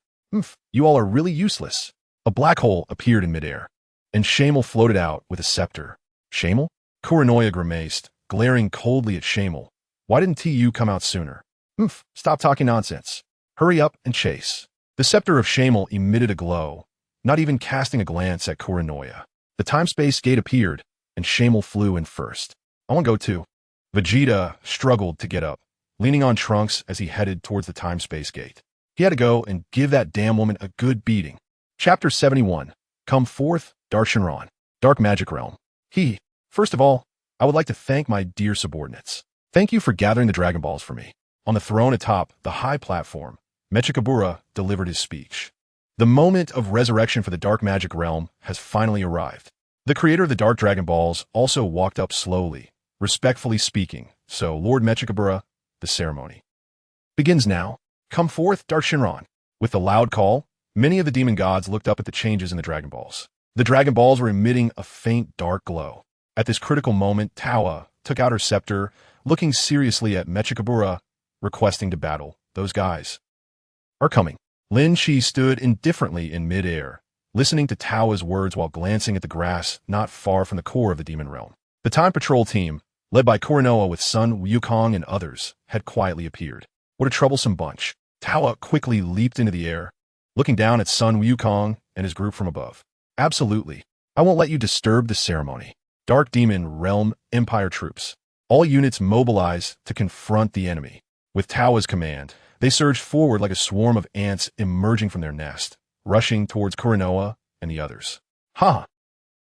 A: You all are really useless. A black hole appeared in midair, and Shamel floated out with a scepter. Shamel? Kuranoya grimaced, glaring coldly at Shamel. Why didn't TU come out sooner? Stop talking nonsense. Hurry up and chase. The scepter of Shamel emitted a glow, not even casting a glance at Kuranoya. The time-space gate appeared, and Shamel flew in first. I want to go too. Vegeta struggled to get up, leaning on Trunks as he headed towards the time-space gate. He had to go and give that damn woman a good beating. Chapter 71. Come forth, Darshanran. Dark Magic Realm. First of all, I would like to thank my dear subordinates. Thank you for gathering the Dragon Balls for me. On the throne atop the high platform, Mechikabura delivered his speech. The moment of resurrection for the Dark Magic Realm has finally arrived. The creator of the Dark Dragon Balls also walked up slowly, respectfully speaking. So, Lord Mechikabura, the ceremony begins now. Come forth, Darshanran. With the loud call, many of the demon gods looked up at the changes in the Dragon Balls. The Dragon Balls were emitting a faint dark glow. At this critical moment, Tawa took out her scepter, looking seriously at Mechikabura, requesting to battle. Those guys are coming. Lin Chi stood indifferently in midair, listening to Tawa's words while glancing at the grass not far from the core of the demon realm. The Time Patrol team, led by Kuranoa with Sun Wukong and others, had quietly appeared. What a troublesome bunch. Tawa quickly leaped into the air, looking down at Sun Wukong and his group from above. Absolutely. I won't let you disturb the ceremony. Dark Demon Realm Empire troops. All units mobilize to confront the enemy. With Tao's command, they surged forward like a swarm of ants emerging from their nest, rushing towards Kuranoa and the others. Ha!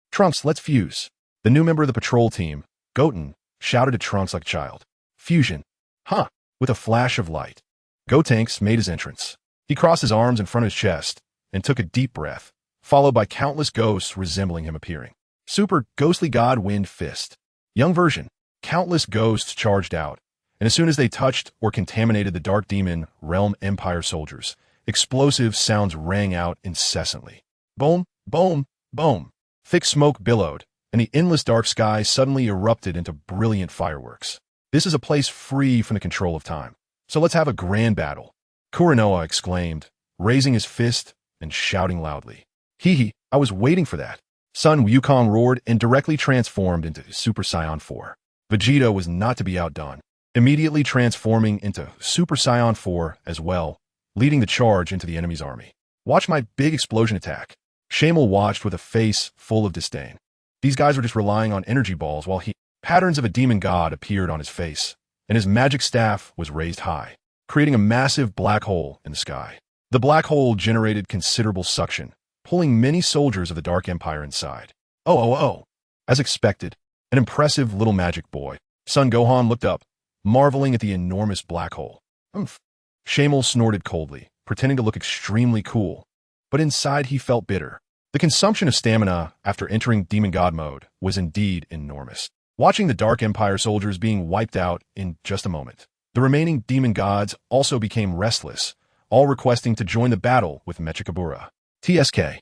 A: Trunks, let's fuse. The new member of the patrol team, Goten, shouted to Trunks like a child. Fusion. Huh! With a flash of light, Gotenks made his entrance. He crossed his arms in front of his chest and took a deep breath, followed by countless ghosts resembling him appearing. Super Ghostly God Wind Fist. Young version. Countless ghosts charged out, and as soon as they touched or contaminated the Dark Demon Realm Empire soldiers, explosive sounds rang out incessantly. Boom, boom, boom. Thick smoke billowed, and the endless dark sky suddenly erupted into brilliant fireworks. This is a place free from the control of time. So let's have a grand battle. Kuranoa exclaimed, raising his fist and shouting loudly. Hee hee, I was waiting for that. Sun Wukong roared and directly transformed into Super Saiyan 4. Vegeta was not to be outdone, immediately transforming into Super Saiyan 4 as well, leading the charge into the enemy's army. Watch my big explosion attack. Shamel watched with a face full of disdain. These guys were just relying on energy balls while patterns of a demon god appeared on his face, and his magic staff was raised high, creating a massive black hole in the sky. The black hole generated considerable suction, pulling many soldiers of the Dark Empire inside. Oh. As expected, an impressive little magic boy, Son Gohan looked up, marveling at the enormous black hole. Umph. Shamel snorted coldly, pretending to look extremely cool, but inside he felt bitter. The consumption of stamina after entering Demon God mode was indeed enormous. Watching the Dark Empire soldiers being wiped out in just a moment, the remaining Demon Gods also became restless, all requesting to join the battle with Mechikabura. TSK.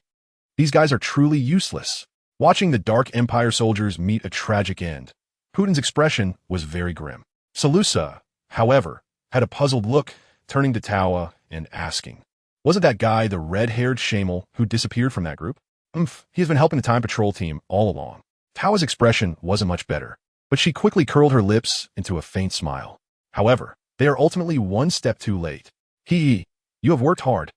A: These guys are truly useless. Watching the Dark Empire soldiers meet a tragic end, Putin's expression was very grim. Salusa, however, had a puzzled look, turning to Tawa and asking, wasn't that guy the red-haired Shamel who disappeared from that group? He has been helping the Time Patrol team all along. Tawa's expression wasn't much better, but she quickly curled her lips into a faint smile. However, they are ultimately one step too late. You have worked hard.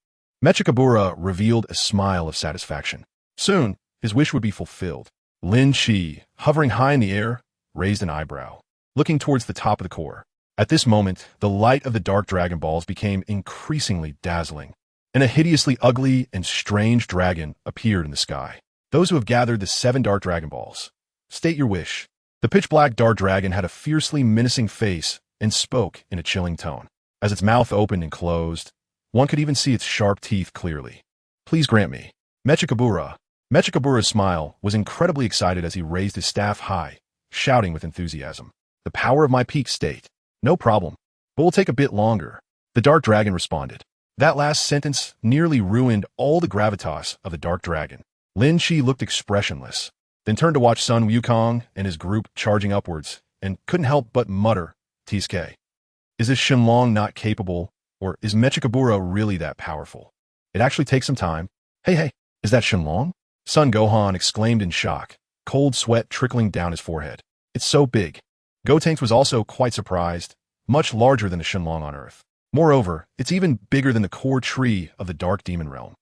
A: Mechikabura revealed a smile of satisfaction. Soon, his wish would be fulfilled. Lin Shi, hovering high in the air, raised an eyebrow, looking towards the top of the core. At this moment, the light of the Dark Dragon Balls became increasingly dazzling, and a hideously ugly and strange dragon appeared in the sky. Those who have gathered the 7 Dark Dragon Balls, state your wish. The pitch-black Dark Dragon had a fiercely menacing face and spoke in a chilling tone. As its mouth opened and closed, one could even see its sharp teeth clearly. Please grant me. Mechikabura's smile was incredibly excited as he raised his staff high, shouting with enthusiasm. The power of my peak state. No problem, but will take a bit longer. The Dark Dragon responded. That last sentence nearly ruined all the gravitas of the Dark Dragon. Lin Shi looked expressionless, then turned to watch Sun Wukong and his group charging upwards, and couldn't help but mutter, TSK. Is this Shenlong not capable, or is Mechikabura really that powerful? It actually takes some time. Hey, is that Shenlong? Son Gohan exclaimed in shock, cold sweat trickling down his forehead. It's so big. Gotenks was also quite surprised, much larger than the Shenlong on Earth. Moreover, it's even bigger than the core tree of the Dark Demon Realm.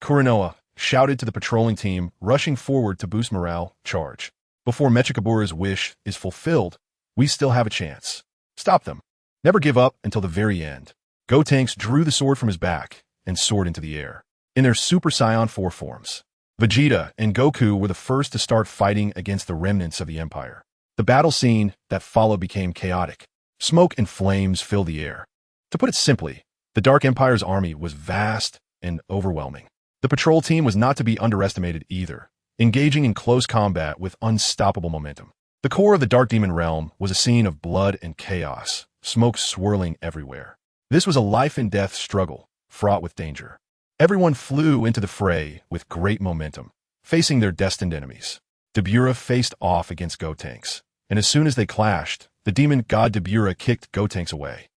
A: Kuranoa shouted to the patrolling team, rushing forward to boost morale. Charge. Before Mechikabura's wish is fulfilled, we still have a chance. Stop them. Never give up until the very end. Gotenks drew the sword from his back and soared into the air. In their Super Saiyan 4 forms, Vegeta and Goku were the first to start fighting against the remnants of the Empire. The battle scene that followed became chaotic. Smoke and flames filled the air. To put it simply, the Dark Empire's army was vast and overwhelming. The patrol team was not to be underestimated either, engaging in close combat with unstoppable momentum. The core of the Dark Demon Realm was a scene of blood and chaos, smoke swirling everywhere. This was a life-and-death struggle, fraught with danger. Everyone flew into the fray with great momentum, facing their destined enemies. Dabura faced off against Gotenks, and as soon as they clashed, the demon god Dabura kicked Gotenks away.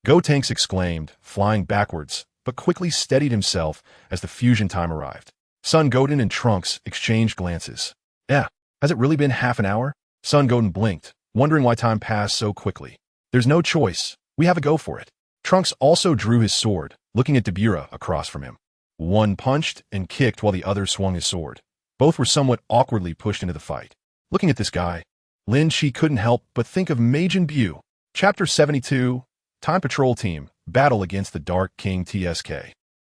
A: Gotenks exclaimed, flying backwards, but quickly steadied himself as the fusion time arrived. Son Goten and Trunks exchanged glances. Has it really been half an hour? Son Goten blinked, wondering why time passed so quickly. There's no choice. We have to go for it. Trunks also drew his sword, looking at Dabura across from him. One punched and kicked while the other swung his sword. Both were somewhat awkwardly pushed into the fight. Looking at this guy, Lin Chi couldn't help but think of Majin Bu. Chapter 72, Time Patrol Team, Battle Against the Dark King TSK.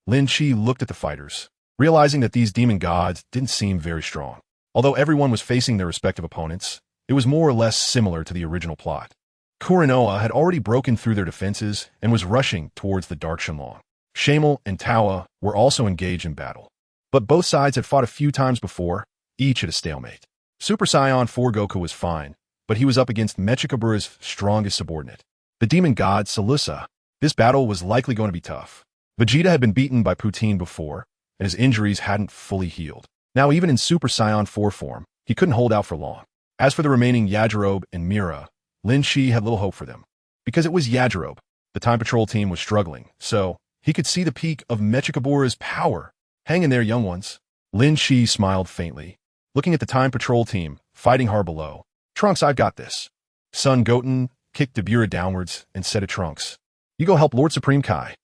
A: Lin Chi looked at the fighters, realizing that these demon gods didn't seem very strong. Although everyone was facing their respective opponents, it was more or less similar to the original plot. Kurinoa had already broken through their defenses and was rushing towards the Dark Shenlong. Shamel and Tawa were also engaged in battle. But both sides had fought a few times before, each at a stalemate. Super Saiyan 4 Goku was fine, but he was up against Mechikabura's strongest subordinate, the demon god Salusa. This battle was likely going to be tough. Vegeta had been beaten by Poutine before, and his injuries hadn't fully healed. Now even in Super Saiyan 4 form, he couldn't hold out for long. As for the remaining Yajirobe and Mira, Lin Chi had little hope for them. Because it was Yajirobe, the Time Patrol team was struggling, so he could see the peak of Mechikabura's power. Hang in there, young ones. Lin Chi smiled faintly, looking at the Time Patrol team, fighting hard below. Trunks, I've got this. Son Goten kicked Dabura downwards and said to Trunks, "You go help Lord Supreme Kai."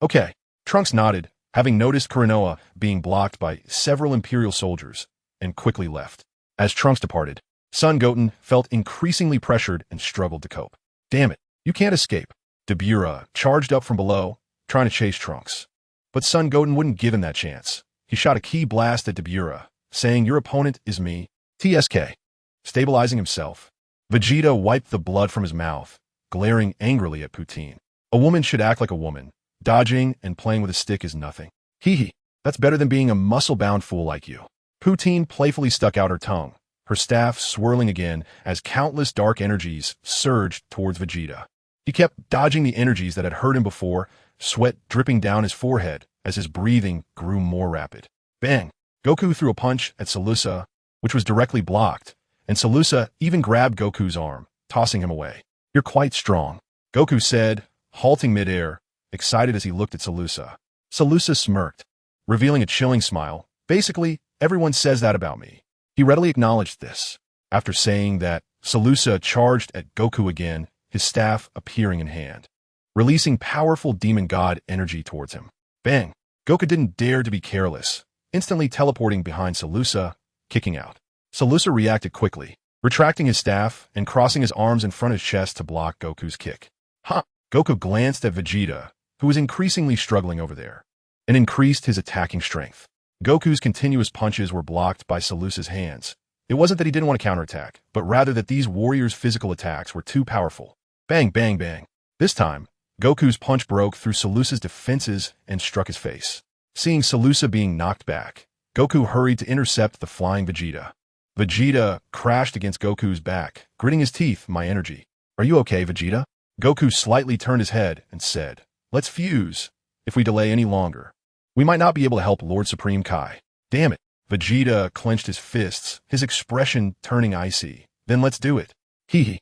A: Okay. Trunks nodded, having noticed Kurinoa being blocked by several Imperial soldiers, and quickly left. As Trunks departed, Son Goten felt increasingly pressured and struggled to cope. Damn it, you can't escape. Dabura charged up from below, trying to chase Trunks. But Son Goten wouldn't give him that chance. He shot a key blast at Dabura, saying, "Your opponent is me, TSK." Stabilizing himself, Vegeta wiped the blood from his mouth, glaring angrily at Poutine. A woman should act like a woman. Dodging and playing with a stick is nothing. Hee hee, that's better than being a muscle-bound fool like you. Poutine playfully stuck out her tongue, her staff swirling again as countless dark energies surged towards Vegeta. He kept dodging the energies that had hurt him before, sweat dripping down his forehead as his breathing grew more rapid. Bang! Goku threw a punch at Salusa, which was directly blocked, and Salusa even grabbed Goku's arm, tossing him away. "You're quite strong," Goku said, halting midair, excited as he looked at Salusa. Salusa smirked, revealing a chilling smile. "Basically, everyone says that about me." He readily acknowledged this. After saying that, Salusa charged at Goku again, his staff appearing in hand, releasing powerful demon god energy towards him. Bang! Goku didn't dare to be careless, instantly teleporting behind Salusa, kicking out. Salusa reacted quickly, retracting his staff and crossing his arms in front of his chest to block Goku's kick. Ha! Goku glanced at Vegeta, who was increasingly struggling over there, and increased his attacking strength. Goku's continuous punches were blocked by Salusa's hands. It wasn't that he didn't want to counterattack, but rather that these warriors' physical attacks were too powerful. Bang, bang, bang. This time, Goku's punch broke through Salusa's defenses and struck his face. Seeing Salusa being knocked back, Goku hurried to intercept the flying Vegeta. Vegeta crashed against Goku's back, gritting his teeth. "My energy. Are you okay, Vegeta?" Goku slightly turned his head and said, "Let's fuse. If we delay any longer, we might not be able to help Lord Supreme Kai." Damn it. Vegeta clenched his fists, his expression turning icy. "Then let's do it." Hee hee.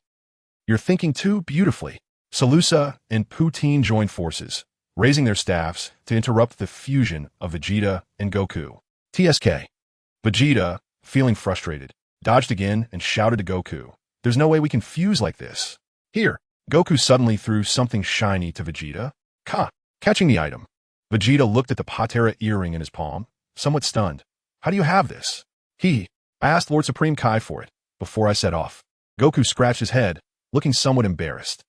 A: "You're thinking too beautifully." Salusa and Poutine joined forces, raising their staffs to interrupt the fusion of Vegeta and Goku. TSK. Vegeta, feeling frustrated, dodged again and shouted to Goku, "There's no way we can fuse like this." "Here." Goku suddenly threw something shiny to Vegeta. Catching the item. Vegeta looked at the Patera earring in his palm, somewhat stunned. "How do you have this?" I asked Lord Supreme Kai for it, before I set off." Goku scratched his head, looking somewhat embarrassed.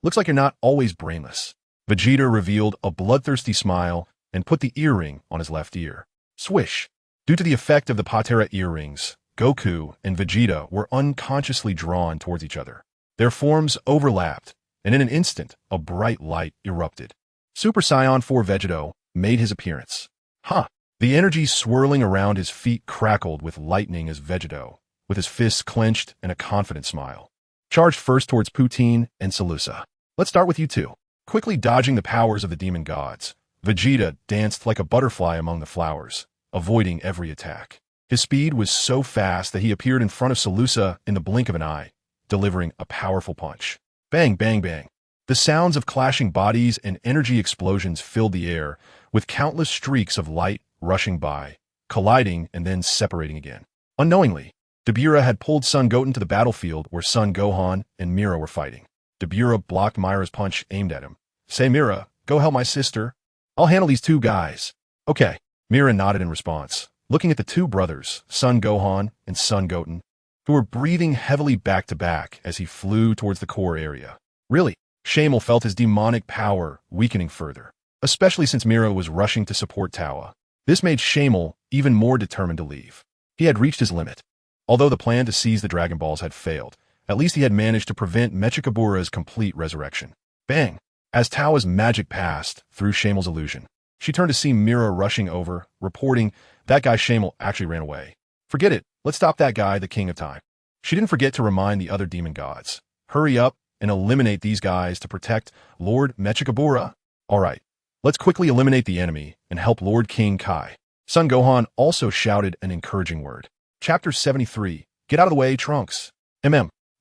A: Looks like you're not always brainless." Vegeta revealed a bloodthirsty smile and put the earring on his left ear. Swish. Due to the effect of the Patera earrings, Goku and Vegeta were unconsciously drawn towards each other. Their forms overlapped, and in an instant, a bright light erupted. Super Saiyan 4 Vegito made his appearance. The energy swirling around his feet crackled with lightning as Vegito, with his fists clenched and a confident smile, charged first towards Poutine and Salusa. "Let's start with you two." Quickly dodging the powers of the demon gods, Vegeta danced like a butterfly among the flowers, avoiding every attack. His speed was so fast that he appeared in front of Salusa in the blink of an eye, delivering a powerful punch. Bang, bang, bang. The sounds of clashing bodies and energy explosions filled the air, with countless streaks of light rushing by, colliding and then separating again. Unknowingly, Dabura had pulled Son Goten to the battlefield where Son Gohan and Mira were fighting. Dabura blocked Mira's punch aimed at him. "Say, Mira, go help my sister. I'll handle these two guys." "Okay." Mira nodded in response, looking at the two brothers, Son Gohan and Son Goten. who were breathing heavily back to back as he flew towards the core area. Really, Shamel felt his demonic power weakening further, especially since Mira was rushing to support Tawa. This made Shamel even more determined to leave. He had reached his limit. Although the plan to seize the Dragon Balls had failed, at least he had managed to prevent Mechikabura's complete resurrection. Bang! As Tawa's magic passed through Shamel's illusion, she turned to see Mira rushing over, reporting, "That guy Shamel actually ran away. Forget it, let's stop that guy, the King of Time." She didn't forget to remind the other demon gods, "Hurry up and eliminate these guys to protect Lord Mechikabura." Alright, let's quickly eliminate the enemy and help Lord King Kai. Son Gohan also shouted an encouraging word. Chapter 73, Get out of the way, Trunks.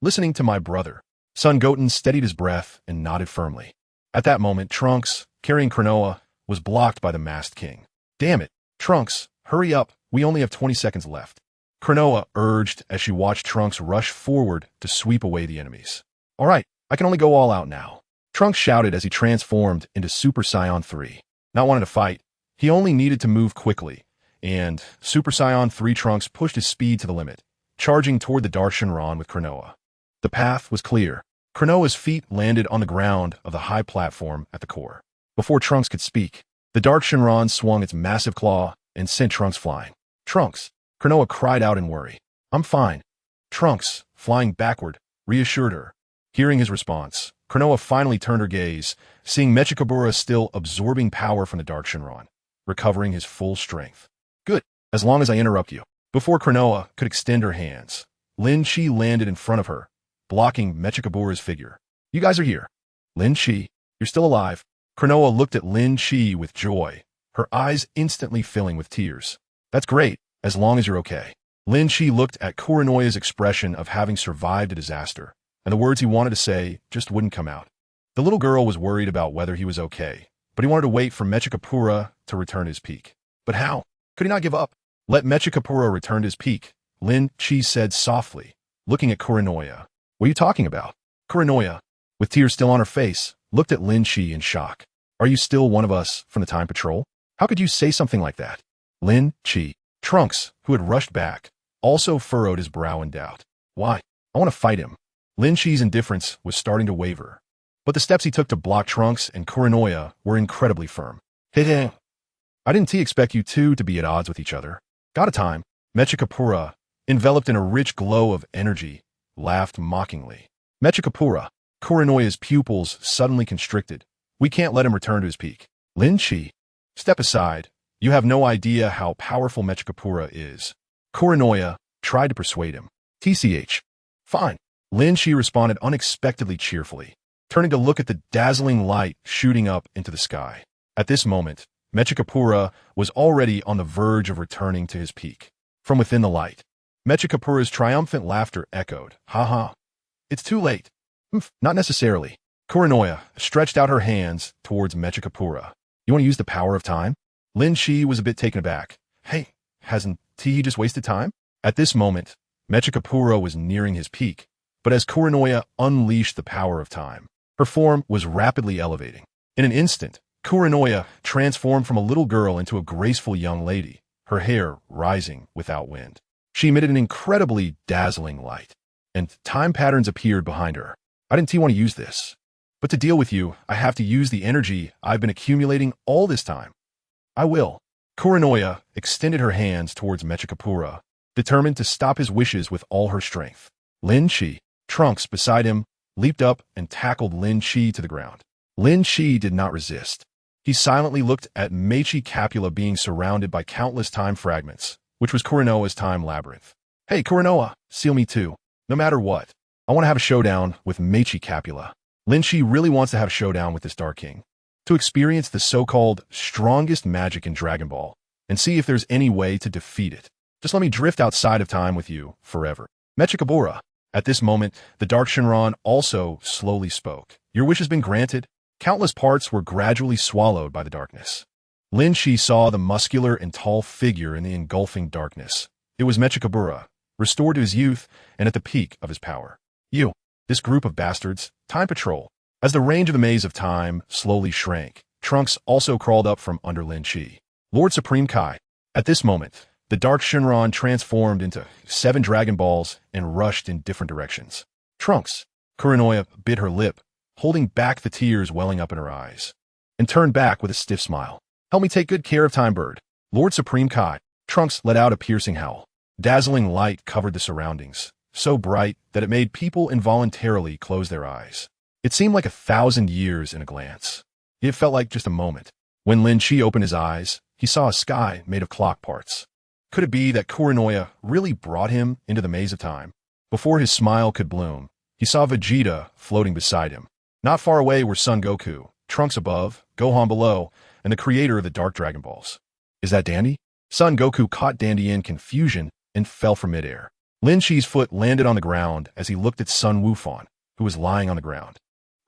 A: Listening to my brother. Son Goten steadied his breath and nodded firmly. At that moment, Trunks, carrying Kranoa, was blocked by the masked king. "Damn it, Trunks, hurry up, we only have 20 seconds left." Kranoa urged as she watched Trunks rush forward to sweep away the enemies. "Alright, I can only go all out now," Trunks shouted as he transformed into Super Saiyan 3. Not wanting to fight, he only needed to move quickly, and Super Saiyan 3 Trunks pushed his speed to the limit, charging toward the Dark Shenron with Kranoa. The path was clear. Kranoa's feet landed on the ground of the high platform at the core. Before Trunks could speak, the Dark Shenron swung its massive claw and sent Trunks flying. "Trunks!" Kranoa cried out in worry. "I'm fine." Trunks, flying backward, reassured her. Hearing his response, Kranoa finally turned her gaze, seeing Mechikabura still absorbing power from the Dark Shenron, recovering his full strength. "Good, as long as I interrupt you." Before Kranoa could extend her hands, Lin Chi landed in front of her, blocking Mechikabura's figure. "You guys are here. Lin Chi, you're still alive." Kranoa looked at Lin Chi with joy, her eyes instantly filling with tears. "That's great, as long as you're okay." Lin Chi looked at Kuranoya's expression of having survived a disaster, and the words he wanted to say just wouldn't come out. The little girl was worried about whether he was okay, but he wanted to wait for Mechikabura to return to his peak. But how? Could he not give up? "Let Mechikabura return to his peak," Lin Chi said softly, looking at Kuranoya. "What are you talking about?" Kuranoya, with tears still on her face, looked at Lin Chi in shock. "Are you still one of us from the Time Patrol? How could you say something like that?" Lin Chi. Trunks, who had rushed back, also furrowed his brow in doubt. "Why? I want to fight him." Lin Chi's indifference was starting to waver, but the steps he took to block Trunks and Kuranoya were incredibly firm. "Heh. I didn't expect you two to be at odds with each other." "Got a time." Mechikabura, enveloped in a rich glow of energy, laughed mockingly. "Mechikabura." Kuranoya's pupils suddenly constricted. "We can't let him return to his peak." Lin Chi. "Step aside. You have no idea how powerful Mechikabura is." Kuranoya tried to persuade him. "TCH. Fine." Lin Chi responded unexpectedly cheerfully, turning to look at the dazzling light shooting up into the sky. At this moment, Mechikabura was already on the verge of returning to his peak. From within the light, Mechikabura's triumphant laughter echoed. "Ha ha. It's too late." "Not necessarily." Kuranoya stretched out her hands towards Mechikabura. "You want to use the power of time?" Lin Chi was a bit taken aback. "Hey, hasn't he just wasted time?" At this moment, Mechikabura was nearing his peak, but as Kuranoya unleashed the power of time, her form was rapidly elevating. In an instant, Kuranoya transformed from a little girl into a graceful young lady, her hair rising without wind. She emitted an incredibly dazzling light, and time patterns appeared behind her. "I didn't want to use this, but to deal with you, I have to use the energy I've been accumulating all this time." "I will." Kuranoya extended her hands towards Mechikabura, determined to stop his wishes with all her strength. Lin Chi, Trunks beside him, leaped up and tackled Lin Chi to the ground. Lin Chi did not resist. He silently looked at Meichi Capula being surrounded by countless time fragments, which was Kuranoa's time labyrinth. "Hey, Kuranoa, seal me too. No matter what, I want to have a showdown with Meichi Capula." Lin Chi really wants to have a showdown with this Dark King, to experience the so-called strongest magic in Dragon Ball, and see if there's any way to defeat it. "Just let me drift outside of time with you forever." Mechikabura. At this moment, the Dark Shenron also slowly spoke. "Your wish has been granted." Countless parts were gradually swallowed by the darkness. Lin Chi saw the muscular and tall figure in the engulfing darkness. It was Mechikabura, restored to his youth and at the peak of his power. "You, this group of bastards, Time Patrol." As the range of the maze of time slowly shrank, Trunks also crawled up from under Lin Chi. "Lord Supreme Kai." At this moment, The dark Shinron transformed into 7 Dragon Balls and rushed in different directions. Trunks. Kuranoya bit her lip, holding back the tears welling up in her eyes, and turned back with a stiff smile. Help me take good care of Time Bird. Lord Supreme Kai. Trunks let out a piercing howl. Dazzling light covered the surroundings, so bright that it made people involuntarily close their eyes. It seemed like 1,000 years in a glance. It felt like just a moment. When Lin Chi opened his eyes, he saw a sky made of clock parts. Could it be that Kuranoya really brought him into the maze of time? Before his smile could bloom, he saw Vegeta floating beside him. Not far away were Son Goku, Trunks above, Gohan below, and the creator of the Dark Dragon Balls. Is that Dandy? Son Goku caught Dandy in confusion and fell from midair. Lin Chi's foot landed on the ground as he looked at Sun Wufan, who was lying on the ground.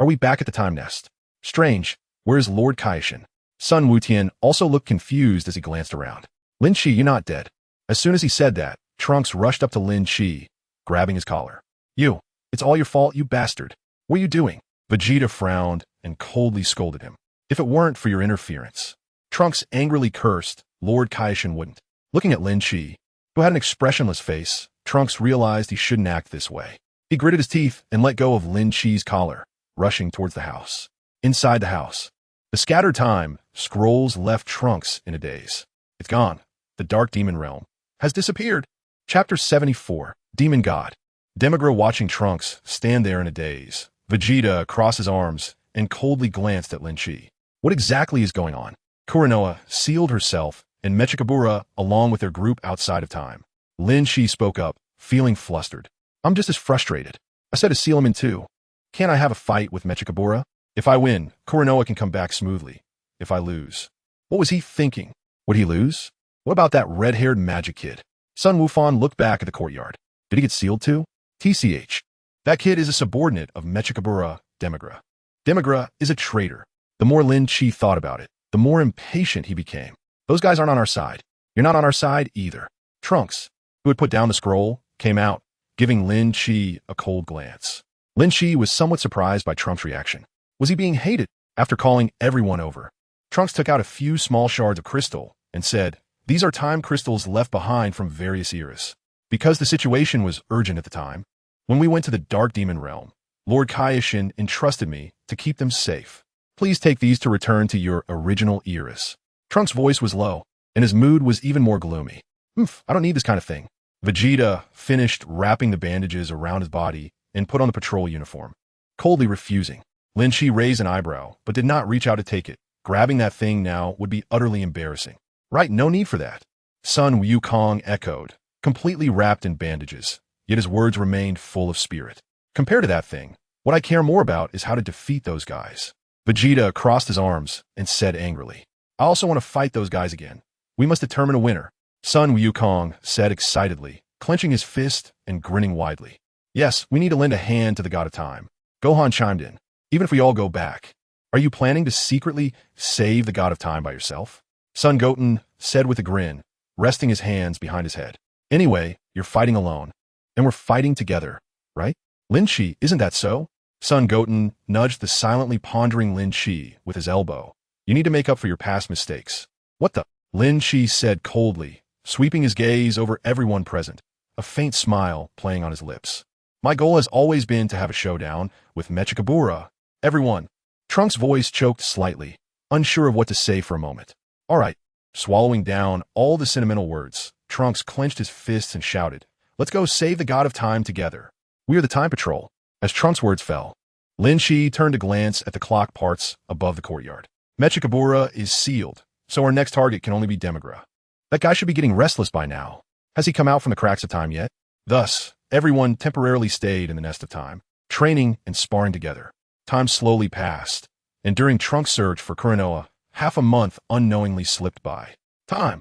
A: Are we back at the time nest? Strange. Where's Lord Kaishin? Sun Wutian also looked confused as he glanced around. Lin Chi, you're not dead. As soon as he said that, Trunks rushed up to Lin Chi, grabbing his collar. You. It's all your fault, you bastard. What are you doing? Vegeta frowned and coldly scolded him. If it weren't for your interference. Trunks angrily cursed. Lord Kaishin wouldn't. Looking at Lin Chi, who had an expressionless face, Trunks realized he shouldn't act this way. He gritted his teeth and let go of Lin Chi's collar, rushing towards the house. Inside the house, the scattered time scrolls left Trunks in a daze. It's gone. The Dark Demon Realm has disappeared. Chapter 74, Demon God. Demigra watching Trunks stand there in a daze. Vegeta crossed his arms and coldly glanced at Lin Chi. What exactly is going on? Kuranoa sealed herself and Mechikabura along with their group outside of time. Lin Chi spoke up, feeling flustered. I'm just as frustrated. I said to seal him in too. Can't I have a fight with Mechikabura? If I win, Kuranoa can come back smoothly. If I lose. What was he thinking? Would he lose? What about that red-haired magic kid? Sun Wufan looked back at the courtyard. Did he get sealed too? TCH. That kid is a subordinate of Mechikabura, Demigra. Demigra is a traitor. The more Lin Chi thought about it, the more impatient he became. Those guys aren't on our side. You're not on our side either. Trunks, who had put down the scroll, came out, giving Lin Chi a cold glance. Lin Chi was somewhat surprised by Trunks' reaction. Was he being hated? After calling everyone over, Trunks took out a few small shards of crystal and said, these are time crystals left behind from various eras. Because the situation was urgent at the time, when we went to the Dark Demon Realm, Lord Kaishin entrusted me to keep them safe. Please take these to return to your original eras. Trunks' voice was low, and his mood was even more gloomy. I don't need this kind of thing. Vegeta finished wrapping the bandages around his body and put on the patrol uniform, coldly refusing. Lin Chi raised an eyebrow, but did not reach out to take it. Grabbing that thing now would be utterly embarrassing. Right, no need for that. Sun Wukong echoed, completely wrapped in bandages, yet his words remained full of spirit. Compared to that thing, what I care more about is how to defeat those guys. Vegeta crossed his arms and said angrily, I also want to fight those guys again. We must determine a winner. Sun Wukong said excitedly, clenching his fist and grinning widely. Yes, we need to lend a hand to the God of Time. Gohan chimed in. Even if we all go back, are you planning to secretly save the God of Time by yourself? Sun Goten said with a grin, resting his hands behind his head. Anyway, you're fighting alone, and we're fighting together, right? Lin Chi, isn't that so? Sun Goten nudged the silently pondering Lin Chi with his elbow. You need to make up for your past mistakes. What the? Lin Chi said coldly, sweeping his gaze over everyone present, a faint smile playing on his lips. My goal has always been to have a showdown with Mechikabura. Everyone. Trunks' voice choked slightly, unsure of what to say for a moment. All right. Swallowing down all the sentimental words, Trunks clenched his fists and shouted, let's go save the God of Time together. We are the Time Patrol. As Trunks' words fell, Lin Chi turned to glance at the clock parts above the courtyard. Mechikabura is sealed, so our next target can only be Demigra. That guy should be getting restless by now. Has he come out from the cracks of time yet? Thus, everyone temporarily stayed in the nest of time, training and sparring together. Time slowly passed, and during Trunks' search for Kuranoa, half a month unknowingly slipped by. Time.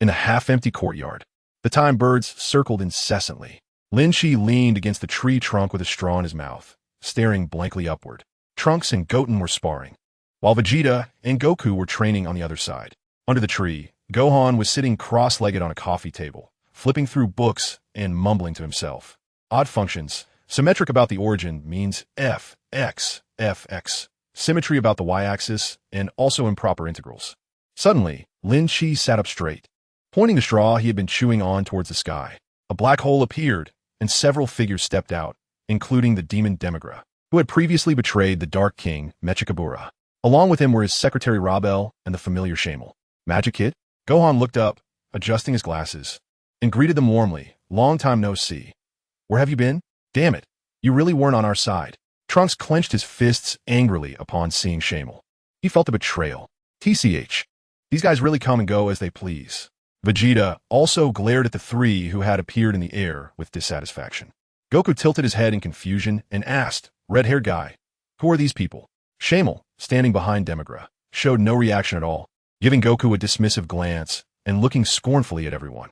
A: In the half-empty courtyard, the time birds circled incessantly. Lin Chi leaned against the tree trunk with a straw in his mouth, staring blankly upward. Trunks and Goten were sparring, while Vegeta and Goku were training on the other side. Under the tree, Gohan was sitting cross-legged on a coffee table, flipping through books and mumbling to himself. Odd functions. Symmetric about the origin means F, X, F, X. Symmetry about the y-axis, and also improper integrals. Suddenly, Lin Chi sat up straight. Pointing the straw he had been chewing on towards the sky. A black hole appeared, and several figures stepped out, including the demon Demigra, who had previously betrayed the Dark King, Mechikabura. Along with him were his secretary Rabel and the familiar Shamel. Magic Kid? Gohan looked up, adjusting his glasses, and greeted them warmly. Long time no see. Where have you been? Damn it, you really weren't on our side. Trunks clenched his fists angrily upon seeing Shamel. He felt a betrayal. TCH. These guys really come and go as they please. Vegeta also glared at the three who had appeared in the air with dissatisfaction. Goku tilted his head in confusion and asked, red-haired guy, who are these people? Shamel, standing behind Demigra, showed no reaction at all, giving Goku a dismissive glance and looking scornfully at everyone.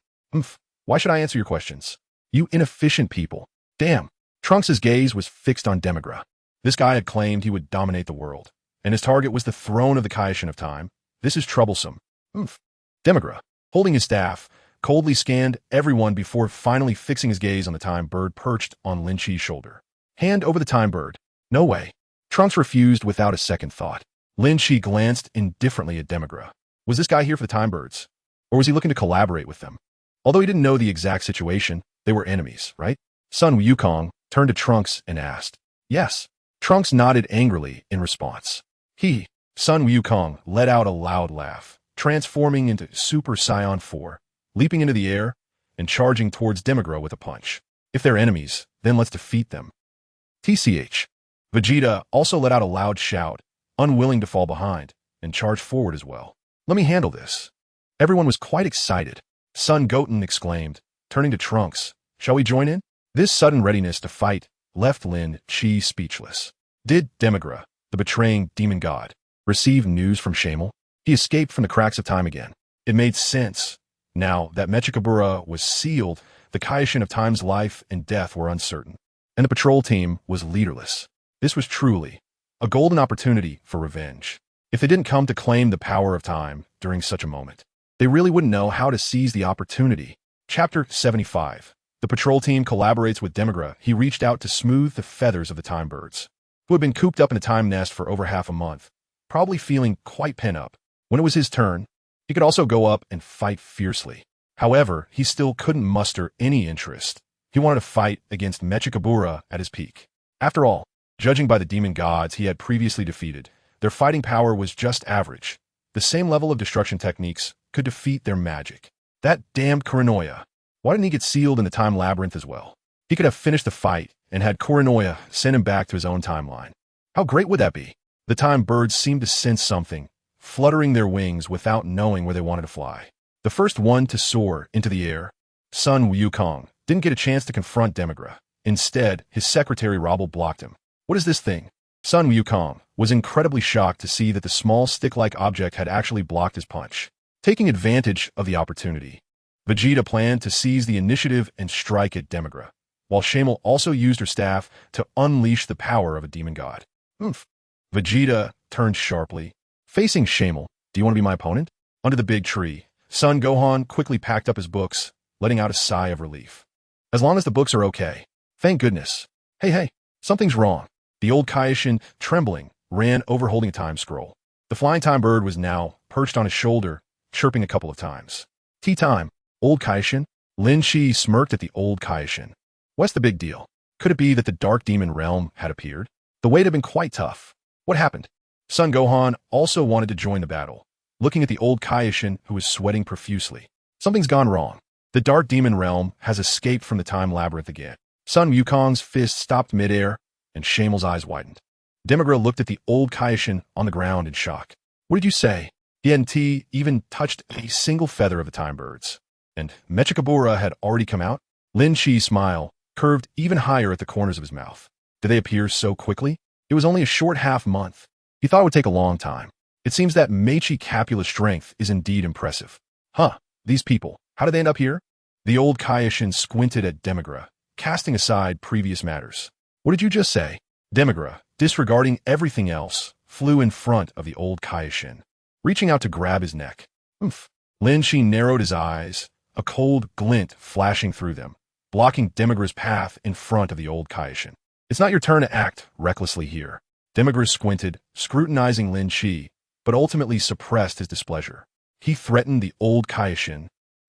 A: Why should I answer your questions? You inefficient people. Damn. Trunks' gaze was fixed on Demigra. This guy had claimed he would dominate the world, and his target was the throne of the Kaishin of Time. This is troublesome. Demigra, holding his staff, coldly scanned everyone before finally fixing his gaze on the time bird perched on Lin Chi's shoulder. Hand over the time bird. No way. Trunks refused without a second thought. Lin Chi glanced indifferently at Demigra. Was this guy here for the time birds? Or was he looking to collaborate with them? Although he didn't know the exact situation, they were enemies, right? Sun Wukong turned to Trunks and asked. Yes. Trunks nodded angrily in response. Sun Wukong let out a loud laugh, transforming into Super Saiyan 4, leaping into the air and charging towards Demigra with a punch. If they're enemies, then let's defeat them. TCH. Vegeta also let out a loud shout, unwilling to fall behind, and charged forward as well. Let me handle this. Everyone was quite excited. Son Goten exclaimed, turning to Trunks, shall we join in? This sudden readiness to fight left Lin Chi speechless. Did Demigra, the betraying demon god, receive news from Shamel? He escaped from the cracks of time again. It made sense. Now that Mechikabura was sealed, the Kaishin of Time's life and death were uncertain, and the patrol team was leaderless. This was truly a golden opportunity for revenge. If they didn't come to claim the power of time during such a moment, they really wouldn't know how to seize the opportunity. Chapter 75. The patrol team collaborates with Demigra. He reached out to smooth the feathers of the time birds, who had been cooped up in a time nest for over half a month, probably feeling quite pent up. When it was his turn, he could also go up and fight fiercely. However, he still couldn't muster any interest. He wanted to fight against Mechikabura at his peak. After all, judging by the demon gods he had previously defeated, their fighting power was just average. The same level of destruction techniques could defeat their magic. That damned Kuranoia. Why didn't he get sealed in the time labyrinth as well? He could have finished the fight and had Kuranoia send him back to his own timeline. How great would that be? The time birds seemed to sense something, fluttering their wings without knowing where they wanted to fly. The first one to soar into the air, Sun Wukong, didn't get a chance to confront Demigra. Instead, his secretary Rabel blocked him. What is this thing? Sun Wukong was incredibly shocked to see that the small stick-like object had actually blocked his punch. Taking advantage of the opportunity, Vegeta planned to seize the initiative and strike at Demigra, while Shamel also used her staff to unleash the power of a demon god. Vegeta turned sharply, facing Shamel. Do you want to be my opponent? Under the big tree, Son Gohan quickly packed up his books, letting out a sigh of relief. As long as the books are okay. Thank goodness. Hey, something's wrong. The old Kaishin, trembling, ran over holding a time scroll. The flying time bird was now perched on his shoulder, chirping a couple of times. Tea time, old Kaishin. Lin Chi smirked at the old Kaishin. What's the big deal? Could it be that the dark demon realm had appeared? The wait had been quite tough. What happened? Son Gohan also wanted to join the battle, looking at the old Kaishin who was sweating profusely. Something's gone wrong. The dark demon realm has escaped from the time labyrinth again. Sun Wukong's fist stopped midair, and Shamel's eyes widened. Demigra looked at the old Kaishin on the ground in shock. What did you say? He hadn't even touched a single feather of the time birds. And Mechikabura had already come out? Lin Chi's smile curved even higher at the corners of his mouth. Did they appear so quickly? It was only a short half-month. He thought it would take a long time. It seems that Mechi Capula's strength is indeed impressive. These people, how did they end up here? The old Kaishin squinted at Demigra, casting aside previous matters. What did you just say? Demigra, disregarding everything else, flew in front of the old Kaishin, reaching out to grab his neck. Lin Chi narrowed his eyes, a cold glint flashing through them, blocking Demigra's path in front of the old Kaishin. It's not your turn to act recklessly here. Demigra squinted, scrutinizing Lin Chi, but ultimately suppressed his displeasure. He threatened the old Kaishin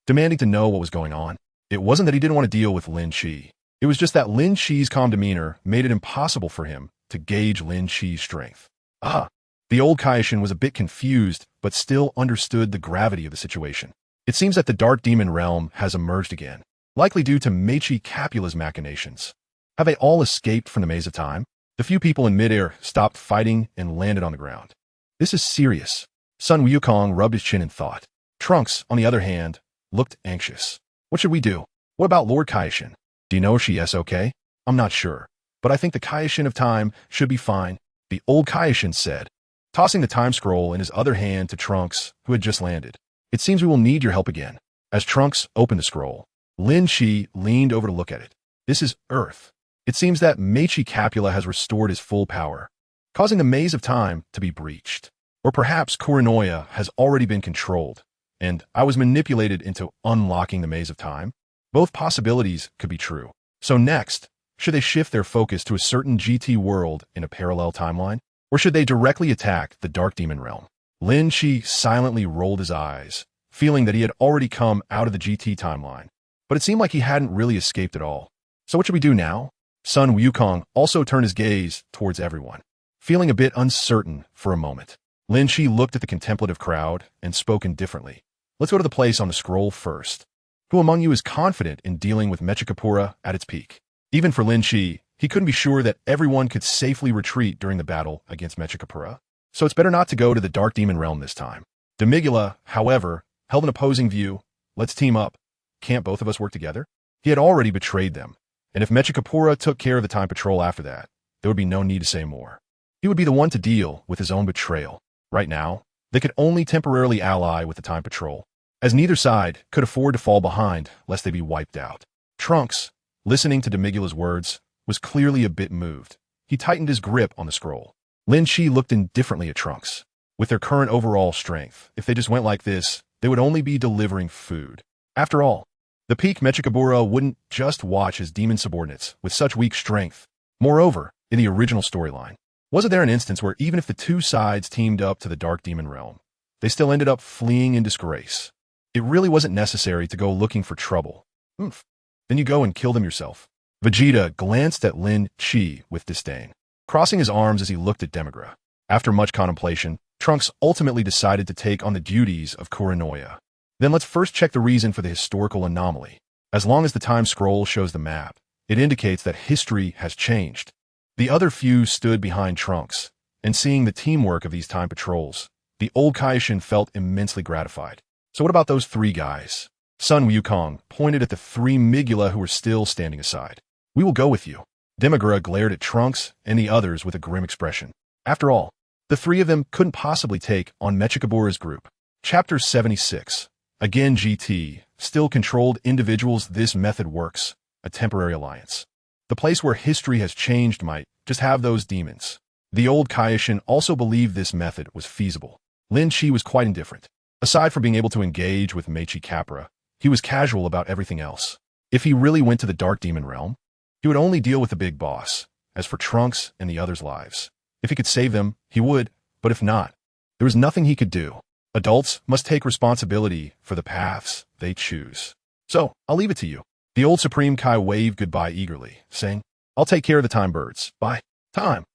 A: demanding to know what was going on. It wasn't that he didn't want to deal with Lin Chi. It was just that Lin Chi's calm demeanor made it impossible for him to gauge Lin Chi's strength. The old Kaishin was a bit confused, but still understood the gravity of the situation. It seems that the Dark Demon realm has emerged again, likely due to Meichi Capula's machinations. Have they all escaped from the maze of time? The few people in midair stopped fighting and landed on the ground. This is serious. Sun Wukong rubbed his chin in thought. Trunks, on the other hand, looked anxious. What should we do? What about Lord Kaishin? Do you know if she's okay? I'm not sure, but I think the Kaishin of time should be fine, the old Kaishin said, tossing the time scroll in his other hand to Trunks, who had just landed. It seems we will need your help again. As Trunks opened the scroll, Lin Chi leaned over to look at it. This is Earth. It seems that Meichi Capula has restored his full power, causing the maze of time to be breached. Or perhaps Kuranoya has already been controlled, and I was manipulated into unlocking the maze of time. Both possibilities could be true. So next, should they shift their focus to a certain GT world in a parallel timeline? Or should they directly attack the Dark Demon realm? Lin Chi silently rolled his eyes, feeling that he had already come out of the GT timeline. But it seemed like he hadn't really escaped at all. So what should we do now? Sun Wukong also turned his gaze towards everyone, feeling a bit uncertain for a moment. Lin Chi looked at the contemplative crowd and spoke indifferently. Let's go to the place on the scroll first. Who among you is confident in dealing with Mechikapura at its peak? Even for Lin Chi, he couldn't be sure that everyone could safely retreat during the battle against Mechikapura. So it's better not to go to the Dark Demon realm this time. Demigula, however, held an opposing view. Let's team up. Can't both of us work together? He had already betrayed them, and if Mechikapura took care of the Time Patrol after that, there would be no need to say more. He would be the one to deal with his own betrayal. Right now, they could only temporarily ally with the Time Patrol, as neither side could afford to fall behind lest they be wiped out. Trunks, listening to Demigula's words, was clearly a bit moved. He tightened his grip on the scroll. Lin Chi looked indifferently at Trunks. With their current overall strength, if they just went like this, they would only be delivering food. After all, the peak Mechikabura wouldn't just watch his demon subordinates with such weak strength. Moreover, in the original storyline, wasn't there an instance where even if the two sides teamed up to the Dark Demon realm, they still ended up fleeing in disgrace? It really wasn't necessary to go looking for trouble. Then you go and kill them yourself. Vegeta glanced at Lin Chi with disdain, crossing his arms as he looked at Demigra. After much contemplation, Trunks ultimately decided to take on the duties of Kuranoya. Then let's first check the reason for the historical anomaly. As long as the time scroll shows the map, it indicates that history has changed. The other few stood behind Trunks, and seeing the teamwork of these time patrols, the old Kaishin felt immensely gratified. So what about those three guys? Sun Wukong pointed at the three Migula who were still standing aside. We will go with you. Demigra glared at Trunks and the others with a grim expression. After all, the three of them couldn't possibly take on Mechikabura's group. Chapter 76. Again GT, still controlled individuals. This method works. A temporary alliance. The place where history has changed might just have those demons. The old Kaishin also believed this method was feasible. Lin Chi was quite indifferent. Aside from being able to engage with Meichi Capra, he was casual about everything else. If he really went to the Dark Demon realm, he would only deal with the big boss. As for Trunks and the others' lives, if he could save them, he would, but if not, there was nothing he could do. Adults must take responsibility for the paths they choose. So, I'll leave it to you. The old Supreme Kai waved goodbye eagerly, saying, I'll take care of the time birds. Bye. Time.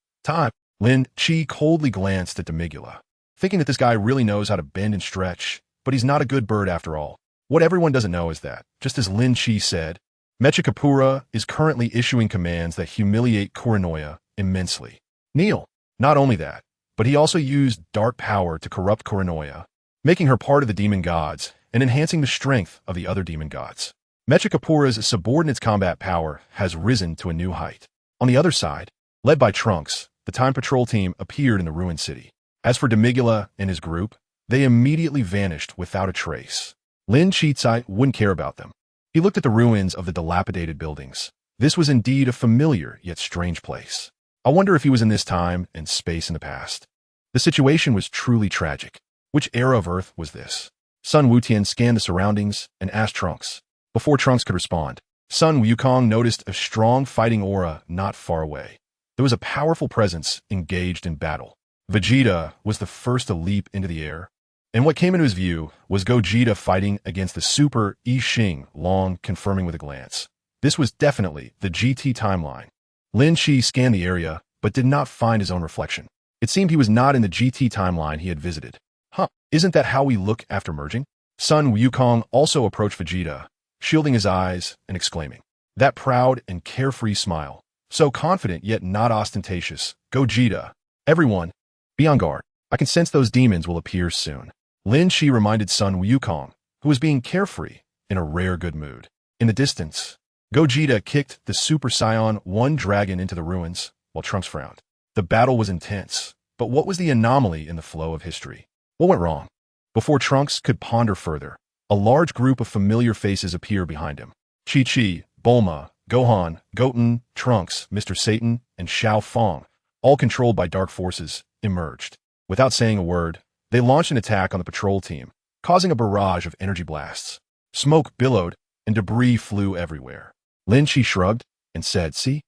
A: Lin Chi coldly glanced at Demigula, thinking that this guy really knows how to bend and stretch, but he's not a good bird after all. What everyone doesn't know is that, just as Lin Chi said, Mechikapura is currently issuing commands that humiliate Kuranoya immensely. Kneel. Not only that, but he also used dark power to corrupt Kuranoya, making her part of the demon gods and enhancing the strength of the other demon gods. Mechikapura's subordinate's combat power has risen to a new height. On the other side, led by Trunks, the Time Patrol team appeared in the ruined city. As for Demigula and his group, they immediately vanished without a trace. Lin Chi wouldn't care about them. He looked at the ruins of the dilapidated buildings. This was indeed a familiar yet strange place. I wonder if he was in this time and space in the past. The situation was truly tragic. Which era of Earth was this? Sun Wutian scanned the surroundings and asked Trunks. Before Trunks could respond, Sun Wukong noticed a strong fighting aura not far away. There was a powerful presence engaged in battle. Vegeta was the first to leap into the air. And what came into his view was Gogeta fighting against the super I Ching, Long confirming with a glance. This was definitely the GT timeline. Lin Shi scanned the area, but did not find his own reflection. It seemed he was not in the GT timeline he had visited. Huh, isn't that how we look after merging? Sun Wukong also approached Vegeta, shielding his eyes and exclaiming. That proud and carefree smile. So confident yet not ostentatious. Gogeta. Everyone, be on guard. I can sense those demons will appear soon. Lin Shi reminded Sun Wukong, who was being carefree, in a rare good mood. In the distance, Gogeta kicked the Super Saiyan 1 dragon into the ruins, while Trunks frowned. The battle was intense, but what was the anomaly in the flow of history? What went wrong? Before Trunks could ponder further, a large group of familiar faces appeared behind him. Chi-Chi, Bulma, Gohan, Goten, Trunks, Mr. Satan, and Xiao Fong, all controlled by dark forces, emerged. Without saying a word, they launched an attack on the patrol team, causing a barrage of energy blasts. Smoke billowed, and debris flew everywhere. Lin Shi shrugged and said, See?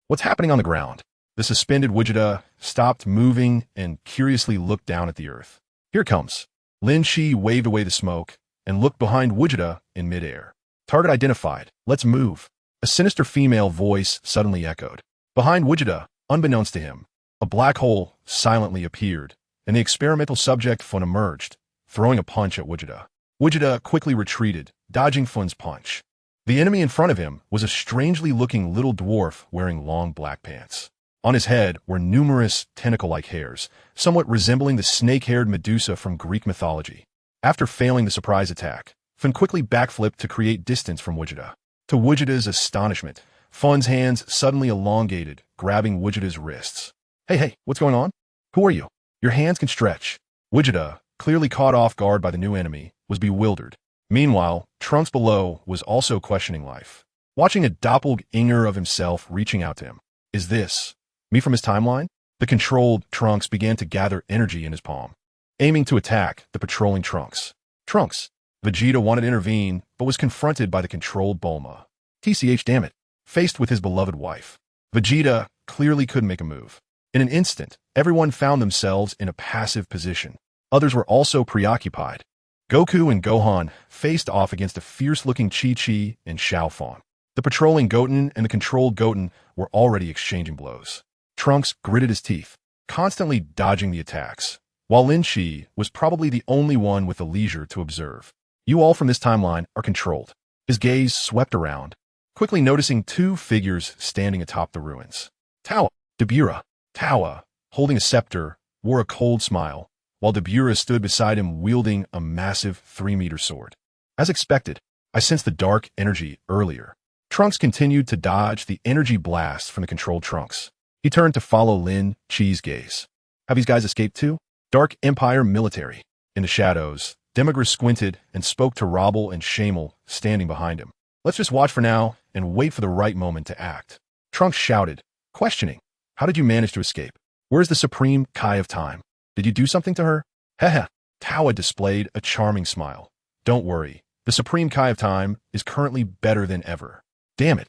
A: What's happening on the ground? The suspended Vegeta stopped moving and curiously looked down at the earth. Here it comes. Lin Shi waved away the smoke and looked behind Vegeta in midair. Target identified. Let's move. A sinister female voice suddenly echoed. Behind Vegeta, unbeknownst to him, a black hole silently appeared, and the experimental subject Fun emerged, throwing a punch at Vegeta. Vegeta quickly retreated, dodging Fun's punch. The enemy in front of him was a strangely looking little dwarf wearing long black pants. On his head were numerous tentacle-like hairs, somewhat resembling the snake-haired Medusa from Greek mythology. After failing the surprise attack, Fun quickly backflipped to create distance from Vegeta. To Vegeta's astonishment, Fun's hands suddenly elongated, grabbing Vegeta's wrists. Hey, what's going on? Who are you? Your hands can stretch. Vegeta, clearly caught off guard by the new enemy, was bewildered. Meanwhile, Trunks below was also questioning life, watching a doppelganger of himself reaching out to him. Is this me from his timeline? The controlled Trunks began to gather energy in his palm, aiming to attack the patrolling Trunks. Vegeta wanted to intervene, but was confronted by the controlled Bulma. TCH, damn it. Faced with his beloved wife, Vegeta clearly couldn't make a move. In an instant, everyone found themselves in a passive position. Others were also preoccupied. Goku and Gohan faced off against a fierce-looking Chi-Chi and Xiao Fong. The patrolling Goten and the controlled Goten were already exchanging blows. Trunks gritted his teeth, constantly dodging the attacks, while Lin Shi was probably the only one with the leisure to observe. You all from this timeline are controlled. His gaze swept around, quickly noticing two figures standing atop the ruins. Dabura. Tawa, holding a scepter, wore a cold smile, while Dabura stood beside him wielding a massive 3-meter sword. As expected, I sensed the dark energy earlier. Trunks continued to dodge the energy blast from the controlled Trunks. He turned to follow Lin Chi's gaze. Have these guys escaped too? Dark Empire military. In the shadows, Demigra squinted and spoke to Robble and Shamel standing behind him. Let's just watch for now and wait for the right moment to act. Trunks shouted, questioning. How did you manage to escape? Where's the Supreme Kai of Time? Did you do something to her? Heh. Tawa displayed a charming smile. Don't worry. The Supreme Kai of Time is currently better than ever. Damn it.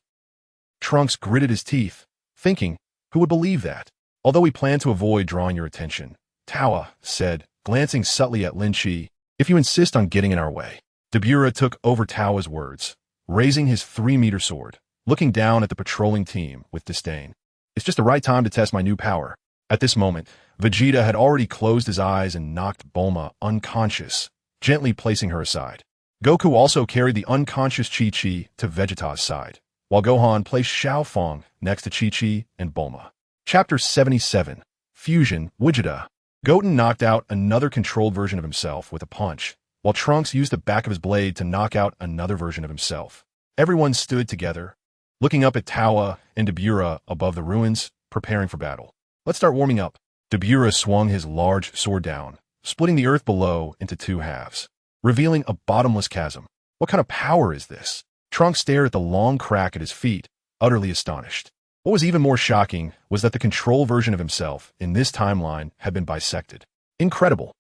A: Trunks gritted his teeth, thinking, who would believe that? Although we plan to avoid drawing your attention, Tawa said, glancing subtly at Lin Chi, if you insist on getting in our way. Dabura took over Tawa's words, raising his 3-meter sword, looking down at the patrolling team with disdain. It's just the right time to test my new power. At this moment, Vegeta had already closed his eyes and knocked Bulma unconscious, gently placing her aside. Goku also carried the unconscious Chi-Chi to Vegeta's side, while Gohan placed Xiao Fong next to Chi-Chi and Bulma. Chapter 77. Fusion, Vegeta. Goten knocked out another controlled version of himself with a punch, while Trunks used the back of his blade to knock out another version of himself. Everyone stood together, looking up at Tawa and Dabura above the ruins, preparing for battle. Let's start warming up. Dabura swung his large sword down, splitting the earth below into 2 halves, revealing a bottomless chasm. What kind of power is this? Trunks stared at the long crack at his feet, utterly astonished. What was even more shocking was that the control version of himself in this timeline had been bisected. Incredible.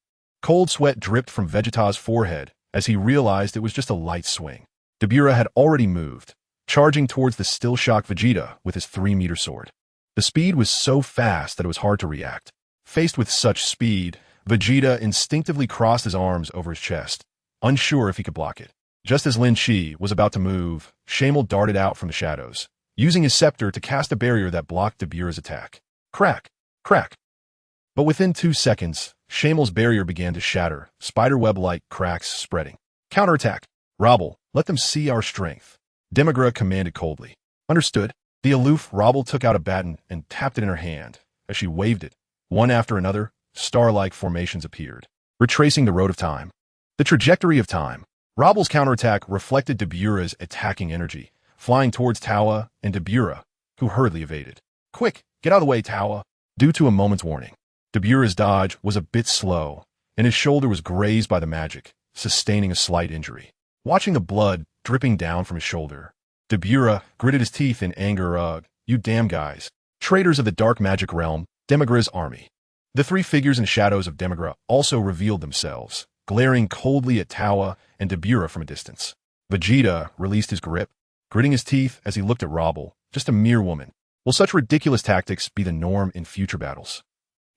A: Cold sweat dripped from Vegeta's forehead as he realized it was just a light swing. Dabura had already moved, charging towards the still-shocked Vegeta with his 3-meter sword. The speed was so fast that it was hard to react. Faced with such speed, Vegeta instinctively crossed his arms over his chest, unsure if he could block it. Just as Lin Shi was about to move, Shamel darted out from the shadows, using his scepter to cast a barrier that blocked Dabura's attack. Crack! Crack! But within 2 seconds, Shamel's barrier began to shatter, spiderweb-like cracks spreading. Counterattack! Robble, let them see our strength. Demigra commanded coldly. Understood. The aloof Robble took out a baton and tapped it in her hand. As she waved it, one after another, star-like formations appeared, retracing the road of time. The trajectory of time. Robble's counterattack reflected Dabura's attacking energy, flying towards Tawa and Dabura, who hurriedly evaded. Quick, get out of the way, Tawa. Due to a moment's warning, Dabura's dodge was a bit slow, and his shoulder was grazed by the magic, sustaining a slight injury. Watching the blood dripping down from his shoulder, Dabura gritted his teeth in anger. Ugh, you damn guys. Traitors of the dark magic realm, Demigra's army. The 3 figures and shadows of Demigra also revealed themselves, glaring coldly at Tawa and Dabura from a distance. Vegeta released his grip, gritting his teeth as he looked at Robble, just a mere woman. Will such ridiculous tactics be the norm in future battles?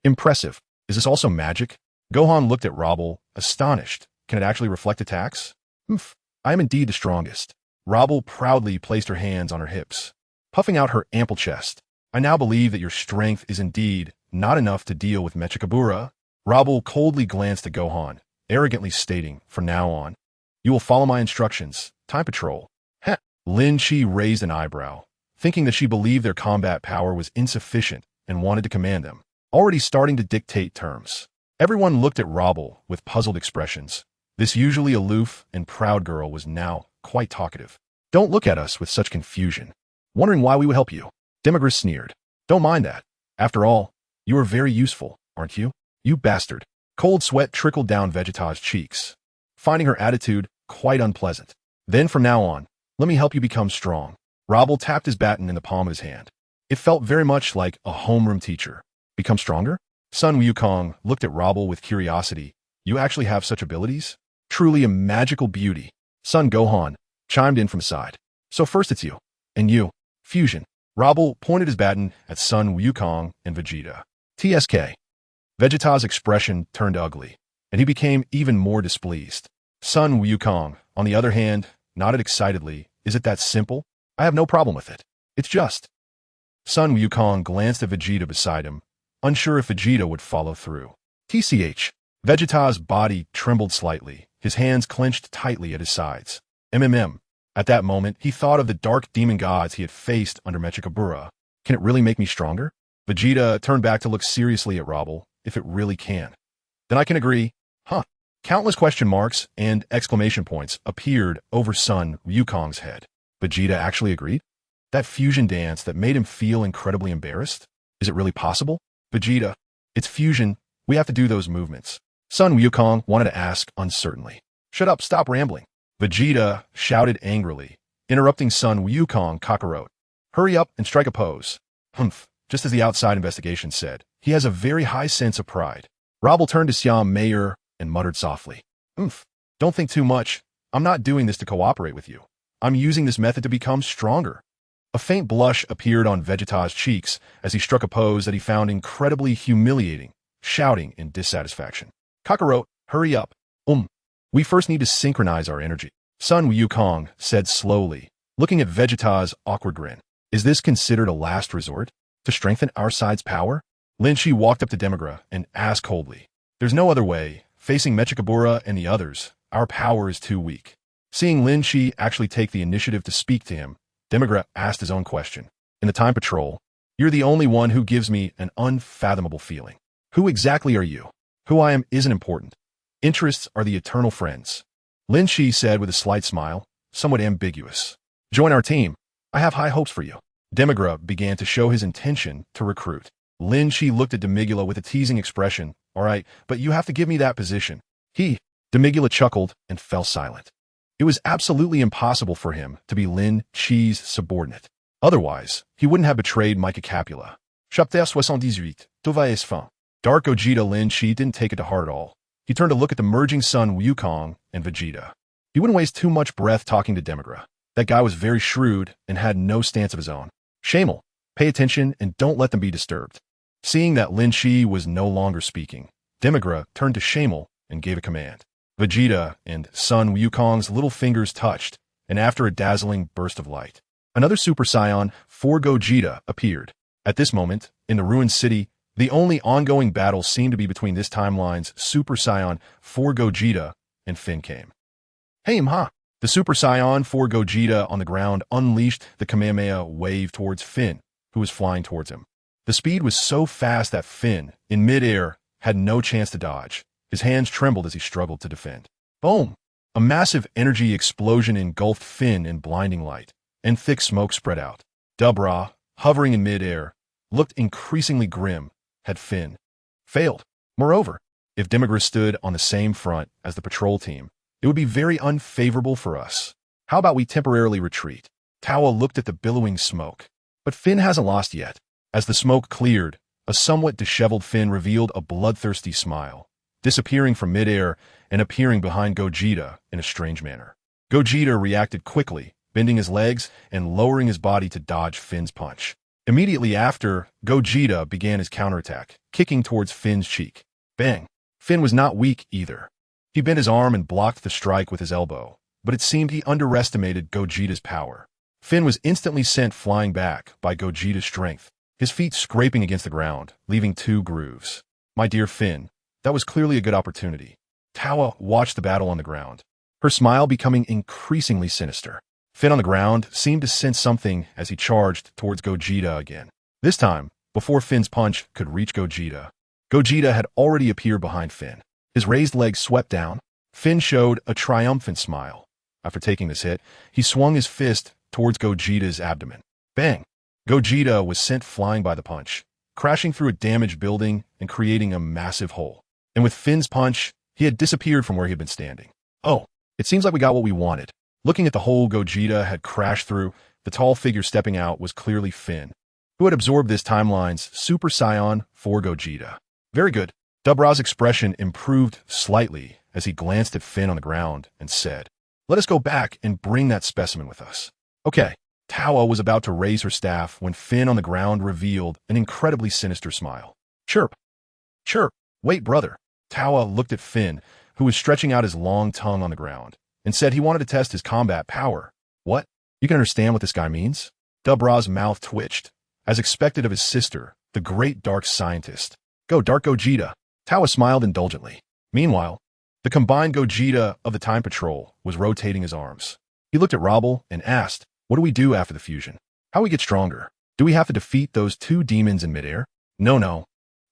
A: Impressive. Is this also magic? Gohan looked at Robble, astonished. Can it actually reflect attacks? Humph, I am indeed the strongest. Robble proudly placed her hands on her hips, puffing out her ample chest. I now believe that your strength is indeed not enough to deal with Mechikabura. Robble coldly glanced at Gohan, arrogantly stating, from now on, you will follow my instructions. Time patrol. Heh. Lin Chi raised an eyebrow, thinking that she believed their combat power was insufficient and wanted to command them, already starting to dictate terms. Everyone looked at Robble with puzzled expressions. This usually aloof and proud girl was now quite talkative. Don't look at us with such confusion, wondering why we would help you. Demigra sneered. Don't mind that. After all, you are very useful, aren't you? You bastard. Cold sweat trickled down Vegeta's cheeks, finding her attitude quite unpleasant. Then from now on, let me help you become strong. Robble tapped his baton in the palm of his hand. It felt very much like a homeroom teacher. Become stronger? Sun Wukong looked at Robble with curiosity. You actually have such abilities? Truly a magical beauty. Son Gohan chimed in from side. So first it's you. And you. Fusion. Robble pointed his baton at Sun Wukong and Vegeta. TSK. Vegeta's expression turned ugly, and he became even more displeased. Sun Wukong, on the other hand, nodded excitedly. Is it that simple? I have no problem with it. It's just. Sun Wukong glanced at Vegeta beside him, unsure if Vegeta would follow through. TCH. Vegeta's body trembled slightly, his hands clenched tightly at his sides. MMM. At that moment, he thought of the dark demon gods he had faced under Mechikabura. Can it really make me stronger? Vegeta turned back to look seriously at Robble. If it really can. Then I can agree. Huh. Countless question marks and exclamation points appeared over Sun Wukong's head. Vegeta actually agreed? That fusion dance that made him feel incredibly embarrassed? Is it really possible? Vegeta, it's fusion. We have to do those movements. Sun Wukong wanted to ask uncertainly. Shut up, stop rambling. Vegeta shouted angrily, interrupting Sun Wukong Kakarot. Hurry up and strike a pose. Humph, just as the outside investigation said. He has a very high sense of pride. Robble turned to Siam Mayer and muttered softly. Don't think too much. I'm not doing this to cooperate with you. I'm using this method to become stronger. A faint blush appeared on Vegeta's cheeks as he struck a pose that he found incredibly humiliating, shouting in dissatisfaction. Kakarot, hurry up. We first need to synchronize our energy. Sun Wukong said slowly, looking at Vegeta's awkward grin. Is this considered a last resort? To strengthen our side's power? Lin Shi walked up to Demigra and asked coldly. There's no other way. Facing Mechikabura and the others, our power is too weak. Seeing Lin Shi actually take the initiative to speak to him, Demigra asked his own question. In the time patrol, you're the only one who gives me an unfathomable feeling. Who exactly are you? Who I am isn't important. Interests are the eternal friends. Lin Shi said with a slight smile, somewhat ambiguous. Join our team. I have high hopes for you. Demigra began to show his intention to recruit. Lin Shi looked at Demigula with a teasing expression. All right, but you have to give me that position. Demigula chuckled and fell silent. It was absolutely impossible for him to be Lin Chi's subordinate. Otherwise, he wouldn't have betrayed Micah Capula. Chapter 78, Tova es fin. Dark Gogeta Lin Chi didn't take it to heart at all. He turned to look at the merging Sun Wukong and Vegeta. He wouldn't waste too much breath talking to Demigra. That guy was very shrewd and had no stance of his own. Shamel, pay attention and don't let them be disturbed. Seeing that Lin Chi was no longer speaking, Demigra turned to Shamal and gave a command. Vegeta and Sun Wukong's little fingers touched, and after a dazzling burst of light, another Super Saiyan 4 Gogeta appeared. At this moment, in the ruined city, the only ongoing battle seemed to be between this timeline's Super Saiyan 4 Gogeta and Finn came. Hey, Mha! The Super Saiyan 4 Gogeta on the ground unleashed the Kamehameha wave towards Finn, who was flying towards him. The speed was so fast that Finn, in midair, had no chance to dodge. His hands trembled as he struggled to defend. Boom! A massive energy explosion engulfed Finn in blinding light, and thick smoke spread out. Dubra, hovering in midair, looked increasingly grim, had Finn failed. Moreover, if Demigra stood on the same front as the patrol team, it would be very unfavorable for us. How about we temporarily retreat? Tawa looked at the billowing smoke. But Finn hasn't lost yet. As the smoke cleared, a somewhat disheveled Finn revealed a bloodthirsty smile, disappearing from midair and appearing behind Gogeta in a strange manner. Gogeta reacted quickly, bending his legs and lowering his body to dodge Finn's punch. Immediately after, Gogeta began his counterattack, kicking towards Finn's cheek. Bang! Finn was not weak either. He bent his arm and blocked the strike with his elbow, but it seemed he underestimated Gogeta's power. Finn was instantly sent flying back by Gogeta's strength, his feet scraping against the ground, leaving 2 grooves. My dear Finn, that was clearly a good opportunity. Tawa watched the battle on the ground, her smile becoming increasingly sinister. Finn on the ground seemed to sense something as he charged towards Gogeta again. This time, before Finn's punch could reach Gogeta, Gogeta had already appeared behind Finn. His raised legs swept down. Finn showed a triumphant smile. After taking this hit, he swung his fist towards Gogeta's abdomen. Bang! Gogeta was sent flying by the punch, crashing through a damaged building and creating a massive hole. And with Finn's punch, he had disappeared from where he had been standing. Oh, it seems like we got what we wanted. Looking at the hole Gogeta had crashed through, the tall figure stepping out was clearly Finn, who had absorbed this timeline's Super Saiyan 4 Gogeta. Very good. Dubra's expression improved slightly as he glanced at Finn on the ground and said, "Let us go back and bring that specimen with us." Okay. Tawa was about to raise her staff when Finn on the ground revealed an incredibly sinister smile. Chirp. Chirp. Wait, brother. Tawa looked at Finn, who was stretching out his long tongue on the ground, and said he wanted to test his combat power. What? You can understand what this guy means? Dubra's mouth twitched, as expected of his sister, the great dark scientist. Go, Dark Gogeta. Tawa smiled indulgently. Meanwhile, the combined Gogeta of the Time Patrol was rotating his arms. He looked at Robble and asked, what do we do after the fusion? How we get stronger? Do we have to defeat those 2 demons in midair? No.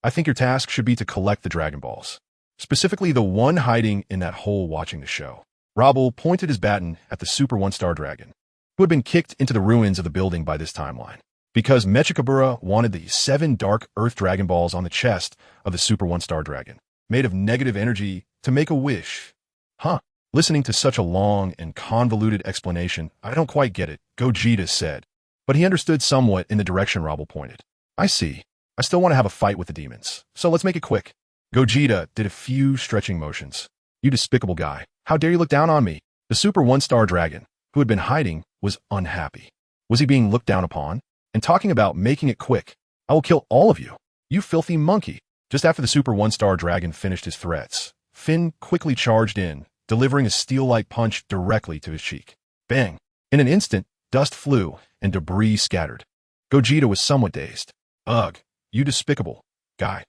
A: I think your task should be to collect the Dragon Balls. Specifically the one hiding in that hole watching the show. Robble pointed his baton at the Super 1-Star Dragon, who had been kicked into the ruins of the building by this timeline, because Mechikabura wanted the 7 Dark Earth Dragon Balls on the chest of the Super 1-Star Dragon, made of negative energy, to make a wish. Huh. Listening to such a long and convoluted explanation, I don't quite get it, Gogeta said. But he understood somewhat in the direction Robble pointed. I see. I still want to have a fight with the demons, so let's make it quick. Gogeta did a few stretching motions. You despicable guy. How dare you look down on me? The Super 1-Star Dragon, who had been hiding, was unhappy. Was he being looked down upon? And talking about making it quick. I will kill all of you. You filthy monkey. Just after the Super 1-Star Dragon finished his threats, Finn quickly charged in, delivering a steel-like punch directly to his cheek. Bang! In an instant, dust flew and debris scattered. Gogeta was somewhat dazed. Ugh, you despicable guy.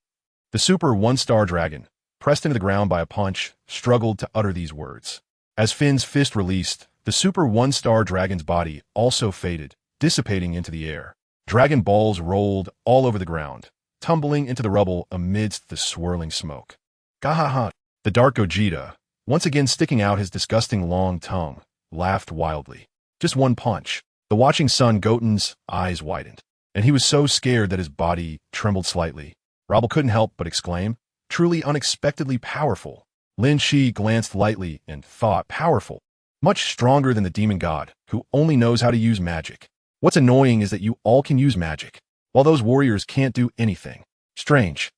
A: The Super 1-Star Dragon, pressed into the ground by a punch, struggled to utter these words. As Finn's fist released, the Super 1-Star Dragon's body also faded, dissipating into the air. Dragon balls rolled all over the ground, tumbling into the rubble amidst the swirling smoke. Gahaha! The Dark Gogeta, once again sticking out his disgusting long tongue, laughed wildly. Just one punch. The watching Son Goten's eyes widened, and he was so scared that his body trembled slightly. Robble couldn't help but exclaim, truly unexpectedly powerful. Lin Shi glanced lightly and thought, powerful. Much stronger than the demon god, who only knows how to use magic. What's annoying is that you all can use magic, while those warriors can't do anything. Strange.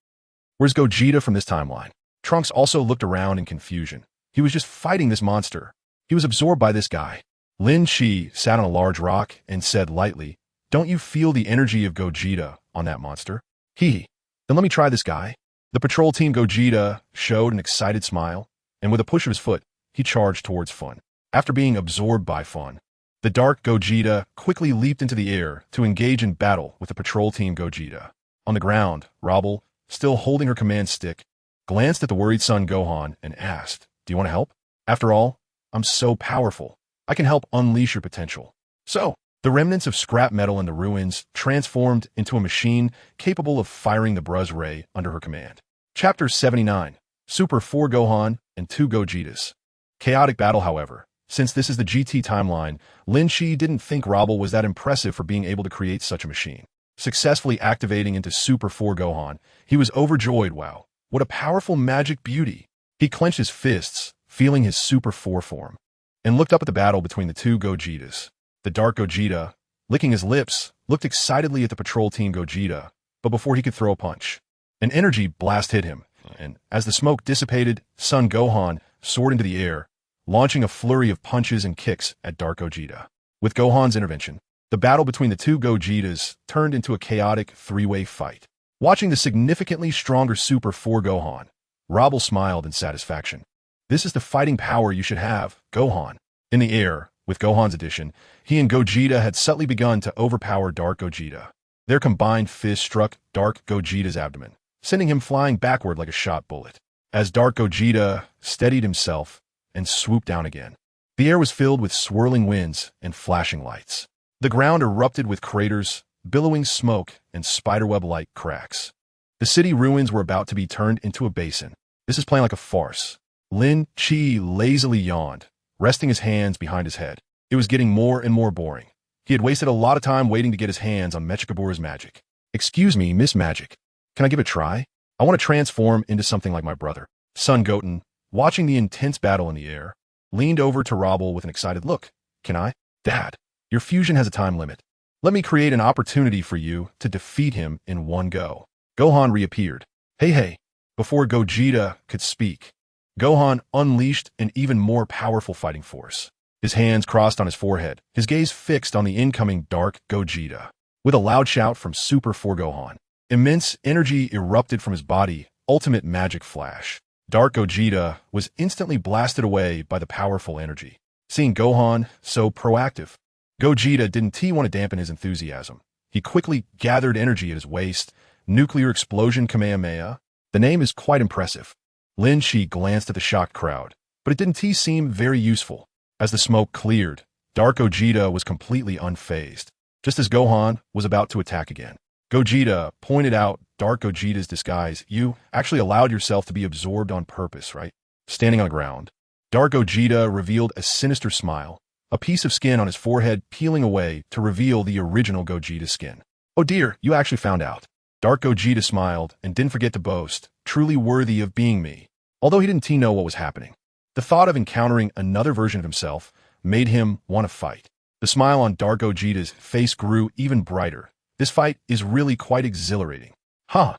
A: Where's Gogeta from this timeline? Trunks also looked around in confusion. He was just fighting this monster. He was absorbed by this guy. Lin Shi sat on a large rock and said lightly, don't you feel the energy of Gogeta on that monster? Then let me try this guy. The patrol team Gogeta showed an excited smile, and with a push of his foot, he charged towards Fun. After being absorbed by Fun, the dark Gogeta quickly leaped into the air to engage in battle with the patrol team Gogeta. On the ground, Rabel, still holding her command stick, glanced at the worried son Gohan and asked, "Do you want to help? After all, I'm so powerful. I can help unleash your potential." So, the remnants of scrap metal in the ruins transformed into a machine capable of firing the Bruz Ray under her command. Chapter 79, Super 4 Gohan and 2 Gogetas. Chaotic battle, however. Since this is the GT timeline, Lin Shi didn't think Rabel was that impressive for being able to create such a machine. Successfully activating into Super 4 Gohan, he was overjoyed. Wow, what a powerful magic beauty. He clenched his fists, feeling his Super 4 form, and looked up at the battle between the 2 Gogetas. The dark Gogeta, licking his lips, looked excitedly at the patrol team Gogeta, but before he could throw a punch, an energy blast hit him, and as the smoke dissipated, Son Gohan soared into the air, launching a flurry of punches and kicks at dark Gogeta. With Gohan's intervention, the battle between the 2 Gogetas turned into a chaotic three-way fight. Watching the significantly stronger Super 4 Gohan, Rabel smiled in satisfaction. "This is the fighting power you should have, Gohan." In the air, with Gohan's addition, he and Gogeta had subtly begun to overpower Dark Gogeta. Their combined fist struck Dark Gogeta's abdomen, sending him flying backward like a shot bullet. As Dark Gogeta steadied himself and swooped down again, the air was filled with swirling winds and flashing lights. The ground erupted with craters, billowing smoke, and spiderweb-like cracks. The city ruins were about to be turned into a basin. "This is playing like a farce." Lin Chi lazily yawned, resting his hands behind his head. It was getting more and more boring. He had wasted a lot of time waiting to get his hands on Mechikabura's magic. "Excuse me, Miss Magic. Can I give it a try? I want to transform into something like my brother." Son Goten, watching the intense battle in the air, leaned over to Rabel with an excited look. "Can I? Dad, your fusion has a time limit. Let me create an opportunity for you to defeat him in one go." Gohan reappeared. Hey. Before Gogeta could speak, Gohan unleashed an even more powerful fighting force. His hands crossed on his forehead, his gaze fixed on the incoming Dark Gogeta. With a loud shout from Super 4 Gohan, immense energy erupted from his body, ultimate magic flash. Dark Gogeta was instantly blasted away by the powerful energy. Seeing Gohan so proactive, Gogeta didn't want to dampen his enthusiasm. He quickly gathered energy at his waist. Nuclear explosion Kamehameha. The name is quite impressive. Lin Shi glanced at the shocked crowd, but it didn't seem very useful. As the smoke cleared, Dark Gogeta was completely unfazed. Just as Gohan was about to attack again, Gogeta pointed out Dark Gogeta's disguise. "You actually allowed yourself to be absorbed on purpose, right?" Standing on the ground, Dark Gogeta revealed a sinister smile, a piece of skin on his forehead peeling away to reveal the original Gogeta skin. "Oh dear, you actually found out." Dark Gogeta smiled and didn't forget to boast, "Truly worthy of being me." Although he didn't know what was happening, the thought of encountering another version of himself made him want to fight. The smile on Dark Gogeta's face grew even brighter. "This fight is really quite exhilarating." "Huh.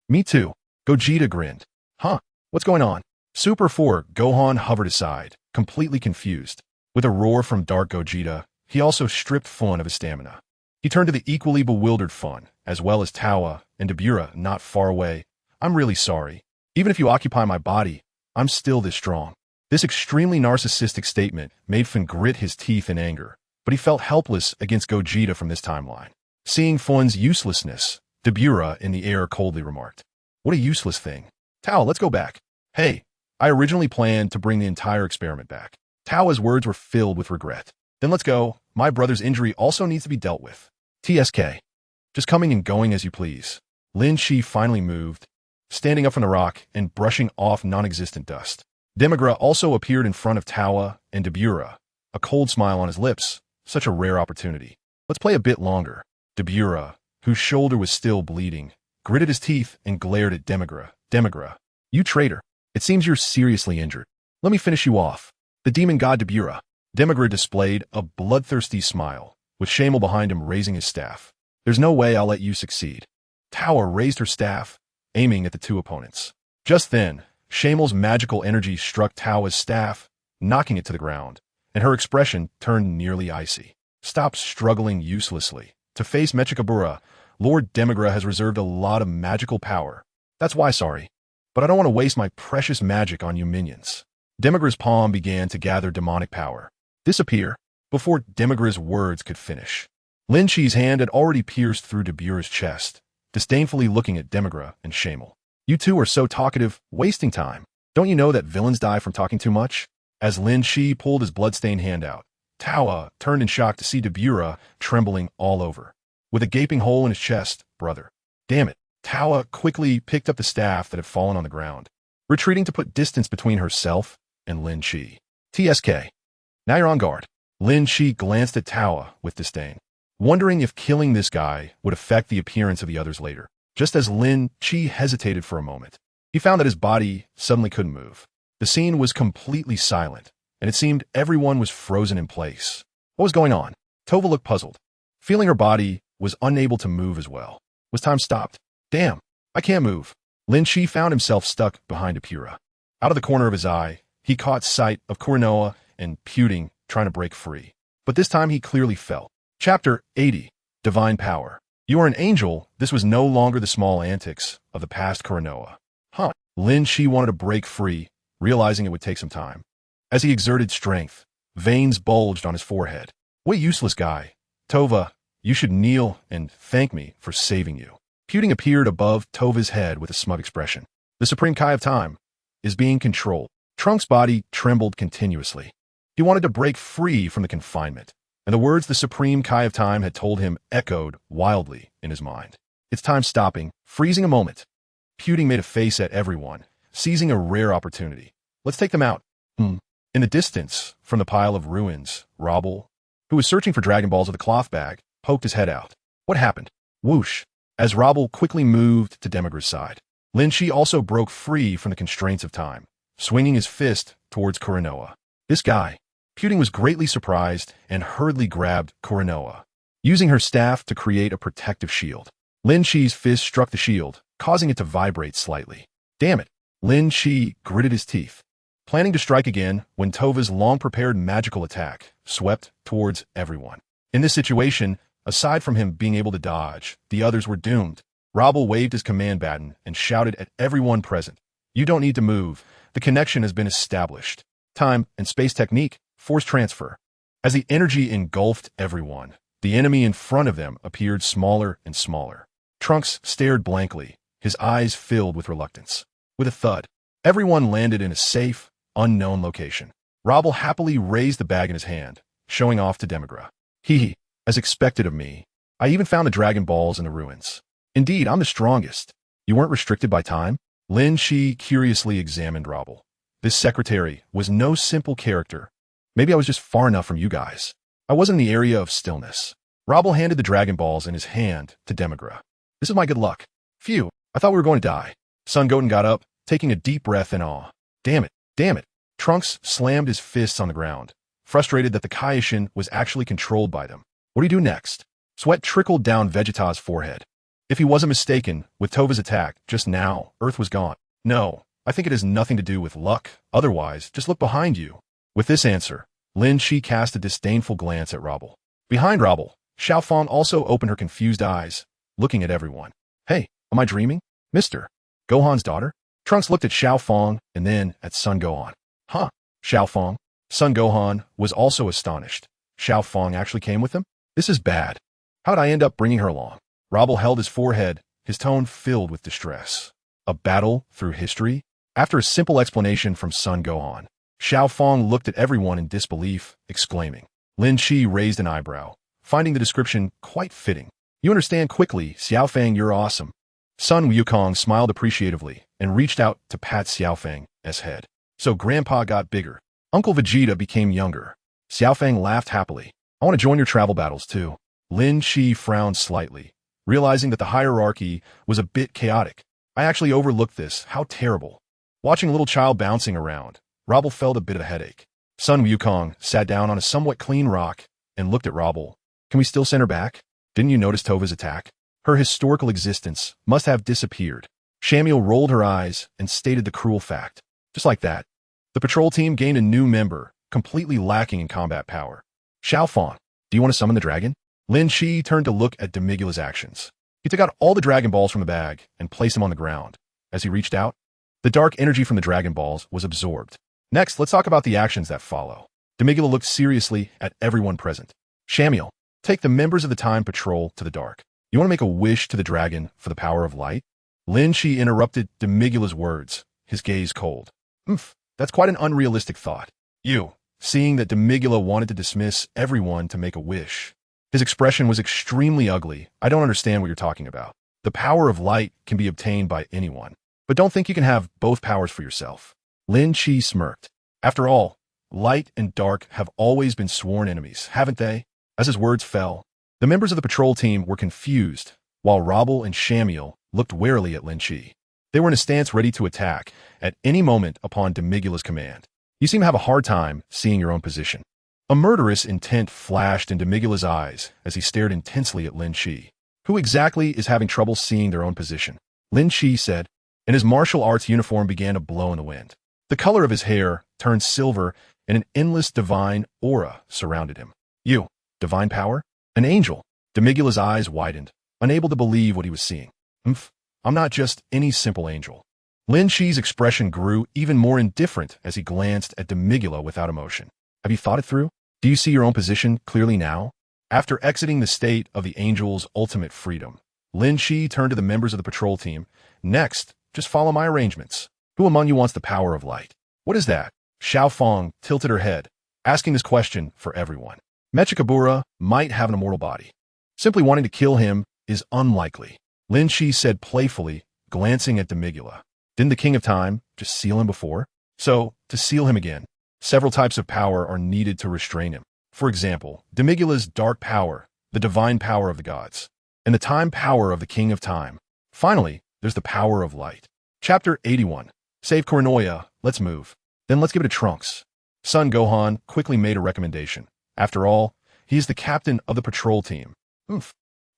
A: Me too." Gogeta grinned. "Huh. What's going on?" Super 4 Gohan hovered aside, completely confused. With a roar from Dark Gogeta, he also stripped Fun of his stamina. He turned to the equally bewildered Fun, as well as Tawa and Dabura not far away. "I'm really sorry. Even if you occupy my body, I'm still this strong." This extremely narcissistic statement made Fun grit his teeth in anger, but he felt helpless against Gogeta from this timeline. Seeing Fun's uselessness, Dabura in the air coldly remarked, "What a useless thing. Tawa, let's go back." "Hey, I originally planned to bring the entire experiment back." Tawa's words were filled with regret. "Then let's go. My brother's injury also needs to be dealt with." "TSK. Just coming and going as you please." Lin Shi finally moved, standing up from the rock and brushing off non-existent dust. Demigra also appeared in front of Tawa and Dabura, a cold smile on his lips. Such a rare opportunity. "Let's play a bit longer." Dabura, whose shoulder was still bleeding, gritted his teeth and glared at Demigra. "Demigra, you traitor. It seems you're seriously injured. Let me finish you off." The demon god Dabura. Demigra displayed a bloodthirsty smile, with Shamel behind him raising his staff. "There's no way I'll let you succeed." Tawa raised her staff, aiming at the two opponents. Just then, Shamel's magical energy struck Tawa's staff, knocking it to the ground, and her expression turned nearly icy. "Stop struggling uselessly. To face Mechikabura, Lord Demigra has reserved a lot of magical power. That's why sorry. But I don't want to waste my precious magic on you minions. Demigra's palm began to gather demonic power. Disappear. Before Demigra's words could finish, Lin Chi's hand had already pierced through Debura's chest, disdainfully looking at Demigra and Shamel. You two are so talkative, wasting time. Don't you know that villains die from talking too much? As Lin Chi pulled his bloodstained hand out, Tawa turned in shock to see Debura trembling all over. With a gaping hole in his chest, brother. Damn it. Tawa quickly picked up the staff that had fallen on the ground, retreating to put distance between herself and Lin Chi. TSK. Now you're on guard. Lin Chi glanced at Tawa with disdain, wondering if killing this guy would affect the appearance of the others later. Just as Lin Chi hesitated for a moment, he found that his body suddenly couldn't move. The scene was completely silent, and it seemed everyone was frozen in place. What was going on? Tova looked puzzled, feeling her body was unable to move as well. Was time stopped? Damn, I can't move. Lin Chi found himself stuck behind Apura. Out of the corner of his eye, he caught sight of Kuranoa and Puting trying to break free. But this time he clearly fell. Chapter 80. Divine Power. You are an angel. This was no longer the small antics of the past Kuranoa. Huh. Lin Chi wanted to break free, realizing it would take some time. As he exerted strength, veins bulged on his forehead. What a useless guy. Tova, you should kneel and thank me for saving you. Puting appeared above Tova's head with a smug expression. The Supreme Kai of Time is being controlled. Trunk's body trembled continuously. He wanted to break free from the confinement, and the words the Supreme Kai of Time had told him echoed wildly in his mind. It's time stopping, freezing a moment. Puting made a face at everyone, seizing a rare opportunity. Let's take them out. In the distance, from the pile of ruins, Robble, who was searching for Dragon Balls with a cloth bag, poked his head out. What happened? Whoosh. As Robble quickly moved to Demigra's side, Lin Chi also broke free from the constraints of time, swinging his fist towards Kuranoa. This guy. Puting was greatly surprised and hurriedly grabbed Kuranoa, using her staff to create a protective shield. Lin Chi's fist struck the shield, causing it to vibrate slightly. Damn it. Lin Chi gritted his teeth, planning to strike again when Tova's long-prepared magical attack swept towards everyone. In this situation, aside from him being able to dodge, the others were doomed. Robble waved his command baton and shouted at everyone present. You don't need to move. The connection has been established. Time and space technique, force transfer. As the energy engulfed everyone, the enemy in front of them appeared smaller and smaller. Trunks stared blankly, his eyes filled with reluctance. With a thud, everyone landed in a safe, unknown location. Robble happily raised the bag in his hand, showing off to Demigra. Hee, as expected of me. I even found the Dragon Balls in the ruins. Indeed, I'm the strongest. You weren't restricted by time? Lin Chi curiously examined Robble. This secretary was no simple character. Maybe I was just far enough from you guys. I wasn't in the area of stillness. Robble handed the Dragon Balls in his hand to Demigra. This is my good luck. Phew, I thought we were going to die. Sun Goten got up, taking a deep breath in awe. Damn it, damn it. Trunks slammed his fists on the ground, frustrated that the Kaioshin was actually controlled by them. What do you do next? Sweat trickled down Vegeta's forehead. If he wasn't mistaken, with Tova's attack just now, Earth was gone. No, I think it has nothing to do with luck. Otherwise, just look behind you. With this answer, Lin Chi cast a disdainful glance at Robble. Behind Robble, Xiaofang also opened her confused eyes, looking at everyone. Hey, am I dreaming? Mister Gohan's daughter? Trunks looked at Xiaofang and then at Sun Gohan. Huh, Xiaofang. Sun Gohan was also astonished. Xiaofang actually came with him? This is bad. How'd I end up bringing her along? Robble held his forehead, his tone filled with distress. A battle through history? After a simple explanation from Sun Gohan, Xiaofang looked at everyone in disbelief, exclaiming. Lin Chi raised an eyebrow, finding the description quite fitting. You understand quickly, Xiaofang, you're awesome. Sun Wukong smiled appreciatively and reached out to pat Xiaofang's head. So Grandpa got bigger. Uncle Vegeta became younger. Xiaofang laughed happily. I want to join your travel battles too. Lin Chi frowned slightly, realizing that the hierarchy was a bit chaotic. I actually overlooked this. How terrible. Watching a little child bouncing around, Robble felt a bit of a headache. Sun Wukong sat down on a somewhat clean rock and looked at Robble. Can we still send her back? Didn't you notice Tova's attack? Her historical existence must have disappeared. Shamiel rolled her eyes and stated the cruel fact. Just like that, the patrol team gained a new member, completely lacking in combat power. Xiaofang, do you want to summon the dragon? Lin Chi turned to look at Demigula's actions. He took out all the Dragon Balls from the bag and placed them on the ground. as he reached out. The dark energy from the Dragon Balls was absorbed. Next, let's talk about the actions that follow. Demigula looked seriously at everyone present. Shamiel, take the members of the Time Patrol to the dark. You want to make a wish to the dragon for the power of light? Lin Shi interrupted Demigula's words, his gaze cold. That's quite an unrealistic thought. You, seeing that Demigula wanted to dismiss everyone to make a wish. His expression was extremely ugly. I don't understand what you're talking about. The power of light can be obtained by anyone. But don't think you can have both powers for yourself. Lin Shi smirked. After all, light and dark have always been sworn enemies, haven't they? As his words fell, the members of the patrol team were confused, while Robble and Shamiel looked warily at Lin Shi. They were in a stance ready to attack at any moment upon Demigula's command. You seem to have a hard time seeing your own position. A murderous intent flashed in Demigula's eyes as he stared intensely at Lin Shi. Who exactly is having trouble seeing their own position? Lin Shi said, and his martial arts uniform began to blow in the wind. The color of his hair turned silver, and an endless divine aura surrounded him. You, divine power? An angel? Demigula's eyes widened, unable to believe what he was seeing. I'm not just any simple angel. Lin Shi's expression grew even more indifferent as he glanced at Demigula without emotion. Have you thought it through? Do you see your own position clearly now? After exiting the state of the angel's ultimate freedom, Lin Shi turned to the members of the patrol team. Next, just follow my arrangements. Who among you wants the power of light? What is that? Xiao Feng tilted her head, asking this question for everyone. Mechikabura might have an immortal body. Simply wanting to kill him is unlikely. Lin Shi said playfully, glancing at Demigula. Didn't the King of Time just seal him before? So, to seal him again, several types of power are needed to restrain him. For example, Demigula's dark power, the divine power of the gods, and the time power of the King of Time. Finally, there's the power of light. Chapter 81. Save Korinoya, let's move. Then let's give it to Trunks. Son Gohan quickly made a recommendation. After all, he's the captain of the patrol team.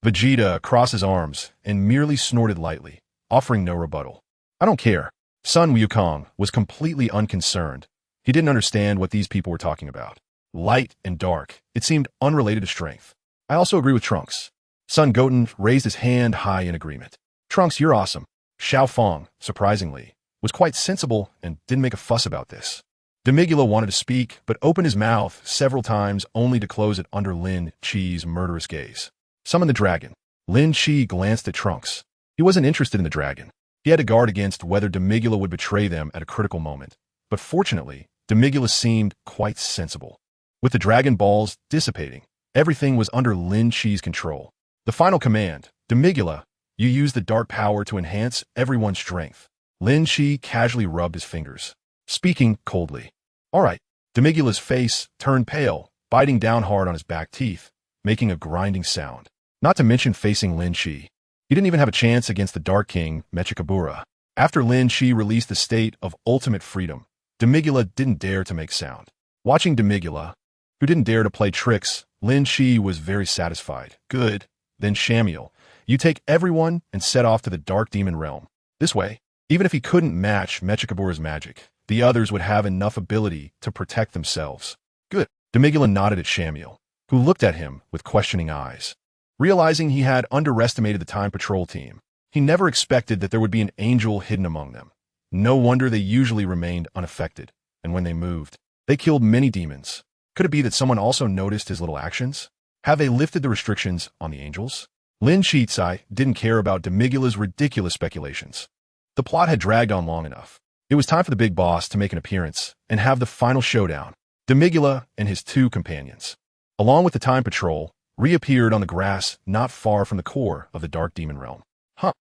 A: Vegeta crossed his arms and merely snorted lightly, offering no rebuttal. I don't care. Sun Wukong was completely unconcerned. He didn't understand what these people were talking about. Light and dark, it seemed unrelated to strength. I also agree with Trunks. Sun Goten raised his hand high in agreement. Trunks, you're awesome. Xiao Feng, surprisingly, was quite sensible and didn't make a fuss about this. Demigula wanted to speak, but opened his mouth several times only to close it under Lin Chi's murderous gaze. Summon the dragon. Lin Chi glanced at Trunks. He wasn't interested in the dragon. He had to guard against whether Demigula would betray them at a critical moment. But fortunately, Demigula seemed quite sensible. With the Dragon Balls dissipating, everything was under Lin Chi's control. The final command, Demigula, you use the dark power to enhance everyone's strength. Lin Chi casually rubbed his fingers, speaking coldly. All right. Demigula's face turned pale, biting down hard on his back teeth, making a grinding sound. Not to mention facing Lin Chi. He didn't even have a chance against the Dark King, Mechikabura. After Lin Chi released the state of ultimate freedom, Demigula didn't dare to make sound. Watching Demigula, who didn't dare to play tricks, Lin Chi was very satisfied. Good. Then Shamiel, you take everyone and set off to the Dark Demon Realm. This way, even if he couldn't match Mechikabura's magic, the others would have enough ability to protect themselves. Good. Demigula nodded at Shamiel, who looked at him with questioning eyes. Realizing he had underestimated the Time Patrol team, he never expected that there would be an angel hidden among them. No wonder they usually remained unaffected, and when they moved, they killed many demons. Could it be that someone also noticed his little actions? Have they lifted the restrictions on the angels? Lin Chizai didn't care about Demigula's ridiculous speculations. The plot had dragged on long enough. It was time for the big boss to make an appearance and have the final showdown. Demigula and his two companions, along with the Time Patrol, reappeared on the grass not far from the core of the Dark Demon Realm.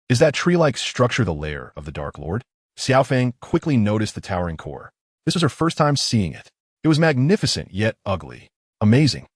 A: Is that tree-like structure the lair of the Dark Lord? Xiaofeng quickly noticed the towering core. This was her first time seeing it. It was magnificent yet ugly. Amazing.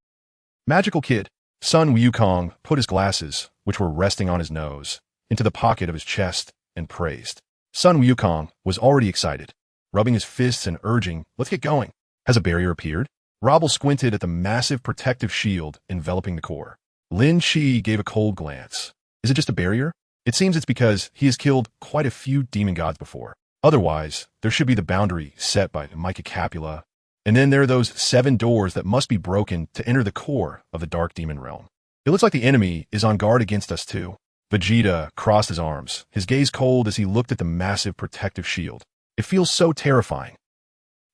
A: Magical Kid. Sun Wukong put his glasses, which were resting on his nose, into the pocket of his chest and praised. Sun Wukong was already excited, rubbing his fists and urging, let's get going. Has a barrier appeared? Robble squinted at the massive protective shield enveloping the core. Lin Chi gave a cold glance. Is it just a barrier? It seems it's because he has killed quite a few demon gods before. Otherwise, there should be the boundary set by Micah Capula. And then there are those 7 doors that must be broken to enter the core of the Dark Demon Realm. It looks like the enemy is on guard against us too. Vegeta crossed his arms, his gaze cold as he looked at the massive protective shield. It feels so terrifying.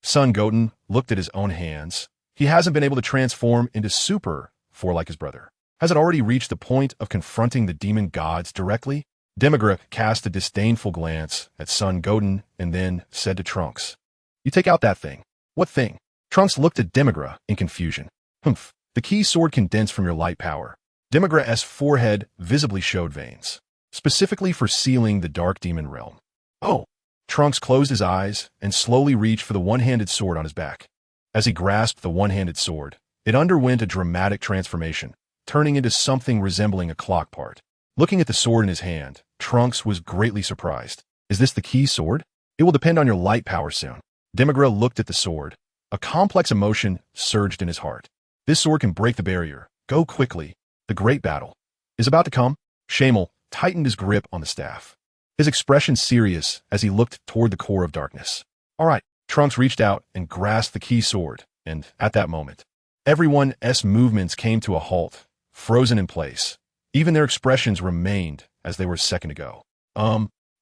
A: Son Goten looked at his own hands. He hasn't been able to transform into Super 4 like his brother. Has it already reached the point of confronting the demon gods directly? Demigra cast a disdainful glance at Son Goten and then said to Trunks, "You take out that thing." "What thing?" Trunks looked at Demigra in confusion. "Humph, the key sword condensed from your light power." Demigra's forehead visibly showed veins, specifically for sealing the dark demon realm. "Oh." Trunks closed his eyes and slowly reached for the one-handed sword on his back. As he grasped the one-handed sword, it underwent a dramatic transformation, turning into something resembling a clock part. Looking at the sword in his hand, Trunks was greatly surprised. "Is this the key sword?" "It will depend on your light power soon." Demigra looked at the sword. A complex emotion surged in his heart. This sword can break the barrier. Go quickly. The great battle is about to come. Shamel tightened his grip on the staff, his expression serious as he looked toward the core of darkness. "All right." Trunks reached out and grasped the key sword, and at that moment, everyone's movements came to a halt, frozen in place. Even their expressions remained as they were a second ago.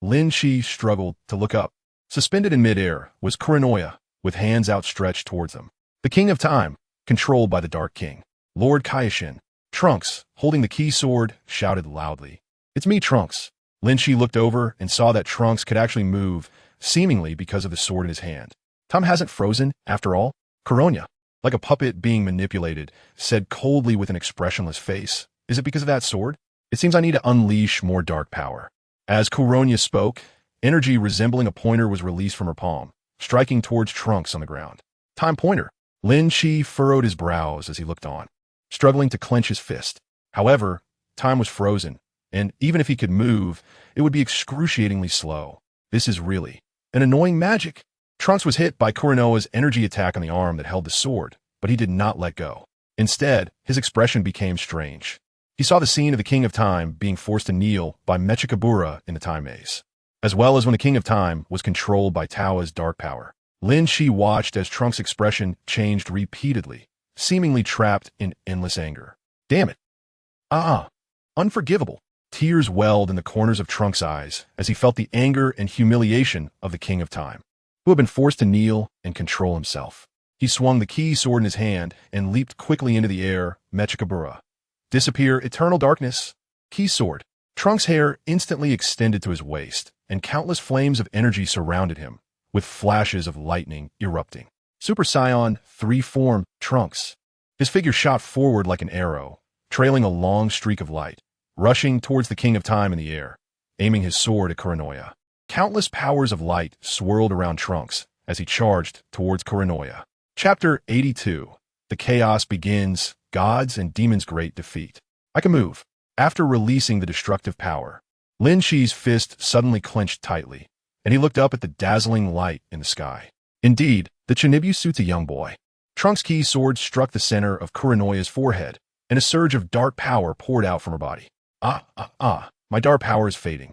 A: Lin Shi struggled to look up. Suspended in midair was Kuranoya, with hands outstretched towards them. The King of Time, controlled by the Dark King. Lord Kaioshin. Trunks, holding the key sword, shouted loudly, "It's me, Trunks." Lin Shi looked over and saw that Trunks could actually move, seemingly because of the sword in his hand. "Time hasn't frozen, after all." Kuranoya, like a puppet being manipulated, said coldly with an expressionless face, "Is it because of that sword? It seems I need to unleash more dark power." As Kuranoya spoke, energy resembling a pointer was released from her palm, striking towards Trunks on the ground. "Time pointer." Lin Shi furrowed his brows as he looked on, struggling to clench his fist. However, time was frozen, and even if he could move, it would be excruciatingly slow. This is really an annoying magic. Trunks was hit by Kuranoya's energy attack on the arm that held the sword, but he did not let go. Instead, his expression became strange. He saw the scene of the King of Time being forced to kneel by Mechikabura in the Time Maze, as well as when the King of Time was controlled by Tao's dark power. Lin Shi watched as Trunks' expression changed repeatedly, seemingly trapped in endless anger. "Damn it. Unforgivable." Tears welled in the corners of Trunks' eyes as he felt the anger and humiliation of the King of Time, who had been forced to kneel and control himself. He swung the key sword in his hand and leaped quickly into the air. Mechikabura. Disappear, eternal darkness. Key sword. Trunks' hair instantly extended to his waist, and countless flames of energy surrounded him, with flashes of lightning erupting. Super Saiyan 3 form, Trunks. His figure shot forward like an arrow, trailing a long streak of light, rushing towards the King of Time in the air, aiming his sword at Kuranoya. Countless powers of light swirled around Trunks as he charged towards Kuranoya. Chapter 82. The Chaos Begins, Gods and Demons' Great Defeat. I can move. After releasing the destructive power, Lin Shi's fist suddenly clenched tightly, and he looked up at the dazzling light in the sky. Indeed, the Chinibu suits a young boy. Trunks' key sword struck the center of Kuranoya's forehead, and a surge of dark power poured out from her body. My dark power is fading.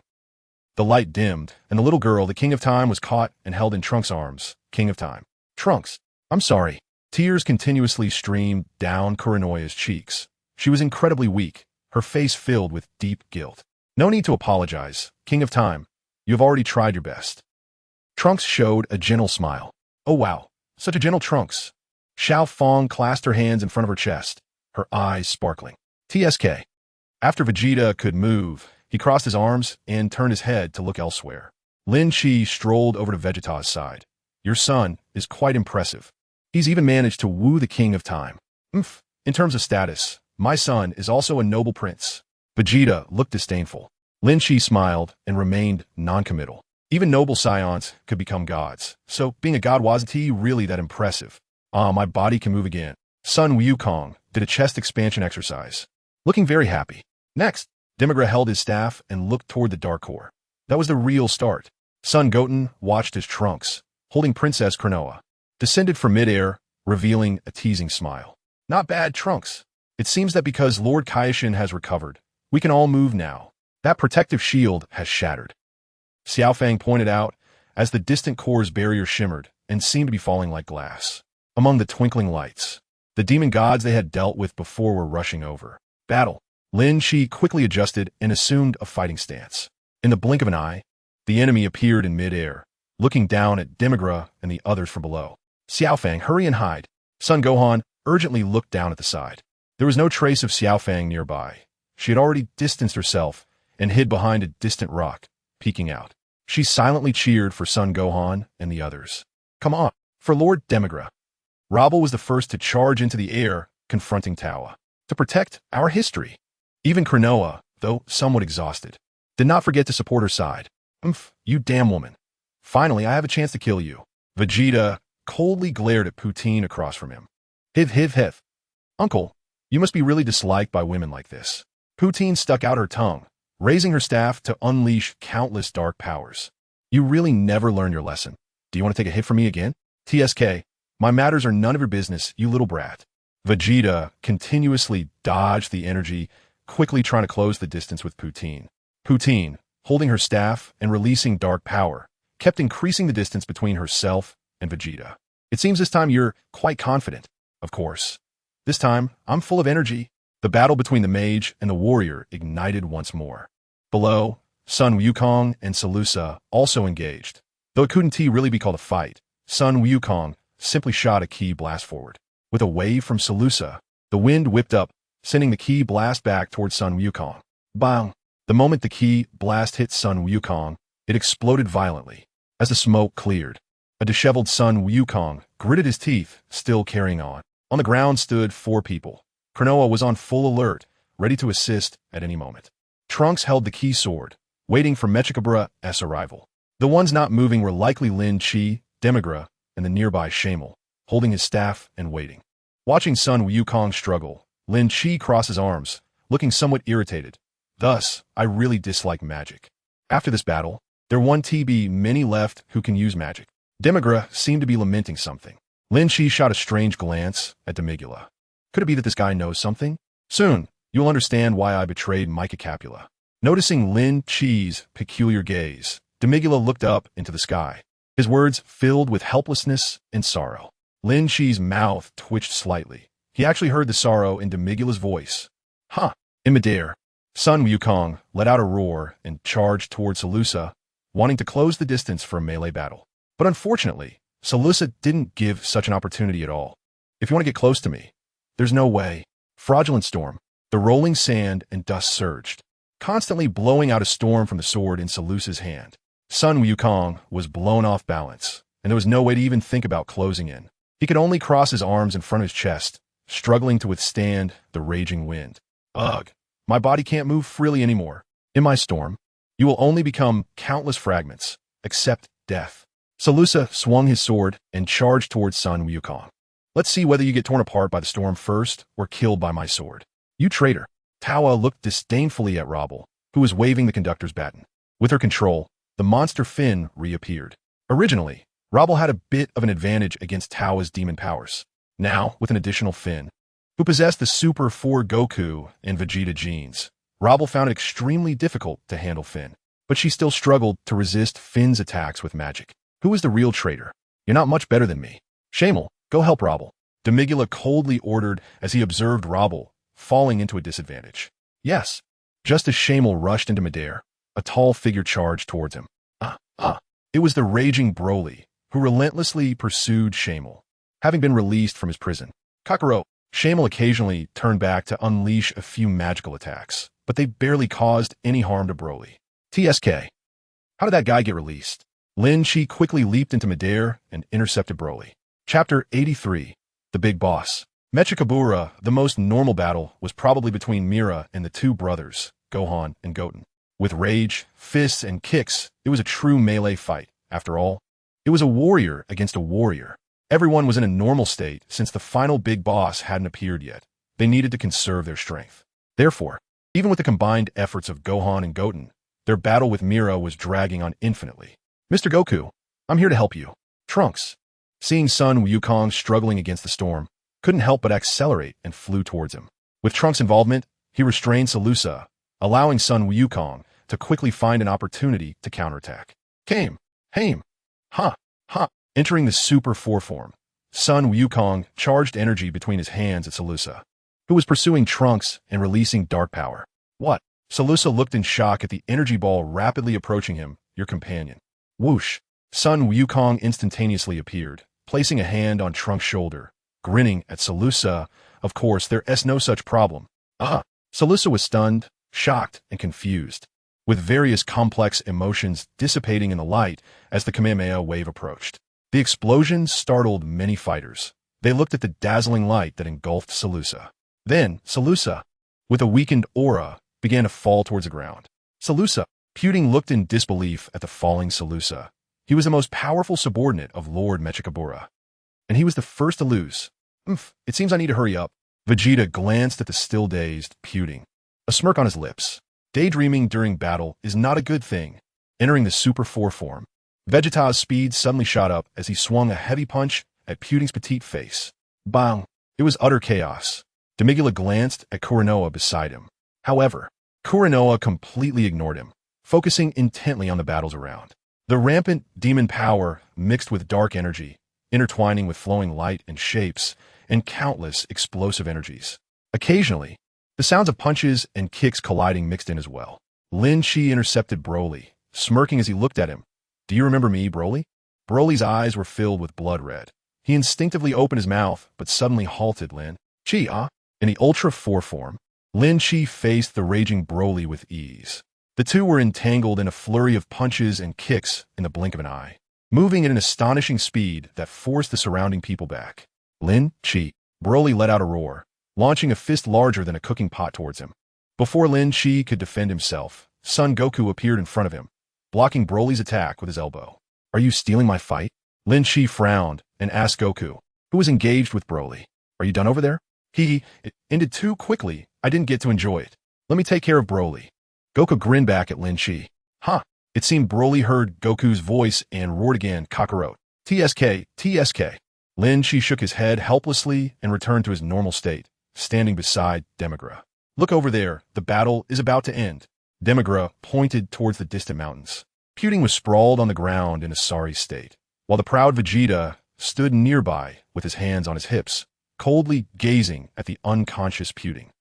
A: The light dimmed, and the little girl, the King of Time, was caught and held in Trunks' arms. King of Time. Trunks. I'm sorry. Tears continuously streamed down Kuranoya's cheeks. She was incredibly weak, her face filled with deep guilt. No need to apologize, King of Time. You have already tried your best. Trunks showed a gentle smile. Oh wow, such a gentle Trunks. Xiao Fong clasped her hands in front of her chest, her eyes sparkling. TSK. After Vegeta could move, he crossed his arms and turned his head to look elsewhere. Lin Shi strolled over to Vegeta's side. Your son is quite impressive. He's even managed to woo the King of Time. In terms of status, my son is also a noble prince. Vegeta looked disdainful. Lin Shi smiled and remained non-committal. Even noble Saiyans could become gods, so being a god wasn't really that impressive. My body can move again. Sun Wukong did a chest expansion exercise, looking very happy. Next, Demigra held his staff and looked toward the Dark Core. That was the real start. Son Goten watched as Trunks, holding Princess Kuranoya, descended from midair, revealing a teasing smile. Not bad, Trunks. It seems that because Lord Kaioshin has recovered, we can all move now. That protective shield has shattered. Xiao Fang pointed out as the distant core's barrier shimmered and seemed to be falling like glass. Among the twinkling lights, the demon gods they had dealt with before were rushing over. Battle. Lin Chi quickly adjusted and assumed a fighting stance. In the blink of an eye, the enemy appeared in mid-air, looking down at Demigra and the others from below. Xiaofang, hurry and hide. Sun Gohan urgently looked down at the side. There was no trace of Xiaofang nearby. She had already distanced herself and hid behind a distant rock, peeking out. She silently cheered for Sun Gohan and the others. Come on, for Lord Demigra. Rabble was the first to charge into the air, confronting Tawa. To protect our history. Even Krinoa, though somewhat exhausted, did not forget to support her side. You damn woman. Finally, I have a chance to kill you. Vegeta coldly glared at Poutine across from him. Hiv. Uncle, you must be really disliked by women like this. Poutine stuck out her tongue, raising her staff to unleash countless dark powers. You really never learn your lesson. Do you want to take a hit from me again? TSK, my matters are none of your business, you little brat. Vegeta continuously dodged the energy, quickly trying to close the distance with Poutine. Poutine, holding her staff and releasing dark power, kept increasing the distance between herself and Vegeta. It seems this time you're quite confident. Of course. This time, I'm full of energy. The battle between the mage and the warrior ignited once more. Below, Sun Wukong and Salusa also engaged. Though it couldn't really be called a fight, Sun Wukong simply shot a ki blast forward. With a wave from Salusa, the wind whipped up, sending the ki blast back towards Sun Wukong. Bang! The moment the ki blast hit Sun Wukong, it exploded violently. As the smoke cleared, a disheveled Sun Wukong gritted his teeth, still carrying on. On the ground stood 4 people. Krinoa was on full alert, ready to assist at any moment. Trunks held the ki sword, waiting for Mechacabra's arrival. The ones not moving were likely Lin Chi, Demigra, and the nearby Shamel, holding his staff and waiting. Watching Sun Wukong struggle, Lin Chi crossed his arms, looking somewhat irritated. Thus, I really dislike magic. After this battle, there won't be many left who can use magic. Demigra seemed to be lamenting something. Lin Chi shot a strange glance at Demigula. Could it be that this guy knows something? Soon, you'll understand why I betrayed Micah Capula. Noticing Lin Chi's peculiar gaze, Demigula looked up into the sky. His words filled with helplessness and sorrow. Lin Chi's mouth twitched slightly. He actually heard the sorrow in Demigula's voice. In midair, Sun Wukong let out a roar and charged towards Salusa, wanting to close the distance for a melee battle. But unfortunately, Salusa didn't give such an opportunity at all. If you want to get close to me, there's no way. Fraudulent storm. The rolling sand and dust surged, constantly blowing out a storm from the sword in Salusa's hand. Sun Wukong was blown off balance, and there was no way to even think about closing in. He could only cross his arms in front of his chest, struggling to withstand the raging wind. Ugh, my body can't move freely anymore. In my storm, you will only become countless fragments, except death. Salusa swung his sword and charged towards Sun Wukong. Let's see whether you get torn apart by the storm first or killed by my sword. You traitor. Tawa looked disdainfully at Rabble, who was waving the conductor's baton. With her control, the monster fin reappeared. Originally, Rabble had a bit of an advantage against Tawa's demon powers. Now, with an additional fin, who possessed the Super 4 Goku and Vegeta genes, Rabble found it extremely difficult to handle Finn. But she still struggled to resist Finn's attacks with magic. Who is the real traitor? You're not much better than me. Shamel, go help Rabble. Demigula coldly ordered as he observed Rabble falling into a disadvantage. Yes. Just as Shamel rushed into midair, a tall figure charged towards him. It was the raging Broly, who relentlessly pursued Shamel, having been released from his prison. Kakarot. Shamel occasionally turned back to unleash a few magical attacks, but they barely caused any harm to Broly. TSK. How did that guy get released? Lin Chi quickly leaped into midair and intercepted Broly. Chapter 83. The Big Boss. Mechikabura, the most normal battle, was probably between Mira and the 2 brothers, Gohan and Goten. With rage, fists, and kicks, it was a true melee fight. After all, it was a warrior against a warrior. Everyone was in a normal state since the final big boss hadn't appeared yet. They needed to conserve their strength. Therefore, even with the combined efforts of Gohan and Goten, their battle with Mira was dragging on infinitely. Mr. Goku, I'm here to help you. Trunks, seeing Sun Wukong struggling against the storm, couldn't help but accelerate and flew towards him. With Trunks' involvement, he restrained Salusa, allowing Sun Wukong to quickly find an opportunity to counterattack. Haim. Entering the Super 4 form, Sun Wukong charged energy between his hands at Salusa. who was pursuing Trunks and releasing dark power. What? Salusa looked in shock at the energy ball rapidly approaching him, your companion. Whoosh! Sun Wukong instantaneously appeared, placing a hand on Trunks' shoulder, grinning at Salusa. Of course, there's no such problem. Salusa was stunned, shocked, and confused, with various complex emotions dissipating in the light as the Kamehameha wave approached. The explosion startled many fighters. They looked at the dazzling light that engulfed Salusa. Then, Salusa, with a weakened aura, began to fall towards the ground. Salusa, Puting looked in disbelief at the falling Salusa. He was the most powerful subordinate of Lord Mechikabura, and he was the first to lose. It seems I need to hurry up. Vegeta glanced at the still dazed Puting, a smirk on his lips. Daydreaming during battle is not a good thing. Entering the Super 4 form, Vegeta's speed suddenly shot up as he swung a heavy punch at Puting's petite face. Bang! It was utter chaos. Demigula glanced at Kuranoa beside him. However, Kuranoa completely ignored him, focusing intently on the battles around. The rampant demon power mixed with dark energy, intertwining with flowing light and shapes, and countless explosive energies. Occasionally, the sounds of punches and kicks colliding mixed in as well. Lin Chi intercepted Broly, smirking as he looked at him. Do you remember me, Broly? Broly's eyes were filled with blood red. He instinctively opened his mouth, but suddenly halted. Lin Chi, In the Ultra 4 form, Lin Chi faced the raging Broly with ease. The two were entangled in a flurry of punches and kicks in the blink of an eye, moving at an astonishing speed that forced the surrounding people back. Lin Chi. Broly let out a roar, launching a fist larger than a cooking pot towards him. Before Lin Chi could defend himself, Son Goku appeared in front of him, blocking Broly's attack with his elbow. Are you stealing my fight? Lin Chi frowned and asked Goku, who was engaged with Broly. Are you done over there? It ended too quickly. I didn't get to enjoy it. Let me take care of Broly. Goku grinned back at Lin Chi. It seemed Broly heard Goku's voice and roared again, Kakarot. TSK, TSK. Lin Chi shook his head helplessly and returned to his normal state, standing beside Demigra. Look over there. The battle is about to end. Demigra pointed towards the distant mountains. Puting was sprawled on the ground in a sorry state, while the proud Vegeta stood nearby with his hands on his hips, coldly gazing at the unconscious Puting.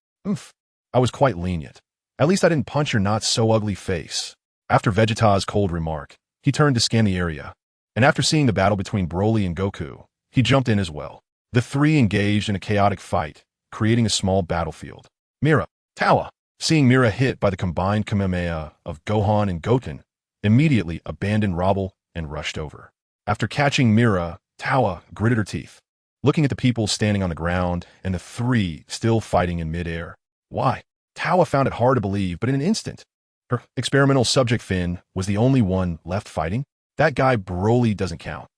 A: I was quite lenient. At least I didn't punch your not-so-ugly face. After Vegeta's cold remark, he turned to scan the area, and after seeing the battle between Broly and Goku, he jumped in as well. The three engaged in a chaotic fight, creating a small battlefield. Mira, Tawa, seeing Mira hit by the combined Kamehameha of Gohan and Goten, immediately abandoned Robble and rushed over. After catching Mira, Tawa gritted her teeth, looking at the people standing on the ground and the three still fighting in midair. Why? Tawa found it hard to believe, but in an instant, her experimental subject Finn was the only one left fighting. That guy Broly doesn't count.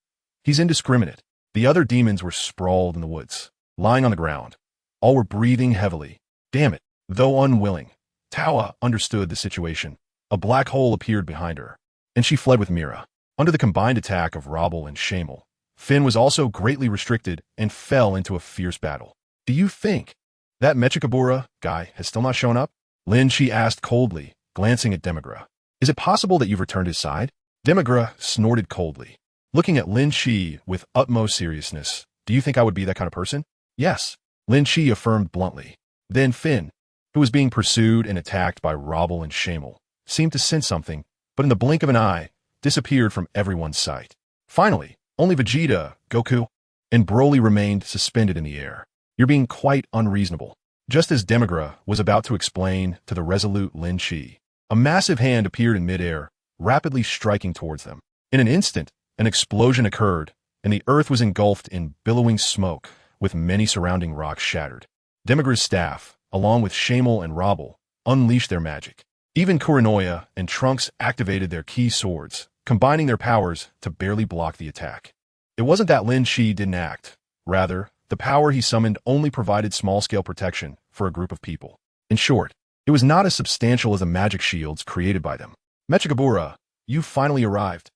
A: He's indiscriminate. The other demons were sprawled in the woods, lying on the ground. All were breathing heavily. Damn it. Though unwilling, Tawa understood the situation. A black hole appeared behind her, and she fled with Mira. Under the combined attack of Robble and Shamel, Finn was also greatly restricted and fell into a fierce battle. Do you think that Mechikabura guy has still not shown up? Lin Chi asked coldly, glancing at Demigra. Is it possible that you've returned his side? Demigra snorted coldly, looking at Lin Chi with utmost seriousness. Do you think I would be that kind of person? Yes, Lin Chi affirmed bluntly. Then Finn, who was being pursued and attacked by Robble and Shamel, seemed to sense something, but in the blink of an eye, disappeared from everyone's sight. Finally, only Vegeta, Goku, and Broly remained suspended in the air. You're being quite unreasonable. Just as Demigra was about to explain to the resolute Lin Chi, a massive hand appeared in midair, rapidly striking towards them. In an instant, an explosion occurred, and the earth was engulfed in billowing smoke, with many surrounding rocks shattered. Demigra's staff, along with Shamel and Robble, unleashed their magic. Even Kuranoia and Trunks activated their key swords, combining their powers to barely block the attack. It wasn't that Lin Chi didn't act. Rather, the power he summoned only provided small-scale protection for a group of people. In short, it was not as substantial as the magic shields created by them. Mechikabura, you finally arrived.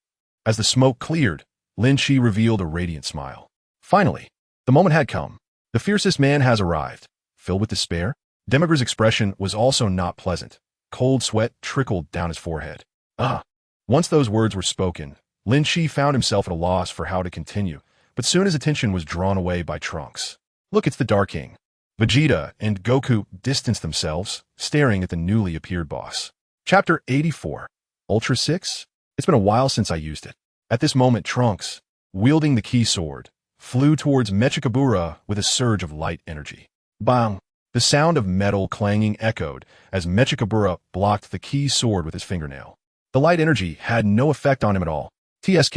A: As the smoke cleared, Lin Chi revealed a radiant smile. Finally, the moment had come. The fiercest man has arrived. Filled with despair, Demigra's expression was also not pleasant. Cold sweat trickled down his forehead. Once those words were spoken, Lin Chi found himself at a loss for how to continue, but soon his attention was drawn away by Trunks. Look, it's the Dark King. Vegeta and Goku distanced themselves, staring at the newly appeared boss. Chapter 84. Ultra 6? It's been a while since I used it. At this moment, Trunks, wielding the key sword, flew towards Mechikabura with a surge of light energy. Bang! The sound of metal clanging echoed as Mechikabura blocked the key sword with his fingernail. The light energy had no effect on him at all. TSK.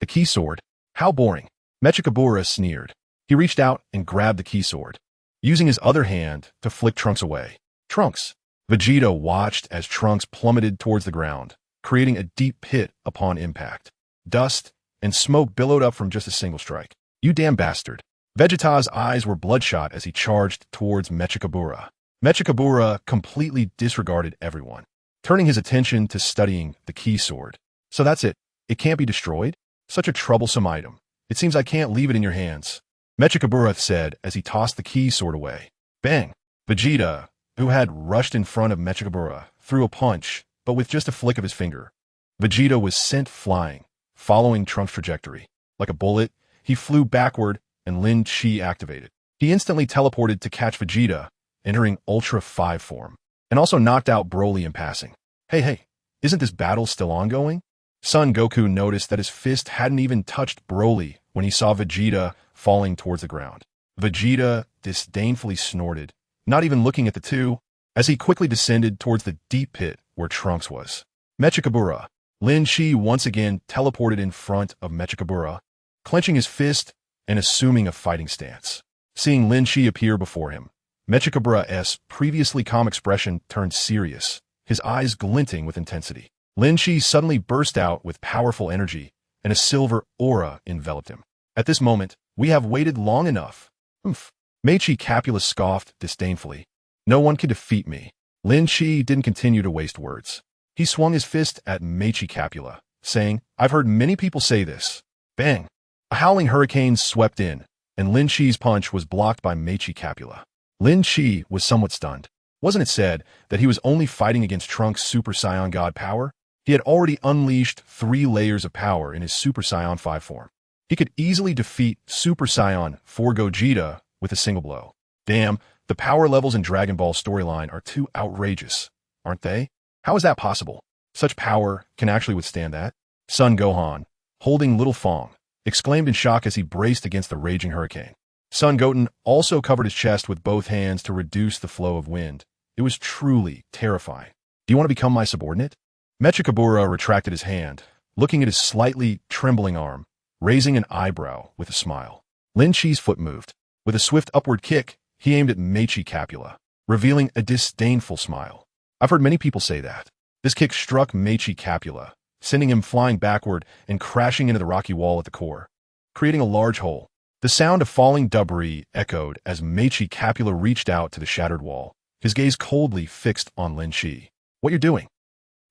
A: The key sword? How boring. Mechikabura sneered. He reached out and grabbed the key sword, using his other hand to flick Trunks away. Trunks. Vegeta watched as Trunks plummeted towards the ground, creating a deep pit upon impact. Dust and smoke billowed up from just a single strike. You damn bastard. Vegeta's eyes were bloodshot as he charged towards Mechikabura. Mechikabura completely disregarded everyone, turning his attention to studying the key sword. So that's it. It can't be destroyed? Such a troublesome item. It seems I can't leave it in your hands, Mechikabura said as he tossed the key sword away. Bang! Vegeta, who had rushed in front of Mechikabura, threw a punch, but with just a flick of his finger. Vegeta was sent flying, following Trunks' trajectory. Like a bullet, he flew backward and Lin Chi activated. He instantly teleported to catch Vegeta, entering Ultra 5 form, and also knocked out Broly in passing. Hey, isn't this battle still ongoing? Son Goku noticed that his fist hadn't even touched Broly when he saw Vegeta falling towards the ground. Vegeta disdainfully snorted, not even looking at the two, as he quickly descended towards the deep pit where Trunks was. Mechikabura. Lin Chi once again teleported in front of Mechikabura, clenching his fist and assuming a fighting stance. Seeing Lin Chi appear before him, Mechikabura's previously calm expression turned serious, his eyes glinting with intensity. Lin Chi suddenly burst out with powerful energy, and a silver aura enveloped him. At this moment, we have waited long enough. Humph. Meichi Capula scoffed disdainfully. No one can defeat me. Lin Chi didn't continue to waste words. He swung his fist at Meichi Capula, saying, I've heard many people say this. Bang! A howling hurricane swept in, and Lin Chi's punch was blocked by Meichi Capula. Lin Chi was somewhat stunned. Wasn't it said that he was only fighting against Trunks' Super Saiyan God power? He had already unleashed 3 layers of power in his Super Saiyan 5 form. He could easily defeat Super Saiyan 4 Gogeta with a single blow. Damn, the power levels in Dragon Ball storyline are too outrageous, aren't they? How is that possible? Such power can actually withstand that? Son Gohan, holding Little Fong, exclaimed in shock as he braced against the raging hurricane. Son Goten also covered his chest with both hands to reduce the flow of wind. It was truly terrifying. Do you want to become my subordinate? Mechikabura retracted his hand, looking at his slightly trembling arm, raising an eyebrow with a smile. Lin Chi's foot moved. With a swift upward kick, he aimed at Meichi Capula, revealing a disdainful smile. I've heard many people say that. This kick struck Meichi Capula, sending him flying backward and crashing into the rocky wall at the core, creating a large hole. The sound of falling debris echoed as Meichi Capula reached out to the shattered wall, his gaze coldly fixed on Lin Chi. What you're doing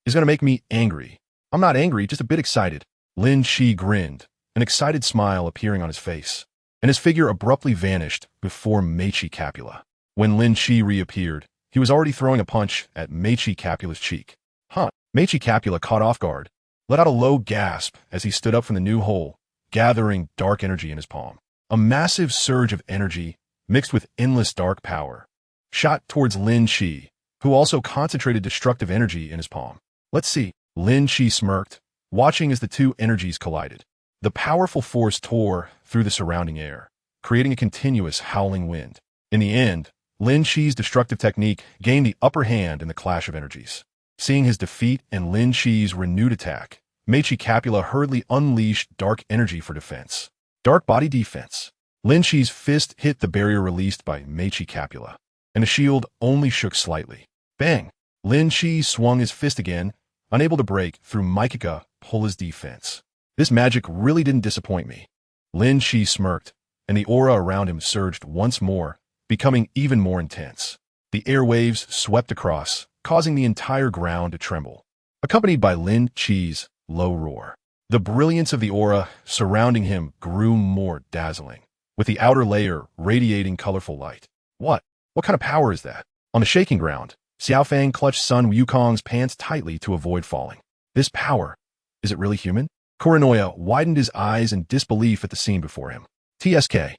A: is going to make me angry. I'm not angry, just a bit excited. Lin Chi grinned, an excited smile appearing on his face, and his figure abruptly vanished before Meichi Capula. When Lin Chi reappeared, he was already throwing a punch at Meichi Capula's cheek. Meichi Capula, caught off guard, let out a low gasp as he stood up from the new hole, gathering dark energy in his palm. A massive surge of energy, mixed with endless dark power, shot towards Lin Chi, who also concentrated destructive energy in his palm. Let's see. Lin Chi smirked, watching as the two energies collided. The powerful force tore through the surrounding air, creating a continuous howling wind. In the end, Lin Chi's destructive technique gained the upper hand in the clash of energies. Seeing his defeat and Lin Chi's renewed attack, Meichi Capula hurriedly unleashed dark energy for defense. Dark body defense. Lin Chi's fist hit the barrier released by Meichi Capula, and the shield only shook slightly. Bang! Lin Chi swung his fist again, unable to break through Meichi Capula's defense. This magic really didn't disappoint me. Lin Chi smirked, and the aura around him surged once more, becoming even more intense. The airwaves swept across, causing the entire ground to tremble, accompanied by Lin Chi's low roar. The brilliance of the aura surrounding him grew more dazzling, with the outer layer radiating colorful light. What kind of power is that? On the shaking ground, Xiaofang clutched Sun Wukong's pants tightly to avoid falling. This power, is it really human? Kuranoya widened his eyes in disbelief at the scene before him. TSK.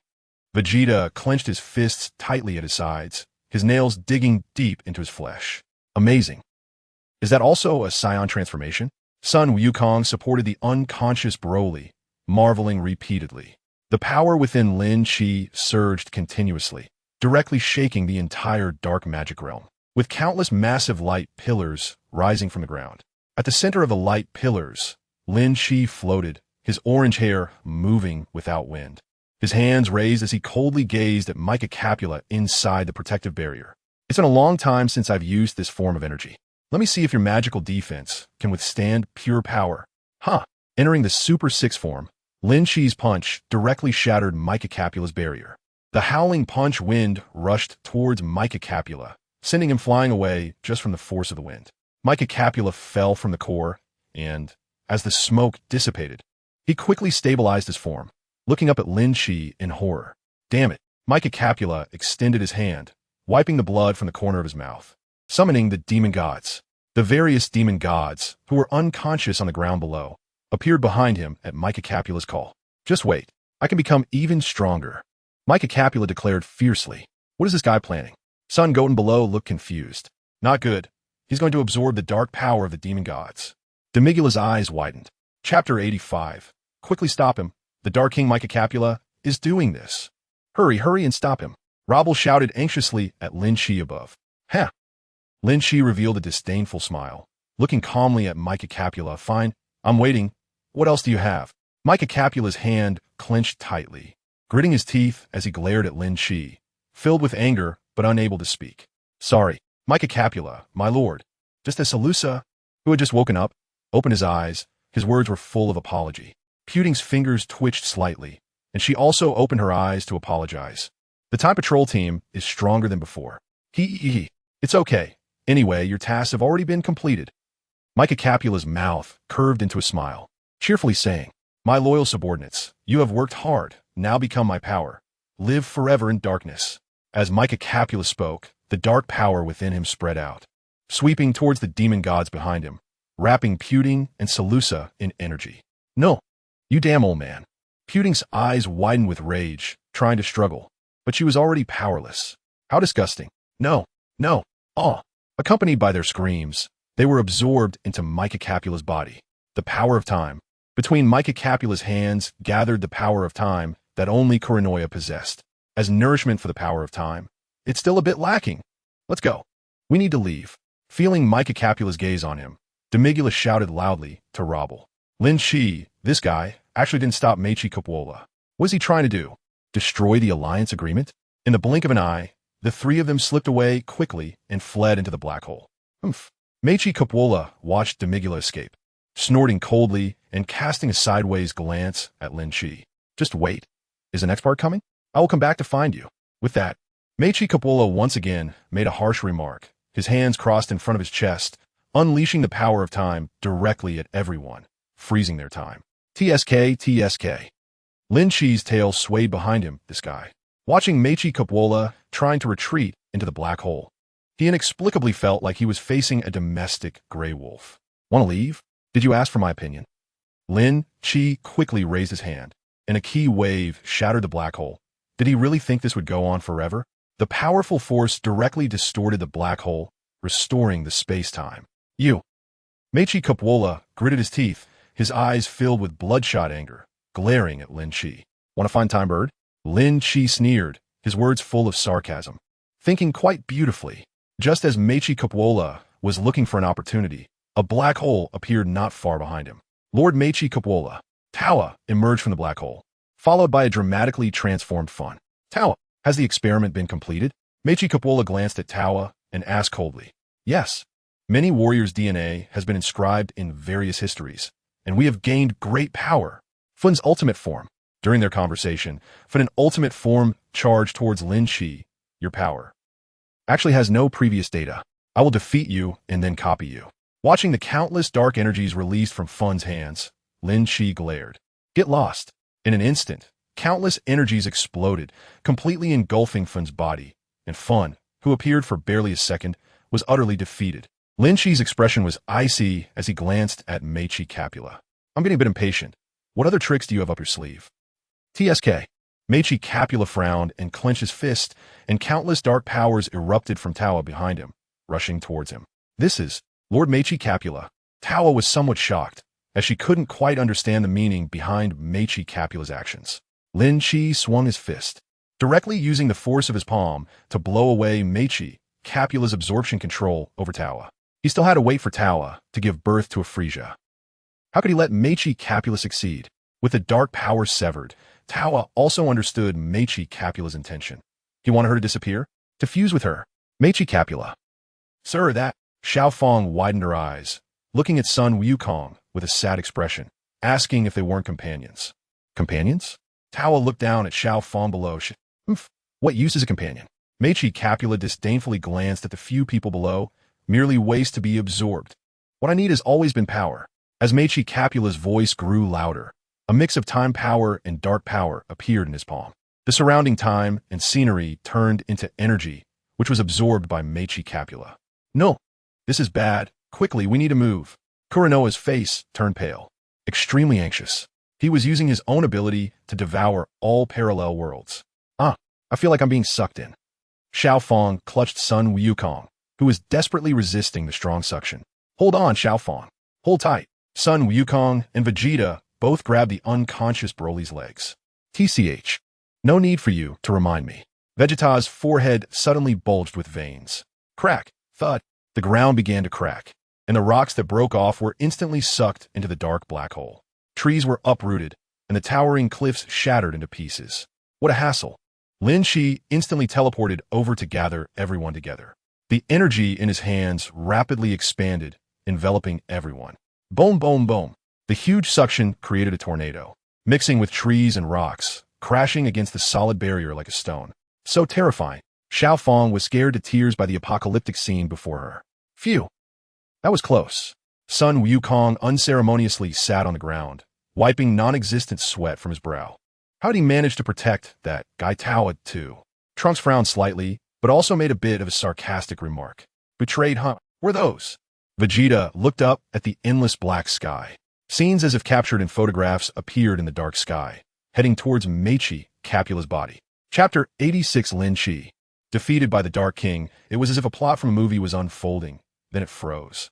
A: Vegeta clenched his fists tightly at his sides, his nails digging deep into his flesh. Amazing. Is that also a Saiyan transformation? Sun Wukong supported the unconscious Broly, marveling repeatedly. The power within Lin Chi surged continuously, directly shaking the entire dark magic realm, with countless massive light pillars rising from the ground. At the center of the light pillars, Lin Chi floated, his orange hair moving without wind. His hands raised as he coldly gazed at Mica Capula inside the protective barrier. It's been a long time since I've used this form of energy. Let me see if your magical defense can withstand pure power. Huh. Entering the Super 6 form, Lin Chi's punch directly shattered Mica Capula's barrier. The howling punch wind rushed towards Mica Capula, sending him flying away just from the force of the wind. Mica Capula fell from the core, and, as the smoke dissipated, he quickly stabilized his form, looking up at Lin Chi in horror. Damn it. Mica Capula extended his hand, wiping the blood from the corner of his mouth. Summoning the demon gods. The various demon gods, who were unconscious on the ground below, appeared behind him at Mica Capula's call. Just wait. I can become even stronger. Mica Capula declared fiercely. What is this guy planning? Sun Goten below looked confused. Not good. He's going to absorb the dark power of the demon gods. Demigula's eyes widened. Chapter 85. Quickly stop him. The Dark King Mica Capula is doing this. Hurry and stop him. Rabble shouted anxiously at Lin Chi above. Huh. Lin Chi revealed a disdainful smile, looking calmly at Mica Capula. Fine, I'm waiting. What else do you have? Mica Capula's hand clenched tightly, gritting his teeth as he glared at Lin Chi, filled with anger but unable to speak. Sorry, Mica Capula, my lord. Just as Salusa, who had just woken up, opened his eyes, his words were full of apology. Puting's fingers twitched slightly, and she also opened her eyes to apologize. The Time Patrol team is stronger than before. It's okay. Anyway, your tasks have already been completed. Mica Capula's mouth curved into a smile, cheerfully saying, My loyal subordinates, you have worked hard, now become my power. Live forever in darkness. As Mica Capula spoke, the dark power within him spread out, sweeping towards the demon gods behind him, wrapping Puting and Salusa in energy. No, you damn old man. Puting's eyes widened with rage, trying to struggle, but she was already powerless. How disgusting. No. Oh. Accompanied by their screams, they were absorbed into Mica Capula's body. The power of time. Between Mica Capula's hands gathered the power of time that only Kuranoya possessed. As nourishment for the power of time, it's still a bit lacking. Let's go. We need to leave. Feeling Mica Capula's gaze on him, Demigula shouted loudly to Rabble. Lin Chi, this guy, actually didn't stop Mechi Capola. What is he trying to do? Destroy the alliance agreement? In the blink of an eye, the three of them slipped away quickly and fled into the black hole. Mechi Capola watched Demigula escape, snorting coldly and casting a sideways glance at Lin Chi. Just wait. Is the next part coming? I will come back to find you. With that, Mechi Capola once again made a harsh remark, his hands crossed in front of his chest, unleashing the power of time directly at everyone, freezing their time. TSK. Lin Chi's tail swayed behind him, this guy. Watching Mechi Capola trying to retreat into the black hole, he inexplicably felt like he was facing a domestic gray wolf. Want to leave? Did you ask for my opinion? Lin Chi quickly raised his hand, and a key wave shattered the black hole. Did he really think this would go on forever? The powerful force directly distorted the black hole, restoring the space-time. You. Mechi Capola gritted his teeth, his eyes filled with bloodshot anger, glaring at Lin Chi. Want to find time, bird? Lin Chi sneered, his words full of sarcasm. Thinking quite beautifully. Just as Mechi Capola was looking for an opportunity, a black hole appeared not far behind him. Lord Mechi Capola, Tawa, emerged from the black hole, followed by a dramatically transformed Fun. Tawa, has the experiment been completed? Mechi Capola glanced at Tawa and asked coldly. Yes. Many warriors' DNA has been inscribed in various histories, and we have gained great power. Fun's ultimate form. During their conversation, Fun ultimate form charged towards Lin Chi, your power. Actually has no previous data. I will defeat you and then copy you. Watching the countless dark energies released from Fun's hands, Lin Chi glared. Get lost. In an instant, countless energies exploded, completely engulfing Fun's body, and Fun, who appeared for barely a second, was utterly defeated. Lin Chi's expression was icy as he glanced at Mechi Capula. I'm getting a bit impatient. What other tricks do you have up your sleeve? TSK. Meichi Capula frowned and clenched his fist, and countless dark powers erupted from Tawa behind him, rushing towards him. This is Lord Meichi Capula. Tawa was somewhat shocked, as she couldn't quite understand the meaning behind Meichi Capula's actions. Lin Chi swung his fist, directly using the force of his palm to blow away Meichi Capula's absorption control over Tawa. He still had to wait for Tawa to give birth to a Frisia. How could he let Meichi Capula succeed? With the dark powers severed, Tawa also understood Meichi Capula's intention. He wanted her to disappear, to fuse with her. Meichi Capula. Sir, that... Xiao Fong widened her eyes, looking at Sun Wukong with a sad expression, asking if they weren't companions. Companions? Tawa looked down at Xiao Fong below. What use is a companion? Meichi Capula disdainfully glanced at the few people below, merely waste to be absorbed. What I need has always been power. As Meichi Capula's voice grew louder, a mix of time power and dark power appeared in his palm. The surrounding time and scenery turned into energy, which was absorbed by Meichi Capula. No, this is bad. Quickly, we need to move. Kuranoa's face turned pale, extremely anxious. He was using his own ability to devour all parallel worlds. I feel like I'm being sucked in. Xiao Fong clutched Sun Wukong, who was desperately resisting the strong suction. Hold on, Xiao Fong. Hold tight. Sun Wukong and Vegeta both grabbed the unconscious Broly's legs. TCH. No need for you to remind me. Vegeta's forehead suddenly bulged with veins. Crack, thud. The ground began to crack, and the rocks that broke off were instantly sucked into the dark black hole. Trees were uprooted, and the towering cliffs shattered into pieces. What a hassle. Lin Chi instantly teleported over to gather everyone together. The energy in his hands rapidly expanded, enveloping everyone. Boom, boom, boom. The huge suction created a tornado, mixing with trees and rocks, crashing against the solid barrier like a stone. So terrifying. Xiao Fong was scared to tears by the apocalyptic scene before her. Phew. That was close. Sun Wukong unceremoniously sat on the ground, wiping non-existent sweat from his brow. How did he manage to protect that Gai Taoa too? Trunks frowned slightly, but also made a bit of a sarcastic remark. Betrayed, huh? Were those? Vegeta looked up at the endless black sky. Scenes as if captured in photographs appeared in the dark sky, heading towards Meichi Capula's body. Chapter 86 Lin Chi. Defeated by the Dark King, it was as if a plot from a movie was unfolding. Then it froze.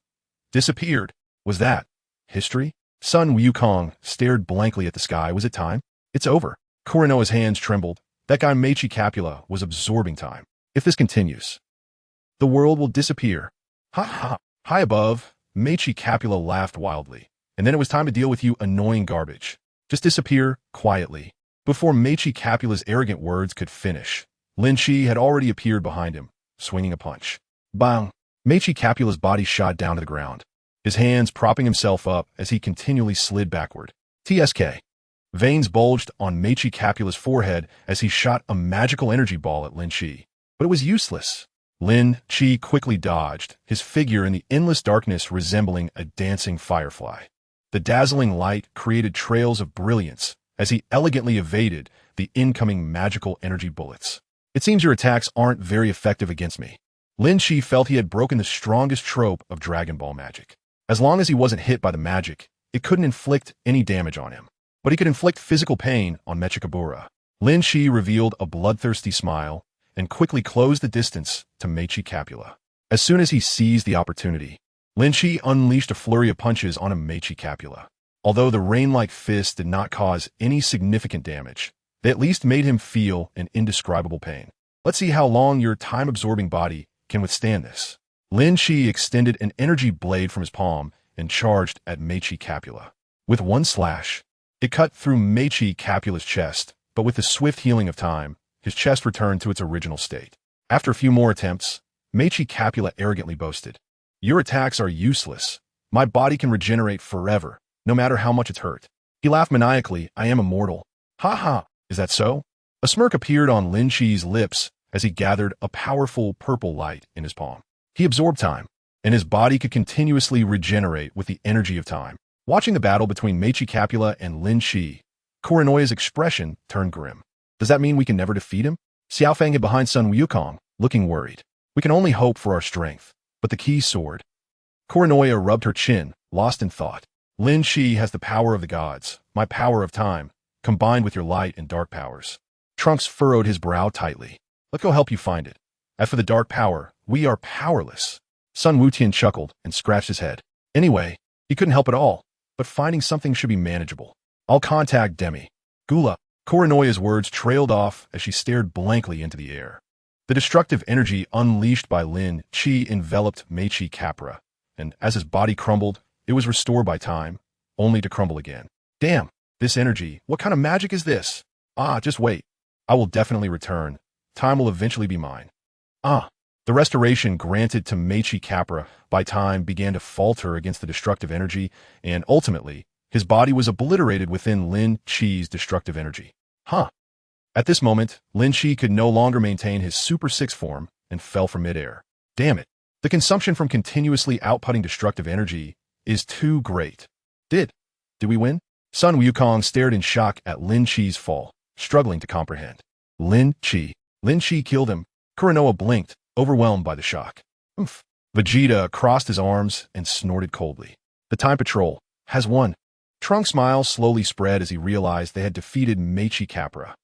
A: Disappeared. Was that history? Sun Wukong stared blankly at the sky. Was it time? It's over. Kuranoa's hands trembled. That guy Meichi Capula was absorbing time. If this continues, the world will disappear. Ha ha. High above, Meichi Capula laughed wildly. And then it was time to deal with you annoying garbage. Just disappear quietly. Before Meichi Capula's arrogant words could finish, Lin Chi had already appeared behind him, swinging a punch. Bang! Meichi Capula's body shot down to the ground, his hands propping himself up as he continually slid backward. TSK. Veins bulged on Meichi Capula's forehead as he shot a magical energy ball at Lin Chi. But it was useless. Lin Chi quickly dodged, his figure in the endless darkness resembling a dancing firefly. The dazzling light created trails of brilliance as he elegantly evaded the incoming magical energy bullets. It seems your attacks aren't very effective against me. Lin Chi felt he had broken the strongest trope of Dragon Ball magic. As long as he wasn't hit by the magic, it couldn't inflict any damage on him. But he could inflict physical pain on Mechikabura. Lin Chi revealed a bloodthirsty smile and quickly closed the distance to Meichi Capula. As soon as he seized the opportunity, Lin Chi unleashed a flurry of punches on Meichi Capula. Although the rain-like fists did not cause any significant damage, they at least made him feel an indescribable pain. Let's see how long your time-absorbing body can withstand this. Lin Chi extended an energy blade from his palm and charged at Meichi Capula. With one slash, it cut through Meichi Capula's chest, but with the swift healing of time, his chest returned to its original state. After a few more attempts, Meichi Capula arrogantly boasted, "Your attacks are useless. My body can regenerate forever, no matter how much it's hurt." He laughed maniacally. "I am immortal." "Ha ha, is that so?" A smirk appeared on Lin Chi's lips as he gathered a powerful purple light in his palm. He absorbed time, and his body could continuously regenerate with the energy of time. Watching the battle between Meichi Capula and Lin Chi, Kuranoa's expression turned grim. Does that mean we can never defeat him? Xiaofang hid behind Sun Wukong, looking worried. We can only hope for our strength, but the key sword. Kuranoa rubbed her chin, lost in thought. Lin Chi has the power of the gods, my power of time, combined with your light and dark powers. Trunks furrowed his brow tightly. Let's go help you find it. As for the dark power, we are powerless. Sun Wutian chuckled and scratched his head. Anyway, he couldn't help at all, but finding something should be manageable. I'll contact Demi. Gula. Korinoya's words trailed off as she stared blankly into the air. The destructive energy unleashed by Lin Chi enveloped Meichi Capra, and as his body crumbled, it was restored by time, only to crumble again. Damn, this energy, what kind of magic is this? Just wait. I will definitely return. Time will eventually be mine. The restoration granted to Meichi Capra by time began to falter against the destructive energy, and ultimately, his body was obliterated within Lin Chi's destructive energy. At this moment, Lin Chi could no longer maintain his Super 6 form and fell from midair. Damn it. The consumption from continuously outputting destructive energy is too great. Did we win? Sun Wukong stared in shock at Lin Chi's fall, struggling to comprehend. Lin Chi killed him. Kurinoa blinked, overwhelmed by the shock. Vegeta crossed his arms and snorted coldly. The Time Patrol has won. Trunks' smile slowly spread as he realized they had defeated Meichi Capra,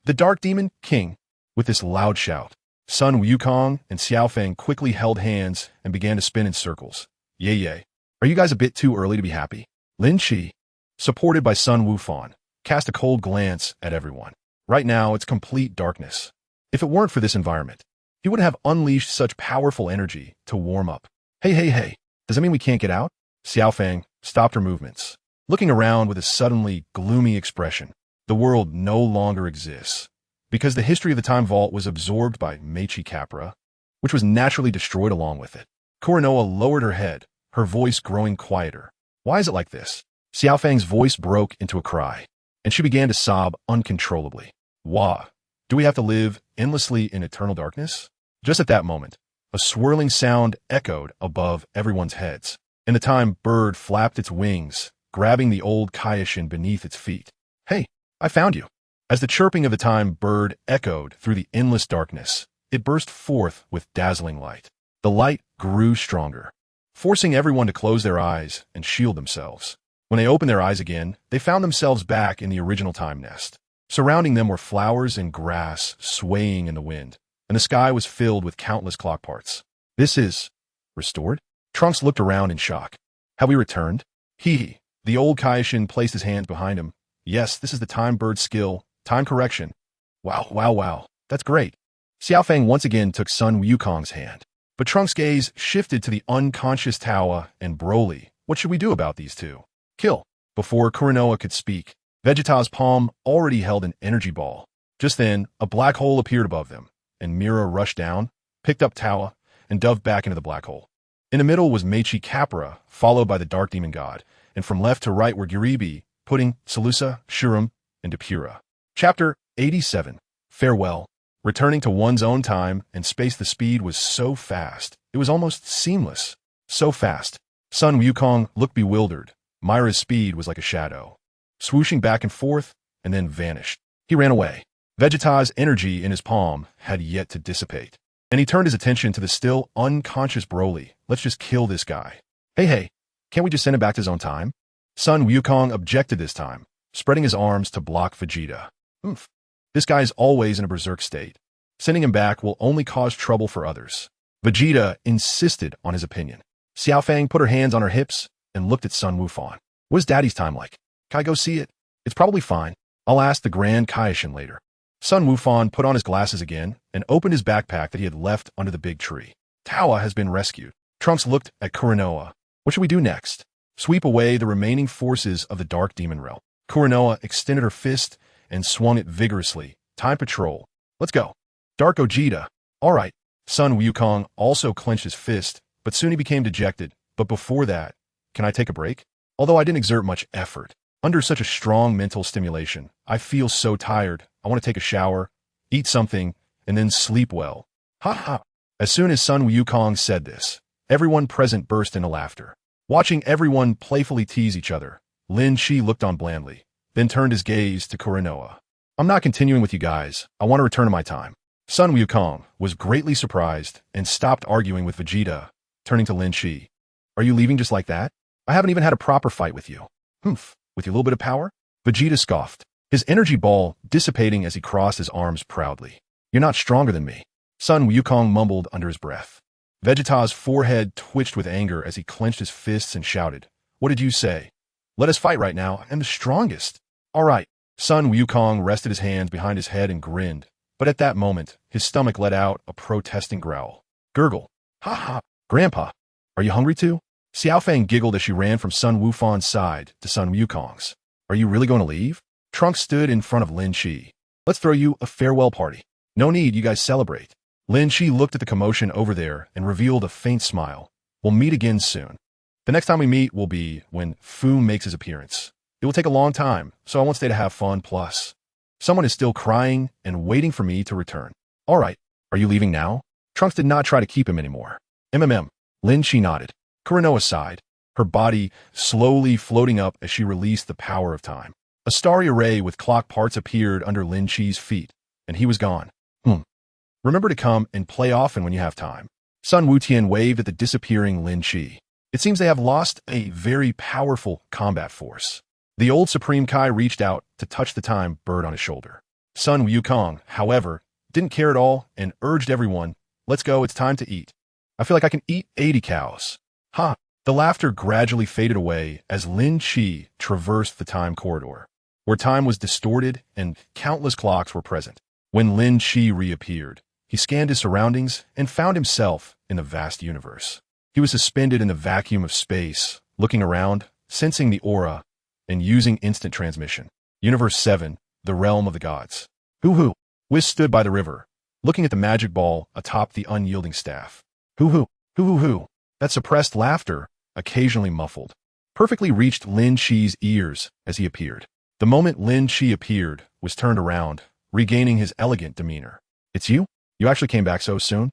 A: the Dark Demon King. With this loud shout, Sun Wukong and Xiaofeng quickly held hands and began to spin in circles. Yay. Are you guys a bit too early to be happy? Lin Chi, supported by Sun Wufan, cast a cold glance at everyone. Right now, it's complete darkness. If it weren't for this environment, he would have unleashed such powerful energy to warm up. Hey. Does that mean we can't get out? Xiaofeng stopped her movements, looking around with a suddenly gloomy expression. The world no longer exists, because the history of the Time Vault was absorbed by Meichi Capra, which was naturally destroyed along with it. Korinoa lowered her head, her voice growing quieter. Why is it like this? Xiaofeng's voice broke into a cry, and she began to sob uncontrollably. Wah! Do we have to live endlessly in eternal darkness? Just at that moment, a swirling sound echoed above everyone's heads, and the Time Bird flapped its wings, grabbing the old Kaioshin beneath its feet. Hey, I found you. As the chirping of the Time Bird echoed through the endless darkness, it burst forth with dazzling light. The light grew stronger, forcing everyone to close their eyes and shield themselves. When they opened their eyes again, they found themselves back in the original time nest. Surrounding them were flowers and grass swaying in the wind, and the sky was filled with countless clock parts. This is restored? Trunks looked around in shock. Have we returned? The old Kaioshin placed his hands behind him. Yes, this is the Time Bird skill, time correction. Wow. That's great. Xiaofeng once again took Sun Wukong's hand, but Trunks' gaze shifted to the unconscious Tawa and Broly. What should we do about these two? Kill. Before Kurinoa could speak, Vegeta's palm already held an energy ball. Just then, a black hole appeared above them, and Mira rushed down, picked up Tawa, and dove back into the black hole. In the middle was Meichi Capra, followed by the Dark Demon God, and from left to right were Giribi, Pudding, Salusa, Shurum, and Depura. Chapter 87. Farewell. Returning to one's own time and space, the speed was so fast. It was almost seamless. So fast. Sun Wukong looked bewildered. Myra's speed was like a shadow, swooshing back and forth, and then vanished. He ran away. Vegeta's energy in his palm had yet to dissipate, and he turned his attention to the still unconscious Broly. Let's just kill this guy. Hey, can't we just send him back to his own time? Sun Wukong objected this time, spreading his arms to block Vegeta. This guy's always in a berserk state. Sending him back will only cause trouble for others. Vegeta insisted on his opinion. Xiaofeng put her hands on her hips and looked at Sun Wufan. What's Daddy's time like? Can I go see it? It's probably fine. I'll ask the Grand Kaioshin later. Sun Wufan put on his glasses again and opened his backpack that he had left under the big tree. Tawa has been rescued. Trunks looked at Kurinoa. What should we do next? Sweep away the remaining forces of the Dark Demon Realm. Kurinoa extended her fist and swung it vigorously. Time Patrol. Let's go. Dark Gogeta. All right. Sun Wukong also clenched his fist, but soon he became dejected. But before that, can I take a break? Although I didn't exert much effort, under such a strong mental stimulation, I feel so tired. I want to take a shower, eat something, and then sleep well. Ha. As soon as Sun Wukong said this, everyone present burst into laughter. Watching everyone playfully tease each other, Lin Chi looked on blandly, then turned his gaze to Kurinoa. I'm not continuing with you guys. I want to return to my time. Sun Wukong was greatly surprised and stopped arguing with Vegeta, turning to Lin Chi. Are you leaving just like that? I haven't even had a proper fight with you. With your little bit of power? Vegeta scoffed. his energy ball dissipating as he crossed his arms proudly. You're not stronger than me, Sun Wukong mumbled under his breath. Vegeta's forehead twitched with anger as he clenched his fists and shouted, What did you say? Let us fight right now. I'm the strongest. All right. Sun Wukong rested his hands behind his head and grinned, but at that moment, his stomach let out a protesting growl. Gurgle. Ha ha. Grandpa, are you hungry too? Xiaofang giggled as she ran from Sun Wufan's side to Sun Wukong's. Are you really going to leave? Trunks stood in front of Lin Shi. Let's throw you a farewell party. No need, you guys celebrate. Lin Shi looked at the commotion over there and revealed a faint smile. We'll meet again soon. The next time we meet will be when Fu makes his appearance. It will take a long time, so I won't stay to have fun. Plus, someone is still crying and waiting for me to return. All right, are you leaving now? Trunks did not try to keep him anymore. Lin Shi nodded. Kuranoa sighed, her body slowly floating up as she released the power of time. A starry array with clock parts appeared under Lin Shi's feet, and he was gone. Remember to come and play often when you have time. Sun Wutian waved at the disappearing Lin Shi. It seems they have lost a very powerful combat force. The old Supreme Kai reached out to touch the time bird on his shoulder. Sun Wukong, however, didn't care at all and urged everyone, let's go, it's time to eat. I feel like I can eat 80 cows. Ha! The laughter gradually faded away as Lin Shi traversed the time corridor, where time was distorted and countless clocks were present. When Lin Shi reappeared, he scanned his surroundings and found himself in the vast universe. He was suspended in the vacuum of space, looking around, sensing the aura, and using instant transmission. Universe 7, the realm of the gods. Hoo-hoo! Whis stood by the river, looking at the magic ball atop the unyielding staff. Hoo-hoo! Hoo-hoo-hoo! That suppressed laughter, occasionally muffled, perfectly reached Lin Shi's ears as he appeared. The moment Lin Shi appeared, was turned around, regaining his elegant demeanor. It's you? You actually came back so soon?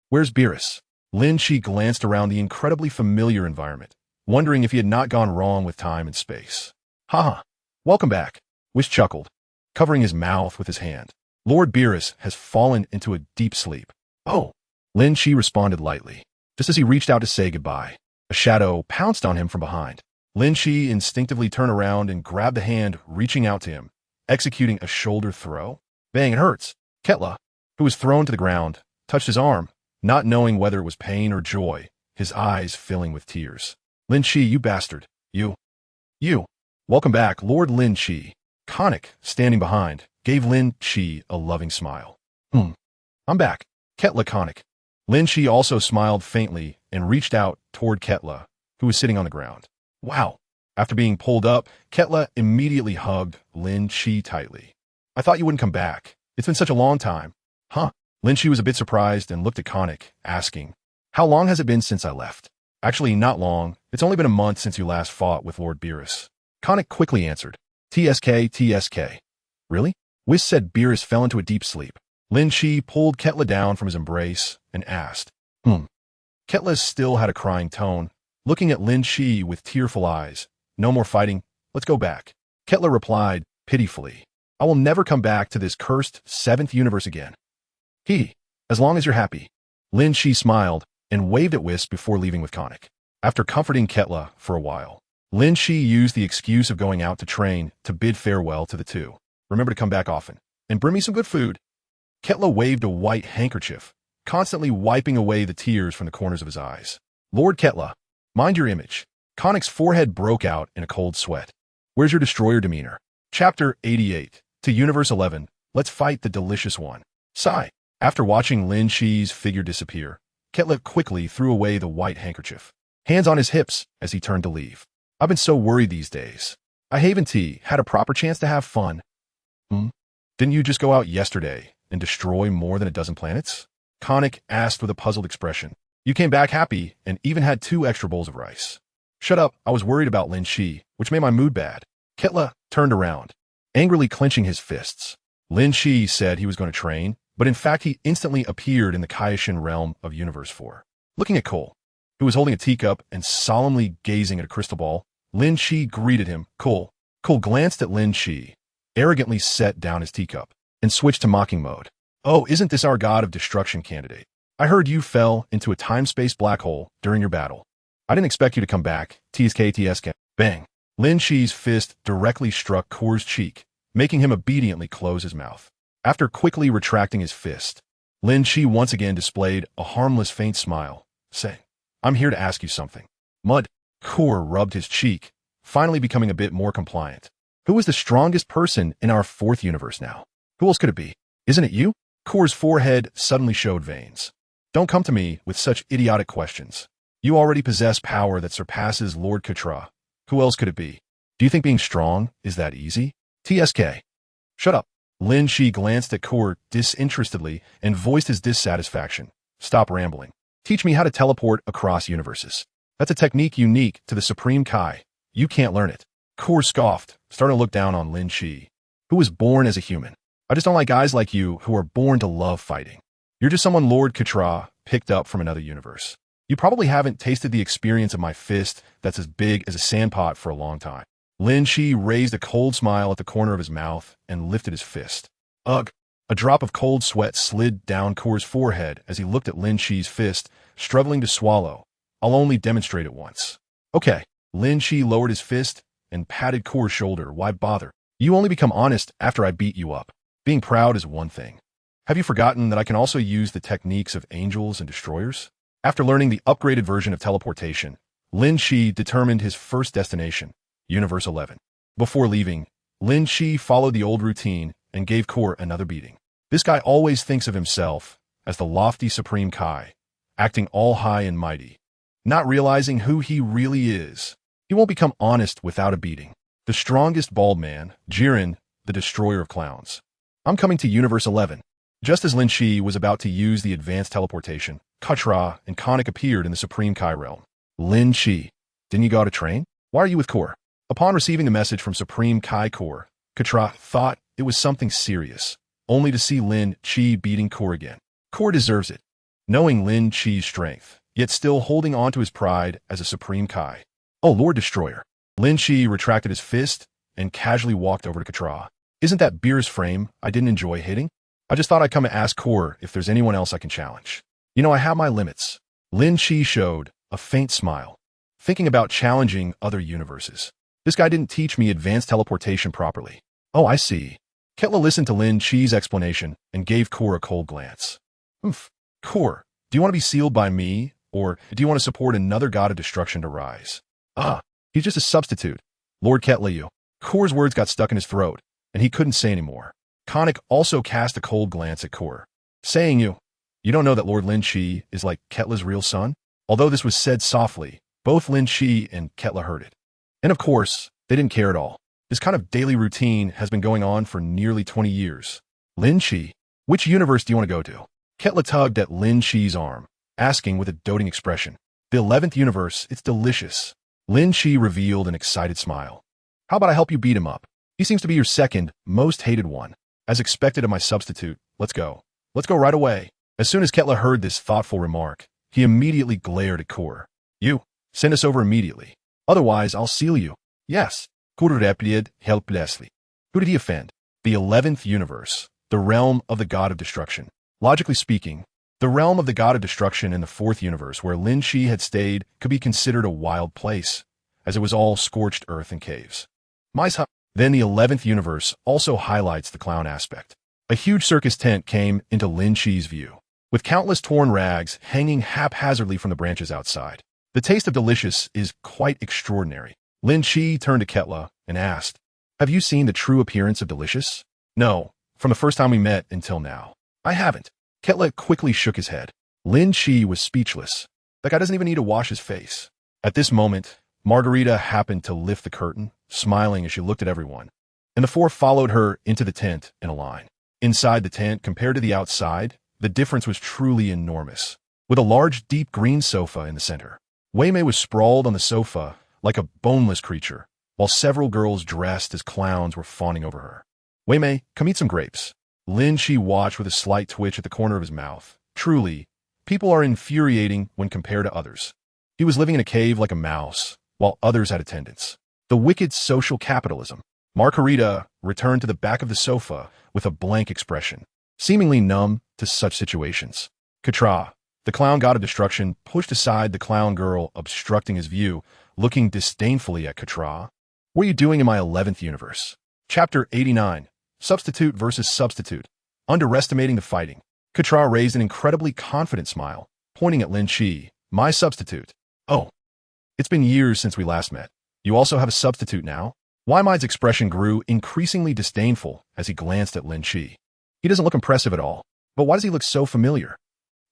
A: Where's Beerus? Lin Shi glanced around the incredibly familiar environment, wondering if he had not gone wrong with time and space. Ha! Welcome back, Wish chuckled, covering his mouth with his hand. Lord Beerus has fallen into a deep sleep. Oh! Lin Shi responded lightly. Just as he reached out to say goodbye, a shadow pounced on him from behind. Lin Shi instinctively turned around and grabbed the hand reaching out to him, executing a shoulder throw. Bang, it hurts. Ketla, who was thrown to the ground, touched his arm, not knowing whether it was pain or joy, his eyes filling with tears. Lin Shi, you bastard. You. Welcome back, Lord Lin Shi. Konik, standing behind, gave Lin Shi a loving smile. I'm back. Ketla Konik. Lin Shi also smiled faintly and reached out toward Ketla, who was sitting on the ground. Wow. After being pulled up, Ketla immediately hugged Lin Shi tightly. I thought you wouldn't come back. It's been such a long time. Huh? Lin Shi was a bit surprised and looked at Konik, asking, How long has it been since I left? Actually, not long. It's only been a month since you last fought with Lord Beerus. Konik quickly answered, TSK. Really? Whis said Beerus fell into a deep sleep. Lin Shi pulled Ketla down from his embrace and asked, Ketla still had a crying tone, looking at Lin Shi with tearful eyes. No more fighting. Let's go back. Ketla replied, pitifully, I will never come back to this cursed 7th universe again. As long as you're happy. Lin Shi smiled and waved at Whis before leaving with Konik. After comforting Ketla for a while, Lin Shi used the excuse of going out to train to bid farewell to the two. Remember to come back often, and bring me some good food. Ketla waved a white handkerchief, constantly wiping away the tears from the corners of his eyes. Lord Ketla, mind your image. Konik's forehead broke out in a cold sweat. Where's your destroyer demeanor? Chapter 88. To Universe 11, let's fight the delicious one. Sigh. After watching Lin Shi's figure disappear, Ketla quickly threw away the white handkerchief, hands on his hips as he turned to leave. I've been so worried these days. I haven't had a proper chance to have fun. Didn't you just go out yesterday and destroy more than a dozen planets? Konik asked with a puzzled expression. You came back happy and even had 2 extra bowls of rice. Shut up, I was worried about Lin Shi, which made my mood bad. Ketla turned around, angrily clenching his fists. Lin Shi said he was going to train, but in fact he instantly appeared in the Kaioshin realm of Universe 4. Looking at Cole, who was holding a teacup and solemnly gazing at a crystal ball, Lin Shi greeted him. Cole glanced at Lin Shi, arrogantly set down his teacup, and switched to mocking mode. Oh, isn't this our god of destruction candidate? I heard you fell into a time-space black hole during your battle. I didn't expect you to come back. TSK. Bang. Lin Shi's fist directly struck Kor's cheek, making him obediently close his mouth. After quickly retracting his fist, Lin Chi once again displayed a harmless faint smile, saying, "I'm here to ask you something." Mud Core rubbed his cheek, finally becoming a bit more compliant. "Who is the strongest person in our fourth universe now? Who else could it be? Isn't it you?" Core's forehead suddenly showed veins. "Don't come to me with such idiotic questions. You already possess power that surpasses Lord Katra. Who else could it be? Do you think being strong is that easy? TSK. Shut up." Lin Shi glanced at Core disinterestedly and voiced his dissatisfaction. "Stop rambling. Teach me how to teleport across universes. That's a technique unique to the Supreme Kai. You can't learn it." Core scoffed, starting to look down on Lin Shi, who was born as a human. "I just don't like guys like you who are born to love fighting. You're just someone Lord Katra picked up from another universe. You probably haven't tasted the experience of my fist that's as big as a sandpot for a long time." Lin Shi raised a cold smile at the corner of his mouth and lifted his fist. Ugh! A drop of cold sweat slid down Core's forehead as he looked at Lin Shi's fist, struggling to swallow. "I'll only demonstrate it once." "Okay." Lin Shi lowered his fist and patted Core's shoulder. "Why bother? You only become honest after I beat you up. Being proud is one thing. Have you forgotten that I can also use the techniques of angels and destroyers?" After learning the upgraded version of teleportation, Lin Shi determined his first destination, Universe 11. Before leaving, Lin Shi followed the old routine and gave Core another beating. This guy always thinks of himself as the lofty Supreme Kai, acting all high and mighty, not realizing who he really is. He won't become honest without a beating. The strongest bald man, Jiren, the destroyer of clowns. "I'm coming to Universe 11. Just as Lin Shi was about to use the advanced teleportation, Katra and Konik appeared in the Supreme Kai realm. "Lin Shi, didn't you go to train? Why are you with Core?" Upon receiving the message from Supreme Kai Core, Katra thought it was something serious, only to see Lin Chi beating Core again. Core deserves it. Knowing Lin Chi's strength, yet still holding on to his pride as a Supreme Kai. "Oh, Lord Destroyer." Lin Chi retracted his fist and casually walked over to Katra. "Isn't that Beer's frame I didn't enjoy hitting? I just thought I'd come and ask Core if there's anyone else I can challenge. You know, I have my limits." Lin Chi showed a faint smile, thinking about challenging other universes. "This guy didn't teach me advanced teleportation properly." "Oh, I see." Ketla listened to Lin Chi's explanation and gave Core a cold glance. "Oomph. Core, do you want to be sealed by me, or do you want to support another god of destruction to rise?" "Ah, he's just a substitute. Lord Ketla, you." Core's words got stuck in his throat, and he couldn't say anymore. Konik also cast a cold glance at Core, saying, You don't know that Lord Lin Chi is like Ketla's real son?" Although this was said softly, both Lin Chi and Ketla heard it. And of course, they didn't care at all. This kind of daily routine has been going on for nearly 20 years. "Lin Chi, which universe do you want to go to?" Ketla tugged at Lin Chi's arm, asking with a doting expression. "The 11th universe, it's delicious." Lin Chi revealed an excited smile. "How about I help you beat him up? He seems to be your second, most hated one. As expected of my substitute, let's go. Let's go right away." As soon as Ketla heard this thoughtful remark, he immediately glared at Core. "You, send us over immediately. Otherwise, I'll seal you." "Yes." Core replied helplessly. Who did he offend? The 11th universe, the realm of the god of destruction. Logically speaking, the realm of the god of destruction in the 4th universe where Lin Chi had stayed could be considered a wild place, as it was all scorched earth and caves. Then the 11th universe also highlights the clown aspect. A huge circus tent came into Lin Chi's view, with countless torn rags hanging haphazardly from the branches outside. The taste of delicious is quite extraordinary. Lin Chi turned to Ketla and asked, "Have you seen the true appearance of delicious?" "No, from the first time we met until now. I haven't." Ketla quickly shook his head. Lin Chi was speechless. That guy doesn't even need to wash his face. At this moment, Margarita happened to lift the curtain, smiling as she looked at everyone, and the four followed her into the tent in a line. Inside the tent, compared to the outside, the difference was truly enormous, with a large, deep green sofa in the center. Wei Mei was sprawled on the sofa like a boneless creature, while several girls dressed as clowns were fawning over her. "Wei Mei, come eat some grapes." Lin Chi watched with a slight twitch at the corner of his mouth. Truly, people are infuriating when compared to others. He was living in a cave like a mouse, while others had attendance. The wicked social capitalism. Margarita returned to the back of the sofa with a blank expression, seemingly numb to such situations. Katra, the clown god of destruction, pushed aside the clown girl obstructing his view, looking disdainfully at Katra. "What are you doing in my 11th universe?" Chapter 89. Substitute versus Substitute. Underestimating the fighting. Katra raised an incredibly confident smile, pointing at Lin Chi. My substitute. Oh, it's been years since we last met. You also have a substitute now? Wymide's expression grew increasingly disdainful as he glanced at Lin Chi. He doesn't look impressive at all, but why does he look so familiar?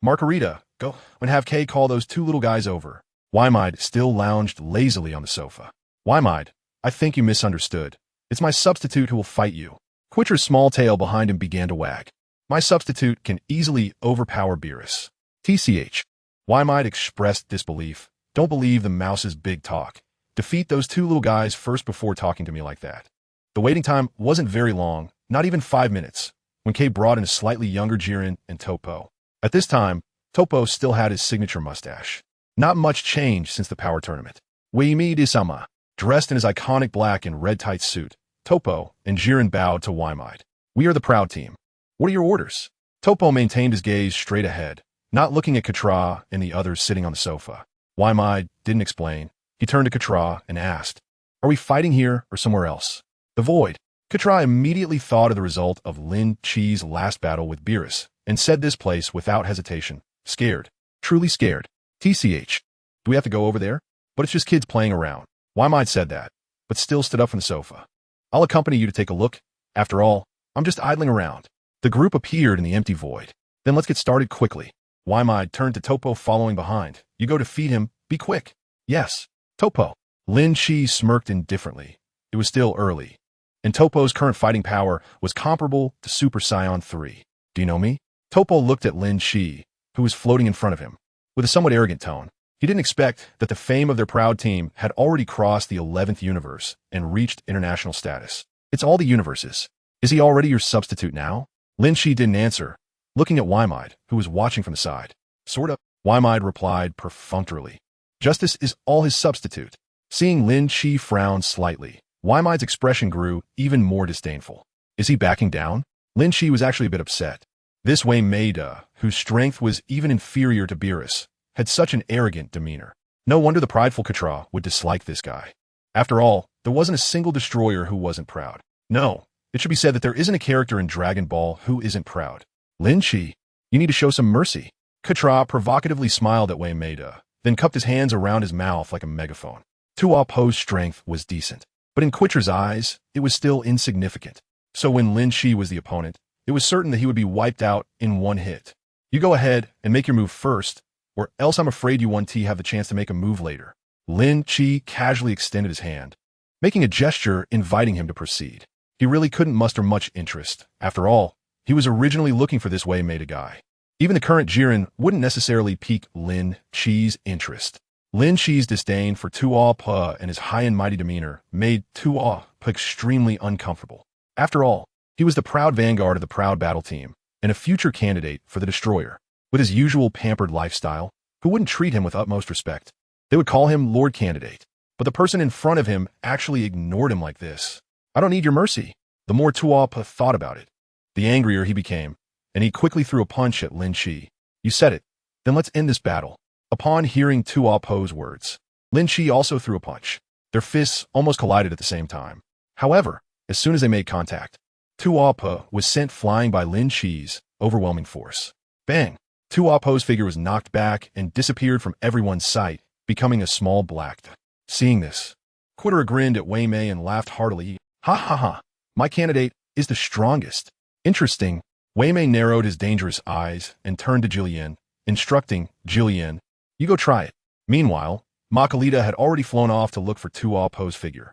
A: Margarita, go and have Kay call those two little guys over. Wymide still lounged lazily on the sofa. Wymide, I think you misunderstood. It's my substitute who will fight you. Quitra's small tail behind him began to wag. My substitute can easily overpower Beerus. TCH. Wymide expressed disbelief. Don't believe the mouse's big talk. Defeat those two little guys first before talking to me like that. The waiting time wasn't very long, not even 5 minutes, when Kay brought in a slightly younger Jiren and Toppo. At this time, Toppo still had his signature mustache. Not much changed since the power tournament. Weimide-sama, dressed in his iconic black and red tight suit, Toppo and Jiren bowed to Wymide. We are the proud team. What are your orders? Toppo maintained his gaze straight ahead, not looking at Katra and the others sitting on the sofa. Wymide didn't explain. He turned to Katra and asked, Are we fighting here or somewhere else? The void. Katra immediately thought of the result of Lin Chi's last battle with Beerus and said this place without hesitation. Scared. Truly scared. TCH. Do we have to go over there? But it's just kids playing around. Wymide said that, but still stood up from the sofa. I'll accompany you to take a look. After all, I'm just idling around. The group appeared in the empty void. Then let's get started quickly. Wymide turned to Toppo following behind. You go to feed him. Be quick. Yes. Toppo. Lin Chi smirked indifferently. It was still early, and Toppo's current fighting power was comparable to Super Saiyan 3. Do you know me? Toppo looked at Lin Chi, who was floating in front of him, with a somewhat arrogant tone. He didn't expect that the fame of their proud team had already crossed the 11th universe and reached international status. It's all the universes. Is he already your substitute now? Lin Chi didn't answer, looking at Wymide, who was watching from the side. Sort of. Wymide replied perfunctorily. Justice is all his substitute. Seeing Lin Chi frown slightly, Wymide's expression grew even more disdainful. Is he backing down? Lin Chi was actually a bit upset. This Weimide, whose strength was even inferior to Beerus, had such an arrogant demeanor. No wonder the prideful Katra would dislike this guy. After all, there wasn't a single destroyer who wasn't proud. No, it should be said that there isn't a character in Dragon Ball who isn't proud. Lin Chi, you need to show some mercy. Katra provocatively smiled at Weimide, then cupped his hands around his mouth like a megaphone. Tuapo's strength was decent, but in Quitra's eyes, it was still insignificant. So when Lin Chi was the opponent, it was certain that he would be wiped out in one hit. You go ahead and make your move first, or else I'm afraid you won't have the chance to make a move later. Lin Chi casually extended his hand, making a gesture inviting him to proceed. He really couldn't muster much interest. After all, he was originally looking for this Weimide guy. Even the current Jiren wouldn't necessarily pique Lin Chi's interest. Lin Chi's disdain for Tuapa and his high and mighty demeanor made Tuapa extremely uncomfortable. After all, he was the proud vanguard of the proud battle team and a future candidate for the destroyer. With his usual pampered lifestyle, who wouldn't treat him with utmost respect? They would call him Lord Candidate. But the person in front of him actually ignored him like this. I don't need your mercy. The more Tuapa thought about it, the angrier he became, and he quickly threw a punch at Lin Chi. You said it. Then let's end this battle. Upon hearing Tuapo's words, Lin Chi also threw a punch. Their fists almost collided at the same time. However, as soon as they made contact, Tuapa was sent flying by Lin Chi's overwhelming force. Bang! Tuapo's figure was knocked back and disappeared from everyone's sight, becoming a small black. Seeing this, Quitra grinned at Wei Mei and laughed heartily. Ha ha ha! My candidate is the strongest. Interesting. Wei Mei narrowed his dangerous eyes and turned to Jillian, instructing Jillian, you go try it. Meanwhile, Makalita had already flown off to look for Tuapo's figure.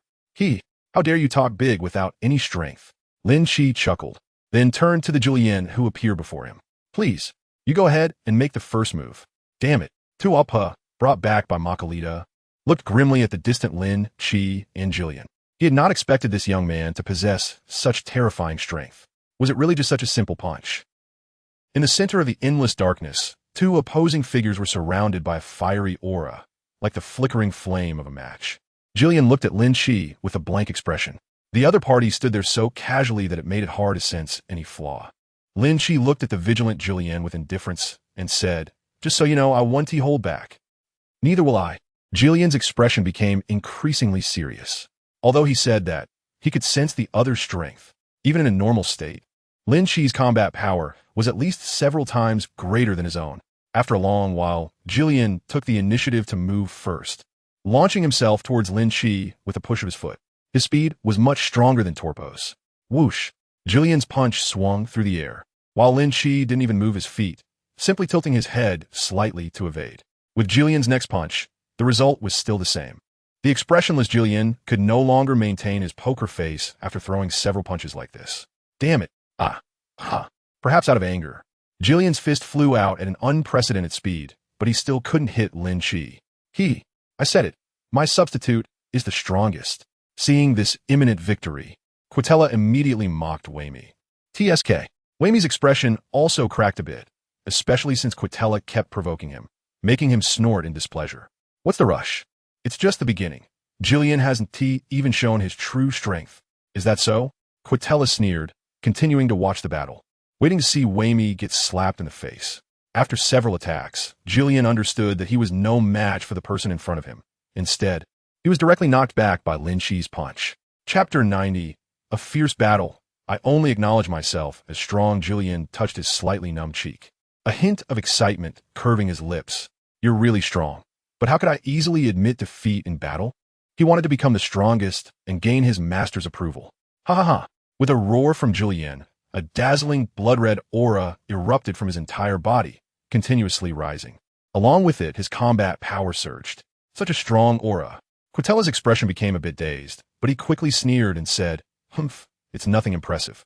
A: How dare you talk big without any strength? Lin Chi chuckled, then turned to the Jillian who appeared before him. Please, you go ahead and make the first move. Damn it. Tuapa, brought back by Makalita, looked grimly at the distant Lin Chi and Jillian. He had not expected this young man to possess such terrifying strength. Was it really just such a simple punch? In the center of the endless darkness, two opposing figures were surrounded by a fiery aura, like the flickering flame of a match. Jillian looked at Lin Chi with a blank expression. The other party stood there so casually that it made it hard to sense any flaw. Lin Chi looked at the vigilant Jillian with indifference and said, just so you know, I won't hold back. Neither will I. Jillian's expression became increasingly serious. Although he said that, He could sense the other's strength, even in a normal state. Lin Chi's combat power was at least several times greater than his own. After a long while, Jillian took the initiative to move first, launching himself towards Lin Chi with a push of his foot. His speed was much stronger than Torpo's. Whoosh! Jillian's punch swung through the air, while Lin Chi didn't even move his feet, simply tilting his head slightly to evade. With Jillian's next punch, the result was still the same. The expressionless Jillian could no longer maintain his poker face after throwing several punches like this. Damn it. Perhaps out of anger. Jillian's fist flew out at an unprecedented speed, but he still couldn't hit Lin Chi. I said it, my substitute is the strongest. Seeing this imminent victory, Quitella immediately mocked Wei Mi. TSK. Wei Mi's expression also cracked a bit, especially since Quitella kept provoking him, making him snort in displeasure. What's the rush? It's just the beginning. Jillian hasn't even shown his true strength. Is that so? Quitella sneered, continuing to watch the battle, waiting to see Wei Mi get slapped in the face. After several attacks, Jillian understood that he was no match for the person in front of him. Instead, he was directly knocked back by Lin Chi's punch. Chapter 90. A fierce battle. I only acknowledge myself as strong. Jillian touched his slightly numb cheek, a hint of excitement curving his lips. You're really strong. But how could I easily admit defeat in battle? He wanted to become the strongest and gain his master's approval. Ha ha ha. With a roar from Jillian, a dazzling blood-red aura erupted from his entire body, continuously rising. Along with it, his combat power surged. Such a strong aura. Quitella's expression became a bit dazed, but he quickly sneered and said, "Humph, it's nothing impressive."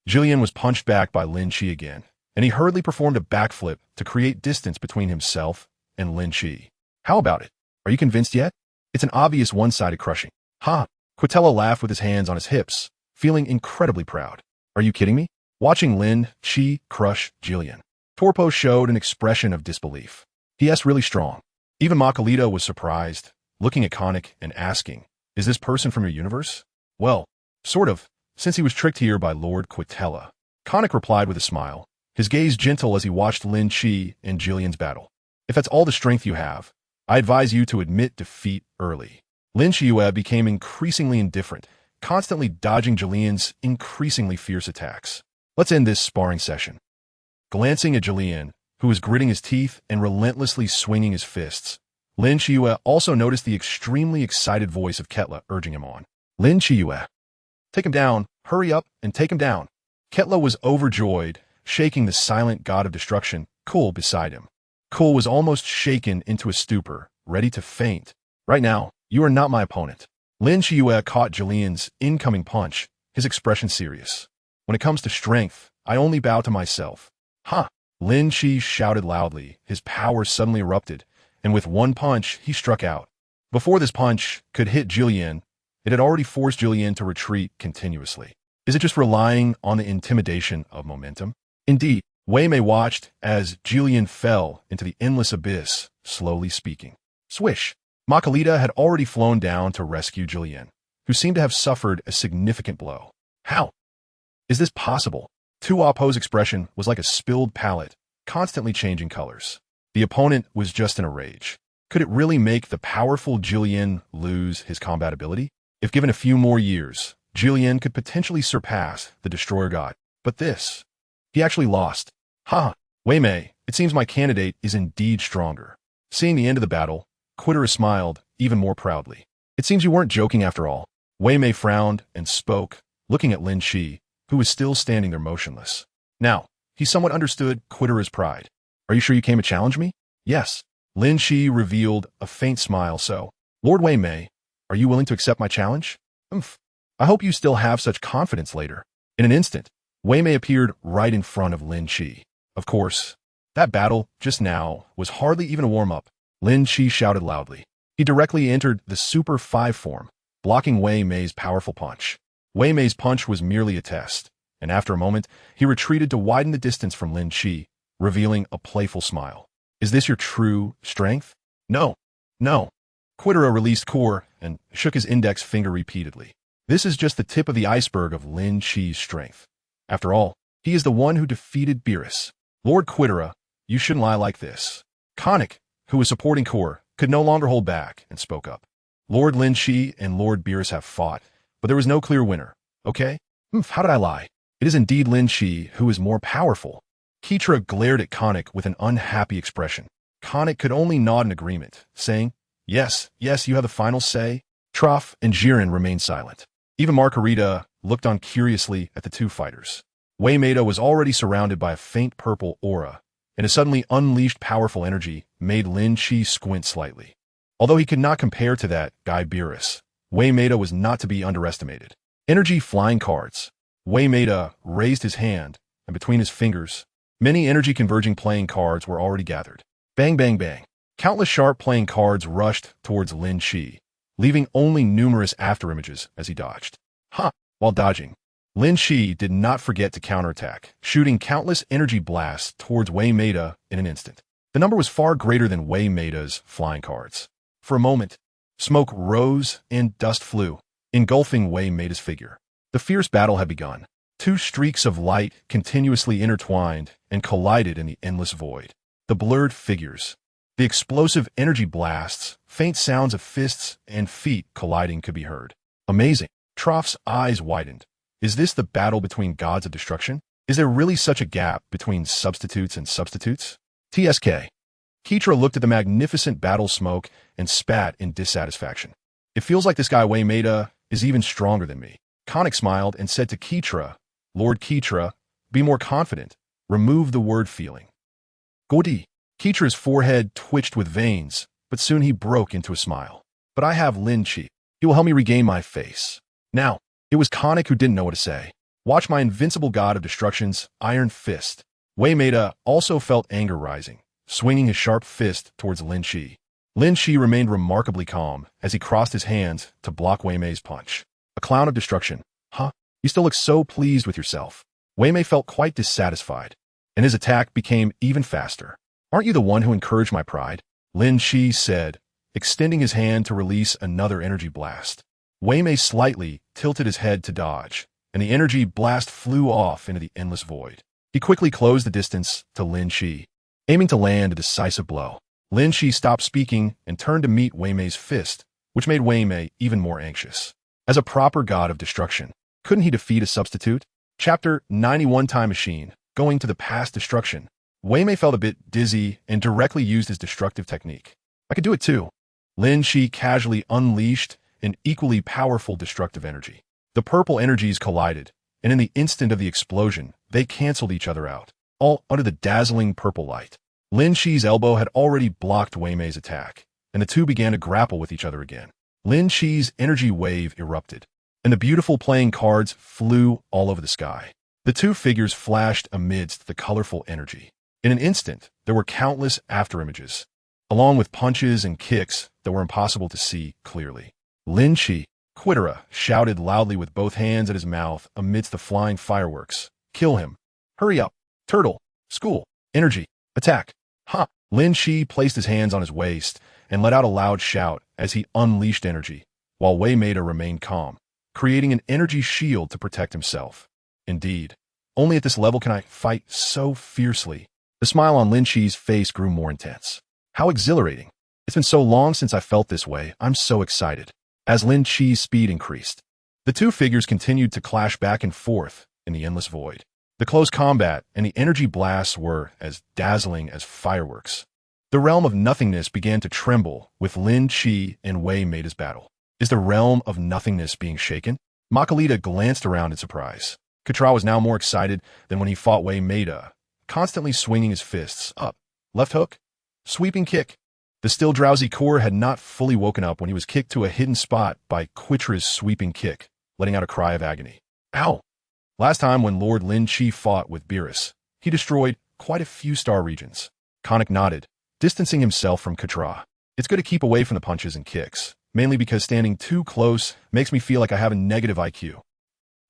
A: Jillian was punched back by Lin Chi again, and he hurriedly performed a backflip to create distance between himself and Lin Chi. How about it? Are you convinced yet? It's an obvious one-sided crushing. Quitella laughed with his hands on his hips, feeling incredibly proud. Are you kidding me? Watching Lin Chi crush Jillian, Torpo showed an expression of disbelief. He really strong. Even Makalita was surprised, looking at Konik and asking, is this person from your universe? Well, sort of, since he was tricked here by Lord Quitella. Konik replied with a smile, his gaze gentle as he watched Lin Chi and Jillian's battle. If that's all the strength you have, I advise you to admit defeat early. Lin Chi became increasingly indifferent, constantly dodging Jillian's increasingly fierce attacks. Let's end this sparring session. Glancing at Jillian, who was gritting his teeth and relentlessly swinging his fists, Lin Chi also noticed the extremely excited voice of Ketla urging him on. Lin Chi, take him down, hurry up and take him down. Ketla was overjoyed, shaking the silent god of destruction, Kul, beside him. Kul was almost shaken into a stupor, ready to faint. Right now, you are not my opponent. Lin Chi caught Jillian's incoming punch, his expression serious. When it comes to strength, I only bow to myself. Lin Chi shouted loudly, his power suddenly erupted, and with one punch, he struck out. Before this punch could hit Jillian, it had already forced Jillian to retreat continuously. Is it just relying on the intimidation of momentum? Indeed, Wei Mi watched as Jillian fell into the endless abyss, slowly speaking. Swish! Makalita had already flown down to rescue Jillian, who seemed to have suffered a significant blow. How? Is this possible? Tuapo's expression was like a spilled palette, constantly changing colors. The opponent was just in a rage. Could it really make the powerful Jillian lose his combat ability? If given a few more years, Jillian could potentially surpass the Destroyer God. But this, he actually lost. Wei Mi, it seems my candidate is indeed stronger. Seeing the end of the battle, Quitera smiled even more proudly. It seems you weren't joking after all. Wei Mi frowned and spoke, looking at Lin Chi, who was still standing there motionless. Now, he somewhat understood Quitera's pride. Are you sure you came to challenge me? Yes. Lin Chi revealed a faint smile. So, Lord Wei Mi, are you willing to accept my challenge? I hope you still have such confidence later. In an instant, Wei Mi appeared right in front of Lin Chi. Of course, that battle just now was hardly even a warm-up. Lin Chi shouted loudly. He directly entered the Super 5 form, blocking Wei Mi's powerful punch. Wei Mi's punch was merely a test, and after a moment, he retreated to widen the distance from Lin Chi, revealing a playful smile. Is this your true strength? No. Quitera released core and shook his index finger repeatedly. This is just the tip of the iceberg of Lin Chi's strength. After all, he is the one who defeated Beerus. Lord Quitera, you shouldn't lie like this. Konik, who was supporting Core, could no longer hold back and spoke up. Lord Lin Chi and Lord Beerus have fought, but there was no clear winner. Okay? How did I lie? It is indeed Lin Shi who is more powerful. Keitra glared at Konik with an unhappy expression. Konik could only nod in agreement, saying, Yes, you have the final say. Troff and Jiren remained silent. Even Margarita looked on curiously at the two fighters. Wei Meida was already surrounded by a faint purple aura, and his suddenly unleashed powerful energy made Lin Shi squint slightly. Although he could not compare to that Guy Beerus, Wei Meida was not to be underestimated. Energy flying cards. Wei Meida raised his hand, and between his fingers, many energy-converging playing cards were already gathered. Bang, bang, bang. Countless sharp playing cards rushed towards Lin Shi, leaving only numerous afterimages as he dodged. While dodging, Lin Shi did not forget to counterattack, shooting countless energy blasts towards Wei Meida in an instant. The number was far greater than Wei Meida's flying cards. For a moment, smoke rose and dust flew, engulfing Wei Meida's figure. The fierce battle had begun. Two streaks of light continuously intertwined and collided in the endless void. The blurred figures, the explosive energy blasts, faint sounds of fists and feet colliding could be heard. Amazing. Troff's eyes widened. Is this the battle between gods of destruction? Is there really such a gap between substitutes and substitutes? TSK. Keitra looked at the magnificent battle smoke and spat in dissatisfaction. It feels like this guy Wei Meida is even stronger than me. Konik smiled and said to Keitra, Lord Keitra, be more confident. Remove the word feeling. Godi. Keitra's forehead twitched with veins, but soon he broke into a smile. But I have Lin Shi. He will help me regain my face. Now, it was Konik who didn't know what to say. Watch my invincible god of destruction's iron fist. Wei Meida also felt anger rising, swinging his sharp fist towards Lin Shi. Lin Shi remained remarkably calm as he crossed his hands to block Wei Mei's punch. A clown of destruction. You still look so pleased with yourself. Wei Mei felt quite dissatisfied, and his attack became even faster. Aren't you the one who encouraged my pride? Lin Shi said, extending his hand to release another energy blast. Wei Mei slightly tilted his head to dodge, and the energy blast flew off into the endless void. He quickly closed the distance to Lin Shi, aiming to land a decisive blow. Lin Shi stopped speaking and turned to meet Wei Mei's fist, which made Wei Mei even more anxious. As a proper god of destruction, couldn't he defeat a substitute? Chapter 91 Time Machine, Going to the Past Destruction. Wei Mei felt a bit dizzy and directly used his destructive technique. I could do it too. Lin Shi casually unleashed an equally powerful destructive energy. The purple energies collided, and in the instant of the explosion, they canceled each other out, all under the dazzling purple light. Lin Shi's elbow had already blocked Wei Mei's attack, and the two began to grapple with each other again. Lin Shi's energy wave erupted, and the beautiful playing cards flew all over the sky. The two figures flashed amidst the colorful energy. In an instant, there were countless afterimages, along with punches and kicks that were impossible to see clearly. Lin Shi, Quittera, shouted loudly with both hands at his mouth amidst the flying fireworks. Kill him. Hurry up. Turtle. School. Energy. Attack. Lin Shi placed his hands on his waist and let out a loud shout as he unleashed energy, while Wei Meida remained calm, creating an energy shield to protect himself. Indeed, only at this level can I fight so fiercely. The smile on Lin Shi's face grew more intense. How exhilarating. It's been so long since I felt this way. I'm so excited. As Lin Shi's speed increased, the two figures continued to clash back and forth in the endless void. The close combat and the energy blasts were as dazzling as fireworks. The realm of nothingness began to tremble with Lin Shi and Wei Meida's battle. Is the realm of nothingness being shaken? Makalita glanced around in surprise. Keitra was now more excited than when he fought Wei Meida, constantly swinging his fists up. Left hook, sweeping kick. The still drowsy core had not fully woken up when he was kicked to a hidden spot by Quitra's sweeping kick, letting out a cry of agony. Ow! Last time when Lord Lin Shi fought with Beerus, he destroyed quite a few star regions. Konik nodded, distancing himself from Keitra. It's good to keep away from the punches and kicks, mainly because standing too close makes me feel like I have a negative IQ.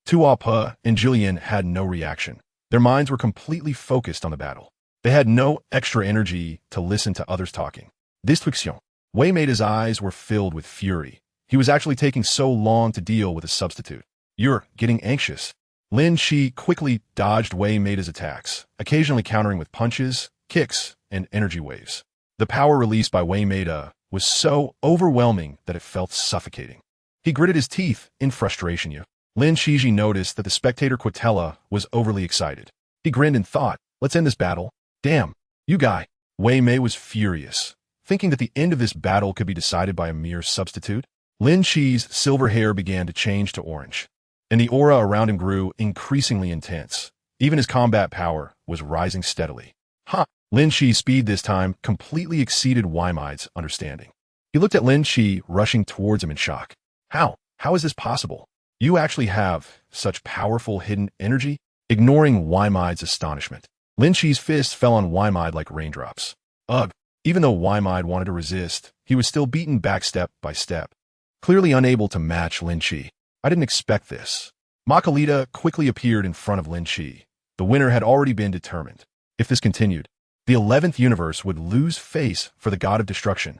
A: Tuapa and Jillian had no reaction. Their minds were completely focused on the battle. They had no extra energy to listen to others talking. Destruction. Wei Meida's eyes were filled with fury. He was actually taking so long to deal with a substitute. You're getting anxious. Lin Shi quickly dodged Wei Meida's attacks, occasionally countering with punches, kicks, and energy waves. The power released by Wei Meida was so overwhelming that it felt suffocating. He gritted his teeth in frustration. Lin Shiji noticed that the spectator Quatella was overly excited. He grinned and thought, let's end this battle. Damn, you guy. Wei Mei was furious, thinking that the end of this battle could be decided by a mere substitute. Lin Shi's silver hair began to change to orange, and the aura around him grew increasingly intense. Even his combat power was rising steadily. Lin Shi's speed this time completely exceeded Weimai's understanding. He looked at Lin Shi rushing towards him in shock. How is this possible? You actually have such powerful hidden energy? Ignoring Weimai's astonishment, Lin Shi's fists fell on Weimai like raindrops. Ugh! Even though Weimai wanted to resist, he was still beaten back step by step, clearly unable to match Lin Shi. I didn't expect this. Makalita quickly appeared in front of Lin Shi. The winner had already been determined. If this continued, the 11th universe would lose face for the god of destruction.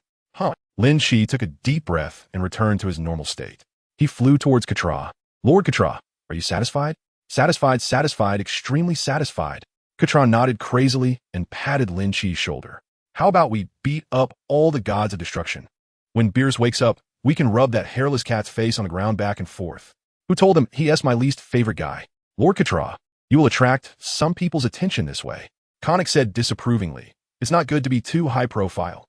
A: Lin Shi took a deep breath and returned to his normal state. He flew towards Katra. Lord Katra, are you satisfied? Satisfied, extremely satisfied. Katra nodded crazily and patted Lin Shi's shoulder. How about we beat up all the gods of destruction? When Beerus wakes up, we can rub that hairless cat's face on the ground back and forth. Who told him he is my least favorite guy? Lord Katra, you will attract some people's attention this way. Konik said disapprovingly. It's not good to be too high profile.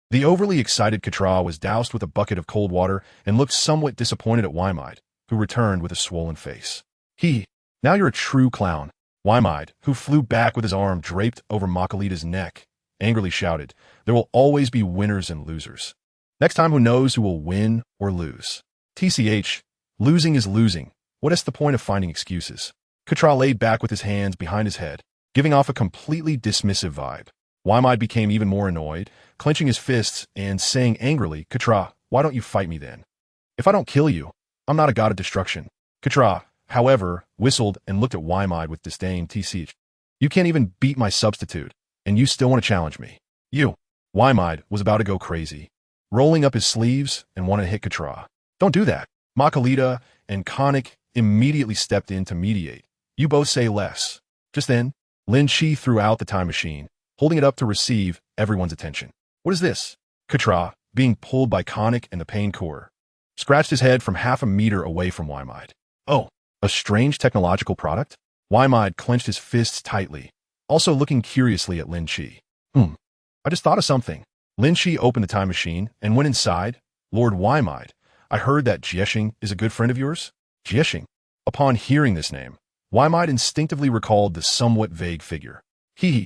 A: The overly excited Katra was doused with a bucket of cold water and looked somewhat disappointed at Weimai, who returned with a swollen face. Now you're a true clown. Weimai, who flew back with his arm draped over Makalita's neck, angrily shouted, there will always be winners and losers. Next time who knows who will win or lose? TCH, losing is losing. What is the point of finding excuses? Katra laid back with his hands behind his head, giving off a completely dismissive vibe. Weimai became even more annoyed, clenching his fists and saying angrily, Katra, why don't you fight me then? If I don't kill you, I'm not a god of destruction. Katra, however, whistled and looked at Weimai with disdain. TCH, you can't even beat my substitute, and you still want to challenge me. Weimai was about to go crazy, rolling up his sleeves and wanted to hit Katra. Don't do that. Makalita and Konik immediately stepped in to mediate. You both say less. Just then, Lin Shi threw out the time machine, holding it up to receive everyone's attention. What is this? Katra, being pulled by Konik and the pain core, scratched his head from half a meter away from Weimai. Oh, a strange technological product? Weimai clenched his fists tightly, also looking curiously at Lin Shi. I just thought of something. Lin Shi opened the time machine and went inside. Lord Weimai, I heard that Jiexing is a good friend of yours? Jiexing. Upon hearing this name, Weimai instinctively recalled the somewhat vague figure.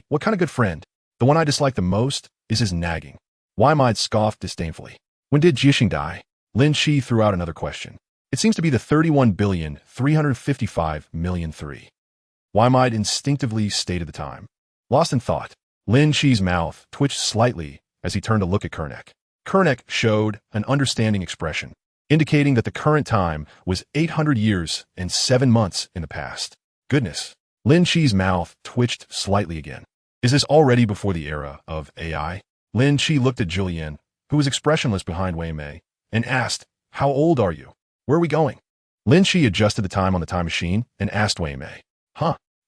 A: What kind of good friend? The one I dislike the most is his nagging. Weimai scoffed disdainfully. When did Jiexing die? Lin Shi threw out another question. It seems to be the 31,355,000,003. Weimai instinctively stated the time. Lost in thought, Lin Shi's mouth twitched slightly as he turned to look at Kernek. Kernek showed an understanding expression, indicating that the current time was 800 years and 7 months in the past. Goodness. Lin Shi's mouth twitched slightly again. Is this already before the era of AI? Lin Shi looked at Julian, who was expressionless behind Wei Mei, and asked, how old are you? Where are we going? Lin Shi adjusted the time on the time machine and asked Wei Mei.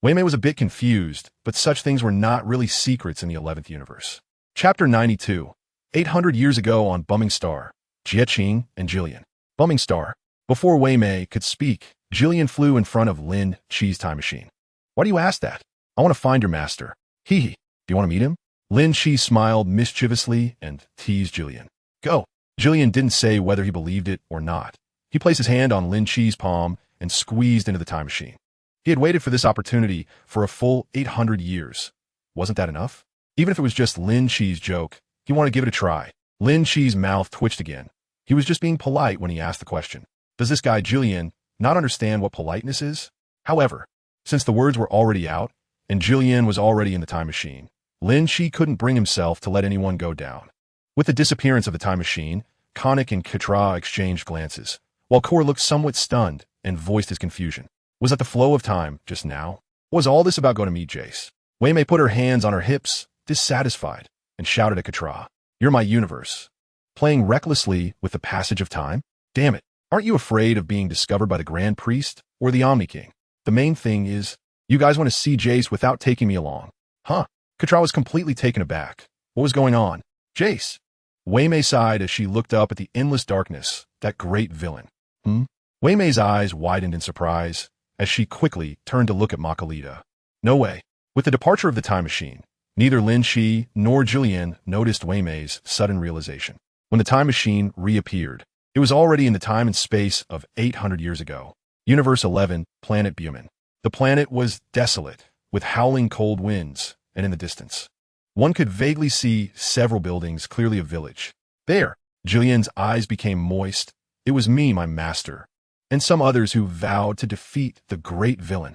A: Wei Mei was a bit confused, but such things were not really secrets in the 11th universe. Chapter 92. 800 years ago on Bumming Star, Jiexing and Jillian. Bumming Star. Before Wei Mei could speak, Jillian flew in front of Lin Shi's time machine. Why do you ask that? I want to find your master. Do you want to meet him? Lin Shi smiled mischievously and teased Jillian. Go. Jillian didn't say whether he believed it or not. He placed his hand on Lin Shi's palm and squeezed into the time machine. He had waited for this opportunity for a full 800 years. Wasn't that enough? Even if it was just Lin Shi's joke, he wanted to give it a try. Lin Shi's mouth twitched again. He was just being polite when he asked the question. Does this guy Jillian not understand what politeness is? However, since the words were already out, and Jillian was already in the time machine, Lin Shi couldn't bring himself to let anyone go down. With the disappearance of the time machine, Konik and Katra exchanged glances, while Kor looked somewhat stunned and voiced his confusion. Was that the flow of time just now? Was all this about going to meet Jace? Wei Mei put her hands on her hips, dissatisfied, and shouted at Katra, "You're my universe." Playing recklessly with the passage of time? Damn it, aren't you afraid of being discovered by the Grand Priest or the Omni King? The main thing is, you guys want to see Jace without taking me along. Katra was completely taken aback. What was going on? Jace. Wei Mei sighed as she looked up at the endless darkness that great villain. Hmm? Wei Mei's eyes widened in surprise as she quickly turned to look at Makalita. No way. With the departure of the time machine, neither Lin Shi nor Jillian noticed Wei Mei's sudden realization. When the time machine reappeared, it was already in the time and space of 800 years ago. Universe 11, Planet Buman. The planet was desolate, with howling cold winds, and in the distance, one could vaguely see several buildings, clearly a village. There, Jillian's eyes became moist. It was me, my master, and some others who vowed to defeat the great villain.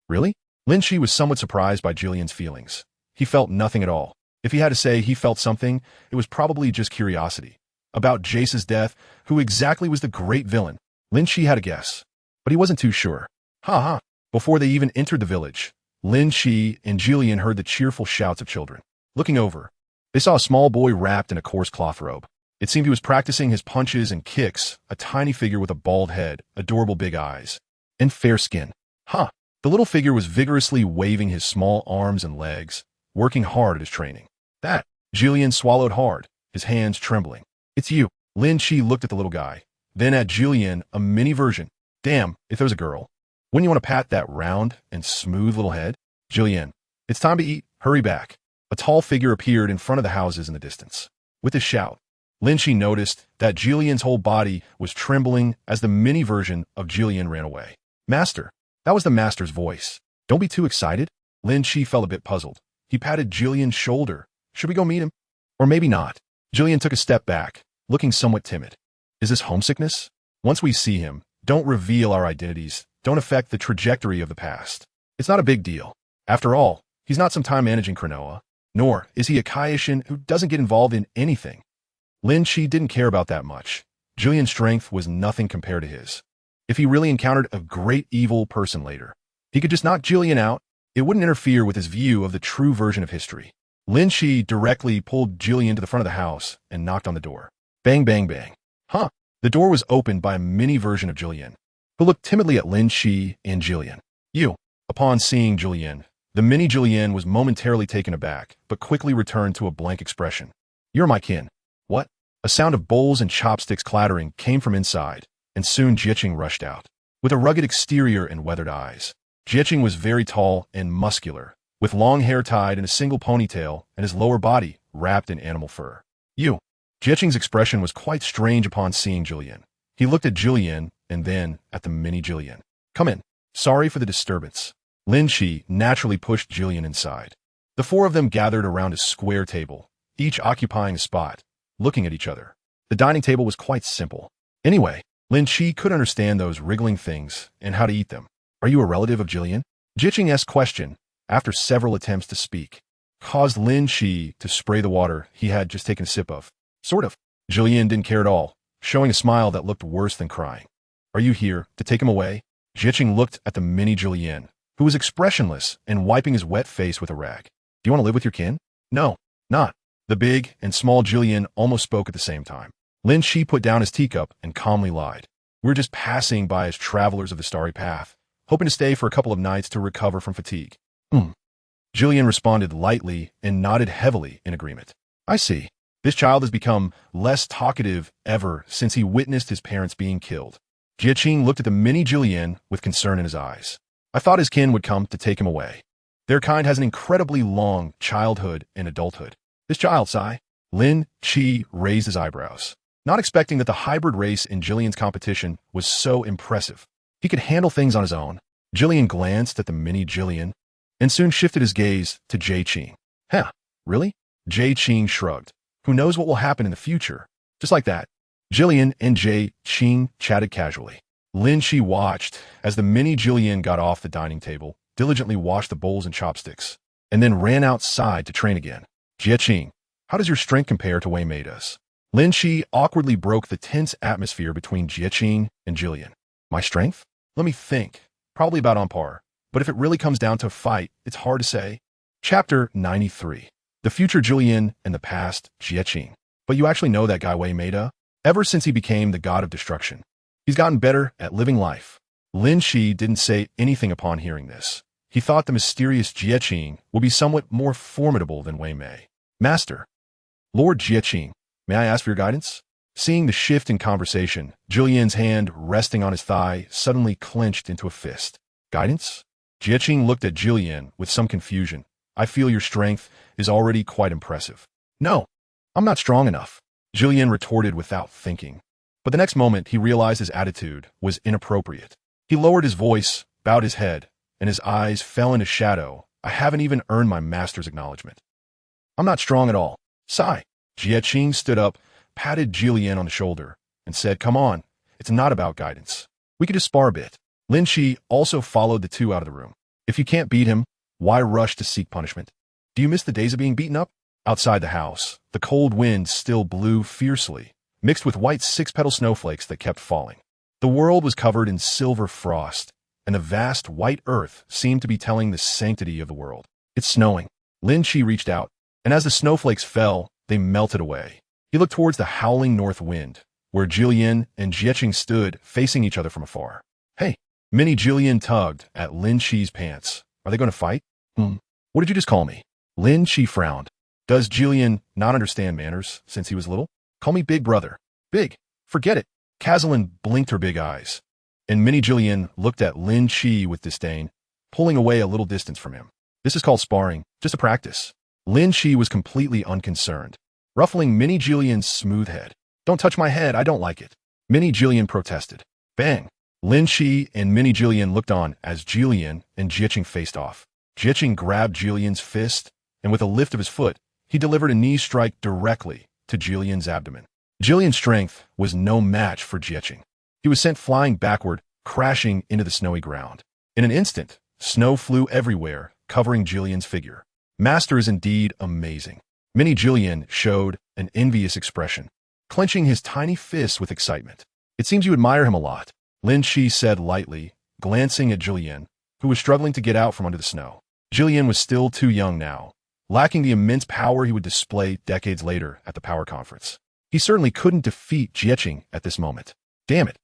A: Really? Lin Shi was somewhat surprised by Jillian's feelings. He felt nothing at all. If he had to say he felt something, it was probably just curiosity. About Jace's death, who exactly was the great villain? Lin Shi had a guess, but he wasn't too sure. Ha. Before they even entered the village, Lin Shi and Jillian heard the cheerful shouts of children. Looking over, they saw a small boy wrapped in a coarse cloth robe. It seemed he was practicing his punches and kicks, a tiny figure with a bald head, adorable big eyes, and fair skin. The little figure was vigorously waving his small arms and legs, working hard at his training. That, Jillian swallowed hard, his hands trembling. It's you. Lin Shi looked at the little guy, then at Jillian, a mini version. Damn, if there was a girl. Wouldn't you want to pat that round and smooth little head? Jillian, it's time to eat. Hurry back. A tall figure appeared in front of the houses in the distance. With a shout, Lin Shi noticed that Jillian's whole body was trembling as the mini version of Jillian ran away. Master. That was the master's voice. Don't be too excited. Lin Shi felt a bit puzzled. He patted Jillian's shoulder. Should we go meet him? Or maybe not. Jillian took a step back, looking somewhat timid. Is this homesickness? Once we see him, don't reveal our identities. Don't affect the trajectory of the past. It's not a big deal. After all, he's not some time managing Cronoa, nor is he a Kaioshin who doesn't get involved in anything. Lin Shi didn't care about that much. Jillian's strength was nothing compared to his. If he really encountered a great evil person later, he could just knock Jillian out. It wouldn't interfere with his view of the true version of history. Lin Shi directly pulled Jillian to the front of the house and knocked on the door. Bang, bang, bang. The door was opened by a mini version of Jillian, who looked timidly at Lin Shi and Jillian. You. Upon seeing Jillian, the mini Jillian was momentarily taken aback, but quickly returned to a blank expression. You're my kin. What? A sound of bowls and chopsticks clattering came from inside, and soon Jieching rushed out. With a rugged exterior and weathered eyes, Jieching was very tall and muscular, with long hair tied in a single ponytail and his lower body wrapped in animal fur. You. Jieching's expression was quite strange upon seeing Jillian. He looked at Jillian and then at the mini Jillian. Come in. Sorry for the disturbance. Lin Shi naturally pushed Jillian inside. The four of them gathered around a square table, each occupying a spot, looking at each other. The dining table was quite simple. Anyway, Lin Shi could understand those wriggling things and how to eat them. Are you a relative of Jillian? Jieching's question, after several attempts to speak, caused Lin Shi to spray the water he had just taken a sip of. Sort of. Jillian didn't care at all, showing a smile that looked worse than crying. Are you here to take him away? Jieching looked at the mini Jillian, who was expressionless and wiping his wet face with a rag. Do you want to live with your kin? No, not. The big and small Jillian almost spoke at the same time. Lin Shi put down his teacup and calmly lied. We're just passing by as travelers of the Starry Path, hoping to stay for a couple of nights to recover from fatigue. Jillian responded lightly and nodded heavily in agreement. I see. This child has become less talkative ever since he witnessed his parents being killed. Jieching looked at the mini Jillian with concern in his eyes. I thought his kin would come to take him away. Their kind has an incredibly long childhood and adulthood. This child, Sai. Lin Shi raised his eyebrows, not expecting that the hybrid race in Jillian's competition was so impressive. He could handle things on his own. Jillian glanced at the mini Jillian and soon shifted his gaze to Jieching. Really? Jieching shrugged. Who knows what will happen in the future? Just like that, Jillian and Jieching chatted casually. Lin Shi watched as the mini Jillian got off the dining table, diligently washed the bowls and chopsticks, and then ran outside to train again. Jieching, how does your strength compare to Wei Mei's? Lin Shi awkwardly broke the tense atmosphere between Jieching and Jillian. My strength? Let me think. Probably about on par. But if it really comes down to a fight, it's hard to say. Chapter 93. The future Jillian and the past Jieching. But you actually know that guy Wei Mei? Ever since he became the god of destruction, he's gotten better at living life. Lin Shi didn't say anything upon hearing this. He thought the mysterious Jieching would be somewhat more formidable than Wei Mei. Master. Lord Jieching, may I ask for your guidance? Seeing the shift in conversation, Julian's hand resting on his thigh suddenly clenched into a fist. Guidance? Jiaqing looked at Julian with some confusion. I feel your strength is already quite impressive. No, I'm not strong enough, Julian retorted without thinking. But the next moment he realized his attitude was inappropriate. He lowered his voice, bowed his head, and his eyes fell into shadow. I haven't even earned my master's acknowledgement. I'm not strong at all. Sigh. Jiaqing stood up, patted Julian on the shoulder, and said, come on, it's not about guidance. We could just spar a bit. Lin Shi also followed the two out of the room. If you can't beat him, why rush to seek punishment? Do you miss the days of being beaten up? Outside the house, the cold wind still blew fiercely, mixed with white six-petal snowflakes that kept falling. The world was covered in silver frost, and the vast white earth seemed to be telling the sanctity of the world. It's snowing. Lin Shi reached out, and as the snowflakes fell, they melted away. He looked towards the howling north wind, where Julian and Jiaqing stood facing each other from afar. Hey, Mini Julian tugged at Lin Shi's pants. Are they going to fight? What did you just call me? Lin Shi frowned. Does Julian not understand manners since he was little? Call me big brother. Big. Forget it. Kazalin blinked her big eyes, and Mini Julian looked at Lin Shi with disdain, pulling away a little distance from him. This is called sparring, just a practice. Lin Shi was completely unconcerned, ruffling Mini Julian's smooth head. Don't touch my head, I don't like it. Mini Julian protested. Bang! Lin Shi and Mini Julian looked on as Julian and Jiaqing faced off. Jiaqing grabbed Julian's fist, and with a lift of his foot, he delivered a knee strike directly to Julian's abdomen. Julian's strength was no match for Jiaqing. He was sent flying backward, crashing into the snowy ground. In an instant, snow flew everywhere, covering Julian's figure. Master is indeed amazing. Mini Julian showed an envious expression, clenching his tiny fists with excitement. It seems you admire him a lot, Lin Shi said lightly, glancing at Julian, who was struggling to get out from under the snow. Julian was still too young now, lacking the immense power he would display decades later at the power conference. He certainly couldn't defeat Jiaqing at this moment. Damn it.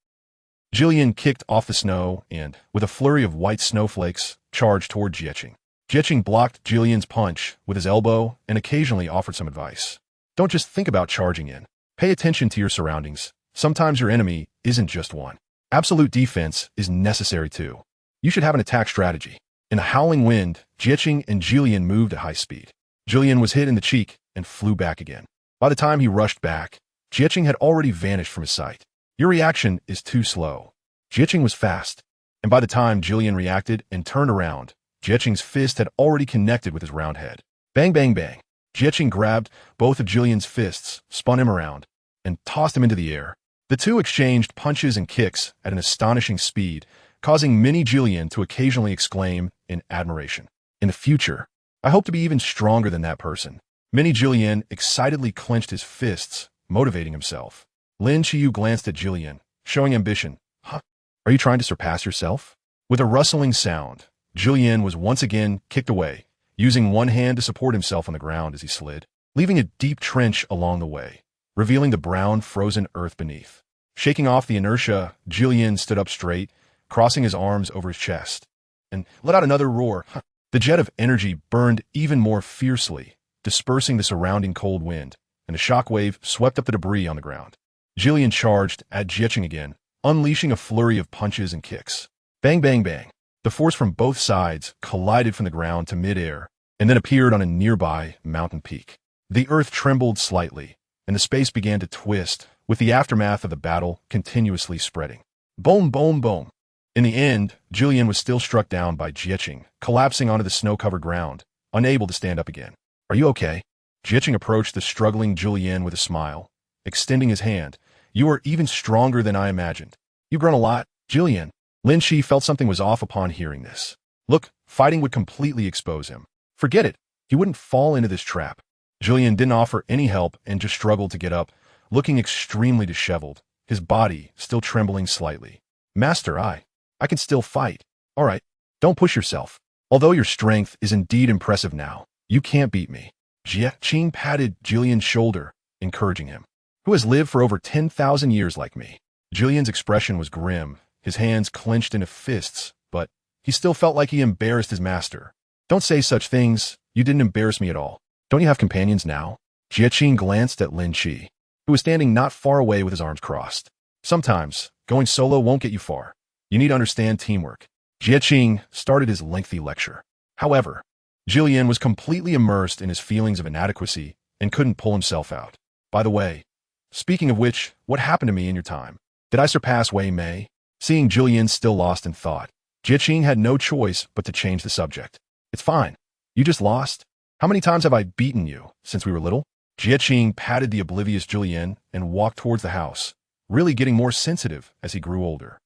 A: Julian kicked off the snow and, with a flurry of white snowflakes, charged toward Jiaqing. Jiaqing blocked Julian's punch with his elbow and occasionally offered some advice. Don't just think about charging in. Pay attention to your surroundings. Sometimes your enemy isn't just one. Absolute defense is necessary too. You should have an attack strategy. In the howling wind, Jiaqing and Julian moved at high speed. Julian was hit in the cheek and flew back again. By the time he rushed back, Jiaqing had already vanished from his sight. Your reaction is too slow. Jiaqing was fast, and by the time Julian reacted and turned around, Jiaqing's fist had already connected with his round head. Bang, bang, bang. Jiaqing grabbed both of Julian's fists, spun him around, and tossed him into the air. The two exchanged punches and kicks at an astonishing speed, causing Mini Julian to occasionally exclaim in admiration. In the future, I hope to be even stronger than that person. Mini Julian excitedly clenched his fists, motivating himself. Lin Shiyu glanced at Julian, showing ambition. Huh? Are you trying to surpass yourself? With a rustling sound, Julian was once again kicked away, using one hand to support himself on the ground as he slid, leaving a deep trench along the way, revealing the brown, frozen earth beneath. Shaking off the inertia, Julian stood up straight, crossing his arms over his chest, and let out another roar. The jet of energy burned even more fiercely, dispersing the surrounding cold wind, and a shockwave swept up the debris on the ground. Julian charged at Jiaqing again, unleashing a flurry of punches and kicks. Bang, bang, bang. The force from both sides collided from the ground to midair, and then appeared on a nearby mountain peak. The earth trembled slightly, and the space began to twist, with the aftermath of the battle continuously spreading. Boom, boom, boom. In the end, Julian was still struck down by Jiaqing, collapsing onto the snow-covered ground, unable to stand up again. Are you okay? Jiaqing approached the struggling Julian with a smile, extending his hand. You are even stronger than I imagined. You've grown a lot, Julian. Lin Shi felt something was off upon hearing this. Look, fighting would completely expose him. Forget it. He wouldn't fall into this trap. Julian didn't offer any help and just struggled to get up, looking extremely disheveled, his body still trembling slightly. Master, I can still fight. All right, don't push yourself. Although your strength is indeed impressive now, you can't beat me. Jiaqing patted Julian's shoulder, encouraging him. Who has lived for over 10,000 years like me? Julian's expression was grim, his hands clenched into fists, but he still felt like he embarrassed his master. Don't say such things. You didn't embarrass me at all. Don't you have companions now? Jiaqing glanced at Lin Shi. who was standing not far away with his arms crossed. Sometimes, going solo won't get you far. You need to understand teamwork. Jie started his lengthy lecture. However, Jillian was completely immersed in his feelings of inadequacy and couldn't pull himself out. By the way, speaking of which, what happened to me in your time? Did I surpass Wei Mei? Seeing Jillian still lost in thought, Jie had no choice but to change the subject. It's fine. You just lost? How many times have I beaten you since we were little? Jie patted the oblivious Jillian and walked towards the house, really getting more sensitive as he grew older.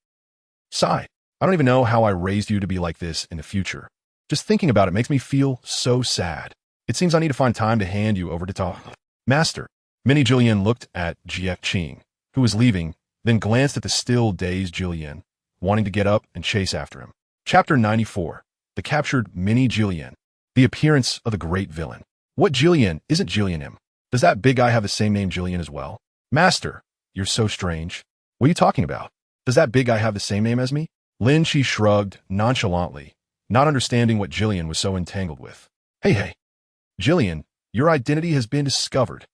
A: Sigh. I don't even know how I raised you to be like this in the future. Just thinking about it makes me feel so sad. It seems I need to find time to hand you over to talk. Master. Mini Jillian looked at Jie, who was leaving, then glanced at the still dazed Jillian, wanting to get up and chase after him. Chapter 94. The Captured Mini Jillian. The Appearance of the Great Villain. What Jillian isn't Jillian him? Does that big guy have the same name Jillian as well? Master, you're so strange. What are you talking about? Does that big guy have the same name as me? Lin Chi shrugged nonchalantly, not understanding what Jillian was so entangled with. Hey. Jillian, your identity has been discovered.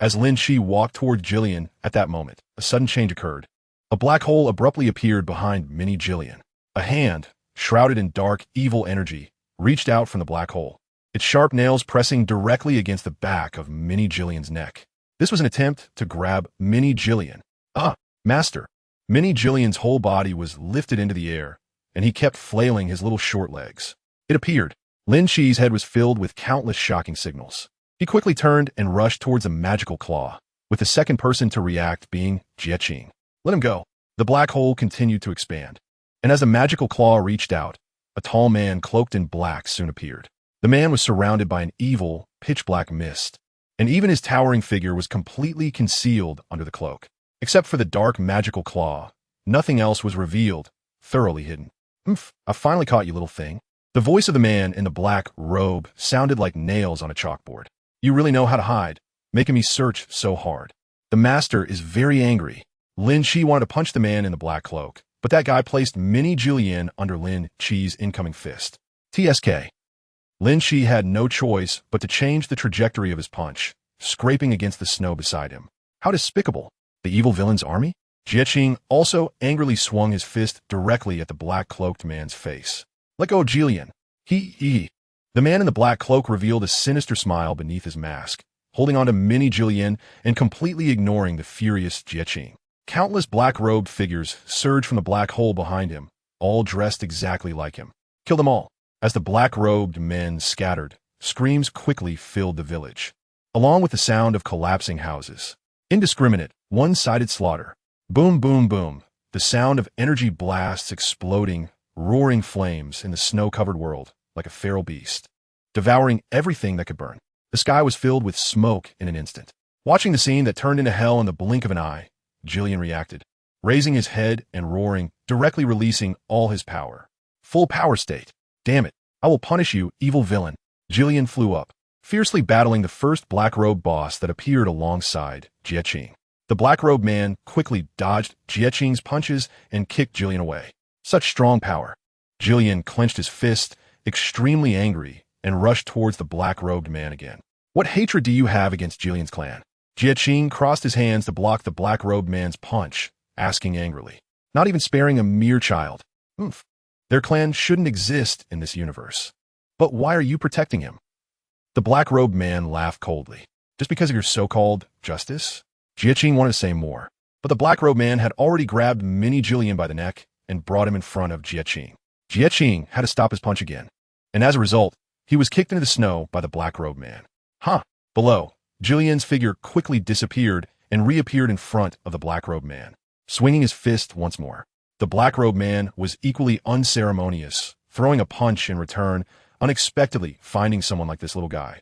A: As Lin Chi walked toward Jillian at that moment, a sudden change occurred. A black hole abruptly appeared behind Mini Jillian. A hand, shrouded in dark, evil energy, reached out from the black hole, its sharp nails pressing directly against the back of Mini Jillian's neck. This was an attempt to grab Mini Jillian. Master. Mini Jillian's whole body was lifted into the air, and he kept flailing his little short legs. It appeared. Lin Chi's head was filled with countless shocking signals. He quickly turned and rushed towards a magical claw, with the second person to react being Jie. Let him go. The black hole continued to expand, and as the magical claw reached out, a tall man cloaked in black soon appeared. The man was surrounded by an evil, pitch-black mist, and even his towering figure was completely concealed under the cloak. Except for the dark magical claw, nothing else was revealed, thoroughly hidden. I finally caught you, little thing. The voice of the man in the black robe sounded like nails on a chalkboard. You really know how to hide, making me search so hard. The master is very angry. Lin Chi wanted to punch the man in the black cloak, but that guy placed Mini Jillian under Lin Chi's incoming fist. TSK. Lin Chi had no choice but to change the trajectory of his punch, scraping against the snow beside him. How despicable. The evil villain's army? Jie also angrily swung his fist directly at the black-cloaked man's face. Let go of Jillian. The man in the black cloak revealed a sinister smile beneath his mask, holding on to Mini Jillian and completely ignoring the furious Jie. Countless black-robed figures surged from the black hole behind him, all dressed exactly like him. Kill them all. As the black-robed men scattered, screams quickly filled the village, along with the sound of collapsing houses. Indiscriminate, one-sided slaughter. Boom, boom, boom. The sound of energy blasts exploding, roaring flames in the snow-covered world like a feral beast, devouring everything that could burn. The sky was filled with smoke in an instant. Watching the scene that turned into hell in the blink of an eye, Jillian reacted, raising his head and roaring, directly releasing all his power. Full power state. Damn it. I will punish you, evil villain. Jillian flew up, fiercely battling the first black-robed boss that appeared alongside Jie. The black-robed man quickly dodged Jie's punches and kicked Jillian away. Such strong power. Jillian clenched his fist, extremely angry, and rushed towards the black-robed man again. What hatred do you have against Jillian's clan? Jie crossed his hands to block the black-robed man's punch, asking angrily, not even sparing a mere child. Their clan shouldn't exist in this universe. But why are you protecting him? The black-robed man laughed coldly. Just because of your so-called justice? Jie wanted to say more, but the black-robed man had already grabbed Mini Jillian by the neck and brought him in front of Jie. Jie had to stop his punch again, and as a result, he was kicked into the snow by the black-robed man. Below, Jillian's figure quickly disappeared and reappeared in front of the black-robed man, swinging his fist once more. The black-robed man was equally unceremonious, throwing a punch in return, unexpectedly finding someone like this little guy.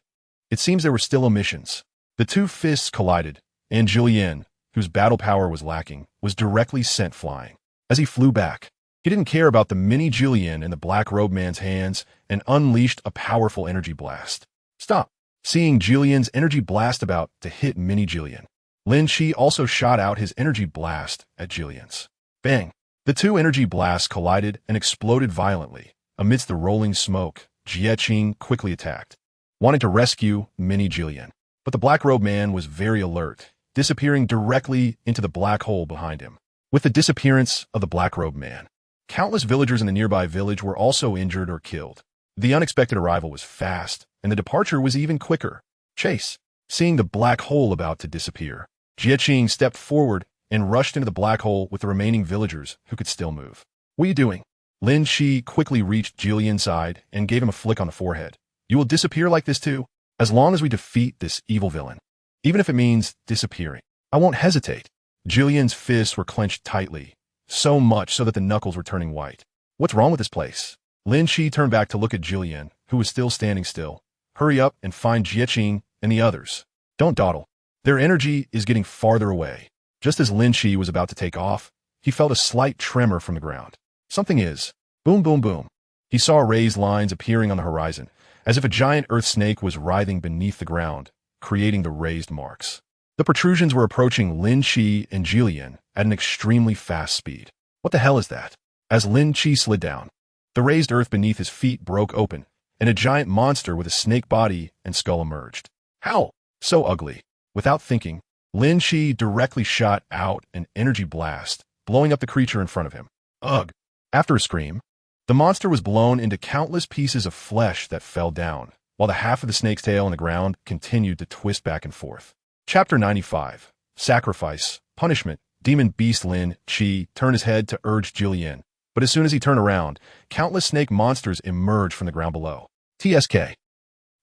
A: It seems there were still omissions. The two fists collided, and Jillian, whose battle power was lacking, was directly sent flying. As he flew back, he didn't care about the Mini Jillian in the black-robed man's hands and unleashed a powerful energy blast. Stop! Seeing Jillian's energy blast about to hit Mini Jillian, Lin Chi also shot out his energy blast at Jillian's. Bang! The two energy blasts collided and exploded violently. Amidst the rolling smoke, Jie quickly attacked, wanting to rescue Mini Jillian. But the black-robed man was very alert, disappearing directly into the black hole behind him. With the disappearance of the black-robed man, countless villagers in the nearby village were also injured or killed. The unexpected arrival was fast, and the departure was even quicker. Chase, seeing the black hole about to disappear, Jieqing stepped forward and rushed into the black hole with the remaining villagers who could still move. "What are you doing?" Lin Shi quickly reached Julian's side and gave him a flick on the forehead. "You will disappear like this too? As long as we defeat this evil villain. Even if it means disappearing, I won't hesitate." Julian's fists were clenched tightly, so much so that the knuckles were turning white. "What's wrong with this place?" Lin Shi turned back to look at Julian, who was still standing still. "Hurry up and find Jieqing and the others. Don't dawdle. Their energy is getting farther away." Just as Lin Shi was about to take off, he felt a slight tremor from the ground. Something is. Boom, boom, boom. He saw raised lines appearing on the horizon, as if a giant earth snake was writhing beneath the ground, creating the raised marks. The protrusions were approaching Lin Shi and Julian at an extremely fast speed. What the hell is that? As Lin Shi slid down, the raised earth beneath his feet broke open, and a giant monster with a snake body and skull emerged. How? So ugly. Without thinking, Lin Shi directly shot out an energy blast, blowing up the creature in front of him. Ugh! After a scream, the monster was blown into countless pieces of flesh that fell down, while the half of the snake's tail on the ground continued to twist back and forth. Chapter 95. Sacrifice, Punishment. Demon beast Lin Shi turned his head to urge Julian, but as soon as he turned around, countless snake monsters emerged from the ground below. TSK.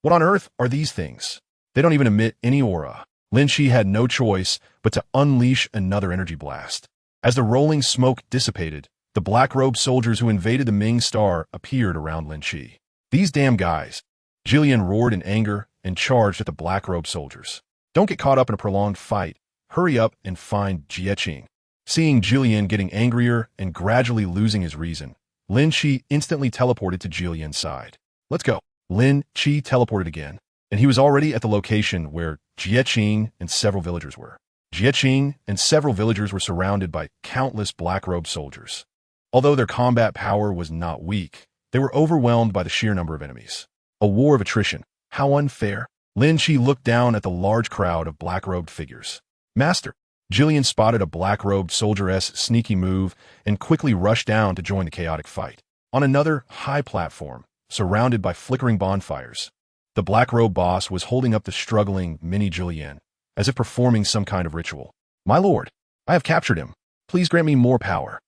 A: What on earth are these things? They don't even emit any aura. Lin Shi had no choice but to unleash another energy blast. As the rolling smoke dissipated, the black-robed soldiers who invaded the Ming Star appeared around Lin Shi. "These damn guys!" Julian roared in anger and charged at the black-robed soldiers. "Don't get caught up in a prolonged fight. Hurry up and find Jieqing." Seeing Julian getting angrier and gradually losing his reason, Lin Shi instantly teleported to Julian's side. "Let's go." Lin Shi teleported again, and he was already at the location where Jieqing and several villagers were. Jieqing and several villagers were surrounded by countless black-robed soldiers. Although their combat power was not weak, they were overwhelmed by the sheer number of enemies. A war of attrition. How unfair. Lin Shi looked down at the large crowd of black-robed figures. "Master." Julian spotted a black-robed soldier's sneaky move and quickly rushed down to join the chaotic fight. On another high platform, surrounded by flickering bonfires, the black-robed boss was holding up the struggling mini Julian, as if performing some kind of ritual. "My lord, I have captured him. Please grant me more power."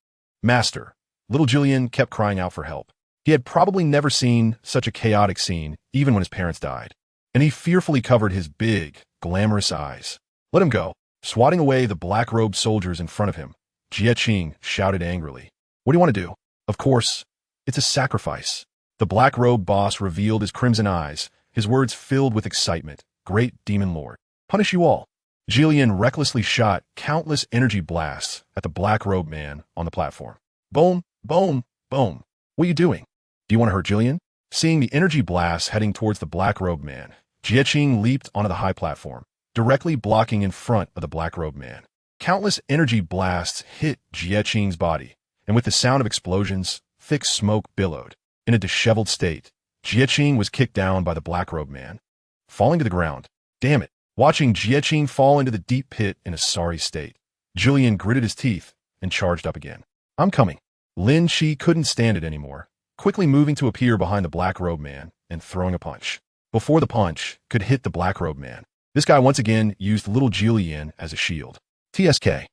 A: "Master." Little Julian kept crying out for help. He had probably never seen such a chaotic scene, even when his parents died, and he fearfully covered his big, glamorous eyes. "Let him go." Swatting away the black-robed soldiers in front of him, Jieqing shouted angrily. "What do you want to do?" "Of course, it's a sacrifice." The black-robed boss revealed his crimson eyes, his words filled with excitement. "Great demon lord, punish you all." Julian recklessly shot countless energy blasts at the black-robed man on the platform. Boom, boom, boom. "What are you doing? Do you want to hurt Julian?" Seeing the energy blasts heading towards the black-robed man, Jieqing leaped onto the high platform, directly blocking in front of the black-robed man. Countless energy blasts hit Jieqing's body, and with the sound of explosions, thick smoke billowed. In a disheveled state, Jieqing was kicked down by the black-robed man, falling to the ground. Damn it. Watching Jieqing fall into the deep pit in a sorry state, Julian gritted his teeth and charged up again. "I'm coming." Lin Shi couldn't stand it anymore, quickly moving to appear behind the black-robed man and throwing a punch. Before the punch could hit the black-robed man, this guy once again used little Julian as a shield. TSK.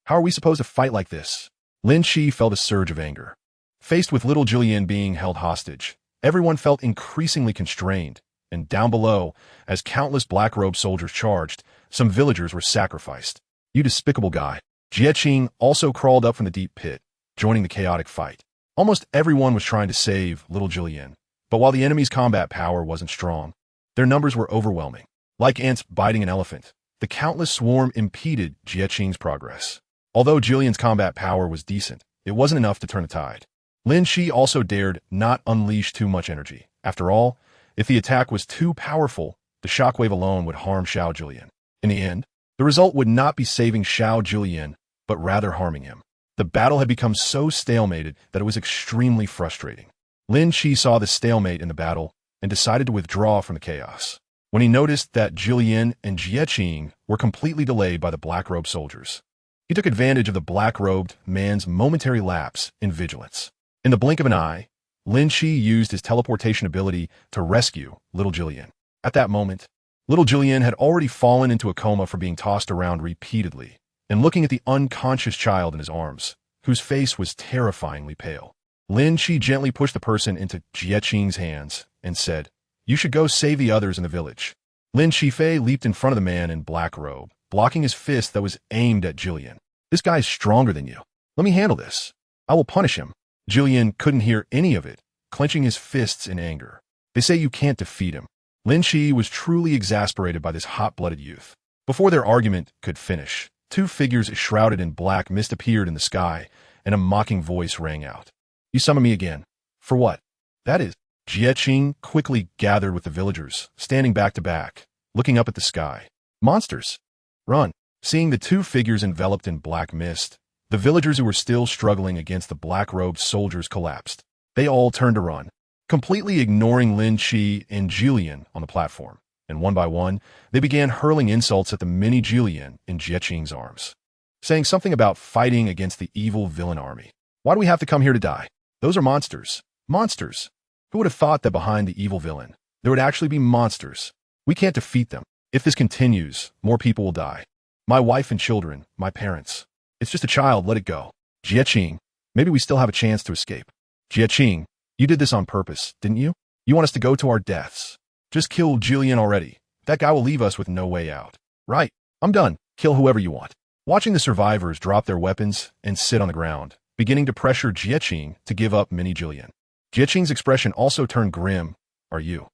A: How are we supposed to fight like this? Lin Shi felt a surge of anger. Faced with little Julian being held hostage, everyone felt increasingly constrained, and down below, as countless black-robed soldiers charged, some villagers were sacrificed. "You despicable guy." Jieqing also crawled up from the deep pit, joining the chaotic fight. Almost everyone was trying to save little Julian, but while the enemy's combat power wasn't strong, their numbers were overwhelming. Like ants biting an elephant, the countless swarm impeded Jieqing's progress. Although Julian's combat power was decent, it wasn't enough to turn the tide. Lin Shi also dared not unleash too much energy. After all, if the attack was too powerful, the shockwave alone would harm Xiao Julian. In the end, the result would not be saving Xiao Julian, but rather harming him. The battle had become so stalemated that it was extremely frustrating. Lin Shi saw the stalemate in the battle and decided to withdraw from the chaos. when he noticed that Jillian and Jieqing were completely delayed by the black-robed soldiers. He took advantage of the black-robed man's momentary lapse in vigilance. In the blink of an eye, Lin Shi used his teleportation ability to rescue little Jillian. At that moment, little Jillian had already fallen into a coma for being tossed around repeatedly and looking at the unconscious child in his arms, whose face was terrifyingly pale. Lin Shi gently pushed the person into Jieqing's hands and said, "You should go save the others in the village." Lin Shifei leaped in front of the man in black robe, blocking his fist that was aimed at Jillian. "This guy's stronger than you. Let me handle this. I will punish him." Jillian couldn't hear any of it, clenching his fists in anger. "They say you can't defeat him." Lin Shi was truly exasperated by this hot-blooded youth. Before their argument could finish, two figures shrouded in black mist appeared in the sky, and a mocking voice rang out. "You summon me again. For what?" "That is." Jieqing quickly gathered with the villagers, standing back to back, looking up at the sky. "Monsters! Run!" Seeing the two figures enveloped in black mist, the villagers who were still struggling against the black-robed soldiers collapsed. They all turned to run, completely ignoring Lin Shi and Jillian on the platform, and one by one, they began hurling insults at the mini Jillian in Jieqing's arms, saying something about fighting against the evil villain army. "Why do we have to come here to die? Those are monsters. Monsters! Who would have thought that behind the evil villain, there would actually be monsters? We can't defeat them. If this continues, more people will die. My wife and children, my parents. It's just a child, let it go." "Jieqing, maybe we still have a chance to escape." "Jieqing, you did this on purpose, didn't you? You want us to go to our deaths. Just kill Jillian already. That guy will leave us with no way out." "Right, I'm done. Kill whoever you want." Watching the survivors drop their weapons and sit on the ground, beginning to pressure Jieqing to give up mini Jillian. Jieqing's expression also turned grim. "Are you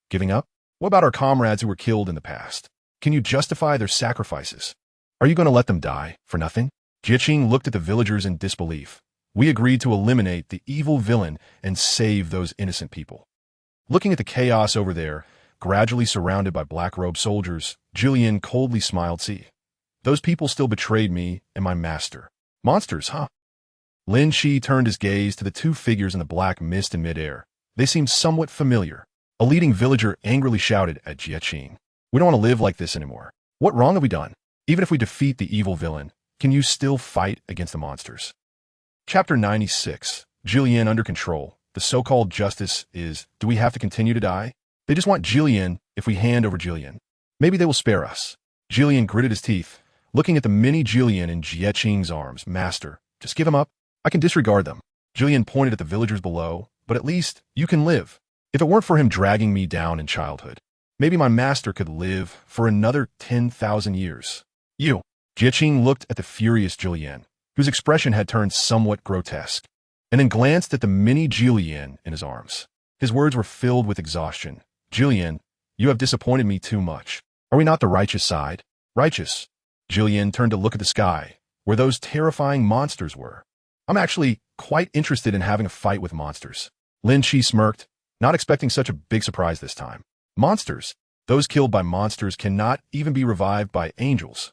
A: giving up? What about our comrades who were killed in the past? Can you justify their sacrifices? Are you going to let them die for nothing?" Jieqing looked at the villagers in disbelief. "We agreed to eliminate the evil villain and save those innocent people." Looking at the chaos over there, gradually surrounded by black-robed soldiers, Jillian coldly smiled. "See, those people still betrayed me and my master. Monsters, huh?" Lin Shi turned his gaze to the two figures in the black mist in midair. They seemed somewhat familiar. A leading villager angrily shouted at Jieqing, "We don't want to live like this anymore. What wrong have we done? Even if we defeat the evil villain, can you still fight against the monsters?" Chapter 96. Jillian under control. The so-called justice is, do we have to continue to die? They just want Jillian if we hand over Jillian. Maybe they will spare us. Jillian gritted his teeth, looking at the mini Jillian in Jieqing's arms. "Master, just give him up. I can disregard them." Jillian pointed at the villagers below. "But at least you can live. If it weren't for him dragging me down in childhood, maybe my master could live for another 10,000 years. You." Jieqing looked at the furious Jillian, whose expression had turned somewhat grotesque, and then glanced at the mini Jillian in his arms. His words were filled with exhaustion. "Jillian, you have disappointed me too much. Are we not the righteous side?" "Righteous?" Jillian turned to look at the sky, where those terrifying monsters were. "I'm actually quite interested in having a fight with monsters." Lin Shi smirked, not expecting such a big surprise this time. "Monsters? Those killed by monsters cannot even be revived by angels.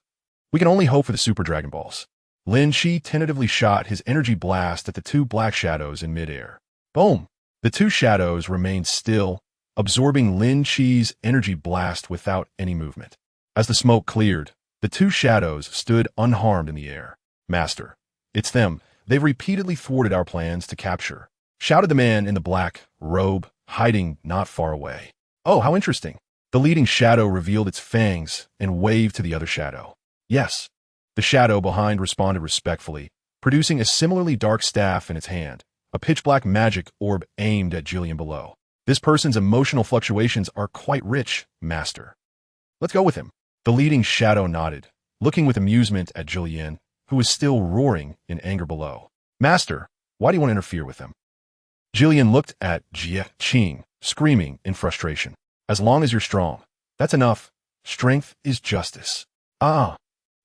A: We can only hope for the Super Dragon Balls." Lin Shi tentatively shot his energy blast at the two black shadows in midair. Boom! The two shadows remained still, absorbing Lin Shi's energy blast without any movement. As the smoke cleared, the two shadows stood unharmed in the air. "Master, it's them. They've repeatedly thwarted our plans to capture," shouted the man in the black robe, hiding not far away. "Oh, how interesting." The leading shadow revealed its fangs and waved to the other shadow. "Yes." The shadow behind responded respectfully, producing a similarly dark staff in its hand, a pitch-black magic orb aimed at Jillian below. "This person's emotional fluctuations are quite rich, Master. Let's go with him." The leading shadow nodded, looking with amusement at Jillian, who was still roaring in anger below. "Master, why do you want to interfere with them?" Jillian looked at Jieqing, screaming in frustration. "As long as you're strong, that's enough. Strength is justice." "Ah."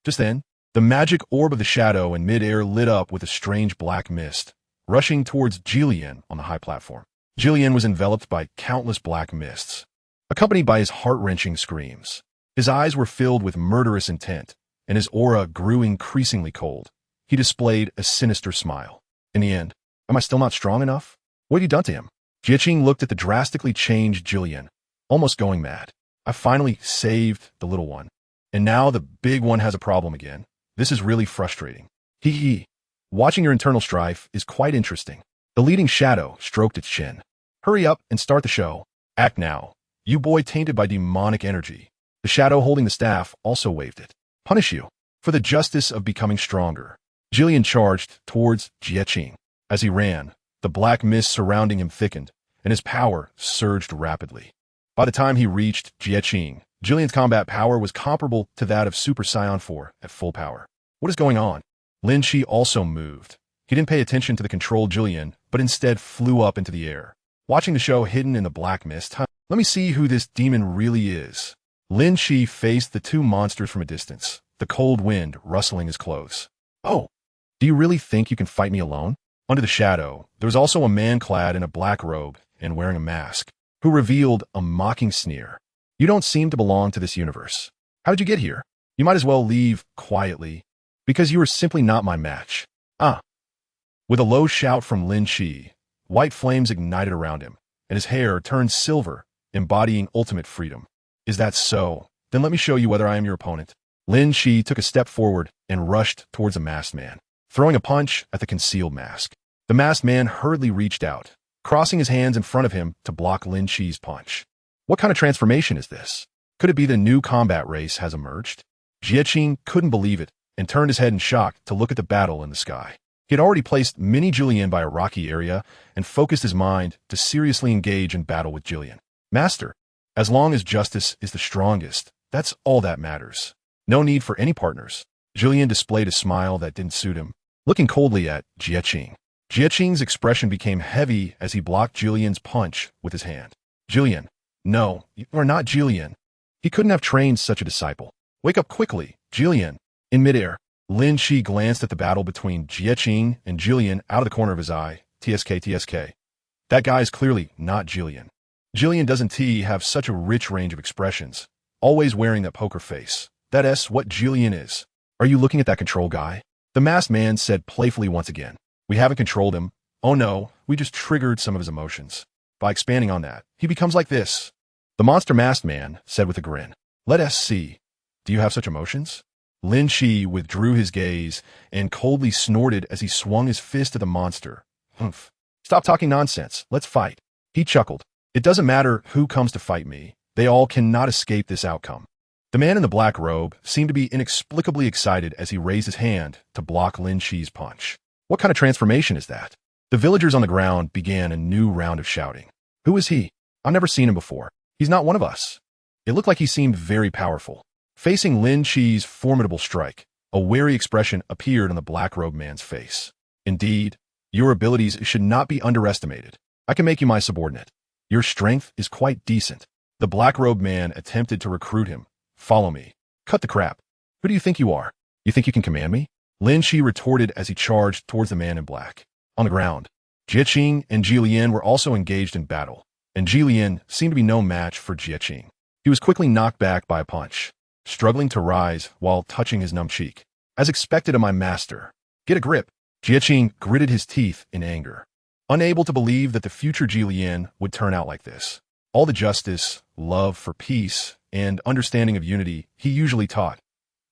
A: Just then, the magic orb of the shadow in midair lit up with a strange black mist, rushing towards Jillian on the high platform. Jillian was enveloped by countless black mists, accompanied by his heart-wrenching screams. His eyes were filled with murderous intent, and his aura grew increasingly cold. He displayed a sinister smile. "In the end, am I still not strong enough? What have you done to him?" Jieqing looked at the drastically changed Jillian, almost going mad. I finally saved the little one. And now the big one has a problem again. This is really frustrating. Hee hee. Watching your internal strife is quite interesting. The leading shadow stroked its chin. Hurry up and start the show. Act now. You boy tainted by demonic energy. The shadow holding the staff also waved it. Punish you. For the justice of becoming stronger. Jillian charged towards Jieqing. As he ran, the black mist surrounding him thickened, and his power surged rapidly. By the time he reached Jieqing, Jillian's combat power was comparable to that of Super Saiyan 4 at full power. What is going on? Lin Shi also moved. He didn't pay attention to the controlled Jillian, but instead flew up into the air. Watching the show hidden in the black mist, let me see who this demon really is. Lin Shi faced the two monsters from a distance, the cold wind rustling his clothes. Oh, do you really think you can fight me alone? Under the shadow, there was also a man clad in a black robe and wearing a mask, who revealed a mocking sneer. You don't seem to belong to this universe. How did you get here? You might as well leave quietly, because you are simply not my match. Ah. With a low shout from Lin Shi, white flames ignited around him, and his hair turned silver, embodying ultimate freedom. Is that so? Then let me show you whether I am your opponent. Lin Shi took a step forward and rushed towards a masked man, throwing a punch at the concealed mask. The masked man hurriedly reached out, crossing his hands in front of him to block Lin Shi's punch. What kind of transformation is this? Could it be the new combat race has emerged? Jieqing couldn't believe it and turned his head in shock to look at the battle in the sky. He had already placed Mini Jillian by a rocky area and focused his mind to seriously engage in battle with Jillian. Master, as long as justice is the strongest, that's all that matters. No need for any partners. Jillian displayed a smile that didn't suit him, looking coldly at Jieqing. Jieqing's expression became heavy as he blocked Jillian's punch with his hand. Jillian, no, you are not Jillian. He couldn't have trained such a disciple. Wake up quickly, Jillian. In midair, Lin Shi glanced at the battle between Jieqing and Jillian out of the corner of his eye. TSK. That guy is clearly not Jillian. Jillian doesn't have such a rich range of expressions, always wearing that poker face. That's what Jillian is. Are you looking at that control guy? The masked man said playfully once again. We haven't controlled him. Oh no, we just triggered some of his emotions. By expanding on that, he becomes like this. The monster masked man said with a grin. Let us see. Do you have such emotions? Lin Shi withdrew his gaze and coldly snorted as he swung his fist at the monster. Humph. Stop talking nonsense. Let's fight. He chuckled. It doesn't matter who comes to fight me. They all cannot escape this outcome. The man in the black robe seemed to be inexplicably excited as he raised his hand to block Lin Shi's punch. What kind of transformation is that? The villagers on the ground began a new round of shouting. Who is he? I've never seen him before. He's not one of us. It looked like he seemed very powerful. Facing Lin Shi's formidable strike, a wary expression appeared on the black-robed man's face. Indeed, your abilities should not be underestimated. I can make you my subordinate. Your strength is quite decent. The black-robed man attempted to recruit him. Follow me. Cut the crap. Who do you think you are? You think you can command me? Lin Shi retorted as he charged towards the man in black. On the ground, Jieqing and Jillian were also engaged in battle, and Jillian seemed to be no match for Jieqing. He was quickly knocked back by a punch, struggling to rise while touching his numb cheek. As expected of my master. Get a grip. Jieqing gritted his teeth in anger, unable to believe that the future Jillian would turn out like this. All the justice, love for peace, and understanding of unity he usually taught.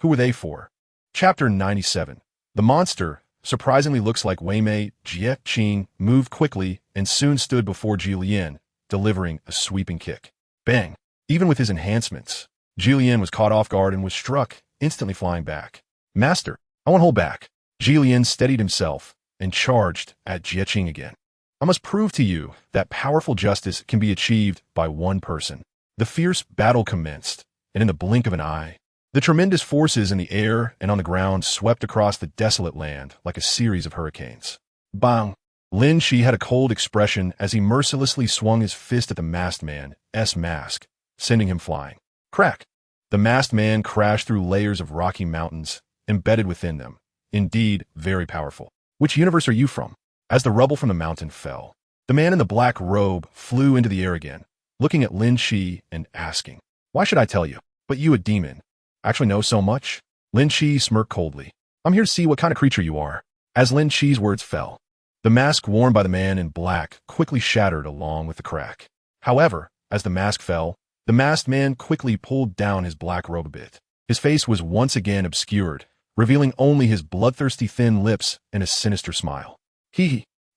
A: Who were they for? Chapter 97. The monster surprisingly looks like Weimei. Jieqing moved quickly and soon stood before Jillian, delivering a sweeping kick. Bang! Even with his enhancements, Jillian was caught off guard and was struck, instantly flying back. Master, I won't hold back. Jillian steadied himself and charged at Jieqing again. I must prove to you that powerful justice can be achieved by one person. The fierce battle commenced, and in the blink of an eye, the tremendous forces in the air and on the ground swept across the desolate land like a series of hurricanes. Bang! Lin Shi had a cold expression as he mercilessly swung his fist at the masked man's mask, sending him flying. Crack! The masked man crashed through layers of rocky mountains, embedded within them. Indeed, very powerful. Which universe are you from? As the rubble from the mountain fell, the man in the black robe flew into the air again, looking at Lin Shi and asking, Why should I tell you? But you, a demon, actually know so much? Lin Shi smirked coldly. I'm here to see what kind of creature you are. As Lin Shi's words fell, the mask worn by the man in black quickly shattered along with the crack. However, as the mask fell, The masked man quickly pulled down his black robe a bit. His face was once again obscured, revealing only his bloodthirsty thin lips and a sinister smile.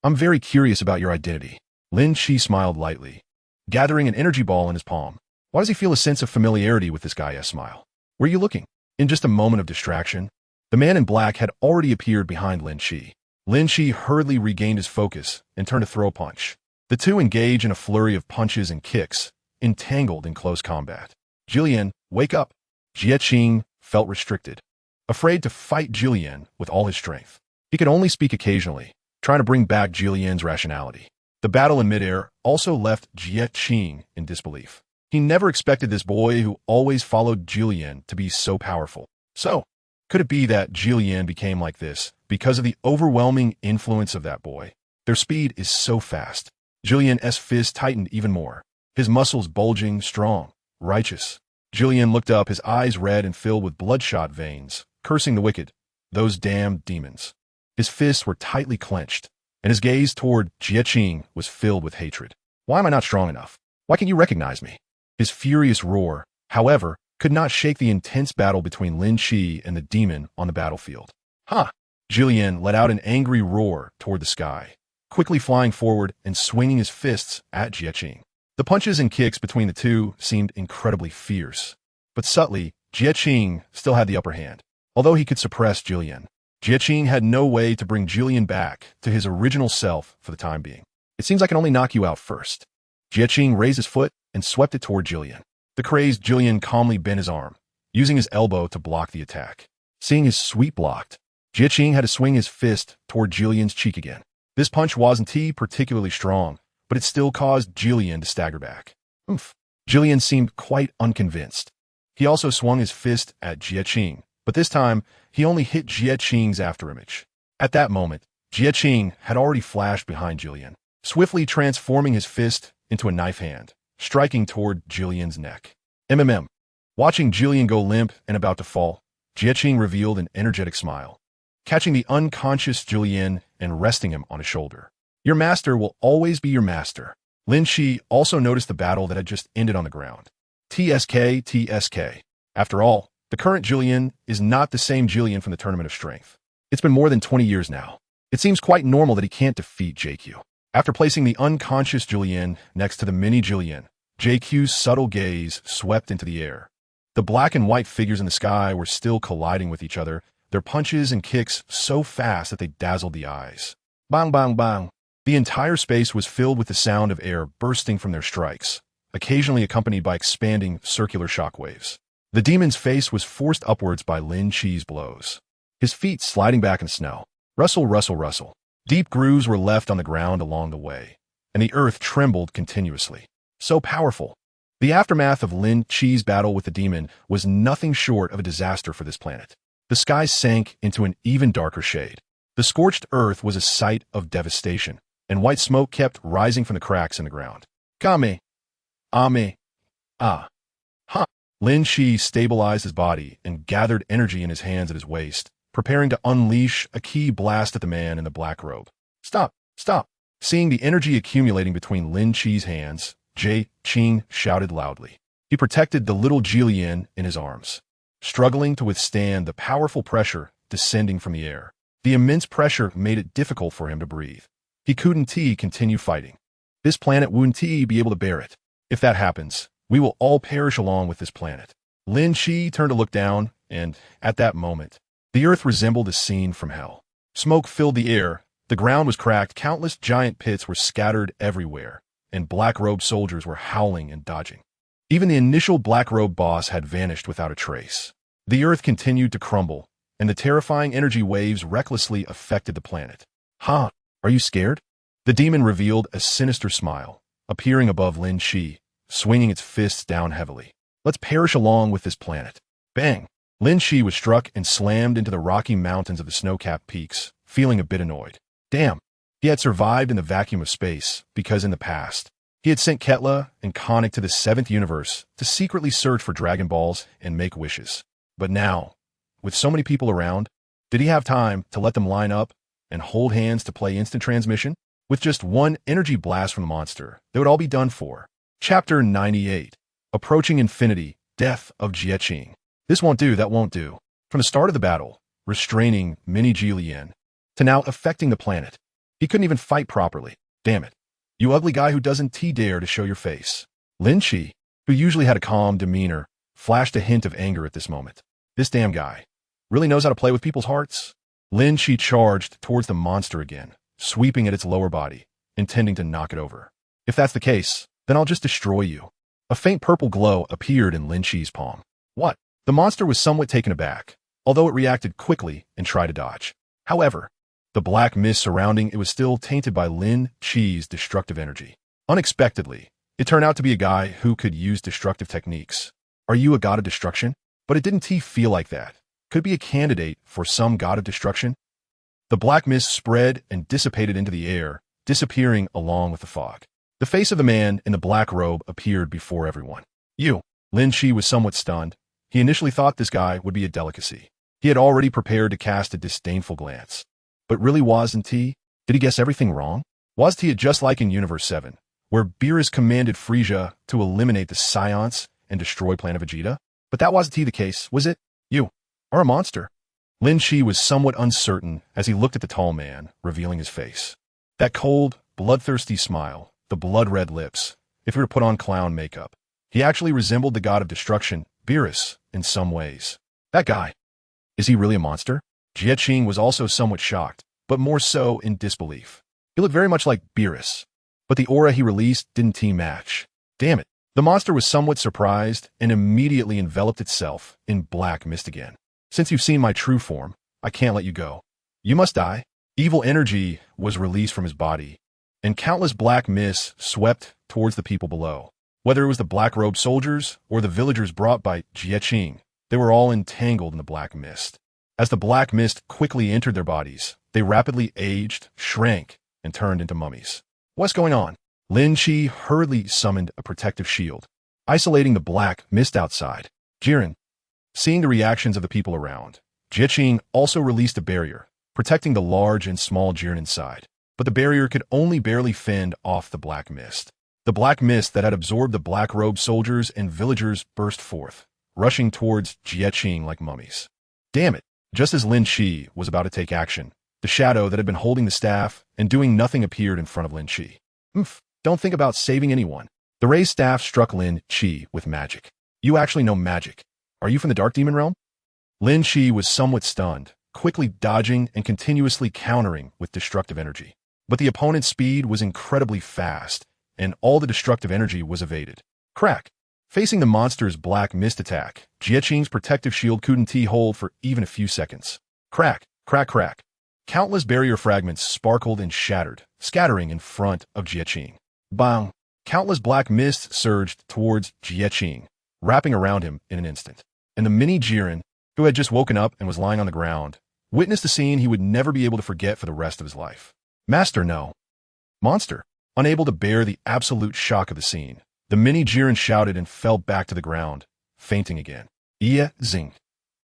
A: I'm very curious about your identity. Lin Chi smiled lightly, gathering an energy ball in his palm. Why does he feel a sense of familiarity with this guy's smile? Where are you looking? In just a moment of distraction, the man in black had already appeared behind Lin Chi. Lin Chi hurriedly regained his focus and turned to throw a punch. The two engaged in a flurry of punches and kicks, entangled in close combat. Jillian, wake up! Jie Qing felt restricted, afraid to fight Jillian with all his strength. He could only speak occasionally, trying to bring back Jillian's rationality. The battle in midair also left Jie Qing in disbelief. He never expected this boy who always followed Jillian to be so powerful. So, could it be that Jillian became like this because of the overwhelming influence of that boy? Their speed is so fast. Jillian's fist tightened even more, his muscles bulging, strong, righteous. Jillian looked up, his eyes red and filled with bloodshot veins, cursing the wicked, those damned demons. His fists were tightly clenched, and his gaze toward Jie Qing was filled with hatred. Why am I not strong enough? Why can't you recognize me? His furious roar, however, could not shake the intense battle between Lin Chi and the demon on the battlefield. Ha! Jillian let out an angry roar toward the sky, quickly flying forward and swinging his fists at Jie Qing. The punches and kicks between the two seemed incredibly fierce, but subtly, Jie Qing still had the upper hand. Although he could suppress Jillian, Jie Qing had no way to bring Jillian back to his original self for the time being. It seems I can only knock you out first. Jie Qing raised his foot and swept it toward Jillian. The crazed Jillian calmly bent his arm, using his elbow to block the attack. Seeing his sweep blocked, Jie Qing had to swing his fist toward Jillian's cheek again. This punch wasn't particularly strong, but it still caused Jillian to stagger back. Oof. Jillian seemed quite unconvinced. He also swung his fist at Jie Qing, but this time, he only hit Jie Qing's afterimage. At that moment, Jie Qing had already flashed behind Jillian, swiftly transforming his fist into a knife hand, striking toward Jillian's neck. Watching Jillian go limp and about to fall, Jie Qing revealed an energetic smile, catching the unconscious Jillian and resting him on his shoulder. Your master will always be your master. Lin Chi also noticed the battle that had just ended on the ground. TSK. After all, the current Jillian is not the same Jillian from the Tournament of Strength. It's been more than 20 years now. It seems quite normal that he can't defeat JQ. After placing the unconscious Jillian next to the mini Jillian, JQ's subtle gaze swept into the air. The black and white figures in the sky were still colliding with each other, their punches and kicks so fast that they dazzled the eyes. Bang, bang, bang. The entire space was filled with the sound of air bursting from their strikes, occasionally accompanied by expanding circular shockwaves. The demon's face was forced upwards by Lin Chi's blows, his feet sliding back in snow. Rustle, rustle, rustle. Deep grooves were left on the ground along the way, and the earth trembled continuously. So powerful. The aftermath of Lin Chi's battle with the demon was nothing short of a disaster for this planet. The sky sank into an even darker shade. The scorched earth was a sight of devastation, and white smoke kept rising from the cracks in the ground. Kame. Ame. Ah. Ha. Lin Chi stabilized his body and gathered energy in his hands at his waist, preparing to unleash a key blast at the man in the black robe. Stop! Stop! Seeing the energy accumulating between Lin Chi's hands, Jie Qing shouted loudly. He protected the little Jillian in his arms, struggling to withstand the powerful pressure descending from the air. The immense pressure made it difficult for him to breathe. He couldn't continue fighting. This planet wouldn't be able to bear it. If that happens, we will all perish along with this planet. Lin Chi turned to look down, and at that moment, the earth resembled a scene from hell. Smoke filled the air, the ground was cracked, countless giant pits were scattered everywhere, and black-robed soldiers were howling and dodging. Even the initial black-robed boss had vanished without a trace. The earth continued to crumble, and the terrifying energy waves recklessly affected the planet. Ha! Are you scared? The demon revealed a sinister smile, appearing above Lin Chi, swinging its fists down heavily. Let's perish along with this planet. Bang! Lin Chi was struck and slammed into the rocky mountains of the snow-capped peaks, feeling a bit annoyed. Damn! He had survived in the vacuum of space because in the past, he had sent Ketla and Konik to the 7th universe to secretly search for Dragon Balls and make wishes. But now, with so many people around, did he have time to let them line up and hold hands to play instant transmission? With just one energy blast from the monster, they would all be done for. Chapter 98. Approaching infinity, death of Jieqing. This won't do, that won't do. From the start of the battle, restraining mini Jilien, to now affecting the planet. He couldn't even fight properly. Damn it. You ugly guy who doesn't dare to show your face. Lin Chi, who usually had a calm demeanor, flashed a hint of anger at this moment. This damn guy really knows how to play with people's hearts. Lin Chi charged towards the monster again, sweeping at its lower body, intending to knock it over. If that's the case, then I'll just destroy you. A faint purple glow appeared in Lin Chi's palm. What? The monster was somewhat taken aback, although it reacted quickly and tried to dodge. However, the black mist surrounding it was still tainted by Lin Chi's destructive energy. Unexpectedly, it turned out to be a guy who could use destructive techniques. Are you a god of destruction? But it didn't feel like that. Could be a candidate for some god of destruction? The black mist spread and dissipated into the air, disappearing along with the fog. The face of the man in the black robe appeared before everyone. You. Lin Chi was somewhat stunned. He initially thought this guy would be a delicacy. He had already prepared to cast a disdainful glance. But really wasn't he? Did he guess everything wrong? Was he just like in Universe 7, where Beerus commanded Frisia to eliminate the Scions and destroy Planet Vegeta? But that wasn't the case, was it? You are a monster. Lin Chi was somewhat uncertain as he looked at the tall man, revealing his face. That cold, bloodthirsty smile, the blood-red lips, if he were to put on clown makeup. He actually resembled the god of destruction, Beerus, in some ways. That guy. Is he really a monster? Jieqing was also somewhat shocked, but more so in disbelief. He looked very much like Beerus, but the aura he released didn't match. Damn it. The monster was somewhat surprised and immediately enveloped itself in black mist again. Since you've seen my true form, I can't let you go. You must die. Evil energy was released from his body, and countless black mists swept towards the people below. Whether it was the black-robed soldiers or the villagers brought by Jieqing, they were all entangled in the black mist. As the black mist quickly entered their bodies, they rapidly aged, shrank, and turned into mummies. What's going on? Lin Chi hurriedly summoned a protective shield, isolating the black mist outside. Jiren. Seeing the reactions of the people around, Jieqing also released a barrier, protecting the large and small Jiren inside. But the barrier could only barely fend off the black mist. The black mist that had absorbed the black-robed soldiers and villagers burst forth, rushing towards Jieqing like mummies. Damn it! Just as Lin Chi was about to take action, the shadow that had been holding the staff and doing nothing appeared in front of Lin Chi. Don't think about saving anyone. The raised staff struck Lin Chi with magic. You actually know magic. Are you from the Dark Demon Realm? Lin Chi was somewhat stunned, quickly dodging and continuously countering with destructive energy. But the opponent's speed was incredibly fast, and all the destructive energy was evaded. Crack! Facing the monster's black mist attack, Jieqing's protective shield couldn't hold for even a few seconds. Crack! Crack! Crack! Countless barrier fragments sparkled and shattered, scattering in front of Jieqing. Bang! Countless black mist surged towards Jieqing, wrapping around him in an instant. And the mini Jiren, who had just woken up and was lying on the ground, witnessed a scene he would never be able to forget for the rest of his life. Master, no. Monster. Unable to bear the absolute shock of the scene, the mini Jiren shouted and fell back to the ground, fainting again. Zing.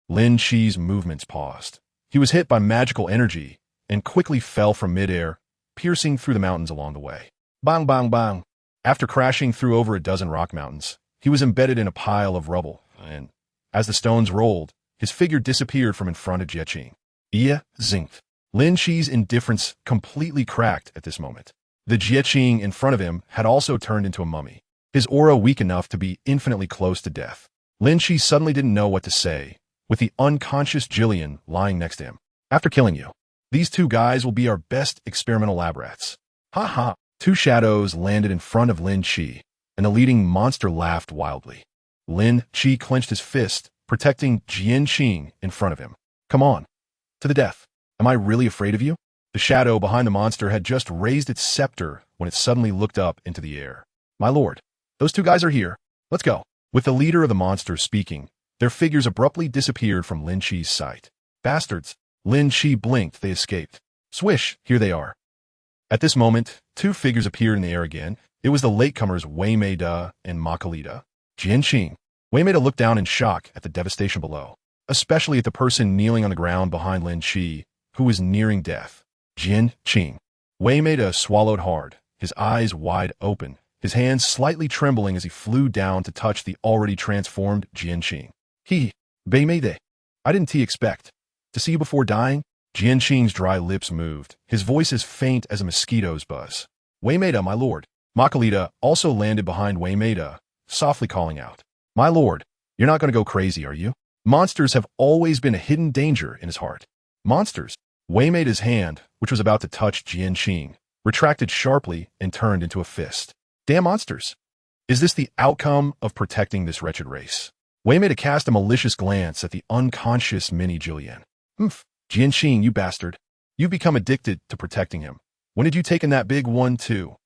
A: Lin Chi's movements paused. He was hit by magical energy and quickly fell from midair, piercing through the mountains along the way. Bang, bang, bang. After crashing through over a dozen rock mountains, he was embedded in a pile of rubble, and as the stones rolled, his figure disappeared from in front of Jieqing. Zing. Lin Chi's indifference completely cracked at this moment. The Jieqing in front of him had also turned into a mummy, his aura weak enough to be infinitely close to death. Lin Chi suddenly didn't know what to say, with the unconscious Jillian lying next to him. After killing you, these two guys will be our best experimental lab rats. Ha ha! Two shadows landed in front of Lin Chi, and the leading monster laughed wildly. Lin Chi clenched his fist, protecting Jieqing in front of him. Come on. To the death. Am I really afraid of you? The shadow behind the monster had just raised its scepter when it suddenly looked up into the air. My lord, those two guys are here. Let's go. With the leader of the monsters speaking, their figures abruptly disappeared from Lin Chi's sight. Bastards. Lin Chi blinked, they escaped. Swish, here they are. At this moment, two figures appeared in the air again. It was the latecomers Wei Mei Da and Makalita. Jianqing. Wei Mei Da looked down in shock at the devastation below, especially at the person kneeling on the ground behind Lin Chi, who was nearing death. Jianqing. Wei Mei Da swallowed hard, his eyes wide open, his hands slightly trembling as he flew down to touch the already transformed Jianqing. Bei mei de. I didn't expect to see you before dying. Jianqing's dry lips moved, his voice as faint as a mosquito's buzz. Wei Meida, my lord. Makalita also landed behind Wei Meida, softly calling out. My lord, you're not going to go crazy, are you? Monsters have always been a hidden danger in his heart. Monsters? Wei Meida's hand, which was about to touch Jianqing, retracted sharply and turned into a fist. Damn monsters! Is this the outcome of protecting this wretched race? Wei Meida cast a malicious glance at the unconscious mini Jillian. Jianqing, you bastard. You've become addicted to protecting him. When did you take in that big one, too?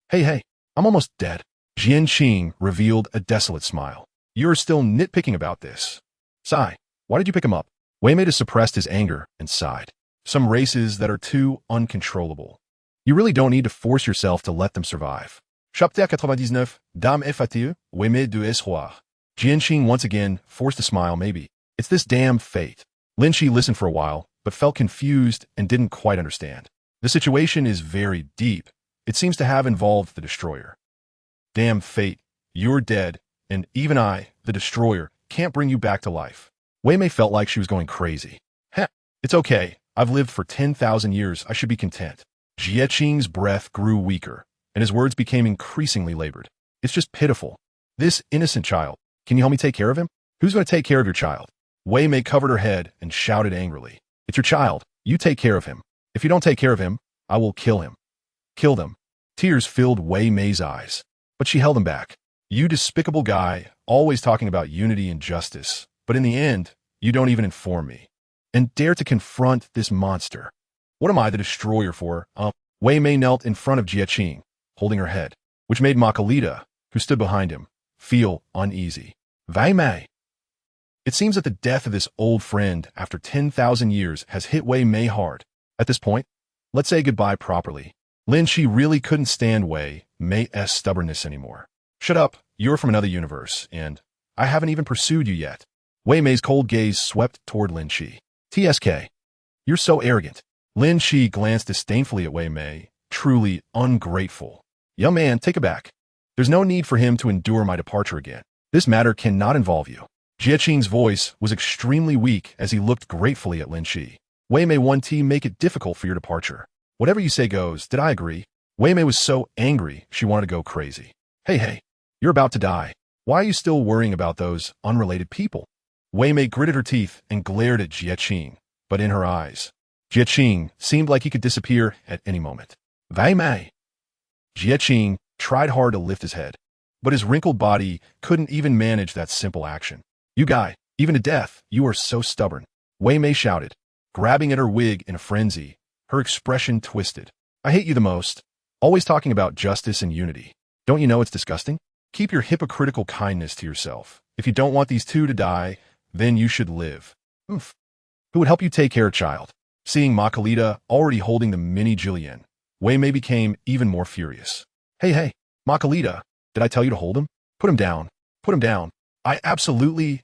A: Hey, I'm almost dead. Jianqing revealed a desolate smile. You're still nitpicking about this. Sigh, why did you pick him up? Wei Meida suppressed his anger and sighed. Some races that are too uncontrollable. You really don't need to force yourself to let them survive. Chapitre 99, Dame et fatiguée, Wei Meida du espoir. Jianqing once again forced a smile. Maybe it's this damn fate. Lin Shi listened for a while, but felt confused and didn't quite understand. The situation is very deep. It seems to have involved the Destroyer. Damn fate, you're dead, and even I, the Destroyer, can't bring you back to life. Wei Mei felt like she was going crazy. Heh, it's okay. I've lived for 10,000 years. I should be content. Jianqing's breath grew weaker, and his words became increasingly labored. It's just pitiful. This innocent child. Can you help me take care of him? Who's going to take care of your child? Wei Mei covered her head and shouted angrily. It's your child. You take care of him. If you don't take care of him, I will kill him. Kill them. Tears filled Wei Mei's eyes, but she held them back. You despicable guy, always talking about unity and justice, but in the end, you don't even inform me. And dare to confront this monster. What am I the Destroyer for? Wei Mei knelt in front of Jianqing, holding her head, which made Makalita, who stood behind him, feel uneasy. Wei Mei. It seems that the death of this old friend after 10,000 years has hit Wei Mei hard. At this point, let's say goodbye properly. Lin Shi really couldn't stand Wei Mei's stubbornness anymore. Shut up, you're from another universe, and I haven't even pursued you yet. Wei Mei's cold gaze swept toward Lin Shi. TSK. You're so arrogant. Lin Shi glanced disdainfully at Wei Mei, truly ungrateful. Young man, take it back. There's no need for him to endure my departure again. This matter cannot involve you. Jianqing's voice was extremely weak as he looked gratefully at Lin Shi. Wei Mei, one team make it difficult for your departure. Whatever you say goes. Did I agree? Wei Mei was so angry she wanted to go crazy. Hey, you're about to die. Why are you still worrying about those unrelated people? Wei Mei gritted her teeth and glared at Jianqing, but in her eyes, Jianqing seemed like he could disappear at any moment. Wei Mei. Jianqing tried hard to lift his head, but his wrinkled body couldn't even manage that simple action. You guy, even to death, you are so stubborn. Wei Mei shouted, grabbing at her wig in a frenzy, her expression twisted. I hate you the most. Always talking about justice and unity. Don't you know it's disgusting? Keep your hypocritical kindness to yourself. If you don't want these two to die, then you should live. Who would help you take care of child? Seeing Makalita already holding the mini Jillian, Wei Mei became even more furious. Hey, Makalita, did I tell you to hold him? Put him down. Put him down. I absolutely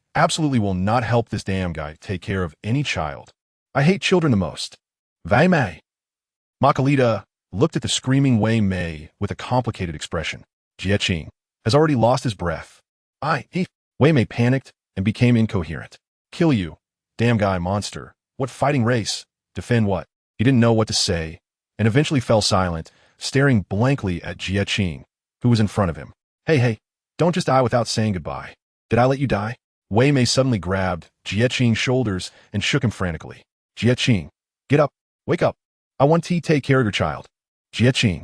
A: will not help this damn guy take care of any child. I hate children the most. Wei Mei. Makalita looked at the screaming Wei Mei with a complicated expression. Jianqing has already lost his breath. Wei Mei panicked and became incoherent. Kill you. Damn guy monster. What fighting race? Defend what? He didn't know what to say, and eventually fell silent, staring blankly at Jianqing, who was in front of him. Hey, don't just die without saying goodbye. Did I let you die? Wei Mei suddenly grabbed Jianqing's shoulders and shook him frantically. Jianqing, get up. Wake up. I want to take care of your child. Jianqing,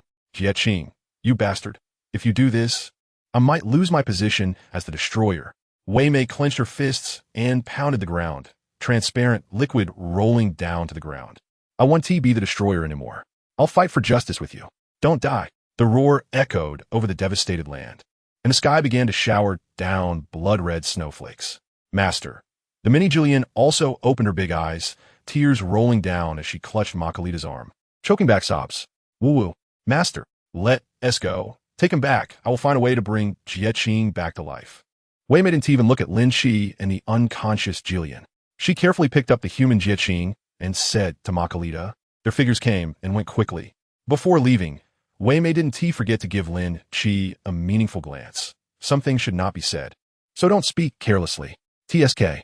A: you bastard. If you do this, I might lose my position as the Destroyer. Wei Mei clenched her fists and pounded the ground, transparent liquid rolling down to the ground. I want to be the Destroyer anymore. I'll fight for justice with you. Don't die. The roar echoed over the devastated land, and the sky began to shower down blood-red snowflakes. Master. The mini Jillian also opened her big eyes, tears rolling down as she clutched Makalita's arm, choking back sobs. Woo-woo. Master, let us go. Take him back. I will find a way to bring Jianqing back to life. Wei Mei didn't even look at Lin Shi and the unconscious Jillian. She carefully picked up the human Jianqing and said to Makalita. Their figures came and went quickly. Before leaving, Wei Mei didn't forget to give Lin Chi a meaningful glance. Some things should not be said, so don't speak carelessly. TSK.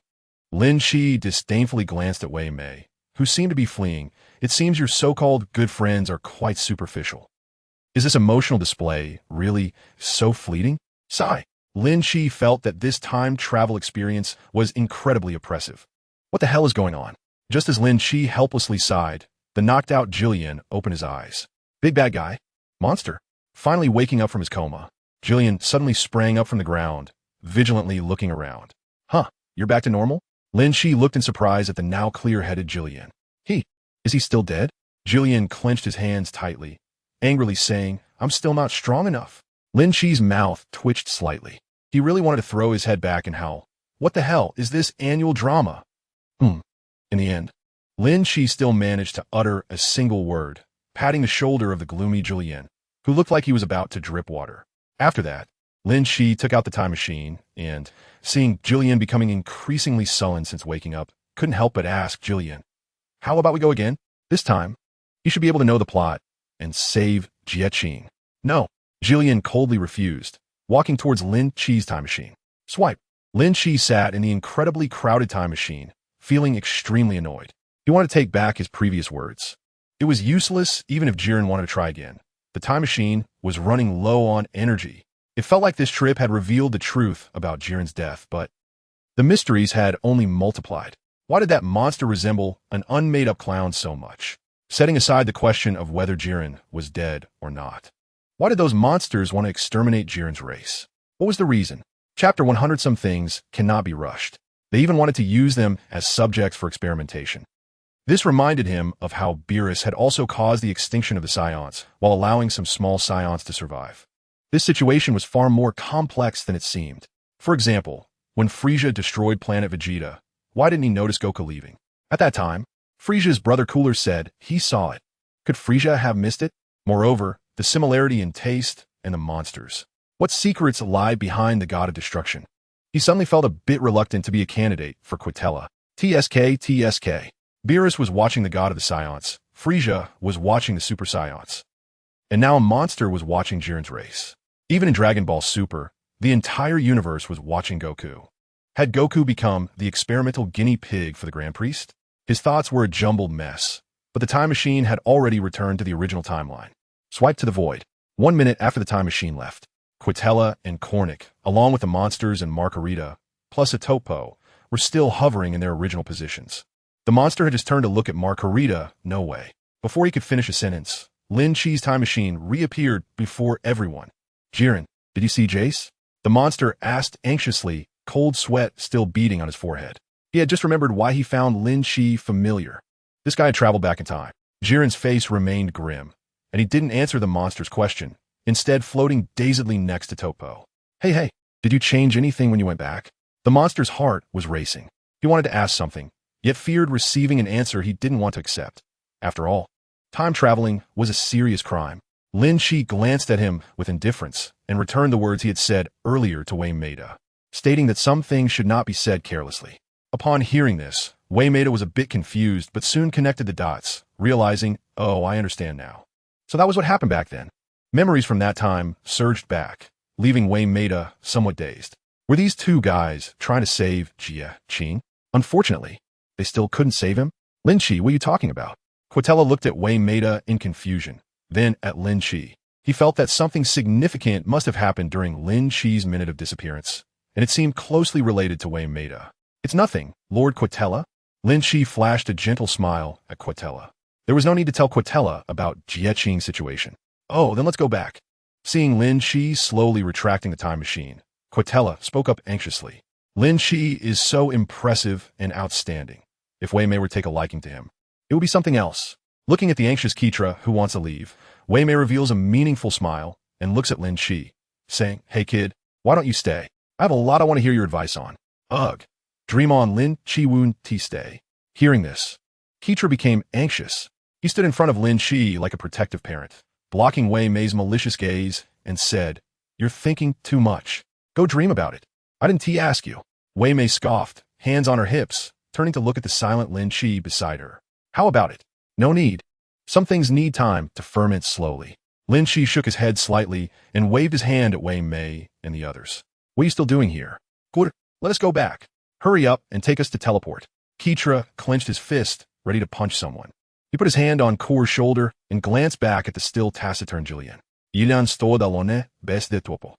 A: Lin Chi disdainfully glanced at Wei Mei, who seemed to be fleeing. It seems your so-called good friends are quite superficial. Is this emotional display really so fleeting? Sigh. Lin Chi felt that this time travel experience was incredibly oppressive. What the hell is going on? Just as Lin Chi helplessly sighed, the knocked-out Jillian opened his eyes. Big bad guy? Monster? Finally waking up from his coma, Jillian suddenly sprang up from the ground, vigilantly looking around. Huh, you're back to normal? Lin Chi looked in surprise at the now clear-headed Jillian. Is he still dead? Jillian clenched his hands tightly, angrily saying, I'm still not strong enough. Lin Chi's mouth twitched slightly. He really wanted to throw his head back and howl. What the hell is this annual drama? In the end, Lin Chi still managed to utter a single word, patting the shoulder of the gloomy Jillian, who looked like he was about to drip water. After that, Lin Chi took out the time machine and, seeing Jillian becoming increasingly sullen since waking up, couldn't help but ask Jillian, how about we go again? This time, you should be able to know the plot and save Jie. No, Jillian coldly refused, walking towards Lin Chi's time machine. Swipe. Lin Chi sat in the incredibly crowded time machine, feeling extremely annoyed. He wanted to take back his previous words. It was useless even if Jiren wanted to try again. The time machine was running low on energy. It felt like this trip had revealed the truth about Jiren's death, but the mysteries had only multiplied. Why did that monster resemble an unmade-up clown so much? Setting aside the question of whether Jiren was dead or not. Why did those monsters want to exterminate Jiren's race? What was the reason? Chapter 100 Some things cannot be rushed. They even wanted to use them as subjects for experimentation. This reminded him of how Beerus had also caused the extinction of the Scions, while allowing some small Scions to survive. This situation was far more complex than it seemed. For example, when Frieza destroyed planet Vegeta, why didn't he notice Goku leaving? At that time, Frieza's brother Cooler said he saw it. Could Frieza have missed it? Moreover, the similarity in taste and the monsters. What secrets lie behind the god of destruction? He suddenly felt a bit reluctant to be a candidate for Quitella. TSK. Beerus was watching the god of the Scions. Frieza was watching the Super Scions. And now a monster was watching Jiren's race. Even in Dragon Ball Super, the entire universe was watching Goku. Had Goku become the experimental guinea pig for the Grand Priest? His thoughts were a jumbled mess, but the time machine had already returned to the original timeline. Swipe to the void. 1 minute after the time machine left, Quitella and Kornik, along with the monsters and Margarita, plus a Topo, were still hovering in their original positions. The monster had just turned to look at Margarita. No way. Before he could finish a sentence, Lin Chi's time machine reappeared before everyone. Jiren, did you see Jace? The monster asked anxiously, cold sweat still beating on his forehead. He had just remembered why he found Lin Chi familiar. This guy had traveled back in time. Jiren's face remained grim, and he didn't answer the monster's question, instead floating dazedly next to Topo. Hey, did you change anything when you went back? The monster's heart was racing. He wanted to ask something, yet feared receiving an answer he didn't want to accept. After all, time traveling was a serious crime. Lin Chi glanced at him with indifference and returned the words he had said earlier to Wei Maida, stating that some things should not be said carelessly. Upon hearing this, Wei Maida was a bit confused but soon connected the dots, realizing, oh, I understand now. So that was what happened back then. Memories from that time surged back, leaving Wei Maida somewhat dazed. Were these two guys trying to save Jie? Unfortunately, they still couldn't save him? Lin Chi, what are you talking about? Quitella looked at Wei Maida in confusion, then at Lin Chi. He felt that something significant must have happened during Lin Chi's minute of disappearance, and it seemed closely related to Wei Maida. It's nothing, Lord Quitella. Lin Chi flashed a gentle smile at Quitella. There was no need to tell Quitella about Jie situation. Oh, then let's go back. Seeing Lin Chi slowly retracting the time machine, Quitella spoke up anxiously. Lin Chi is so impressive and outstanding. If Wei Mei were to take a liking to him, it would be something else. Looking at the anxious Keitra, who wants to leave, Wei Mei reveals a meaningful smile and looks at Lin Chi, saying, Hey kid, why don't you stay? I have a lot I want to hear your advice on. Ugh. Dream on Lin Chi Woon Ti stay. Hearing this, Keitra became anxious. He stood in front of Lin Chi like a protective parent, blocking Wei Mei's malicious gaze, and said, You're thinking too much. Go dream about it. I didn't ask you. Wei Mei scoffed, hands on her hips, turning to look at the silent Lin Chi beside her. How about it? No need. Some things need time to ferment slowly. Lin Shi shook his head slightly and waved his hand at Wei Mei and the others. What are you still doing here? Good. Let us go back. Hurry up and take us to teleport. Keitra clenched his fist, ready to punch someone. He put his hand on Kor's shoulder and glanced back at the still taciturn Jillian. Ilan sto dalone bes de topo.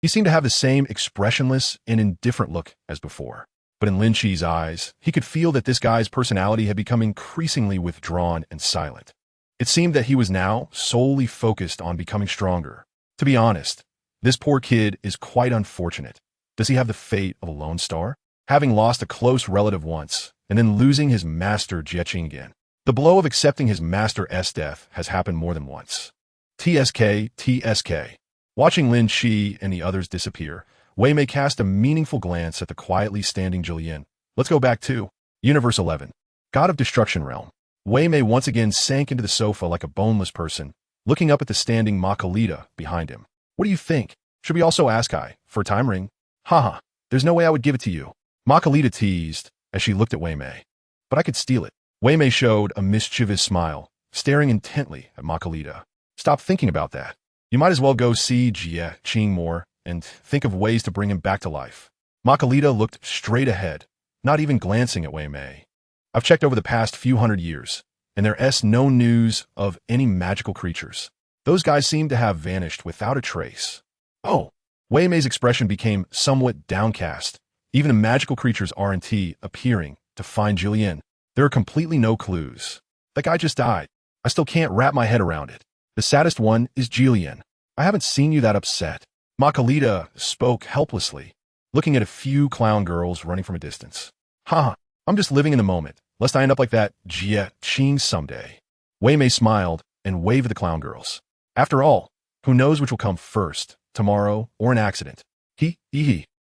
A: He seemed to have the same expressionless and indifferent look as before. But in Lin Shi's eyes, he could feel that this guy's personality had become increasingly withdrawn and silent. It seemed that he was now solely focused on becoming stronger. To be honest, this poor kid is quite unfortunate. Does he have the fate of a lone star? Having lost a close relative once, and then losing his master Jieqing again. The blow of accepting his master's death has happened more than once. TSK. Watching Lin Shi and the others disappear, Wei Mei cast a meaningful glance at the quietly standing Jillian. Let's go back to Universe 11. God of Destruction Realm. Wei Mei once again sank into the sofa like a boneless person, looking up at the standing Makalita behind him. What do you think? Should we also ask I for a time ring? Haha, there's no way I would give it to you. Makalita teased as she looked at Wei Mei. But I could steal it. Wei Mei showed a mischievous smile, staring intently at Makalita. Stop thinking about that. You might as well go see Jieqing more and think of ways to bring him back to life. Makalita looked straight ahead, not even glancing at Wei Mei. I've checked over the past few hundred years, and there's no news of any magical creatures. Those guys seem to have vanished without a trace. Oh, Wei Mei's expression became somewhat downcast. Even the magical creatures aren't appearing to find Jillian. There are completely no clues. That guy just died. I still can't wrap my head around it. The saddest one is Jillian. I haven't seen you that upset. Makalita spoke helplessly, looking at a few clown girls running from a distance. Haha, I'm just living in the moment, lest I end up like that Jieqing someday. Wei Mei smiled and waved at the clown girls. After all, who knows which will come first, tomorrow or an accident? He.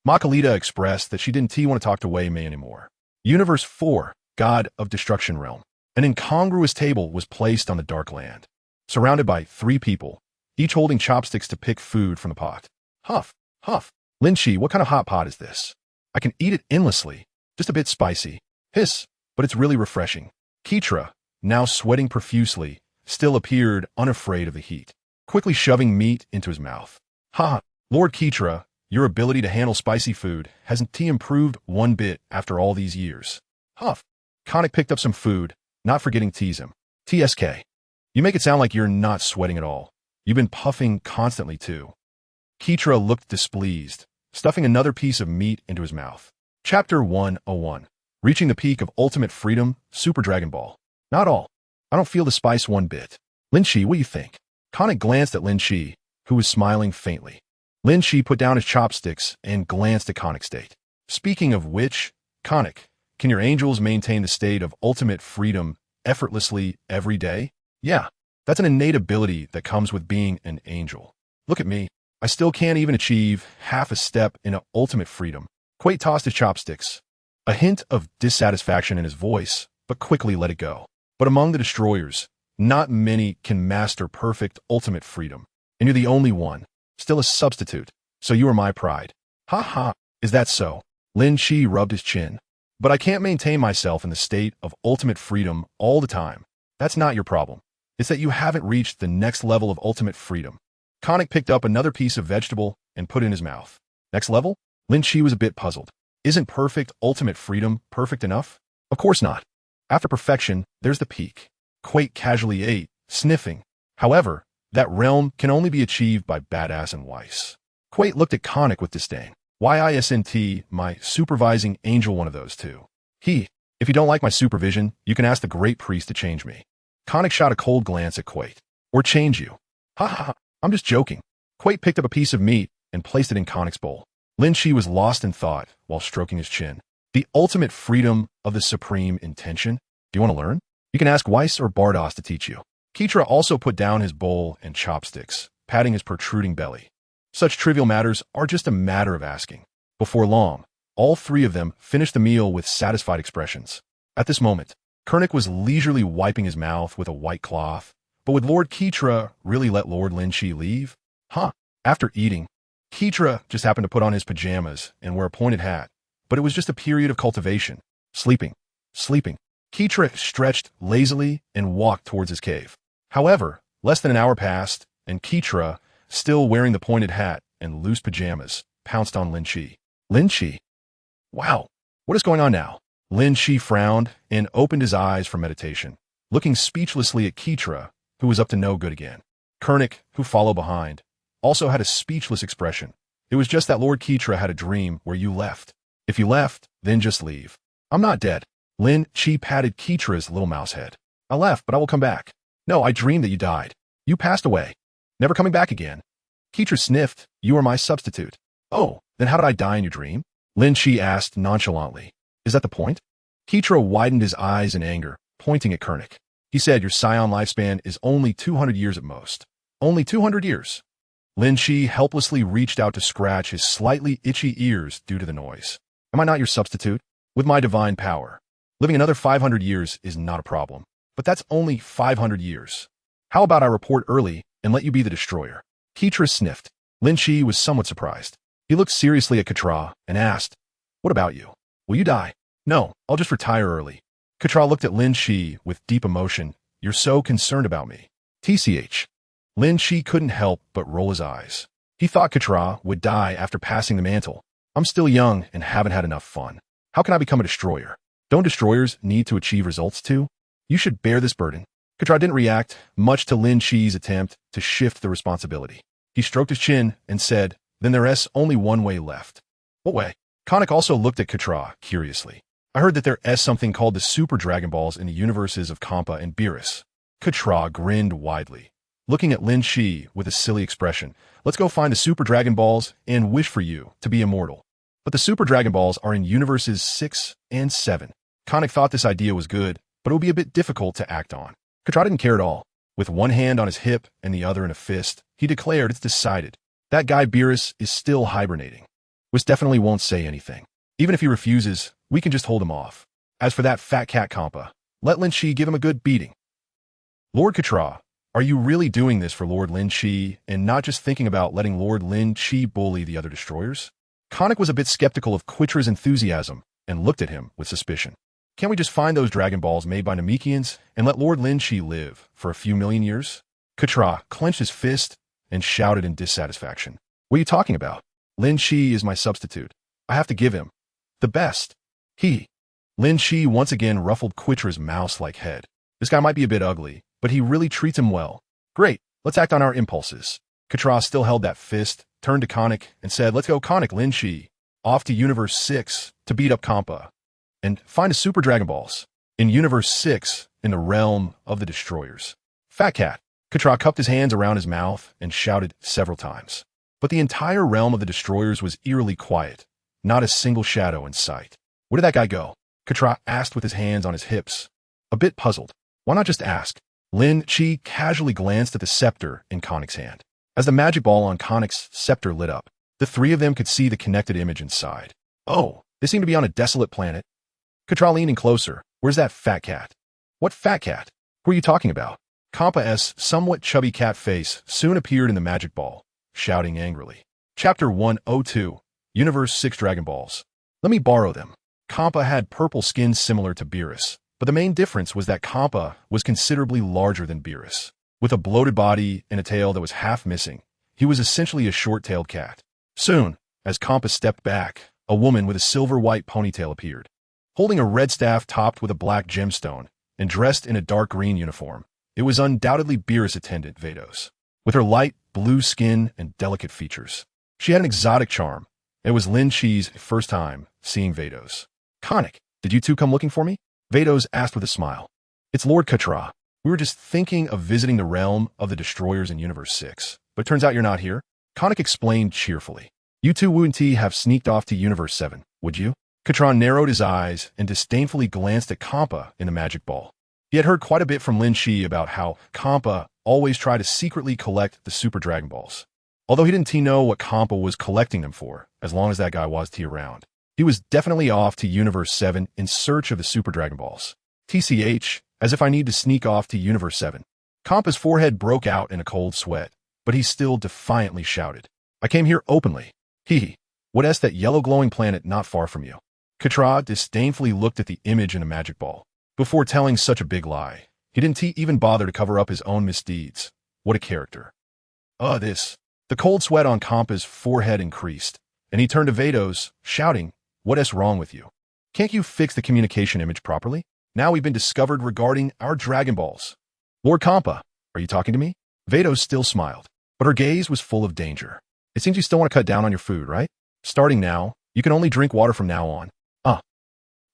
A: Makalita expressed that she didn't want to talk to Wei Mei anymore. Universe 4, God of Destruction Realm. An incongruous table was placed on the dark land, surrounded by 3 people, each holding chopsticks to pick food from the pot. Huff. Lin Shi, what kind of hot pot is this? I can eat it endlessly, just a bit spicy. Hiss, but it's really refreshing. Keitra, now sweating profusely, still appeared unafraid of the heat, quickly shoving meat into his mouth. Ha! Lord Keitra, your ability to handle spicy food hasn't improved one bit after all these years. Huff. Conic picked up some food, not forgetting to tease him. TSK. You make it sound like you're not sweating at all. You've been puffing constantly, too. Keitra looked displeased, stuffing another piece of meat into his mouth. Chapter 101. Reaching the peak of ultimate freedom, Super Dragon Ball. Not all. I don't feel the spice one bit. Lin Shi, what do you think? Conic glanced at Lin Shi, who was smiling faintly. Lin Shi put down his chopsticks and glanced at Conic's state. Speaking of which, Conic, can your angels maintain the state of ultimate freedom effortlessly every day? Yeah, that's an innate ability that comes with being an angel. Look at me. I still can't even achieve half a step in ultimate freedom. Quate tossed his chopsticks, a hint of dissatisfaction in his voice, but quickly let it go. But among the destroyers, not many can master perfect ultimate freedom. And you're the only one. Still a substitute, so you are my pride. Ha ha, is that so? Lin Shi rubbed his chin. But I can't maintain myself in the state of ultimate freedom all the time. That's not your problem. It's that you haven't reached the next level of ultimate freedom. Conic picked up another piece of vegetable and put it in his mouth. Next level? Lin Shi was a bit puzzled. Isn't perfect ultimate freedom perfect enough? Of course not. After perfection, there's the peak. Quate casually ate, sniffing. However, that realm can only be achieved by Badass and Weiss. Quate looked at Conic with disdain. Why isn't my supervising angel one of those two? If you don't like my supervision, you can ask the great priest to change me. Conic shot a cold glance at Quate. Or change you. Ha ha, I'm just joking. Quate picked up a piece of meat and placed it in Conic's bowl. Lin Shi was lost in thought while stroking his chin. The ultimate freedom of the supreme intention? Do you want to learn? You can ask Weiss or Bardos to teach you. Keitra also put down his bowl and chopsticks, patting his protruding belly. Such trivial matters are just a matter of asking. Before long, all 3 of them finished the meal with satisfied expressions. At this moment, Kernick was leisurely wiping his mouth with a white cloth, but would Lord Keitra really let Lord Lin Shi leave? After eating, Keitra just happened to put on his pajamas and wear a pointed hat, but it was just a period of cultivation. Sleeping. Keitra stretched lazily and walked towards his cave. However, less than an hour passed, and Keitra, still wearing the pointed hat and loose pajamas, pounced on Lin Chi. Lin Chi? Wow, what is going on now? Lin Chi frowned and opened his eyes for meditation, looking speechlessly at Keitra, who was up to no good again. Kernick, who followed behind, also had a speechless expression. It was just that Lord Keitra had a dream where you left. If you left, then just leave. I'm not dead. Lin Chi patted Keitra's little mouse head. I left, but I will come back. No, I dreamed that you died. You passed away. Never coming back again. Keitra sniffed. You are my substitute. Oh, then how did I die in your dream? Lin Chi asked nonchalantly. Is that the point? Keitra widened his eyes in anger, pointing at Kernick. He said your scion lifespan is only 200 years at most. Only 200 years. Lin Chi helplessly reached out to scratch his slightly itchy ears due to the noise. Am I not your substitute? With my divine power. Living another 500 years is not a problem. But that's only 500 years. How about I report early and let you be the destroyer? Keitra sniffed. Lin Chi was somewhat surprised. He looked seriously at Keitra and asked, what about you? Will you die? No, I'll just retire early. Keitra looked at Lin Chi with deep emotion. You're so concerned about me. TCH. Lin Chi couldn't help but roll his eyes. He thought Keitra would die after passing the mantle. I'm still young and haven't had enough fun. How can I become a destroyer? Don't destroyers need to achieve results too? You should bear this burden. Keitra didn't react much to Lin Chi's attempt to shift the responsibility. He stroked his chin and said, then there's only one way left. What way? Konnik also looked at Keitra curiously. I heard that there is something called the Super Dragon Balls in the universes of Kampa and Beerus. Keitra grinned widely, looking at Lin Chi with a silly expression. Let's go find the Super Dragon Balls and wish for you to be immortal. But the Super Dragon Balls are in universes 6 and 7. Konnik thought this idea was good, but it would be a bit difficult to act on. Keitra didn't care at all. With one hand on his hip and the other in a fist, he declared it's decided. That guy Beerus is still hibernating. Whis definitely won't say anything. Even if he refuses, we can just hold him off. As for that fat cat Kampa, let Lin Chi give him a good beating. Lord Keitra, are you really doing this for Lord Lin Chi and not just thinking about letting Lord Lin Chi bully the other destroyers? Konnik was a bit skeptical of Quittra's enthusiasm and looked at him with suspicion. Can't we just find those Dragon Balls made by Namekians and let Lord Lin Chi live for a few million years? Keitra clenched his fist and shouted in dissatisfaction. What are you talking about? Lin Chi is my substitute. I have to give him the best. Lin Chi once again ruffled Quittra's mouse-like head. This guy might be a bit ugly, but he really treats him well. Great, let's act on our impulses. Keitra still held that fist, turned to Konnik, and said, let's go Konnik Lin Chi, off to Universe 6 to beat up Kampa, and find a Super Dragon Balls. In Universe 6, in the realm of the destroyers. Fat cat. Keitra cupped his hands around his mouth and shouted several times. But the entire realm of the destroyers was eerily quiet, not a single shadow in sight. Where did that guy go? Keitra asked with his hands on his hips. A bit puzzled. Why not just ask? Lin Chi casually glanced at the scepter in Konnik's hand. As the magic ball on Konnik's scepter lit up, the three of them could see the connected image inside. Oh, they seem to be on a desolate planet. Keitra leaning closer. Where's that fat cat? What fat cat? Who are you talking about? Kampa's somewhat chubby cat face soon appeared in the magic ball, shouting angrily. Chapter 102, Universe 6 Dragon Balls. Let me borrow them. Kampa had purple skin similar to Beerus, but the main difference was that Kampa was considerably larger than Beerus. With a bloated body and a tail that was half missing, he was essentially a short-tailed cat. Soon, as Kampa stepped back, a woman with a silver-white ponytail appeared. Holding a red staff topped with a black gemstone and dressed in a dark green uniform, it was undoubtedly Beerus' attendant, Vados. With her light blue skin and delicate features, she had an exotic charm. It was Lin Chi's first time seeing Vados. Konnik, did you two come looking for me? Vados asked with a smile. It's Lord Keitra. We were just thinking of visiting the realm of the destroyers in Universe 6, but it turns out you're not here. Konnik explained cheerfully. You two wouldn't have sneaked off to Universe 7, would you? Keitra narrowed his eyes and disdainfully glanced at Kampa in the magic ball. He had heard quite a bit from Lin Chi about how Kampa always tried to secretly collect the Super Dragon Balls. Although he didn't know what Kampa was collecting them for, as long as that guy was around. He was definitely off to Universe 7 in search of the Super Dragon Balls. TCH, as if I need to sneak off to Universe 7. Kampa's forehead broke out in a cold sweat, but he still defiantly shouted. I came here openly. What is that yellow glowing planet not far from you? Keitra disdainfully looked at the image in the magic ball. Before telling such a big lie, he didn't even bother to cover up his own misdeeds. What a character. This. The cold sweat on Kampa's forehead increased, and he turned to Vados, shouting, "What's wrong with you? Can't you fix the communication image properly? Now we've been discovered regarding our Dragon Balls." "Lord Kampa, are you talking to me?" Vados still smiled, but her gaze was full of danger. "It seems you still want to cut down on your food, right? Starting now, you can only drink water from now on."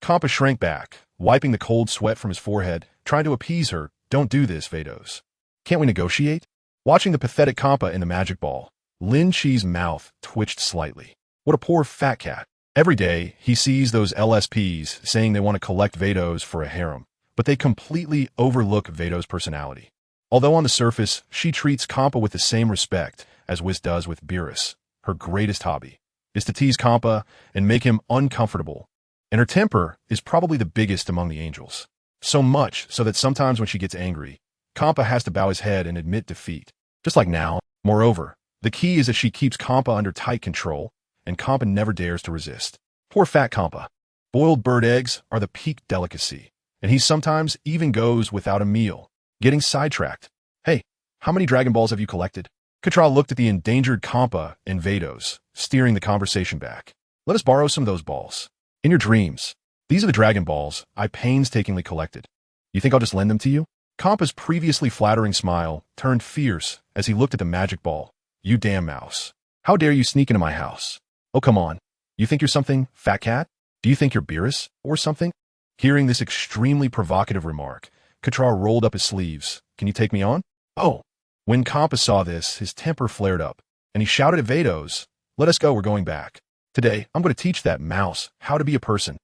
A: Kampa shrank back, wiping the cold sweat from his forehead, trying to appease her. "Don't do this, Vados. Can't we negotiate?" Watching the pathetic Kampa in the magic ball, Lin Chi's mouth twitched slightly. What a poor fat cat. Every day, he sees those LSPs saying they want to collect Vados for a harem, but they completely overlook Vados' personality. Although on the surface, she treats Kampa with the same respect as Whis does with Beerus, her greatest hobby is to tease Kampa and make him uncomfortable. And her temper is probably the biggest among the angels. So much so that sometimes when she gets angry, Kampa has to bow his head and admit defeat. Just like now. Moreover, the key is that she keeps Kampa under tight control, and Kampa never dares to resist. Poor fat Kampa. Boiled bird eggs are the peak delicacy, and he sometimes even goes without a meal, getting sidetracked. "Hey, how many Dragon Balls have you collected?" Katra looked at the endangered Kampa and Vados, steering the conversation back. "Let us borrow some of those balls. In your dreams. These are the Dragon Balls I painstakingly collected. You think I'll just lend them to you?" Kampa's previously flattering smile turned fierce as he looked at the magic ball. "You damn mouse. How dare you sneak into my house? Oh, come on. You think you're something, fat cat? Do you think you're Beerus or something?" Hearing this extremely provocative remark, Katra rolled up his sleeves. "Can you take me on?" "Oh." When Kampa saw this, his temper flared up, and he shouted at Vados, "Let us go, we're going back. Today, I'm going to teach that mouse how to be a person."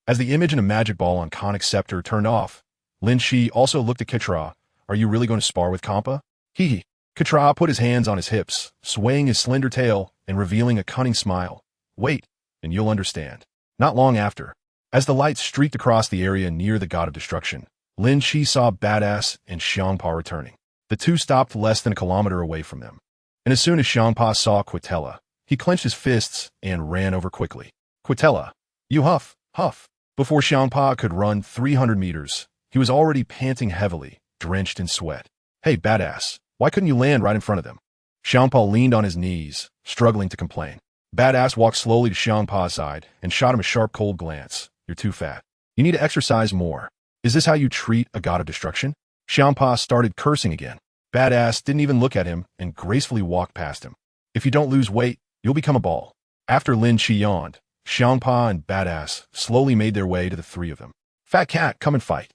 A: As the image in a magic ball on Konic's scepter turned off, Lin Chi also looked at Katra. "Are you really going to spar with Kampa?" Hee. Katra put his hands on his hips, swaying his slender tail and revealing a cunning smile. "Wait, and you'll understand." Not long after, as the lights streaked across the area near the God of Destruction, Lin Chi saw Badass and Xiangpa returning. The two stopped less than a kilometer away from them. And as soon as Xiangpa saw Quitella, he clenched his fists and ran over quickly. "Quitella, you huff, huff." Before Xiangpa could run 300 meters, he was already panting heavily, drenched in sweat. "Hey, Badass, why couldn't you land right in front of them?" Xiangpa leaned on his knees, struggling to complain. Badass walked slowly to Xiangpa's side and shot him a sharp, cold glance. "You're too fat. You need to exercise more. Is this how you treat a God of Destruction?" Xiangpa started cursing again. Badass didn't even look at him and gracefully walked past him. "If you don't lose weight, you'll become a ball." After Lin Chi yawned, Xiangpa and Badass slowly made their way to the three of them. "Fat cat, come and fight."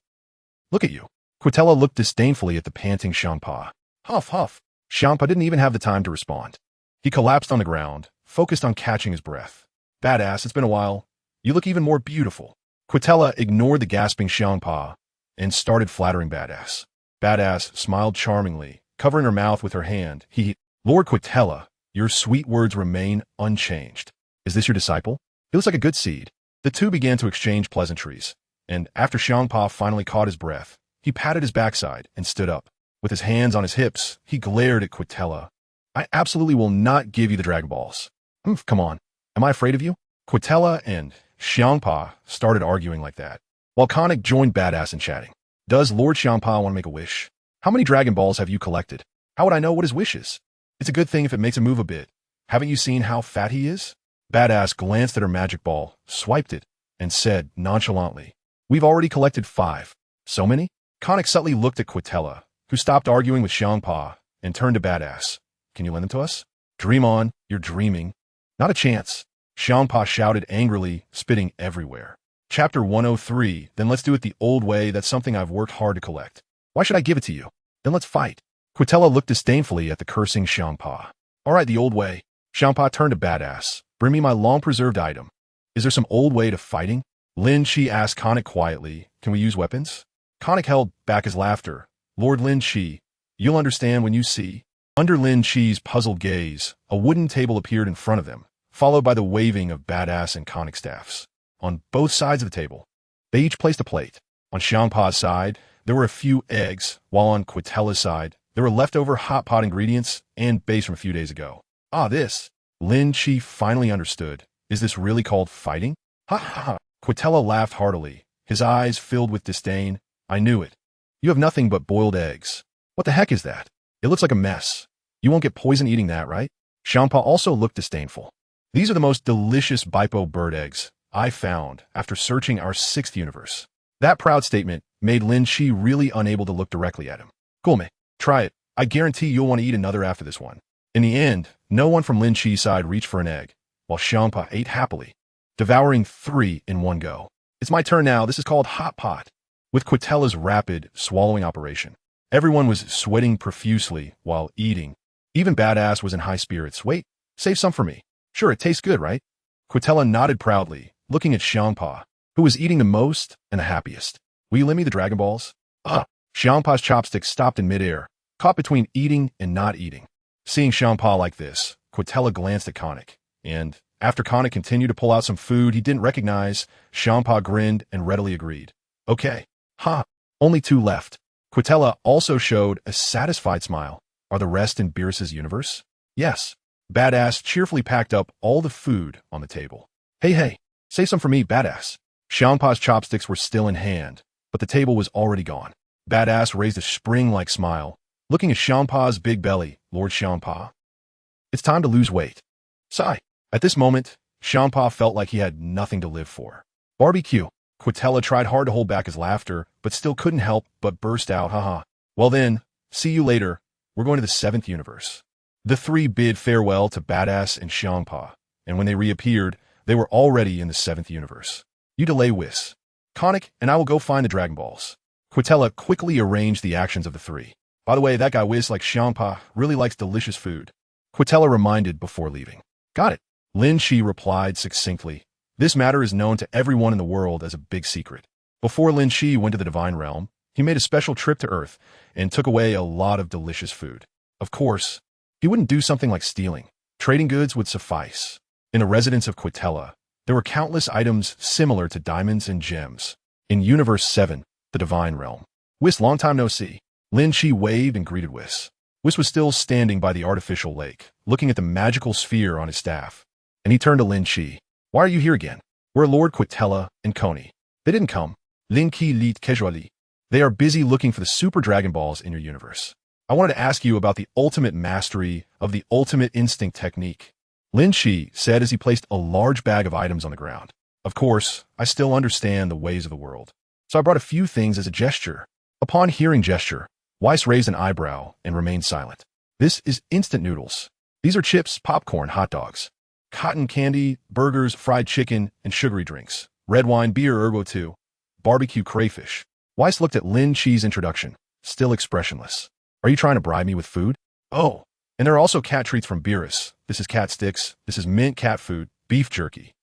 A: "Look at you." Quitella looked disdainfully at the panting Xiangpa. "Huff, huff." Xiangpa didn't even have the time to respond. He collapsed on the ground, focused on catching his breath. "Badass, it's been a while. You look even more beautiful." Quitella ignored the gasping Xiangpa and started flattering Badass. Badass smiled charmingly, covering her mouth with her hand. "Lord Quitella, your sweet words remain unchanged. Is this your disciple? He looks like a good seed." The two began to exchange pleasantries, and after Xiangpa finally caught his breath, he patted his backside and stood up. With his hands on his hips, he glared at Quitella. "I absolutely will not give you the Dragon Balls." Come on. Am I afraid of you?" Quitella and Xiangpa started arguing like that, while Konic joined Badass in chatting. "Does Lord Xiangpa want to make a wish? How many Dragon Balls have you collected? How would I know what his wish is? It's a good thing if it makes him move a bit. Haven't you seen how fat he is?" Badass glanced at her magic ball, swiped it, and said nonchalantly, "We've already collected 5. So many?" Konic subtly looked at Quitella, who stopped arguing with Xiangpa, and turned to Badass. "Can you lend them to us?" "Dream on, you're dreaming." "Not a chance." Xiangpa shouted angrily, spitting everywhere. Chapter 103, "Then let's do it the old way. That's something I've worked hard to collect." "Why should I give it to you?" "Then let's fight." Quitella looked disdainfully at the cursing Xiangpa. "All right, the old way." Xiangpa turned to Badass. "Bring me my long-preserved item." "Is there some old way to fighting?" Lin Chi asked Konic quietly. "Can we use weapons?" Konic held back his laughter. "Lord Lin Chi, you'll understand when you see." Under Lin Chi's puzzled gaze, a wooden table appeared in front of them, followed by the waving of Badass and Konic staffs. On both sides of the table, they each placed a plate. On Xiangpa's side, there were a few eggs, while on Quitella's side, there were leftover hot pot ingredients and base from a few days ago. This. Lin Chi finally understood. Is this really called fighting? Ha ha ha. Quitella laughed heartily, his eyes filled with disdain. "I knew it. You have nothing but boiled eggs. What the heck is that? It looks like a mess." You won't get poison eating that, right? Xiangpa also looked disdainful. These are the most delicious Bipo bird eggs I found after searching our sixth universe. That proud statement made Lin Shi really unable to look directly at him. Cool, try it. I guarantee you'll want to eat another after this one. In the end, no one from Lin Shi's side reached for an egg, while Xiangpa ate happily, devouring 3 in one go. It's my turn now. This is called Hot Pot. With Quitella's rapid swallowing operation, everyone was sweating profusely while eating. Even Badass was in high spirits. Wait, save some for me. Sure, it tastes good, right? Quitella nodded proudly, looking at Xiangpa, who was eating the most and the happiest. Will you lend me the Dragon Balls? Xiangpa's chopsticks stopped in midair, caught between eating and not eating. Seeing Xiangpa like this, Quitella glanced at Konik, and after Konik continued to pull out some food he didn't recognize, Xiangpa grinned and readily agreed. Okay. Only 2 left. Quitella also showed a satisfied smile. Are the rest in Beerus's universe? Yes. Badass cheerfully packed up all the food on the table. Hey, save some for me, Badass. Xiangpa's chopsticks were still in hand, but the table was already gone. Badass raised a spring-like smile, looking at Xiangpa's big belly. Lord Xiangpa. It's time to lose weight. Sigh. At this moment, Xiangpa felt like he had nothing to live for. Barbecue. Quitella tried hard to hold back his laughter, but still couldn't help but burst out, Well then, see you later. We're going to the 7th universe. The 3 bid farewell to Badass and Xiangpa, and when they reappeared, they were already in the 7th universe. You delay Whis. Konik and I will go find the Dragon Balls. Quitella quickly arranged the actions of the 3. By the way, that guy Whis, like Xiangpa, really likes delicious food. Quitella reminded before leaving. Got it. Lin Shi replied succinctly. This matter is known to everyone in the world as a big secret. Before Lin Shi went to the Divine Realm, he made a special trip to Earth and took away a lot of delicious food. Of course, he wouldn't do something like stealing. Trading goods would suffice. In the residence of Quitella, there were countless items similar to diamonds and gems. In Universe 7, the Divine Realm. Whis, long time no see. Lin Shi waved and greeted Whis. Whis was still standing by the artificial lake, looking at the magical sphere on his staff. And he turned to Lin Shi. Why are you here again? Where are Lord Quitella and Coney? They didn't come. Lin Qi lit casually. They are busy looking for the Super Dragon Balls in your universe. I wanted to ask you about the ultimate mastery of the ultimate instinct technique. Lin Shi said as he placed a large bag of items on the ground. Of course, I still understand the ways of the world. So I brought a few things as a gesture. Upon hearing gesture, Weiss raised an eyebrow and remained silent. This is instant noodles. These are chips, popcorn, hot dogs, cotton candy, burgers, fried chicken, and sugary drinks. Red wine, beer, ergo 2, barbecue crayfish. Weiss looked at Lin Shi's introduction, still expressionless. Are you trying to bribe me with food? Oh, and there are also cat treats from Beerus. This is cat sticks. This is mint cat food, beef jerky.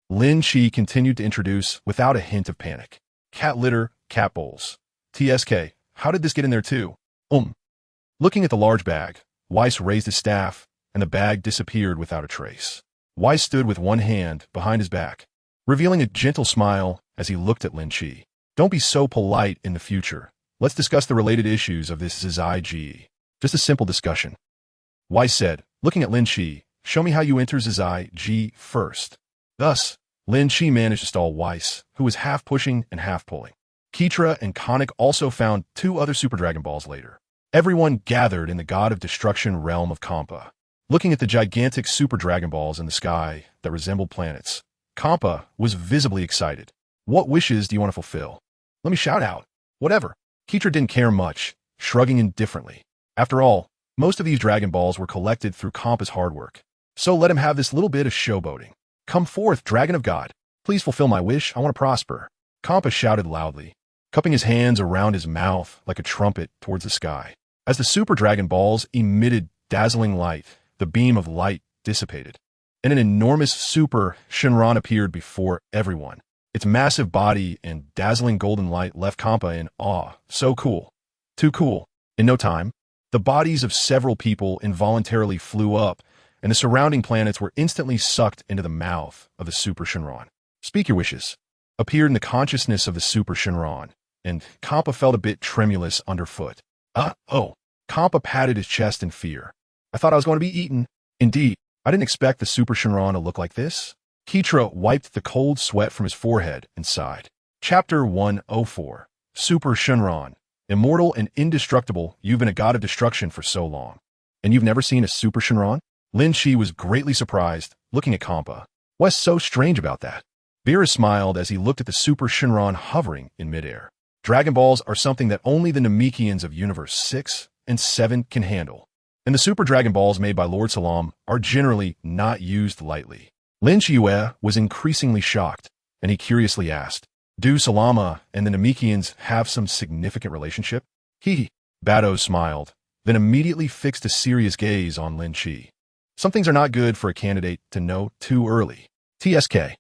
A: Lin Shi continued to introduce without a hint of panic. Cat litter, cat bowls. TSK, how did this get in there too? Looking at the large bag, Weiss raised his staff, and the bag disappeared without a trace. Weiss stood with one hand behind his back, revealing a gentle smile as he looked at Lin Shi. Don't be so polite in the future. Let's discuss the related issues of this Zizai Ji. Just a simple discussion. Weiss said, looking at Lin Shi, show me how you enter Zizai Ji first. Thus, Lin Shi managed to stall Weiss, who was half pushing and half pulling. Keitra and Konik also found 2 other Super Dragon Balls later. Everyone gathered in the God of Destruction realm of Kampa, looking at the gigantic Super Dragon Balls in the sky that resembled planets. Kampa was visibly excited. What wishes do you want to fulfill? Let me shout out. Whatever. Keitra didn't care much, shrugging indifferently. After all, most of these Dragon Balls were collected through Kampa's hard work. So let him have this little bit of showboating. Come forth, Dragon of God. Please fulfill my wish. I want to prosper. Kampa shouted loudly, cupping his hands around his mouth like a trumpet towards the sky. As the Super Dragon Balls emitted dazzling light, the beam of light dissipated, and an enormous Super Shinran appeared before everyone. Its massive body and dazzling golden light left Kampa in awe. So cool. Too cool. In no time, the bodies of several people involuntarily flew up, and the surrounding planets were instantly sucked into the mouth of the Super Shinran. Speak your wishes. Appeared in the consciousness of the Super Shinran, and Kampa felt a bit tremulous underfoot. Kampa patted his chest in fear. I thought I was going to be eaten. Indeed, I didn't expect the Super Shinran to look like this. Keitra wiped the cold sweat from his forehead and sighed. Chapter 104. Super Shinran. Immortal and indestructible, you've been a god of destruction for so long. And you've never seen a Super Shenron? Lin Shi was greatly surprised, looking at Kampa. What's so strange about that? Beerus smiled as he looked at the Super Shenron hovering in midair. Dragon Balls are something that only the Namekians of Universe 6 and 7 can handle. And the Super Dragon Balls made by Lord Salam are generally not used lightly. Lin Shiyue was increasingly shocked, and he curiously asked, "Do Salama and the Namekians have some significant relationship?" He, Bato smiled, then immediately fixed a serious gaze on Lin Shi. Some things are not good for a candidate to know too early. TSK.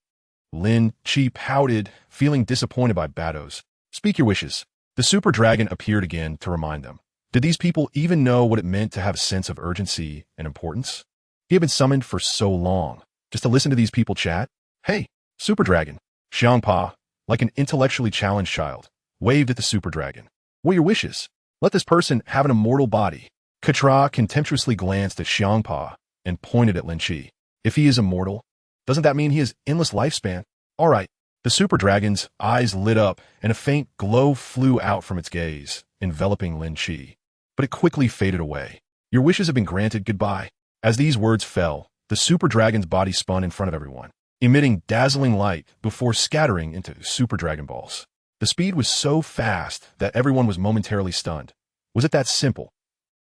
A: Lin Shi pouted, feeling disappointed by Bato's. "Speak your wishes." The Super Dragon appeared again to remind them. Did these people even know what it meant to have a sense of urgency and importance? He had been summoned for so long, just to listen to these people chat? "Hey, Super Dragon." Xiangpa, like an intellectually challenged child, waved at the Super Dragon. "What are your wishes? Let this person have an immortal body." Katra contemptuously glanced at Xiangpa and pointed at Lin Shi. "If he is immortal, doesn't that mean he has endless lifespan?" "All right." The Super Dragon's eyes lit up and a faint glow flew out from its gaze, enveloping Lin Shi. But it quickly faded away. "Your wishes have been granted, goodbye." As these words fell, the Super Dragon's body spun in front of everyone, emitting dazzling light before scattering into Super Dragon Balls. The speed was so fast that everyone was momentarily stunned. Was it that simple?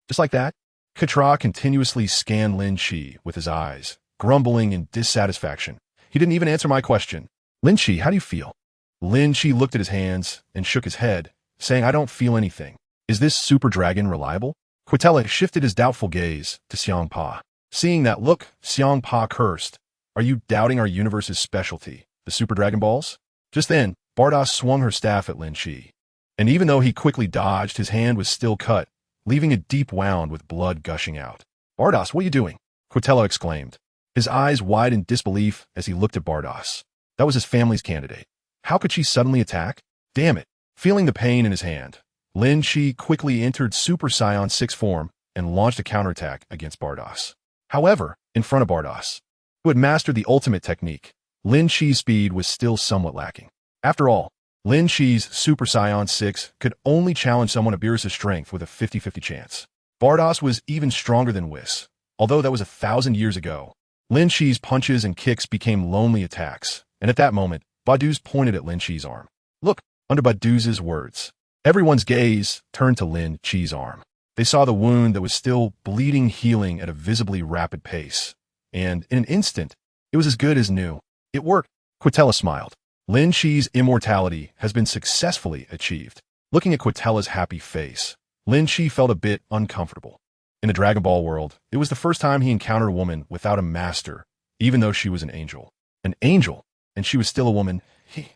A: Just like that? Katra continuously scanned Lin Shi with his eyes, grumbling in dissatisfaction. "He didn't even answer my question." "Lin Shi, how do you feel?" Lin Shi looked at his hands and shook his head, saying, "I don't feel anything." "Is this Super Dragon reliable?" Quitella shifted his doubtful gaze to Xiangpa. Seeing that look, Xiangpa cursed. "Are you doubting our universe's specialty, the Super Dragon Balls?" Just then, Bardos swung her staff at Lin Shi. And even though he quickly dodged, his hand was still cut, leaving a deep wound with blood gushing out. "Bardos, what are you doing?" Quitella exclaimed. His eyes wide in disbelief as he looked at Bardos. That was his family's candidate. How could she suddenly attack? Damn it. Feeling the pain in his hand, Lin Shi quickly entered Super Saiyan 6 form and launched a counterattack against Bardos. However, in front of Bardos, who had mastered the ultimate technique, Lin Shi's speed was still somewhat lacking. After all, Lin Shi's Super Saiyan 6 could only challenge someone of Beerus' strength with a 50-50 chance. Bardos was even stronger than Whis. Although that was 1,000 years ago, Lin Shi's punches and kicks became lonely attacks, and at that moment, Baduz pointed at Lin Shi's arm. "Look," under Baduz's words. Everyone's gaze turned to Lin Shi's arm. They saw the wound that was still bleeding healing at a visibly rapid pace, and in an instant, it was as good as new. "It worked." Quitella smiled. Lin Shi's immortality has been successfully achieved. Looking at Quitella's happy face, Lin Shi felt a bit uncomfortable. In the Dragon Ball world, it was the first time he encountered a woman without a master, even though she was an angel. An angel, and she was still a woman. He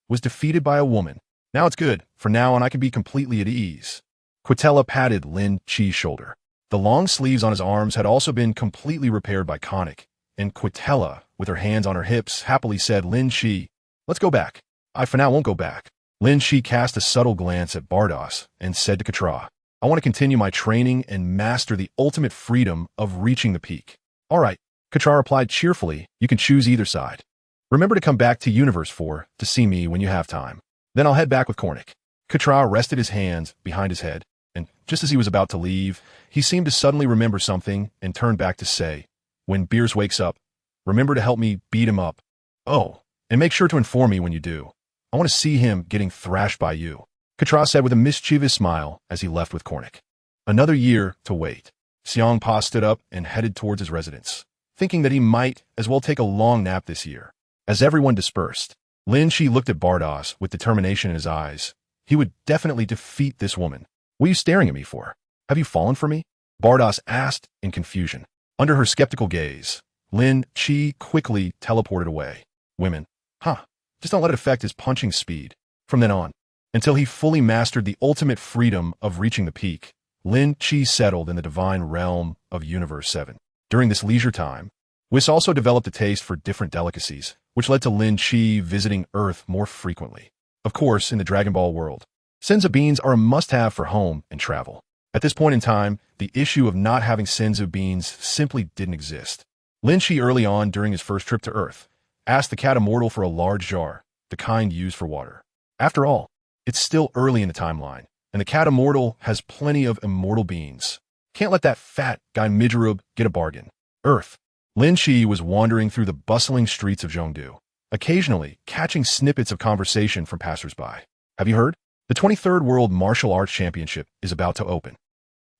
A: was defeated by a woman. Now it's good. From now on, I can be completely at ease. Quitella patted Lin Shi's shoulder. The long sleeves on his arms had also been completely repaired by Konik, and Quitella, with her hands on her hips, happily said, "Lin Shi, let's go back." "I for now won't go back." Lin Shi cast a subtle glance at Bardos and said to Katra, "I want to continue my training and master the ultimate freedom of reaching the peak." "All right," Katra replied cheerfully, "you can choose either side. Remember to come back to Universe 4 to see me when you have time. Then I'll head back with Kornik." Katra rested his hands behind his head, and just as he was about to leave, he seemed to suddenly remember something and turned back to say, "When Beerus wakes up, remember to help me beat him up. Oh, and make sure to inform me when you do. I want to see him getting thrashed by you." Katra said with a mischievous smile as he left with Kornik. Another year to wait. Xiangpa stood up and headed towards his residence, thinking that he might as well take a long nap this year. As everyone dispersed, Lin Shi looked at Bardos with determination in his eyes. He would definitely defeat this woman. "What are you staring at me for? Have you fallen for me?" Bardos asked in confusion. Under her skeptical gaze, Lin Shi quickly teleported away. Women. Huh. Just don't let it affect his punching speed. From then on, until he fully mastered the ultimate freedom of reaching the peak, Lin Shi settled in the divine realm of Universe 7. During this leisure time, Whis also developed a taste for different delicacies, which led to Lin Shi visiting Earth more frequently. Of course, in the Dragon Ball world, senzu beans are a must-have for home and travel. At this point in time, the issue of not having senzu beans simply didn't exist. Lin Shi, early on during his first trip to Earth, asked the cat immortal for a large jar, the kind used for water. After all, it's still early in the timeline, and the cat immortal has plenty of immortal beans. Can't let that fat guy Midgerub get a bargain. Earth. Lin Shi was wandering through the bustling streets of Zhongdu, occasionally catching snippets of conversation from passersby. Have you heard? The 23rd World Martial Arts Championship is about to open.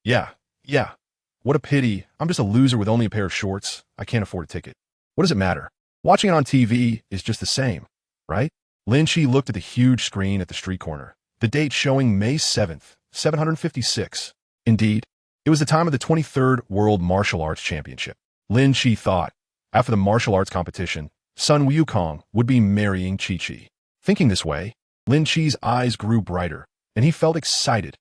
A: Yeah. What a pity. I'm just a loser with only a pair of shorts. I can't afford a ticket. What does it matter? Watching it on TV is just the same, right? Lin Shi looked at the huge screen at the street corner. The date showing May 7th, 756. Indeed, it was the time of the 23rd World Martial Arts Championship. Lin Shi thought, after the martial arts competition, Sun Wukong would be marrying Chi-Chi. Thinking this way, Lin Shi's eyes grew brighter, and he felt excited.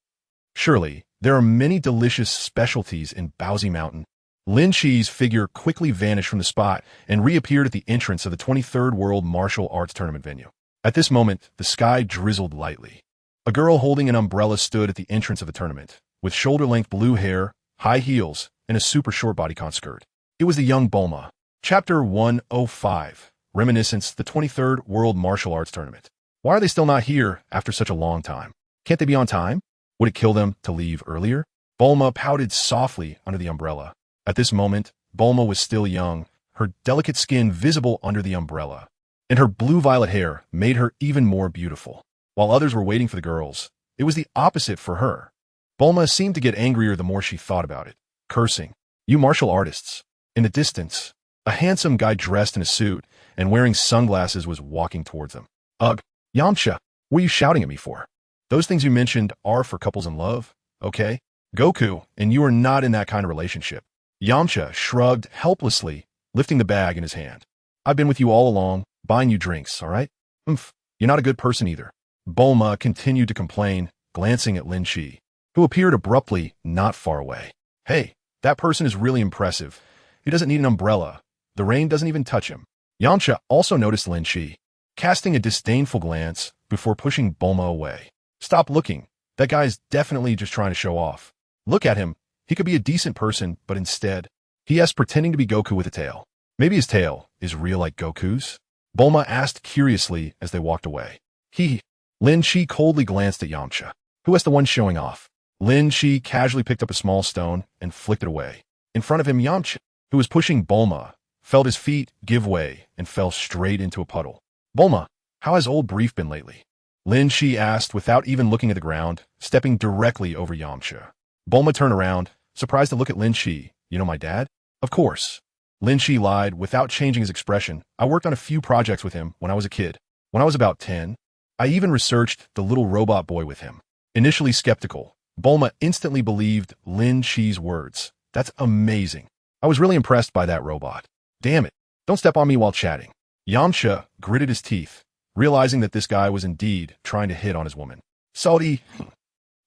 A: Surely, there are many delicious specialties in Baozi Mountain. Lin Shi's figure quickly vanished from the spot and reappeared at the entrance of the 23rd World Martial Arts Tournament venue. At this moment, the sky drizzled lightly. A girl holding an umbrella stood at the entrance of the tournament, with shoulder-length blue hair, high heels, and a super short bodycon skirt. It was the young Bulma. Chapter 105, Reminiscence, the 23rd World Martial Arts Tournament. Why are they still not here after such a long time? Can't they be on time? Would it kill them to leave earlier? Bulma pouted softly under the umbrella. At this moment, Bulma was still young, her delicate skin visible under the umbrella, and her blue-violet hair made her even more beautiful. While others were waiting for the girls, it was the opposite for her. Bulma seemed to get angrier the more she thought about it, cursing, "You martial artists." In the distance, a handsome guy dressed in a suit and wearing sunglasses was walking towards them. "Ugh, Yamcha, what are you shouting at me for? Those things you mentioned are for couples in love, okay? Goku, and you are not in that kind of relationship." Yamcha shrugged helplessly, lifting the bag in his hand. "I've been with you all along, buying you drinks, all right? You're not a good person either." Bulma continued to complain, glancing at Lin Shi, who appeared abruptly not far away. "Hey, that person is really impressive. He doesn't need an umbrella. The rain doesn't even touch him." Yamcha also noticed Lin Shi, casting a disdainful glance before pushing Bulma away. "Stop looking. That guy's definitely just trying to show off. Look at him. He could be a decent person, but instead, he is pretending to be Goku with a tail. Maybe his tail is real like Goku's?" Bulma asked curiously as they walked away. Lin Shi coldly glanced at Yamcha. "Who is the one showing off?" Lin Shi casually picked up a small stone and flicked it away. In front of him, Yamcha, who was pushing Bulma, felt his feet give way and fell straight into a puddle. "Bulma, how has old Brief been lately?" Lin Shi asked without even looking at the ground, stepping directly over Yamcha. Bulma turned around, surprised to look at Lin Shi. "You know my dad?" "Of course." Lin Shi lied without changing his expression. "I worked on a few projects with him when I was a kid. When I was about 10, I even researched the little robot boy with him." Initially skeptical, Bulma instantly believed Lin Shi's words. "That's amazing. I was really impressed by that robot. Damn it, don't step on me while chatting." Yamcha gritted his teeth, realizing that this guy was indeed trying to hit on his woman. "Sorry."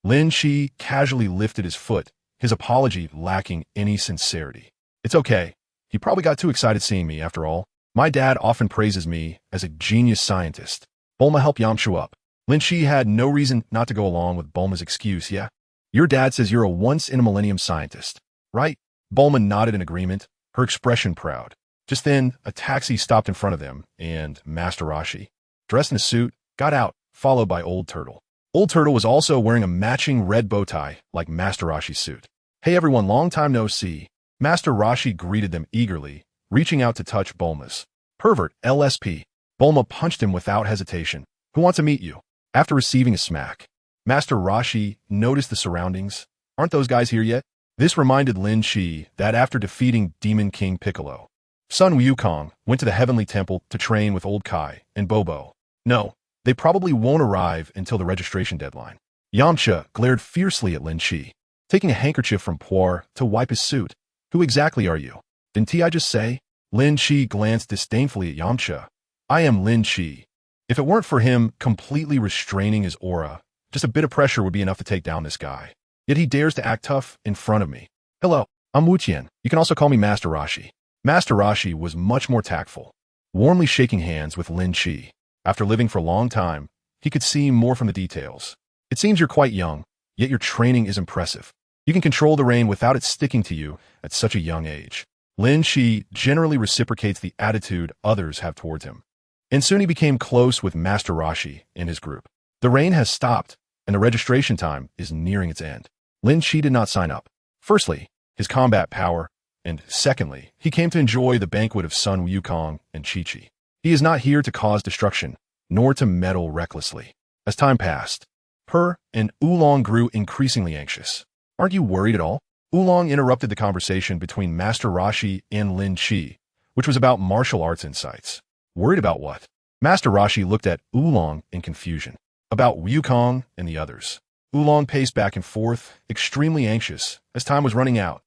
A: Lin Shi casually lifted his foot, his apology lacking any sincerity. "It's okay. He probably got too excited seeing me, after all. My dad often praises me as a genius scientist." Bulma helped Yamcha up. Lin Shi had no reason not to go along with Bulma's excuse. "Yeah, your dad says you're a once-in-a-millennium scientist, right?" Bulma nodded in agreement, her expression proud. Just then, a taxi stopped in front of them, and Master Roshi, dressed in a suit, got out, followed by Old Turtle. Old Turtle was also wearing a matching red bow tie like Master Roshi's suit. "Hey everyone, long time no see." Master Roshi greeted them eagerly, reaching out to touch Bulma's. "Pervert, LSP." Bulma punched him without hesitation. "Who wants to meet you?" After receiving a smack, Master Roshi noticed the surroundings. "Aren't those guys here yet?" This reminded Lin Shi that after defeating Demon King Piccolo, Sun Wukong went to the Heavenly Temple to train with Old Kai and Bobo. No, they probably won't arrive until the registration deadline. Yamcha glared fiercely at Lin Shi, taking a handkerchief from Puar to wipe his suit. "Who exactly are you? Didn't I just say?" Lin Shi glanced disdainfully at Yamcha. "I am Lin Shi." If it weren't for him completely restraining his aura, just a bit of pressure would be enough to take down this guy. Yet he dares to act tough in front of me. "Hello, I'm Wu Qian. You can also call me Master Roshi." Master Roshi was much more tactful, warmly shaking hands with Lin Shi. After living for a long time, he could see more from the details. "It seems you're quite young, yet your training is impressive. You can control the rain without it sticking to you at such a young age." Lin Shi generally reciprocates the attitude others have towards him, and soon he became close with Master Roshi and his group. The rain has stopped, and the registration time is nearing its end. Lin Shi did not sign up. Firstly, his combat power, and secondly, he came to enjoy the banquet of Sun Wukong and Chi-Chi. He is not here to cause destruction, nor to meddle recklessly. As time passed, Per and Oolong grew increasingly anxious. Aren't you worried at all? Oolong interrupted the conversation between Master Rashi and Lin Chi, which was about martial arts insights. Worried about what? Master Rashi looked at Oolong in confusion. About Wukong and the others. Oolong paced back and forth, extremely anxious, as time was running out.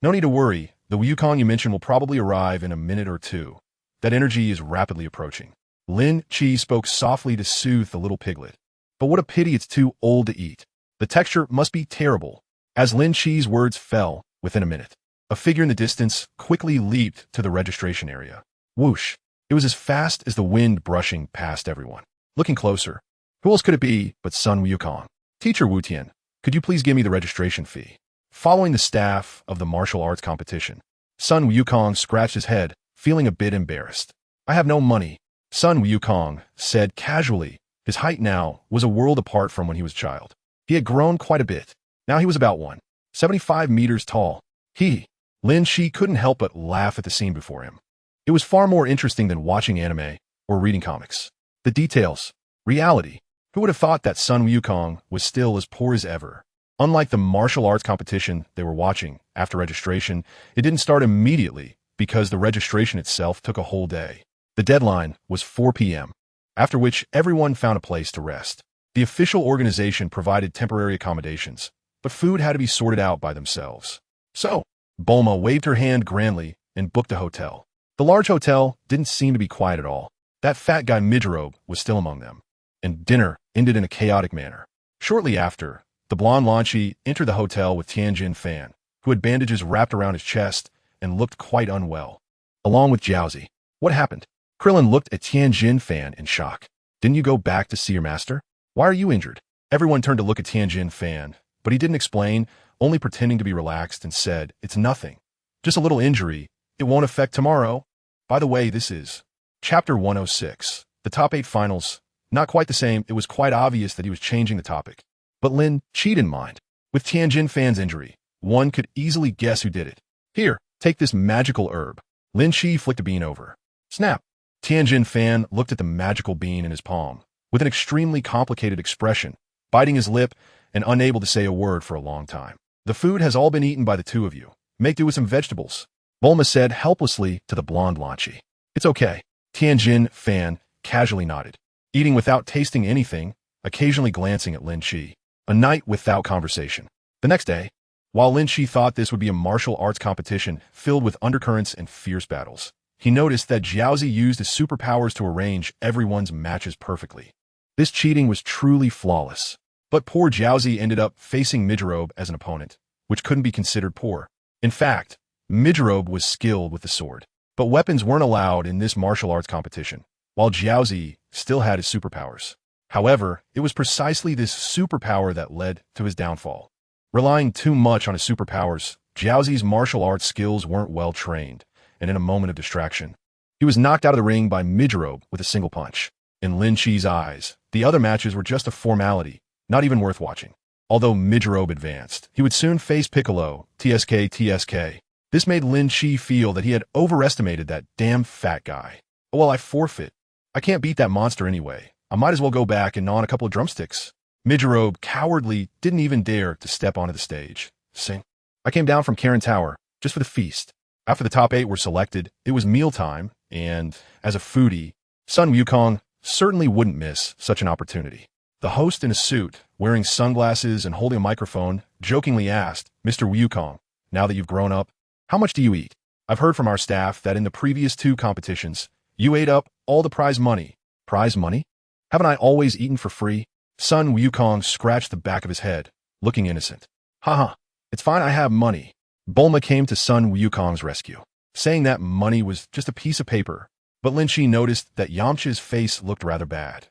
A: No need to worry, the Wukong you mentioned will probably arrive in a minute or two. That energy is rapidly approaching. Lin Chi spoke softly to soothe the little piglet. But what a pity it's too old to eat. The texture must be terrible. As Lin Chi's words fell, within a minute, a figure in the distance quickly leaped to the registration area. Whoosh! It was as fast as the wind brushing past everyone. Looking closer, who else could it be but Sun Wukong? Teacher Wu Tian, could you please give me the registration fee? Following the staff of the martial arts competition, Sun Wukong scratched his head, feeling a bit embarrassed. I have no money, Sun Wukong said casually. His height now was a world apart from when he was a child. He had grown quite a bit. Now he was about 175 meters tall. Lin Chi couldn't help but laugh at the scene before him. It was far more interesting than watching anime or reading comics. The details, reality. Who would have thought that Sun Wukong was still as poor as ever? Unlike the martial arts competition they were watching after registration, it didn't start immediately because the registration itself took a whole day. The deadline was 4 p.m., after which everyone found a place to rest. The official organization provided temporary accommodations, but food had to be sorted out by themselves. So, Bulma waved her hand grandly and booked a hotel. The large hotel didn't seem to be quiet at all. That fat guy Midrobe was still among them. And dinner ended in a chaotic manner. Shortly after, the blonde Lanchi entered the hotel with Tianjin Fan, who had bandages wrapped around his chest and looked quite unwell. Along with Jiaozi. What happened? Krillin looked at Tianjin Fan in shock. Didn't you go back to see your master? Why are you injured? Everyone turned to look at Tianjin Fan, but he didn't explain, only pretending to be relaxed and said, it's nothing. Just a little injury. It won't affect tomorrow. By the way, this is Chapter 106. The top 8 finals. Not quite the same. It was quite obvious that he was changing the topic. But Lin Chi didn't mind. With Tianjin Fan's injury, one could easily guess who did it. Here, take this magical herb. Lin Chi flicked a bean over. Snap. Tianjin Fan looked at the magical bean in his palm, with an extremely complicated expression, biting his lip and unable to say a word for a long time. The food has all been eaten by the two of you. Make do with some vegetables, Bulma said helplessly to the blonde Lanchi. It's okay. Tianjin Fan casually nodded, eating without tasting anything, occasionally glancing at Lin Chi. A night without conversation. The next day, while Lin Chi thought this would be a martial arts competition filled with undercurrents and fierce battles, he noticed that Jiaozi used his superpowers to arrange everyone's matches perfectly. This cheating was truly flawless. But poor Jiaozi ended up facing Midrobe as an opponent, which couldn't be considered poor. In fact, Midrobe was skilled with the sword. But weapons weren't allowed in this martial arts competition, while Jiaozi still had his superpowers. However, it was precisely this superpower that led to his downfall. Relying too much on his superpowers, Jiaozi's martial arts skills weren't well trained, and in a moment of distraction, he was knocked out of the ring by Midrobe with a single punch. In Lin Chi's eyes, the other matches were just a formality, not even worth watching. Although Midrobe advanced, he would soon face Piccolo, TSK. This made Lin Chi feel that he had overestimated that damn fat guy. Well, I forfeit. I can't beat that monster anyway. I might as well go back and gnaw on a couple of drumsticks. Midrobe cowardly didn't even dare to step onto the stage. Sing. I came down from Karen Tower just for the feast. After the top 8 were selected, it was mealtime, and as a foodie, Sun Wukong certainly wouldn't miss such an opportunity. The host in a suit, wearing sunglasses and holding a microphone, jokingly asked, Mr. Wukong, now that you've grown up, how much do you eat? I've heard from our staff that in the previous 2 competitions, you ate up all the prize money. Prize money? Haven't I always eaten for free? Sun Wukong scratched the back of his head, looking innocent. Haha, it's fine, I have money. Bulma came to Sun Wukong's rescue, saying that money was just a piece of paper. But Lin Chi noticed that Yamcha's face looked rather bad.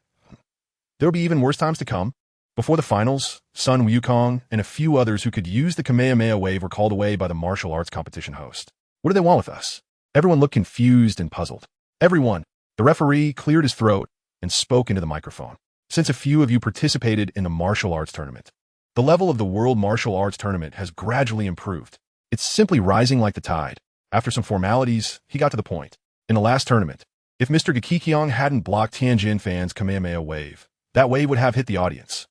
A: There would be even worse times to come. Before the finals, Sun Wukong and a few others who could use the Kamehameha wave were called away by the martial arts competition host. What do they want with us? Everyone looked confused and puzzled. Everyone. The referee cleared his throat and spoke into the microphone. Since a few of you participated in the martial arts tournament, The level of the World Martial Arts Tournament has gradually improved. It's simply rising like the tide. After some formalities, he got to the point. In the last tournament, if Mr. Gakikyong hadn't blocked Tianjin fans' Kamehameha wave, that wave would have hit the audience.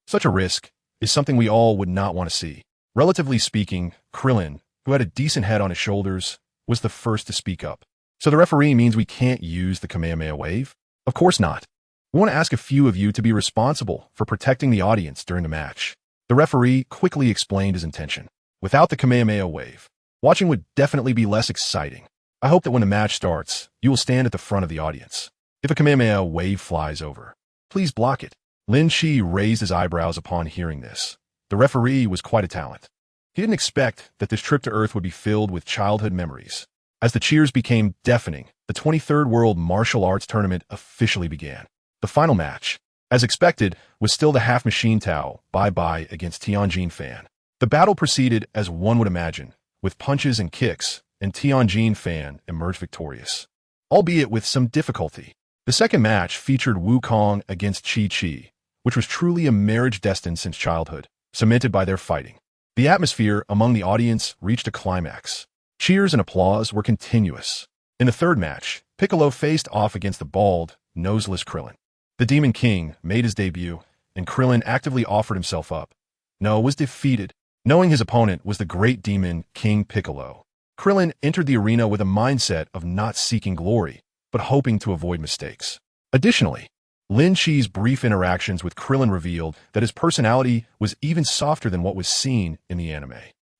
A: Such a risk is something we all would not want to see. Relatively speaking, Krillin, who had a decent head on his shoulders, was the first to speak up. So the referee means we can't use the Kamehameha wave? Of course not. We want to ask a few of you to be responsible for protecting the audience during the match. The referee quickly explained his intention. Without the Kamehameha wave, watching would definitely be less exciting. I hope that when the match starts, you will stand at the front of the audience. If a Kamehameha wave flies over, please block it. Lin Shi raised his eyebrows upon hearing this. The referee was quite a talent. He didn't expect that this trip to Earth would be filled with childhood memories. As the cheers became deafening, the 23rd World Martial Arts Tournament officially began. The final match, as expected, was still the Half Machine Tao Bye-Bye against Tianjin Fan. The battle proceeded as one would imagine, with punches and kicks, and Tianjin Fan emerged victorious, albeit with some difficulty. The second match featured Wukong against Chi-Chi, which was truly a marriage destined since childhood, cemented by their fighting. The atmosphere among the audience reached a climax. Cheers and applause were continuous. In the third match, Piccolo faced off against the bald, noseless Krillin. The Demon King made his debut, and Krillin actively offered himself up. No, was defeated. Knowing his opponent was the great demon King Piccolo, Krillin entered the arena with a mindset of not seeking glory, but hoping to avoid mistakes. Additionally, Lin Shi's brief interactions with Krillin revealed that his personality was even softer than what was seen in the anime.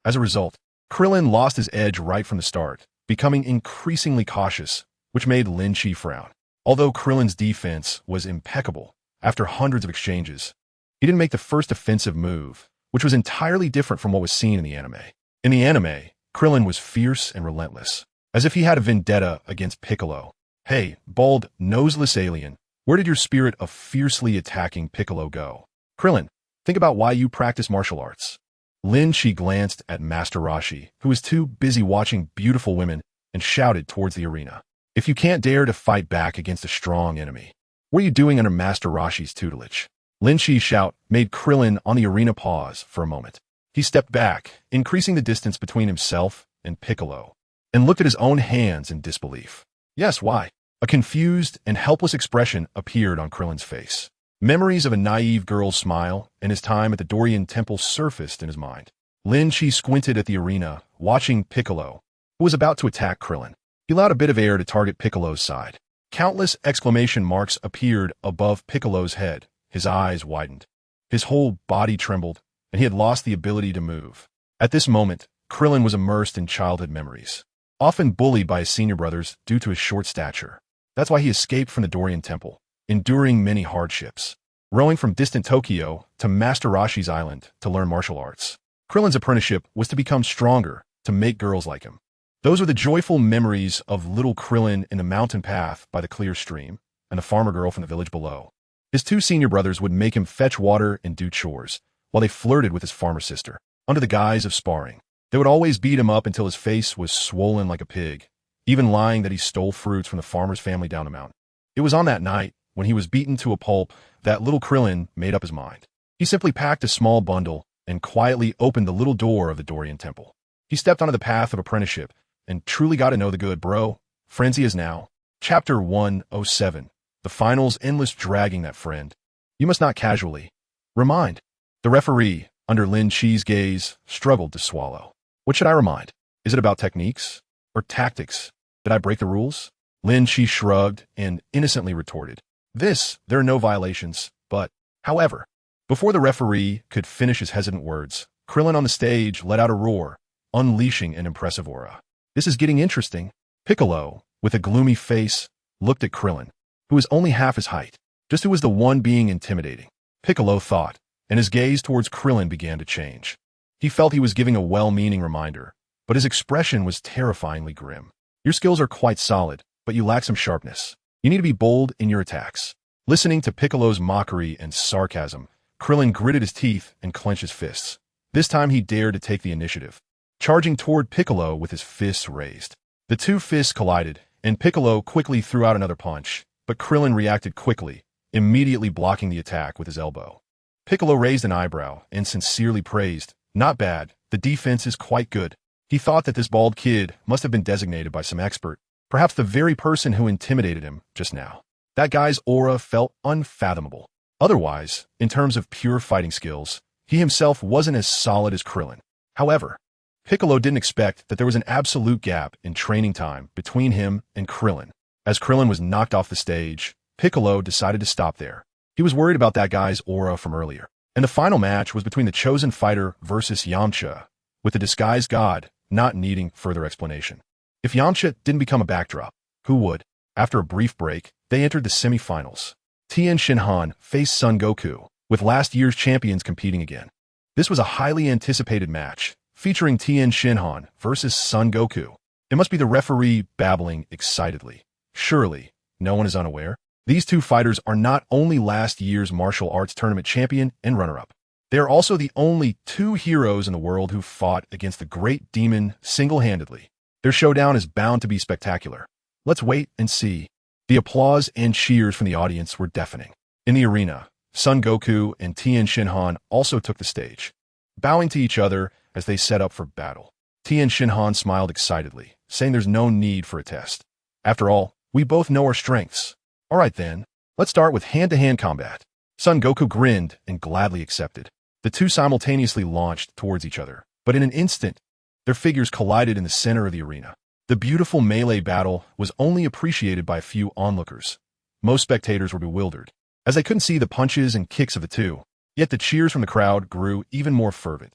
A: As a result, Krillin lost his edge right from the start, becoming increasingly cautious, which made Lin Shi frown. Although Krillin's defense was impeccable, after hundreds of exchanges, he didn't make the first offensive move, which was entirely different from what was seen in the anime. In the anime, Krillin was fierce and relentless, as if he had a vendetta against Piccolo. Hey, bald, noseless alien, where did your spirit of fiercely attacking Piccolo go? Krillin, think about why you practice martial arts. Lin Shi glanced at Master Roshi, who was too busy watching beautiful women, and shouted towards the arena. If you can't dare to fight back against a strong enemy, what are you doing under Master Roshi's tutelage? Lin Shi's shout made Krillin on the arena pause for a moment. He stepped back, increasing the distance between himself and Piccolo, and looked at his own hands in disbelief. Yes, why? A confused and helpless expression appeared on Krillin's face. Memories of a naive girl's smile and his time at the Dorian Temple surfaced in his mind. Lin Shi squinted at the arena, watching Piccolo, who was about to attack Krillin. He allowed a bit of air to target Piccolo's side. Countless exclamation marks appeared above Piccolo's head. His eyes widened. His whole body trembled, and he had lost the ability to move. At this moment, Krillin was immersed in childhood memories, often bullied by his senior brothers due to his short stature. That's why he escaped from the Dorian Temple, enduring many hardships, rowing from distant Tokyo to Master Roshi's island to learn martial arts. Krillin's apprenticeship was to become stronger, to make girls like him. Those were the joyful memories of little Krillin in the mountain path by the clear stream, and the farmer girl from the village below. His two senior brothers would make him fetch water and do chores, while they flirted with his farmer sister, under the guise of sparring. They would always beat him up until his face was swollen like a pig, even lying that he stole fruits from the farmer's family down the mountain. It was on that night, when he was beaten to a pulp, that little Krillin made up his mind. He simply packed a small bundle and quietly opened the little door of the Dorian Temple. He stepped onto the path of apprenticeship and truly got to know the good bro. Frenzy is now. Chapter 107. The finals endless dragging that friend. You must not casually remind. The referee, under Lin Shi's gaze, struggled to swallow. What should I remind? Is it about techniques or tactics? Did I break the rules? Lin Shi shrugged and innocently retorted. There are no violations, but, however, before the referee could finish his hesitant words, Krillin on the stage let out a roar, unleashing an impressive aura. This is getting interesting. Piccolo, with a gloomy face, looked at Krillin, who was only half his height, just who was the one being intimidating. Piccolo thought, and his gaze towards Krillin began to change. He felt he was giving a well-meaning reminder, but his expression was terrifyingly grim. Your skills are quite solid, but you lack some sharpness. You need to be bold in your attacks. Listening to Piccolo's mockery and sarcasm, Krillin gritted his teeth and clenched his fists. This time he dared to take the initiative, charging toward Piccolo with his fists raised. The two fists collided, and Piccolo quickly threw out another punch, but Krillin reacted quickly, immediately blocking the attack with his elbow. Piccolo raised an eyebrow and sincerely praised, "Not bad, the defense is quite good." He thought that this bald kid must have been designated by some expert, perhaps the very person who intimidated him just now. That guy's aura felt unfathomable. Otherwise, in terms of pure fighting skills, he himself wasn't as solid as Krillin. However, Piccolo didn't expect that there was an absolute gap in training time between him and Krillin. As Krillin was knocked off the stage, Piccolo decided to stop there. He was worried about that guy's aura from earlier. And the final match was between the chosen fighter versus Yamcha, with the disguised god not needing further explanation. If Yamcha didn't become a backdrop, who would? After a brief break, they entered the semifinals. Tien Shinhan faced Son Goku, with last year's champions competing again. This was a highly anticipated match, featuring Tien Shinhan versus Son Goku. It must be the referee babbling excitedly. Surely, no one is unaware. These two fighters are not only last year's martial arts tournament champion and runner-up. They are also the only two heroes in the world who fought against the great demon single-handedly. Their showdown is bound to be spectacular. Let's wait and see. The applause and cheers from the audience were deafening. In the arena, Son Goku and Tien Shinhan also took the stage, bowing to each other as they set up for battle. Tien Shinhan smiled excitedly, saying there's no need for a test. After all, we both know our strengths. All right then, let's start with hand-to-hand combat. Son Goku grinned and gladly accepted. The two simultaneously launched towards each other, but in an instant, their figures collided in the center of the arena. The beautiful melee battle was only appreciated by a few onlookers. Most spectators were bewildered, as they couldn't see the punches and kicks of the two, yet the cheers from the crowd grew even more fervent.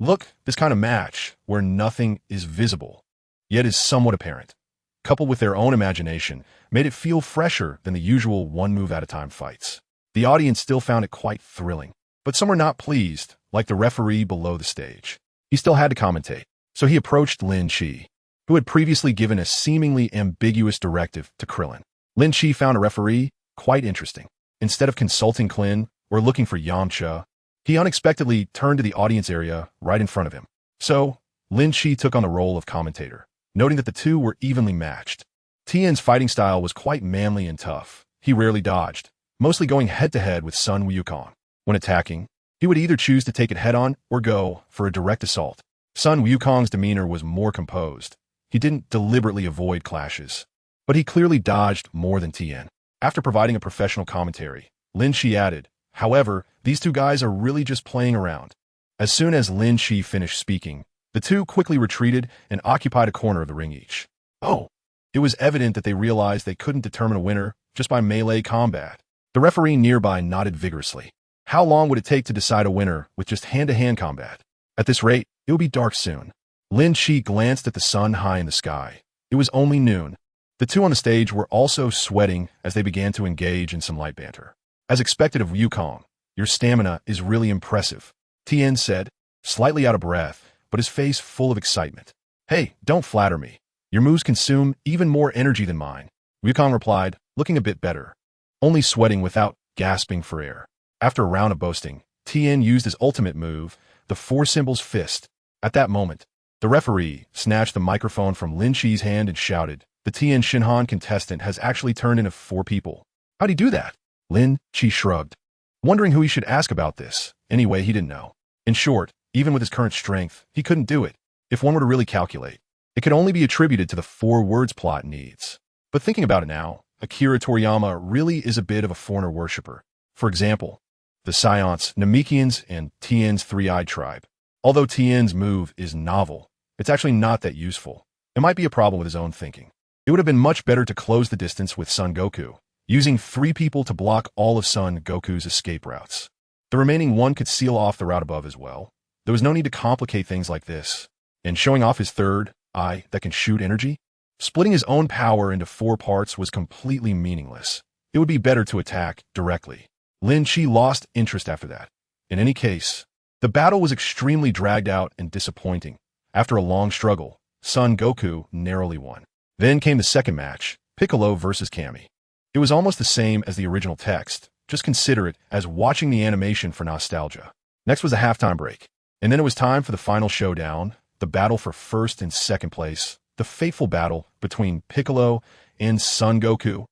A: Look, this kind of match, where nothing is visible, yet is somewhat apparent, coupled with their own imagination, made it feel fresher than the usual one-move-at-a-time fights. The audience still found it quite thrilling, but some were not pleased, like the referee below the stage. He still had to commentate, so he approached Lin Chi, who had previously given a seemingly ambiguous directive to Krillin. Lin Chi found a referee quite interesting. Instead of consulting Krillin or looking for Yamcha, he unexpectedly turned to the audience area right in front of him. So, Lin Chi took on the role of commentator, noting that the two were evenly matched. Tien's fighting style was quite manly and tough. He rarely dodged, mostly going head-to-head with Sun Wukong. When attacking, he would either choose to take it head-on or go for a direct assault. Sun Wukong's demeanor was more composed. He didn't deliberately avoid clashes, but he clearly dodged more than Tien. After providing a professional commentary, Lin Chi added, "However, these two guys are really just playing around." As soon as Lin Chi finished speaking, the two quickly retreated and occupied a corner of the ring each. Oh, it was evident that they realized they couldn't determine a winner just by melee combat. The referee nearby nodded vigorously. How long would it take to decide a winner with just hand-to-hand combat? At this rate, it would be dark soon. Lin Chi glanced at the sun high in the sky. It was only noon. The two on the stage were also sweating as they began to engage in some light banter. As expected of Wukong, "Your stamina is really impressive," Tien said, slightly out of breath, but his face full of excitement. "Hey, don't flatter me. Your moves consume even more energy than mine," Wukong replied, looking a bit better, only sweating without gasping for air. After a round of boasting, Tien used his ultimate move, the Four Symbols Fist. At that moment, the referee snatched the microphone from Lin Chi's hand and shouted, "The Tien Shinhan contestant has actually turned into 4 people." "How'd he do that?" Lin Chi shrugged, wondering who he should ask about this. Anyway, he didn't know. In short, even with his current strength, he couldn't do it. If one were to really calculate, it could only be attributed to the 4 words plot needs. But thinking about it now, Akira Toriyama really is a bit of a foreigner worshipper. For example, the Science Namekians and Tien's Three-Eyed Tribe. Although Tien's move is novel, it's actually not that useful. It might be a problem with his own thinking. It would have been much better to close the distance with Son Goku, using 3 people to block all of Son Goku's escape routes. The remaining 1 could seal off the route above as well. There was no need to complicate things like this. And showing off his third eye that can shoot energy? Splitting his own power into 4 parts was completely meaningless. It would be better to attack directly. Lin Chi lost interest after that. In any case, the battle was extremely dragged out and disappointing. After a long struggle, Son Goku narrowly won. Then came the second match, Piccolo versus Kami. It was almost the same as the original text. Just consider it as watching the animation for nostalgia. Next was a halftime break. And then it was time for the final showdown, the battle for first and second place, the fateful battle between Piccolo and Son Goku.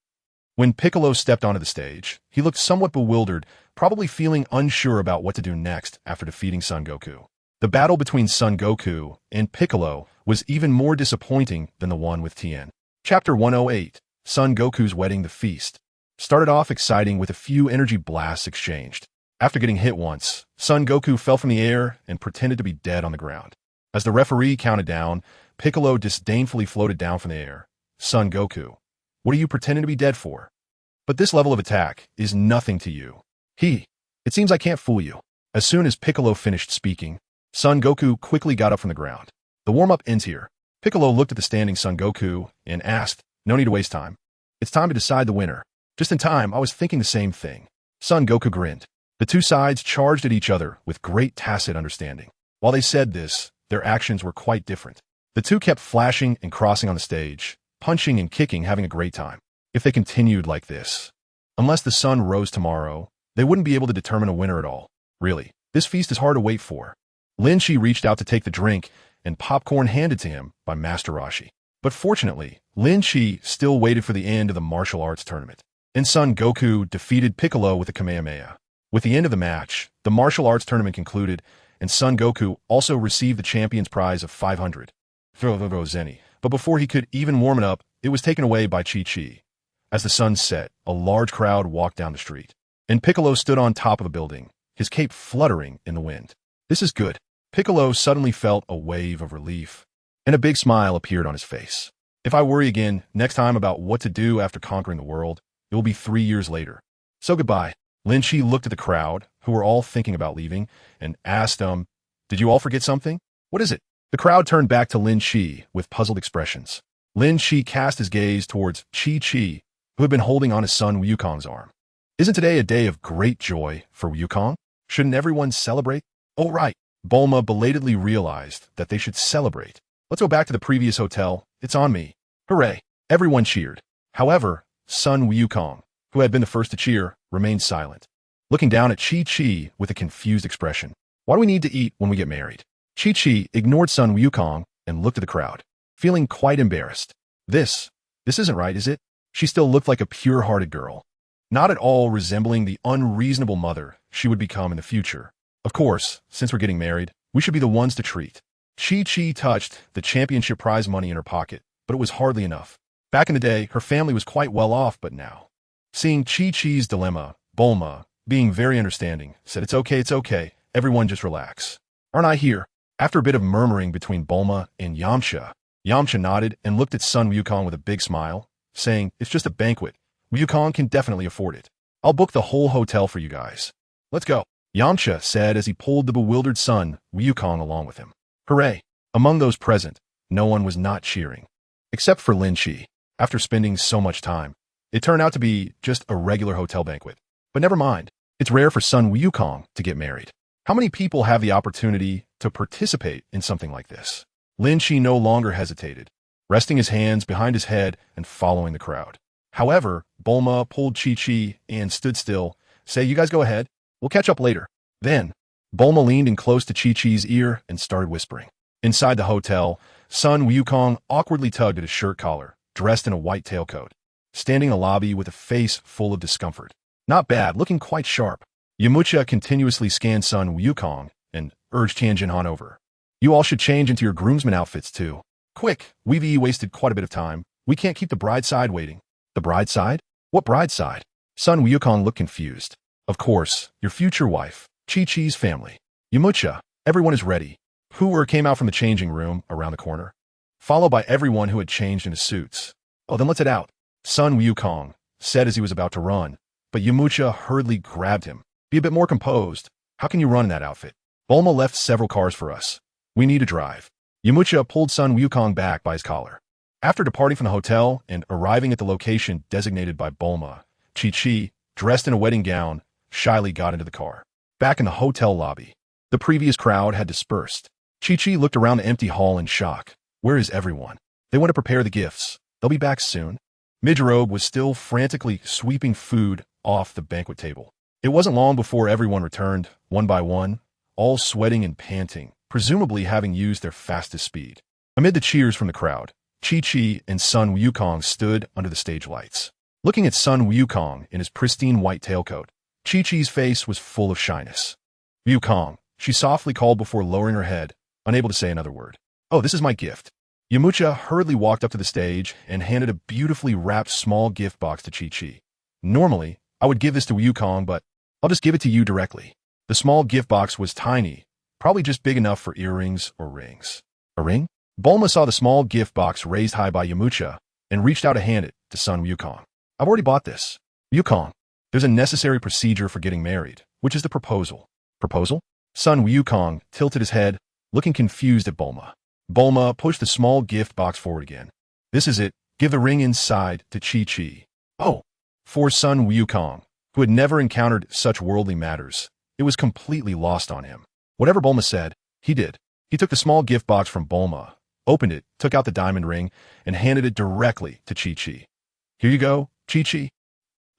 A: When Piccolo stepped onto the stage, he looked somewhat bewildered, probably feeling unsure about what to do next after defeating Son Goku. The battle between Son Goku and Piccolo was even more disappointing than the one with Tien. Chapter 108, Son Goku's Wedding, the Feast, started off exciting with a few energy blasts exchanged. After getting hit once, Son Goku fell from the air and pretended to be dead on the ground. As the referee counted down, Piccolo disdainfully floated down from the air. Son Goku, what are you pretending to be dead for? But this level of attack is nothing to you. It seems I can't fool you. As soon as Piccolo finished speaking, Son Goku quickly got up from the ground. The warm-up ends here. Piccolo looked at the standing Son Goku and asked, no need to waste time. It's time to decide the winner. Just in time, I was thinking the same thing. Son Goku grinned. The two sides charged at each other with great tacit understanding. While they said this, their actions were quite different. The two kept flashing and crossing on the stage, punching and kicking, having a great time. If they continued like this, unless the sun rose tomorrow, they wouldn't be able to determine a winner at all. Really, this feast is hard to wait for. Lin Shi reached out to take the drink and popcorn handed to him by Master Roshi. But fortunately, Lin Shi still waited for the end of the martial arts tournament. And Son Goku defeated Piccolo with a Kamehameha. With the end of the match, the martial arts tournament concluded, and Son Goku also received the champion's prize of 500 zeni. But before he could even warm it up, it was taken away by Chi-Chi. As the sun set, a large crowd walked down the street, and Piccolo stood on top of a building, his cape fluttering in the wind. This is good. Piccolo suddenly felt a wave of relief, and a big smile appeared on his face. If I worry again next time about what to do after conquering the world, it will be 3 years later. So goodbye. Lin Shi looked at the crowd, who were all thinking about leaving, and asked did you all forget something? What is it? The crowd turned back to Lin Shi with puzzled expressions. Lin Shi cast his gaze towards Chi-Chi, who had been holding on his son Wukong's arm. Isn't today a day of great joy for Wukong? Shouldn't everyone celebrate? Oh, right. Bulma belatedly realized that they should celebrate. Let's go back to the previous hotel. It's on me. Hooray. Everyone cheered. However, son Wukong, who had been the first to cheer, remained silent, looking down at Chi-Chi with a confused expression. Why do we need to eat when we get married? Chi-Chi ignored son Wukong and looked at the crowd, feeling quite embarrassed. This isn't right, is it? She still looked like a pure-hearted girl, not at all resembling the unreasonable mother she would become in the future. Of course, since we're getting married, we should be the ones to treat. Chi-Chi touched the championship prize money in her pocket, but it was hardly enough. Back in the day, her family was quite well off, but now. Seeing Chi-Chi's dilemma, Bulma, being very understanding, said, it's okay, everyone just relax. Aren't I here? After a bit of murmuring between Bulma and Yamcha nodded and looked at son Wukong with a big smile, saying, it's just a banquet. Wukong can definitely afford it. I'll book the whole hotel for you guys. Let's go. Yamcha said as he pulled the bewildered son Wukong along with him. Hooray! Among those present, no one was not cheering, except for Lin Shi. After spending so much time, it turned out to be just a regular hotel banquet. But never mind, it's rare for son Wukong to get married. How many people have the opportunity to participate in something like this? Lin Shi no longer hesitated, resting his hands behind his head and following the crowd. However, Bulma pulled Chi-Chi and stood still, say, you guys go ahead. We'll catch up later. Then, Bulma leaned in close to Chi-Chi's ear and started whispering. Inside the hotel, son Wukong awkwardly tugged at his shirt collar, dressed in a white tailcoat, standing in the lobby with a face full of discomfort. Not bad, looking quite sharp. Yamcha continuously scanned son Wukong and urged Tianjin Han over. You all should change into your groomsmen outfits too. Quick, we've wasted quite a bit of time. We can't keep the bride side waiting. The bride side? What bride side? Son Wukong looked confused. Of course, your future wife, Chi-Chi's family. Yamcha, everyone is ready. Pu'er came out from the changing room around the corner, followed by everyone who had changed into suits. Oh, then let's head out. Son Wukong said as he was about to run, but Yamcha hurriedly grabbed him. Be a bit more composed. How can you run in that outfit? Bulma left several cars for us. We need to drive. Yamcha pulled son Wukong back by his collar. After departing from the hotel and arriving at the location designated by Bulma, Chi-Chi, dressed in a wedding gown, shyly got into the car. Back in the hotel lobby, the previous crowd had dispersed. Chi-Chi looked around the empty hall in shock. Where is everyone? They want to prepare the gifts. They'll be back soon. Midrobe was still frantically sweeping food off the banquet table. It wasn't long before everyone returned, one by one, all sweating and panting, presumably having used their fastest speed. Amid the cheers from the crowd, Chi-Chi and son Wukong stood under the stage lights. Looking at son Wukong in his pristine white tailcoat, Chi-Chi's face was full of shyness. Yukong, she softly called before lowering her head, unable to say another word. Oh, this is my gift. Yamucha hurriedly walked up to the stage and handed a beautifully wrapped small gift box to Chi-Chi. Normally, I would give this to Yukong, but I'll just give it to you directly. The small gift box was tiny, probably just big enough for earrings or rings. A ring? Bulma saw the small gift box raised high by Yamucha and reached out to hand it to son Wukong. I've already bought this. Wukong, there's a necessary procedure for getting married, which is the proposal. Proposal? Son Wukong tilted his head, looking confused at Bulma. Bulma pushed the small gift box forward again. This is it. Give the ring inside to Chi-Chi. Oh, for son Wukong, who had never encountered such worldly matters, it was completely lost on him. Whatever Bulma said, he did. He took the small gift box from Bulma, opened it, took out the diamond ring, and handed it directly to Chi-Chi. Here you go, Chi-Chi.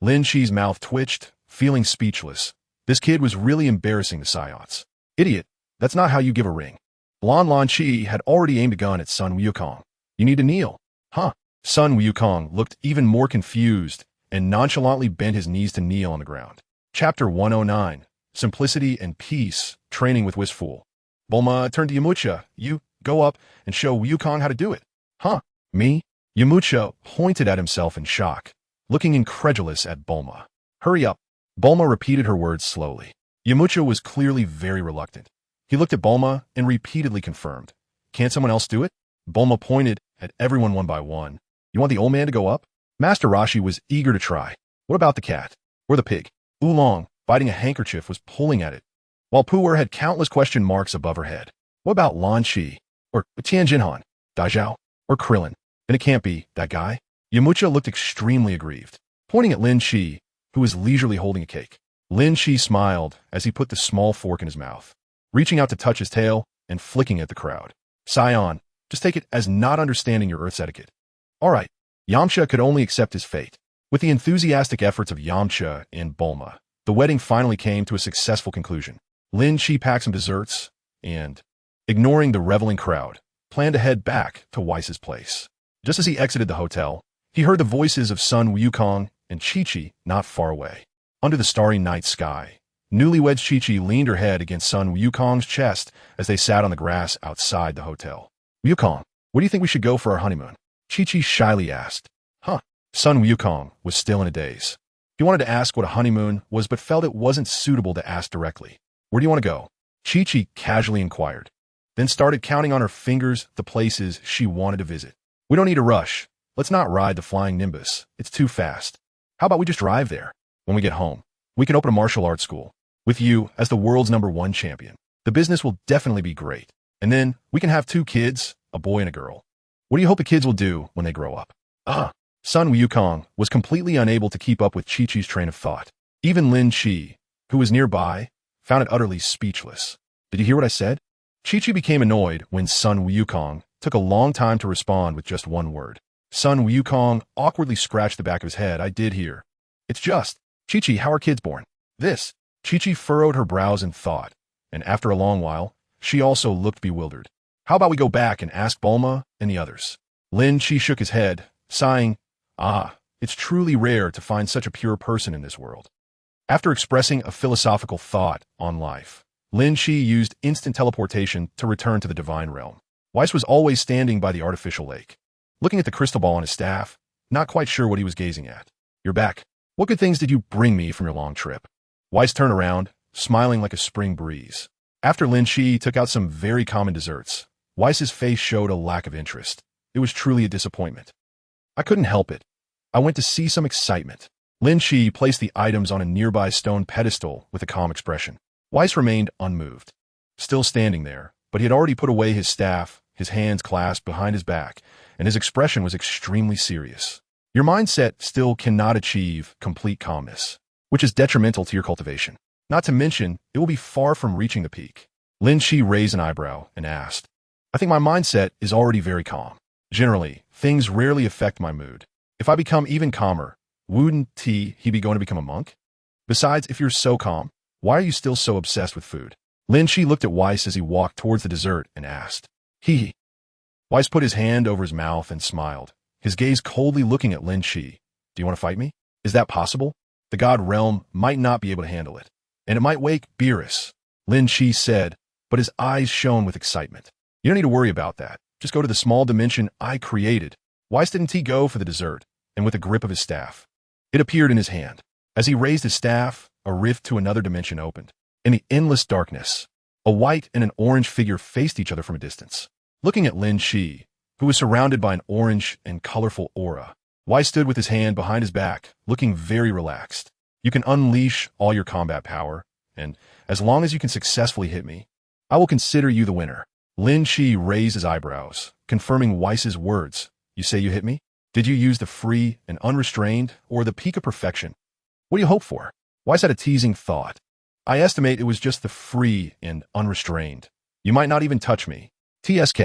A: Lin Chi's mouth twitched, feeling speechless. This kid was really embarrassing the Saiyans. Idiot, that's not how you give a ring. Lan Chi had already aimed a gun at son Wukong. You need to kneel. Huh? Son Wukong looked even more confused and nonchalantly bent his knees to kneel on the ground. Chapter 109, Simplicity and Peace, Training with Wistful. Bulma turned to Yamucha. You, go up and show Wukong how to do it. Huh? Me? Yamucha pointed at himself in shock, looking incredulous at Bulma. Hurry up. Bulma repeated her words slowly. Yamucha was clearly very reluctant. He looked at Bulma and repeatedly confirmed. Can't someone else do it? Bulma pointed at everyone one by one. You want the old man to go up? Master Rashi was eager to try. What about the cat? Or the pig? Oolong, biting a handkerchief, was pulling at it, while Pu'er had countless question marks above her head. What about Lan Chi? Or Tian Jinhan? Daizhao? Or Krillin? Then it can't be that guy. Yamucha looked extremely aggrieved, pointing at Lin Chi, who was leisurely holding a cake. Lin Chi smiled as he put the small fork in his mouth, reaching out to touch his tail and flicking at the crowd. Scion, just take it as not understanding your Earth's etiquette. All right. Yamcha could only accept his fate. With the enthusiastic efforts of Yamcha and Bulma, the wedding finally came to a successful conclusion. Lin Chi packed some desserts and, ignoring the reveling crowd, planned to head back to Weiss's place. Just as he exited the hotel, he heard the voices of son Wukong and Chi-Chi not far away. Under the starry night sky, newlywed Chi-Chi leaned her head against son Wukong's chest as they sat on the grass outside the hotel. Wukong, where do you think we should go for our honeymoon? Chi-Chi shyly asked. Huh? Son Wukong was still in a daze. He wanted to ask what a honeymoon was but felt it wasn't suitable to ask directly. Where do you want to go? Chi-Chi casually inquired, then started counting on her fingers the places she wanted to visit. We don't need to rush. Let's not ride the flying Nimbus. It's too fast. How about we just drive there? When we get home, we can open a martial arts school. With you as the world's #1 champion. The business will definitely be great. And then we can have 2 kids, a boy and a girl. What do you hope the kids will do when they grow up? Son Wukong was completely unable to keep up with Chi-Chi's train of thought. Even Lin Chi, who was nearby, found it utterly speechless. Did you hear what I said? Chi-Chi became annoyed when son Wukong took a long time to respond with just one word. Son Wukong awkwardly scratched the back of his head. I did hear. It's just, Chi-Chi, how are kids born? This. Chi-Chi furrowed her brows in thought, and after a long while, she also looked bewildered. How about we go back and ask Bulma and the others? Lin Chi shook his head, sighing. It's truly rare to find such a pure person in this world. After expressing a philosophical thought on life, Lin Chi used instant teleportation to return to the divine realm. Weiss was always standing by the artificial lake, looking at the crystal ball on his staff, not quite sure what he was gazing at. You're back. What good things did you bring me from your long trip? Weiss turned around, smiling like a spring breeze. After Lin Chi took out some very common desserts, Weiss's face showed a lack of interest. It was truly a disappointment. I couldn't help it. I went to see some excitement. Lin Chi placed the items on a nearby stone pedestal with a calm expression. Weiss remained unmoved, still standing there, but he had already put away his staff, his hands clasped behind his back, and his expression was extremely serious. Your mindset still cannot achieve complete calmness, which is detrimental to your cultivation. Not to mention, it will be far from reaching the peak. Lin Chi raised an eyebrow and asked, I think my mindset is already very calm. Generally, things rarely affect my mood. If I become even calmer, wouldn't he be going to become a monk? Besides, if you're so calm, why are you still so obsessed with food? Lin Chi looked at Weiss as he walked towards the dessert and asked. Weiss put his hand over his mouth and smiled, his gaze coldly looking at Lin Chi. Do you want to fight me? Is that possible? The god realm might not be able to handle it, and it might wake Beerus, Lin Chi said, but his eyes shone with excitement. You don't need to worry about that. Just go to the small dimension I created. Why didn't he go for the dessert? And with a grip of his staff, it appeared in his hand. As he raised his staff, a rift to another dimension opened. In the endless darkness, a white and an orange figure faced each other from a distance. Looking at Lin Chi, who was surrounded by an orange and colorful aura, Wei stood with his hand behind his back, looking very relaxed. You can unleash all your combat power, and as long as you can successfully hit me, I will consider you the winner. Lin Chi raised his eyebrows, confirming Weiss's words. You say you hit me? Did you use the free and unrestrained, or the peak of perfection? What do you hope for? Weiss had a teasing thought. I estimate it was just the free and unrestrained. You might not even touch me. TSK.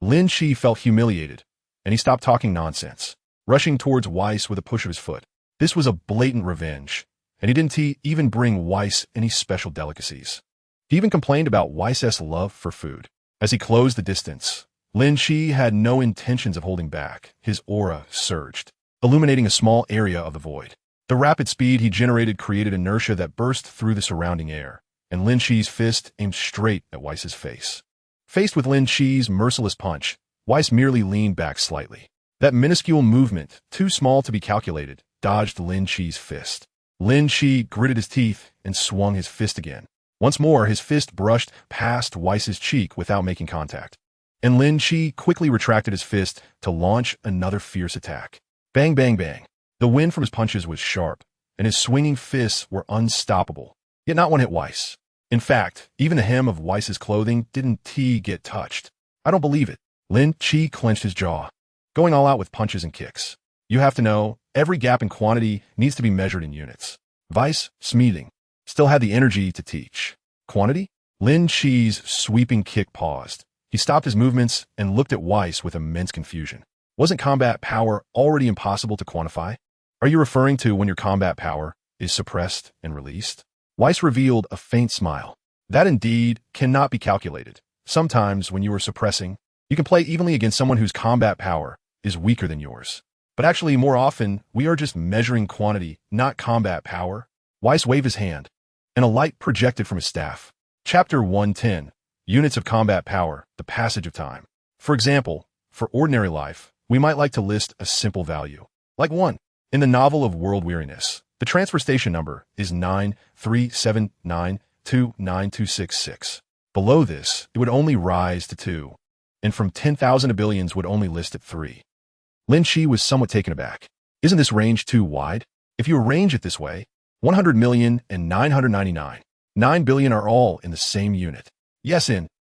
A: Lin Chi felt humiliated, and he stopped talking nonsense, rushing towards Weiss with a push of his foot. This was a blatant revenge, and he didn't even bring Weiss any special delicacies. He even complained about Weiss's love for food. As he closed the distance, Lin Chi had no intentions of holding back. His aura surged, illuminating a small area of the void. The rapid speed he generated created inertia that burst through the surrounding air, and Lin Chi's fist aimed straight at Weiss's face. Faced with Lin Chi's merciless punch, Weiss merely leaned back slightly. That minuscule movement, too small to be calculated, dodged Lin Chi's fist. Lin Chi gritted his teeth and swung his fist again. Once more, his fist brushed past Weiss's cheek without making contact, and Lin Chi quickly retracted his fist to launch another fierce attack. Bang, bang, bang. The wind from his punches was sharp, and his swinging fists were unstoppable, yet not one hit Weiss. In fact, even the hem of Weiss's clothing didn't get touched. I don't believe it. Lin Chi clenched his jaw, going all out with punches and kicks. You have to know, every gap in quantity needs to be measured in units. Weiss, smithing, still had the energy to teach. Quantity? Lin Chi's sweeping kick paused. He stopped his movements and looked at Weiss with immense confusion. Wasn't combat power already impossible to quantify? Are you referring to when your combat power is suppressed and released? Weiss revealed a faint smile. That indeed cannot be calculated. Sometimes when you are suppressing, you can play evenly against someone whose combat power is weaker than yours. But actually, more often, we are just measuring quantity, not combat power. Weiss waved his hand, and a light projected from his staff. Chapter 110. Units of combat power, the passage of time. For example, for ordinary life, we might like to list a simple value, like 1. In the novel of World Weariness, the transfer station number is 937929266. Below this, it would only rise to 2, and from 10,000 to billions would only list at 3. Lin Chi was somewhat taken aback. Isn't this range too wide? If you arrange it this way, 100 million and 999, 9 billion are all in the same unit. Yes, in